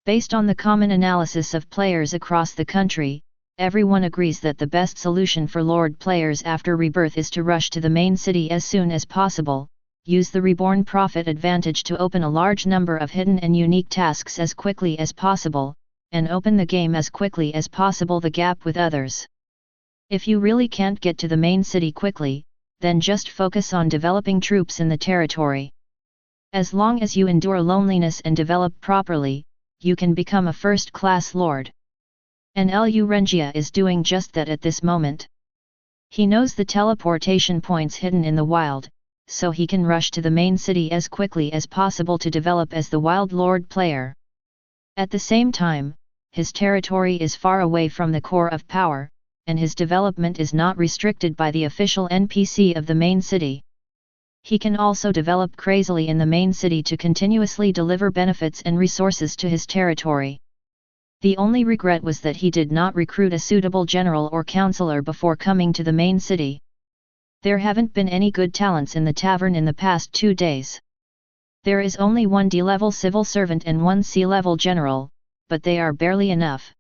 Speaker 1: Based on the common analysis of players across the country, everyone agrees that the best solution for Lord players after rebirth is to rush to the main city as soon as possible, use the Reborn profit advantage to open a large number of hidden and unique tasks as quickly as possible, and open the game as quickly as possible the gap with others. If you really can't get to the main city quickly, then just focus on developing troops in the territory. As long as you endure loneliness and develop properly, you can become a first-class lord. And Lu Renjia is doing just that at this moment. He knows the teleportation points hidden in the wild, so he can rush to the main city as quickly as possible to develop as the Wild Lord player. At the same time, his territory is far away from the core of power, and his development is not restricted by the official NPC of the main city. He can also develop crazily in the main city to continuously deliver benefits and resources to his territory. The only regret was that he did not recruit a suitable general or counselor before coming to the main city. There haven't been any good talents in the tavern in the past 2 days. There is only 1 D-level civil servant and 1 C-level general, but they are barely enough.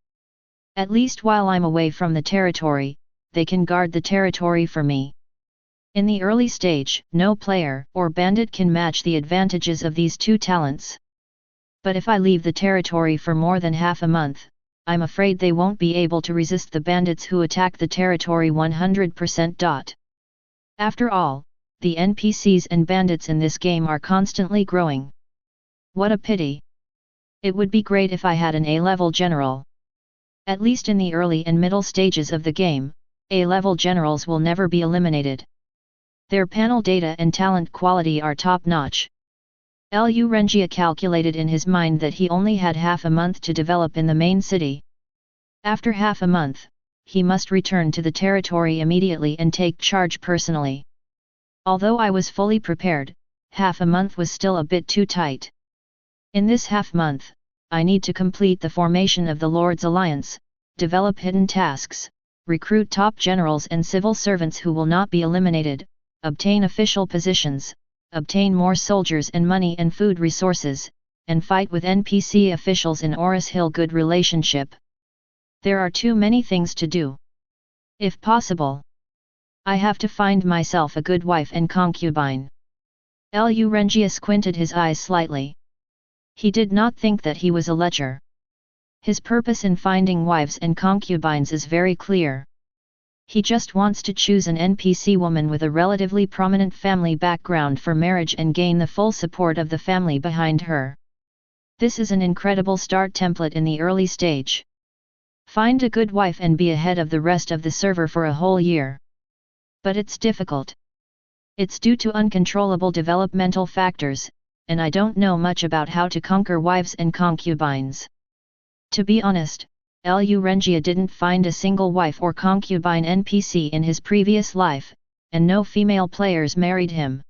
Speaker 1: At least while I'm away from the territory, they can guard the territory for me. In the early stage, no player or bandit can match the advantages of these 2 talents. But if I leave the territory for more than half a month, I'm afraid they won't be able to resist the bandits who attack the territory 100%. After all, the NPCs and bandits in this game are constantly growing. What a pity. It would be great if I had an A-level general. At least in the early and middle stages of the game, A-level generals will never be eliminated. Their panel data and talent quality are top-notch. Lu Renjia calculated in his mind that he only had half a month to develop in the main city. After half a month, he must return to the territory immediately and take charge personally. Although I was fully prepared, half a month was still a bit too tight. In this half month, I need to complete the formation of the Lord's Alliance, develop hidden tasks, recruit top generals and civil servants who will not be eliminated, obtain official positions, obtain more soldiers and money and food resources, and fight with NPC officials in Oris Hill. Good relationship. There are too many things to do. If possible, I have to find myself a good wife and concubine. Lu Renjia squinted his eyes slightly. He did not think that he was a lecher. His purpose in finding wives and concubines is very clear. He just wants to choose an NPC woman with a relatively prominent family background for marriage and gain the full support of the family behind her. This is an incredible start template in the early stage. Find a good wife and be ahead of the rest of the server for a whole year. But it's difficult. It's due to uncontrollable developmental factors, and I don't know much about how to conquer wives and concubines. To be honest, Lu Renjia didn't find a single wife or concubine NPC in his previous life, and no female players married him.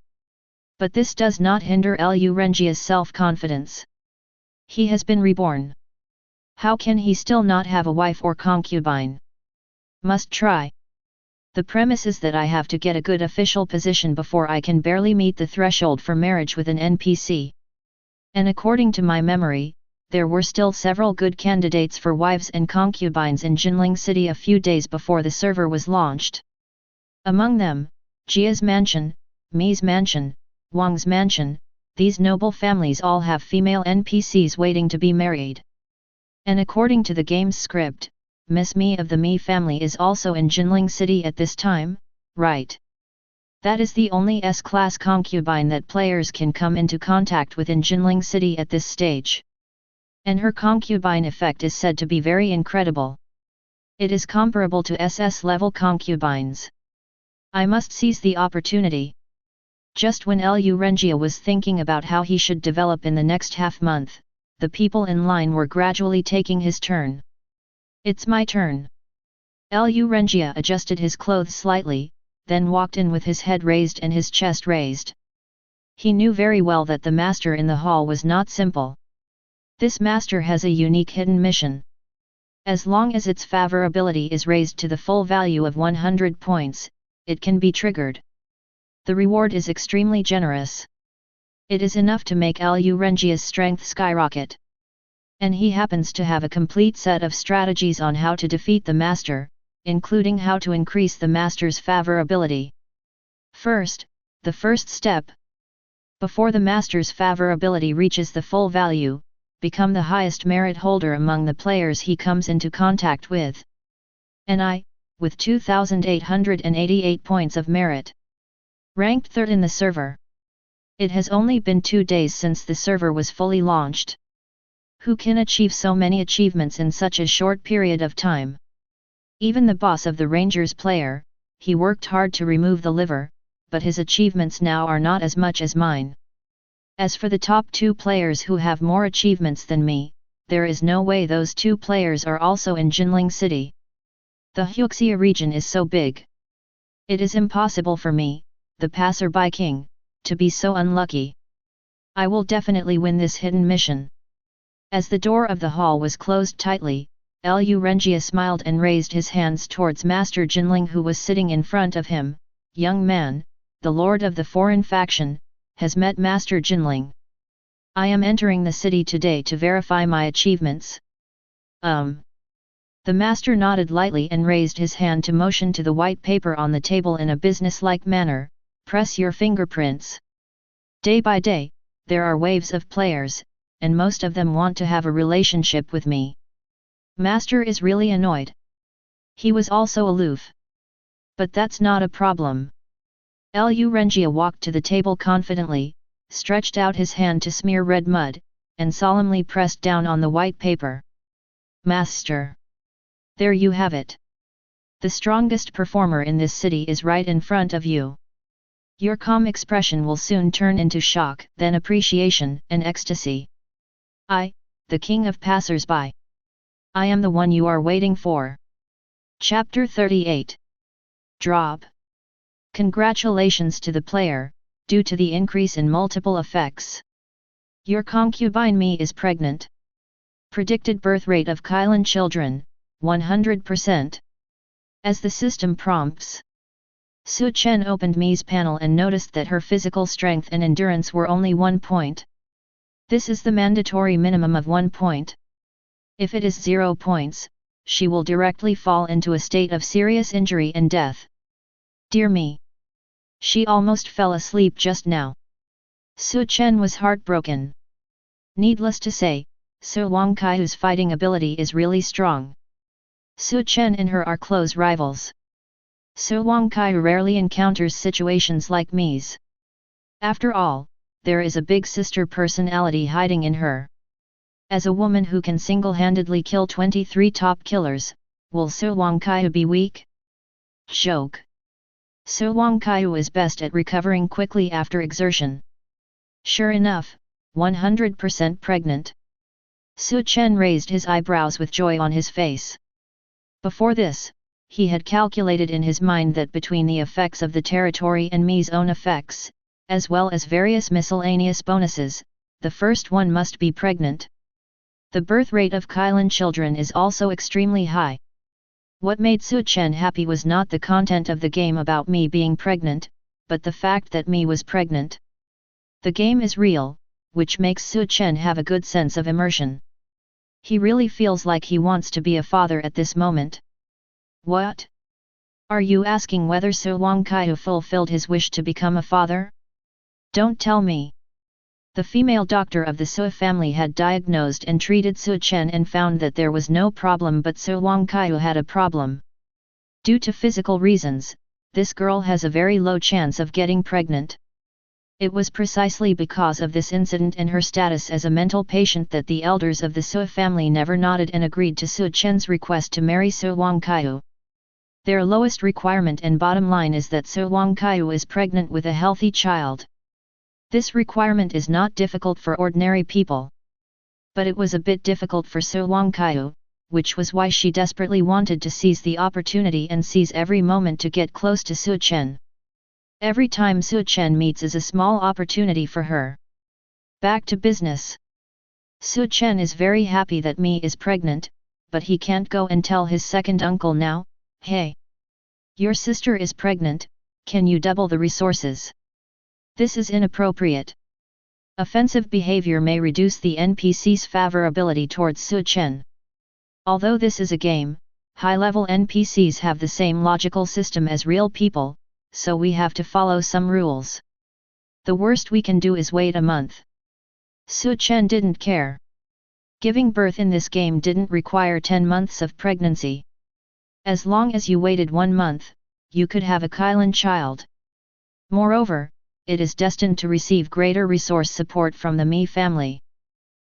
Speaker 1: But this does not hinder Lu Renjia's self-confidence. He has been reborn. How can he still not have a wife or concubine? Must try. The premise is that I have to get a good official position before I can barely meet the threshold for marriage with an NPC. And according to my memory, there were still several good candidates for wives and concubines in Jinling City a few days before the server was launched. Among them, Jia's mansion, Mi's mansion, Wang's mansion, these noble families all have female NPCs waiting to be married. And according to the game's script, Miss Mi of the Mi family is also in Jinling City at this time, right? That is the only S-class concubine that players can come into contact with in Jinling City at this stage. And her concubine effect is said to be very incredible. It is comparable to SS-level concubines. I must seize the opportunity. Just when Lu Renjia was thinking about how he should develop in the next half-month, the people in line were gradually taking his turn. It's my turn. Lu Renjia adjusted his clothes slightly, then walked in with his head raised and his chest raised. He knew very well that the master in the hall was not simple. This master has a unique hidden mission. As long as its favorability is raised to the full value of 100 points, it can be triggered. The reward is extremely generous. It is enough to make Lu Renjia's strength skyrocket. And he happens to have a complete set of strategies on how to defeat the master, including how to increase the master's favorability. First, the first step. Before the master's favorability reaches the full value, become the highest merit holder among the players he comes into contact with. And I, with 2,888 points of merit, ranked third in the server. It has only been 2 days since the server was fully launched. Who can achieve so many achievements in such a short period of time? Even the boss of the Rangers player, he worked hard to remove the liver, but his achievements now are not as much as mine. As for the top 2 players who have more achievements than me, there is no way those 2 players are also in Jinling City. The Huxia region is so big. It is impossible for me, the passerby king, to be so unlucky. I will definitely win this hidden mission. As the door of the hall was closed tightly, Lu Renjia smiled and raised his hands towards Master Jinling who was sitting in front of him. Young man, the lord of the foreign faction, has met Master Jinling. I am entering the city today to verify my achievements. The master nodded lightly and raised his hand to motion to the white paper on the table in a businesslike manner. Press your fingerprints. Day by day, there are waves of players, and most of them want to have a relationship with me. Master is really annoyed. He was also aloof. But that's not a problem. Lu Renjia walked to the table confidently, stretched out his hand to smear red mud, and solemnly pressed down on the white paper. Master! There you have it. The strongest performer in this city is right in front of you. Your calm expression will soon turn into shock, then appreciation and ecstasy. I, the king of passers-by. I am the one you are waiting for. Chapter 38. Drop. Congratulations to the player, due to the increase in multiple effects. Your concubine Mi is pregnant. Predicted birth rate of Kylan children, 100%. As the system prompts. Chen opened Mi's panel and noticed that her physical strength and endurance were only 1 point. This is the mandatory minimum of 1 point. If it is 0 points, she will directly fall into a state of serious injury and death. Dear me! She almost fell asleep just now. Chen was heartbroken. Needless to say, Su Wangkai's fighting ability is really strong. Chen and her are close rivals. Su Wangkai rarely encounters situations like Mi's. After all, there is a big sister personality hiding in her. As a woman who can single-handedly kill 23 top killers, will Su Wangkai be weak? Joke. Su Wangkai is best at recovering quickly after exertion. Sure enough, 100% pregnant. Chen raised his eyebrows with joy on his face. Before this, he had calculated in his mind that between the effects of the territory and Mi's own effects, as well as various miscellaneous bonuses, the first one must be pregnant. The birth rate of Kylan children is also extremely high. What made Chen happy was not the content of the game about Mi being pregnant, but the fact that Mi was pregnant. The game is real, which makes Chen have a good sense of immersion. He really feels like he wants to be a father at this moment. What? Are you asking whether Su Wangkai fulfilled his wish to become a father? Don't tell me. The female doctor of the Su family had diagnosed and treated Chen and found that there was no problem, but Su Wangkai had a problem. Due to physical reasons, this girl has a very low chance of getting pregnant. It was precisely because of this incident and her status as a mental patient that the elders of the Su family never nodded and agreed to Chen's request to marry Su Wangkai. Their lowest requirement and bottom line is that Su Wangkai is pregnant with a healthy child. This requirement is not difficult for ordinary people. But it was a bit difficult for Su Wangkai, which was why she desperately wanted to seize the opportunity and seize every moment to get close to Chen. Every time Chen meets is a small opportunity for her. Back to business. Chen is very happy that Mi is pregnant, but he can't go and tell his second uncle now. Hey! Your sister is pregnant, can you double the resources? This is inappropriate. Offensive behavior may reduce the NPC's favorability towards Chen. Although this is a game, high-level NPCs have the same logical system as real people, so we have to follow some rules. The worst we can do is wait a month. Chen didn't care. Giving birth in this game didn't require 10 months of pregnancy. As long as you waited 1 month, you could have a Kylan child. Moreover, it is destined to receive greater resource support from the Mi family.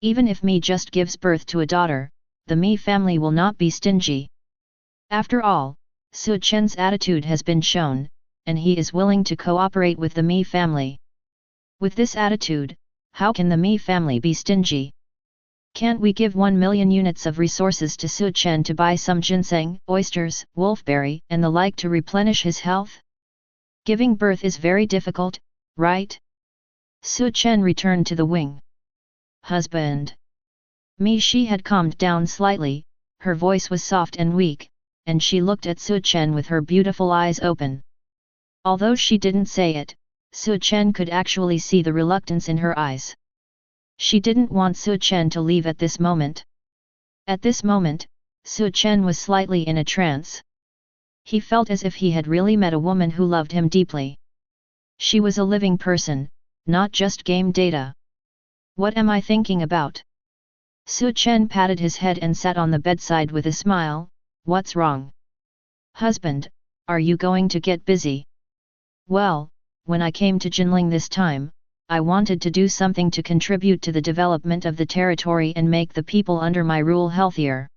Speaker 1: Even if Mi just gives birth to a daughter, the Mi family will not be stingy. After all, Chen's attitude has been shown, and he is willing to cooperate with the Mi family. With this attitude, how can the Mi family be stingy? Can't we give 1 million units of resources to Chen to buy some ginseng, oysters, wolfberry, and the like to replenish his health? Giving birth is very difficult, right? Chen returned to the wing. Husband. She had calmed down slightly, her voice was soft and weak, and she looked at Chen with her beautiful eyes open. Although she didn't say it, Chen could actually see the reluctance in her eyes. She didn't want Chen to leave at this moment. At this moment, Chen was slightly in a trance. He felt as if he had really met a woman who loved him deeply. She was a living person, not just game data. What am I thinking about? Chen patted his head and sat on the bedside with a smile. What's wrong? Husband, are you going to get busy? Well, when I came to Jinling this time, I wanted to do something to contribute to the development of the territory and make the people under my rule healthier.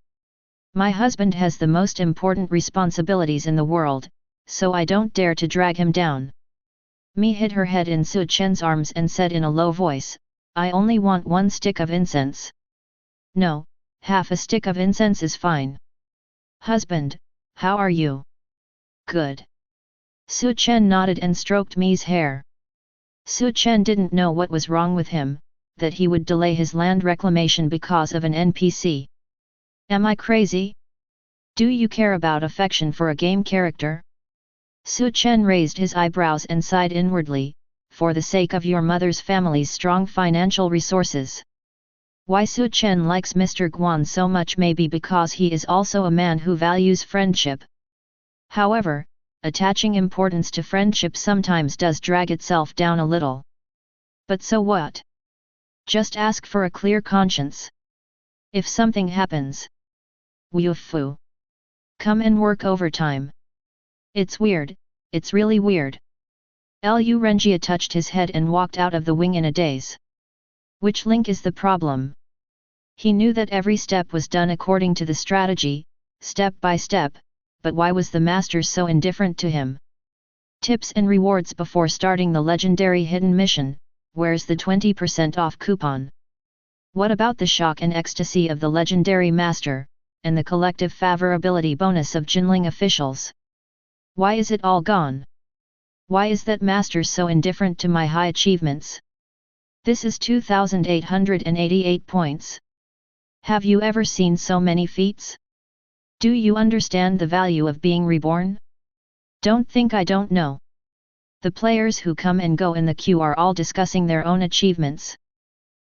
Speaker 1: My husband has the most important responsibilities in the world, so I don't dare to drag him down. Mi hid her head in Su Chen's arms and said in a low voice, I only want 1 stick of incense. No, half a stick of incense is fine. Husband, how are you? Good. Su Chen nodded and stroked Mi's hair. Su Chen didn't know what was wrong with him, that he would delay his land reclamation because of an NPC. Am I crazy? Do you care about affection for a game character? Su Chen raised his eyebrows and sighed inwardly, for the sake of your mother's family's strong financial resources. Why Su Chen likes Mr. Guan so much may be because he is also a man who values friendship. However, attaching importance to friendship sometimes does drag itself down a little. But so what? Just ask for a clear conscience. If something happens, Wufu, come and work overtime. It's weird, it's really weird. Lu Renjia touched his head and walked out of the wing in a daze. Which link is the problem? He knew that every step was done according to the strategy, step by step, but why was the master so indifferent to him? Tips and rewards before starting the legendary hidden mission, where's the 20% off coupon? What about the shock and ecstasy of the legendary master, and the collective favorability bonus of Jinling officials? Why is it all gone? Why is that master so indifferent to my high achievements? This is 2,888 points. Have you ever seen so many feats? Do you understand the value of being reborn? Don't think I don't know. The players who come and go in the queue are all discussing their own achievements.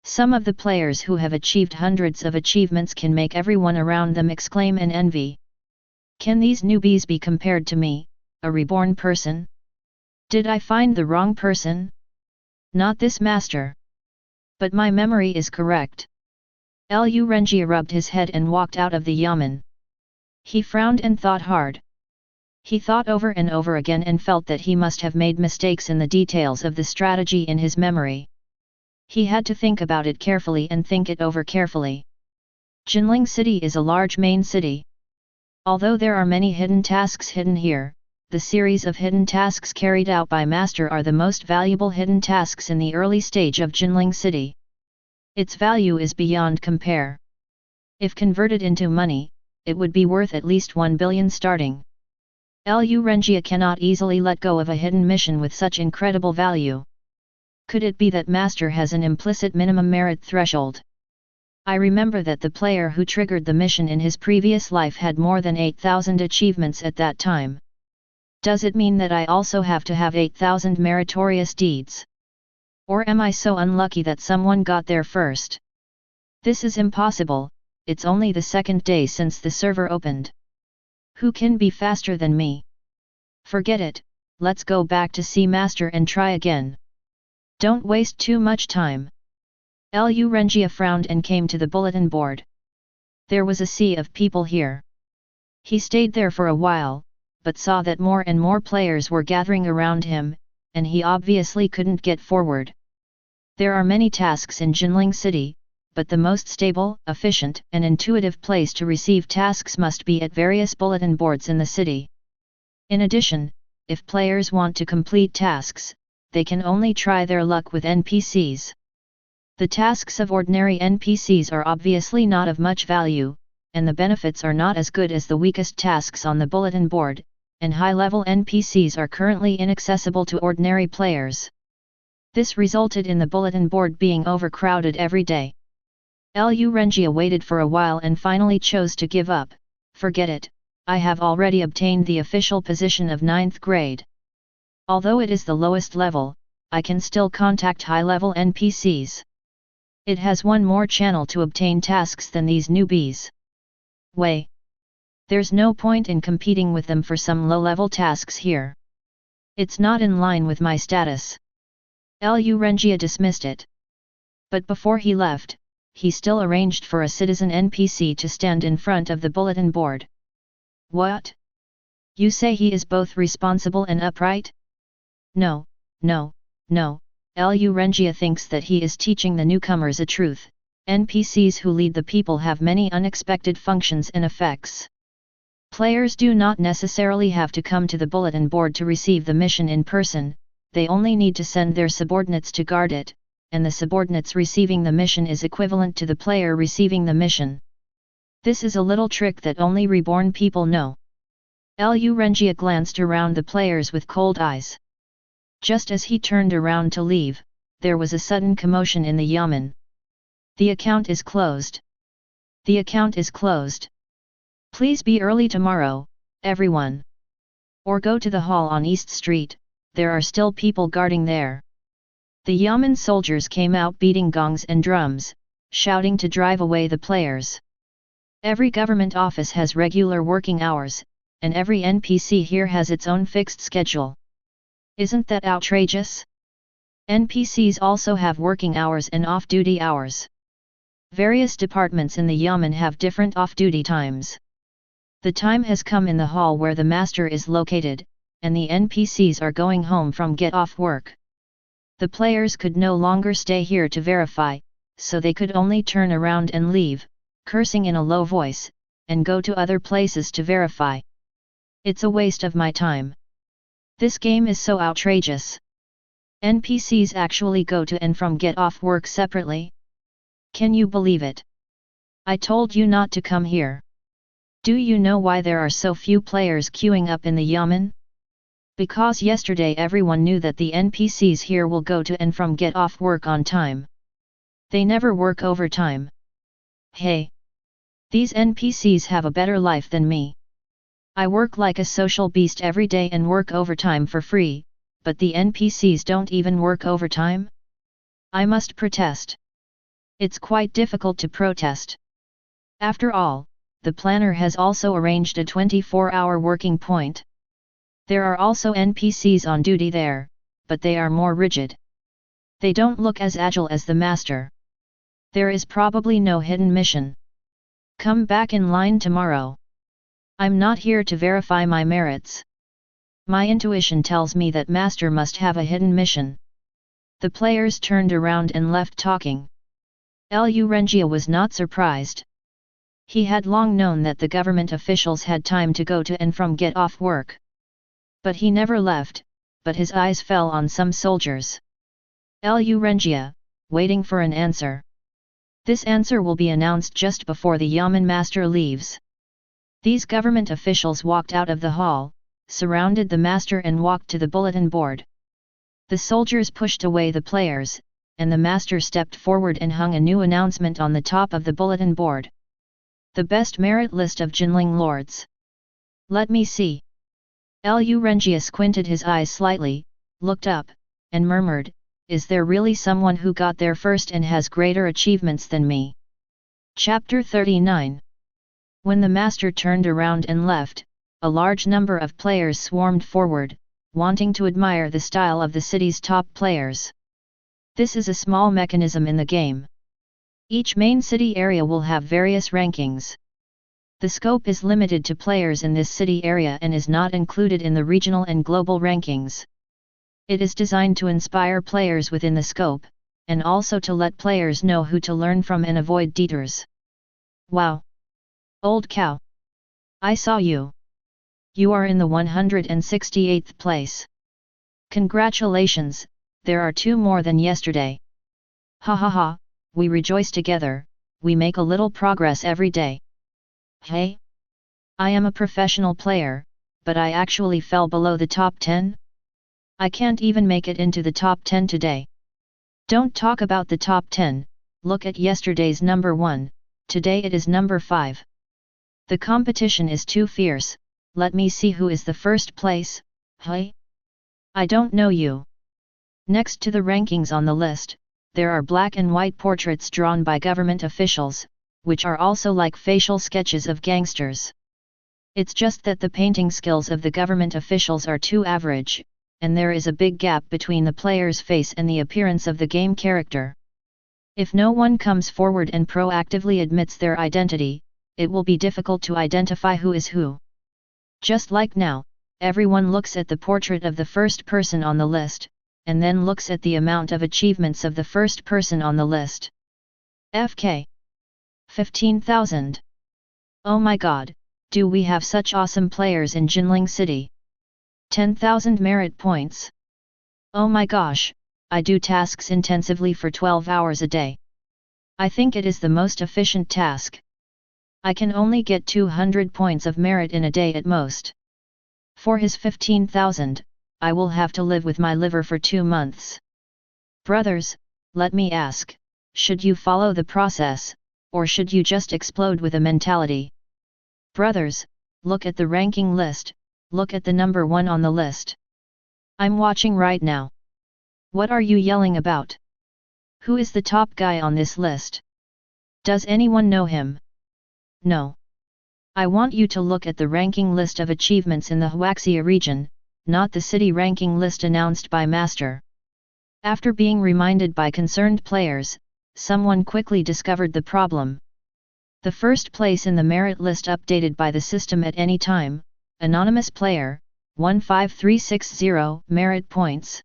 Speaker 1: Some of the players who have achieved hundreds of achievements can make everyone around them exclaim in envy. Can these newbies be compared to me, a reborn person? Did I find the wrong person? Not this master. But my memory is correct. Lu Renjia rubbed his head and walked out of the yamen. He frowned and thought hard. He thought over and over again and felt that he must have made mistakes in the details of the strategy in his memory. He had to think about it carefully and think it over carefully. Jinling City is a large main city. Although there are many hidden tasks hidden here, the series of hidden tasks carried out by Master are the most valuable hidden tasks in the early stage of Jinling City. Its value is beyond compare. If converted into money, it would be worth at least 1 billion starting. Lu Renjia cannot easily let go of a hidden mission with such incredible value. Could it be that Master has an implicit minimum merit threshold? I remember that the player who triggered the mission in his previous life had more than 8,000 achievements at that time. Does it mean that I also have to have 8,000 meritorious deeds? Or am I so unlucky that someone got there first? This is impossible, it's only the second day since the server opened. Who can be faster than me? Forget it, let's go back to see Master and try again. Don't waste too much time. Lu Renjia frowned and came to the bulletin board. There was a sea of people here. He stayed there for a while, but saw that more and more players were gathering around him, and he obviously couldn't get forward. There are many tasks in Jinling City, but the most stable, efficient, and intuitive place to receive tasks must be at various bulletin boards in the city. In addition, if players want to complete tasks, they can only try their luck with NPCs. The tasks of ordinary NPCs are obviously not of much value, and the benefits are not as good as the weakest tasks on the bulletin board, and high-level NPCs are currently inaccessible to ordinary players. This resulted in the bulletin board being overcrowded every day. Lu Renjia waited for a while and finally chose to give up. Forget it, I have already obtained the official position of 9th grade. Although it is the lowest level, I can still contact high-level NPCs. It has one more channel to obtain tasks than these newbies. Way. There's no point in competing with them for some low-level tasks here. It's not in line with my status. Lu Renjia dismissed it. But before he left, he still arranged for a citizen NPC to stand in front of the bulletin board. What? You say he is both responsible and upright? No, no, no, Lu Rengia thinks that he is teaching the newcomers a truth. NPCs who lead the people have many unexpected functions and effects. Players do not necessarily have to come to the bulletin board to receive the mission in person, they only need to send their subordinates to guard it, and the subordinates receiving the mission is equivalent to the player receiving the mission. This is a little trick that only reborn people know. Lu Rengia glanced around the players with cold eyes. Just as he turned around to leave, there was a sudden commotion in the yamen. The account is closed. The account is closed. Please be early tomorrow, everyone. Or go to the hall on East Street, there are still people guarding there. The yamen soldiers came out beating gongs and drums, shouting to drive away the players. Every government office has regular working hours, and every NPC here has its own fixed schedule. Isn't that outrageous? NPCs also have working hours and off-duty hours. Various departments in the yamen have different off-duty times. The time has come in the hall where the master is located, and the NPCs are going home from get-off work. The players could no longer stay here to verify, so they could only turn around and leave, cursing in a low voice, and go to other places to verify. It's a waste of my time. This game is so outrageous. NPCs actually go to and from get-off work separately? Can you believe it? I told you not to come here. Do you know why there are so few players queuing up in the yamen? Because yesterday everyone knew that the NPCs here will go to and from get-off work on time. They never work overtime. Hey! These NPCs have a better life than me. I work like a social beast every day and work overtime for free, but the NPCs don't even work overtime? I must protest. It's quite difficult to protest. After all, the planner has also arranged a 24-hour working point. There are also NPCs on duty there, but they are more rigid. They don't look as agile as the master. There is probably no hidden mission. Come back in line tomorrow. I'm not here to verify my merits. My intuition tells me that master must have a hidden mission. The players turned around and left talking. Lu Rengia was not surprised. He had long known that the government officials had time to go to and from get-off work. But he never left, but his eyes fell on some soldiers. Lu Rengia, waiting for an answer. This answer will be announced just before the yamen master leaves. These government officials walked out of the hall, surrounded the master and walked to the bulletin board. The soldiers pushed away the players, and the master stepped forward and hung a new announcement on the top of the bulletin board. The best merit list of Jinling lords. Let me see. Lu Rengia squinted his eyes slightly, looked up, and murmured, "Is there really someone who got there first and has greater achievements than me?" Chapter 39. When the master turned around and left, a large number of players swarmed forward, wanting to admire the style of the city's top players. This is a small mechanism in the game. Each main city area will have various rankings. The scope is limited to players in this city area and is not included in the regional and global rankings. It is designed to inspire players within the scope, and also to let players know who to learn from and avoid detours. Wow! Old cow! I saw you! You are in the 168th place. Congratulations, there are 2 more than yesterday. Ha ha ha, we rejoice together, we make a little progress every day. Hey? I am a professional player, but I actually fell below the top 10? I can't even make it into the top 10 today. Don't talk about the top 10, look at yesterday's number 1, today it is number 5. The competition is too fierce, let me see who is the first place, hey? I don't know you. Next to the rankings on the list, there are black and white portraits drawn by government officials, which are also like facial sketches of gangsters. It's just that the painting skills of the government officials are too average, and there is a big gap between the player's face and the appearance of the game character. If no one comes forward and proactively admits their identity, it will be difficult to identify who is who. Just like now, everyone looks at the portrait of the first person on the list, and then looks at the amount of achievements of the first person on the list. FK 15,000. Oh my god, do we have such awesome players in Jinling City? 10,000 merit points. Oh my gosh, I do tasks intensively for 12 hours a day. I think it is the most efficient task. I can only get 200 points of merit in a day at most. For his 15,000, I will have to live with my liver for 2 months. Brothers, let me ask, should you follow the process, or should you just explode with a mentality? Brothers, look at the ranking list, look at the number 1 on the list. I'm watching right now. What are you yelling about? Who is the top guy on this list? Does anyone know him? No. I want you to look at the ranking list of achievements in the Huaxia region, not the city ranking list announced by Master. After being reminded by concerned players, someone quickly discovered the problem. The first place in the merit list updated by the system at any time, anonymous player, 15360 merit points.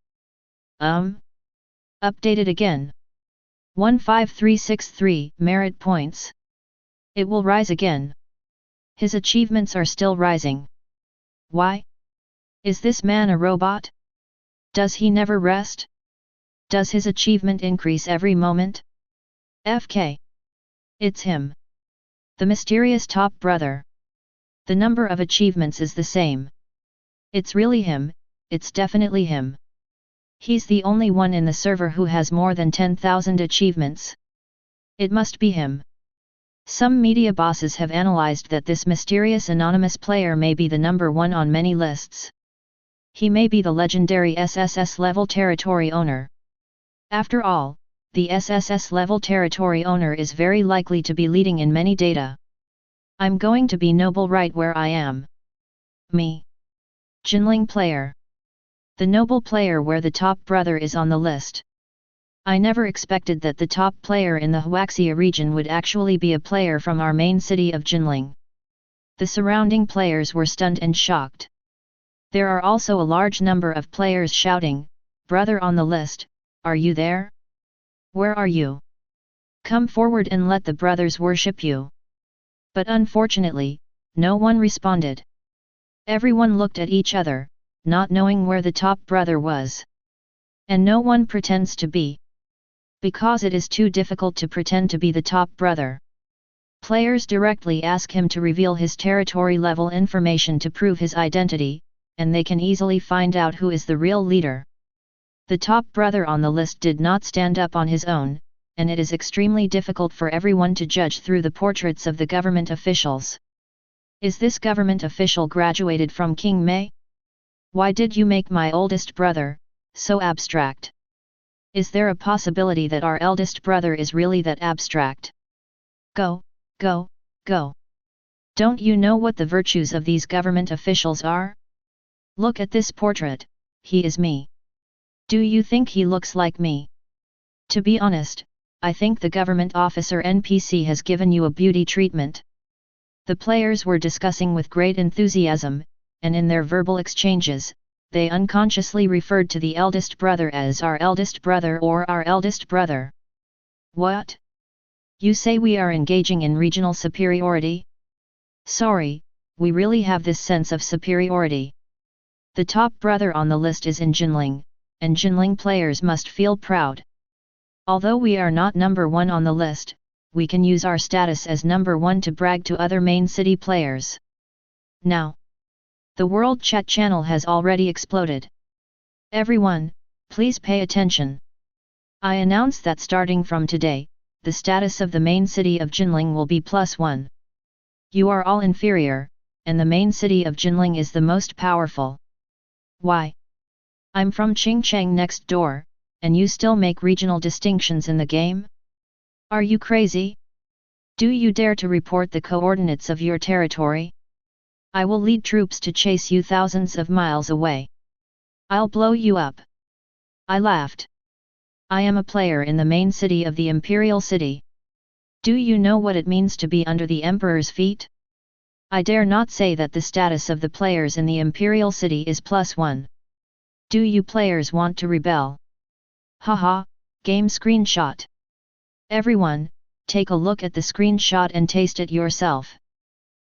Speaker 1: Updated again. 15363 merit points. It will rise again. His achievements are still rising. Why? Is this man a robot? Does he never rest? Does his achievement increase every moment? FK. It's him. The mysterious top brother. The number of achievements is the same. It's really him, it's definitely him. He's the only one in the server who has more than 10,000 achievements. It must be him. Some media bosses have analyzed that this mysterious anonymous player may be the number 1 on many lists. He may be the legendary SSS-level territory owner. After all, the SSS-level territory owner is very likely to be leading in many data. I'm going to be noble right where I am. Me. Jinling player. The noble player where the top brother is on the list. I never expected that the top player in the Huaxia region would actually be a player from our main city of Jinling. The surrounding players were stunned and shocked. There are also a large number of players shouting, "Brother on the list, are you there? Where are you? Come forward and let the brothers worship you." But unfortunately, no one responded. Everyone looked at each other, not knowing where the top brother was. And no one pretends to be. Because it is too difficult to pretend to be the top brother. Players directly ask him to reveal his territory level information to prove his identity, and they can easily find out who is the real leader. The top brother on the list did not stand up on his own, and it is extremely difficult for everyone to judge through the portraits of the government officials. Is this government official graduated from King Mei? Why did you make my oldest brother so abstract? Is there a possibility that our eldest brother is really that abstract? Go, go, go. Don't you know what the virtues of these government officials are? Look at this portrait, he is me. Do you think he looks like me? To be honest, I think the government officer NPC has given you a beauty treatment. The players were discussing with great enthusiasm, and in their verbal exchanges, they unconsciously referred to the eldest brother as our eldest brother or our eldest brother. What? You say we are engaging in regional superiority? Sorry, we really have this sense of superiority. The top brother on the list is in Jinling, and Jinling players must feel proud. Although we are not number 1 on the list, we can use our status as number 1 to brag to other main city players. Now, the World Chat channel has already exploded. Everyone, please pay attention. I announce that starting from today, the status of the main city of Jinling will be +1. You are all inferior, and the main city of Jinling is the most powerful. Why? I'm from Qingcheng next door, and you still make regional distinctions in the game? Are you crazy? Do you dare to report the coordinates of your territory? I will lead troops to chase you thousands of miles away. I'll blow you up. I laughed. I am a player in the main city of the Imperial City. Do you know what it means to be under the Emperor's feet? I dare not say that the status of the players in the Imperial City is +1. Do you players want to rebel? Haha, game screenshot. Everyone, take a look at the screenshot and taste it yourself.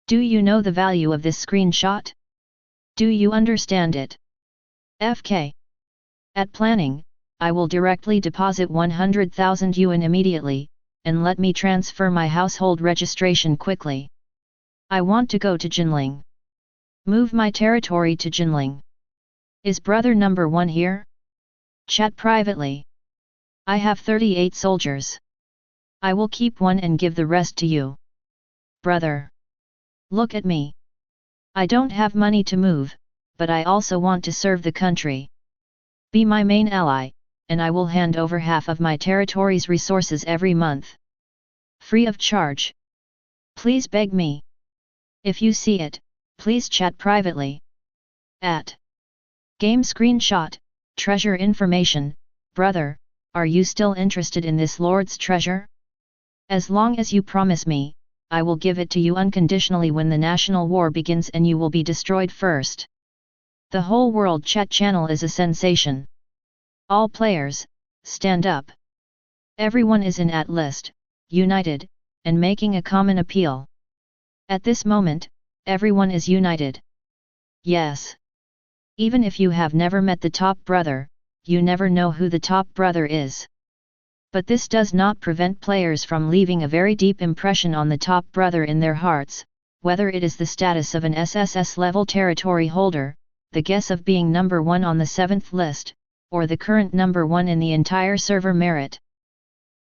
Speaker 1: Do you know the value of this screenshot? Do you understand it? FK. At planning, I will directly deposit 100,000 yuan immediately, and let me transfer my household registration quickly. I want to go to Jinling. Move my territory to Jinling. Is brother number 1 here? Chat privately. I have 38 soldiers. I will keep one and give the rest to you. Brother. Look at me. I don't have money to move, but I also want to serve the country. Be my main ally, and I will hand over half of my territory's resources every month. Free of charge. Please beg me. If you see it, please chat privately. At Game Screenshot, Treasure Information, brother, are you still interested in this Lord's treasure? As long as you promise me, I will give it to you unconditionally when the national war begins and you will be destroyed first. The whole world chat channel is a sensation. All players, stand up. Everyone is in at list, united, and making a common appeal. At this moment, everyone is united. Yes. Even if you have never met the top brother, you never know who the top brother is. But this does not prevent players from leaving a very deep impression on the top brother in their hearts, whether it is the status of an SSS-level territory holder, the guess of being number 1 on the 7th list, or the current number 1 in the entire server merit.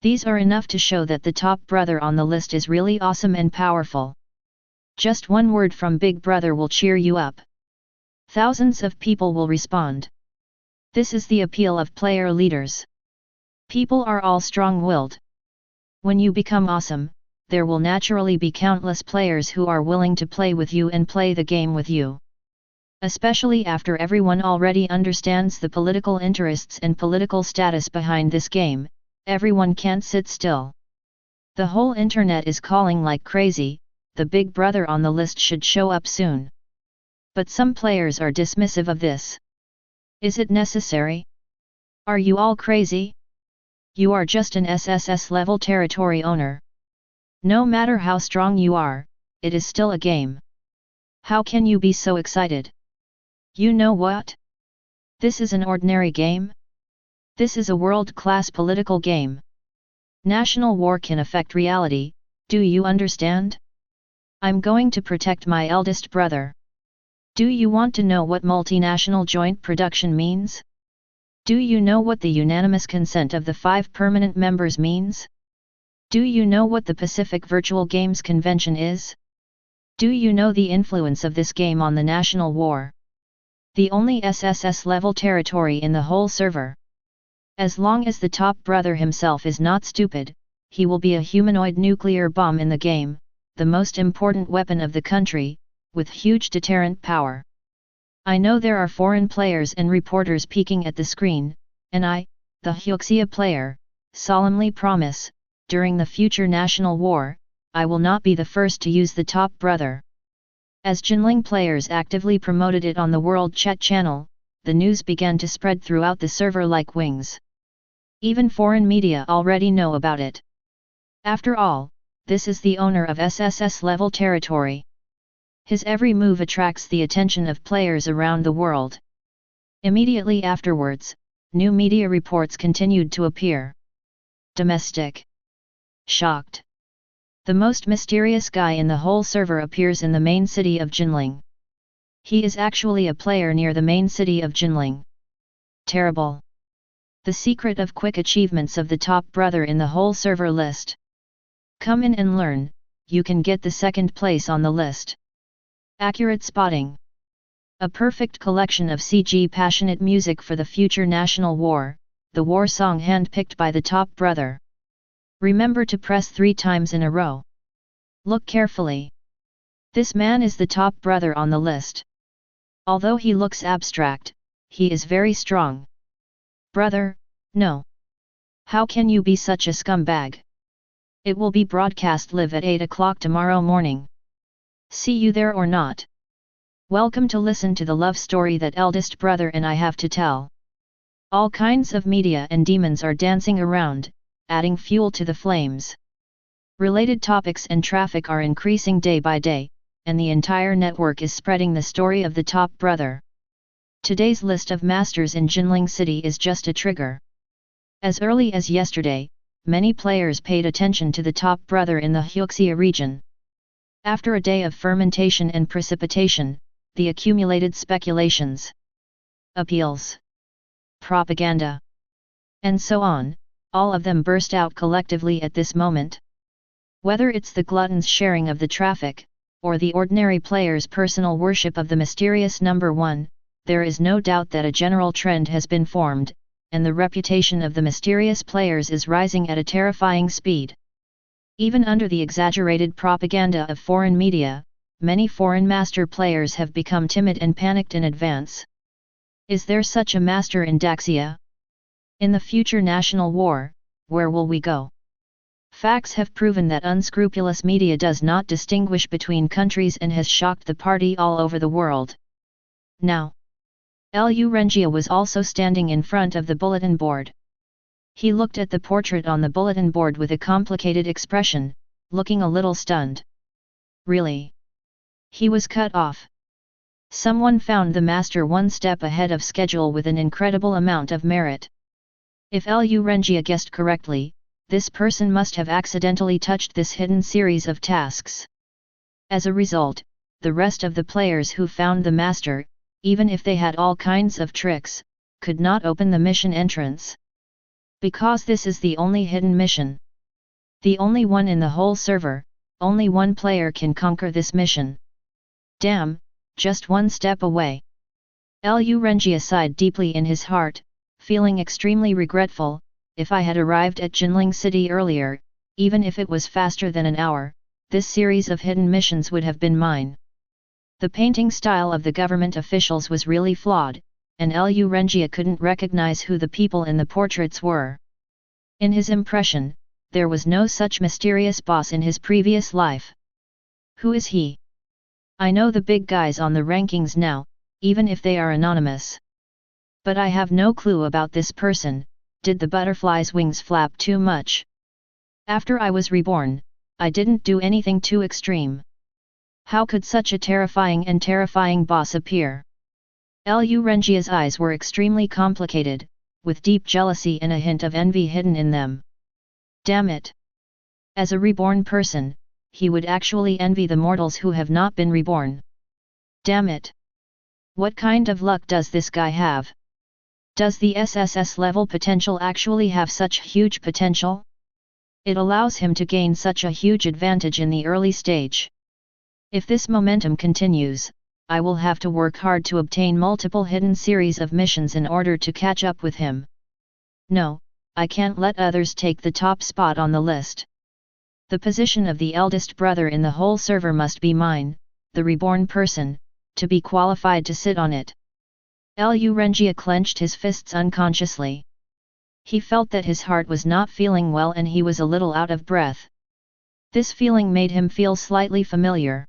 Speaker 1: These are enough to show that the top brother on the list is really awesome and powerful. Just one word from Big Brother will cheer you up. Thousands of people will respond. This is the appeal of player leaders. People are all strong-willed. When you become awesome, there will naturally be countless players who are willing to play with you and play the game with you. Especially after everyone already understands the political interests and political status behind this game, everyone can't sit still. The whole internet is calling like crazy, the big brother on the list should show up soon. But some players are dismissive of this. Is it necessary? Are you all crazy? You are just an SSS-level territory owner. No matter how strong you are, it is still a game. How can you be so excited? You know what? This is an ordinary game? This is a world-class political game. National war can affect reality, do you understand? I'm going to protect my eldest brother. Do you want to know what multinational joint production means? Do you know what the unanimous consent of the 5 permanent members means? Do you know what the Pacific Virtual Games Convention is? Do you know the influence of this game on the national war? The only SSS-level territory in the whole server. As long as the top brother himself is not stupid, he will be a humanoid nuclear bomb in the game, the most important weapon of the country, with huge deterrent power. I know there are foreign players and reporters peeking at the screen, and I, the Hyuxia player, solemnly promise, during the future national war, I will not be the first to use the top brother. As Jinling players actively promoted it on the World Chat channel, the news began to spread throughout the server like wings. Even foreign media already know about it. After all, this is the owner of SSS-level territory. His every move attracts the attention of players around the world. Immediately afterwards, new media reports continued to appear. Domestic. Shocked. The most mysterious guy in the whole server appears in the main city of Jinling. He is actually a player near the main city of Jinling. Terrible. The secret of quick achievements of the top brother in the whole server list. Come in and learn, you can get the 2nd place on the list. Accurate spotting. A perfect collection of CG passionate music for the future national war, the war song handpicked by the top brother. Remember to press 3 times in a row. Look carefully. This man is the top brother on the list. Although he looks abstract, he is very strong. Brother, no. How can you be such a scumbag? It will be broadcast live at 8 o'clock tomorrow morning. See you there or not. Welcome to listen to the love story that eldest brother and I have to tell. All kinds of media and demons are dancing around, adding fuel to the flames. Related topics and traffic are increasing day by day, and the entire network is spreading the story of the top brother. Today's list of masters in Jinling City is just a trigger. As early as yesterday, many players paid attention to the top brother in the Hyuxia region. After a day of fermentation and precipitation, the accumulated speculations, appeals, propaganda, and so on, all of them burst out collectively at this moment. Whether it's the gluttons' sharing of the traffic, or the ordinary player's personal worship of the mysterious number one, there is no doubt that a general trend has been formed, and the reputation of the mysterious players is rising at a terrifying speed. Even under the exaggerated propaganda of foreign media, many foreign master players have become timid and panicked in advance. Is there such a master in Daxia? In the future national war, where will we go? Facts have proven that unscrupulous media does not distinguish between countries and has shocked the party all over the world. Now, Lu Renjia was also standing in front of the bulletin board. He looked at the portrait on the bulletin board with a complicated expression, looking a little stunned. Really? He was cut off. Someone found the master one step ahead of schedule with an incredible amount of merit. If Lu Renjia guessed correctly, this person must have accidentally touched this hidden series of tasks. As a result, the rest of the players who found the master, even if they had all kinds of tricks, could not open the mission entrance. Because this is the only hidden mission. The only one in the whole server, only one player can conquer this mission. Damn, just one step away. Lu Renjia sighed deeply in his heart, feeling extremely regretful. If I had arrived at Jinling City earlier, even if it was faster than an hour, this series of hidden missions would have been mine. The painting style of the government officials was really flawed, and Lu Renjia couldn't recognize who the people in the portraits were. In his impression, there was no such mysterious boss in his previous life. Who is he? I know the big guys on the rankings now, even if they are anonymous. But I have no clue about this person. Did the butterfly's wings flap too much? After I was reborn, I didn't do anything too extreme. How could such a terrifying boss appear? Lu Renjia's eyes were extremely complicated, with deep jealousy and a hint of envy hidden in them. Damn it! As a reborn person, he would actually envy the mortals who have not been reborn. Damn it! What kind of luck does this guy have? Does the SSS-level potential actually have such huge potential? It allows him to gain such a huge advantage in the early stage. If this momentum continues, I will have to work hard to obtain multiple hidden series of missions in order to catch up with him. No, I can't let others take the top spot on the list. The position of the eldest brother in the whole server must be mine, the reborn person, to be qualified to sit on it. Lu Renjia clenched his fists unconsciously. He felt that his heart was not feeling well and he was a little out of breath. This feeling made him feel slightly familiar.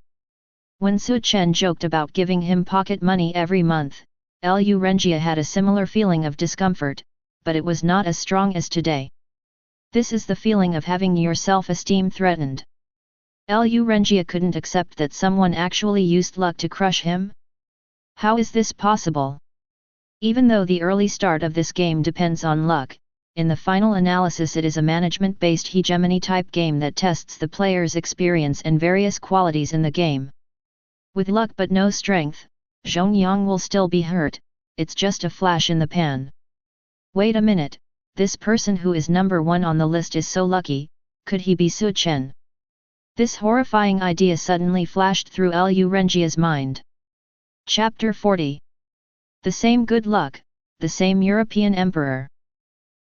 Speaker 1: When Chen joked about giving him pocket money every month, Lu Renjia had a similar feeling of discomfort, but it was not as strong as today. This is the feeling of having your self-esteem threatened. Lu Renjia couldn't accept that someone actually used luck to crush him. How is this possible? Even though the early start of this game depends on luck, in the final analysis it is a management-based hegemony-type game that tests the player's experience and various qualities in the game. With luck but no strength, Zhongyang will still be hurt. It's just a flash in the pan. Wait a minute, this person who is number one on the list is so lucky, could he be Chen? This horrifying idea suddenly flashed through Lu Renjia's mind. Chapter 40. The same good luck, the same European emperor.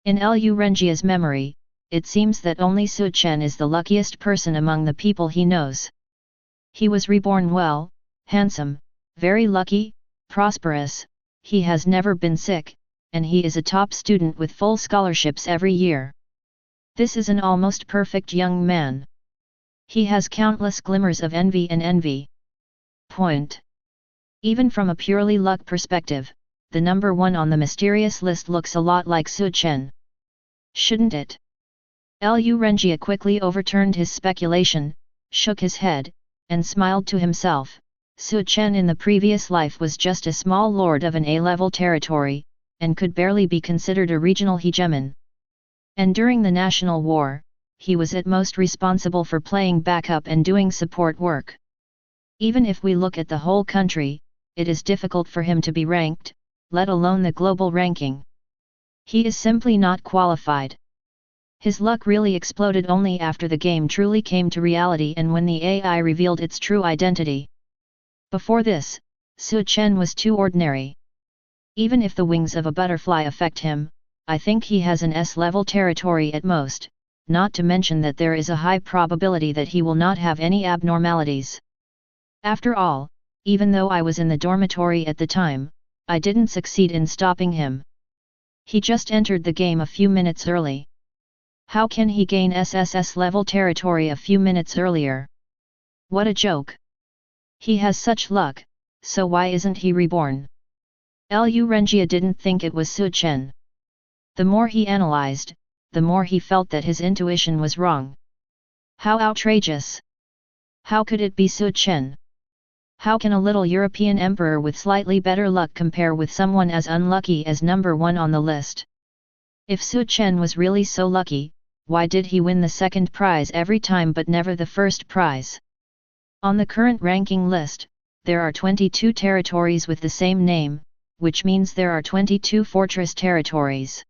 Speaker 1: In Lu Renjia's memory, it seems that only Chen is the luckiest person among the people he knows. He was reborn well, handsome, very lucky, prosperous, he has never been sick, and he is a top student with full scholarships every year. This is an almost perfect young man. He has countless glimmers of envy and envy. Point. Even from a purely luck perspective, the number 1 on the mysterious list looks a lot like Chen. Shouldn't it? Lu Renjia quickly overturned his speculation, shook his head, and smiled to himself. Chen in the previous life was just a small lord of an A-level territory, and could barely be considered a regional hegemon. And during the National War, he was at most responsible for playing backup and doing support work. Even if we look at the whole country, it is difficult for him to be ranked, let alone the global ranking. He is simply not qualified. His luck really exploded only after the game truly came to reality and when the AI revealed its true identity. Before this, Chen was too ordinary. Even if the wings of a butterfly affect him, I think he has an S-level territory at most, not to mention that there is a high probability that he will not have any abnormalities. After all, even though I was in the dormitory at the time, I didn't succeed in stopping him. He just entered the game a few minutes early. How can he gain SSS-level territory a few minutes earlier? What a joke! He has such luck, so why isn't he reborn? Lu Renjia didn't think it was Chen. The more he analyzed, the more he felt that his intuition was wrong. How outrageous! How could it be Chen? How can a little European emperor with slightly better luck compare with someone as unlucky as number 1 on the list? If Chen was really so lucky, why did he win the second prize every time but never the first prize? On the current ranking list, there are 22 territories with the same name, which means there are 22 fortress territories.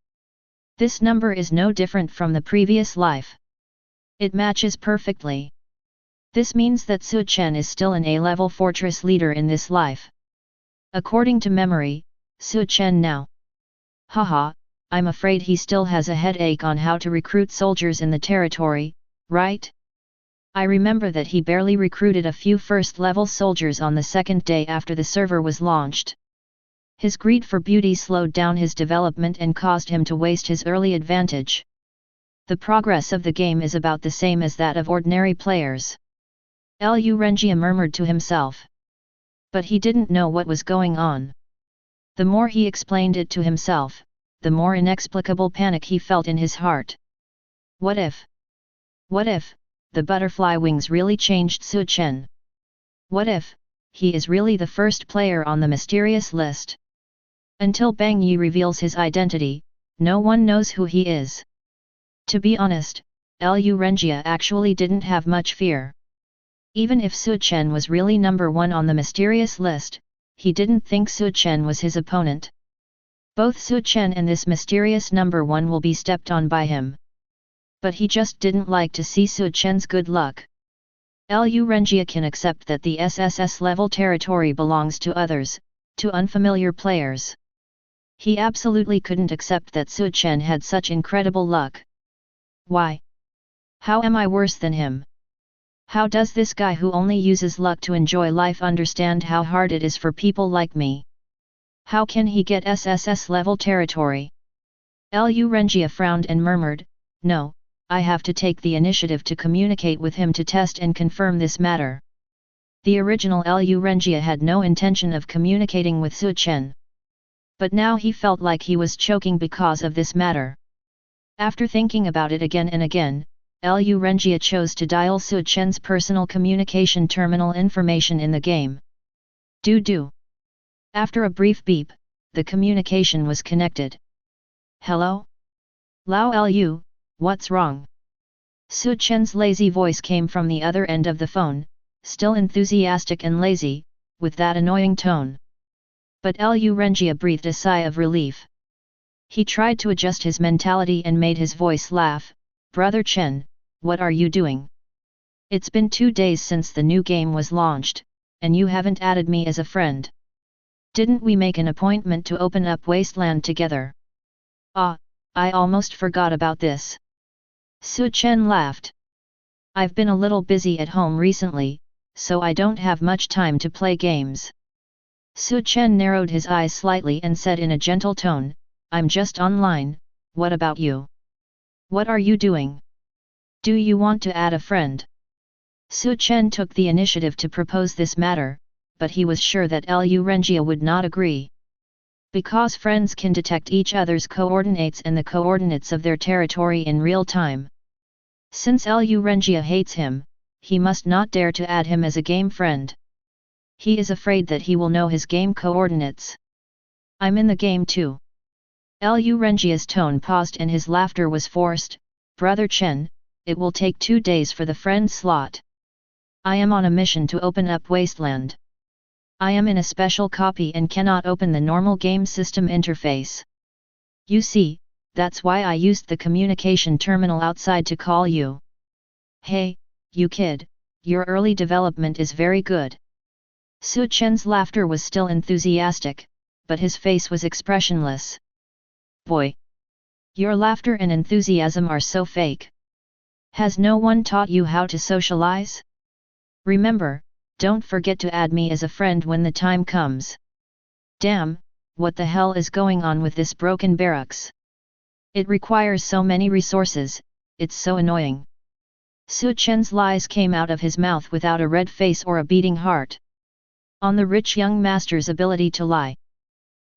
Speaker 1: This number is no different from the previous life. It matches perfectly. This means that Chen is still an A-level fortress leader in this life. According to memory, Chen now. Haha, I'm afraid he still has a headache on how to recruit soldiers in the territory, right? I remember that he barely recruited a few first-level soldiers on the second day after the server was launched. His greed for beauty slowed down his development and caused him to waste his early advantage. The progress of the game is about the same as that of ordinary players. Lu Renjia murmured to himself. But he didn't know what was going on. The more he explained it to himself, the more inexplicable panic he felt in his heart. What if? What if the butterfly wings really changed Chen? What if he is really the first player on the mysterious list? Until Bang Yi reveals his identity, no one knows who he is. To be honest, Lu Renjia actually didn't have much fear. Even if Chen was really number 1 on the mysterious list, he didn't think Chen was his opponent. Both Chen and this mysterious number 1 will be stepped on by him. But he just didn't like to see Chen's good luck. Lu Renjia can accept that the SSS-level territory belongs to others, to unfamiliar players. He absolutely couldn't accept that Chen had such incredible luck. Why? How am I worse than him? How does this guy who only uses luck to enjoy life understand how hard it is for people like me? How can he get SSS-level territory? Lu Renjia frowned and murmured, "No, I have to take the initiative to communicate with him to test and confirm this matter." The original Lu Renjia had no intention of communicating with Chen. But now he felt like he was choking because of this matter. After thinking about it again and again, Lu Renjia chose to dial Chen's personal communication terminal information in the game. Do. After a brief beep, the communication was connected. "Hello? Lao Lu, what's wrong?" Chen's lazy voice came from the other end of the phone, still enthusiastic and lazy, with that annoying tone. But Lu Renjia breathed a sigh of relief. He tried to adjust his mentality and made his voice laugh. "Brother Chen, what are you doing? It's been 2 days since the new game was launched, and you haven't added me as a friend. Didn't we make an appointment to open up Wasteland together?" "Ah, I almost forgot about this." Chen laughed. "I've been a little busy at home recently, so I don't have much time to play games." Chen narrowed his eyes slightly and said in a gentle tone, "I'm just online, what about you? What are you doing? Do you want to add a friend?" Chen took the initiative to propose this matter, but he was sure that Lu Rengia would not agree. Because friends can detect each other's coordinates and the coordinates of their territory in real time. Since Lu Rengia hates him, he must not dare to add him as a game friend. He is afraid that he will know his game coordinates. I'm in the game too. Lu Rengia's tone paused and his laughter was forced. Brother Chen, it will take 2 days for the friend slot. I am on a mission to open up Wasteland. I am in a special copy and cannot open the normal game system interface. You see, that's why I used the communication terminal outside to call you. Hey, you kid, your early development is very good. Su Chen's laughter was still enthusiastic, but his face was expressionless. Boy! Your laughter and enthusiasm are so fake. Has no one taught you how to socialize? Remember, don't forget to add me as a friend when the time comes. Damn, what the hell is going on with this broken barracks? It requires so many resources, it's so annoying. Su Chen's lies came out of his mouth without a red face or a beating heart. On the rich young master's ability to lie.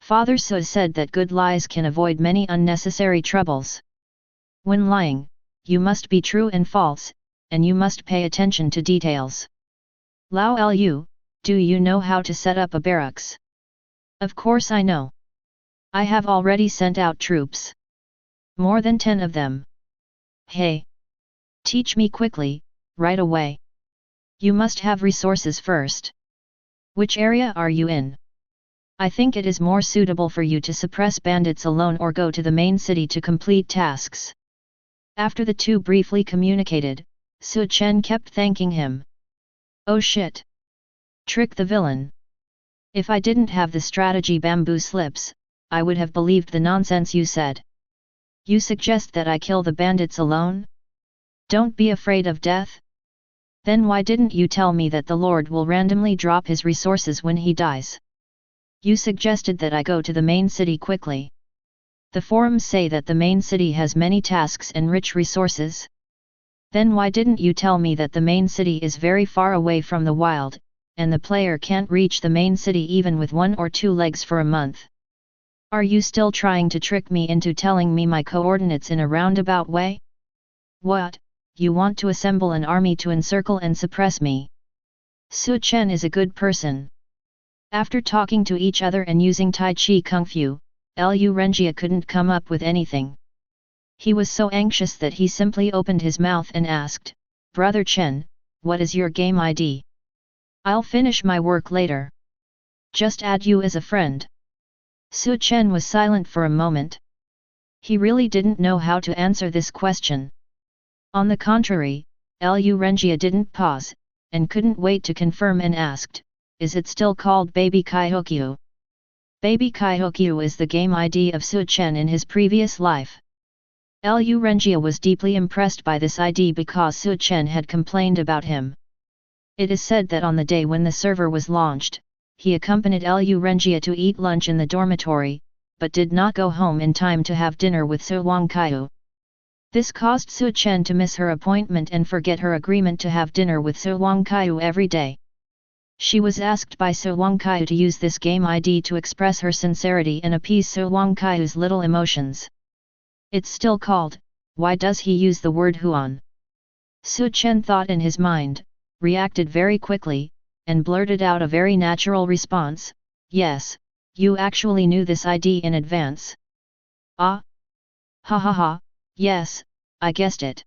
Speaker 1: Father Su said that good lies can avoid many unnecessary troubles. When lying, you must be true and false, and you must pay attention to details. Lao Lu, do you know how to set up a barracks? Of course I know. I have already sent out troops. More than 10 of them. Hey! Teach me quickly, right away. You must have resources first. Which area are you in? I think it is more suitable for you to suppress bandits alone or go to the main city to complete tasks. After the two briefly communicated, Su Chen kept thanking him. Oh shit! Trick the villain. If I didn't have the strategy bamboo slips, I would have believed the nonsense you said. You suggest that I kill the bandits alone? Don't be afraid of death? Then why didn't you tell me that the Lord will randomly drop his resources when he dies? You suggested that I go to the main city quickly. The forums say that the main city has many tasks and rich resources. Then why didn't you tell me that the main city is very far away from the wild, and the player can't reach the main city even with 1 or 2 legs for a month? Are you still trying to trick me into telling me my coordinates in a roundabout way? What, you want to assemble an army to encircle and suppress me? Su Chen is a good person. After talking to each other and using Tai Chi Kung Fu, Lu Rengia couldn't come up with anything. He was so anxious that he simply opened his mouth and asked, Brother Chen, what is your game ID? I'll finish my work later. Just add you as a friend. Su Chen was silent for a moment. He really didn't know how to answer this question. On the contrary, Lu Rengia didn't pause, and couldn't wait to confirm and asked, is it still called Baby Kaihokyu? Baby Kaihokyu is the game ID of Su Chen in his previous life. Lu Rengia was deeply impressed by this ID because Su Chen had complained about him. It is said that on the day when the server was launched, he accompanied Lu Rengia to eat lunch in the dormitory, but did not go home in time to have dinner with Su Wangkaiu. This caused Su Chen to miss her appointment and forget her agreement to have dinner with Su Wangkaiu every day. She was asked by Su Wangkaiu to use this game ID to express her sincerity and appease Su Wangkaiu's little emotions. It's still called, why does he use the word Huan? Su Chen thought in his mind, reacted very quickly, and blurted out a very natural response, yes, you actually knew this ID in advance. Ah? Ha ha ha, yes, I guessed it.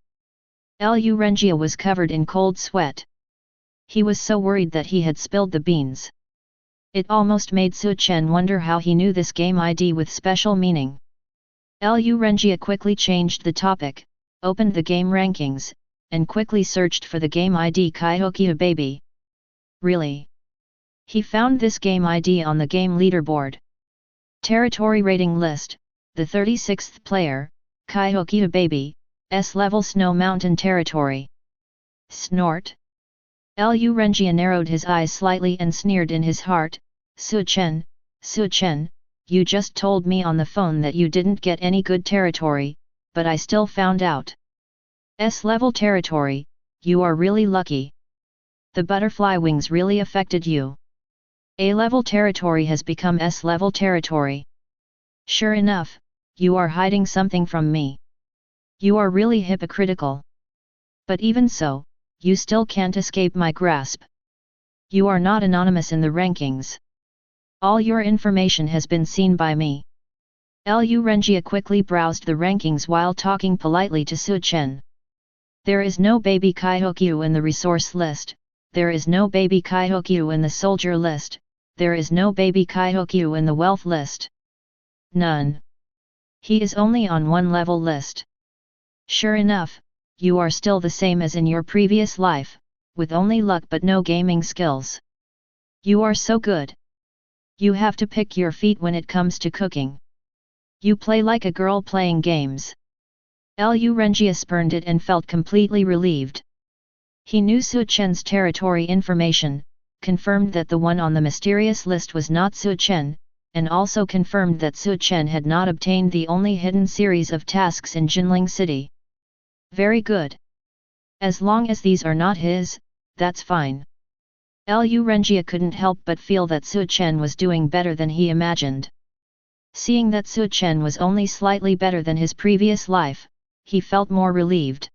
Speaker 1: Lu Rengia was covered in cold sweat. He was so worried that he had spilled the beans. It almost made Su Chen wonder how he knew this game ID with special meaning. Lu Rengia quickly changed the topic, opened the game rankings, and quickly searched for the game ID Kaihokyu Baby. Really? He found this game ID on the game leaderboard. Territory rating list, the 36th player, Kaihokyu Baby, S-level Snow Mountain Territory. Snort. Lu Rengia narrowed his eyes slightly and sneered in his heart, Su Chen, you just told me on the phone that you didn't get any good territory, but I still found out. S-level territory, you are really lucky. The butterfly wings really affected you. A-level territory has become S-level territory. Sure enough, you are hiding something from me. You are really hypocritical. But even so, you still can't escape my grasp. You are not anonymous in the rankings. All your information has been seen by me. Lu Renjia quickly browsed the rankings while talking politely to Chen. There is no baby Kaihokyu in the resource list, there is no baby Kaihokyu in the soldier list, there is no baby Kaihokyu in the wealth list. None. He is only on one level list. Sure enough, you are still the same as in your previous life, with only luck but no gaming skills. You are so good. You have to pick your feet when it comes to cooking. You play like a girl playing games. Lu Renjia spurned it and felt completely relieved. He knew Chen's territory information, confirmed that the one on the mysterious list was not Chen, and also confirmed that Chen had not obtained the only hidden series of tasks in Jinling City. Very good. As long as these are not his, that's fine. Lu Renjia couldn't help but feel that Chen was doing better than he imagined. Seeing that Chen was only slightly better than his previous life, he felt more relieved.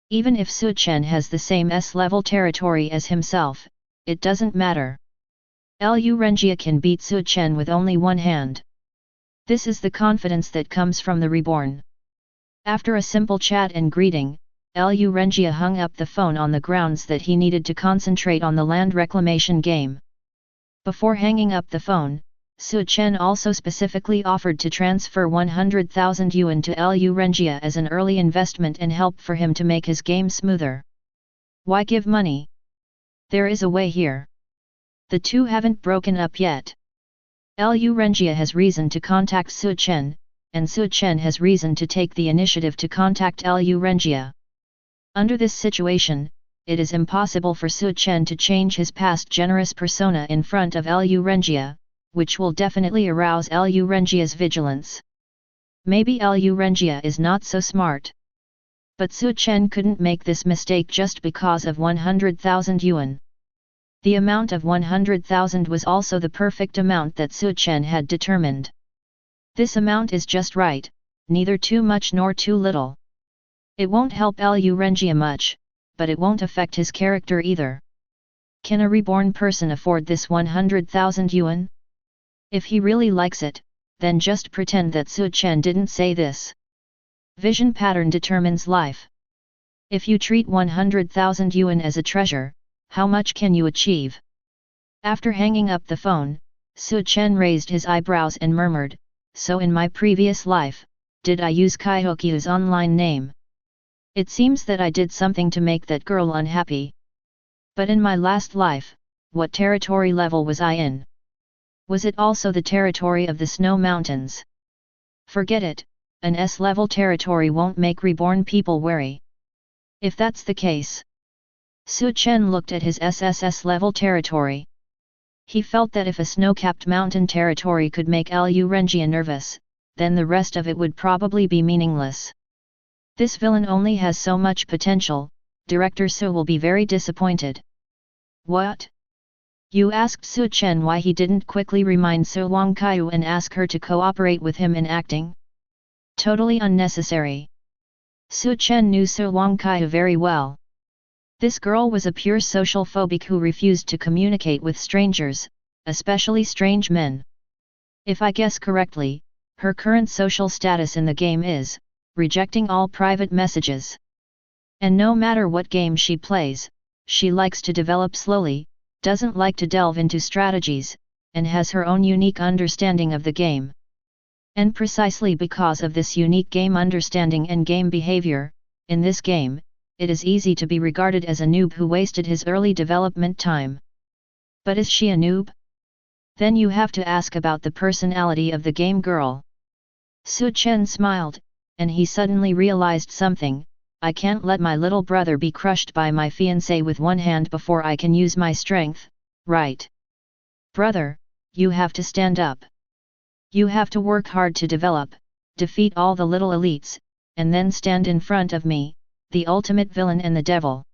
Speaker 1: Even if Chen has the same S-level territory as himself, it doesn't matter. Lu Renjia can beat Chen with only one hand. This is the confidence that comes from the Reborn. After a simple chat and greeting, Lu Renjia hung up the phone on the grounds that he needed to concentrate on the land reclamation game. Before hanging up the phone, Chen also specifically offered to transfer 100,000 yuan to Lu Renjia as an early investment and help for him to make his game smoother. Why give money? There is a way here. The two haven't broken up yet. Lu Renjia has reason to contact Chen, and Chen has reason to take the initiative to contact Lu Renjia. Under this situation, it is impossible for Chen to change his past generous persona in front of Lu Renjia, which will definitely arouse Lu Renjia's vigilance. Maybe Lu Renjia is not so smart. But Chen couldn't make this mistake just because of 100,000 yuan. The amount of 100,000 was also the perfect amount that Chen had determined. This amount is just right, neither too much nor too little. It won't help Lu Renjia much, but it won't affect his character either. Can a reborn person afford this 100,000 yuan? If he really likes it, then just pretend that Chen didn't say this. Vision pattern determines life. If you treat 100,000 yuan as a treasure, how much can you achieve? After hanging up the phone, Chen raised his eyebrows and murmured, so in my previous life, did I use Kaihokyu's online name? It seems that I did something to make that girl unhappy. But in my last life, what territory level was I in? Was it also the territory of the snow mountains? Forget it, an S-level territory won't make reborn people wary. If that's the case. Chen looked at his SSS-level territory. He felt that if a snow-capped mountain territory could make Lu Renjia nervous, then the rest of it would probably be meaningless. This villain only has so much potential, Director Su will be very disappointed. What? You asked Chen why he didn't quickly remind Su Wangkaiu and ask her to cooperate with him in acting? Totally unnecessary. Chen knew Su Wangkaiu very well. This girl was a pure social phobic who refused to communicate with strangers, especially strange men. If I guess correctly, her current social status in the game is rejecting all private messages. And no matter what game she plays, she likes to develop slowly, doesn't like to delve into strategies, and has her own unique understanding of the game. And precisely because of this unique game understanding and game behavior, in this game, it is easy to be regarded as a noob who wasted his early development time. But is she a noob? Then you have to ask about the personality of the game girl. Chen smiled, and he suddenly realized something. I can't let my little brother be crushed by my fiancé with one hand before I can use my strength, right? Brother, you have to stand up. You have to work hard to develop, defeat all the little elites, and then stand in front of me, the ultimate villain and the devil.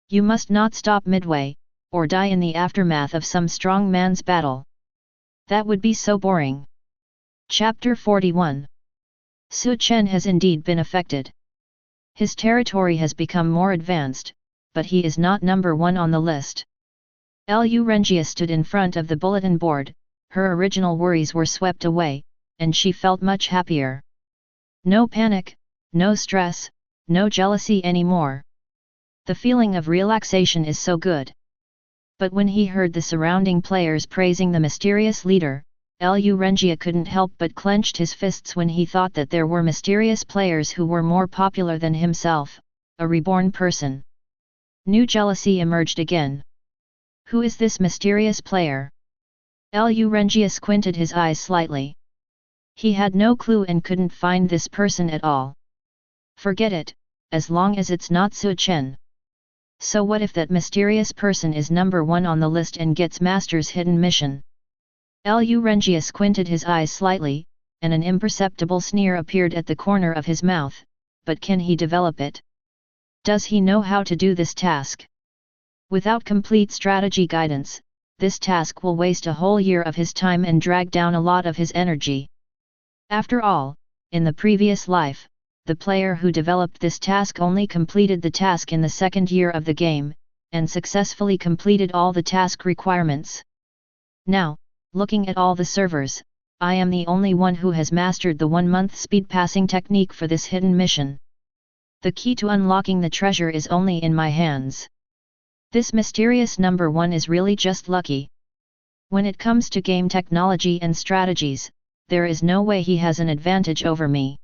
Speaker 1: You must not stop midway, or die in the aftermath of some strong man's battle. That would be so boring. Chapter 41. Chen has indeed been affected. His territory has become more advanced, but he is not number one on the list. Lu Rengia stood in front of the bulletin board, her original worries were swept away, and she felt much happier. No panic, no stress, no jealousy anymore. The feeling of relaxation is so good. But when he heard the surrounding players praising the mysterious leader, Lu Rengia couldn't help but clenched his fists when he thought that there were mysterious players who were more popular than himself, a reborn person. New jealousy emerged again. Who is this mysterious player? Lu Rengia squinted his eyes slightly. He had no clue and couldn't find this person at all. Forget it, as long as it's not Chen. So what if that mysterious person is number one on the list and gets Master's hidden mission? Lu Rengia squinted his eyes slightly, and an imperceptible sneer appeared at the corner of his mouth, but can he develop it? Does he know how to do this task? Without complete strategy guidance, this task will waste a whole year of his time and drag down a lot of his energy. After all, in the previous life, the player who developed this task only completed the task in the second year of the game, and successfully completed all the task requirements. Now, looking at all the servers, I am the only one who has mastered the 1-month speed passing technique for this hidden mission. The key to unlocking the treasure is only in my hands. This mysterious number one is really just lucky. When it comes to game technology and strategies, there is no way he has an advantage over me.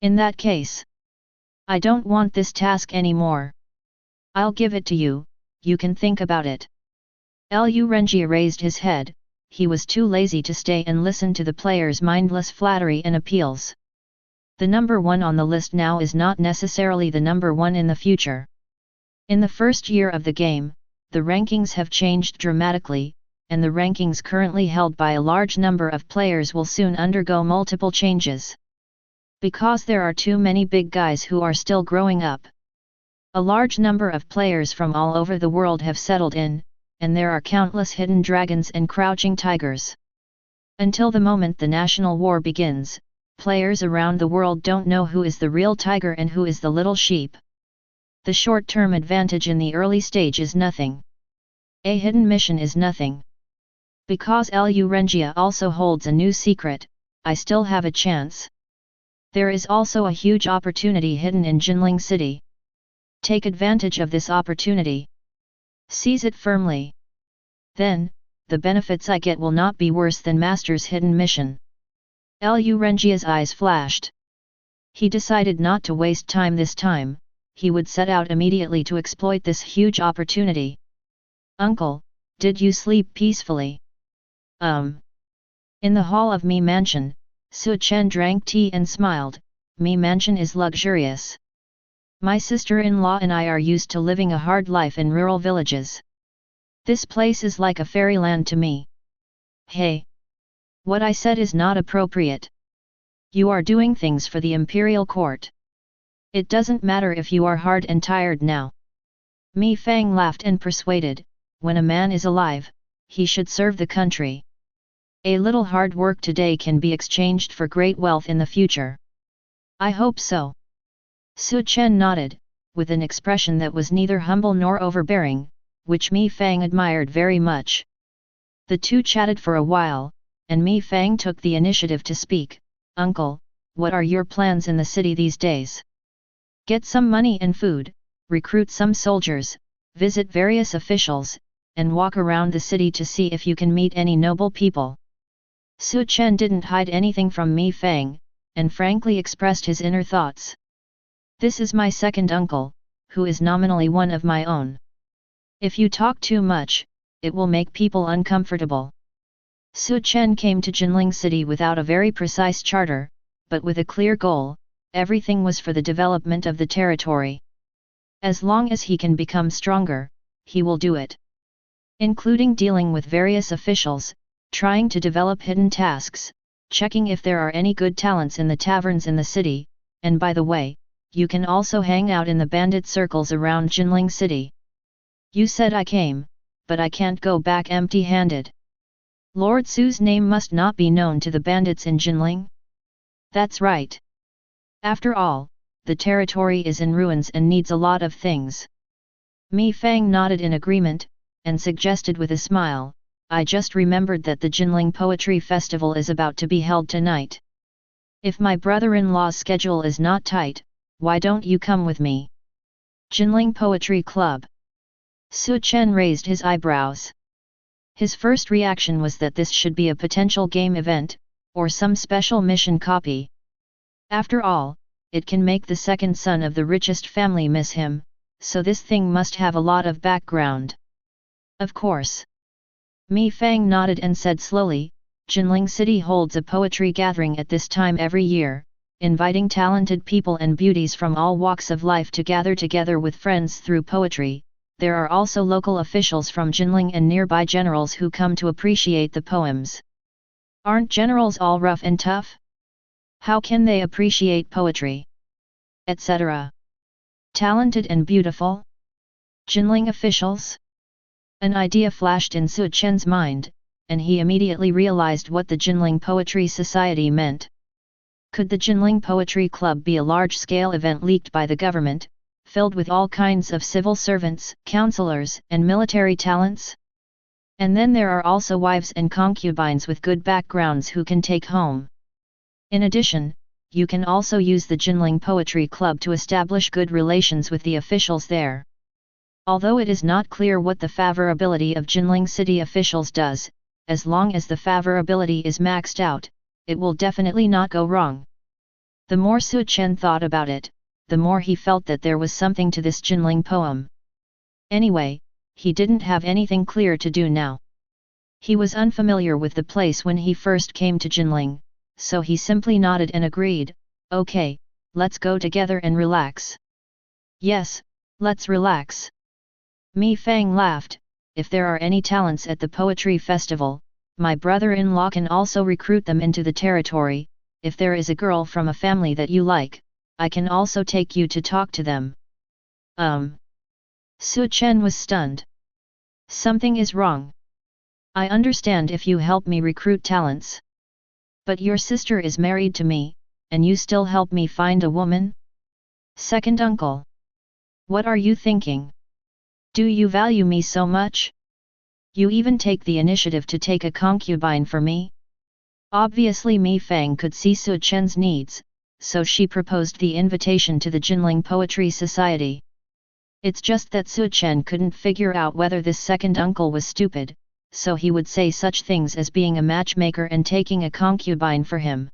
Speaker 1: In that case, I don't want this task anymore. I'll give it to you, you can think about it. Lu Rengia raised his head. He was too lazy to stay and listen to the players' mindless flattery and appeals. The number one on the list now is not necessarily the number one in the future. In the first year of the game, the rankings have changed dramatically, and the rankings currently held by a large number of players will soon undergo multiple changes. Because there are too many big guys who are still growing up. A large number of players from all over the world have settled in, and there are countless hidden dragons and crouching tigers. Until the moment the national war begins, players around the world don't know who is the real tiger and who is the little sheep. The short-term advantage in the early stage is nothing. A hidden mission is nothing. Because Lu Rengia also holds a new secret, I still have a chance. There is also a huge opportunity hidden in Jinling City. Take advantage of this opportunity. Seize it firmly. Then, the benefits I get will not be worse than Master's hidden mission. Lu Rengia's eyes flashed. He decided not to waste time this time, he would set out immediately to exploit this huge opportunity. Uncle, did you sleep peacefully? In the hall of Mi Mansion, Chen drank tea and smiled. Mi Mansion is luxurious. My sister-in-law and I are used to living a hard life in rural villages. This place is like a fairyland to me. Hey! What I said is not appropriate. You are doing things for the imperial court. It doesn't matter if you are hard and tired now. Mi Fang laughed and persuaded, when a man is alive, he should serve the country. A little hard work today can be exchanged for great wealth in the future. I hope so. Chen nodded, with an expression that was neither humble nor overbearing, which Mi Fang admired very much. The two chatted for a while, and Mi Fang took the initiative to speak. Uncle, what are your plans in the city these days? Get some money and food, recruit some soldiers, visit various officials, and walk around the city to see if you can meet any noble people. Chen didn't hide anything from Mi Fang, and frankly expressed his inner thoughts. This is my second uncle, who is nominally one of my own. If you talk too much, it will make people uncomfortable. Chen came to Jinling City without a very precise charter, but with a clear goal. Everything was for the development of the territory. As long as he can become stronger, he will do it. Including dealing with various officials, trying to develop hidden tasks, checking if there are any good talents in the taverns in the city, and by the way, you can also hang out in the bandit circles around Jinling City. You said I came, but I can't go back empty-handed. Lord Su's name must not be known to the bandits in Jinling? That's right. After all, the territory is in ruins and needs a lot of things. Mi Fang nodded in agreement, and suggested with a smile, I just remembered that the Jinling Poetry Festival is about to be held tonight. If my brother-in-law's schedule is not tight, why don't you come with me? Jinling Poetry Club. Su Chen raised his eyebrows. His first reaction was that this should be a potential game event, or some special mission copy. After all, it can make the second son of the richest family miss him, so this thing must have a lot of background. Of course. Mi Fang nodded and said slowly, Jinling City holds a poetry gathering at this time every year, inviting talented people and beauties from all walks of life to gather together with friends through poetry. There are also local officials from Jinling and nearby generals who come to appreciate the poems. Aren't generals all rough and tough? How can they appreciate poetry? Etc. Talented and beautiful? Jinling officials? An idea flashed in Su Chen's mind, and he immediately realized what the Jinling Poetry Society meant. Could the Jinling Poetry Club be a large-scale event leaked by the government, filled with all kinds of civil servants, counselors, and military talents? And then there are also wives and concubines with good backgrounds who can take home. In addition, you can also use the Jinling Poetry Club to establish good relations with the officials there. Although it is not clear what the favorability of Jinling City officials does, as long as the favorability is maxed out, it will definitely not go wrong. The more Su Chen thought about it, the more he felt that there was something to this Jinling poem. Anyway, he didn't have anything clear to do now. He was unfamiliar with the place when he first came to Jinling, so he simply nodded and agreed, okay, let's go together and relax. Yes, let's relax. Mi Fang laughed, if there are any talents at the poetry festival, my brother-in-law can also recruit them into the territory. If there is a girl from a family that you like, I can also take you to talk to them. Su Chen was stunned. Something is wrong. I understand if you help me recruit talents. But your sister is married to me, and you still help me find a woman? Second uncle. What are you thinking? Do you value me so much? You even take the initiative to take a concubine for me? Obviously Mi Fang could see Su Chen's needs, so she proposed the invitation to the Jinling Poetry Society. It's just that Su Chen couldn't figure out whether this second uncle was stupid, so he would say such things as being a matchmaker and taking a concubine for him.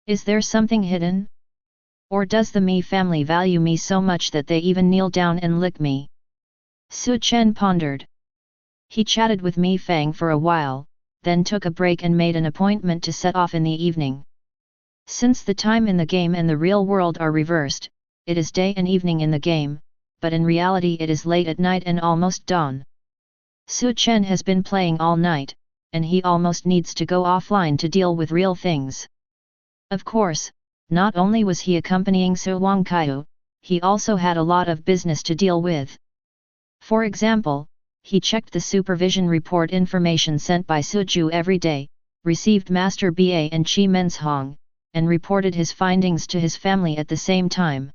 Speaker 1: Is there something hidden? Or does the Mi family value me so much that they even kneel down and lick me? Su Chen pondered. He chatted with Mi Fang for a while, then took a break and made an appointment to set off in the evening. Since the time in the game and the real world are reversed, it is day and evening in the game, but in reality it is late at night and almost dawn. Su Chen has been playing all night, and he almost needs to go offline to deal with real things. Of course, not only was he accompanying Su Wangkaiu, he also had a lot of business to deal with. For example, he checked the supervision report information sent by Suju every day, received Master Ba and Chi Menzhong, and reported his findings to his family at the same time.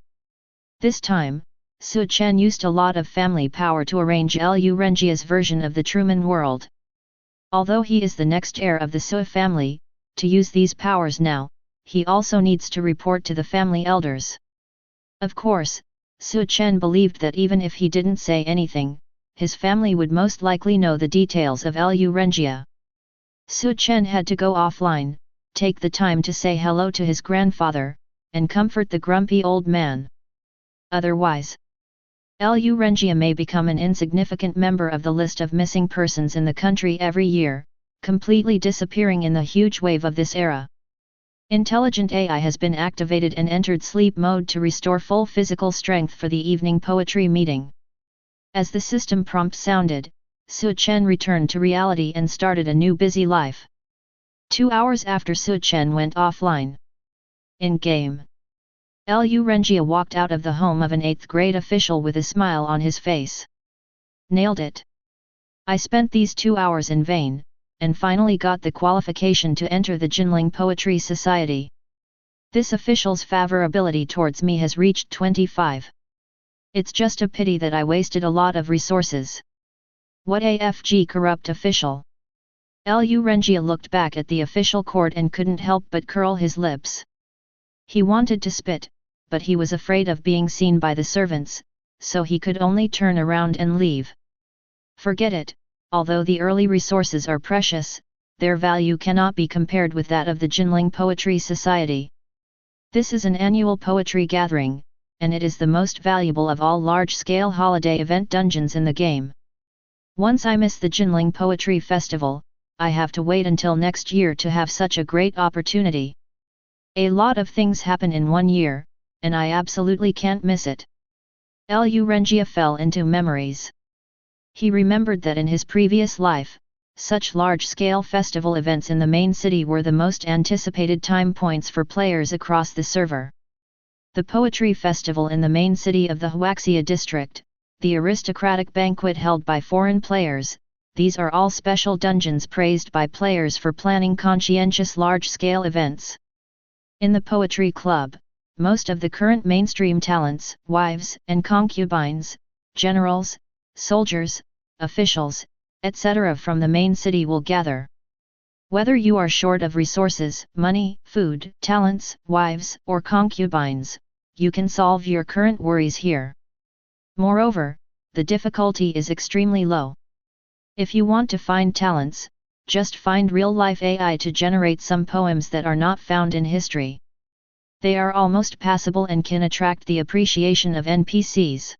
Speaker 1: This time, Su Chen used a lot of family power to arrange Lu Renjia's version of the Truman world. Although he is the next heir of the Su family, to use these powers now, he also needs to report to the family elders. Of course, Su Chen believed that even if he didn't say anything, his family would most likely know the details of Lu Renjia. Su Chen had to go offline, take the time to say hello to his grandfather, and comfort the grumpy old man. Otherwise, Lu Renjia may become an insignificant member of the list of missing persons in the country every year, completely disappearing in the huge wave of this era. Intelligent AI has been activated and entered sleep mode to restore full physical strength for the evening poetry meeting. As the system prompt sounded, Su Chen returned to reality and started a new busy life. 2 hours after Su Chen went offline. In-game. Lu Renjia walked out of the home of an 8th grade official with a smile on his face. Nailed it. I spent these 2 hours in vain, and finally got the qualification to enter the Jinling Poetry Society. This official's favorability towards me has reached 25. It's just a pity that I wasted a lot of resources. What AFG corrupt official? Lu Renjia looked back at the official court and couldn't help but curl his lips. He wanted to spit, but he was afraid of being seen by the servants, so he could only turn around and leave. Forget it, although the early resources are precious, their value cannot be compared with that of the Jinling Poetry Society. This is an annual poetry gathering, and it is the most valuable of all large-scale holiday event dungeons in the game. Once I miss the Jinling Poetry Festival, I have to wait until next year to have such a great opportunity. A lot of things happen in 1 year, and I absolutely can't miss it. Lu Renjia fell into memories. He remembered that in his previous life, such large-scale festival events in the main city were the most anticipated time points for players across the server. The Poetry Festival in the main city of the Huaxia district, the aristocratic banquet held by foreign players, these are all special dungeons praised by players for planning conscientious large-scale events. In the Poetry Club, most of the current mainstream talents, wives and concubines, generals, soldiers, officials, etc. from the main city will gather. Whether you are short of resources, money, food, talents, wives, or concubines, you can solve your current worries here. Moreover, the difficulty is extremely low. If you want to find talents, just find real-life AI to generate some poems that are not found in history. They are almost passable and can attract the appreciation of NPCs.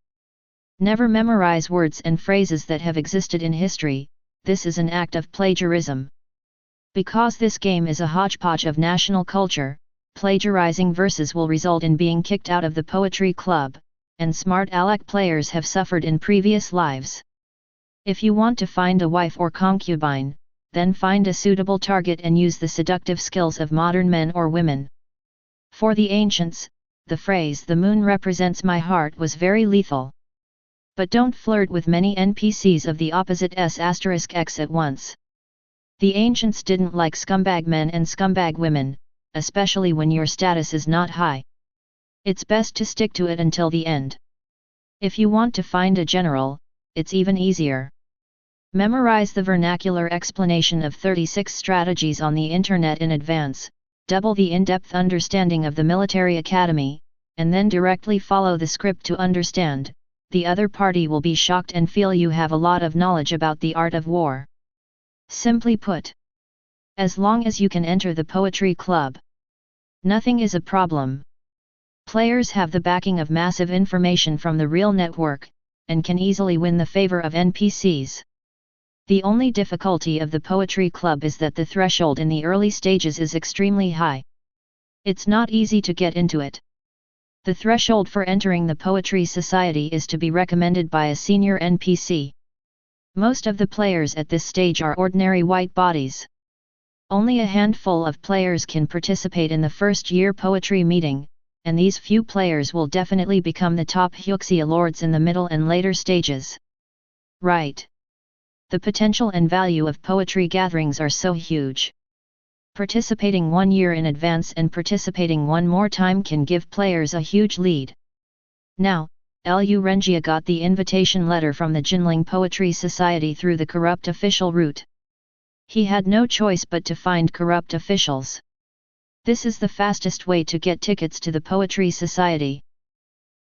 Speaker 1: Never memorize words and phrases that have existed in history, this is an act of plagiarism. Because this game is a hodgepodge of national culture, plagiarizing verses will result in being kicked out of the Poetry Club, and smart aleck players have suffered in previous lives. If you want to find a wife or concubine, then find a suitable target and use the seductive skills of modern men or women. For the ancients, the phrase "the moon represents my heart" was very lethal. But don't flirt with many NPCs of the opposite S**x at once. The ancients didn't like scumbag men and scumbag women, especially when your status is not high. It's best to stick to it until the end. If you want to find a general, it's even easier. Memorize the vernacular explanation of 36 strategies on the internet in advance, double the in-depth understanding of the military academy, and then directly follow the script to understand. The other party will be shocked and feel you have a lot of knowledge about the art of war. Simply put, as long as you can enter the Poetry Club, nothing is a problem. Players have the backing of massive information from the real network, and can easily win the favor of NPCs. The only difficulty of the Poetry Club is that the threshold in the early stages is extremely high. It's not easy to get into it. The threshold for entering the Poetry Society is to be recommended by a senior NPC. Most of the players at this stage are ordinary white bodies. Only a handful of players can participate in the first-year poetry meeting, and these few players will definitely become the top Huaxia lords in the middle and later stages. Right. The potential and value of poetry gatherings are so huge. Participating 1 year in advance and participating one more time can give players a huge lead. Now, Lu Renjia got the invitation letter from the Jinling Poetry Society through the corrupt official route. He had no choice but to find corrupt officials. This is the fastest way to get tickets to the Poetry Society.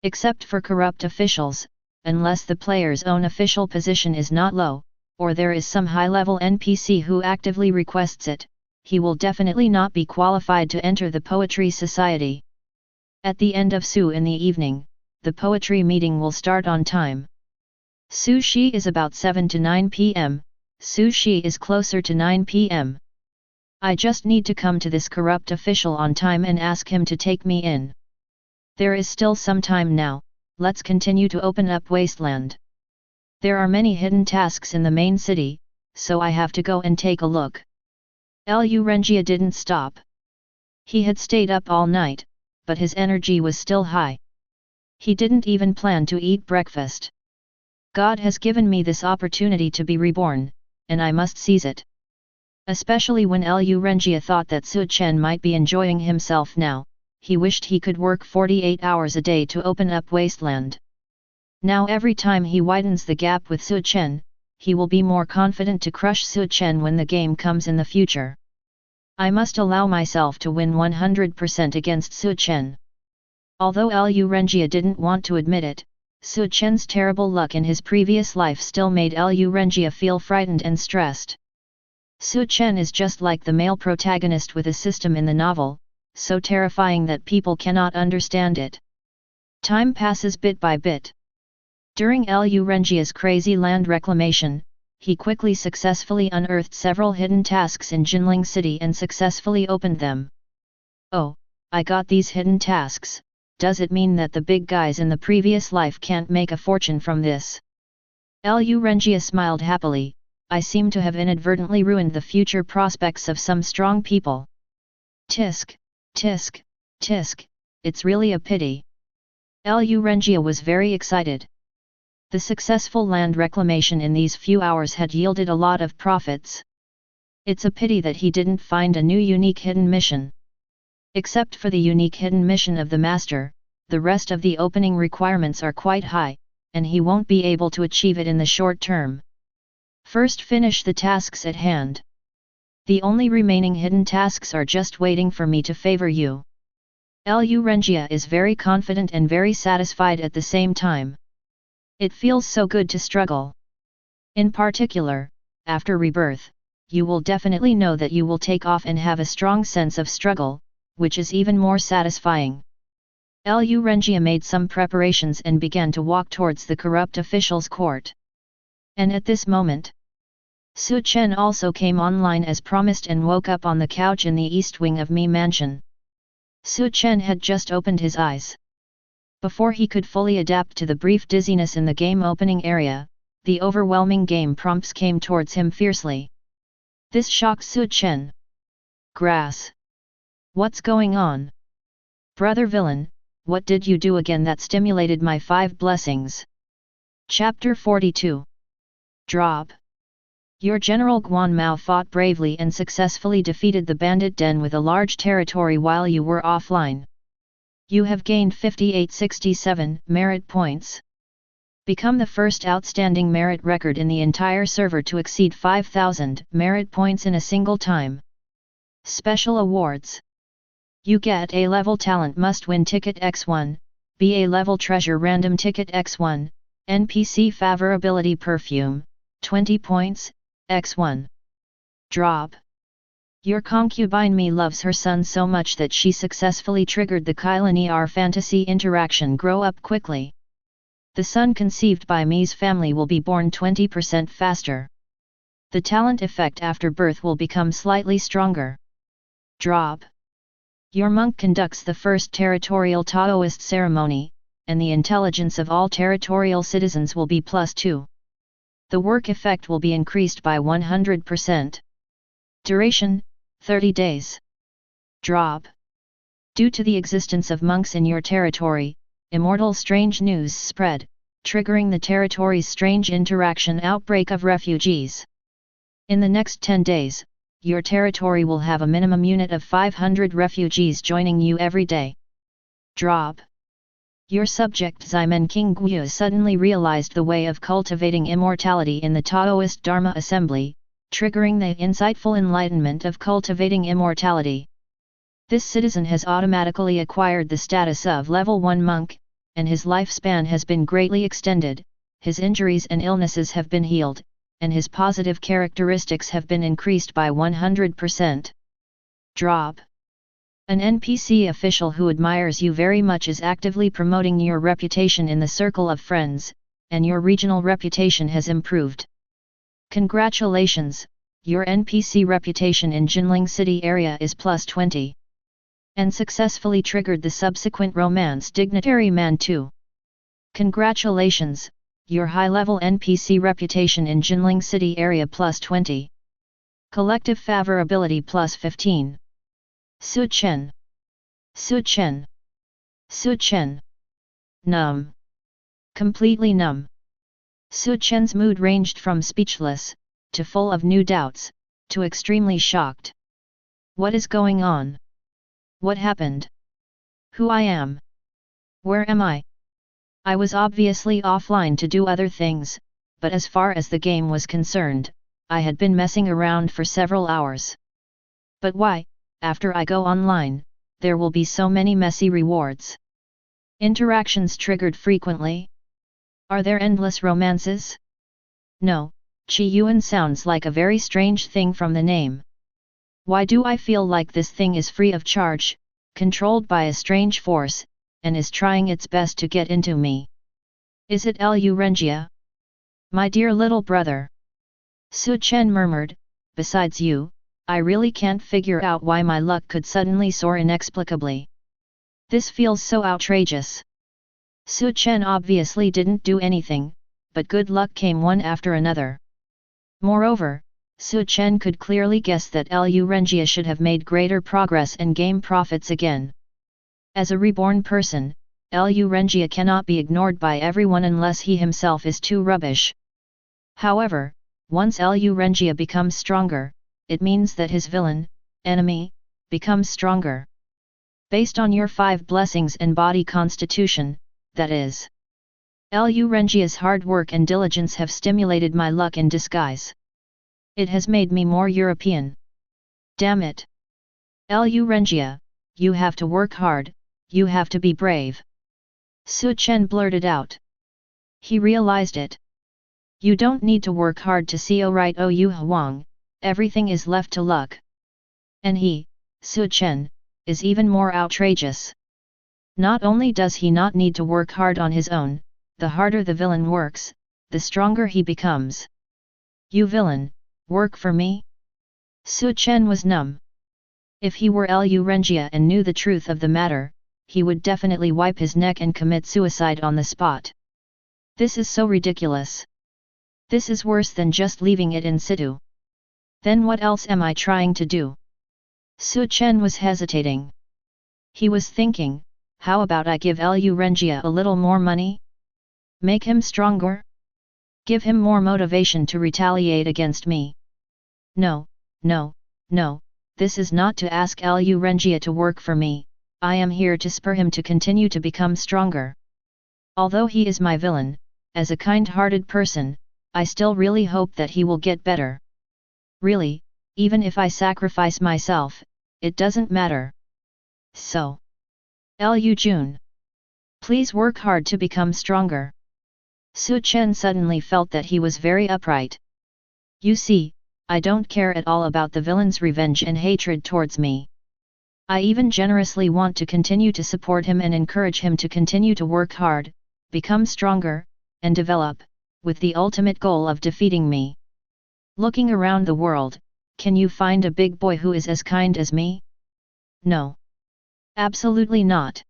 Speaker 1: Except for corrupt officials, unless the player's own official position is not low, or there is some high-level NPC who actively requests it, he will definitely not be qualified to enter the Poetry Society. At the end of Su in the evening, the poetry meeting will start on time. Su Shi is about 7 to 9 p.m., Su Shi is closer to 9 p.m. I just need to come to this corrupt official on time and ask him to take me in. There is still some time now, let's continue to open up Wasteland. There are many hidden tasks in the main city, so I have to go and take a look. Lu Renjia didn't stop. He had stayed up all night, but his energy was still high. He didn't even plan to eat breakfast. God has given me this opportunity to be reborn, and I must seize it. Especially when Lu Renjia thought that Su Chen might be enjoying himself now, he wished he could work 48 hours a day to open up wasteland. Now every time he widens the gap with Su Chen, he will be more confident to crush Su Chen when the game comes in the future. I must allow myself to win 100% against Su Chen. Although Lu Renjia didn't want to admit it, Su Chen's terrible luck in his previous life still made Lu Renjia feel frightened and stressed. Su Chen is just like the male protagonist with a system in the novel, so terrifying that people cannot understand it. Time passes bit by bit. During Lu Renjia's crazy land reclamation, he quickly successfully unearthed several hidden tasks in Jinling City and successfully opened them. Oh, I got these hidden tasks, does it mean that the big guys in the previous life can't make a fortune from this? Lu Renjia smiled happily, I seem to have inadvertently ruined the future prospects of some strong people. Tisk, tisk, tisk, it's really a pity. Lu Renjia was very excited. The successful land reclamation in these few hours had yielded a lot of profits. It's a pity that he didn't find a new unique hidden mission. Except for the unique hidden mission of the Master, the rest of the opening requirements are quite high, and he won't be able to achieve it in the short term. First finish the tasks at hand. The only remaining hidden tasks are just waiting for me to favor you. Lu Renjia is very confident and very satisfied at the same time. It feels so good to struggle. In particular, after rebirth, you will definitely know that you will take off and have a strong sense of struggle, which is even more satisfying. Lu Renjia made some preparations and began to walk towards the corrupt official's court. And at this moment, Su Chen also came online as promised and woke up on the couch in the east wing of Mi Mansion. Su Chen had just opened his eyes. Before he could fully adapt to the brief dizziness in the game opening area, the overwhelming game prompts came towards him fiercely. This shocked Su Chen. Grass. What's going on? Brother villain, what did you do again that stimulated my 5 blessings? Chapter 42. Drop. Your General Guan Mao fought bravely and successfully defeated the bandit den with a large territory while you were offline. You have gained 5867 merit points. Become the first outstanding merit record in the entire server to exceed 5000 merit points in a single time. Special awards. You get A-level talent must-win ticket X1, BA-level treasure random ticket X1, NPC favorability perfume, 20 points, X1. Drop. Your concubine Mi loves her son so much that she successfully triggered the Kylinear fantasy interaction grow up quickly. The son conceived by Mi's family will be born 20% faster. The talent effect after birth will become slightly stronger. Drop. Your monk conducts the first territorial Taoist ceremony, and the intelligence of all territorial citizens will be +2. The work effect will be increased by 100%. Duration, 30 days. Drop. Due to the existence of monks in your territory, immortal strange news spread, triggering the territory's strange interaction outbreak of refugees. In the next 10 days, your territory will have a minimum unit of 500 refugees joining you every day. Drop. Your subject Ximen King Guyu suddenly realized the way of cultivating immortality in the Taoist Dharma Assembly, triggering the insightful enlightenment of cultivating immortality. This citizen has automatically acquired the status of level 1 monk, and his lifespan has been greatly extended, his injuries and illnesses have been healed, and his positive characteristics have been increased by 100%. Drop. An NPC official who admires you very much is actively promoting your reputation in the circle of friends, and your regional reputation has improved. Congratulations, your NPC reputation in Jinling City area is +20. And successfully triggered the subsequent romance dignitary man 2. Congratulations, your high-level NPC reputation in Jinling City area +20. Collective favorability +15. Su Chen. Su Chen. Su Chen. Numb. Completely numb. Su Chen's mood ranged from speechless, to full of new doubts, to extremely shocked. What is going on? What happened? Who I am? Where am I? I was obviously offline to do other things, but as far as the game was concerned, I had been messing around for several hours. But why, after I go online, there will be so many messy rewards? Interactions triggered frequently? Are there endless romances? No, Qi Yuan sounds like a very strange thing from the name. Why do I feel like this thing is free of charge, controlled by a strange force, and is trying its best to get into me? Is it Lu Renjia? My dear little brother. Su Chen murmured, besides you, I really can't figure out why my luck could suddenly soar inexplicably. This feels so outrageous. Su Chen obviously didn't do anything, but good luck came one after another. Moreover, Su Chen could clearly guess that Lu Renjia should have made greater progress and gain profits again. As a reborn person, Lu Renjia cannot be ignored by everyone unless he himself is too rubbish. However, once Lu Renjia becomes stronger, it means that his villain, enemy, becomes stronger. Based on your 5 blessings and body constitution, that is. Lu Renjia's hard work and diligence have stimulated my luck in disguise. It has made me more European. Damn it! Lu Renjia, you have to work hard, you have to be brave. Su Chen blurted out. He realized it. You don't need to work hard to see right Yu Huang, everything is left to luck. And he, Su Chen, is even more outrageous. Not only does he not need to work hard on his own, the harder the villain works, the stronger he becomes. You villain, work for me? Su Chen was numb. If he were Lu Renjia and knew the truth of the matter, he would definitely wipe his neck and commit suicide on the spot. This is so ridiculous. This is worse than just leaving it in situ. Then what else am I trying to do? Su Chen was hesitating. He was thinking, how about I give Lu Renjia a little more money? Make him stronger? Give him more motivation to retaliate against me? No, no, no, this is not to ask Lu Renjia to work for me, I am here to spur him to continue to become stronger. Although he is my villain, as a kind-hearted person, I still really hope that he will get better. Really, even if I sacrifice myself, it doesn't matter. So. Lu Jun. Please work hard to become stronger. Su Chen suddenly felt that he was very upright. You see, I don't care at all about the villain's revenge and hatred towards me. I even generously want to continue to support him and encourage him to continue to work hard, become stronger, and develop, with the ultimate goal of defeating me. Looking around the world, can you find a big boy who is as kind as me? No. Absolutely not.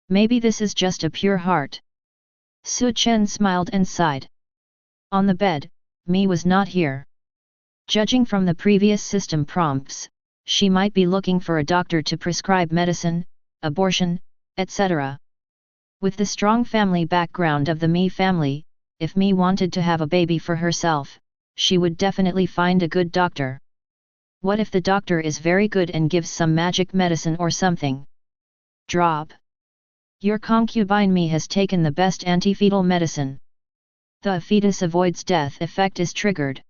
Speaker 1: Maybe this is just a pure heart. Su Chen smiled and sighed. On the bed, Mi was not here. Judging from the previous system prompts, she might be looking for a doctor to prescribe medicine, abortion, etc. With the strong family background of the Mi family, if Mi wanted to have a baby for herself, she would definitely find a good doctor. What if the doctor is very good and gives some magic medicine or something? Drop. Your concubine Mi has taken the best antifetal medicine. The fetus avoids death effect is triggered.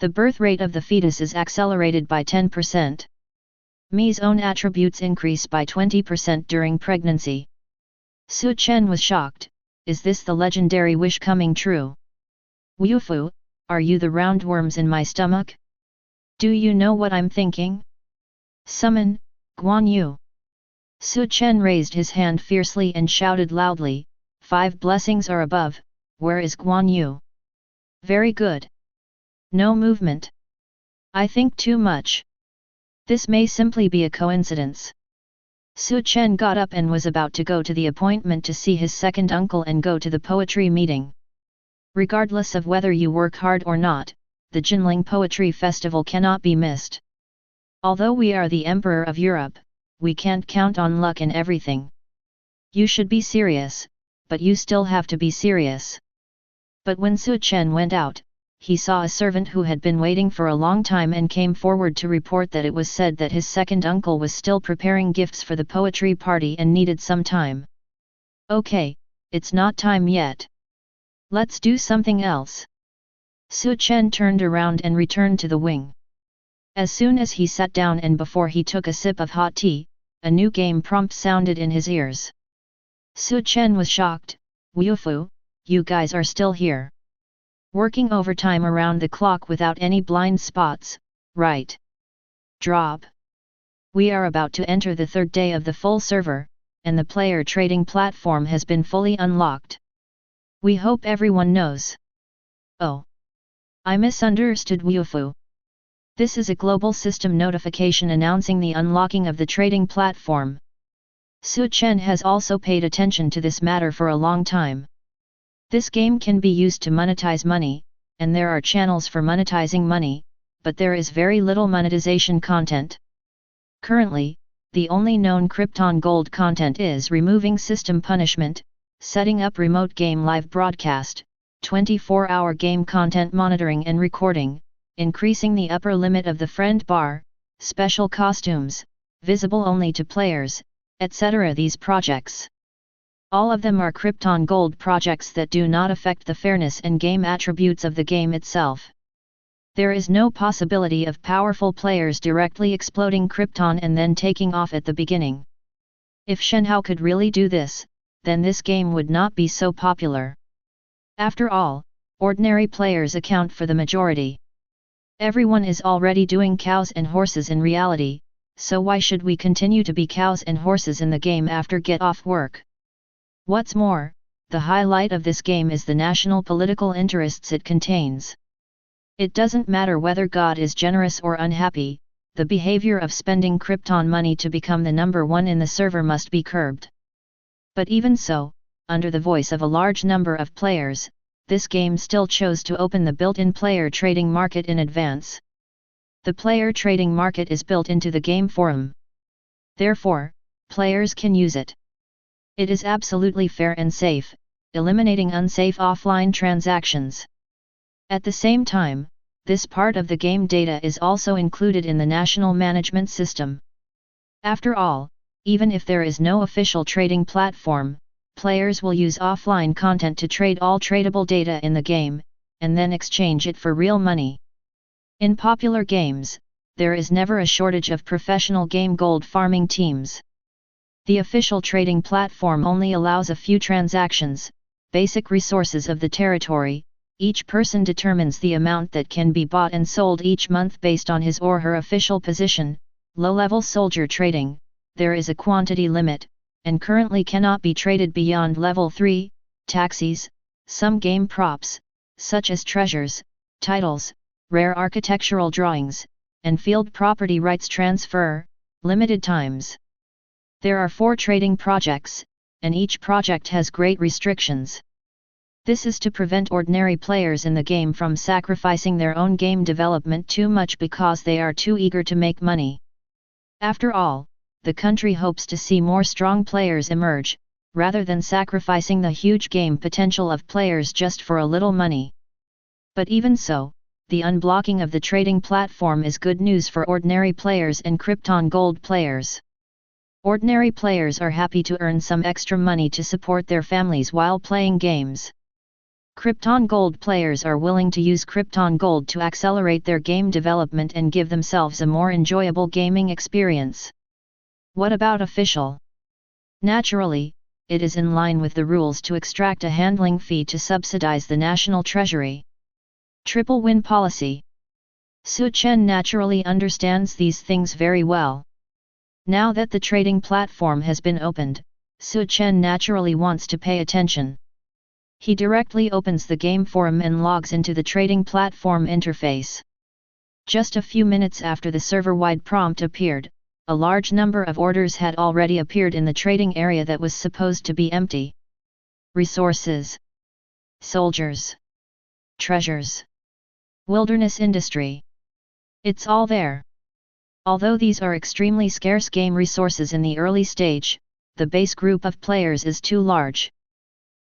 Speaker 1: The birth rate of the fetus is accelerated by 10%. Mi's own attributes increase by 20% during pregnancy. Su Chen was shocked. Is this the legendary wish coming true? Wufu, are you the roundworms in my stomach? Do you know what I'm thinking? Summon, Guan Yu. Su Chen raised his hand fiercely and shouted loudly, 5 blessings are above, where is Guan Yu? Very good. No movement. I think too much. This may simply be a coincidence. Su Chen got up and was about to go to the appointment to see his second uncle and go to the poetry meeting. Regardless of whether you work hard or not, the Jinling Poetry Festival cannot be missed. Although we are the Emperor of Europe, we can't count on luck in everything. You should be serious, but you still have to be serious. But when Su Chen went out, he saw a servant who had been waiting for a long time and came forward to report that it was said that his second uncle was still preparing gifts for the poetry party and needed some time. Okay, it's not time yet. Let's do something else. Su Chen turned around and returned to the wing. As soon as he sat down and before he took a sip of hot tea, a new game prompt sounded in his ears. Su Chen was shocked. Wufu, you guys are still here. Working overtime around the clock without any blind spots, right? Drop. We are about to enter the third day of the full server, and the player trading platform has been fully unlocked. We hope everyone knows. Oh. I misunderstood Wufu. This is a global system notification announcing the unlocking of the trading platform. Su Chen has also paid attention to this matter for a long time. This game can be used to monetize money, and there are channels for monetizing money, but there is very little monetization content. Currently, the only known Krypton Gold content is removing system punishment, setting up remote game live broadcast, 24-hour game content monitoring and recording, increasing the upper limit of the friend bar, special costumes, visible only to players, etc. These projects. All of them are Krypton Gold projects that do not affect the fairness and game attributes of the game itself. There is no possibility of powerful players directly exploding Krypton and then taking off at the beginning. If Shenhao could really do this, then this game would not be so popular. After all, ordinary players account for the majority. Everyone is already doing cows and horses in reality, so why should we continue to be cows and horses in the game after get off work? What's more, the highlight of this game is the national political interests it contains. It doesn't matter whether God is generous or unhappy, the behavior of spending Krypton money to become the number one in the server must be curbed. But even so, under the voice of a large number of players, this game still chose to open the built-in player trading market in advance. The player trading market is built into the game forum. Therefore, players can use it. It is absolutely fair and safe, eliminating unsafe offline transactions. At the same time, this part of the game data is also included in the national management system. After all, even if there is no official trading platform, players will use offline content to trade all tradable data in the game, and then exchange it for real money. In popular games, there is never a shortage of professional game gold farming teams. The official trading platform only allows a few transactions, basic resources of the territory. Each person determines the amount that can be bought and sold each month based on his or her official position. Low-level soldier trading, there is a quantity limit, and currently cannot be traded beyond level 3, taxis, some game props, such as treasures, titles, rare architectural drawings, and field property rights transfer, limited times. There are 4 trading projects, and each project has great restrictions. This is to prevent ordinary players in the game from sacrificing their own game development too much because they are too eager to make money. After all, the country hopes to see more strong players emerge, rather than sacrificing the huge game potential of players just for a little money. But even so, the unblocking of the trading platform is good news for ordinary players and Krypton Gold players. Ordinary players are happy to earn some extra money to support their families while playing games. Krypton Gold players are willing to use Krypton Gold to accelerate their game development and give themselves a more enjoyable gaming experience. What about official? Naturally, it is in line with the rules to extract a handling fee to subsidize the national treasury. Triple win policy. Su Chen naturally understands these things very well. Now that the trading platform has been opened, Su Chen naturally wants to pay attention. He directly opens the game forum and logs into the trading platform interface. Just a few minutes after the server-wide prompt appeared, a large number of orders had already appeared in the trading area that was supposed to be empty. Resources, soldiers, treasures, wilderness industry. It's all there. Although these are extremely scarce game resources in the early stage, the base group of players is too large.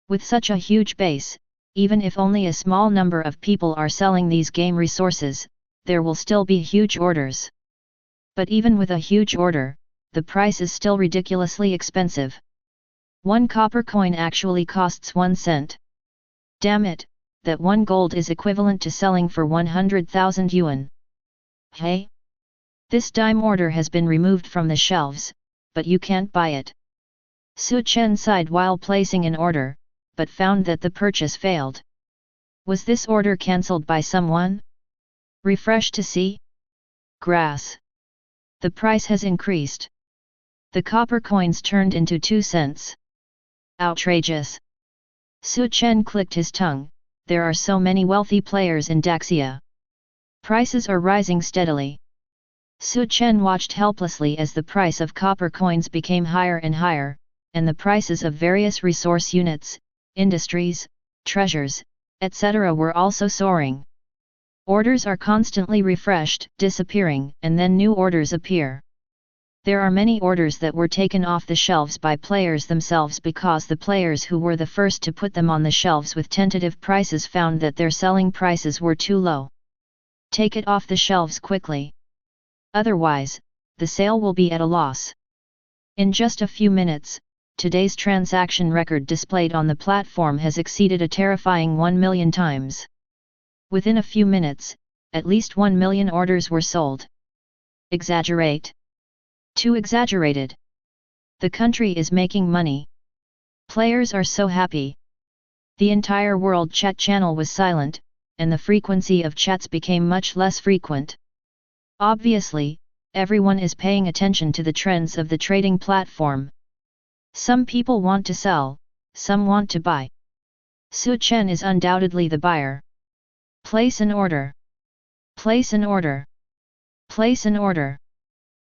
Speaker 1: With such a huge base, even if only a small number of people are selling these game resources, there will still be huge orders. But even with a huge order, the price is still ridiculously expensive. One copper coin actually costs 1 cent. Damn it, that 1 gold is equivalent to selling for 100,000 yuan. Hey? This dime order has been removed from the shelves, but you can't buy it. Su Chen sighed while placing an order, but found that the purchase failed. Was this order cancelled by someone? Refresh to see. Grass. The price has increased. The copper coins turned into 2 cents. Outrageous. Su Chen clicked his tongue, there are so many wealthy players in Daxia. Prices are rising steadily. Su Chen watched helplessly as the price of copper coins became higher and higher, and the prices of various resource units, industries, treasures, etc. were also soaring. Orders are constantly refreshed, disappearing, and then new orders appear. There are many orders that were taken off the shelves by players themselves because the players who were the first to put them on the shelves with tentative prices found that their selling prices were too low. Take it off the shelves quickly. Otherwise, the sale will be at a loss. In just a few minutes, today's transaction record displayed on the platform has exceeded a terrifying 1 million times. Within a few minutes, at least 1 million orders were sold. Exaggerate. Too exaggerated. The country is making money. Players are so happy. The entire world chat channel was silent, and the frequency of chats became much less frequent. Obviously, everyone is paying attention to the trends of the trading platform. Some people want to sell, some want to buy. Su Chen is undoubtedly the buyer. Place an order. Place an order. Place an order.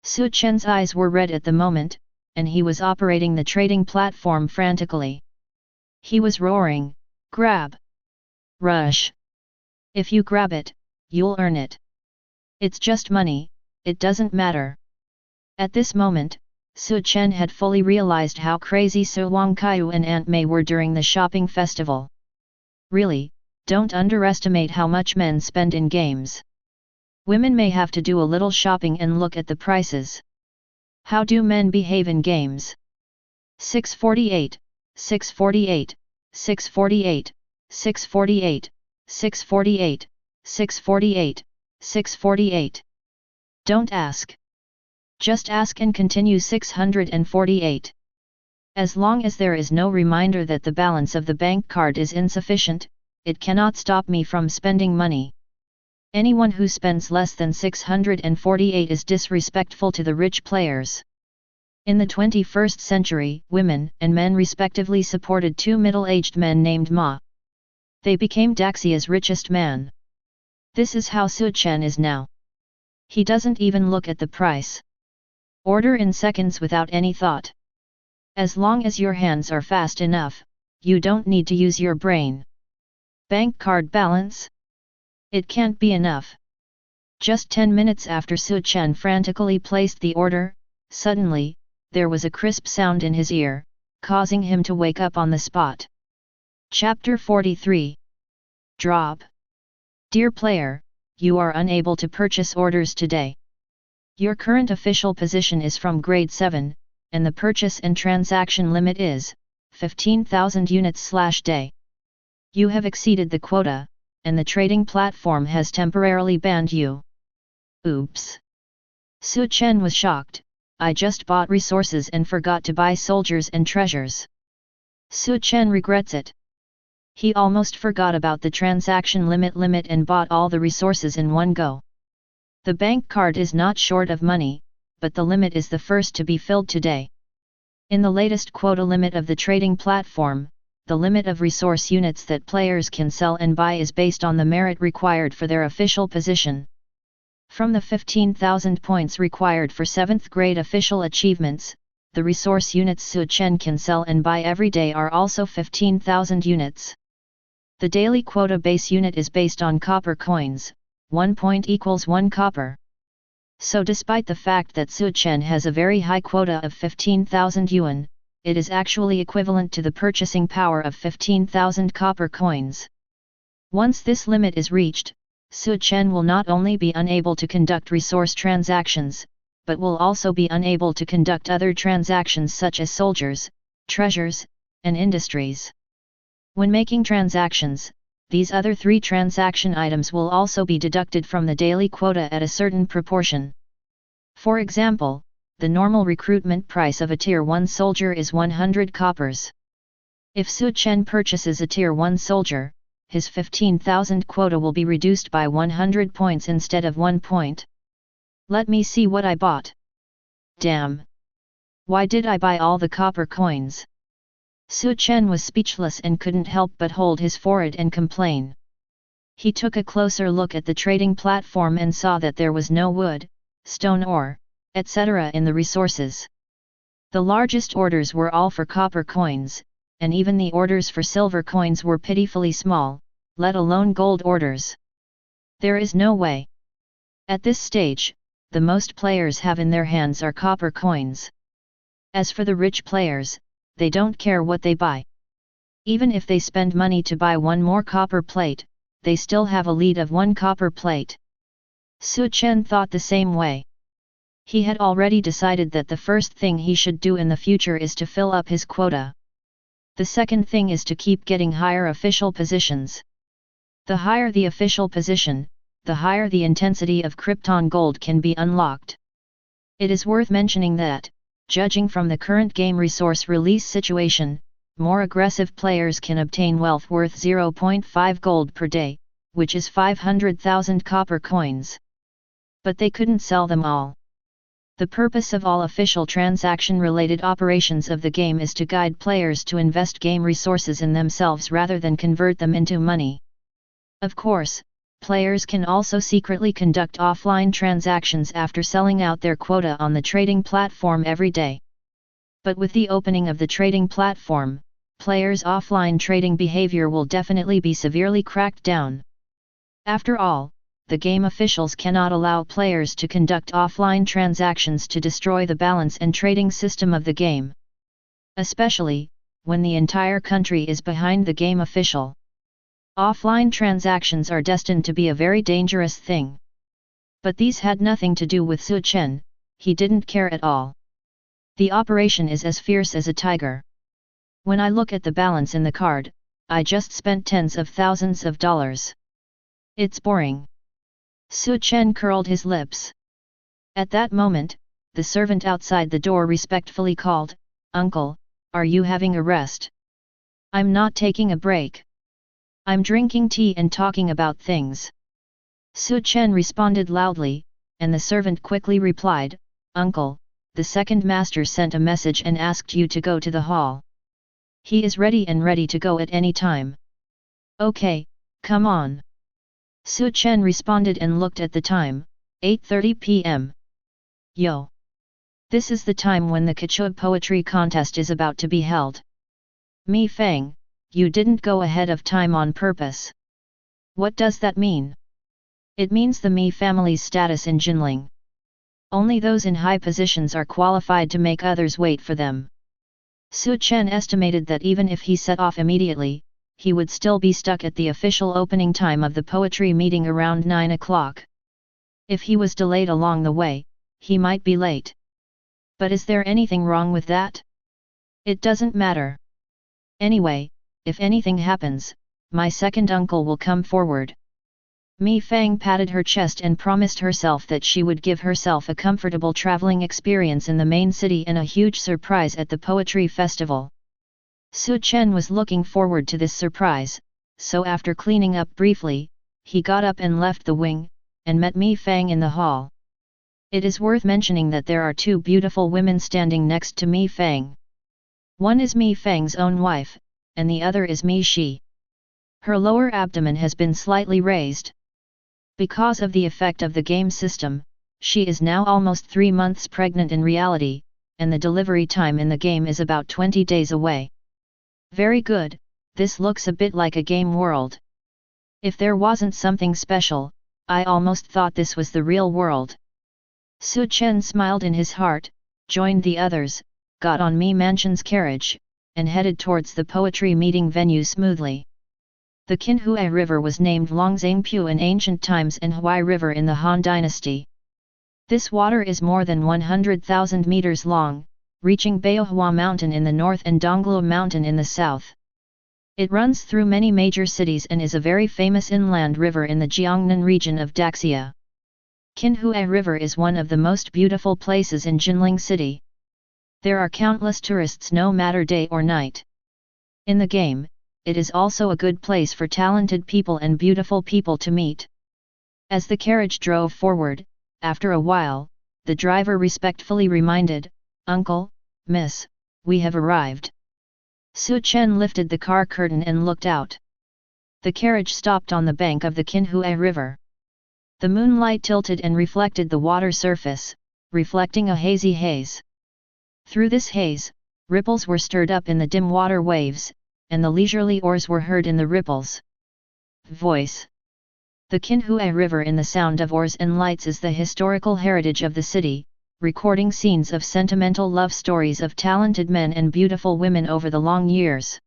Speaker 1: Su Chen's eyes were red at the moment, and he was operating the trading platform frantically. He was roaring, grab! Rush! If you grab it, you'll earn it. It's just money, it doesn't matter. At this moment, Su Chen had fully realized how crazy Su Wangkaiu and Aunt Mei were during the shopping festival. Really, don't underestimate how much men spend in games. Women may have to do a little shopping and look at the prices. How do men behave in games? 648, 648, 648, 648, 648, 648, 648. Don't ask. Just ask and continue 648. As long as there is no reminder that the balance of the bank card is insufficient, it cannot stop me from spending money. Anyone who spends less than 648 is disrespectful to the rich players. In the 21st century, women and men respectively supported 2 middle-aged men named Ma. They became Daxia's richest man. This is how Su Chen is now. He doesn't even look at the price. Order in seconds without any thought. As long as your hands are fast enough, you don't need to use your brain. Bank card balance? It can't be enough. Just 10 minutes after Su Chen frantically placed the order, suddenly, there was a crisp sound in his ear, causing him to wake up on the spot. Chapter 43. Drop. Dear player, you are unable to purchase orders today. Your current official position is from grade 7, and the purchase and transaction limit is 15,000 units/day. You have exceeded the quota, and the trading platform has temporarily banned you. Oops. Su Chen was shocked. I just bought resources and forgot to buy soldiers and treasures. Su Chen regrets it. He almost forgot about the transaction limit and bought all the resources in one go. The bank card is not short of money, but the limit is the first to be filled today. In the latest quota limit of the trading platform, the limit of resource units that players can sell and buy is based on the merit required for their official position. From the 15,000 points required for 7th grade official achievements, the resource units Su Chen can sell and buy every day are also 15,000 units. The daily quota base unit is based on copper coins, 1 point equals 1 copper. So despite the fact that Su Chen has a very high quota of 15,000 yuan, it is actually equivalent to the purchasing power of 15,000 copper coins. Once this limit is reached, Chen will not only be unable to conduct resource transactions, but will also be unable to conduct other transactions such as soldiers, treasures, and industries. When making transactions, these other 3 transaction items will also be deducted from the daily quota at a certain proportion. For example, the normal recruitment price of a Tier 1 soldier is 100 coppers. If Chen purchases a Tier 1 soldier, his 15,000 quota will be reduced by 100 points instead of 1 point. Let me see what I bought. Damn! Why did I buy all the copper coins? Chen was speechless and couldn't help but hold his forehead and complain. He took a closer look at the trading platform and saw that there was no wood, stone ore, etc. in the resources. The largest orders were all for copper coins, and even the orders for silver coins were pitifully small, let alone gold orders. There is no way. At this stage, the most players have in their hands are copper coins. As for the rich players, they don't care what they buy. Even if they spend money to buy 1 more copper plate, they still have a lead of 1 copper plate. Chen thought the same way. He had already decided that the first thing he should do in the future is to fill up his quota. The second thing is to keep getting higher official positions. The higher the official position, the higher the intensity of Krypton gold can be unlocked. It is worth mentioning that, judging from the current game resource release situation, more aggressive players can obtain wealth worth 0.5 gold per day, which is 500,000 copper coins. But they couldn't sell them all. The purpose of all official transaction-related operations of the game is to guide players to invest game resources in themselves rather than convert them into money. Of course, players can also secretly conduct offline transactions after selling out their quota on the trading platform every day. But with the opening of the trading platform, players' offline trading behavior will definitely be severely cracked down. After all, the game officials cannot allow players to conduct offline transactions to destroy the balance and trading system of the game. Especially, when the entire country is behind the game official. Offline transactions are destined to be a very dangerous thing. But these had nothing to do with Chen, he didn't care at all. The operation is as fierce as a tiger. When I look at the balance in the card, I just spent tens of thousands of dollars. It's boring. Chen curled his lips. At that moment, the servant outside the door respectfully called, "Uncle, are you having a rest?" "I'm not taking a break. I'm drinking tea and talking about things." Chen responded loudly, and the servant quickly replied, "Uncle, the second master sent a message and asked you to go to the hall. He is ready to go at any time." "Okay, come on." Chen responded and looked at the time, 8:30 p.m. Yo! This is the time when the Kachug poetry contest is about to be held. Mi Fang, you didn't go ahead of time on purpose. What does that mean? It means the Mi family's status in Jinling. Only those in high positions are qualified to make others wait for them. Chen estimated that even if he set off immediately, he would still be stuck at the official opening time of the poetry meeting around 9 o'clock. If he was delayed along the way, he might be late. But is there anything wrong with that? It doesn't matter. Anyway, if anything happens, my second uncle will come forward. Mi Fang patted her chest and promised herself that she would give herself a comfortable traveling experience in the main city and a huge surprise at the poetry festival. Chen was looking forward to this surprise, so after cleaning up briefly, he got up and left the wing, and met Mi Fang in the hall. It is worth mentioning that there are 2 beautiful women standing next to Mi Fang. One is Mi Fang's own wife, and the other is Mi Shi. Her lower abdomen has been slightly raised. Because of the effect of the game system, she is now almost 3 months pregnant in reality, and the delivery time in the game is about 20 days away. Very good, this looks a bit like a game world. If there wasn't something special, I almost thought this was the real world. Chen smiled in his heart, joined the others, got on Mi Mansion's carriage, and headed towards the poetry meeting venue smoothly. The Qinhui River was named Longzangpu in ancient times and Hui River in the Han Dynasty. This water is more than 100,000 meters long, reaching Beohua Mountain in the north and Dongluo Mountain in the south. It runs through many major cities and is a very famous inland river in the Jiangnan region of Daxia. Qinhui River is one of the most beautiful places in Jinling City. There are countless tourists no matter day or night. In the game, it is also a good place for talented people and beautiful people to meet. As the carriage drove forward, after a while, the driver respectfully reminded, "Uncle, Miss, we have arrived." Su Chen lifted the car curtain and looked out. The carriage stopped on the bank of the Qinhui River. The moonlight tilted and reflected the water surface, reflecting a hazy haze. Through this haze, ripples were stirred up in the dim water waves, and the leisurely oars were heard in the ripples. Voice. The Qinhui River in the sound of oars and lights is the historical heritage of the city, recording scenes of sentimental love stories of talented men and beautiful women over the long years.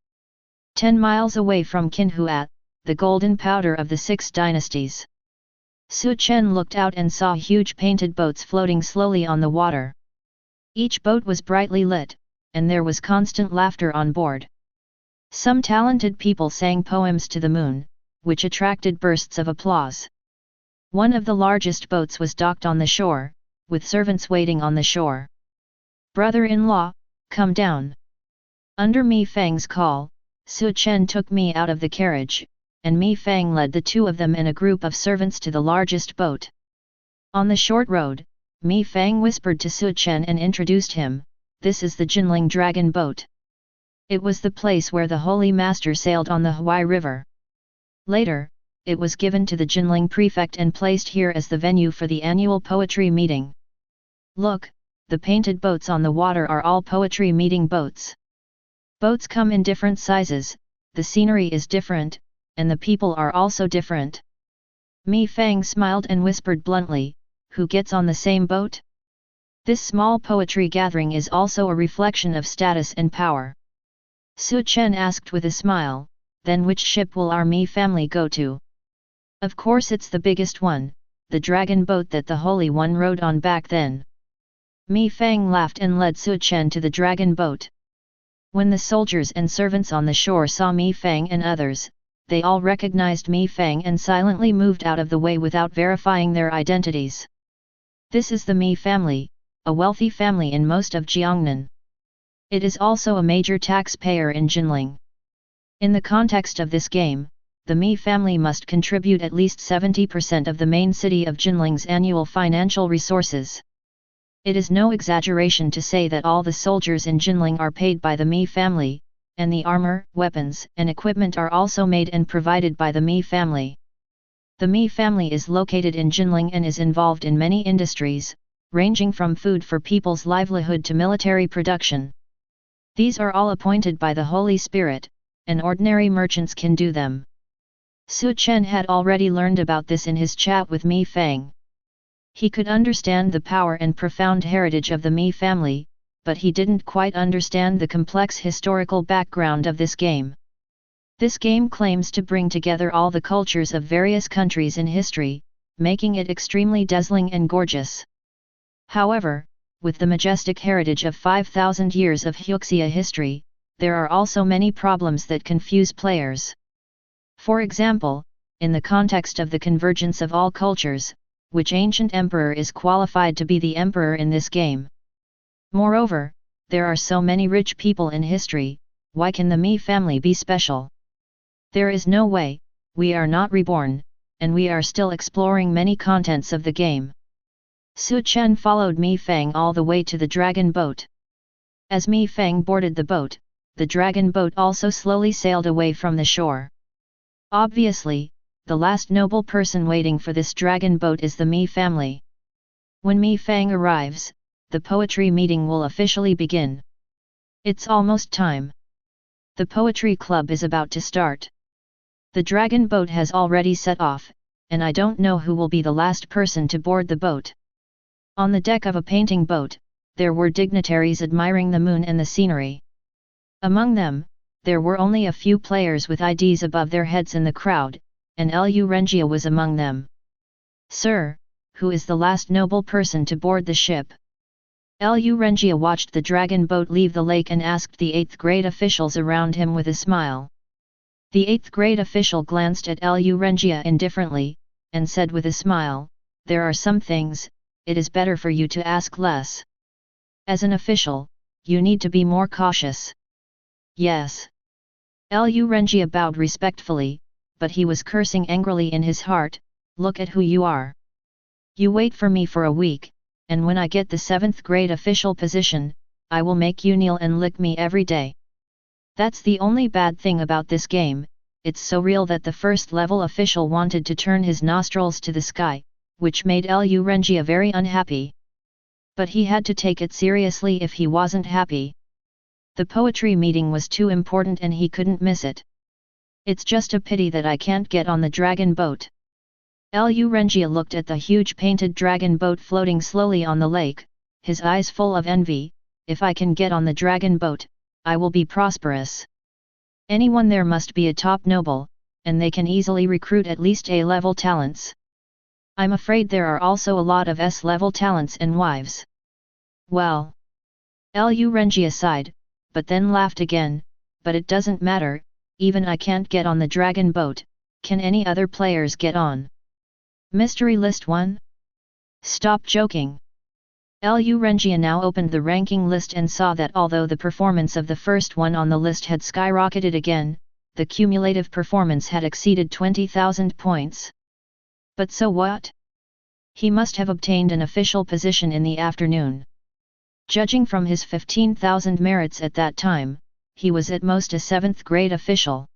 Speaker 1: 10 miles away from Qinhui, the golden powder of the 6 dynasties. Su Chen looked out and saw huge painted boats floating slowly on the water. Each boat was brightly lit, and there was constant laughter on board. Some talented people sang poems to the moon, which attracted bursts of applause. One of the largest boats was docked on the shore, with servants waiting on the shore. "Brother-in-law, come down." Under Mi Fang's call, Su Chen took Mi out of the carriage, and Mi Fang led the two of them and a group of servants to the largest boat. On the short road, Mi Fang whispered to Su Chen and introduced him, "This is the Jinling Dragon Boat." It was the place where the Holy Master sailed on the Hui River. Later, it was given to the Jinling prefect and placed here as the venue for the annual poetry meeting. Look, the painted boats on the water are all poetry meeting boats. Boats come in different sizes, the scenery is different, and the people are also different. Mi Fang smiled and whispered bluntly, "Who gets on the same boat?" This small poetry gathering is also a reflection of status and power. Su Chen asked with a smile, "Then which ship will our Mi family go to?" "Of course it's the biggest one, the dragon boat that the Holy One rode on back then." Mi Fang laughed and led Su Chen to the dragon boat. When the soldiers and servants on the shore saw Mi Fang and others, they all recognized Mi Fang and silently moved out of the way without verifying their identities. This is the Mi family, a wealthy family in most of Jiangnan. It is also a major taxpayer in Jinling. In the context of this game, the Mi family must contribute at least 70% of the main city of Jinling's annual financial resources. It is no exaggeration to say that all the soldiers in Jinling are paid by the Mi family, and the armor, weapons, and equipment are also made and provided by the Mi family. The Mi family is located in Jinling and is involved in many industries, ranging from food for people's livelihood to military production. These are all appointed by the Holy Spirit, and ordinary merchants can do them. Su Chen had already learned about this in his chat with Mi Fang. He could understand the power and profound heritage of the Mi family, but he didn't quite understand the complex historical background of this game. This game claims to bring together all the cultures of various countries in history, making it extremely dazzling and gorgeous. However, with the majestic heritage of 5,000 years of Huxia history, there are also many problems that confuse players. For example, in the context of the convergence of all cultures, which ancient emperor is qualified to be the emperor in this game? Moreover, there are so many rich people in history, why can the Mi family be special? There is no way, we are not reborn, and we are still exploring many contents of the game. Su Chen followed Mi Fang all the way to the dragon boat. As Mi Fang boarded the boat, the dragon boat also slowly sailed away from the shore. Obviously, the last noble person waiting for this dragon boat is the Mi family. When Mi Fang arrives, the poetry meeting will officially begin. It's almost time. The poetry club is about to start. The dragon boat has already set off, and I don't know who will be the last person to board the boat. On the deck of a painting boat, there were dignitaries admiring the moon and the scenery. Among them, there were only a few players with IDs above their heads in the crowd, and Lu Rengia was among them. "Sir, who is the last noble person to board the ship?" Lu Rengia watched the dragon boat leave the lake and asked the 8th grade officials around him with a smile. The 8th grade official glanced at Lu Rengia indifferently, and said with a smile, "There are some things, it is better for you to ask less. As an official, you need to be more cautious." "Yes." Lu Rengia bowed respectfully, but he was cursing angrily in his heart, "Look at who you are. You wait for me for a week, and when I get the 7th grade official position, I will make you kneel and lick me every day." That's the only bad thing about this game, it's so real that the first level official wanted to turn his nostrils to the sky, which made Lu Rengia very unhappy. But he had to take it seriously if he wasn't happy. The poetry meeting was too important and he couldn't miss it. "It's just a pity that I can't get on the dragon boat." Lu Rengia looked at the huge painted dragon boat floating slowly on the lake, his eyes full of envy. "If I can get on the dragon boat, I will be prosperous. Anyone there must be a top noble, and they can easily recruit at least A-level talents. I'm afraid there are also a lot of S-level talents and wives." "Well." Lu Rengia sighed, but then laughed again, "But it doesn't matter, even I can't get on the dragon boat, can any other players get on? Mystery list 1? Stop joking." Lu Rengia now opened the ranking list and saw that although the performance of the first one on the list had skyrocketed again, the cumulative performance had exceeded 20,000 points. But so what? He must have obtained an official position in the afternoon. Judging from his 15,000 merits at that time, he was at most a 7th grade official.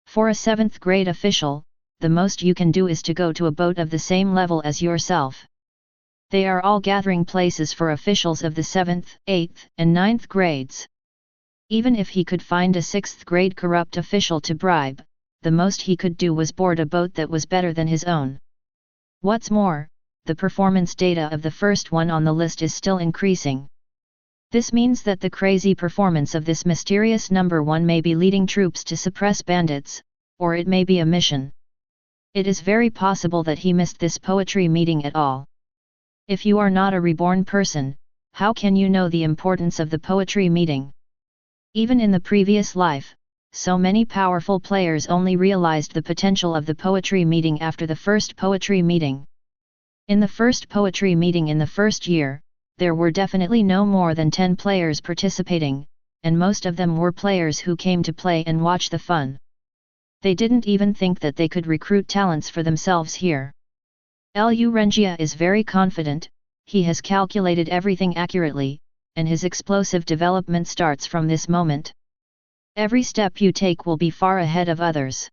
Speaker 1: For a 7th grade official, the most you can do is to go to a boat of the same level as yourself. They are all gathering places for officials of the 7th, 8th, and 9th grades. Even if he could find a 6th grade corrupt official to bribe, the most he could do was board a boat that was better than his own. What's more, the performance data of the first one on the list is still increasing. This means that the crazy performance of this mysterious number 1 may be leading troops to suppress bandits, or it may be a mission. It is very possible that he missed this poetry meeting at all. If you are not a reborn person, how can you know the importance of the poetry meeting? Even in the previous life, so many powerful players only realized the potential of the poetry meeting after the first poetry meeting. In the first poetry meeting in the first year, there were definitely no more than 10 players participating, and most of them were players who came to play and watch the fun. They didn't even think that they could recruit talents for themselves here. Lu Rengia is very confident, he has calculated everything accurately, and his explosive development starts from this moment. Every step you take will be far ahead of others.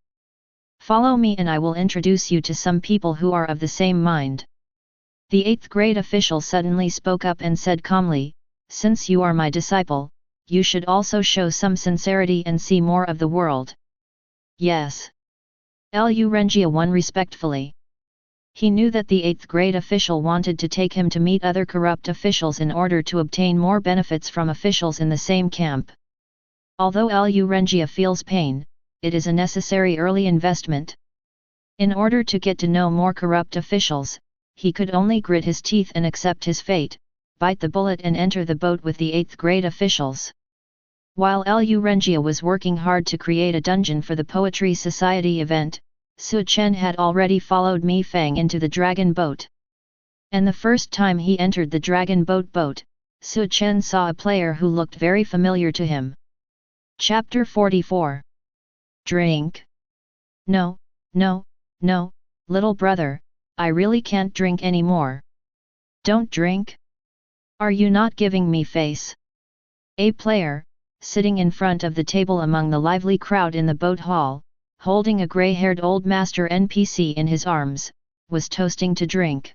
Speaker 1: Follow me and I will introduce you to some people who are of the same mind. The 8th grade official suddenly spoke up and said calmly, "Since you are my disciple, you should also show some sincerity and see more of the world." "Yes." Lu Rengia won respectfully. He knew that the 8th grade official wanted to take him to meet other corrupt officials in order to obtain more benefits from officials in the same camp. Although Lu Rengia feels pain, it is a necessary early investment. In order to get to know more corrupt officials, he could only grit his teeth and accept his fate, bite the bullet and enter the boat with the 8th grade officials. While Lu Rengia was working hard to create a dungeon for the Poetry Society event, Chen had already followed Mi Fang into the dragon boat. And the first time he entered the dragon boat, Chen saw a player who looked very familiar to him. Chapter 44. Drink? No, no, no, little brother, I really can't drink anymore. Don't drink? Are you not giving me face? A player, sitting in front of the table among the lively crowd in the boat hall, holding a grey-haired old master NPC in his arms, was toasting to drink.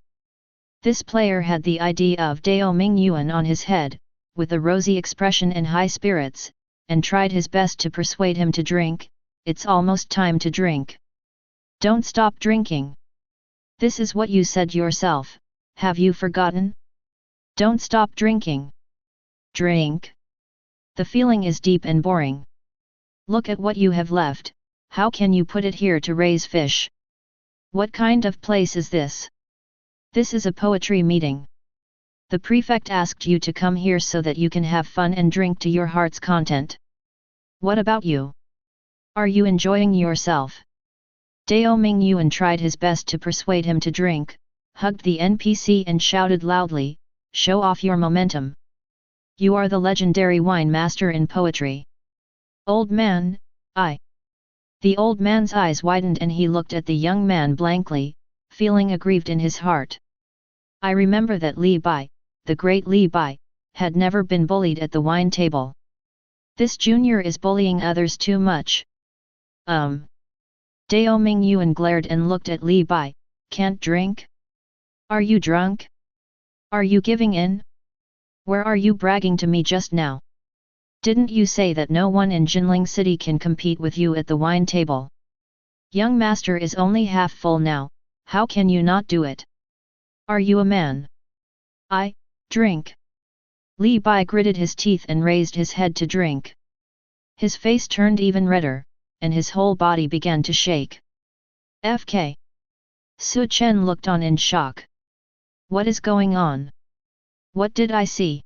Speaker 1: This player had the idea of Dao Ming Yuan on his head, with a rosy expression and high spirits, and tried his best to persuade him to drink. It's almost time to drink. Don't stop drinking. This is what you said yourself, have you forgotten? Don't stop drinking. Drink. The feeling is deep and boring. Look at what you have left, how can you put it here to raise fish? What kind of place is this? This is a poetry meeting. The prefect asked you to come here so that you can have fun and drink to your heart's content. What about you? Are you enjoying yourself? Dao Mingyuan tried his best to persuade him to drink, hugged the NPC and shouted loudly, "Show off your momentum. You are the legendary wine master in poetry." Old man, I. The old man's eyes widened and he looked at the young man blankly, feeling aggrieved in his heart. I remember that Li Bai, the great Li Bai, had never been bullied at the wine table. This junior is bullying others too much. Dao Mingyuan glared and looked at Li Bai. Can't drink? Are you drunk? Are you giving in? Where are you bragging to me just now? Didn't you say that no one in Jinling City can compete with you at the wine table? Young master is only half full now, how can you not do it? Are you a man? I drink. Li Bai gritted his teeth and raised his head to drink. His face turned even redder, and his whole body began to shake. FK. Su Chen looked on in shock. What is going on? What did I see?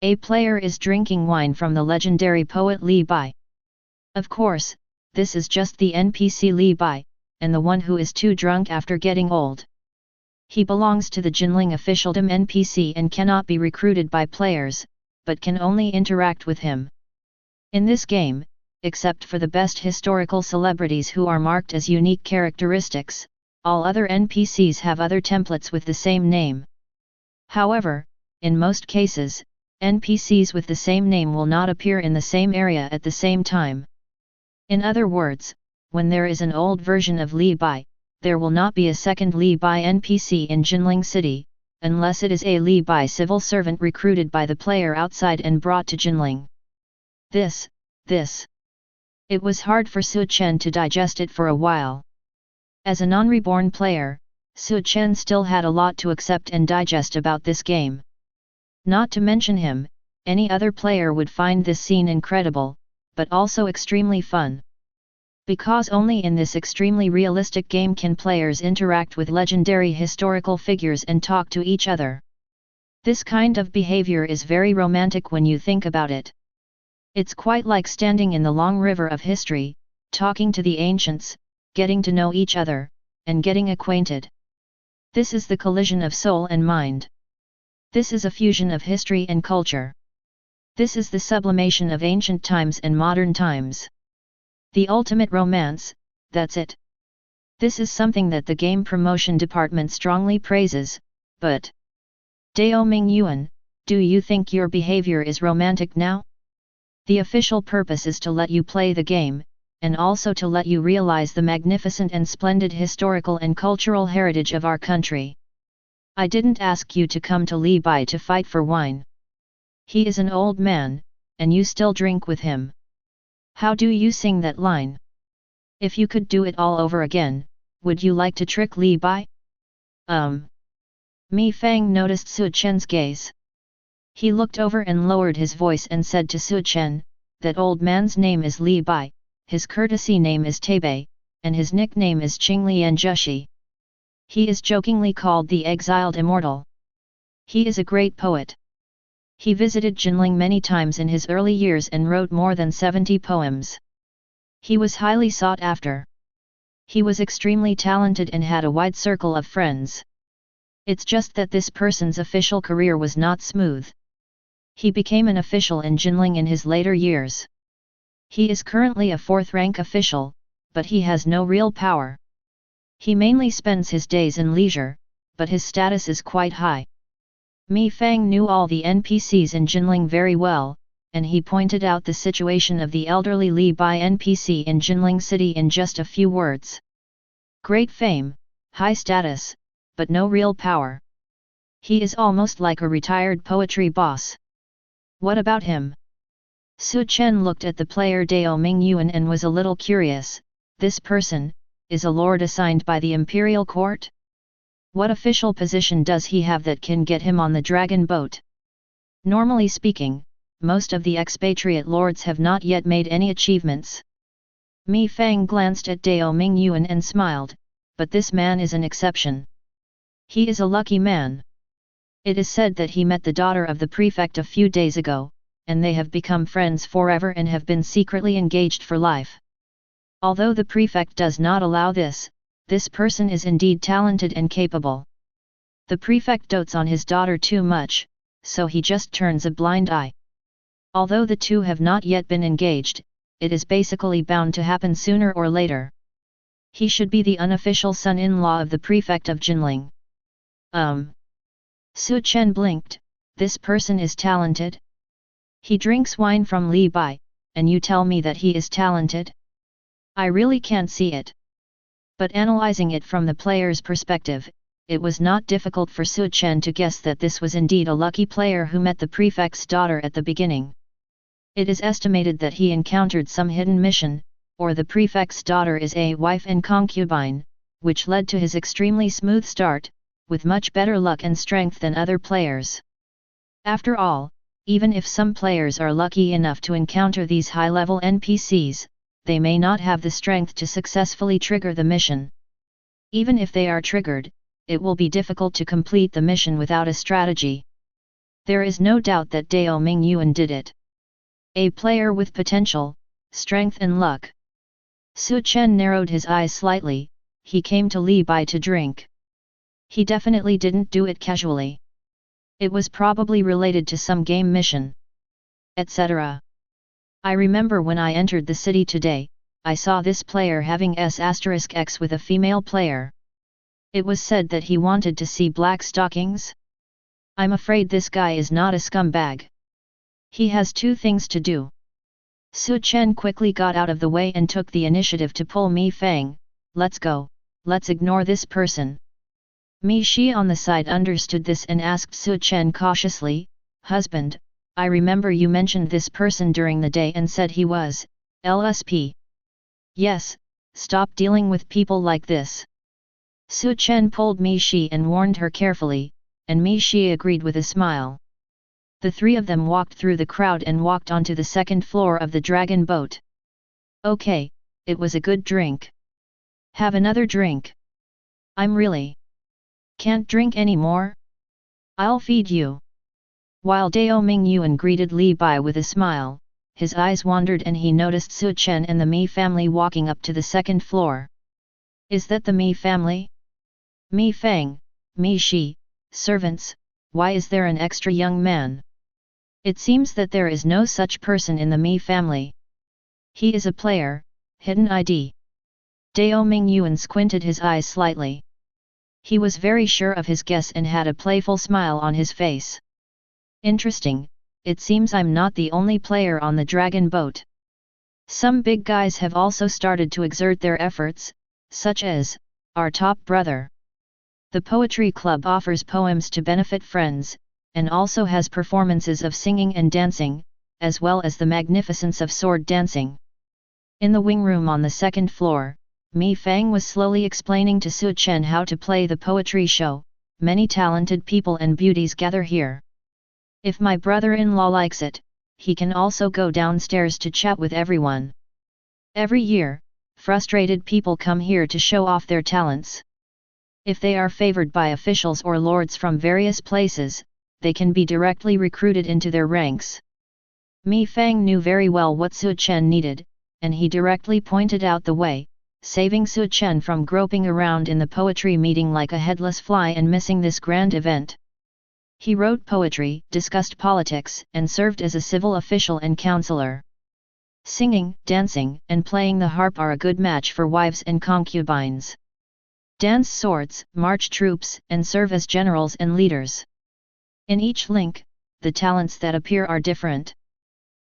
Speaker 1: A player is drinking wine from the legendary poet Li Bai. Of course, this is just the NPC Li Bai, and the one who is too drunk after getting old. He belongs to the Jinling officialdom NPC and cannot be recruited by players, but can only interact with him. In this game, except for the best historical celebrities who are marked as unique characteristics, all other NPCs have other templates with the same name. However, in most cases, NPCs with the same name will not appear in the same area at the same time. In other words, when there is an old version of Li Bai, there will not be a second Li Bai NPC in Jinling City, unless it is a Li Bai civil servant recruited by the player outside and brought to Jinling. This. It was hard for Su Chen to digest it for a while. As a non-reborn player, Su Chen still had a lot to accept and digest about this game. Not to mention him, any other player would find this scene incredible, but also extremely fun. Because only in this extremely realistic game can players interact with legendary historical figures and talk to each other. This kind of behavior is very romantic when you think about it. It's quite like standing in the long river of history, talking to the ancients, getting to know each other, and getting acquainted. This is the collision of soul and mind. This is a fusion of history and culture. This is the sublimation of ancient times and modern times. The ultimate romance, that's it. This is something that the game promotion department strongly praises, but... Dao Mingyuan, do you think your behavior is romantic now? The official purpose is to let you play the game, and also to let you realize the magnificent and splendid historical and cultural heritage of our country. I didn't ask you to come to Li Bai to fight for wine. He is an old man, and you still drink with him. How do you sing that line? If you could do it all over again, would you like to trick Li Bai? Mi Fang noticed Su Chen's gaze. He looked over and lowered his voice and said to Su Chen, that old man's name is Li Bai, his courtesy name is Taibei, and his nickname is Qinglian Zheshi. He is jokingly called the Exiled Immortal. He is a great poet. He visited Jinling many times in his early years and wrote more than 70 poems. He was highly sought after. He was extremely talented and had a wide circle of friends. It's just that this person's official career was not smooth. He became an official in Jinling in his later years. He is currently a 4th-rank official, but he has no real power. He mainly spends his days in leisure, but his status is quite high. Mi Fang knew all the NPCs in Jinling very well, and he pointed out the situation of the elderly Li Bai NPC in Jinling City in just a few words. Great fame, high status, but no real power. He is almost like a retired poetry boss. What about him? Su Chen looked at the player Dao Mingyuan and was a little curious. This person, is a lord assigned by the imperial court? What official position does he have that can get him on the dragon boat? Normally speaking, most of the expatriate lords have not yet made any achievements. Mi Fang glanced at Dao Mingyuan and smiled, but this man is an exception. He is a lucky man. It is said that he met the daughter of the prefect a few days ago, and they have become friends forever and have been secretly engaged for life. Although the prefect does not allow this, this person is indeed talented and capable. The prefect dotes on his daughter too much, so he just turns a blind eye. Although the two have not yet been engaged, it is basically bound to happen sooner or later. He should be the unofficial son-in-law of the prefect of Jinling. Su Chen blinked. This person is talented? He drinks wine from Li Bai, and you tell me that he is talented? I really can't see it. But analyzing it from the player's perspective, it was not difficult for Su Chen to guess that this was indeed a lucky player who met the prefect's daughter at the beginning. It is estimated that he encountered some hidden mission, or the prefect's daughter is a wife and concubine, which led to his extremely smooth start, with much better luck and strength than other players. After all, even if some players are lucky enough to encounter these high-level NPCs, they may not have the strength to successfully trigger the mission. Even if they are triggered, it will be difficult to complete the mission without a strategy. There is no doubt that Dao Mingyuan did it. A player with potential, strength and luck. Su Chen narrowed his eyes slightly. He came to Li Bai to drink. He definitely didn't do it casually. It was probably related to some game mission, etc. I remember when I entered the city today, I saw this player having S*X with a female player. It was said that he wanted to see black stockings. I'm afraid this guy is not a scumbag. He has two things to do. Su Chen quickly got out of the way and took the initiative to pull Mi Fang. Let's go, let's ignore this person. Mi Shi on the side understood this and asked Su Chen cautiously, Husband, I remember you mentioned this person during the day and said he was LSP. Yes, stop dealing with people like this. Su Chen pulled Mi Shi and warned her carefully, and Mi Shi agreed with a smile. The three of them walked through the crowd and walked onto the second floor of the dragon boat. Okay, it was a good drink. Have another drink. I'm really can't drink anymore. I'll feed you. While Dao Mingyuan greeted Li Bai with a smile, his eyes wandered and he noticed Su Chen and the Mi family walking up to the second floor. Is that the Mi family? Mi Fang, Mi Shi, servants, why is there an extra young man? It seems that there is no such person in the Mi family. He is a player, hidden ID. Dao Mingyuan squinted his eyes slightly. He was very sure of his guess and had a playful smile on his face. Interesting, it seems I'm not the only player on the dragon boat. Some big guys have also started to exert their efforts, such as our top brother. The Poetry Club offers poems to benefit friends, and also has performances of singing and dancing, as well as the magnificence of sword dancing. In the wing room on the second floor, Mi Fang was slowly explaining to Su Chen how to play the poetry show. Many talented people and beauties gather here. If my brother-in-law likes it, he can also go downstairs to chat with everyone. Every year, frustrated people come here to show off their talents. If they are favored by officials or lords from various places, they can be directly recruited into their ranks. Mi Fang knew very well what Su Chen needed, and he directly pointed out the way, saving Su Chen from groping around in the poetry meeting like a headless fly and missing this grand event. He wrote poetry, discussed politics, and served as a civil official and counselor. Singing, dancing, and playing the harp are a good match for wives and concubines. Dance swords, march troops, and serve as generals and leaders. In each link, the talents that appear are different.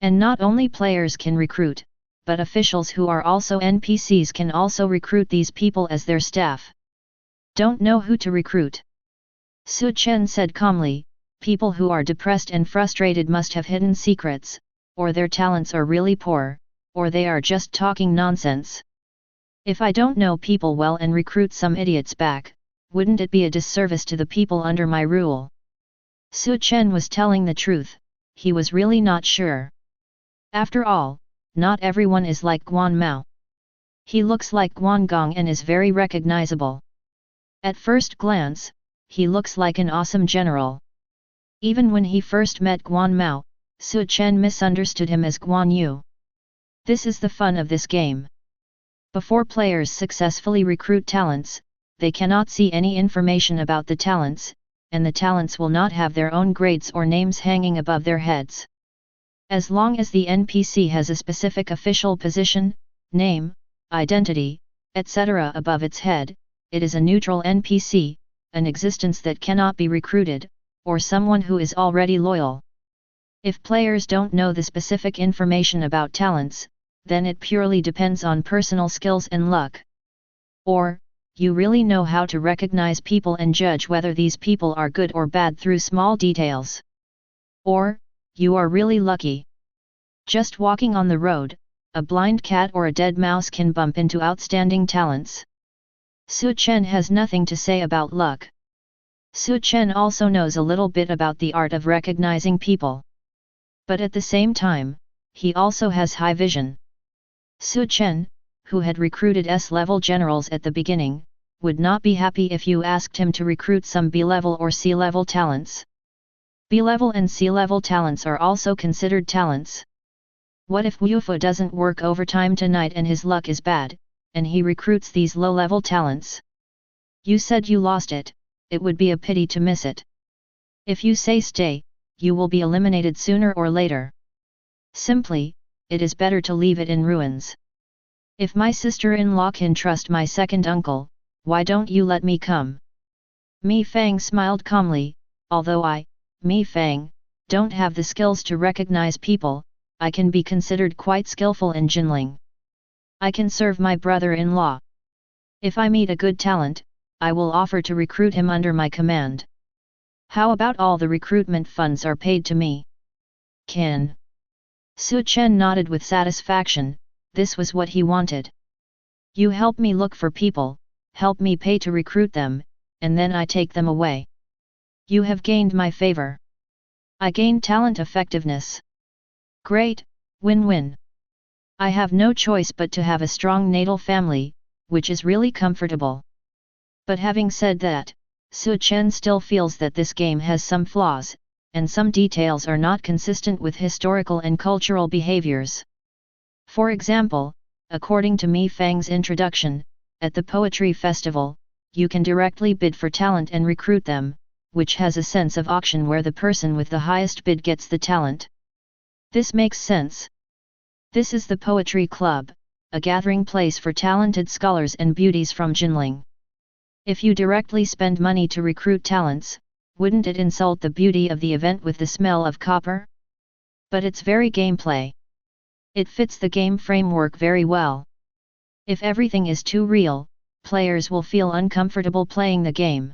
Speaker 1: And not only players can recruit, but officials who are also NPCs can also recruit these people as their staff. Don't know who to recruit? Su Chen said calmly, people who are depressed and frustrated must have hidden secrets, or their talents are really poor, or they are just talking nonsense. If I don't know people well and recruit some idiots back, wouldn't it be a disservice to the people under my rule? Su Chen was telling the truth, he was really not sure. After all, not everyone is like Guan Mao. He looks like Guan Gong and is very recognizable. At first glance, he looks like an awesome general. Even when he first met Guan Mao, Su Chen misunderstood him as Guan Yu. This is the fun of this game. Before players successfully recruit talents, they cannot see any information about the talents, and the talents will not have their own grades or names hanging above their heads. As long as the NPC has a specific official position, name, identity, etc. above its head, it is a neutral NPC, an existence that cannot be recruited, or someone who is already loyal. If players don't know the specific information about talents, then it purely depends on personal skills and luck. Or, you really know how to recognize people and judge whether these people are good or bad through small details. Or, you are really lucky. Just walking on the road, a blind cat or a dead mouse can bump into outstanding talents. Su Chen has nothing to say about luck. Su Chen also knows a little bit about the art of recognizing people. But at the same time, he also has high vision. Su Chen, who had recruited S-level generals at the beginning, would not be happy if you asked him to recruit some B-level or C-level talents. B-level and C-level talents are also considered talents. What if Wufu doesn't work overtime tonight and his luck is bad, and he recruits these low-level talents? You said you lost it, it would be a pity to miss it. If you say stay, you will be eliminated sooner or later. Simply, it is better to leave it in ruins. If my sister-in-law can trust my second uncle, why don't you let me come? Mi Fang smiled calmly, although I, Mi Fang, don't have the skills to recognize people, I can be considered quite skillful in Jinling. I can serve my brother-in-law. If I meet a good talent, I will offer to recruit him under my command. How about all the recruitment funds are paid to me? Can. Su Chen nodded with satisfaction, this was what he wanted. You help me look for people, help me pay to recruit them, and then I take them away. You have gained my favor. I gain talent effectiveness. Great, win-win. I have no choice but to have a strong natal family, which is really comfortable. But having said that, Su Chen still feels that this game has some flaws, and some details are not consistent with historical and cultural behaviors. For example, according to Mi Fang's introduction, at the Poetry Festival, you can directly bid for talent and recruit them, which has a sense of auction where the person with the highest bid gets the talent. This makes sense. This is the Poetry Club, a gathering place for talented scholars and beauties from Jinling. If you directly spend money to recruit talents, wouldn't it insult the beauty of the event with the smell of copper? But it's very gameplay. It fits the game framework very well. If everything is too real, players will feel uncomfortable playing the game.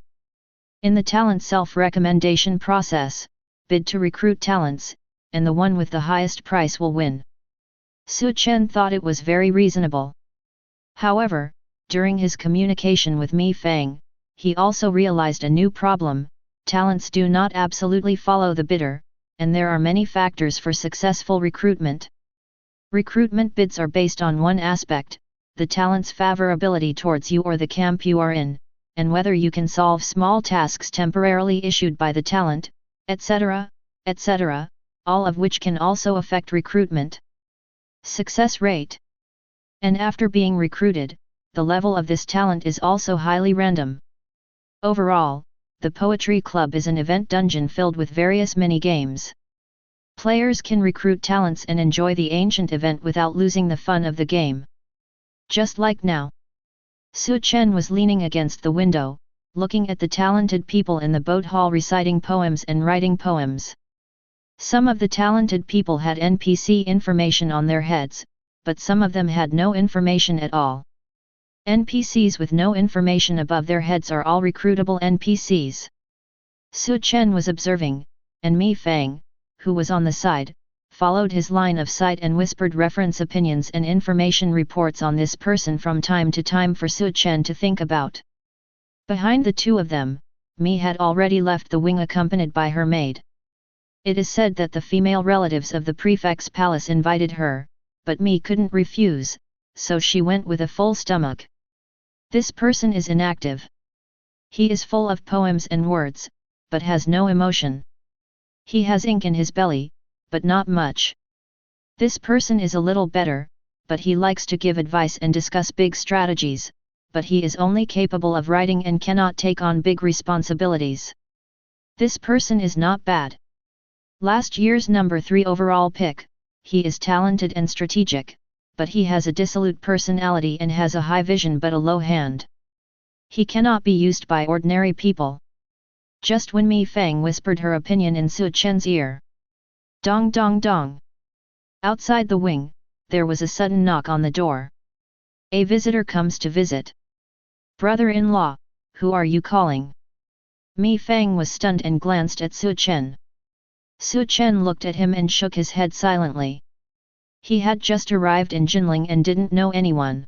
Speaker 1: In the talent self-recommendation process, bid to recruit talents, and the one with the highest price will win. Su Chen thought it was very reasonable. However, during his communication with Mi Fang, he also realized a new problem: talents do not absolutely follow the bidder, and there are many factors for successful recruitment. Recruitment bids are based on one aspect, the talent's favorability towards you or the camp you are in, and whether you can solve small tasks temporarily issued by the talent, etc., etc., all of which can also affect recruitment. Success rate. And after being recruited, the level of this talent is also highly random. Overall, the Poetry Club is an event dungeon filled with various mini-games. Players can recruit talents and enjoy the ancient event without losing the fun of the game. Just like now. Su Chen was leaning against the window, looking at the talented people in the boat hall reciting poems and writing poems. Some of the talented people had NPC information on their heads, but some of them had no information at all. NPCs with no information above their heads are all recruitable NPCs. Su Chen was observing, and Mi Fang, who was on the side, followed his line of sight and whispered reference opinions and information reports on this person from time to time for Su Chen to think about. Behind the two of them, Mi had already left the wing accompanied by her maid. It is said that the female relatives of the prefect's palace invited her, but Mi couldn't refuse, so she went with a full stomach. This person is inactive. He is full of poems and words, but has no emotion. He has ink in his belly, but not much. This person is a little better, but he likes to give advice and discuss big strategies, but he is only capable of writing and cannot take on big responsibilities. This person is not bad. Last year's number 3 overall pick, he is talented and strategic, but he has a dissolute personality and has a high vision but a low hand. He cannot be used by ordinary people. Just when Mi Fang whispered her opinion in Su Chen's ear. Dong dong dong. Outside the wing, there was a sudden knock on the door. A visitor comes to visit. Brother-in-law, who are you calling? Mi Fang was stunned and glanced at Su Chen. Su Chen looked at him and shook his head silently. He had just arrived in Jinling and didn't know anyone.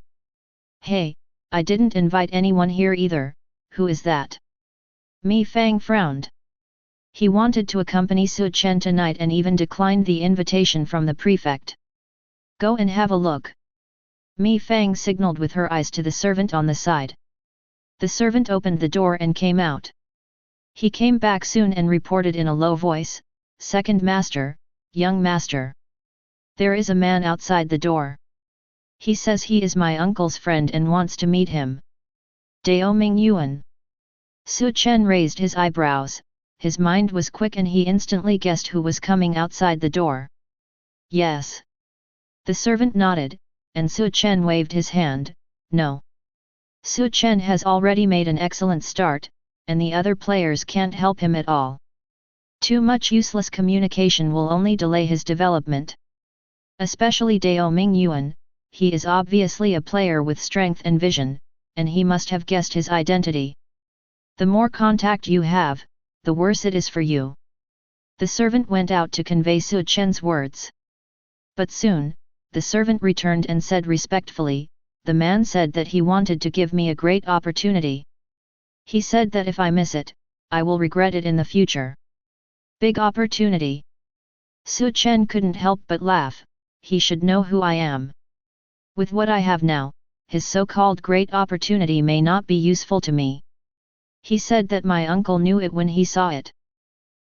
Speaker 1: Hey, I didn't invite anyone here either, who is that? Mi Fang frowned. He wanted to accompany Su Chen tonight and even declined the invitation from the prefect. Go and have a look. Mi Fang signaled with her eyes to the servant on the side. The servant opened the door and came out. He came back soon and reported in a low voice, Second Master, young master. There is a man outside the door. He says he is my uncle's friend and wants to meet him. Dao Ming Yuan. Su Chen raised his eyebrows, his mind was quick and he instantly guessed who was coming outside the door. Yes. The servant nodded, and Su Chen waved his hand, no. Su Chen has already made an excellent start, and the other players can't help him at all. Too much useless communication will only delay his development. Especially Dao Ming Yuan, he is obviously a player with strength and vision, and he must have guessed his identity. The more contact you have, the worse it is for you. The servant went out to convey Su Chen's words. But soon, the servant returned and said respectfully, the man said that he wanted to give me a great opportunity. He said that if I miss it, I will regret it in the future. Big opportunity. Su Chen couldn't help but laugh, he should know who I am. With what I have now, his so-called great opportunity may not be useful to me. He said that my uncle knew it when he saw it.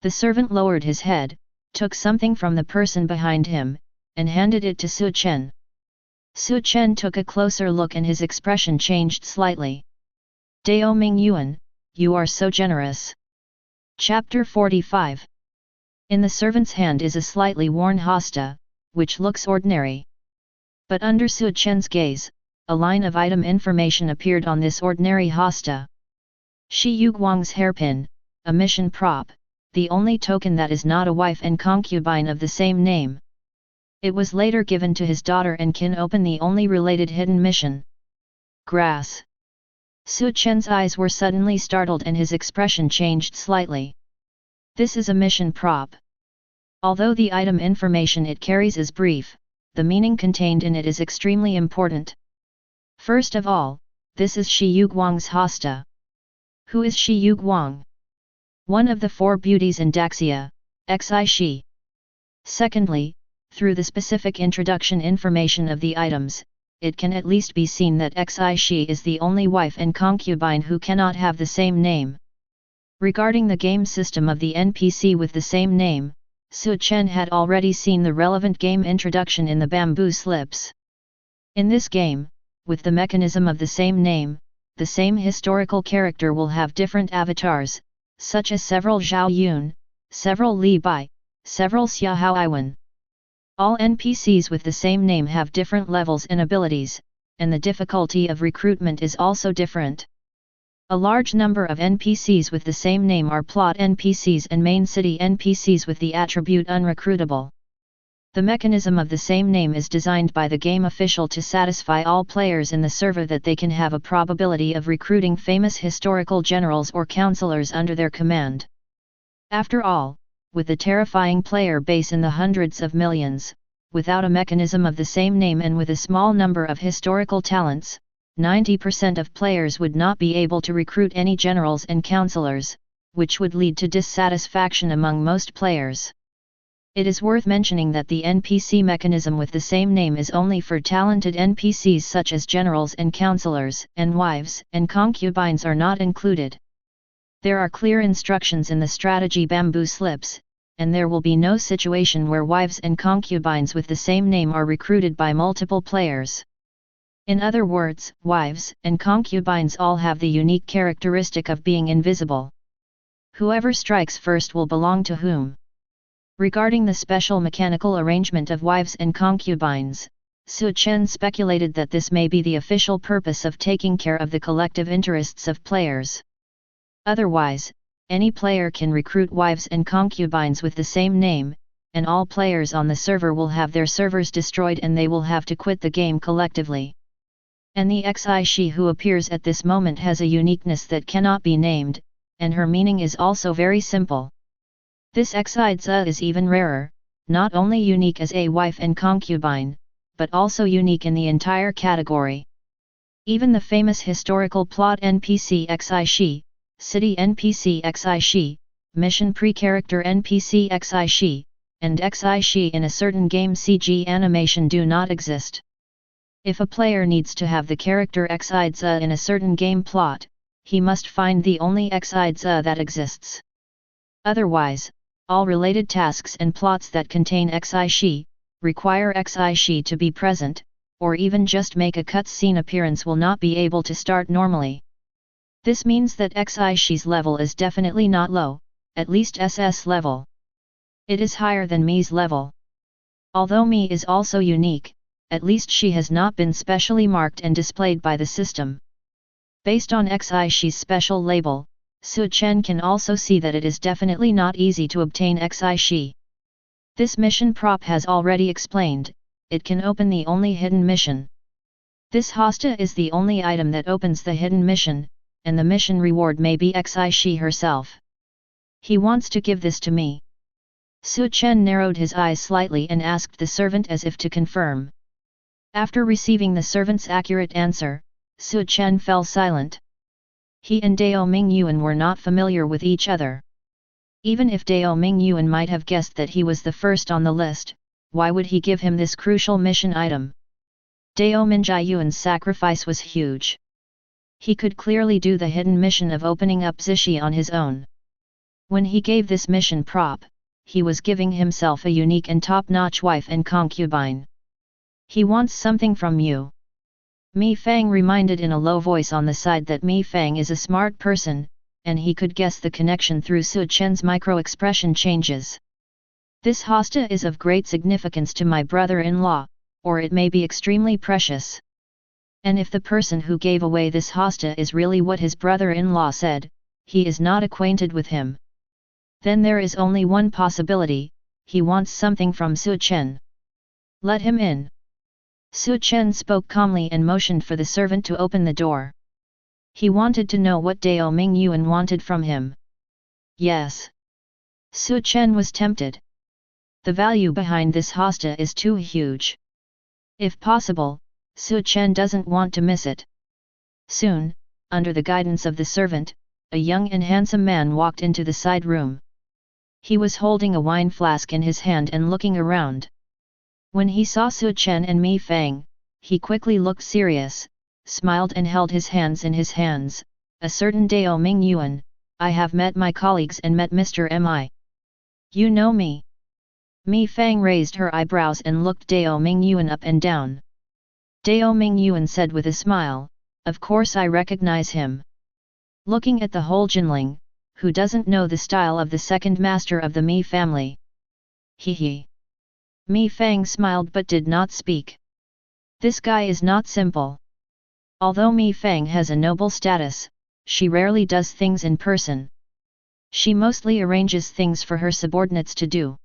Speaker 1: The servant lowered his head, took something from the person behind him, and handed it to Su Chen. Su Chen took a closer look and his expression changed slightly. Dao Ming Yuan, you are so generous. Chapter 45. In the servant's hand is a slightly worn hosta, which looks ordinary. But under Su Chen's gaze, a line of item information appeared on this ordinary hosta. Shi Yuguang's hairpin, a mission prop, the only token that is not a wife and concubine of the same name. It was later given to his daughter and can open the only related hidden mission. Grass. Su Chen's eyes were suddenly startled and his expression changed slightly. This is a mission prop. Although the item information it carries is brief, the meaning contained in it is extremely important. First of all, this is Shi Yuguang's hosta. Who is Shi Yuguang? One of the 4 beauties in Daxia, Xi Shi. Secondly, through the specific introduction information of the items, it can at least be seen that Xi Shi is the only wife and concubine who cannot have the same name. Regarding the game system of the NPC with the same name, Su Chen had already seen the relevant game introduction in the bamboo slips. In this game, with the mechanism of the same name, the same historical character will have different avatars, such as several Zhao Yun, several Li Bai, several Xia Hao Iwan. All NPCs with the same name have different levels and abilities, and the difficulty of recruitment is also different. A large number of NPCs with the same name are plot NPCs and main city NPCs with the attribute unrecruitable. The mechanism of the same name is designed by the game official to satisfy all players in the server that they can have a probability of recruiting famous historical generals or counselors under their command. After all, with the terrifying player base in the hundreds of millions, without a mechanism of the same name and with a small number of historical talents, 90% of players would not be able to recruit any generals and counselors, which would lead to dissatisfaction among most players. It is worth mentioning that the NPC mechanism with the same name is only for talented NPCs such as generals and counselors, and wives and concubines are not included. There are clear instructions in the strategy bamboo slips, and there will be no situation where wives and concubines with the same name are recruited by multiple players. In other words, wives and concubines all have the unique characteristic of being invisible. Whoever strikes first will belong to whom. Regarding the special mechanical arrangement of wives and concubines, Chen speculated that this may be the official purpose of taking care of the collective interests of players. Otherwise, any player can recruit wives and concubines with the same name, and all players on the server will have their servers destroyed and they will have to quit the game collectively. And the Xi she who appears at this moment has a uniqueness that cannot be named, and her meaning is also very simple. This Xi is even rarer, not only unique as a wife and concubine, but also unique in the entire category. Even the famous historical plot NPC Xi she, city NPC Xi she, mission pre-character NPC Xi she, and Xi she in a certain game CG animation do not exist. If a player needs to have the character Xi in a certain game plot, he must find the only Xi that exists. Otherwise, all related tasks and plots that contain Xi she, require Xi she to be present, or even just make a cutscene appearance will not be able to start normally. This means that Xi she's level is definitely not low, at least SS level. It is higher than Mi's level. Although Mi is also unique, at least she has not been specially marked and displayed by the system. Based on Xi she's special label, Chen can also see that it is definitely not easy to obtain Xi she. This mission prop has already explained, it can open the only hidden mission. This hosta is the only item that opens the hidden mission, and the mission reward may be Xi she herself. He wants to give this to me. Chen narrowed his eyes slightly and asked the servant as if to confirm. After receiving the servant's accurate answer, Chen fell silent. He and Dao Mingyuan were not familiar with each other. Even if Dao Mingyuan might have guessed that he was the first on the list, why would he give him this crucial mission item? Dao Mingyuan's sacrifice was huge. He could clearly do the hidden mission of opening up Zishi on his own. When he gave this mission prop, he was giving himself a unique and top-notch wife and concubine. He wants something from you. Mi Fang reminded in a low voice on the side that Mi Fang is a smart person, and he could guess the connection through Chen's micro-expression changes. This hosta is of great significance to my brother-in-law, or it may be extremely precious. And if the person who gave away this hosta is really what his brother-in-law said, he is not acquainted with him. Then there is only one possibility, he wants something from Chen. Let him in. Chen spoke calmly and motioned for the servant to open the door. He wanted to know what Dao Mingyuan wanted from him. Yes. Chen was tempted. The value behind this hosta is too huge. If possible, Chen doesn't want to miss it. Soon, under the guidance of the servant, a young and handsome man walked into the side room. He was holding a wine flask in his hand and looking around. When he saw Chen and Mi Fang, he quickly looked serious, smiled and held his hands in his hands. A certain Dao Mingyuan, I have met my colleagues and met Mr. Mi. You know me? Mi Fang raised her eyebrows and looked Dao Mingyuan up and down. Dao Mingyuan said with a smile, of course I recognize him. Looking at the whole Jinling, who doesn't know the style of the second master of the Mi family? He. Mi Fang smiled but did not speak. This guy is not simple. Although Mi Fang has a noble status, she rarely does things in person. She mostly arranges things for her subordinates to do.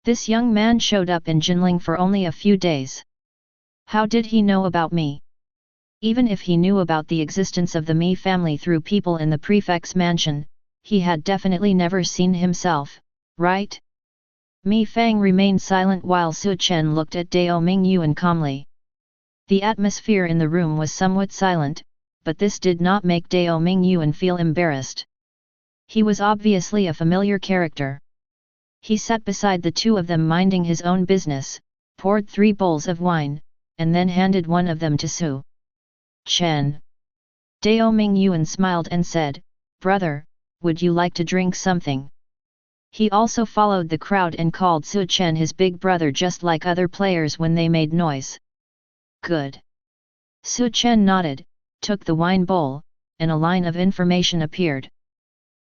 Speaker 1: This young man showed up in Jinling for only a few days. How did he know about me? Even if he knew about the existence of the Mi family through people in the prefect's mansion, he had definitely never seen himself, right? Mi Fang remained silent while Chen looked at Dao Mingyuan calmly. The atmosphere in the room was somewhat silent, but this did not make Dao Mingyuan feel embarrassed. He was obviously a familiar character. He sat beside the two of them minding his own business, poured 3 bowls of wine, and then handed one of them to Su Chen. Dao Mingyuan smiled and said, "Brother, would you like to drink something?" He also followed the crowd and called Su Chen his big brother just like other players when they made noise. Good. Su Chen nodded, took the wine bowl, and a line of information appeared.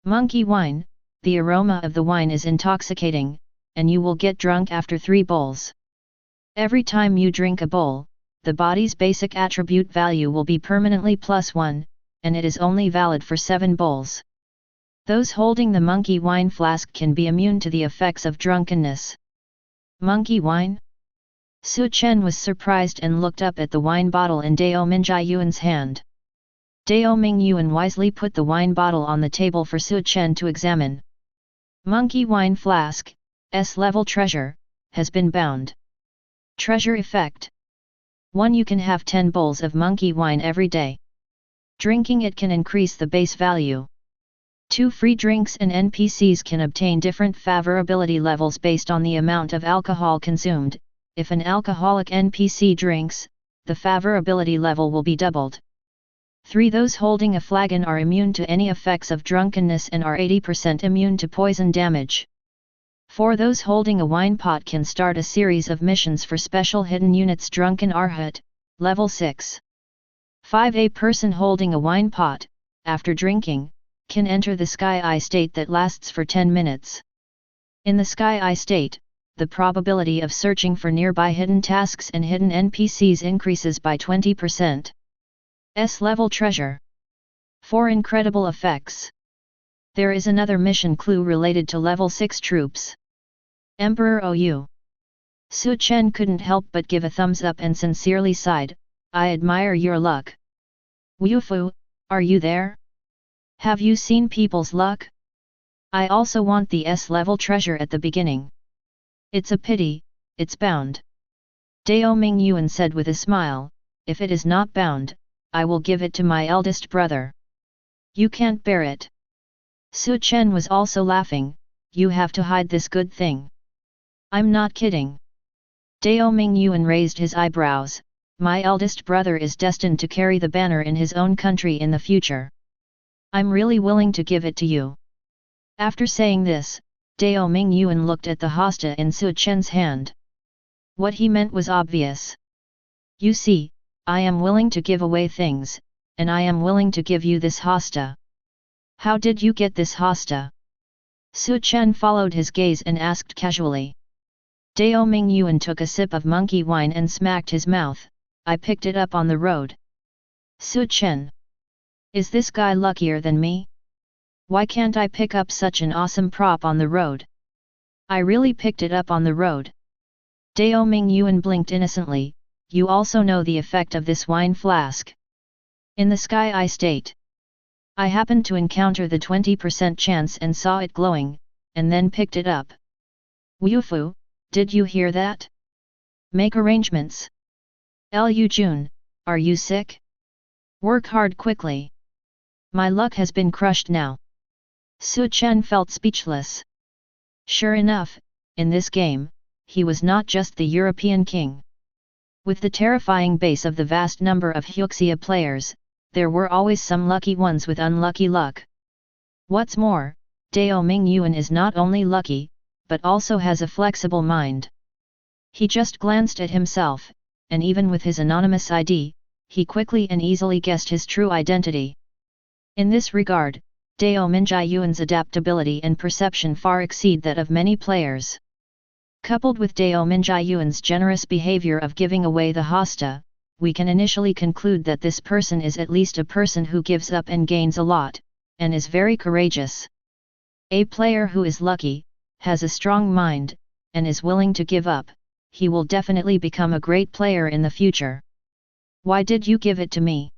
Speaker 1: Monkey wine, the aroma of the wine is intoxicating, and you will get drunk after 3 bowls. Every time you drink a bowl, the body's basic attribute value will be permanently +1, and it is only valid for 7 bowls. Those holding the monkey wine flask can be immune to the effects of drunkenness. Monkey wine? Su Chen was surprised and looked up at the wine bottle in Dao Mingyuan's hand. Dao Mingyuan wisely put the wine bottle on the table for Su Chen to examine. Monkey wine flask, S-level treasure, has been bound. Treasure effect. 1. You can have 10 bowls of monkey wine every day. Drinking it can increase the base value. 2. Free drinks and NPCs can obtain different favorability levels based on the amount of alcohol consumed. If an alcoholic NPC drinks, the favorability level will be doubled. 3. Those holding a flagon are immune to any effects of drunkenness and are 80% immune to poison damage. 4. Those holding a wine pot can start a series of missions for special hidden units. Drunken Arhat, level 6. 5. A person holding a wine pot, after drinking, can enter the Sky Eye state that lasts for 10 minutes. In the Sky Eye state, the probability of searching for nearby hidden tasks and hidden NPCs increases by 20%. S-level treasure. 4. Incredible effects. There is another mission clue related to level 6 troops. Emperor OU. Su Chen couldn't help but give a thumbs up and sincerely sighed, "I admire your luck." Wufu, are you there? Have you seen people's luck? I also want the S-level treasure at the beginning. It's a pity, it's bound. Dao Mingyuan said with a smile, "If it is not bound, I will give it to my eldest brother." You can't bear it. Su Chen was also laughing, "You have to hide this good thing." I'm not kidding. Dao Mingyuan raised his eyebrows, "My eldest brother is destined to carry the banner in his own country in the future. I'm really willing to give it to you." After saying this, Dao Mingyuan looked at the hosta in Su Chen's hand. What he meant was obvious. "You see, I am willing to give away things, and I am willing to give you this hosta. How did you get this hosta?" Su Chen followed his gaze and asked casually. Dao Mingyuan took a sip of monkey wine and smacked his mouth, "I picked it up on the road." Su Chen. Is this guy luckier than me? Why can't I pick up such an awesome prop on the road? I really picked it up on the road. Dao Mingyuan blinked innocently, "You also know the effect of this wine flask. In the Sky Eye state, I happened to encounter the 20% chance and saw it glowing, and then picked it up." Wufu, did you hear that? Make arrangements. Lu Jun, are you sick? Work hard quickly. My luck has been crushed now. Su Chen felt speechless. Sure enough, in this game, he was not just the European king. With the terrifying base of the vast number of Huxia players, there were always some lucky ones with unlucky luck. What's more, Dao Mingyuan is not only lucky, but also has a flexible mind. He just glanced at himself, and even with his anonymous ID, he quickly and easily guessed his true identity. In this regard, Dao Mingyuan's adaptability and perception far exceed that of many players. Coupled with Dao Mingyuan's generous behavior of giving away the hosta, we can initially conclude that this person is at least a person who gives up and gains a lot, and is very courageous. A player who is lucky, has a strong mind, and is willing to give up, he will definitely become a great player in the future. Why did you give it to me?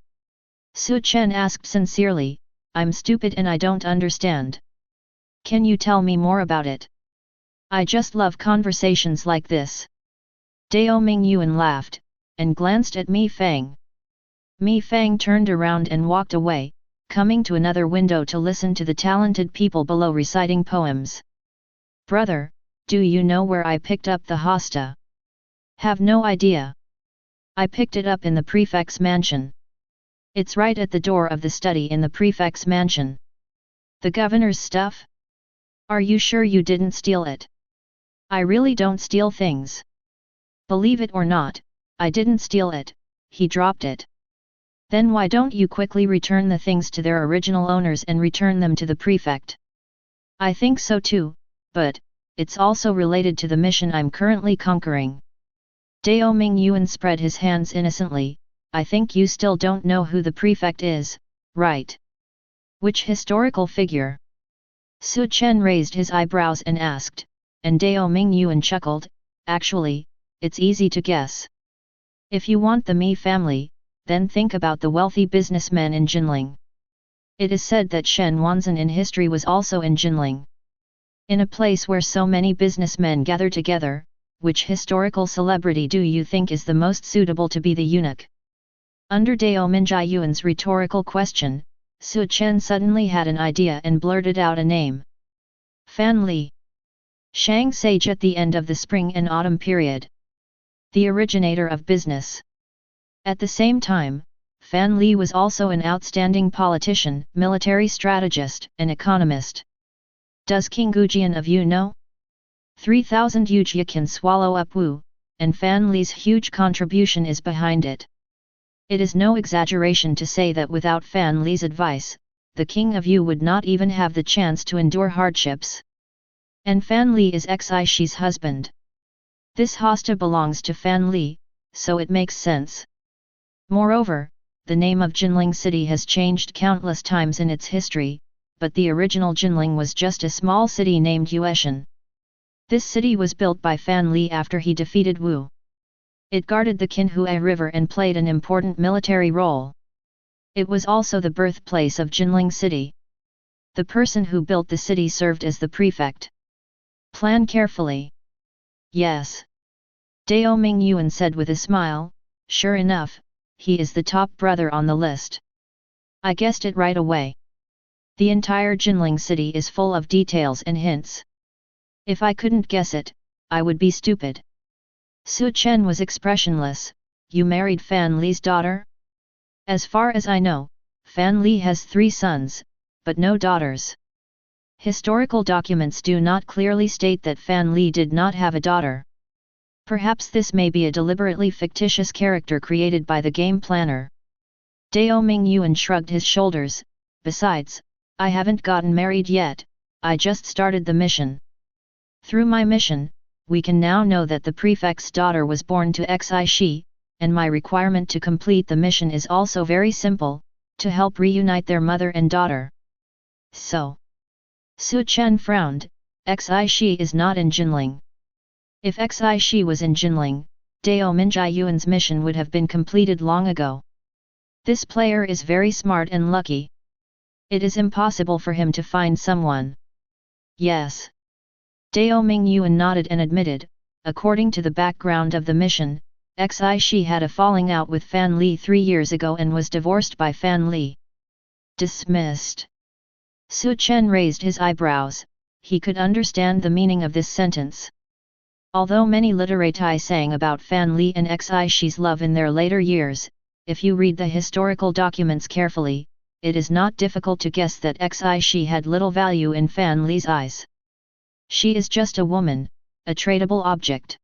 Speaker 1: Su Chen asked sincerely, I'm stupid and I don't understand. Can you tell me more about it? I just love conversations like this. Dao Mingyuan laughed, and glanced at Mi Fang. Mi Fang turned around and walked away, coming to another window to listen to the talented people below reciting poems. Brother, do you know where I picked up the hosta? Have no idea. I picked it up in the prefect's mansion. It's right at the door of the study in the prefect's mansion. The governor's stuff? Are you sure you didn't steal it? I really don't steal things. Believe it or not, I didn't steal it, he dropped it. Then why don't you quickly return the things to their original owners and return them to the prefect? I think so too, but it's also related to the mission I'm currently conquering. Dao Mingyuan spread his hands innocently. I think you still don't know who the prefect is, right? Which historical figure? Su Chen raised his eyebrows and asked, and Dao Mingyuan chuckled, actually, it's easy to guess. If you want the Mi family, then think about the wealthy businessmen in Jinling. It is said that Shen Wanzan in history was also in Jinling. In a place where so many businessmen gather together, which historical celebrity do you think is the most suitable to be the eunuch? Under Dao Mingyuan's rhetorical question, Su Chen suddenly had an idea and blurted out a name. Fan Li. Shang sage at the end of the spring and autumn period. The originator of business. At the same time, Fan Li was also an outstanding politician, military strategist, and economist. Does King Gujian of Yu know? 3,000 Yujia can swallow up Wu, and Fan Li's huge contribution is behind it. It is no exaggeration to say that without Fan Li's advice, the King of Yu would not even have the chance to endure hardships. And Fan Li is Xi Shi's husband. This hosta belongs to Fan Li, so it makes sense. Moreover, the name of Jinling city has changed countless times in its history, but the original Jinling was just a small city named Yueshan. This city was built by Fan Li after he defeated Wu. It guarded the Qinhui River and played an important military role. It was also the birthplace of Jinling city. The person who built the city served as the prefect. Plan carefully. Yes. Dao Mingyuan said with a smile, sure enough, he is the top brother on the list. I guessed it right away. The entire Jinling city is full of details and hints. If I couldn't guess it, I would be stupid. Su Chen was expressionless. You married Fan Li's daughter? As far as I know, Fan Li has 3 sons, but no daughters. Historical documents do not clearly state that Fan Li did not have a daughter. Perhaps this may be a deliberately fictitious character created by the game planner. Dao Mingyuan shrugged his shoulders. Besides, I haven't gotten married yet, I just started the mission. Through my mission, we can now know that the prefect's daughter was born to Xi Shi, and my requirement to complete the mission is also very simple, to help reunite their mother and daughter. So. Su Chen frowned. Xi Shi is not in Jinling. If Xi Shi was in Jinling, Dao Mingyuan's mission would have been completed long ago. This player is very smart and lucky. It is impossible for him to find someone. Yes. Dao Mingyuan nodded and admitted, according to the background of the mission, Xi Shi had a falling out with Fan Li 3 years ago and was divorced by Fan Li. Dismissed. Su Chen raised his eyebrows. He could understand the meaning of this sentence. Although many literati sang about Fan Li and Xi Shi's love in their later years, if you read the historical documents carefully, it is not difficult to guess that Xi Shi had little value in Fan Li's eyes. She is just a woman, a tradable object.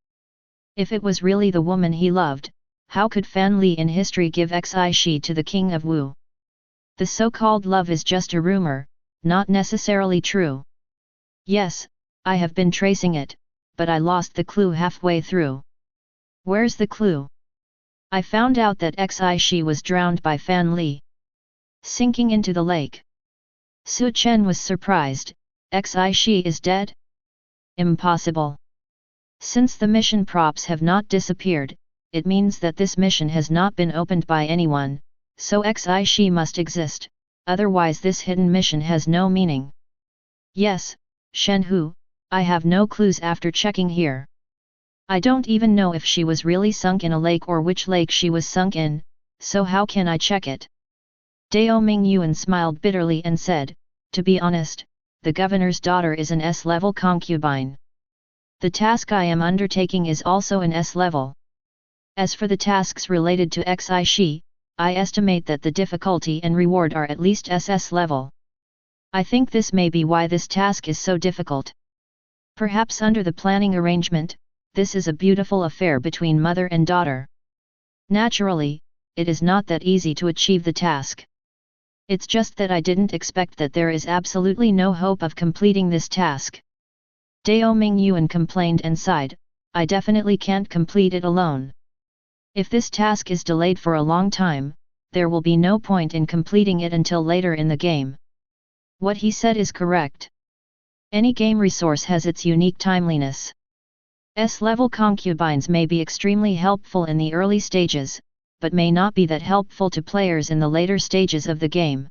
Speaker 1: If it was really the woman he loved, how could Fan Li in history give Xi Shi to the king of Wu? The so-called love is just a rumor, not necessarily true. Yes, I have been tracing it, but I lost the clue halfway through. Where's the clue? I found out that Xi Shi was drowned by Fan Li. Sinking into the lake. Su Chen was surprised. Xi Shi is dead? Impossible. Since the mission props have not disappeared, it means that this mission has not been opened by anyone, so Xi Shi must exist, otherwise this hidden mission has no meaning. Yes, Shen Hu, I have no clues after checking here. I don't even know if she was really sunk in a lake or which lake she was sunk in, so how can I check it? Dao Mingyuan smiled bitterly and said, "To be honest, the governor's daughter is an S-level concubine. The task I am undertaking is also an S-level. As for the tasks related to Xi, I estimate that the difficulty and reward are at least SS-level. I think this may be why this task is so difficult. Perhaps under the planning arrangement, this is a beautiful affair between mother and daughter. Naturally, it is not that easy to achieve the task. It's just that I didn't expect that there is absolutely no hope of completing this task." Dao Mingyuan complained and sighed, "I definitely can't complete it alone. If this task is delayed for a long time, there will be no point in completing it until later in the game." What he said is correct. Any game resource has its unique timeliness. S-level concubines may be extremely helpful in the early stages, but may not be that helpful to players in the later stages of the game.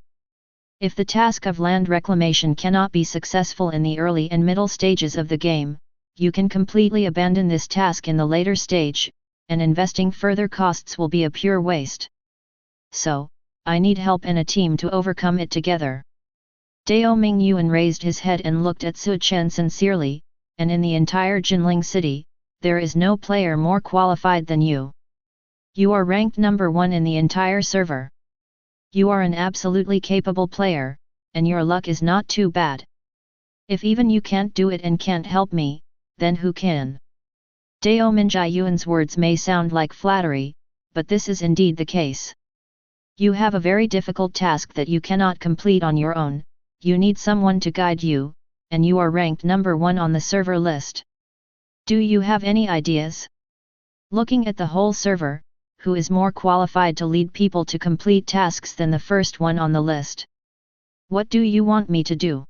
Speaker 1: If the task of land reclamation cannot be successful in the early and middle stages of the game, you can completely abandon this task in the later stage, and investing further costs will be a pure waste. So, I need help and a team to overcome it together." Dao Mingyuan raised his head and looked at Su Chen sincerely, "And in the entire Jinling city, there is no player more qualified than you. You are ranked number 1 in the entire server. You are an absolutely capable player, and your luck is not too bad. If even you can't do it and can't help me, then who can?" Dao Mingyuan's words may sound like flattery, but this is indeed the case. You have a very difficult task that you cannot complete on your own, you need someone to guide you, and you are ranked number 1 on the server list. Do you have any ideas? Looking at the whole server, who is more qualified to lead people to complete tasks than the first one on the list? What do you want me to do?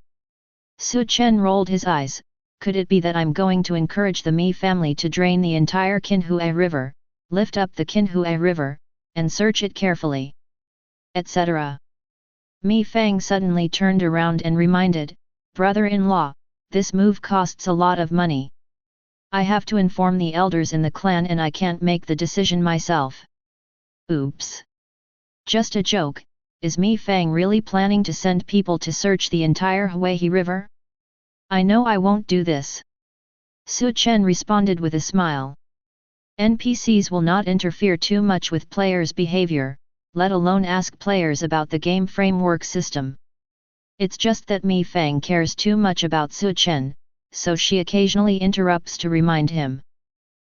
Speaker 1: Su Chen rolled his eyes. Could it be that I'm going to encourage the Mi family to drain the entire Qinhui River, lift up the Qinhui River, and search it carefully, etc.? Mi Fang suddenly turned around and reminded, "Brother-in-law, this move costs a lot of money. I have to inform the elders in the clan and I can't make the decision myself." Oops! Just a joke. Is Mi Fang really planning to send people to search the entire Huihe River? I know I won't do this. Su Chen responded with a smile. NPCs will not interfere too much with players' behavior, let alone ask players about the game framework system. It's just that Mi Fang cares too much about Su Chen, so she occasionally interrupts to remind him.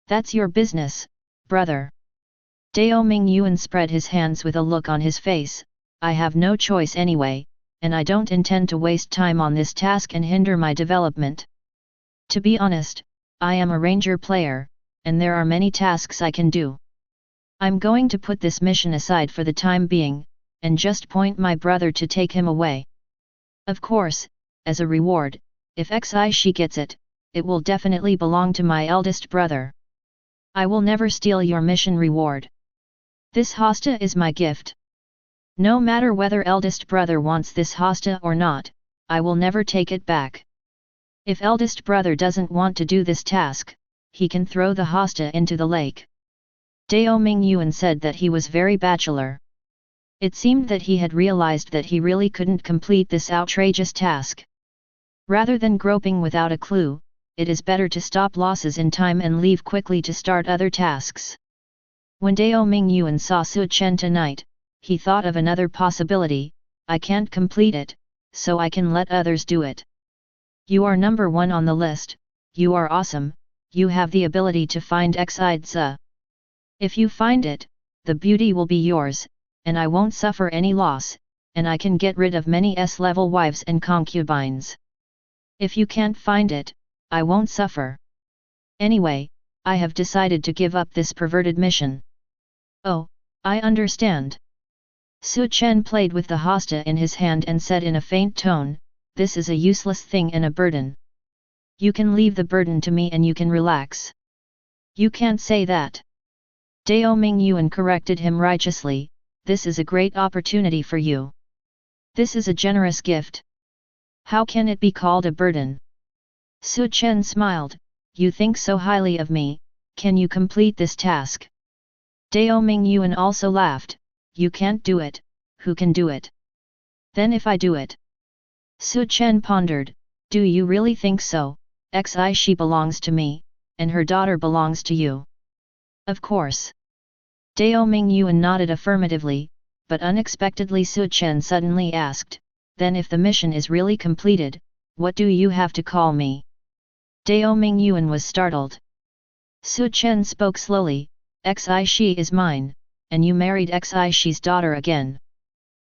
Speaker 1: That's your business, brother. Dao Mingyuan spread his hands with a look on his face. I have no choice anyway, and I don't intend to waste time on this task and hinder my development. To be honest, I am a ranger player, and there are many tasks I can do. I'm going to put this mission aside for the time being, and just point my brother to take him away. Of course, as a reward, if Xi gets it, it will definitely belong to my eldest brother. I will never steal your mission reward. This hosta is my gift. No matter whether eldest brother wants this hosta or not, I will never take it back. If eldest brother doesn't want to do this task, he can throw the hosta into the lake." Dao Mingyuan said that he was very bachelor. It seemed that he had realized that he really couldn't complete this outrageous task. Rather than groping without a clue, it is better to stop losses in time and leave quickly to start other tasks. When Dao Mingyuan saw Su Chen tonight, he thought of another possibility. I can't complete it, so I can let others do it. You are number 1 on the list, you are awesome, you have the ability to find Xi. If you find it, the beauty will be yours, and I won't suffer any loss, and I can get rid of many S-level wives and concubines. If you can't find it, I won't suffer. Anyway, I have decided to give up this perverted mission. Oh, I understand. Su Chen played with the hosta in his hand and said in a faint tone, "This is a useless thing and a burden. You can leave the burden to me and you can relax." "You can't say that." Dao Mingyuan corrected him righteously, "This is a great opportunity for you. This is a generous gift. How can it be called a burden?" Su Chen smiled, "You think so highly of me, can you complete this task?" Dao Mingyuan also laughed, "You can't do it, who can do it? Then if I do it? Su Chen pondered, do you really think so? Xi she belongs to me, and her daughter belongs to you. Of course. Dao Mingyuan nodded affirmatively, but unexpectedly Su Chen suddenly asked, then if the mission is really completed, what do you have to call me? Dao Mingyuan was startled. Su Chen spoke slowly, Xi she is mine, and you married Xi she's daughter again.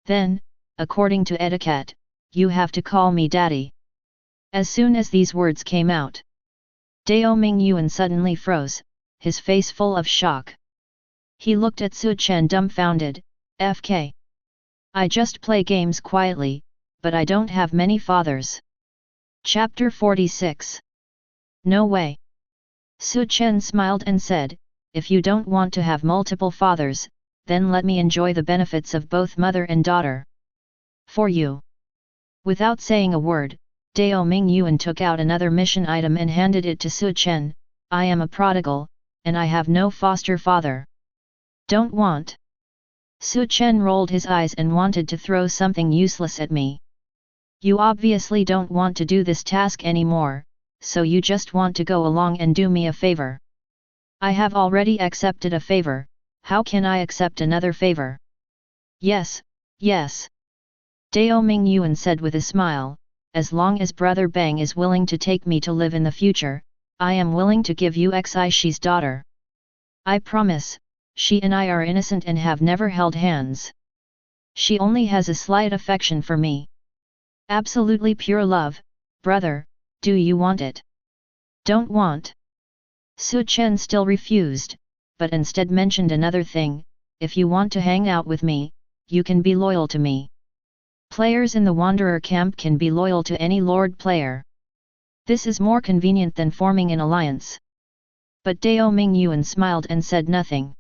Speaker 1: Then, according to etiquette, you have to call me daddy. As soon as these words came out, Dao Mingyuan suddenly froze, his face full of shock. He looked at Su Chen dumbfounded, FK. I just play games quietly, but I don't have many fathers. Chapter 46. No way. Su Chen smiled and said, if you don't want to have multiple fathers, then let me enjoy the benefits of both mother and daughter. For you. Without saying a word, Dao Mingyuan took out another mission item and handed it to Su Chen, I am a prodigal, and I have no foster father. Don't want. Su Chen rolled his eyes and wanted to throw something useless at me. You obviously don't want to do this task anymore, so you just want to go along and do me a favor. I have already accepted a favor, how can I accept another favor? Yes, yes. Dao Mingyuan said with a smile, as long as Brother Bang is willing to take me to live in the future, I am willing to give you Xi she's daughter. I promise, she and I are innocent and have never held hands. She only has a slight affection for me. Absolutely pure love, brother, do you want it? Don't want. Su Chen still refused, but instead mentioned another thing, if you want to hang out with me, you can be loyal to me. Players in the Wanderer camp can be loyal to any Lord player. This is more convenient than forming an alliance. But Dao Mingyuan smiled and said nothing.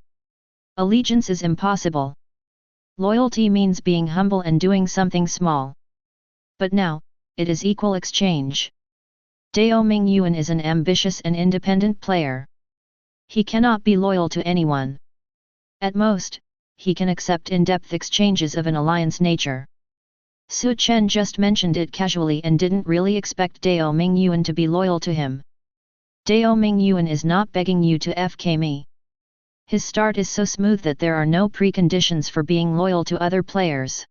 Speaker 1: Allegiance is impossible. Loyalty means being humble and doing something small. But now, it is equal exchange. Dao Mingyuan is an ambitious and independent player. He cannot be loyal to anyone. At most, he can accept in-depth exchanges of an alliance nature. Su Chen just mentioned it casually and didn't really expect Dao Mingyuan to be loyal to him. Dao Mingyuan is not begging you to FK me. His start is so smooth that there are no preconditions for being loyal to other players.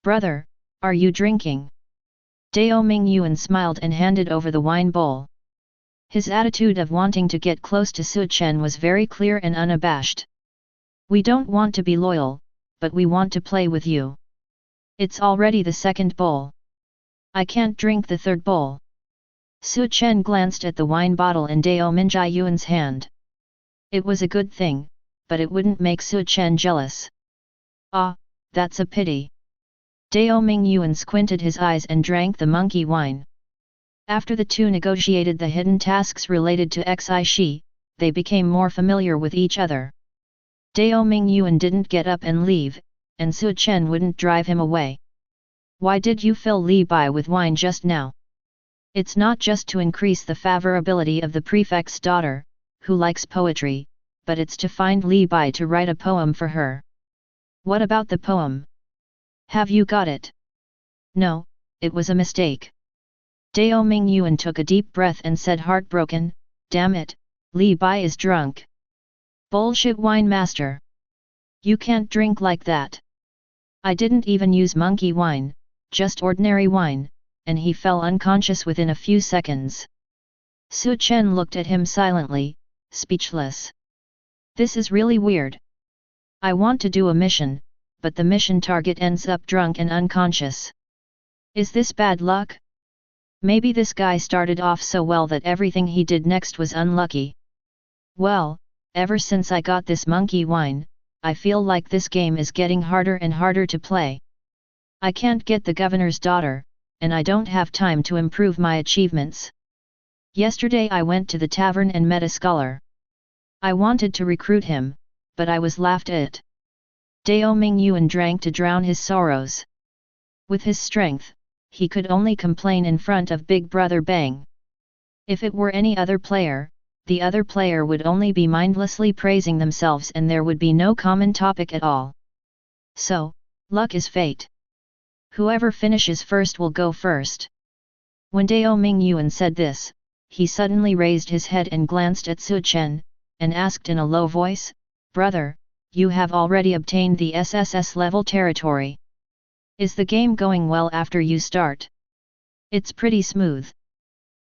Speaker 1: Brother, are you drinking? Dao Mingyuan smiled and handed over the wine bowl. His attitude of wanting to get close to Su Chen was very clear and unabashed. We don't want to be loyal, but we want to play with you. It's already the second bowl. I can't drink the third bowl. Su Chen glanced at the wine bottle in Dao Mingyuan's hand. It was a good thing, but it wouldn't make Su Chen jealous. Ah, that's a pity. Dao Mingyuan squinted his eyes and drank the monkey wine. After the two negotiated the hidden tasks related to Xi Shi, they became more familiar with each other. Dao Mingyuan didn't get up and leave, and Su Chen wouldn't drive him away. Why did you fill Li Bai with wine just now? It's not just to increase the favorability of the prefect's daughter, who likes poetry, but it's to find Li Bai to write a poem for her. What about the poem? Have you got it? No, it was a mistake. Dao Mingyuan took a deep breath and said heartbroken, damn it, Li Bai is drunk. Bullshit wine master. You can't drink like that. I didn't even use monkey wine, just ordinary wine, and he fell unconscious within a few seconds. Su Chen looked at him silently, speechless. This is really weird. I want to do a mission, but the mission target ends up drunk and unconscious. Is this bad luck? Maybe this guy started off so well that everything he did next was unlucky. Well, ever since I got this monkey wine, I feel like this game is getting harder and harder to play. I can't get the governor's daughter, and I don't have time to improve my achievements. Yesterday I went to the tavern and met a scholar. I wanted to recruit him, but I was laughed at. Dao Mingyuan drank to drown his sorrows. With his strength, he could only complain in front of Big Brother Bang. If it were any other player, the other player would only be mindlessly praising themselves and there would be no common topic at all. So, Luck is fate. Whoever finishes first will go first. When Dao Mingyuan said this, he suddenly raised his head and glanced at Chen, and asked in a low voice, "Brother, you have already obtained the SSS-level territory. Is the game going well after you start?" "It's pretty smooth."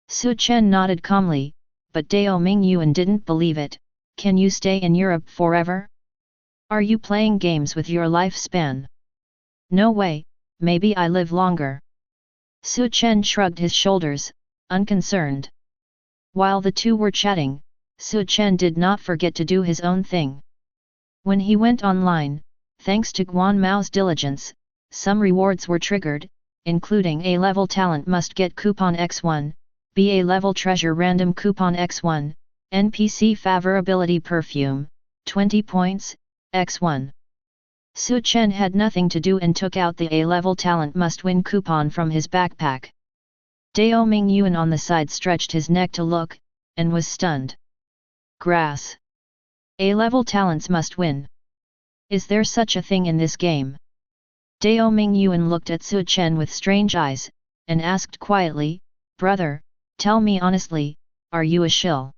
Speaker 1: Chen nodded calmly, but Dao Mingyuan didn't believe it. "Can you stay in Europe forever? Are you playing games with your lifespan?" "No way, maybe I live longer." Chen shrugged his shoulders, unconcerned. While the two were chatting, Chen did not forget to do his own thing. When he went online, thanks to Guan Mao's diligence, some rewards were triggered, including A-level talent must get coupon X1, BA-level treasure random coupon X1, NPC favorability perfume, 20 points, X1. Chen had nothing to do and took out the A-level talent must win coupon from his backpack. Dao Mingyuan on the side stretched his neck to look, and was stunned. Grass. A-level talents must win. Is there such a thing in this game? Dao Mingyuan looked at Chen with strange eyes, and asked quietly, "Brother, tell me honestly, are you a shill?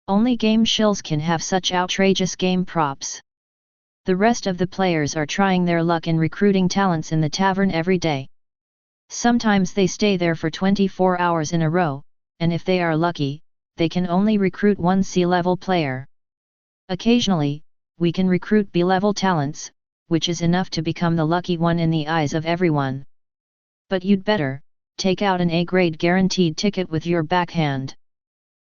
Speaker 1: Only game shills can have such outrageous game props. The rest of the players are trying their luck in recruiting talents in the tavern every day. Sometimes they stay there for 24 hours in a row, and if they are lucky, they can only recruit one C-level player. Occasionally, we can recruit B-level talents, which is enough to become the lucky one in the eyes of everyone. But you'd better take out an A-grade guaranteed ticket with your backhand.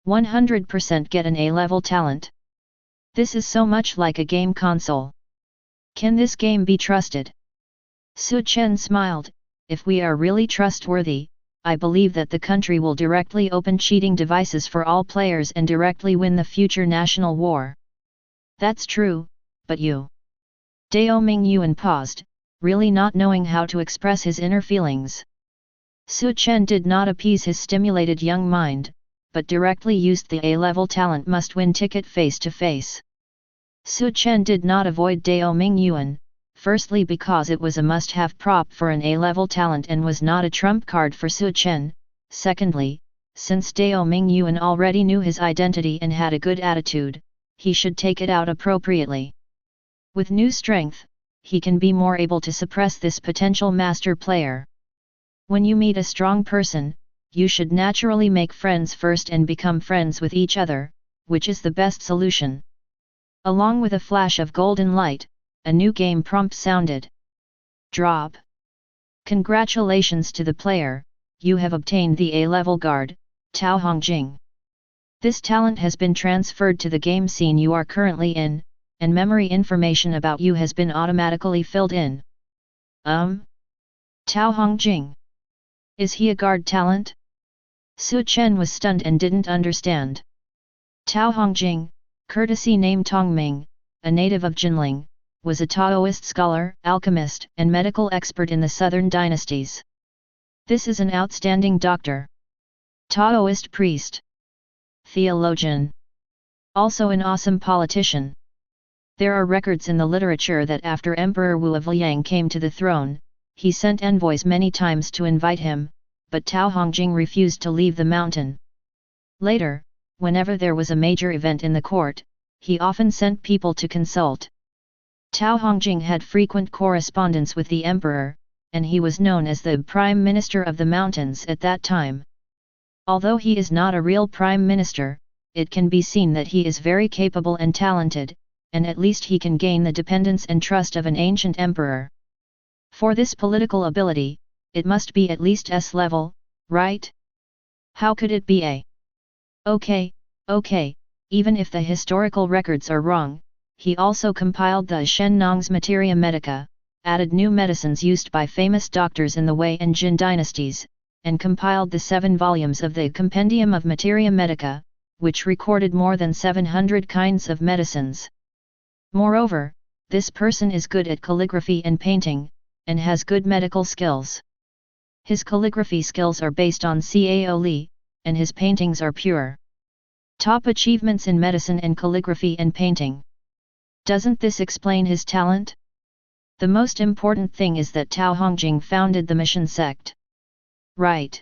Speaker 1: 100% get an A-level talent. This is so much like a game console. Can this game be trusted?" Chen smiled, "If we are really trustworthy, I believe that the country will directly open cheating devices for all players and directly win the future national war." "That's true, but you..." Dao Mingyuan paused, really not knowing how to express his inner feelings. Chen did not appease his stimulated young mind, but directly used the A-level talent must win ticket face to face. Chen did not avoid Dao Mingyuan, firstly because it was a must-have prop for an A-level talent and was not a trump card for Chen, secondly, since Dao Mingyuan already knew his identity and had a good attitude, he should take it out appropriately. With new strength, he can be more able to suppress this potential master player. When you meet a strong person, you should naturally make friends first and become friends with each other, which is the best solution. Along with a flash of golden light, a new game prompt sounded. Drop. Congratulations to the player, you have obtained the A-level guard, Tao Hongjing. This talent has been transferred to the game scene you are currently in, and memory information about you has been automatically filled in. Tao Hongjing. Is he a guard talent? Chen was stunned and didn't understand. Tao Hongjing, courtesy name Tongming, a native of Jinling, was a Taoist scholar, alchemist, and medical expert in the southern dynasties. This is an outstanding doctor. Taoist priest. Theologian. Also an awesome politician. There are records in the literature that after Emperor Wu of Liang came to the throne, he sent envoys many times to invite him, but Tao Hongjing refused to leave the mountain. Later, whenever there was a major event in the court, he often sent people to consult. Tao Hongjing had frequent correspondence with the emperor, and he was known as the Prime Minister of the mountains at that time. Although he is not a real Prime Minister, it can be seen that he is very capable and talented, and at least he can gain the dependence and trust of an ancient emperor. For this political ability, it must be at least S-level, right? How could it be A? Okay, even if the historical records are wrong, he also compiled the Shen Nong's Materia Medica, added new medicines used by famous doctors in the Wei and Jin dynasties, and compiled the 7 volumes of the Compendium of Materia Medica, which recorded more than 700 kinds of medicines. Moreover, this person is good at calligraphy and painting, and has good medical skills. His calligraphy skills are based on Cao Li, and his paintings are pure. Top achievements in medicine and calligraphy and painting. Doesn't this explain his talent? The most important thing is that Tao Hongjing founded the mission sect. Right.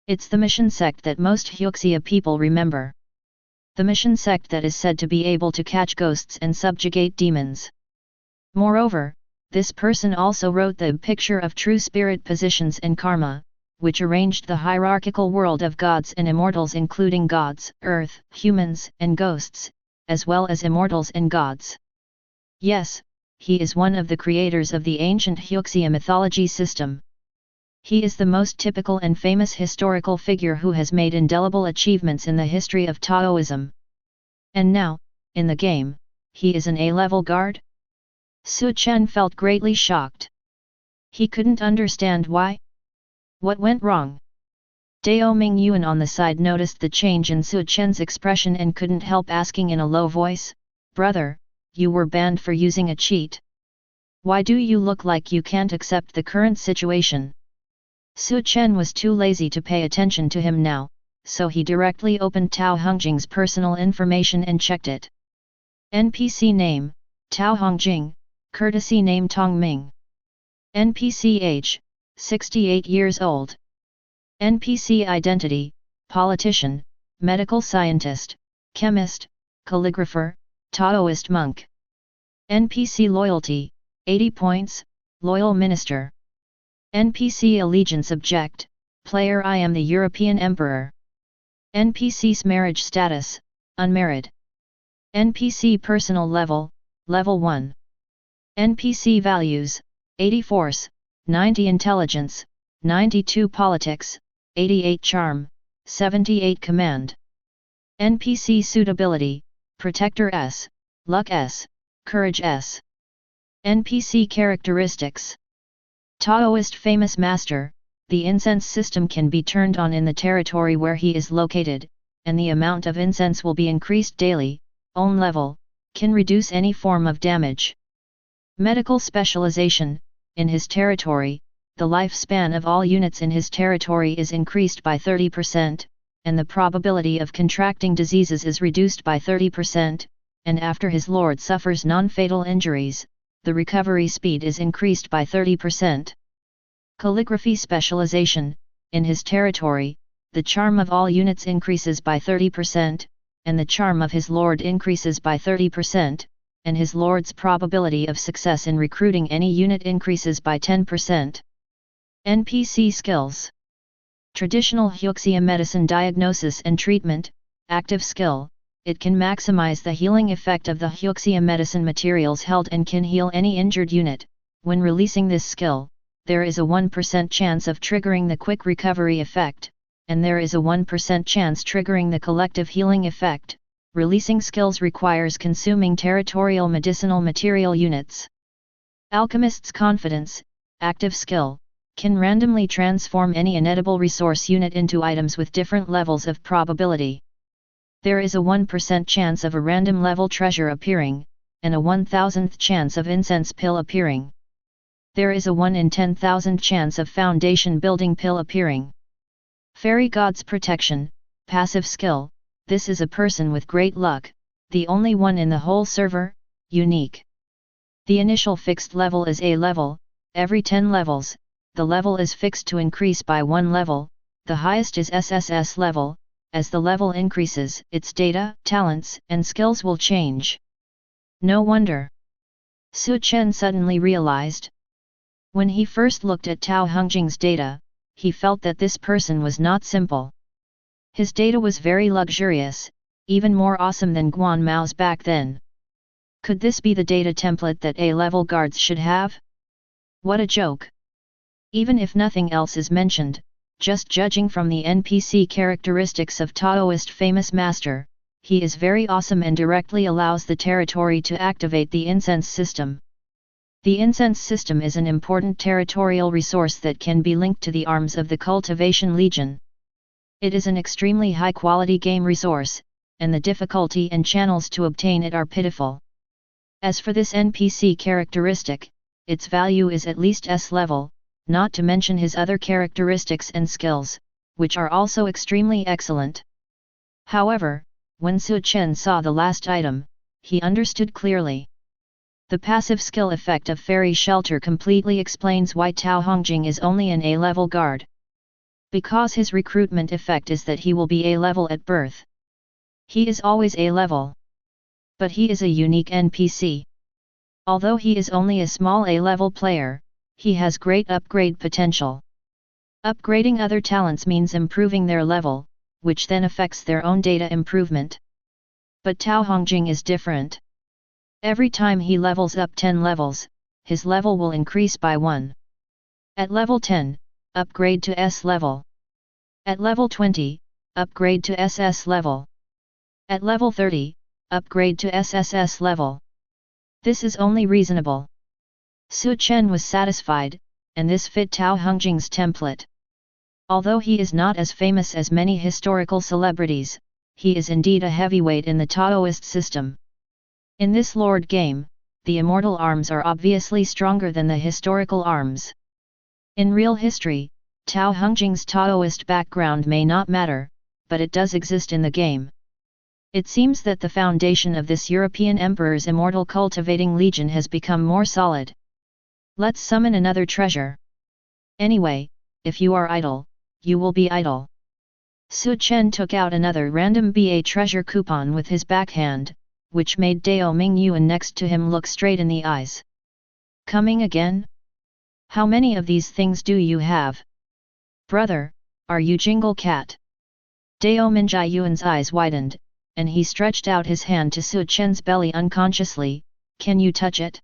Speaker 1: It's the mission sect that most Hyuxia people remember. The mission sect that is said to be able to catch ghosts and subjugate demons. Moreover, this person also wrote the picture of true spirit positions and karma, which arranged the hierarchical world of gods and immortals including gods, earth, humans, and ghosts, as well as immortals and gods. Yes, he is one of the creators of the ancient Hyuxia mythology system. He is the most typical and famous historical figure who has made indelible achievements in the history of Taoism. And now, in the game, he is an A-level guard? Su Chen felt greatly shocked. He couldn't understand why. What went wrong? Dao Mingyuan on the side noticed the change in Su Chen's expression and couldn't help asking in a low voice, "Brother, you were banned for using a cheat. Why do you look like you can't accept the current situation?" Su Chen was too lazy to pay attention to him now, so he directly opened Tao Hongjing's personal information and checked it. NPC name, Tao Hongjing, courtesy name Tong Ming. NPC age, 68 years old. NPC identity, politician, medical scientist, chemist, calligrapher, Taoist monk. NPC loyalty, 80 points, loyal minister. NPC allegiance object, player I am the European Emperor. NPC's marriage status, unmarried. NPC personal level, level 1. NPC values, 80 force, 90 intelligence, 92 politics, 88 charm, 78 command. NPC suitability, protector S, luck S, courage S. NPC characteristics. Taoist famous master, the incense system can be turned on in the territory where he is located, and the amount of incense will be increased daily. Own level, can reduce any form of damage. Medical specialization, in his territory, the lifespan of all units in his territory is increased by 30%, and the probability of contracting diseases is reduced by 30%, and after his lord suffers non-fatal injuries, the recovery speed is increased by 30%. Calligraphy specialization, in his territory, the charm of all units increases by 30%, and the charm of his lord increases by 30%, and his lord's probability of success in recruiting any unit increases by 10%. NPC skills. Traditional Hyuxia medicine diagnosis and treatment, active skill. It can maximize the healing effect of the Hyuxia medicine materials held and can heal any injured unit. When releasing this skill, there is a 1% chance of triggering the quick recovery effect, and there is a 1% chance triggering the collective healing effect. Releasing skills requires consuming territorial medicinal material units. Alchemist's confidence, active skill, can randomly transform any inedible resource unit into items with different levels of probability. There is a 1% chance of a random level treasure appearing, and a 1,000th chance of incense pill appearing. There is a 1 in 10,000 chance of foundation building pill appearing. Fairy God's protection, passive skill, this is a person with great luck, the only one in the whole server, unique. The initial fixed level is A level, every 10 levels, the level is fixed to increase by 1 level, the highest is SSS level. As the level increases, its data, talents, and skills will change. No wonder. Su Chen suddenly realized. When he first looked at Tao Hongjing's data, he felt that this person was not simple. His data was very luxurious, even more awesome than Guan Mao's back then. Could this be the data template that A-level guards should have? What a joke! Even if nothing else is mentioned, just judging from the NPC characteristics of Taoist famous master, he is very awesome and directly allows the territory to activate the incense system. The incense system is an important territorial resource that can be linked to the arms of the Cultivation Legion. It is an extremely high-quality game resource, and the difficulty and channels to obtain it are pitiful. As for this NPC characteristic, its value is at least S level, not to mention his other characteristics and skills, which are also extremely excellent. However, when Su Chen saw the last item, he understood clearly. The passive skill effect of Fairy Shelter completely explains why Tao Hongjing is only an A-level guard. Because his recruitment effect is that he will be A-level at birth. He is always A-level. But he is a unique NPC. Although he is only a small A-level player, he has great upgrade potential. Upgrading other talents means improving their level, which then affects their own data improvement. But Tao Hongjing is different. Every time he levels up 10 levels, his level will increase by 1. At level 10, upgrade to S level. At level 20, upgrade to SS level. At level 30, upgrade to SSS level. This is only reasonable. Chen was satisfied, and this fit Tao Hongjing's template. Although he is not as famous as many historical celebrities, he is indeed a heavyweight in the Taoist system. In this Lord game, the immortal arms are obviously stronger than the historical arms. In real history, Tao Hongjing's Taoist background may not matter, but it does exist in the game. It seems that the foundation of this European Emperor's immortal cultivating legion has become more solid. Let's summon another treasure. Anyway, if you are idle, you will be idle. Chen took out another random BA treasure coupon with his backhand, which made Dao Mingyuan next to him look straight in the eyes. Coming again? How many of these things do you have? Brother, are you Jingle Cat? Dao Mingyuan's eyes widened, and he stretched out his hand to Chen's belly unconsciously. Can you touch it?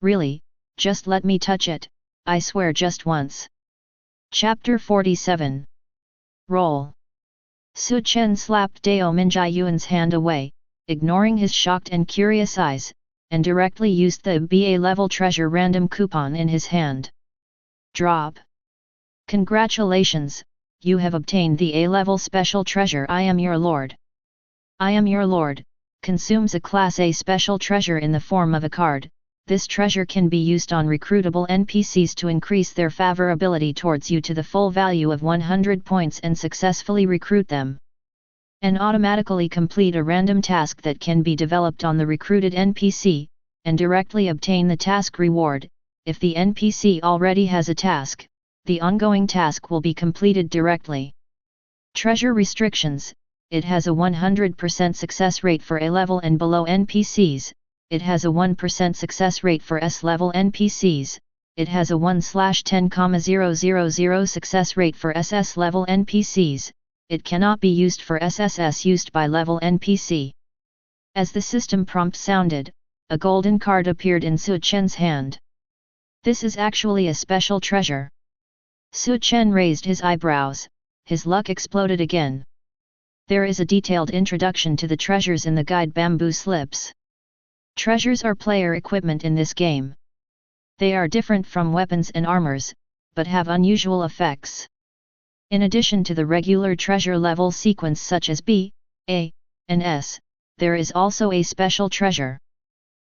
Speaker 1: Really, just let me touch it, I swear just once. Chapter 47. Roll. Chen slapped Dao Mingyuan's hand away, ignoring his shocked and curious eyes, and directly used the BA level treasure random coupon in his hand. Drop. Congratulations, you have obtained the A-level special treasure I Am Your Lord. I Am Your Lord consumes a Class A special treasure in the form of a card. This treasure can be used on recruitable NPCs to increase their favorability towards you to the full value of 100 points and successfully recruit them. And automatically complete a random task that can be developed on the recruited NPC, and directly obtain the task reward. If the NPC already has a task, the ongoing task will be completed directly. Treasure restrictions: it has a 100% success rate for A-level and below NPCs, it has a 1% success rate for S-level NPCs, it has a 1/10,000 success rate for SS-level NPCs, it cannot be used for SSS used by level NPC. As the system prompt sounded, a golden card appeared in Chen's hand. This is actually a special treasure. Chen raised his eyebrows, his luck exploded again. There is a detailed introduction to the treasures in the guide Bamboo Slips. Treasures are player equipment in this game. They are different from weapons and armors, but have unusual effects. In addition to the regular treasure level sequence such as B, A, and S, there is also a special treasure.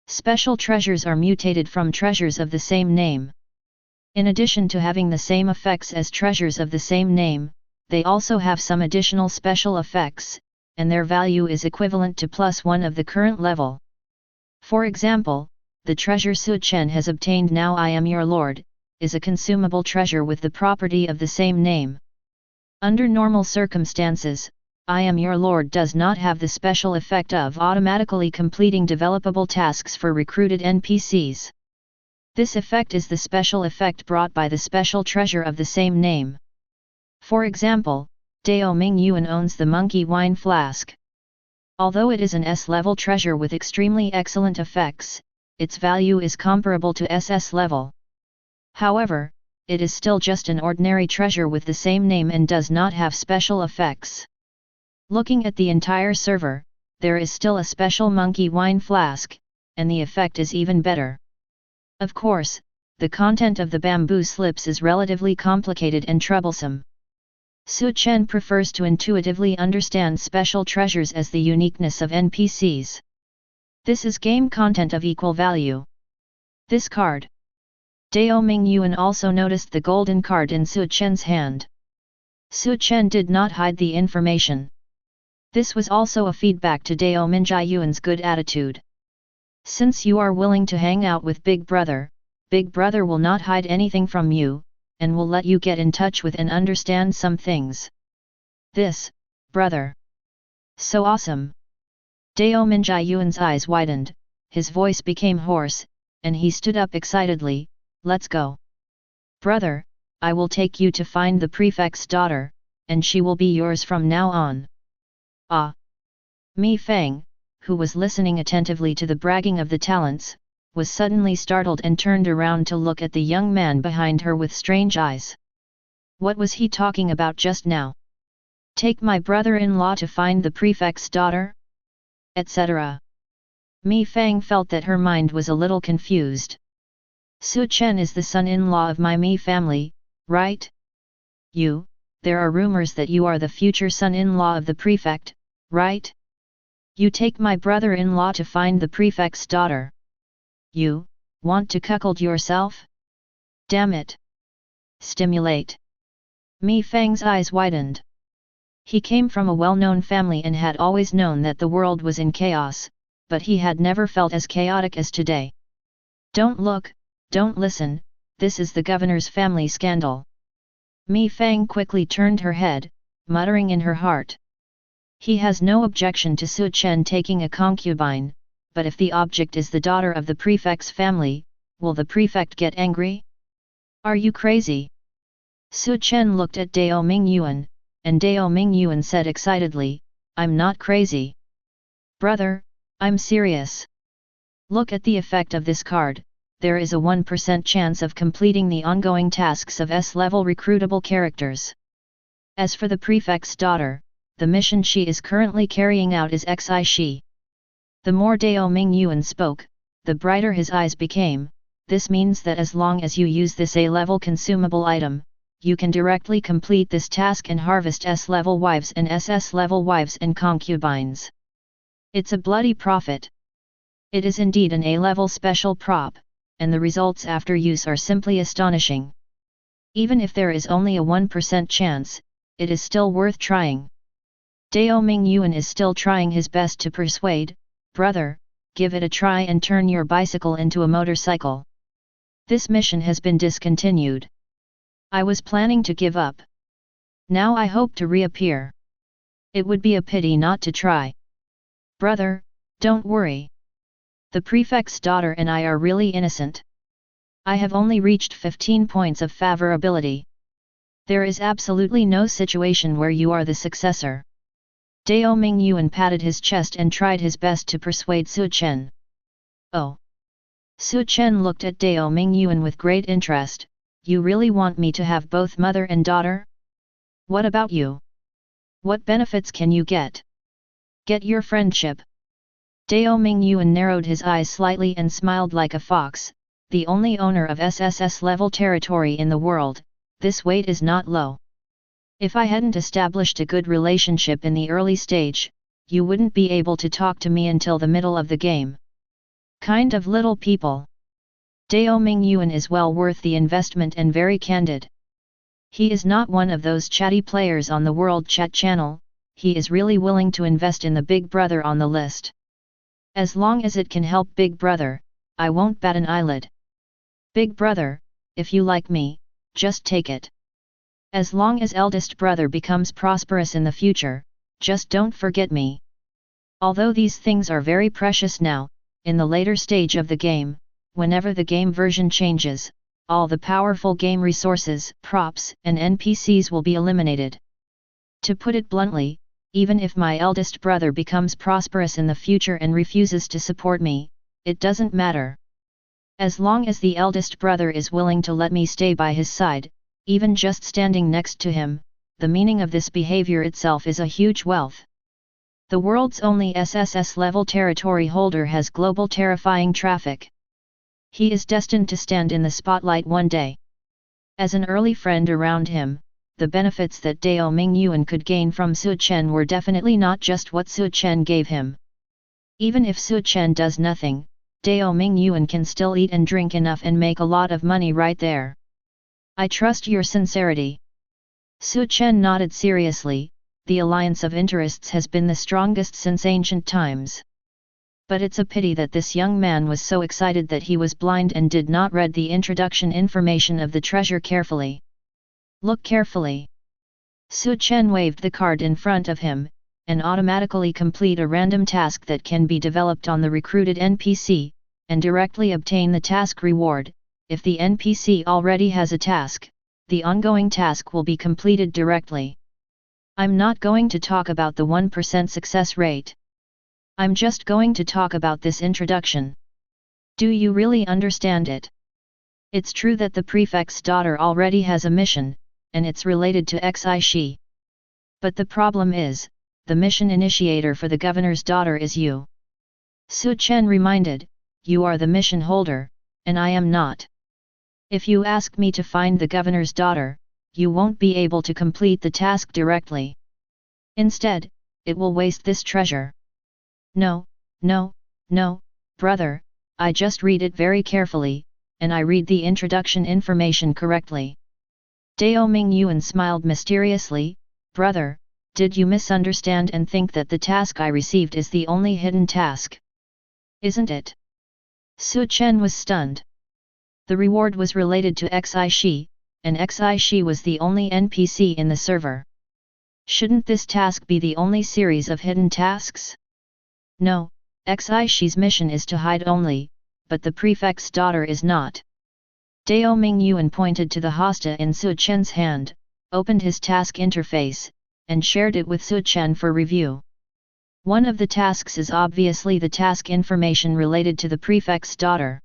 Speaker 1: Special treasures are mutated from treasures of the same name. In addition to having the same effects as treasures of the same name, they also have some additional special effects, and their value is equivalent to +1 of the current level. For example, the treasure Chen has obtained now, I Am Your Lord, is a consumable treasure with the property of the same name. Under normal circumstances, I Am Your Lord does not have the special effect of automatically completing developable tasks for recruited NPCs. This effect is the special effect brought by the special treasure of the same name. For example, Dao Mingyuan owns the Monkey Wine Flask. Although it is an S-level treasure with extremely excellent effects, its value is comparable to SS level. However, it is still just an ordinary treasure with the same name and does not have special effects. Looking at the entire server, there is still a special Monkey Wine Flask, and the effect is even better. Of course, the content of the Bamboo Slips is relatively complicated and troublesome. Chen prefers to intuitively understand special treasures as the uniqueness of NPCs. This is game content of equal value. This card. Dao Mingyuan also noticed the golden card in Chen's hand. Chen did not hide the information. This was also a feedback to Dao Mingyuan's good attitude. Since you are willing to hang out with Big Brother will not hide anything from you, and will let you get in touch with and understand some things. This, brother. So awesome. Dao Minjiyuan's eyes widened, his voice became hoarse, and he stood up excitedly, let's go. Brother, I will take you to find the prefect's daughter, and she will be yours from now on. Ah! Mi Fang, who was listening attentively to the bragging of the talents, was suddenly startled and turned around to look at the young man behind her with strange eyes. What was he talking about just now? Take my brother-in-law to find the prefect's daughter? Etc. Mi Fang felt that her mind was a little confused. Su Chen is the son-in-law of my Mi family, right? There are rumors that you are the future son-in-law of the prefect, right? You take my brother-in-law to find the prefect's daughter. You want to cuckold yourself? Damn it! Stimulate. Mi Fang's eyes widened. He came from a well-known family and had always known that the world was in chaos, but he had never felt as chaotic as today. Don't look, don't listen, this is the governor's family scandal. Mi Fang quickly turned her head, muttering in her heart. He has no objection to Su Chen taking a concubine, but if the object is the daughter of the prefect's family, will the prefect get angry? Are you crazy? Su Chen looked at Dao Mingyuan, and Dao Mingyuan said excitedly, I'm not crazy. Brother, I'm serious. Look at the effect of this card, there is a 1% chance of completing the ongoing tasks of S-level recruitable characters. As for the prefect's daughter, the mission she is currently carrying out is Xi Shi. The more Dao Mingyuan spoke, the brighter his eyes became. This means that as long as you use this A-level consumable item, you can directly complete this task and harvest S-level wives and SS-level wives and concubines. It's a bloody profit. It is indeed an A-level special prop, and the results after use are simply astonishing. Even if there is only a 1% chance, it is still worth trying. Dao Mingyuan is still trying his best to persuade, brother, give it a try and turn your bicycle into a motorcycle. This mission has been discontinued. I was planning to give up. Now I hope to reappear. It would be a pity not to try. Brother, don't worry. The prefect's daughter and I are really innocent. I have only reached 15 points of favorability. There is absolutely no situation where you are the successor. Dao Mingyuan patted his chest and tried his best to persuade Su Chen. Oh! Su Chen looked at Dao Mingyuan with great interest. You really want me to have both mother and daughter? What about you? What benefits can you get? Get your friendship. Dao Mingyuan narrowed his eyes slightly and smiled like a fox. The only owner of SSS-level territory in the world, this weight is not low. If I hadn't established a good relationship in the early stage, you wouldn't be able to talk to me until the middle of the game. Kind of little people. Dao Mingyuan is well worth the investment and very candid. He is not one of those chatty players on the World Chat channel, he is really willing to invest in the Big Brother on the list. As long as it can help Big Brother, I won't bat an eyelid. Big Brother, if you like me, just take it. As long as eldest brother becomes prosperous in the future, just don't forget me. Although these things are very precious now, in the later stage of the game, whenever the game version changes, all the powerful game resources, props, and NPCs will be eliminated. To put it bluntly, even if my eldest brother becomes prosperous in the future and refuses to support me, it doesn't matter. As long as the eldest brother is willing to let me stay by his side, even just standing next to him, the meaning of this behavior itself is a huge wealth. The world's only SSS-level territory holder has global terrifying traffic. He is destined to stand in the spotlight one day. As an early friend around him, the benefits that Dao Mingyuan could gain from Su Chen were definitely not just what Su Chen gave him. Even if Su Chen does nothing, Dao Mingyuan can still eat and drink enough and make a lot of money right there. I trust your sincerity. Su Chen nodded seriously. The alliance of interests has been the strongest since ancient times. But it's a pity that this young man was so excited that he was blind and did not read the introduction information of the treasure carefully. Look carefully. Su Chen waved the card in front of him, and automatically complete a random task that can be developed on the recruited NPC, and directly obtain the task reward. If the NPC already has a task, the ongoing task will be completed directly. I'm not going to talk about the 1% success rate. I'm just going to talk about this introduction. Do you really understand it? It's true that the prefect's daughter already has a mission, and it's related to Xi. But the problem is, the mission initiator for the governor's daughter is you. Su Chen reminded, you are the mission holder, and I am not. If you ask me to find the governor's daughter, you won't be able to complete the task directly. Instead, it will waste this treasure. No, brother, I just read it very carefully, and I read the introduction information correctly. Dao Mingyuan smiled mysteriously, brother, did you misunderstand and think that the task I received is the only hidden task? Isn't it? Su Chen was stunned. The reward was related to Xi, and Xi was the only NPC in the server. Shouldn't this task be the only series of hidden tasks? No, Xi's mission is to hide only, but the prefect's daughter is not. Dao Mingyuan pointed to the hosta in Su Chen's hand, opened his task interface, and shared it with Su Chen for review. One of the tasks is obviously the task information related to the prefect's daughter.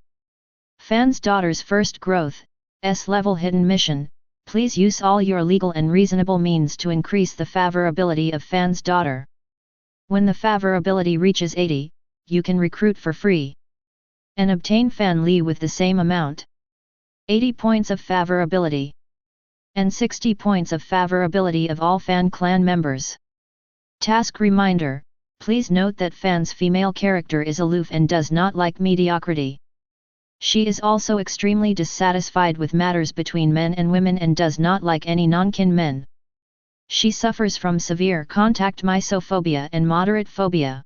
Speaker 1: Fan's daughter's first growth, S-level hidden mission, please use all your legal and reasonable means to increase the favorability of Fan's daughter. When the favorability reaches 80, you can recruit for free. And obtain Fan Li with the same amount. 80 points of favorability. And 60 points of favorability of all Fan clan members. Task reminder, please note that Fan's female character is aloof and does not like mediocrity. She is also extremely dissatisfied with matters between men and women and does not like any non-kin men. She suffers from severe contact misophobia and moderate phobia.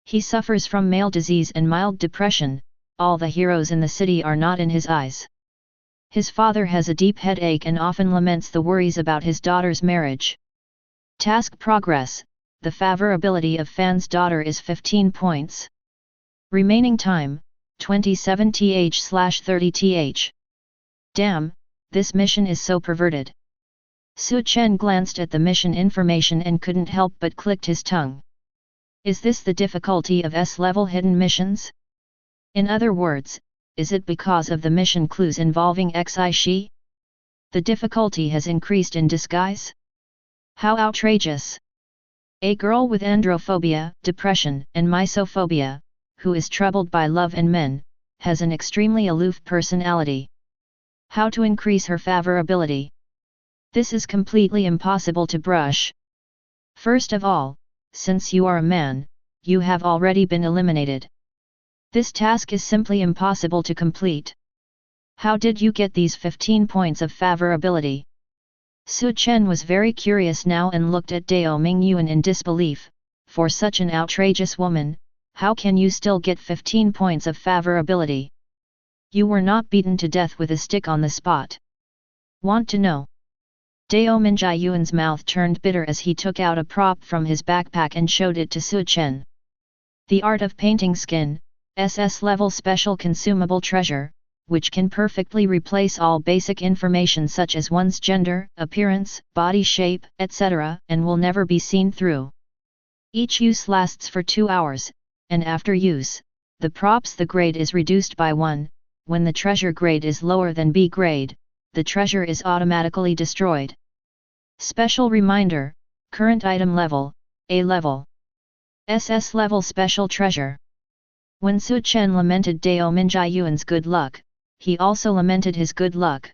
Speaker 1: He suffers from male disease and mild depression. All the heroes in the city are not in his eyes. His father has a deep headache and often laments the worries about his daughter's marriage. Task progress, the favorability of Fan's daughter is 15 points. Remaining time, 27th/30th. Damn, this mission is so perverted. Su Chen glanced at the mission information and couldn't help but clicked his tongue. Is this the difficulty of S-level hidden missions? In other words, is it because of the mission clues involving Xi? The difficulty has increased in disguise? How outrageous! A girl with androphobia, depression, and misophobia, who is troubled by love and men, has an extremely aloof personality. How to increase her favorability? This is completely impossible to brush. First of all, since you are a man, you have already been eliminated. This task is simply impossible to complete. How did you get these 15 points of favorability? Su Chen was very curious now and looked at Dao Mingyuan in disbelief. For such an outrageous woman, how can you still get 15 points of favorability? You were not beaten to death with a stick on the spot. Want to know? Dao Mingyuan's mouth turned bitter as he took out a prop from his backpack and showed it to Su Chen. The art of painting skin, SS-level special consumable treasure, which can perfectly replace all basic information such as one's gender, appearance, body shape, etc., and will never be seen through. Each use lasts for 2 hours, and after use, the grade is reduced by 1. When the treasure grade is lower than B grade, the treasure is automatically destroyed. Special reminder, current item level, A level. SS-level special treasure. When Su Chen lamented Dao Mingyuan's good luck, he also lamented his good luck.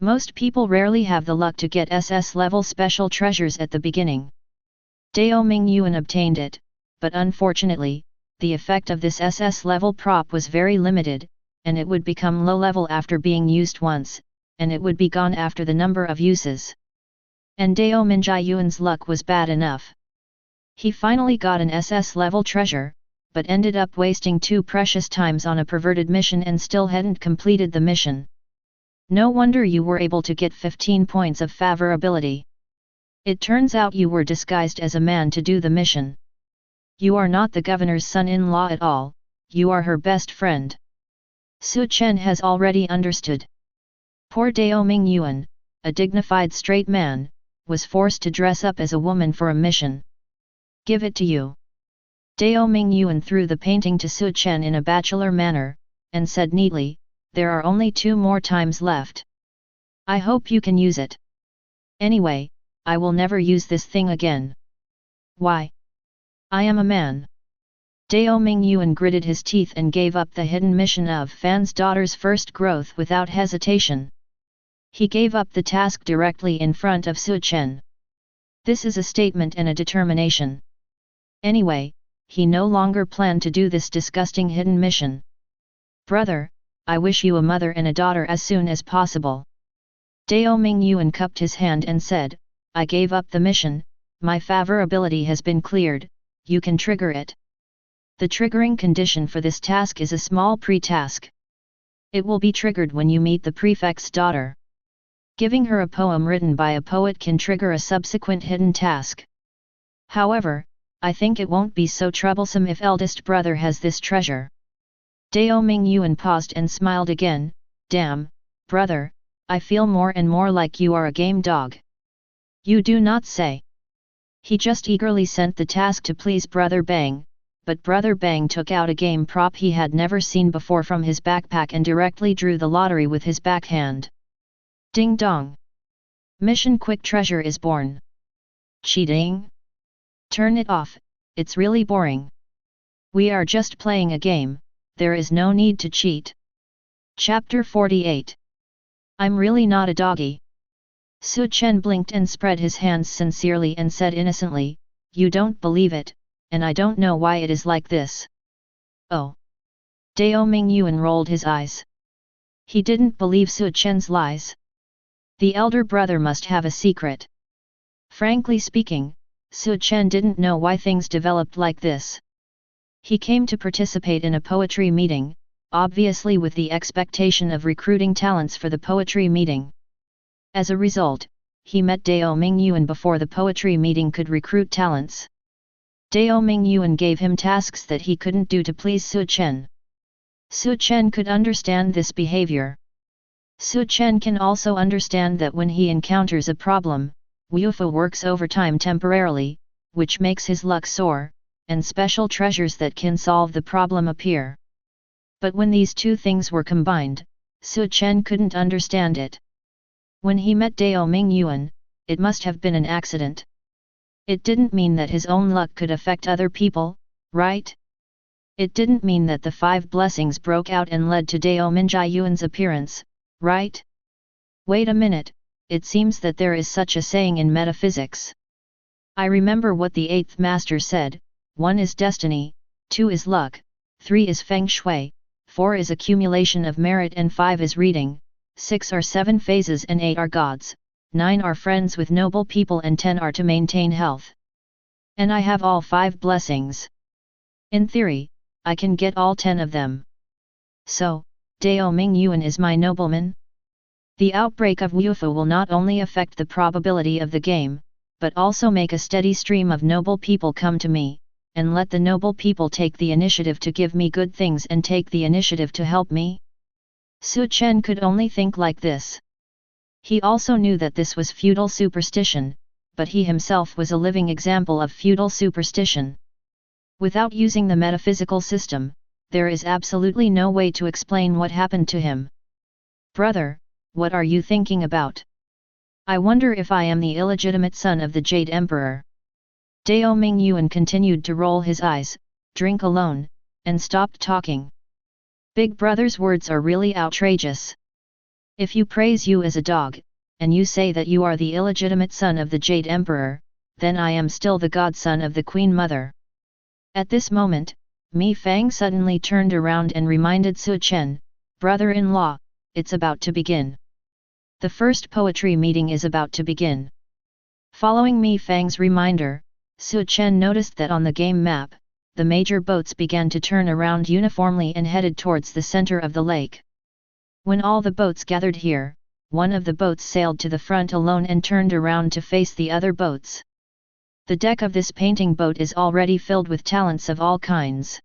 Speaker 1: Most people rarely have the luck to get SS-level special treasures at the beginning. Dao Mingyuan obtained it, but unfortunately, the effect of this SS-level prop was very limited, and it would become low-level after being used once, and it would be gone after the number of uses. And Dao Mingyuan's luck was bad enough. He finally got an SS-level treasure, but ended up wasting 2 precious times on a perverted mission and still hadn't completed the mission. No wonder you were able to get 15 points of favorability. It turns out you were disguised as a man to do the mission. You are not the governor's son-in-law at all, you are her best friend. Su Chen has already understood. Poor Dao Mingyuan, a dignified straight man, was forced to dress up as a woman for a mission. Give it to you. Dao Mingyuan threw the painting to Su Chen in a bachelor manner, and said neatly, there are only 2 more times left. I hope you can use it. Anyway, I will never use this thing again. Why? I am a man. Dao Mingyuan gritted his teeth and gave up the hidden mission of Fan's daughter's first growth without hesitation. He gave up the task directly in front of Su Chen. This is a statement and a determination. Anyway, he no longer planned to do this disgusting hidden mission. Brother, I wish you a mother and a daughter as soon as possible. Dao Mingyuan cupped his hand and said, I gave up the mission, my favorability has been cleared, you can trigger it. The triggering condition for this task is a small pre-task. It will be triggered when you meet the prefect's daughter. Giving her a poem written by a poet can trigger a subsequent hidden task. However, I think it won't be so troublesome if eldest brother has this treasure. Dao Mingyuan paused and smiled again, damn, brother, I feel more and more like you are a game dog. You do not say. He just eagerly sent the task to please Brother Bang, but Brother Bang took out a game prop he had never seen before from his backpack and directly drew the lottery with his backhand. Ding dong! Mission Quick Treasure is born. Cheating? Turn it off, it's really boring. We are just playing a game, there is no need to cheat. Chapter 48. I'm really not a doggy. Su Chen blinked and spread his hands sincerely and said innocently, you don't believe it, and I don't know why it is like this. Oh. Dao Mingyuan rolled his eyes. He didn't believe Su Chen's lies. The elder brother must have a secret. Frankly speaking, Su Chen didn't know why things developed like this. He came to participate in a poetry meeting, obviously with the expectation of recruiting talents for the poetry meeting. As a result, he met Dao Mingyuan before the poetry meeting could recruit talents. Dao Mingyuan gave him tasks that he couldn't do to please Su Chen. Su Chen could understand this behavior. Su Chen can also understand that when he encounters a problem, Wufu works overtime temporarily, which makes his luck soar, and special treasures that can solve the problem appear. But when these two things were combined, Su Chen couldn't understand it. When he met Dao Mingyuan, it must have been an accident. It didn't mean that his own luck could affect other people, right? It didn't mean that the 5 blessings broke out and led to Dao Mingyuan's appearance, right? Wait a minute, it seems that there is such a saying in metaphysics. I remember what the 8th master said, 1 is destiny, 2 is luck, 3 is feng shui, 4 is accumulation of merit and 5 is reading, 6 are 7 phases and 8 are gods, 9 are friends with noble people and 10 are to maintain health. And I have all 5 blessings. In theory, I can get all 10 of them. So, Dao Mingyuan is my nobleman? The outbreak of Wufu will not only affect the probability of the game, but also make a steady stream of noble people come to me, and let the noble people take the initiative to give me good things and take the initiative to help me? Su Chen could only think like this. He also knew that this was feudal superstition, but he himself was a living example of feudal superstition. Without using the metaphysical system, there is absolutely no way to explain what happened to him. Brother, what are you thinking about? I wonder if I am the illegitimate son of the Jade Emperor. Dao Mingyuan continued to roll his eyes, drink alone, and stopped talking. Big brother's words are really outrageous. If you praise you as a dog, and you say that you are the illegitimate son of the Jade Emperor, then I am still the godson of the Queen Mother. At this moment, Mi Fang suddenly turned around and reminded Su Chen, brother-in-law, it's about to begin. The first poetry meeting is about to begin. Following Mi Fang's reminder, Su Chen noticed that on the game map, the major boats began to turn around uniformly and headed towards the center of the lake. When all the boats gathered here, one of the boats sailed to the front alone and turned around to face the other boats. The deck of this painting boat is already filled with talents of all kinds.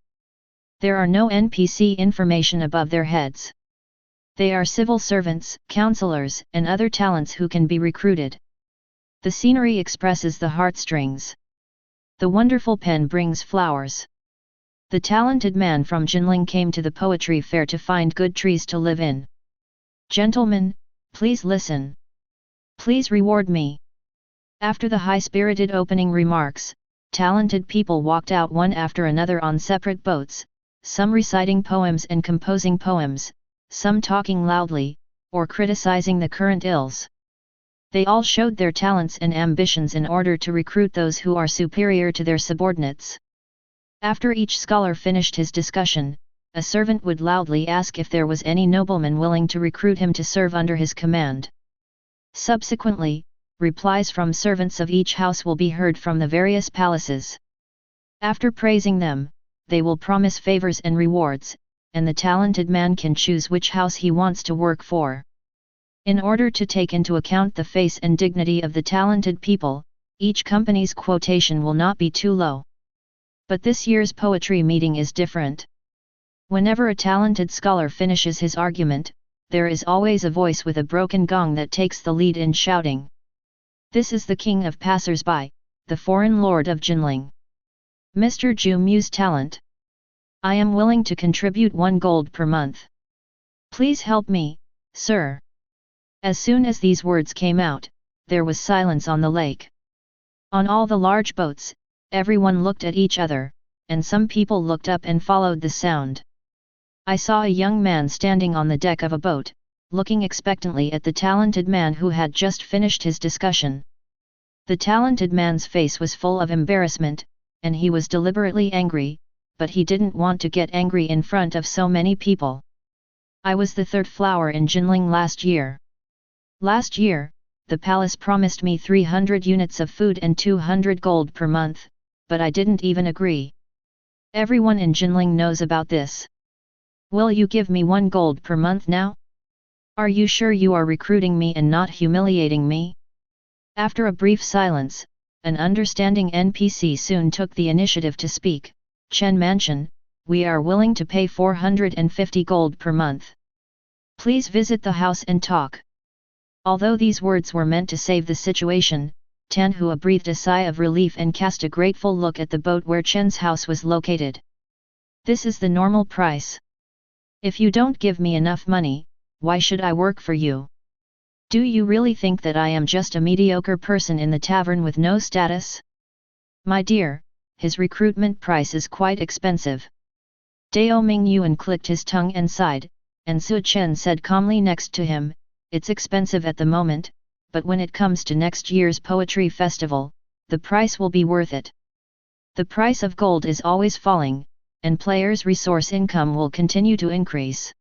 Speaker 1: There are no NPC information above their heads. They are civil servants, counselors, and other talents who can be recruited. The scenery expresses the heartstrings. The wonderful pen brings flowers. The talented man from Jinling came to the poetry fair to find good trees to live in. Gentlemen, please listen. Please reward me. After the high-spirited opening remarks, talented people walked out one after another on separate boats, some reciting poems and composing poems, some talking loudly, or criticizing the current ills. They all showed their talents and ambitions in order to recruit those who are superior to their subordinates. After each scholar finished his discussion, a servant would loudly ask if there was any nobleman willing to recruit him to serve under his command. Subsequently, replies from servants of each house will be heard from the various palaces. After praising them, they will promise favors and rewards, and the talented man can choose which house he wants to work for. In order to take into account the face and dignity of the talented people, each company's quotation will not be too low. But this year's poetry meeting is different. Whenever a talented scholar finishes his argument, there is always a voice with a broken gong that takes the lead in shouting. This is the king of passers-by, the foreign lord of Jinling. Mr. Ju Mu's talent. I am willing to contribute 1 gold per month. Please help me, sir. As soon as these words came out, there was silence on the lake. On all the large boats, everyone looked at each other, and some people looked up and followed the sound. I saw a young man standing on the deck of a boat, looking expectantly at the talented man who had just finished his discussion. The talented man's face was full of embarrassment, and he was deliberately angry, but he didn't want to get angry in front of so many people. I was the 3rd flower in Jinling last year. Last year, the palace promised me 300 units of food and 200 gold per month, but I didn't even agree. Everyone in Jinling knows about this. Will you give me 1 gold per month now? Are you sure you are recruiting me and not humiliating me? After a brief silence, an understanding NPC soon took the initiative to speak. Chen Mansion, we are willing to pay 450 gold per month. Please visit the house and talk. Although these words were meant to save the situation, Tanhua breathed a sigh of relief and cast a grateful look at the boat where Chen's house was located. This is the normal price. If you don't give me enough money, why should I work for you? Do you really think that I am just a mediocre person in the tavern with no status? My dear, his recruitment price is quite expensive. Dao Mingyuan clicked his tongue and sighed, and Su Chen said calmly next to him, it's expensive at the moment, but when it comes to next year's poetry festival, the price will be worth it. The price of gold is always falling, and players' resource income will continue to increase.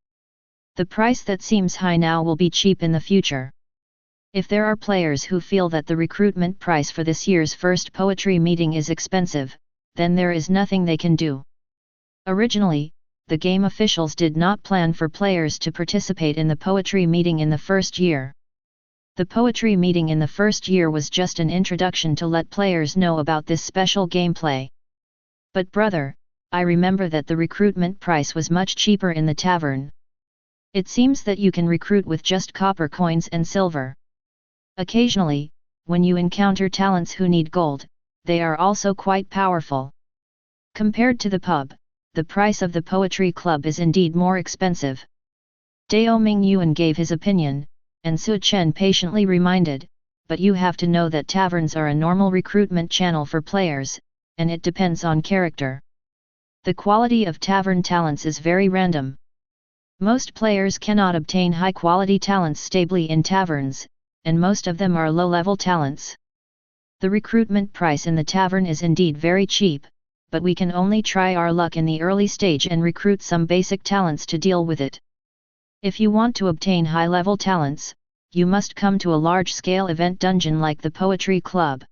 Speaker 1: The price that seems high now will be cheap in the future. If there are players who feel that the recruitment price for this year's first poetry meeting is expensive, then there is nothing they can do. Originally, the game officials did not plan for players to participate in the poetry meeting in the first year. The poetry meeting in the first year was just an introduction to let players know about this special gameplay. But brother, I remember that the recruitment price was much cheaper in the tavern. It seems that you can recruit with just copper coins and silver. Occasionally, when you encounter talents who need gold, they are also quite powerful. Compared to the pub, the price of the poetry club is indeed more expensive. Dao Mingyuan gave his opinion, and Su Chen patiently reminded, but you have to know that taverns are a normal recruitment channel for players, and it depends on character. The quality of tavern talents is very random. Most players cannot obtain high-quality talents stably in taverns, and most of them are low-level talents. The recruitment price in the tavern is indeed very cheap, but we can only try our luck in the early stage and recruit some basic talents to deal with it. If you want to obtain high-level talents, you must come to a large-scale event dungeon like the Poetry Club.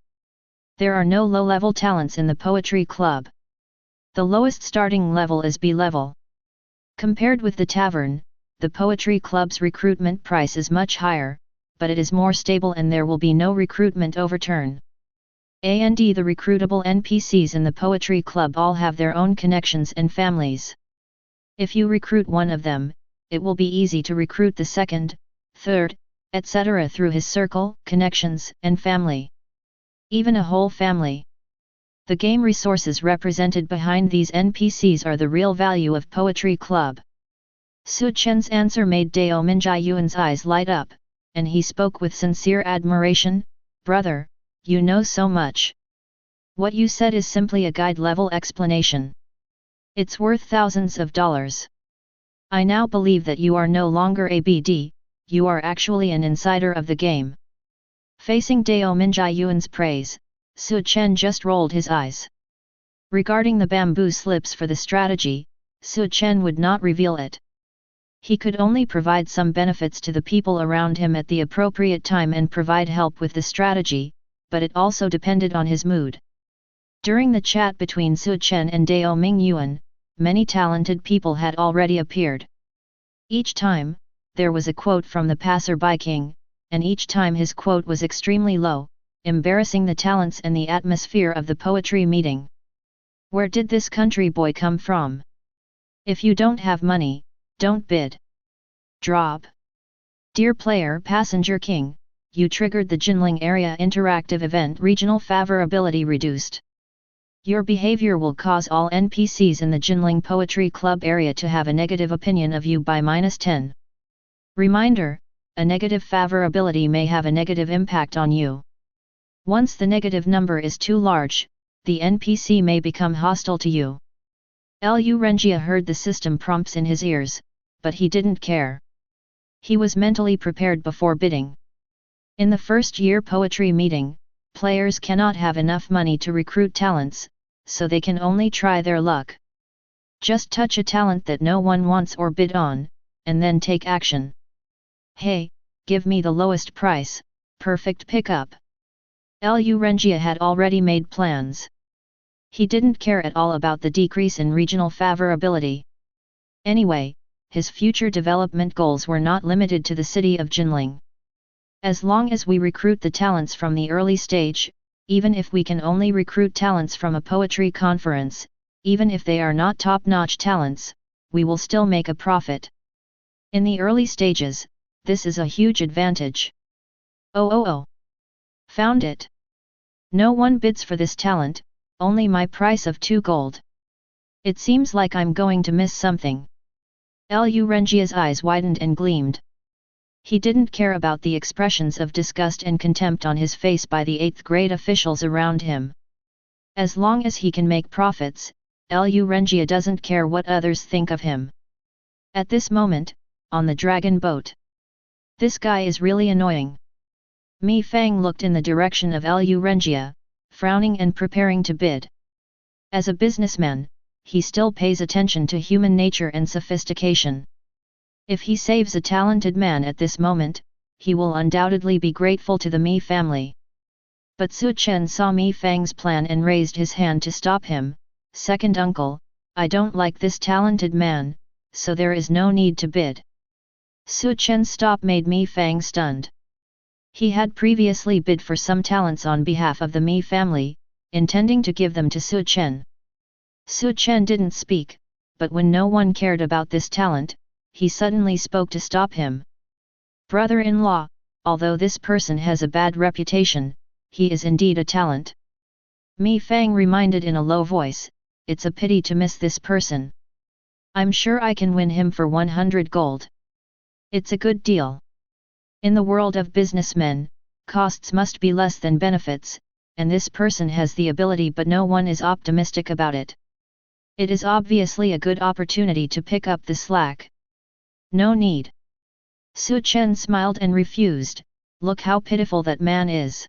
Speaker 1: There are no low-level talents in the Poetry Club. The lowest starting level is B level. Compared with the tavern, the poetry club's recruitment price is much higher, but it is more stable and there will be no recruitment overturn. The recruitable NPCs in the poetry club all have their own connections and families. If you recruit one of them, it will be easy to recruit the second, third, etc. through his circle, connections, and family. Even a whole family. The game resources represented behind these NPCs are the real value of Poetry Club. Su Chen's answer made Dao Minjai eyes light up, and he spoke with sincere admiration. Brother, you know so much. What you said is simply a guide-level explanation. It's worth thousands of dollars. I now believe that you are no longer a BD, you are actually an insider of the game. Facing Dao Minjai's praise, Su Chen just rolled his eyes. Regarding the bamboo slips for the strategy, Su Chen would not reveal it. He could only provide some benefits to the people around him at the appropriate time and provide help with the strategy, but it also depended on his mood. During the chat between Su Chen and Dao Mingyuan, many talented people had already appeared. Each time, there was a quote from the passerby king, and each time his quote was extremely low, embarrassing the talents and the atmosphere of the poetry meeting. Where did this country boy come from? If you don't have money, don't bid. Drop. Dear player Passenger King, you triggered the Jinling Area Interactive Event Regional Favorability Reduced. Your behavior will cause all NPCs in the Jinling Poetry Club area to have a negative opinion of you by -10. Reminder, a negative favorability may have a negative impact on you. Once the negative number is too large, the NPC may become hostile to you. Lu Renjia heard the system prompts in his ears, but he didn't care. He was mentally prepared before bidding. In the first year poetry meeting, players cannot have enough money to recruit talents, so they can only try their luck. Just touch a talent that no one wants or bid on, and then take action. Hey, give me the lowest price, perfect pickup. Lu Renjia had already made plans. He didn't care at all about the decrease in regional favorability. Anyway, his future development goals were not limited to the city of Jinling. As long as we recruit the talents from the early stage, even if we can only recruit talents from a poetry conference, even if they are not top-notch talents, we will still make a profit. In the early stages, this is a huge advantage. Oh! Found it! No one bids for this talent, only my price of 2 gold. It seems like I'm going to miss something. Lu Renjia's eyes widened and gleamed. He didn't care about the expressions of disgust and contempt on his face by the 8th grade officials around him. As long as he can make profits, Lu Renjia doesn't care what others think of him. At this moment, on the dragon boat. This guy is really annoying. Mi Fang looked in the direction of Lu Renjia, frowning and preparing to bid. As a businessman, he still pays attention to human nature and sophistication. If he saves a talented man at this moment, he will undoubtedly be grateful to the Mi family. But Su Chen saw Mi Fang's plan and raised his hand to stop him. Second uncle, I don't like this talented man, so there is no need to bid. Su Chen's stop made Mi Fang stunned. He had previously bid for some talents on behalf of the Mi family, intending to give them to Su Chen. Su Chen didn't speak, but when no one cared about this talent, he suddenly spoke to stop him. Brother-in-law, although this person has a bad reputation, he is indeed a talent. Mi Fang reminded in a low voice, it's a pity to miss this person. I'm sure I can win him for 100 gold. It's a good deal. In the world of businessmen, costs must be less than benefits, and this person has the ability but no one is optimistic about it. It is obviously a good opportunity to pick up the slack. No need. Su Chen smiled and refused, look how pitiful that man is.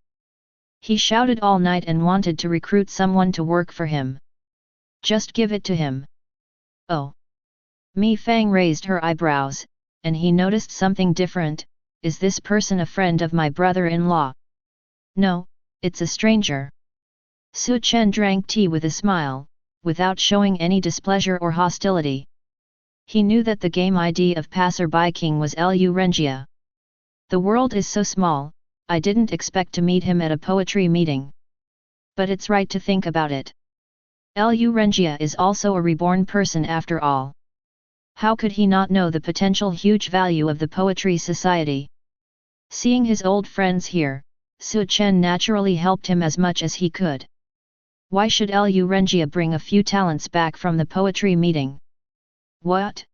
Speaker 1: He shouted all night and wanted to recruit someone to work for him. Just give it to him. Oh. Mi Fang raised her eyebrows, and he noticed something different. Is this person a friend of my brother-in-law? No, it's a stranger. Su Chen drank tea with a smile, without showing any displeasure or hostility. He knew that the game ID of Passerby King was Lu Rengia. The world is so small, I didn't expect to meet him at a poetry meeting. But it's right to think about it. Lu Rengia is also a reborn person after all. How could he not know the potential huge value of the poetry society? Seeing his old friends here, Chen naturally helped him as much as he could. Why should Lu Rengia bring a few talents back from the poetry meeting? What?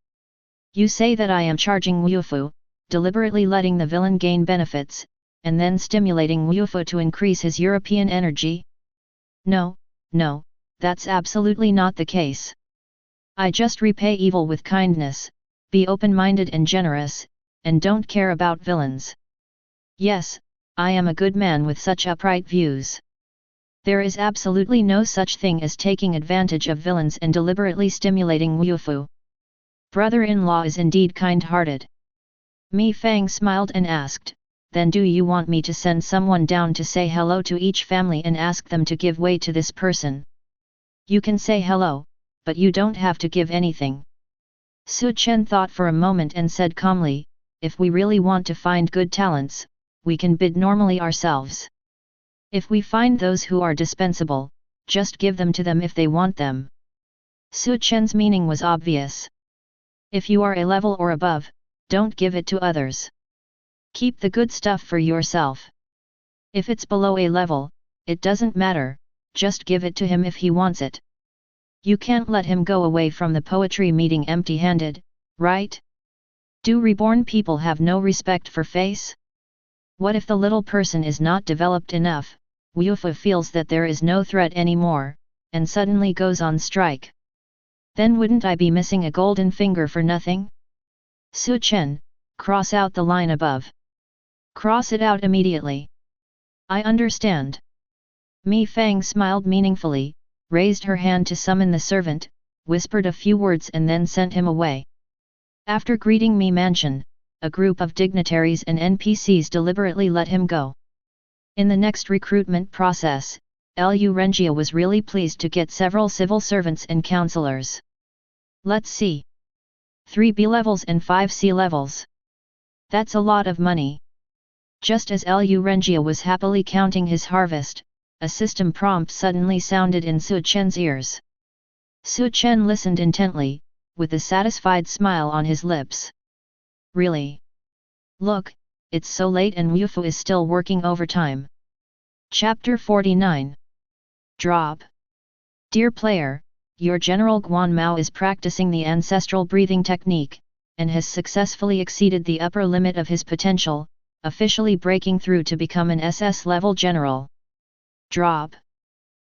Speaker 1: You say that I am charging Wufu, deliberately letting the villain gain benefits, and then stimulating Wufu to increase his European energy? No, that's absolutely not the case. I just repay evil with kindness, be open-minded and generous, and don't care about villains. Yes, I am a good man with such upright views. There is absolutely no such thing as taking advantage of villains and deliberately stimulating Wufu. Brother-in-law is indeed kind-hearted. Mi Fang smiled and asked, then do you want me to send someone down to say hello to each family and ask them to give way to this person? You can say hello, but you don't have to give anything. Chen thought for a moment and said calmly, if we really want to find good talents, we can bid normally ourselves. If we find those who are dispensable, just give them to them if they want them. Chen's meaning was obvious. If you are a level or above, don't give it to others. Keep the good stuff for yourself. If it's below a level, it doesn't matter, just give it to him if he wants it. You can't let him go away from the poetry meeting empty-handed, right? Do reborn people have no respect for face? What if the little person is not developed enough, Wufu feels that there is no threat anymore, and suddenly goes on strike? Then wouldn't I be missing a golden finger for nothing? Chen, cross out the line above. Cross it out immediately. I understand. Mi Fang smiled meaningfully, raised her hand to summon the servant, whispered a few words and then sent him away. After greeting Mi Mansion, a group of dignitaries and NPCs deliberately let him go. In the next recruitment process, Lu Rengia was really pleased to get several civil servants and counselors. Let's see. 3 B levels and 5 C levels. That's a lot of money. Just as Lu Rengia was happily counting his harvest, a system prompt suddenly sounded in Chen's ears. Chen listened intently, with a satisfied smile on his lips. Really? Look, it's so late and Wufu is still working overtime. Chapter 49. Drop. Dear player, your General Guan Mao is practicing the ancestral breathing technique, and has successfully exceeded the upper limit of his potential, officially breaking through to become an SS-level general. Drop.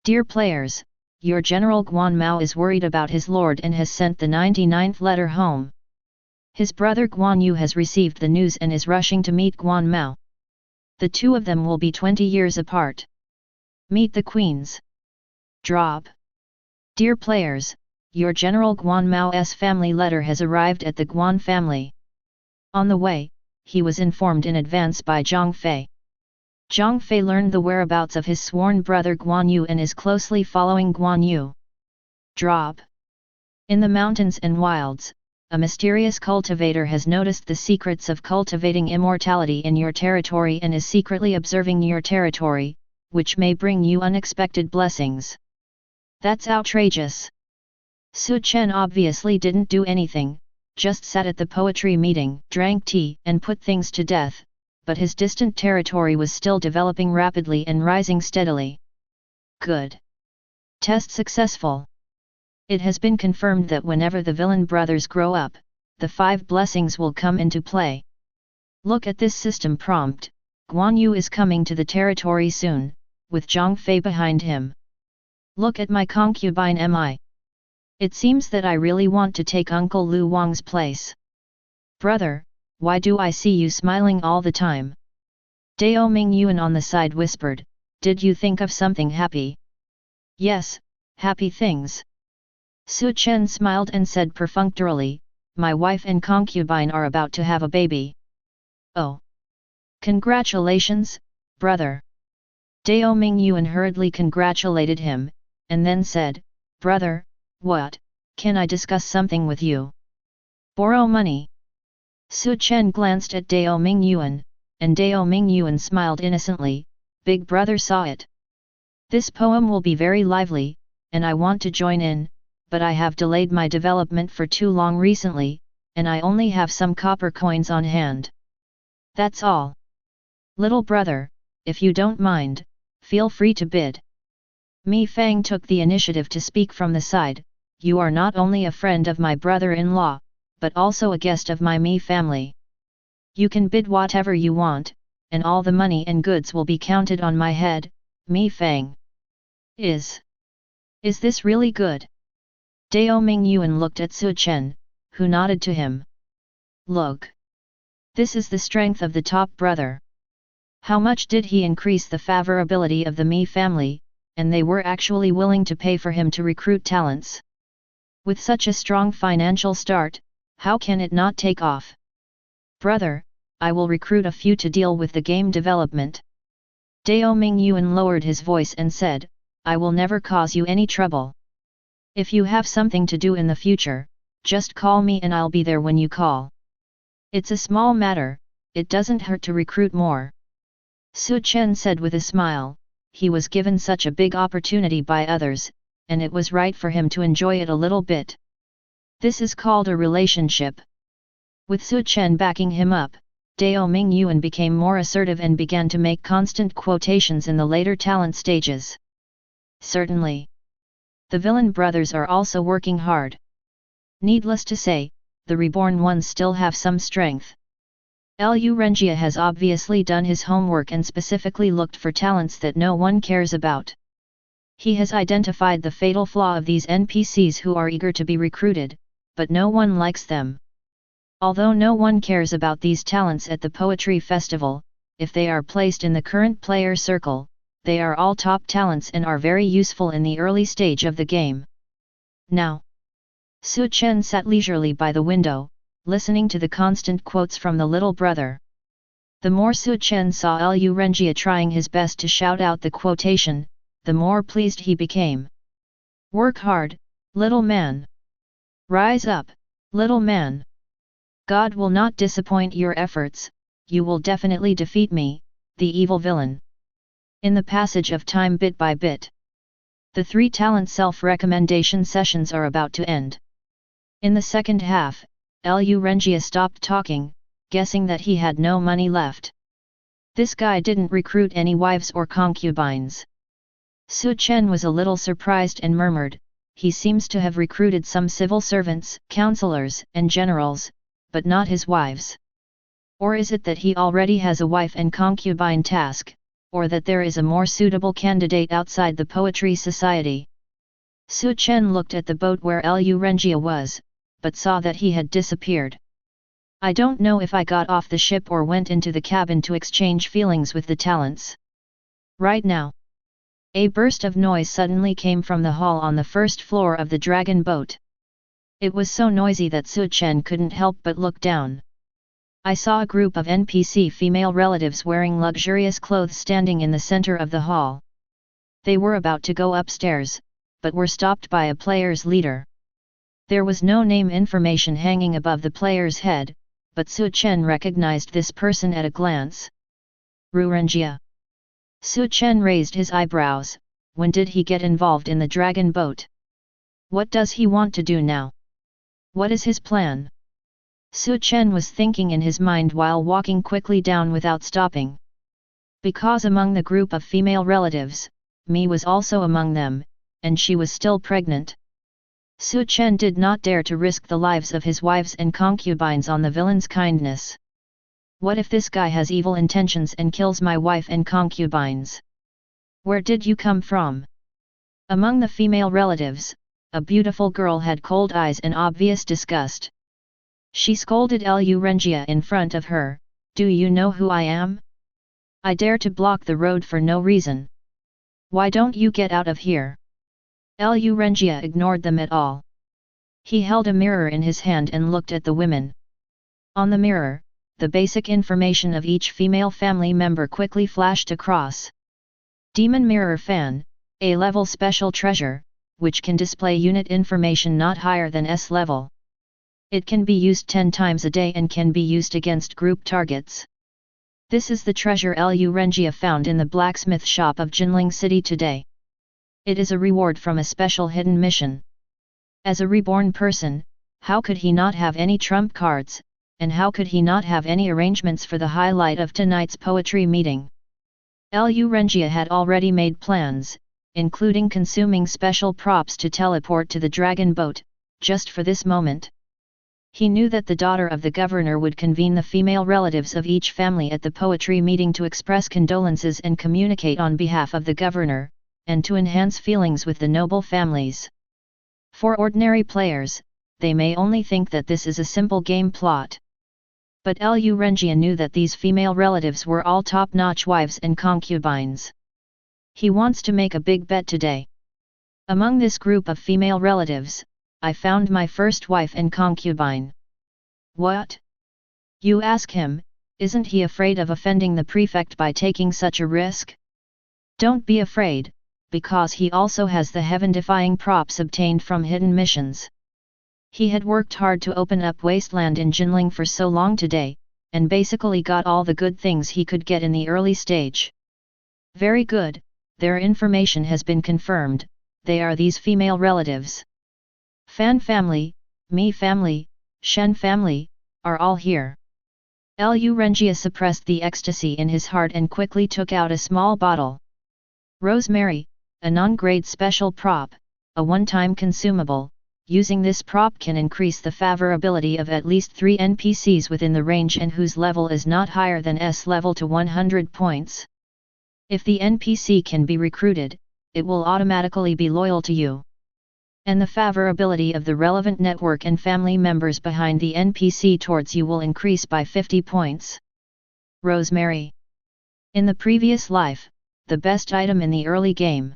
Speaker 1: Dear players, your General Guan Mao is worried about his lord and has sent the 99th letter home. His brother Guan Yu has received the news and is rushing to meet Guan Mao. The two of them will be 20 years apart. Meet the queens. Drop. Dear players, your General Guan Mao's family letter has arrived at the Guan family. On the way, he was informed in advance by Zhang Fei. Zhang Fei learned the whereabouts of his sworn brother Guan Yu and is closely following Guan Yu. Drop. In the mountains and wilds, a mysterious cultivator has noticed the secrets of cultivating immortality in your territory and is secretly observing your territory, which may bring you unexpected blessings. That's outrageous. Chen obviously didn't do anything, just sat at the poetry meeting, drank tea and put things to death, but his distant territory was still developing rapidly and rising steadily. Good. Test successful. It has been confirmed that whenever the villain brothers grow up, the 5 blessings will come into play. Look at this system prompt, Guan Yu is coming to the territory soon, with Zhang Fei behind him. Look at my concubine Mi. It seems that I really want to take Uncle Lu Wang's place. Brother, why do I see you smiling all the time? Dao Mingyuan on the side whispered, did you think of something happy? Yes, happy things. Chen smiled and said perfunctorily, my wife and concubine are about to have a baby. Oh! Congratulations, brother! Dao Mingyuan hurriedly congratulated him, and then said, Brother, what, can I discuss something with you? Borrow money. Su Chen glanced at Dao Mingyuan, and Dao Mingyuan smiled innocently. Big brother saw it. This poem will be very lively, and I want to join in, but I have delayed my development for too long recently, and I only have some copper coins on hand. That's all. Little brother, if you don't mind, feel free to bid. Mi Fang took the initiative to speak from the side. You are not only a friend of my brother-in-law, but also a guest of my Mi family. You can bid whatever you want, and all the money and goods will be counted on my head, Mi Fang. Is this really good? Dao Mingyuan looked at Su Chen, who nodded to him. Look. This is the strength of the top brother. How much did he increase the favorability of the Mi family, and they were actually willing to pay for him to recruit talents. With such a strong financial start, how can it not take off? Brother, I will recruit a few to deal with the game development. Dao Mingyuan lowered his voice and said, I will never cause you any trouble. If you have something to do in the future, just call me and I'll be there when you call. It's a small matter, it doesn't hurt to recruit more. Su Chen said with a smile. He was given such a big opportunity by others, and it was right for him to enjoy it a little bit. This is called a relationship. With Su Chen backing him up, Dao Mingyuan became more assertive and began to make constant quotations in the later talent stages. Certainly. The villain brothers are also working hard. Needless to say, the reborn ones still have some strength. Lu Renjia has obviously done his homework and specifically looked for talents that no one cares about. He has identified the fatal flaw of these NPCs who are eager to be recruited, but no one likes them. Although no one cares about these talents at the Poetry Festival, if they are placed in the current player circle, they are all top talents and are very useful in the early stage of the game. Now, Su Chen sat leisurely by the window, listening to the constant quotes from the little brother. The more Su Chen saw Lu Renjia trying his best to shout out the quotation, the more pleased he became. Work hard, little man. Rise up, little man. God will not disappoint your efforts, you will definitely defeat me, the evil villain. In the passage of time bit by bit, the 3 talent self-recommendation sessions are about to end. In the second half, Lu Renjia stopped talking, guessing that he had no money left. This guy didn't recruit any wives or concubines. Su Chen was a little surprised and murmured, he seems to have recruited some civil servants, counselors, and generals, but not his wives. Or is it that he already has a wife and concubine task, or that there is a more suitable candidate outside the Poetry Society? Su Chen looked at the boat where Lu Renjia was, but saw that he had disappeared. I don't know if I got off the ship or went into the cabin to exchange feelings with the talents. Right now. A burst of noise suddenly came from the hall on the first floor of the dragon boat. It was so noisy that Su Chen couldn't help but look down. I saw a group of NPC female relatives wearing luxurious clothes standing in the center of the hall. They were about to go upstairs, but were stopped by a player's leader. There was no name information hanging above the player's head, but Su Chen recognized this person at a glance. Renjia. Su Chen raised his eyebrows. When did he get involved in the dragon boat? What does he want to do now? What is his plan? Su Chen was thinking in his mind while walking quickly down without stopping. Because among the group of female relatives, Mi was also among them, and she was still pregnant. Su Chen did not dare to risk the lives of his wives and concubines on the villain's kindness. What if this guy has evil intentions and kills my wife and concubines? Where did you come from? Among the female relatives, a beautiful girl had cold eyes and obvious disgust. She scolded Lu Renjia in front of her, "Do you know who I am? I dare to block the road for no reason. Why don't you get out of here?" Lu Renjia ignored them at all. He held a mirror in his hand and looked at the women. On the mirror, the basic information of each female family member quickly flashed across. Demon Mirror Fan, A-level special treasure, which can display unit information not higher than S level. It can be used 10 times a day and can be used against group targets. This is the treasure Lu Renjia found in the blacksmith shop of Jinling City today. It is a reward from a special hidden mission. As a reborn person, how could he not have any trump cards, and how could he not have any arrangements for the highlight of tonight's poetry meeting? Lu Renjia had already made plans, including consuming special props to teleport to the dragon boat, just for this moment. He knew that the daughter of the governor would convene the female relatives of each family at the poetry meeting to express condolences and communicate on behalf of the governor, and to enhance feelings with the noble families. For ordinary players, they may only think that this is a simple game plot. But Lu Renjia knew that these female relatives were all top-notch wives and concubines. He wants to make a big bet today. Among this group of female relatives, I found my first wife and concubine. What? You ask him, isn't he afraid of offending the prefect by taking such a risk? Don't be afraid, because he also has the heaven-defying props obtained from hidden missions. He had worked hard to open up wasteland in Jinling for so long today, and basically got all the good things he could get in the early stage. Very good, their information has been confirmed, they are these female relatives. Fan family, Mi family, Chen family, are all here. Lu Renjia suppressed the ecstasy in his heart and quickly took out a small bottle. Rosemary, a non-grade special prop, a one-time consumable. Using this prop can increase the favorability of at least 3 NPCs within the range and whose level is not higher than S level to 100 points. If the NPC can be recruited, it will automatically be loyal to you. And the favorability of the relevant network and family members behind the NPC towards you will increase by 50 points. Rosemary. In the previous life, the best item in the early game.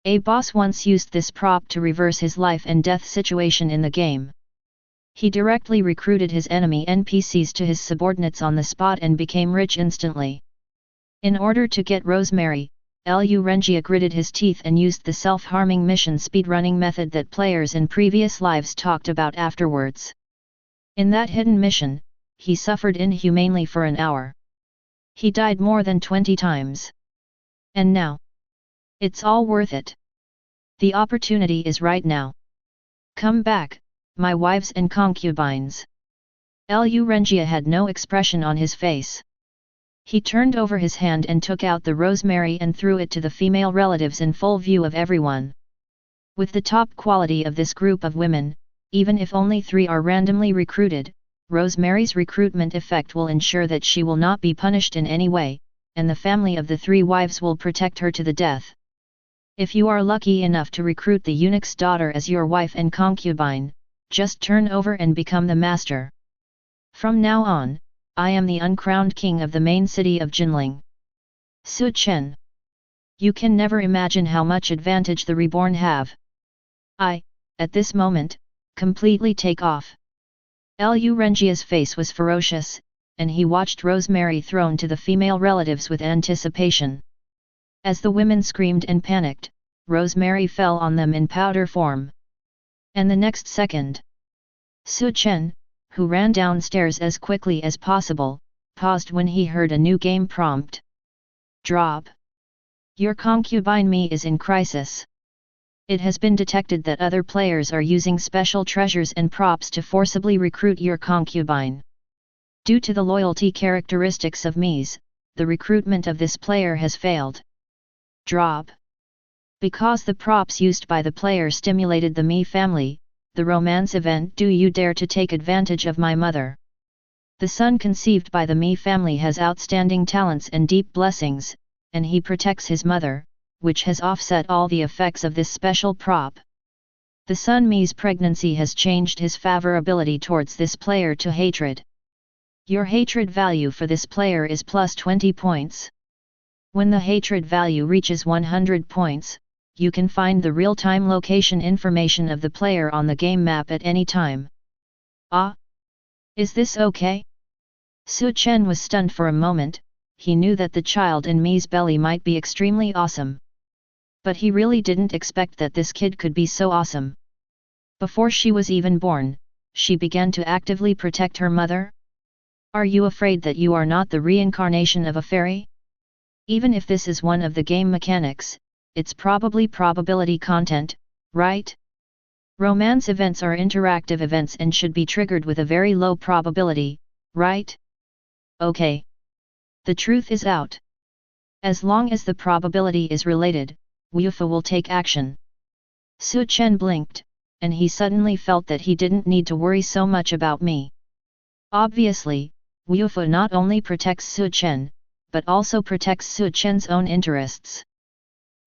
Speaker 1: A boss once used this prop to reverse his life and death situation in the game. He directly recruited his enemy NPCs to his subordinates on the spot and became rich instantly. In order to get Rosemary, Lu Renjia gritted his teeth and used the self-harming mission speedrunning method that players in previous lives talked about afterwards. In that hidden mission, he suffered inhumanely for an hour. He died more than 20 times. And now? It's all worth it. The opportunity is right now. Come back, my wives and concubines. Lu Renjia had no expression on his face. He turned over his hand and took out the rosemary and threw it to the female relatives in full view of everyone. With the top quality of this group of women, even if only 3 are randomly recruited, Rosemary's recruitment effect will ensure that she will not be punished in any way, and the family of the 3 wives will protect her to the death. If you are lucky enough to recruit the eunuch's daughter as your wife and concubine, just turn over and become the master. From now on, I am the uncrowned king of the main city of Jinling. Su Chen. You can never imagine how much advantage the Reborn have. I, at this moment, completely take off. Lu Renjia's face was ferocious, and he watched Rosemary thrown to the female relatives with anticipation. As the women screamed and panicked, Rosemary fell on them in powder form. And the next second, Su Chen, who ran downstairs as quickly as possible, paused when he heard a new game prompt. Drop. Your concubine Mi is in crisis. It has been detected that other players are using special treasures and props to forcibly recruit your concubine. Due to the loyalty characteristics of Mi's, the recruitment of this player has failed. Drop. Because the props used by the player stimulated the Mi family, the romance event Do You Dare to Take Advantage of My Mother? The son conceived by the Mi family has outstanding talents and deep blessings, and he protects his mother, which has offset all the effects of this special prop. The son Mi's pregnancy has changed his favorability towards this player to hatred. Your hatred value for this player is plus 20 points. When the hatred value reaches 100 points, you can find the real-time location information of the player on the game map at any time. Ah? Is this okay? Su Chen was stunned for a moment. He knew that the child in Mi's belly might be extremely awesome. But he really didn't expect that this kid could be so awesome. Before she was even born, she began to actively protect her mother? Are you afraid that you are not the reincarnation of a fairy? Even if this is one of the game mechanics, it's probably probability content, right? Romance events are interactive events and should be triggered with a very low probability, right? Okay. The truth is out. As long as the probability is related, Wufa will take action. Su Chen blinked, and he suddenly felt that he didn't need to worry so much about me. Obviously, Wufa not only protects Su Chen, but also protects Su Chen's own interests.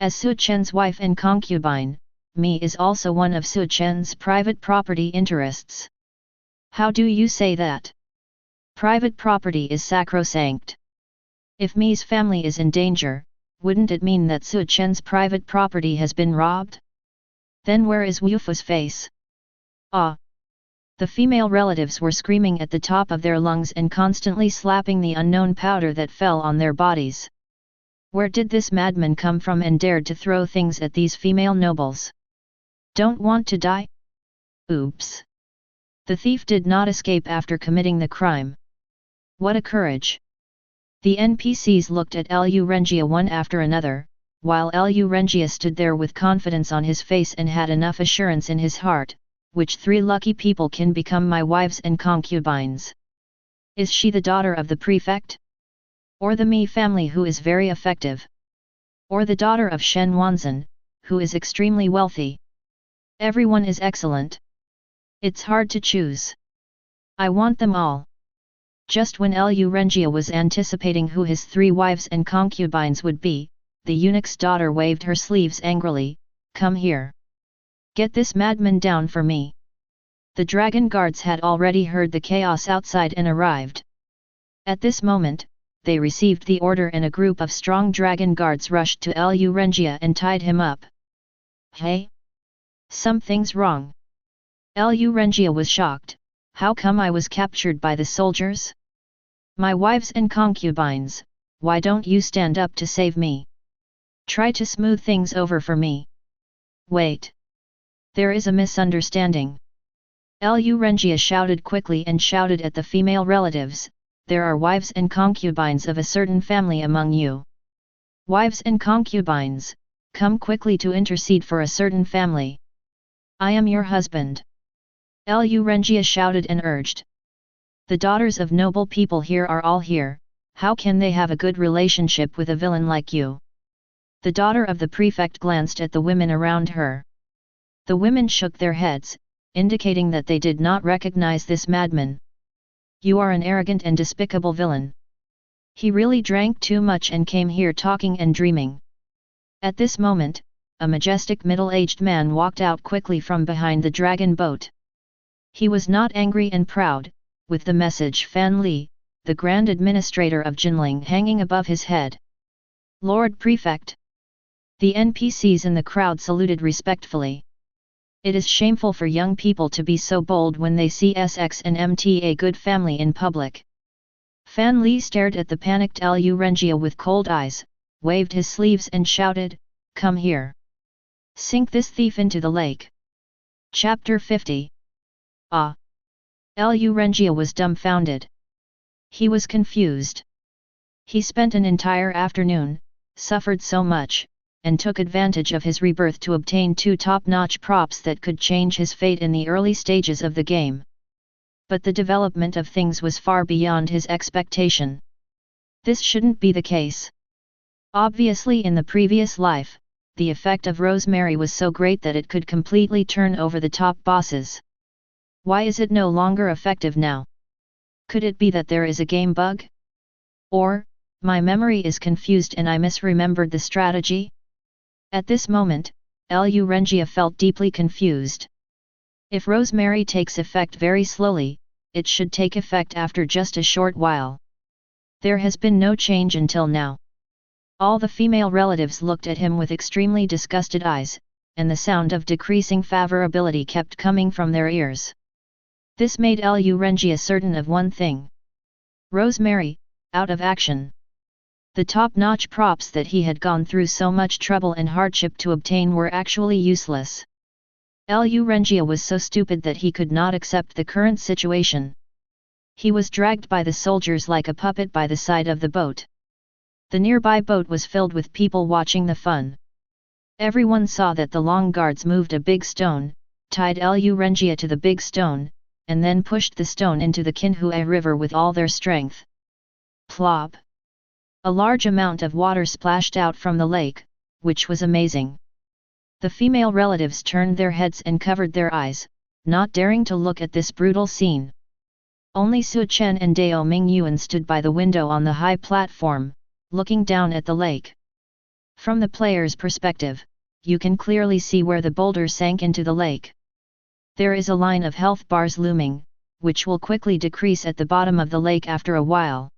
Speaker 1: As Su Chen's wife and concubine, me is also one of Su Chen's private property interests. How do you say that? Private property is sacrosanct. If Mi's family is in danger, wouldn't it mean that Su Chen's private property has been robbed? Then where is Wufa's face? Ah! The female relatives were screaming at the top of their lungs and constantly slapping the unknown powder that fell on their bodies. Where did this madman come from and dared to throw things at these female nobles? Don't want to die? Oops! The thief did not escape after committing the crime. What a courage! The NPCs looked at Lu Rengia one after another, while Lu Rengia stood there with confidence on his face and had enough assurance in his heart. Which 3 lucky people can become my wives and concubines? Is she the daughter of the prefect? Or the Mi family who is very effective? Or the daughter of Shen Wanzan, who is extremely wealthy? Everyone is excellent. It's hard to choose. I want them all. Just when Lu Rengia was anticipating who his 3 wives and concubines would be, the eunuch's daughter waved her sleeves angrily, "Come here. Get this madman down for me." The dragon guards had already heard the chaos outside and arrived. At this moment, they received the order and a group of strong dragon guards rushed to Lu Rengia and tied him up. Hey? Something's wrong. Lu Rengia was shocked. How come I was captured by the soldiers? My wives and concubines, why don't you stand up to save me? Try to smooth things over for me. Wait. There is a misunderstanding. Lu Rengia shouted quickly and shouted at the female relatives, "There are wives and concubines of a certain family among you. Wives and concubines, come quickly to intercede for a certain family. I am your husband." Lu Rengia shouted and urged. The daughters of noble people here are all here, how can they have a good relationship with a villain like you? The daughter of the prefect glanced at the women around her. The women shook their heads, indicating that they did not recognize this madman. You are an arrogant and despicable villain. He really drank too much and came here talking and dreaming. At this moment, a majestic middle-aged man walked out quickly from behind the dragon boat. He was not angry and proud, with the message Fan Li, the Grand Administrator of Jinling hanging above his head. Lord Prefect. The NPCs in the crowd saluted respectfully. It is shameful for young people to be so bold when they see SX and MT a good family in public. Fan Li stared at the panicked Lu Rengia with cold eyes, waved his sleeves and shouted, "Come here. Sink this thief into the lake." Chapter 50. Ah! Lu Rengia was dumbfounded. He was confused. He spent an entire afternoon, suffered so much, and took advantage of his rebirth to obtain 2 top-notch props that could change his fate in the early stages of the game. But the development of things was far beyond his expectation. This shouldn't be the case. Obviously in the previous life, the effect of Rosemary was so great that it could completely turn over the top bosses. Why is it no longer effective now? Could it be that there is a game bug? Or, my memory is confused and I misremembered the strategy? At this moment, Lu Rengia felt deeply confused. If Rosemary takes effect very slowly, it should take effect after just a short while. There has been no change until now. All the female relatives looked at him with extremely disgusted eyes, and the sound of decreasing favorability kept coming from their ears. This made Lu Rengia certain of one thing. Rosemary, out of action. The top-notch props that he had gone through so much trouble and hardship to obtain were actually useless. Lu Renjia was so stupid that he could not accept the current situation. He was dragged by the soldiers like a puppet by the side of the boat. The nearby boat was filled with people watching the fun. Everyone saw that the long guards moved a big stone, tied Lu Renjia to the big stone, and then pushed the stone into the Qinhui River with all their strength. Plop! A large amount of water splashed out from the lake, which was amazing. The female relatives turned their heads and covered their eyes, not daring to look at this brutal scene. Only Su Chen and Dao Mingyuan stood by the window on the high platform, looking down at the lake. From the player's perspective, you can clearly see where the boulder sank into the lake. There is a line of health bars looming, which will quickly decrease at the bottom of the lake after a while.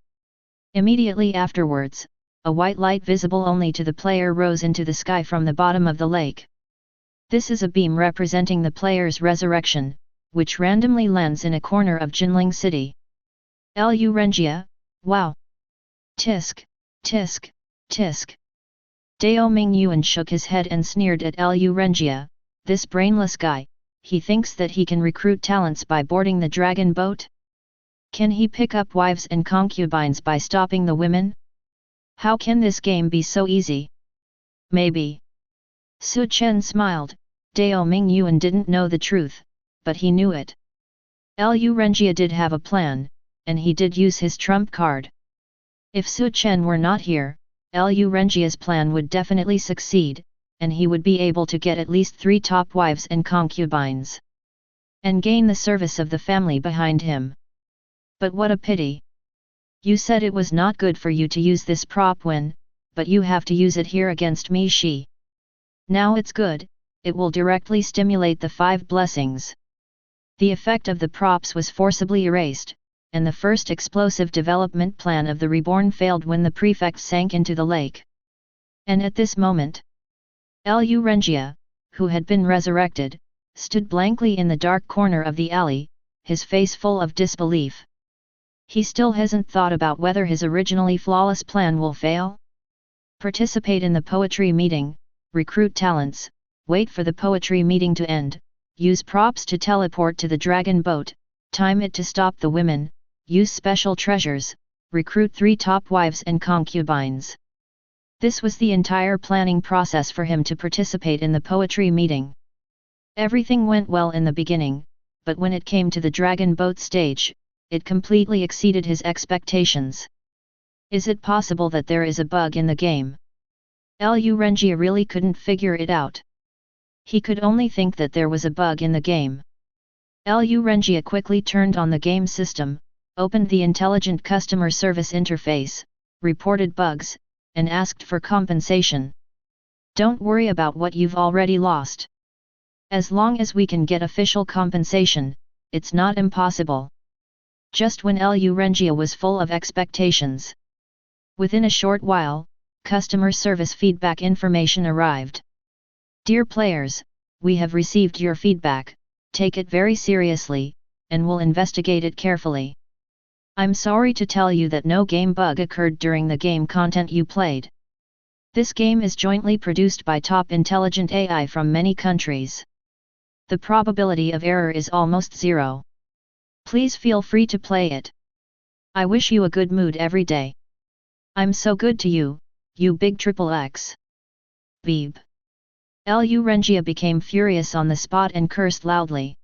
Speaker 1: Immediately afterwards, a white light visible only to the player rose into the sky from the bottom of the lake. This is a beam representing the player's resurrection, which randomly lands in a corner of Jinling City. Lu Renjia, wow! Tisk, tisk, tisk. Dao Mingyuan shook his head and sneered at Lu Renjia, this brainless guy, he thinks that he can recruit talents by boarding the dragon boat? Can he pick up wives and concubines by stopping the women? How can this game be so easy? Maybe. Su Chen smiled. Dao Mingyuan didn't know the truth, but he knew it. Lu Renjia did have a plan, and he did use his trump card. If Su Chen were not here, Lu Renjia's plan would definitely succeed, and he would be able to get at least 3 top wives and concubines. And gain the service of the family behind him. But what a pity. You said it was not good for you to use this prop when, but you have to use it here against me she. Now it's good, it will directly stimulate the 5 blessings. The effect of the props was forcibly erased, and the first explosive development plan of the Reborn failed when the prefect sank into the lake. And at this moment, Lu Renjia, who had been resurrected, stood blankly in the dark corner of the alley, his face full of disbelief. He still hasn't thought about whether his originally flawless plan will fail? Participate in the poetry meeting, recruit talents, wait for the poetry meeting to end, use props to teleport to the dragon boat, time it to stop the women, use special treasures, recruit 3 top wives and concubines. This was the entire planning process for him to participate in the poetry meeting. Everything went well in the beginning, but when it came to the dragon boat stage, it completely exceeded his expectations. Is it possible that there is a bug in the game? Lu Renjia really couldn't figure it out. He could only think that there was a bug in the game. Lu Renjia quickly turned on the game system, opened the intelligent customer service interface, reported bugs, and asked for compensation. Don't worry about what you've already lost. As long as we can get official compensation, it's not impossible. Just when Lu Renjia was full of expectations. Within a short while, customer service feedback information arrived. Dear players, we have received your feedback, take it very seriously, and will investigate it carefully. I'm sorry to tell you that no game bug occurred during the game content you played. This game is jointly produced by top intelligent AI from many countries. The probability of error is almost 0. Please feel free to play it. I wish you a good mood every day. I'm so good to you, you big XXX. Beep. Lu Renjia became furious on the spot and cursed loudly.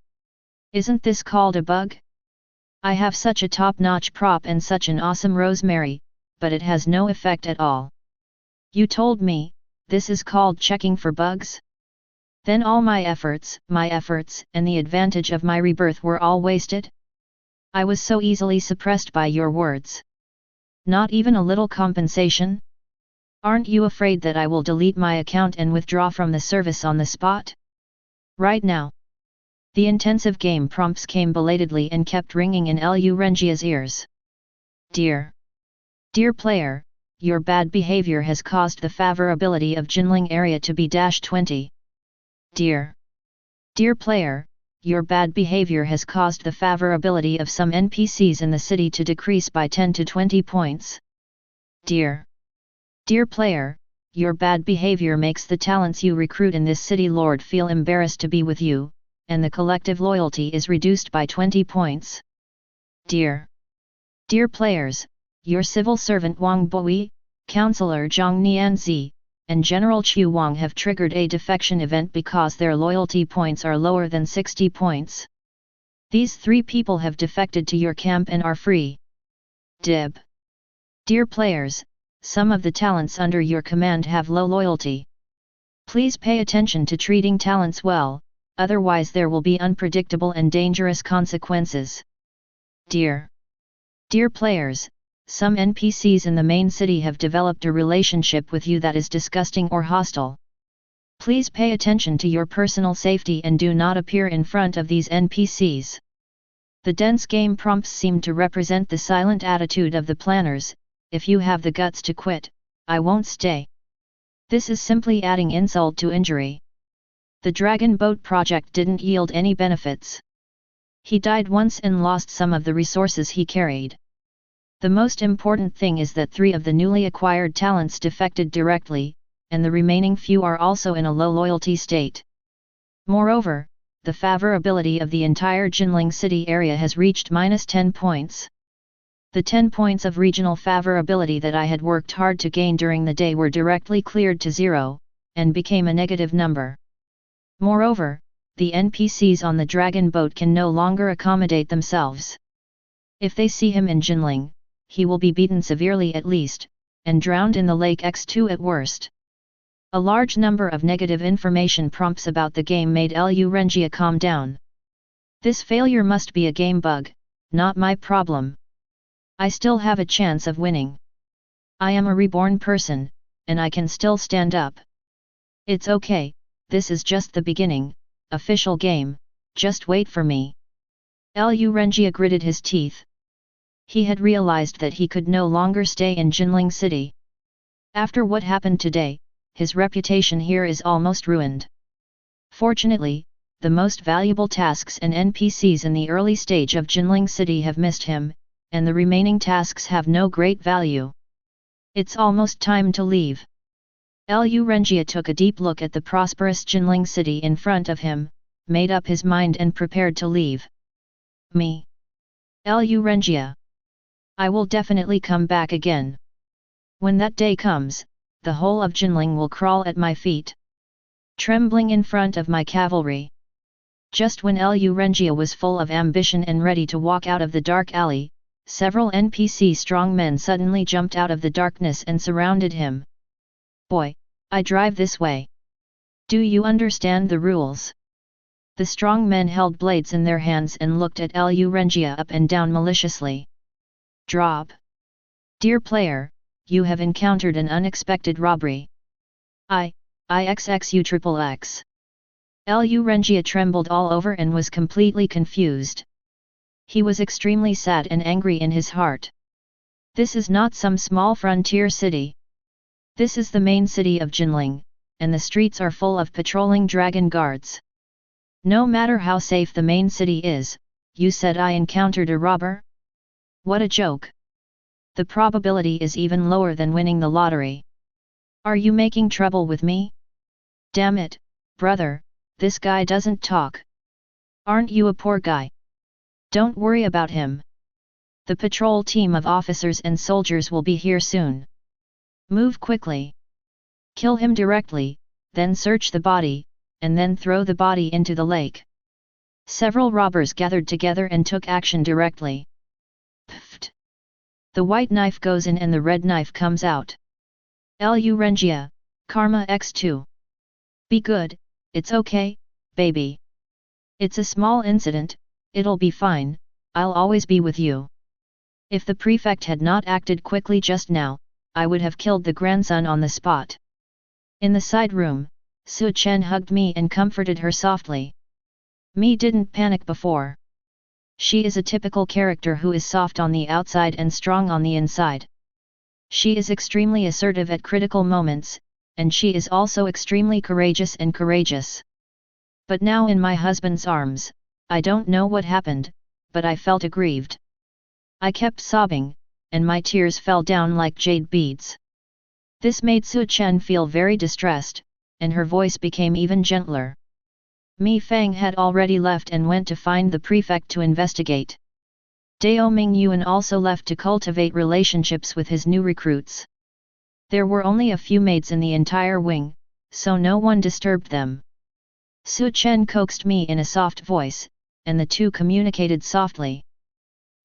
Speaker 1: Isn't this called a bug? I have such a top-notch prop and such an awesome rosemary, but it has no effect at all. You told me, this is called checking for bugs? Then all my efforts, and the advantage of my rebirth were all wasted? I was so easily suppressed by your words. Not even a little compensation? Aren't you afraid that I will delete my account and withdraw from the service on the spot? Right now. The intensive game prompts came belatedly and kept ringing in Lu Renjia's ears. Dear player, your bad behavior has caused the favorability of Jinling area to be -20. Dear player, your bad behavior has caused the favorability of some NPCs in the city to decrease by 10 to 20 points. Dear Dear player, your bad behavior makes the talents you recruit in this city lord feel embarrassed to be with you, and the collective loyalty is reduced by 20 points. Dear players, your civil servant Wang Boi, Counselor Zhang Nianzi, and General Chu Wang have triggered a defection event because their loyalty points are lower than 60 points. These 3 people have defected to your camp and are free. Dib. Dear players, some of the talents under your command have low loyalty. Please pay attention to treating talents well, otherwise there will be unpredictable and dangerous consequences. Dear players, some NPCs in the main city have developed a relationship with you that is disgusting or hostile. Please pay attention to your personal safety and do not appear in front of these NPCs. The dense game prompts seem to represent the silent attitude of the planners. If you have the guts to quit, I won't stay. This is simply adding insult to injury. The Dragon Boat project didn't yield any benefits. He died once and lost some of the resources he carried. The most important thing is that 3 of the newly acquired talents defected directly, and the remaining few are also in a low loyalty state. Moreover, the favorability of the entire Jinling city area has reached -10 points. The 10 points of regional favorability that I had worked hard to gain during the day were directly cleared to 0, and became a negative number. Moreover, the NPCs on the dragon boat can no longer accommodate themselves. If they see him in Jinling, he will be beaten severely at least, and drowned in the lake X2 at worst. A large number of negative information prompts about the game made Lu Renjia calm down. This failure must be a game bug, not my problem. I still have a chance of winning. I am a reborn person, and I can still stand up. It's okay, this is just the beginning, official game, just wait for me. Lu Renjia gritted his teeth. He had realized that he could no longer stay in Jinling City. After what happened today, his reputation here is almost ruined. Fortunately, the most valuable tasks and NPCs in the early stage of Jinling City have missed him, and the remaining tasks have no great value. It's almost time to leave. Lu Renjia took a deep look at the prosperous Jinling City in front of him, made up his mind and prepared to leave. Me? Lu Renjia. I will definitely come back again. When that day comes, the whole of Jinling will crawl at my feet, trembling in front of my cavalry. Just when Lu Renjia was full of ambition and ready to walk out of the dark alley, several NPC strongmen suddenly jumped out of the darkness and surrounded him. Boy, I drive this way. Do you understand the rules? The strong men held blades in their hands and looked at Lu Renjia up and down maliciously. Drop. Dear player, you have encountered an unexpected robbery. XXU. Lu Renjia trembled all over and was completely confused. He was extremely sad and angry in his heart. This is not some small frontier city. This is the main city of Jinling, and the streets are full of patrolling dragon guards. No matter how safe the main city is, you said I encountered a robber? What a joke! The probability is even lower than winning the lottery. Are you making trouble with me? Damn it, brother, this guy doesn't talk. Aren't you a poor guy? Don't worry about him. The patrol team of officers and soldiers will be here soon. Move quickly. Kill him directly, then search the body, and then throw the body into the lake. Several robbers gathered together and took action directly. Pfft. The white knife goes in and the red knife comes out. Lu Renjia, Karma X2. Be good, it's okay, baby. It's a small incident, it'll be fine, I'll always be with you. If the prefect had not acted quickly just now, I would have killed the grandson on the spot. In the side room, Chen hugged me and comforted her softly. Me didn't panic before. She is a typical character who is soft on the outside and strong on the inside. She is extremely assertive at critical moments, and she is also extremely courageous and courageous. But now in my husband's arms, I don't know what happened, but I felt aggrieved. I kept sobbing, and my tears fell down like jade beads. This made Su Chen feel very distressed, and her voice became even gentler. Mi Fang had already left and went to find the prefect to investigate. Dao Mingyuan also left to cultivate relationships with his new recruits. There were only a few maids in the entire wing, so no one disturbed them. Su Chen coaxed Mi in a soft voice, and the two communicated softly.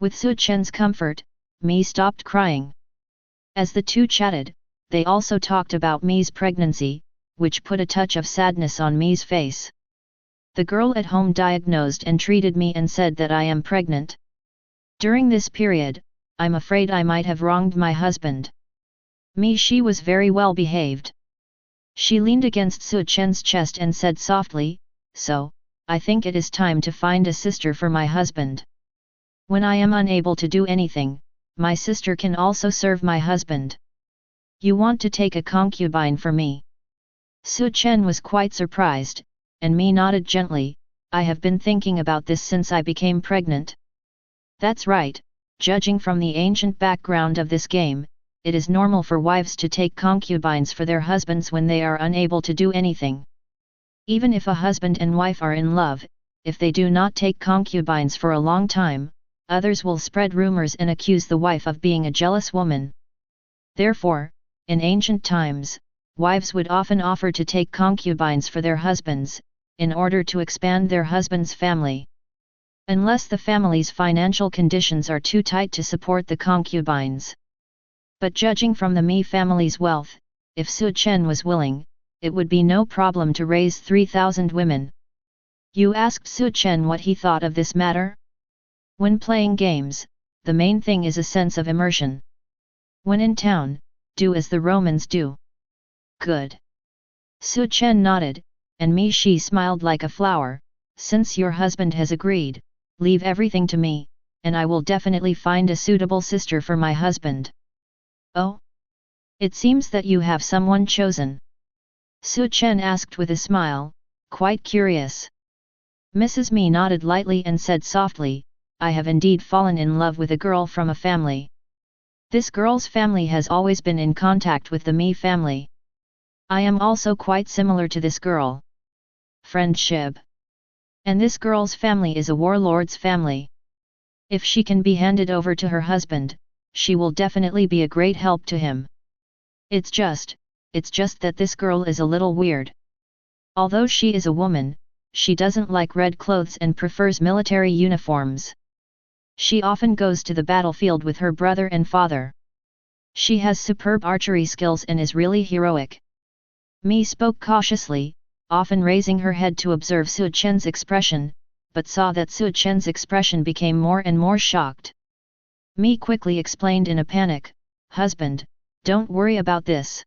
Speaker 1: With Su Chen's comfort, Mi stopped crying. As the two chatted, they also talked about Mi's pregnancy, which put a touch of sadness on Mi's face. The girl at home diagnosed and treated me and said that I am pregnant. During this period, I'm afraid I might have wronged my husband. She was very well behaved. She leaned against Su Chen's chest and said softly, "So, I think it is time to find a sister for my husband. When I am unable to do anything, my sister can also serve my husband. You want to take a concubine for me?" Su Chen was quite surprised, and Mi nodded gently, "I have been thinking about this since I became pregnant." That's right, judging from the ancient background of this game, it is normal for wives to take concubines for their husbands when they are unable to do anything. Even if a husband and wife are in love, if they do not take concubines for a long time, others will spread rumors and accuse the wife of being a jealous woman. Therefore, in ancient times, wives would often offer to take concubines for their husbands, in order to expand their husband's family. Unless the family's financial conditions are too tight to support the concubines. But judging from the Mi family's wealth, if Su Chen was willing, it would be no problem to raise 3,000 women. You asked Su Chen what he thought of this matter? When playing games, the main thing is a sense of immersion. When in town, do as the Romans do. Good. Su Chen nodded, and Mi Shi smiled like a flower. Since your husband has agreed, leave everything to me, and I will definitely find a suitable sister for my husband. Oh? It seems that you have someone chosen. Su Chen asked with a smile, quite curious. Mrs. Mi nodded lightly and said softly, I have indeed fallen in love with a girl from a family. This girl's family has always been in contact with the Mi family. I am also quite similar to this girl. Friendship. And this girl's family is a warlord's family. If she can be handed over to her husband, she will definitely be a great help to him. It's just that this girl is a little weird. Although she is a woman, she doesn't like red clothes and prefers military uniforms. She often goes to the battlefield with her brother and father. She has superb archery skills and is really heroic. Mi spoke cautiously, often raising her head to observe Su Chen's expression, but saw that Su Chen's expression became more and more shocked. Mi quickly explained in a panic, Husband, don't worry about this.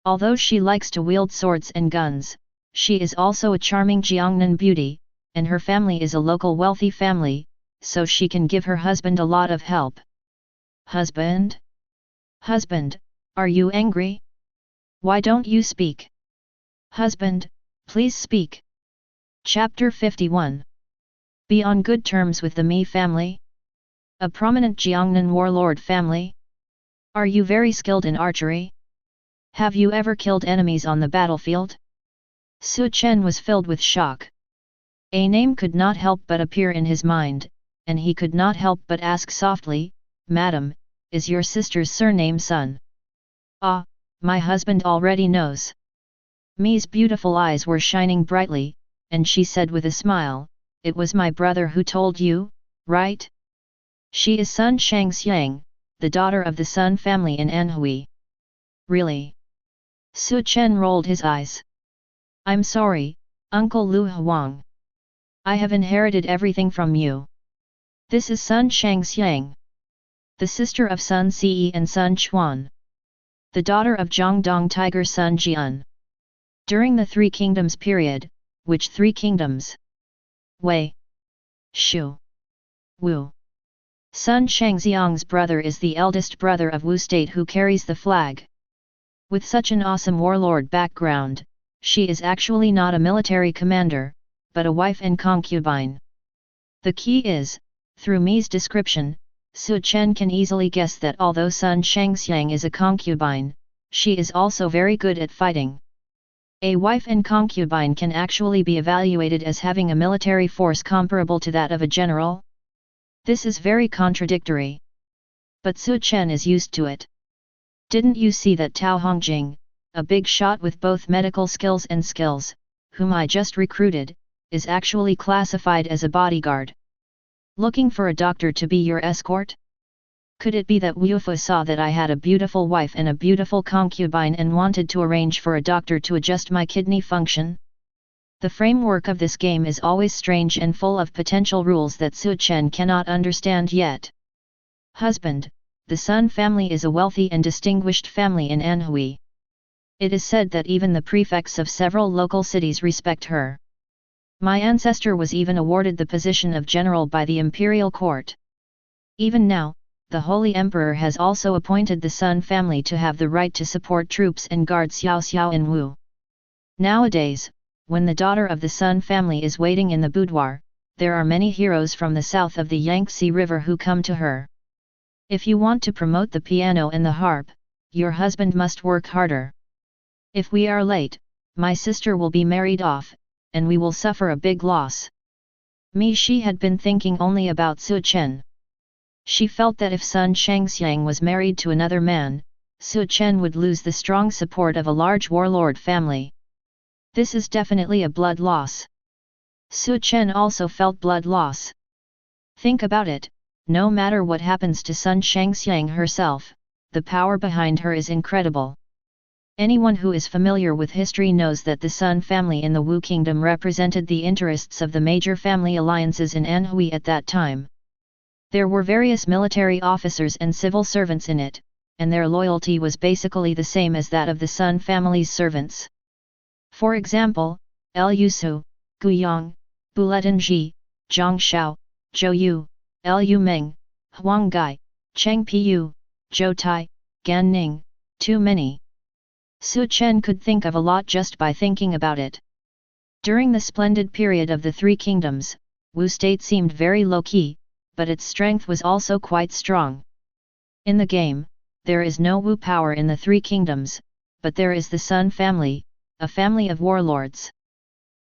Speaker 1: Although she likes to wield swords and guns, she is also a charming Jiangnan beauty, and her family is a local wealthy family, so she can give her husband a lot of help. Husband? Husband, are you angry? Why don't you speak? Husband, please speak. Chapter 51. Be on good terms with the Mi family? A prominent Jiangnan warlord family? Are you very skilled in archery? Have you ever killed enemies on the battlefield? Su Chen was filled with shock. A name could not help but appear in his mind, and he could not help but ask softly, Madam, is your sister's surname Sun? Ah, my husband already knows. Mi's beautiful eyes were shining brightly, and she said with a smile, It was my brother who told you, right? She is Sun Shangxiang, the daughter of the Sun family in Anhui. Really? Su Chen rolled his eyes. I'm sorry, Uncle Lu Huang. I have inherited everything from you. This is Sun Shangxiang, the sister of Sun Ce and Sun Chuan, the daughter of Jiangdong Tiger Sun Jian. During the Three Kingdoms period, which three kingdoms? Wei, Shu, Wu. Sun Shangxiang's brother is the eldest brother of Wu State who carries the flag. With such an awesome warlord background, she is actually not a military commander, but a wife and concubine. The key is, through Mi's description, Su Chen can easily guess that although Sun Shangxiang is a concubine, she is also very good at fighting. A wife and concubine can actually be evaluated as having a military force comparable to that of a general. This is very contradictory. But Su Chen is used to it. Didn't you see that Tao Hongjing, a big shot with both medical skills and skills, whom I just recruited, is actually classified as a bodyguard? Looking for a doctor to be your escort? Could it be that Wu Fu saw that I had a beautiful wife and a beautiful concubine and wanted to arrange for a doctor to adjust my kidney function? The framework of this game is always strange and full of potential rules that Su Chen cannot understand yet. Husband, the Sun family is a wealthy and distinguished family in Anhui. It is said that even the prefects of several local cities respect her. My ancestor was even awarded the position of general by the imperial court. Even now, the Holy Emperor has also appointed the Sun family to have the right to support troops and guard Xiao Xiao and Wu. Nowadays, when the daughter of the Sun family is waiting in the boudoir, there are many heroes from the south of the Yangtze River who come to her. If you want to promote the piano and the harp, your husband must work harder. If we are late, my sister will be married off, and we will suffer a big loss. She had been thinking only about Su Chen. She felt that if Sun Shangxiang was married to another man, Su Chen would lose the strong support of a large warlord family. This is definitely a blood loss. Su Chen also felt blood loss. Think about it, no matter what happens to Sun Shangxiang herself, the power behind her is incredible. Anyone who is familiar with history knows that the Sun family in the Wu Kingdom represented the interests of the major family alliances in Anhui at that time. There were various military officers and civil servants in it, and their loyalty was basically the same as that of the Sun family's servants. For example, Liu Su, Gu Yang, Buletin Ji, Zhang Shao, Zhou Yu, Liu Meng, Huang Gai, Cheng Piu, Zhou Tai, Gan Ning, too many. Su Chen could think of a lot just by thinking about it. During the splendid period of the Three Kingdoms, Wu state seemed very low-key, but its strength was also quite strong. In the game, there is no Wu power in the Three Kingdoms, but there is the Sun family, a family of warlords.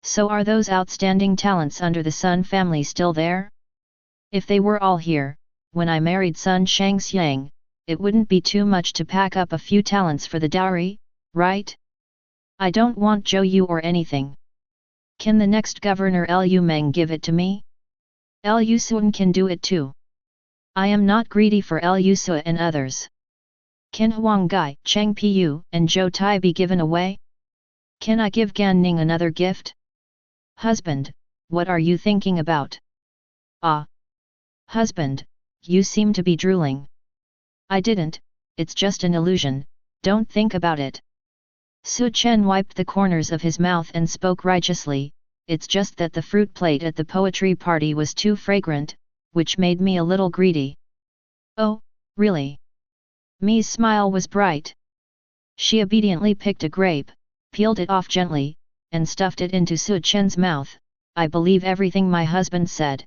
Speaker 1: So are those outstanding talents under the Sun family still there? If they were all here, when I married Sun Shangxiang, it wouldn't be too much to pack up a few talents for the dowry, right? I don't want Zhou Yu or anything. Can the next governor Liu Meng give it to me? Liu Sun can do it too. I am not greedy for Liu Su and others. Can Huang Gai, Cheng Piu, and Zhou Tai be given away? Can I give Gan Ning another gift? Husband, what are you thinking about? Ah! Husband, you seem to be drooling. I didn't, it's just an illusion, don't think about it. Su Chen wiped the corners of his mouth and spoke righteously, it's just that the fruit plate at the poetry party was too fragrant, which made me a little greedy. Oh, really? Mi's smile was bright. She obediently picked a grape, peeled it off gently, and stuffed it into Su Chen's mouth. I believe everything my husband said.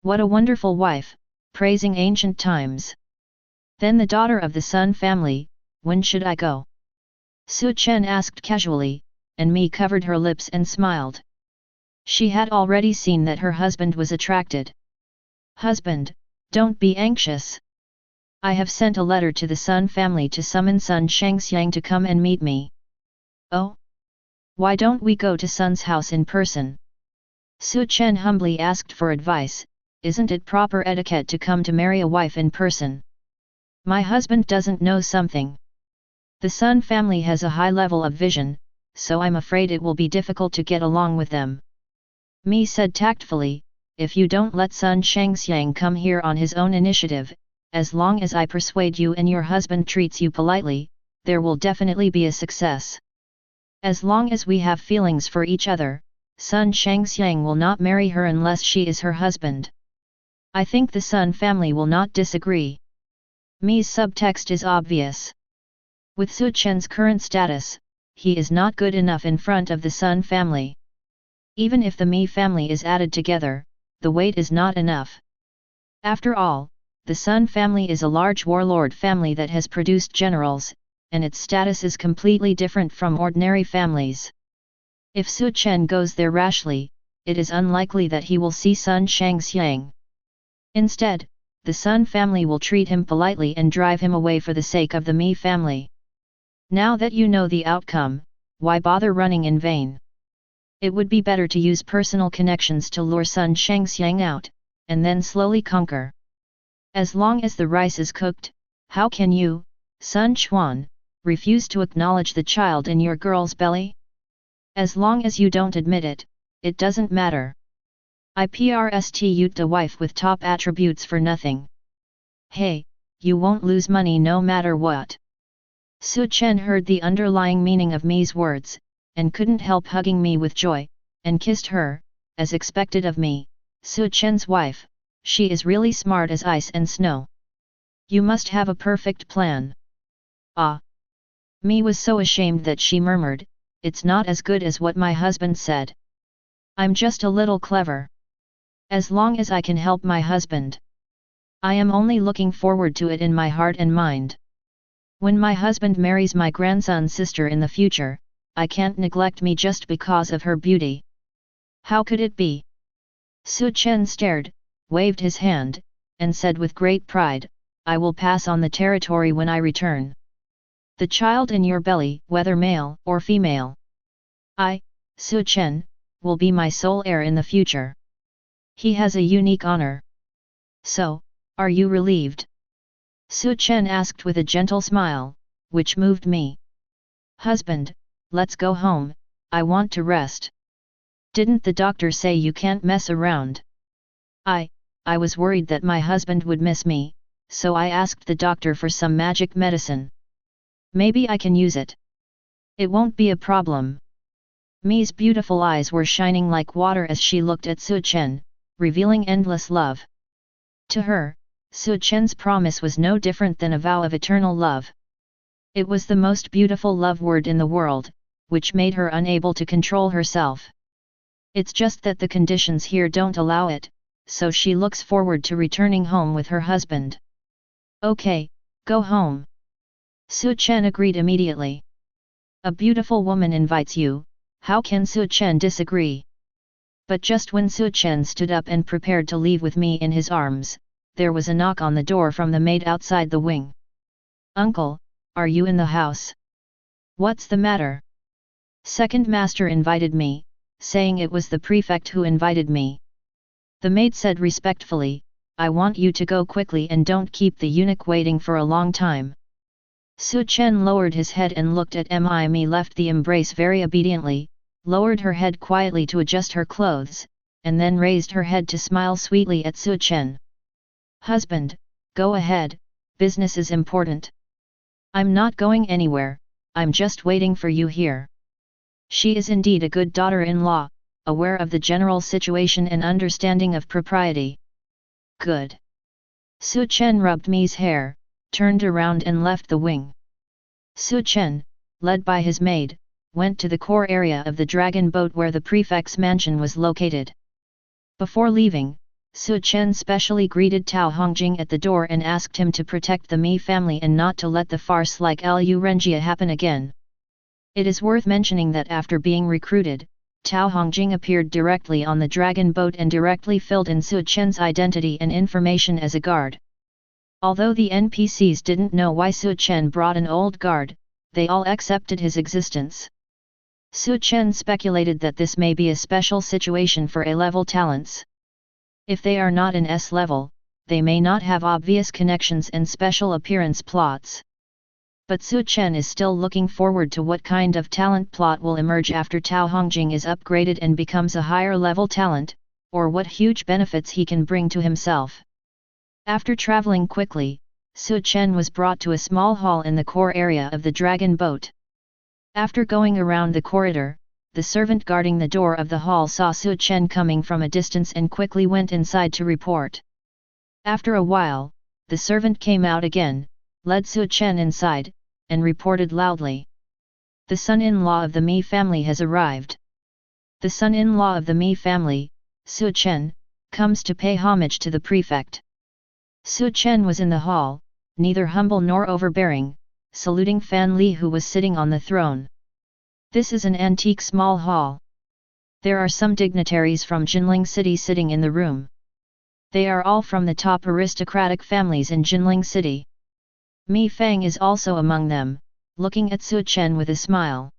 Speaker 1: What a wonderful wife, praising ancient times. Then the daughter of the Sun family, when should I go? Su Chen asked casually, and Mi covered her lips and smiled. She had already seen that her husband was attracted. Husband, don't be anxious. I have sent a letter to the Sun family to summon Sun Shangxiang to come and meet me. Oh? Why don't we go to Sun's house in person? Su Chen humbly asked for advice. Isn't it proper etiquette to come to marry a wife in person? My husband doesn't know something. The Sun family has a high level of vision, so I'm afraid it will be difficult to get along with them. Mi said tactfully, if you don't let Sun Shangxiang come here on his own initiative, as long as I persuade you and your husband treats you politely, there will definitely be a success. As long as we have feelings for each other, Sun Shangxiang will not marry her unless she is her husband. I think the Sun family will not disagree. Mi's subtext is obvious. With Su Chen's current status, he is not good enough in front of the Sun family. Even if the Mi family is added together, the weight is not enough. After all, the Sun family is a large warlord family that has produced generals, and its status is completely different from ordinary families. If Su Chen goes there rashly, it is unlikely that he will see Sun Shangxiang. Instead, the Sun family will treat him politely and drive him away for the sake of the Mi family. Now that you know the outcome, why bother running in vain? It would be better to use personal connections to lure Sun Shangxiang out, and then slowly conquer. As long as the rice is cooked, how can you, Sun Chuan, refuse to acknowledge the child in your girl's belly? As long as you don't admit it, it doesn't matter. IPRST the wife with top attributes for nothing. Hey, you won't lose money no matter what. Su Chen heard the underlying meaning of Mi's words, and couldn't help hugging Mi with joy, and kissed her, as expected of Mi, Su Chen's wife. She is really smart as ice and snow. You must have a perfect plan. Ah! Mi was so ashamed that she murmured, it's not as good as what my husband said. I'm just a little clever. As long as I can help my husband. I am only looking forward to it in my heart and mind. When my husband marries my grandson's sister in the future, I can't neglect Mi just because of her beauty. How could it be? Su Chen stared, waved his hand, and said with great pride, I will pass on the territory when I return. The child in your belly, whether male or female. I, Su Chen, will be my sole heir in the future. He has a unique honor. So, are you relieved? Su Chen asked with a gentle smile, which moved me. Husband, let's go home, I want to rest. Didn't the doctor say you can't mess around? I was worried that my husband would miss me, so I asked the doctor for some magic medicine. Maybe I can use it. It won't be a problem. Mi's beautiful eyes were shining like water as she looked at Su Chen, revealing endless love. To her, Su Chen's promise was no different than a vow of eternal love. It was the most beautiful love word in the world, which made her unable to control herself. It's just that the conditions here don't allow it, so she looks forward to returning home with her husband. Okay, go home. Su Chen agreed immediately. A beautiful woman invites you, how can Su Chen disagree? But just when Su Chen stood up and prepared to leave with Mi in his arms, there was a knock on the door from the maid outside the wing. Uncle, are you in the house? What's the matter? Second master invited me, saying it was the prefect who invited me. The maid said respectfully, I want you to go quickly and don't keep the eunuch waiting for a long time. Su Chen lowered his head and looked at Mi left the embrace very obediently, lowered her head quietly to adjust her clothes, and then raised her head to smile sweetly at Su Chen. Husband, go ahead, business is important. I'm not going anywhere, I'm just waiting for you here. She is indeed a good daughter-in-law, aware of the general situation and understanding of propriety. Good. Su Chen rubbed Mi's hair, turned around and left the wing. Su Chen, led by his maid, went to the core area of the dragon boat where the prefect's mansion was located. Before leaving, Su Chen specially greeted Tao Hongjing at the door and asked him to protect the Mi family and not to let the farce like Lu Renjia happen again. It is worth mentioning that after being recruited, Tao Hongjing appeared directly on the dragon boat and directly filled in Su Chen's identity and information as a guard. Although the NPCs didn't know why Su Chen brought an old guard, they all accepted his existence. Su Chen speculated that this may be a special situation for A-level talents. If they are not in S-level, they may not have obvious connections and special appearance plots. But Su Chen is still looking forward to what kind of talent plot will emerge after Tao Hongjing is upgraded and becomes a higher level talent, or what huge benefits he can bring to himself. After traveling quickly, Su Chen was brought to a small hall in the core area of the dragon boat. After going around the corridor, the servant guarding the door of the hall saw Su Chen coming from a distance and quickly went inside to report. After a while, the servant came out again, led Su Chen inside, and reported loudly. The son-in-law of the Mi family has arrived. The son-in-law of the Mi family, Su Chen, comes to pay homage to the prefect. Su Chen was in the hall, neither humble nor overbearing, saluting Fan Li who was sitting on the throne. This is an antique small hall. There are some dignitaries from Jinling City sitting in the room. They are all from the top aristocratic families in Jinling City. Mi Fang is also among them, looking at Su Chen with a smile.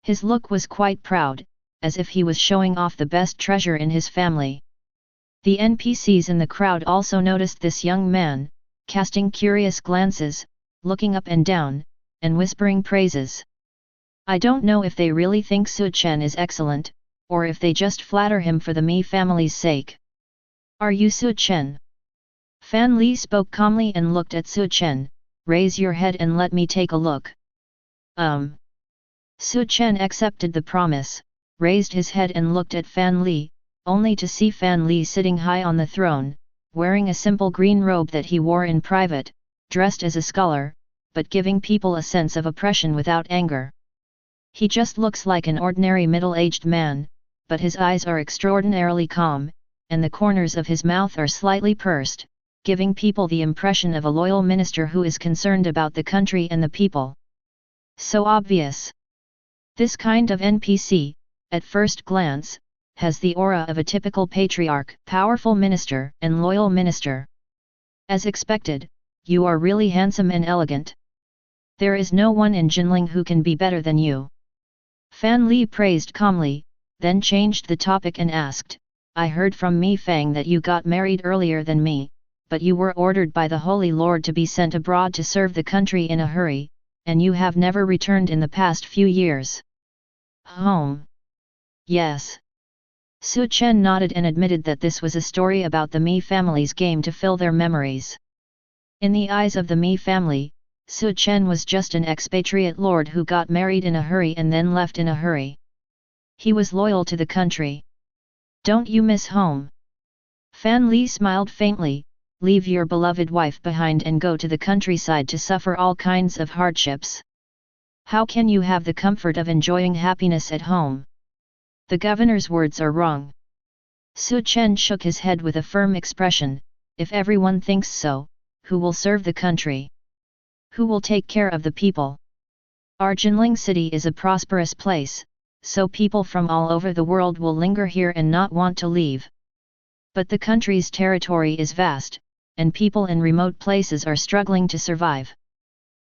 Speaker 1: His look was quite proud, as if he was showing off the best treasure in his family. The NPCs in the crowd also noticed this young man, casting curious glances, looking up and down, and whispering praises. I don't know if they really think Su Chen is excellent, or if they just flatter him for the Mi family's sake. Are you Su Chen? Fan Li spoke calmly and looked at Su Chen. Raise your head and let me take a look. Su Chen accepted the promise, raised his head and looked at Fan Li, only to see Fan Li sitting high on the throne, wearing a simple green robe that he wore in private, dressed as a scholar, but giving people a sense of oppression without anger. He just looks like an ordinary middle-aged man, but his eyes are extraordinarily calm, and the corners of his mouth are slightly pursed, giving people the impression of a loyal minister who is concerned about the country and the people. So obvious. This kind of NPC, at first glance, has the aura of a typical patriarch, powerful minister, and loyal minister. As expected, you are really handsome and elegant. There is no one in Jinling who can be better than you. Fan Li praised calmly, then changed the topic and asked, I heard from Mi Fang that you got married earlier than me, but you were ordered by the Holy Lord to be sent abroad to serve the country in a hurry, and you have never returned in the past few years. Home. Yes. Su Chen nodded and admitted that this was a story about the Mi family's game to fill their memories. In the eyes of the Mi family, Su Chen was just an expatriate lord who got married in a hurry and then left in a hurry. He was loyal to the country. Don't you miss home? Fan Li smiled faintly. Leave your beloved wife behind and go to the countryside to suffer all kinds of hardships. How can you have the comfort of enjoying happiness at home? The governor's words are wrong. Su Chen shook his head with a firm expression. If everyone thinks so, who will serve the country? Who will take care of the people? Our Jinling city is a prosperous place, so people from all over the world will linger here and not want to leave. But the country's territory is vast, and people in remote places are struggling to survive.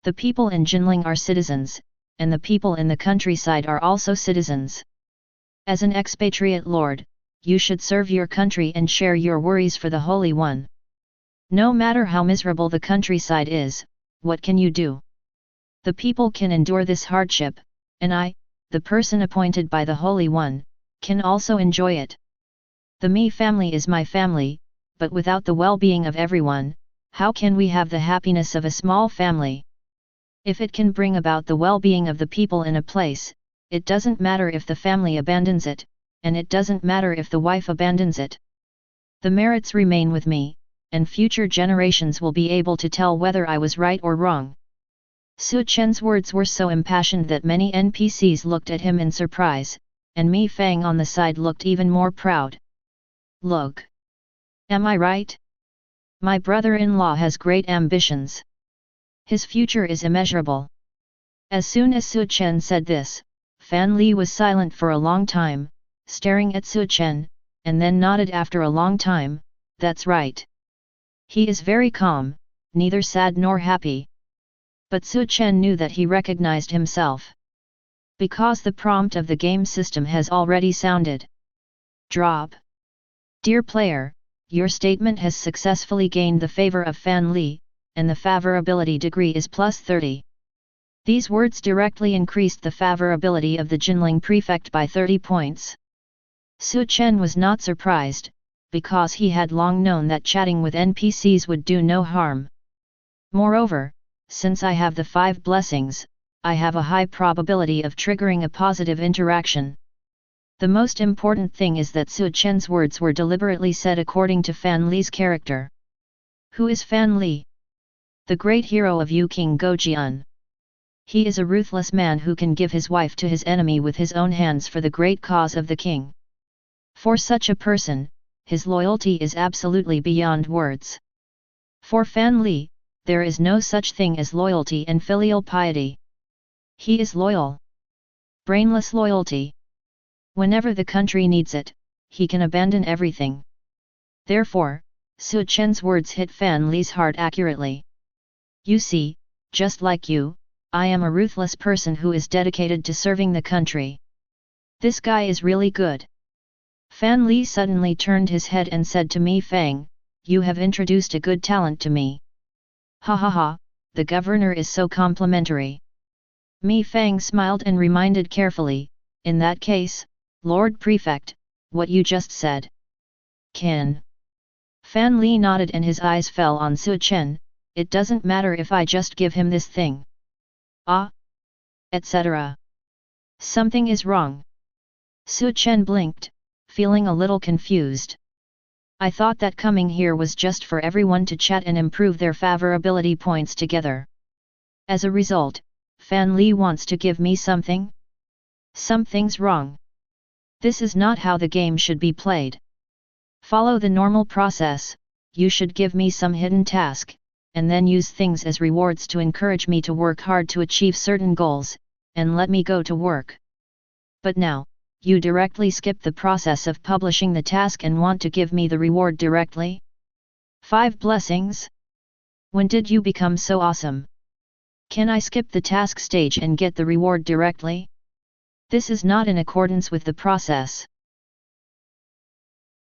Speaker 1: The people in Jinling are citizens, and the people in the countryside are also citizens. As an expatriate lord, you should serve your country and share your worries for the Holy One. No matter how miserable the countryside is, what can you do? The people can endure this hardship, and I, the person appointed by the Holy One, can also enjoy it. The Mi family is my family, but without the well-being of everyone, how can we have the happiness of a small family? If it can bring about the well-being of the people in a place, it doesn't matter if the family abandons it, and it doesn't matter if the wife abandons it. The merits remain with me, and future generations will be able to tell whether I was right or wrong. Su Chen's words were so impassioned that many NPCs looked at him in surprise, and Mi Fang on the side looked even more proud. Look. Am I right? My brother-in-law has great ambitions. His future is immeasurable. As soon as Su Chen said this, Fan Li was silent for a long time, staring at Su Chen, and then nodded after a long time. That's right. He is very calm, neither sad nor happy. But Su Chen knew that he recognized himself. Because the prompt of the game system has already sounded. Drop. Dear player, your statement has successfully gained the favor of Fan Li, and the favorability degree is +30. These words directly increased the favorability of the Jinling prefect by 30 points. Su Chen was not surprised, because he had long known that chatting with NPCs would do no harm. Moreover, since I have the 5 blessings, I have a high probability of triggering a positive interaction. The most important thing is that Su Chen's words were deliberately said according to Fan Li's character. Who is Fan Li? The great hero of Yu King Gojian. He is a ruthless man who can give his wife to his enemy with his own hands for the great cause of the king. For such a person, his loyalty is absolutely beyond words. For Fan Li, there is no such thing as loyalty and filial piety. He is loyal. Brainless loyalty. Whenever the country needs it, he can abandon everything. Therefore, Su Chen's words hit Fan Li's heart accurately. You see, just like you, I am a ruthless person who is dedicated to serving the country. This guy is really good. Fan Li suddenly turned his head and said to Mi Fang, you have introduced a good talent to me. Ha ha ha, the governor is so complimentary. Mi Fang smiled and reminded carefully, in that case, Lord Prefect, what you just said. Can. Fan Li nodded and his eyes fell on Su Chen, it doesn't matter if I just give him this thing. Ah? Etc. Something is wrong. Su Chen blinked, feeling a little confused. I thought that coming here was just for everyone to chat and improve their favorability points together. As a result, Fan Li wants to give me something? Something's wrong. This is not how the game should be played. Follow the normal process, you should give me some hidden task, and then use things as rewards to encourage me to work hard to achieve certain goals, and let me go to work. But now, you directly skip the process of publishing the task and want to give me the reward directly? 5 blessings? When did you become so awesome? Can I skip the task stage and get the reward directly? This is not in accordance with the process.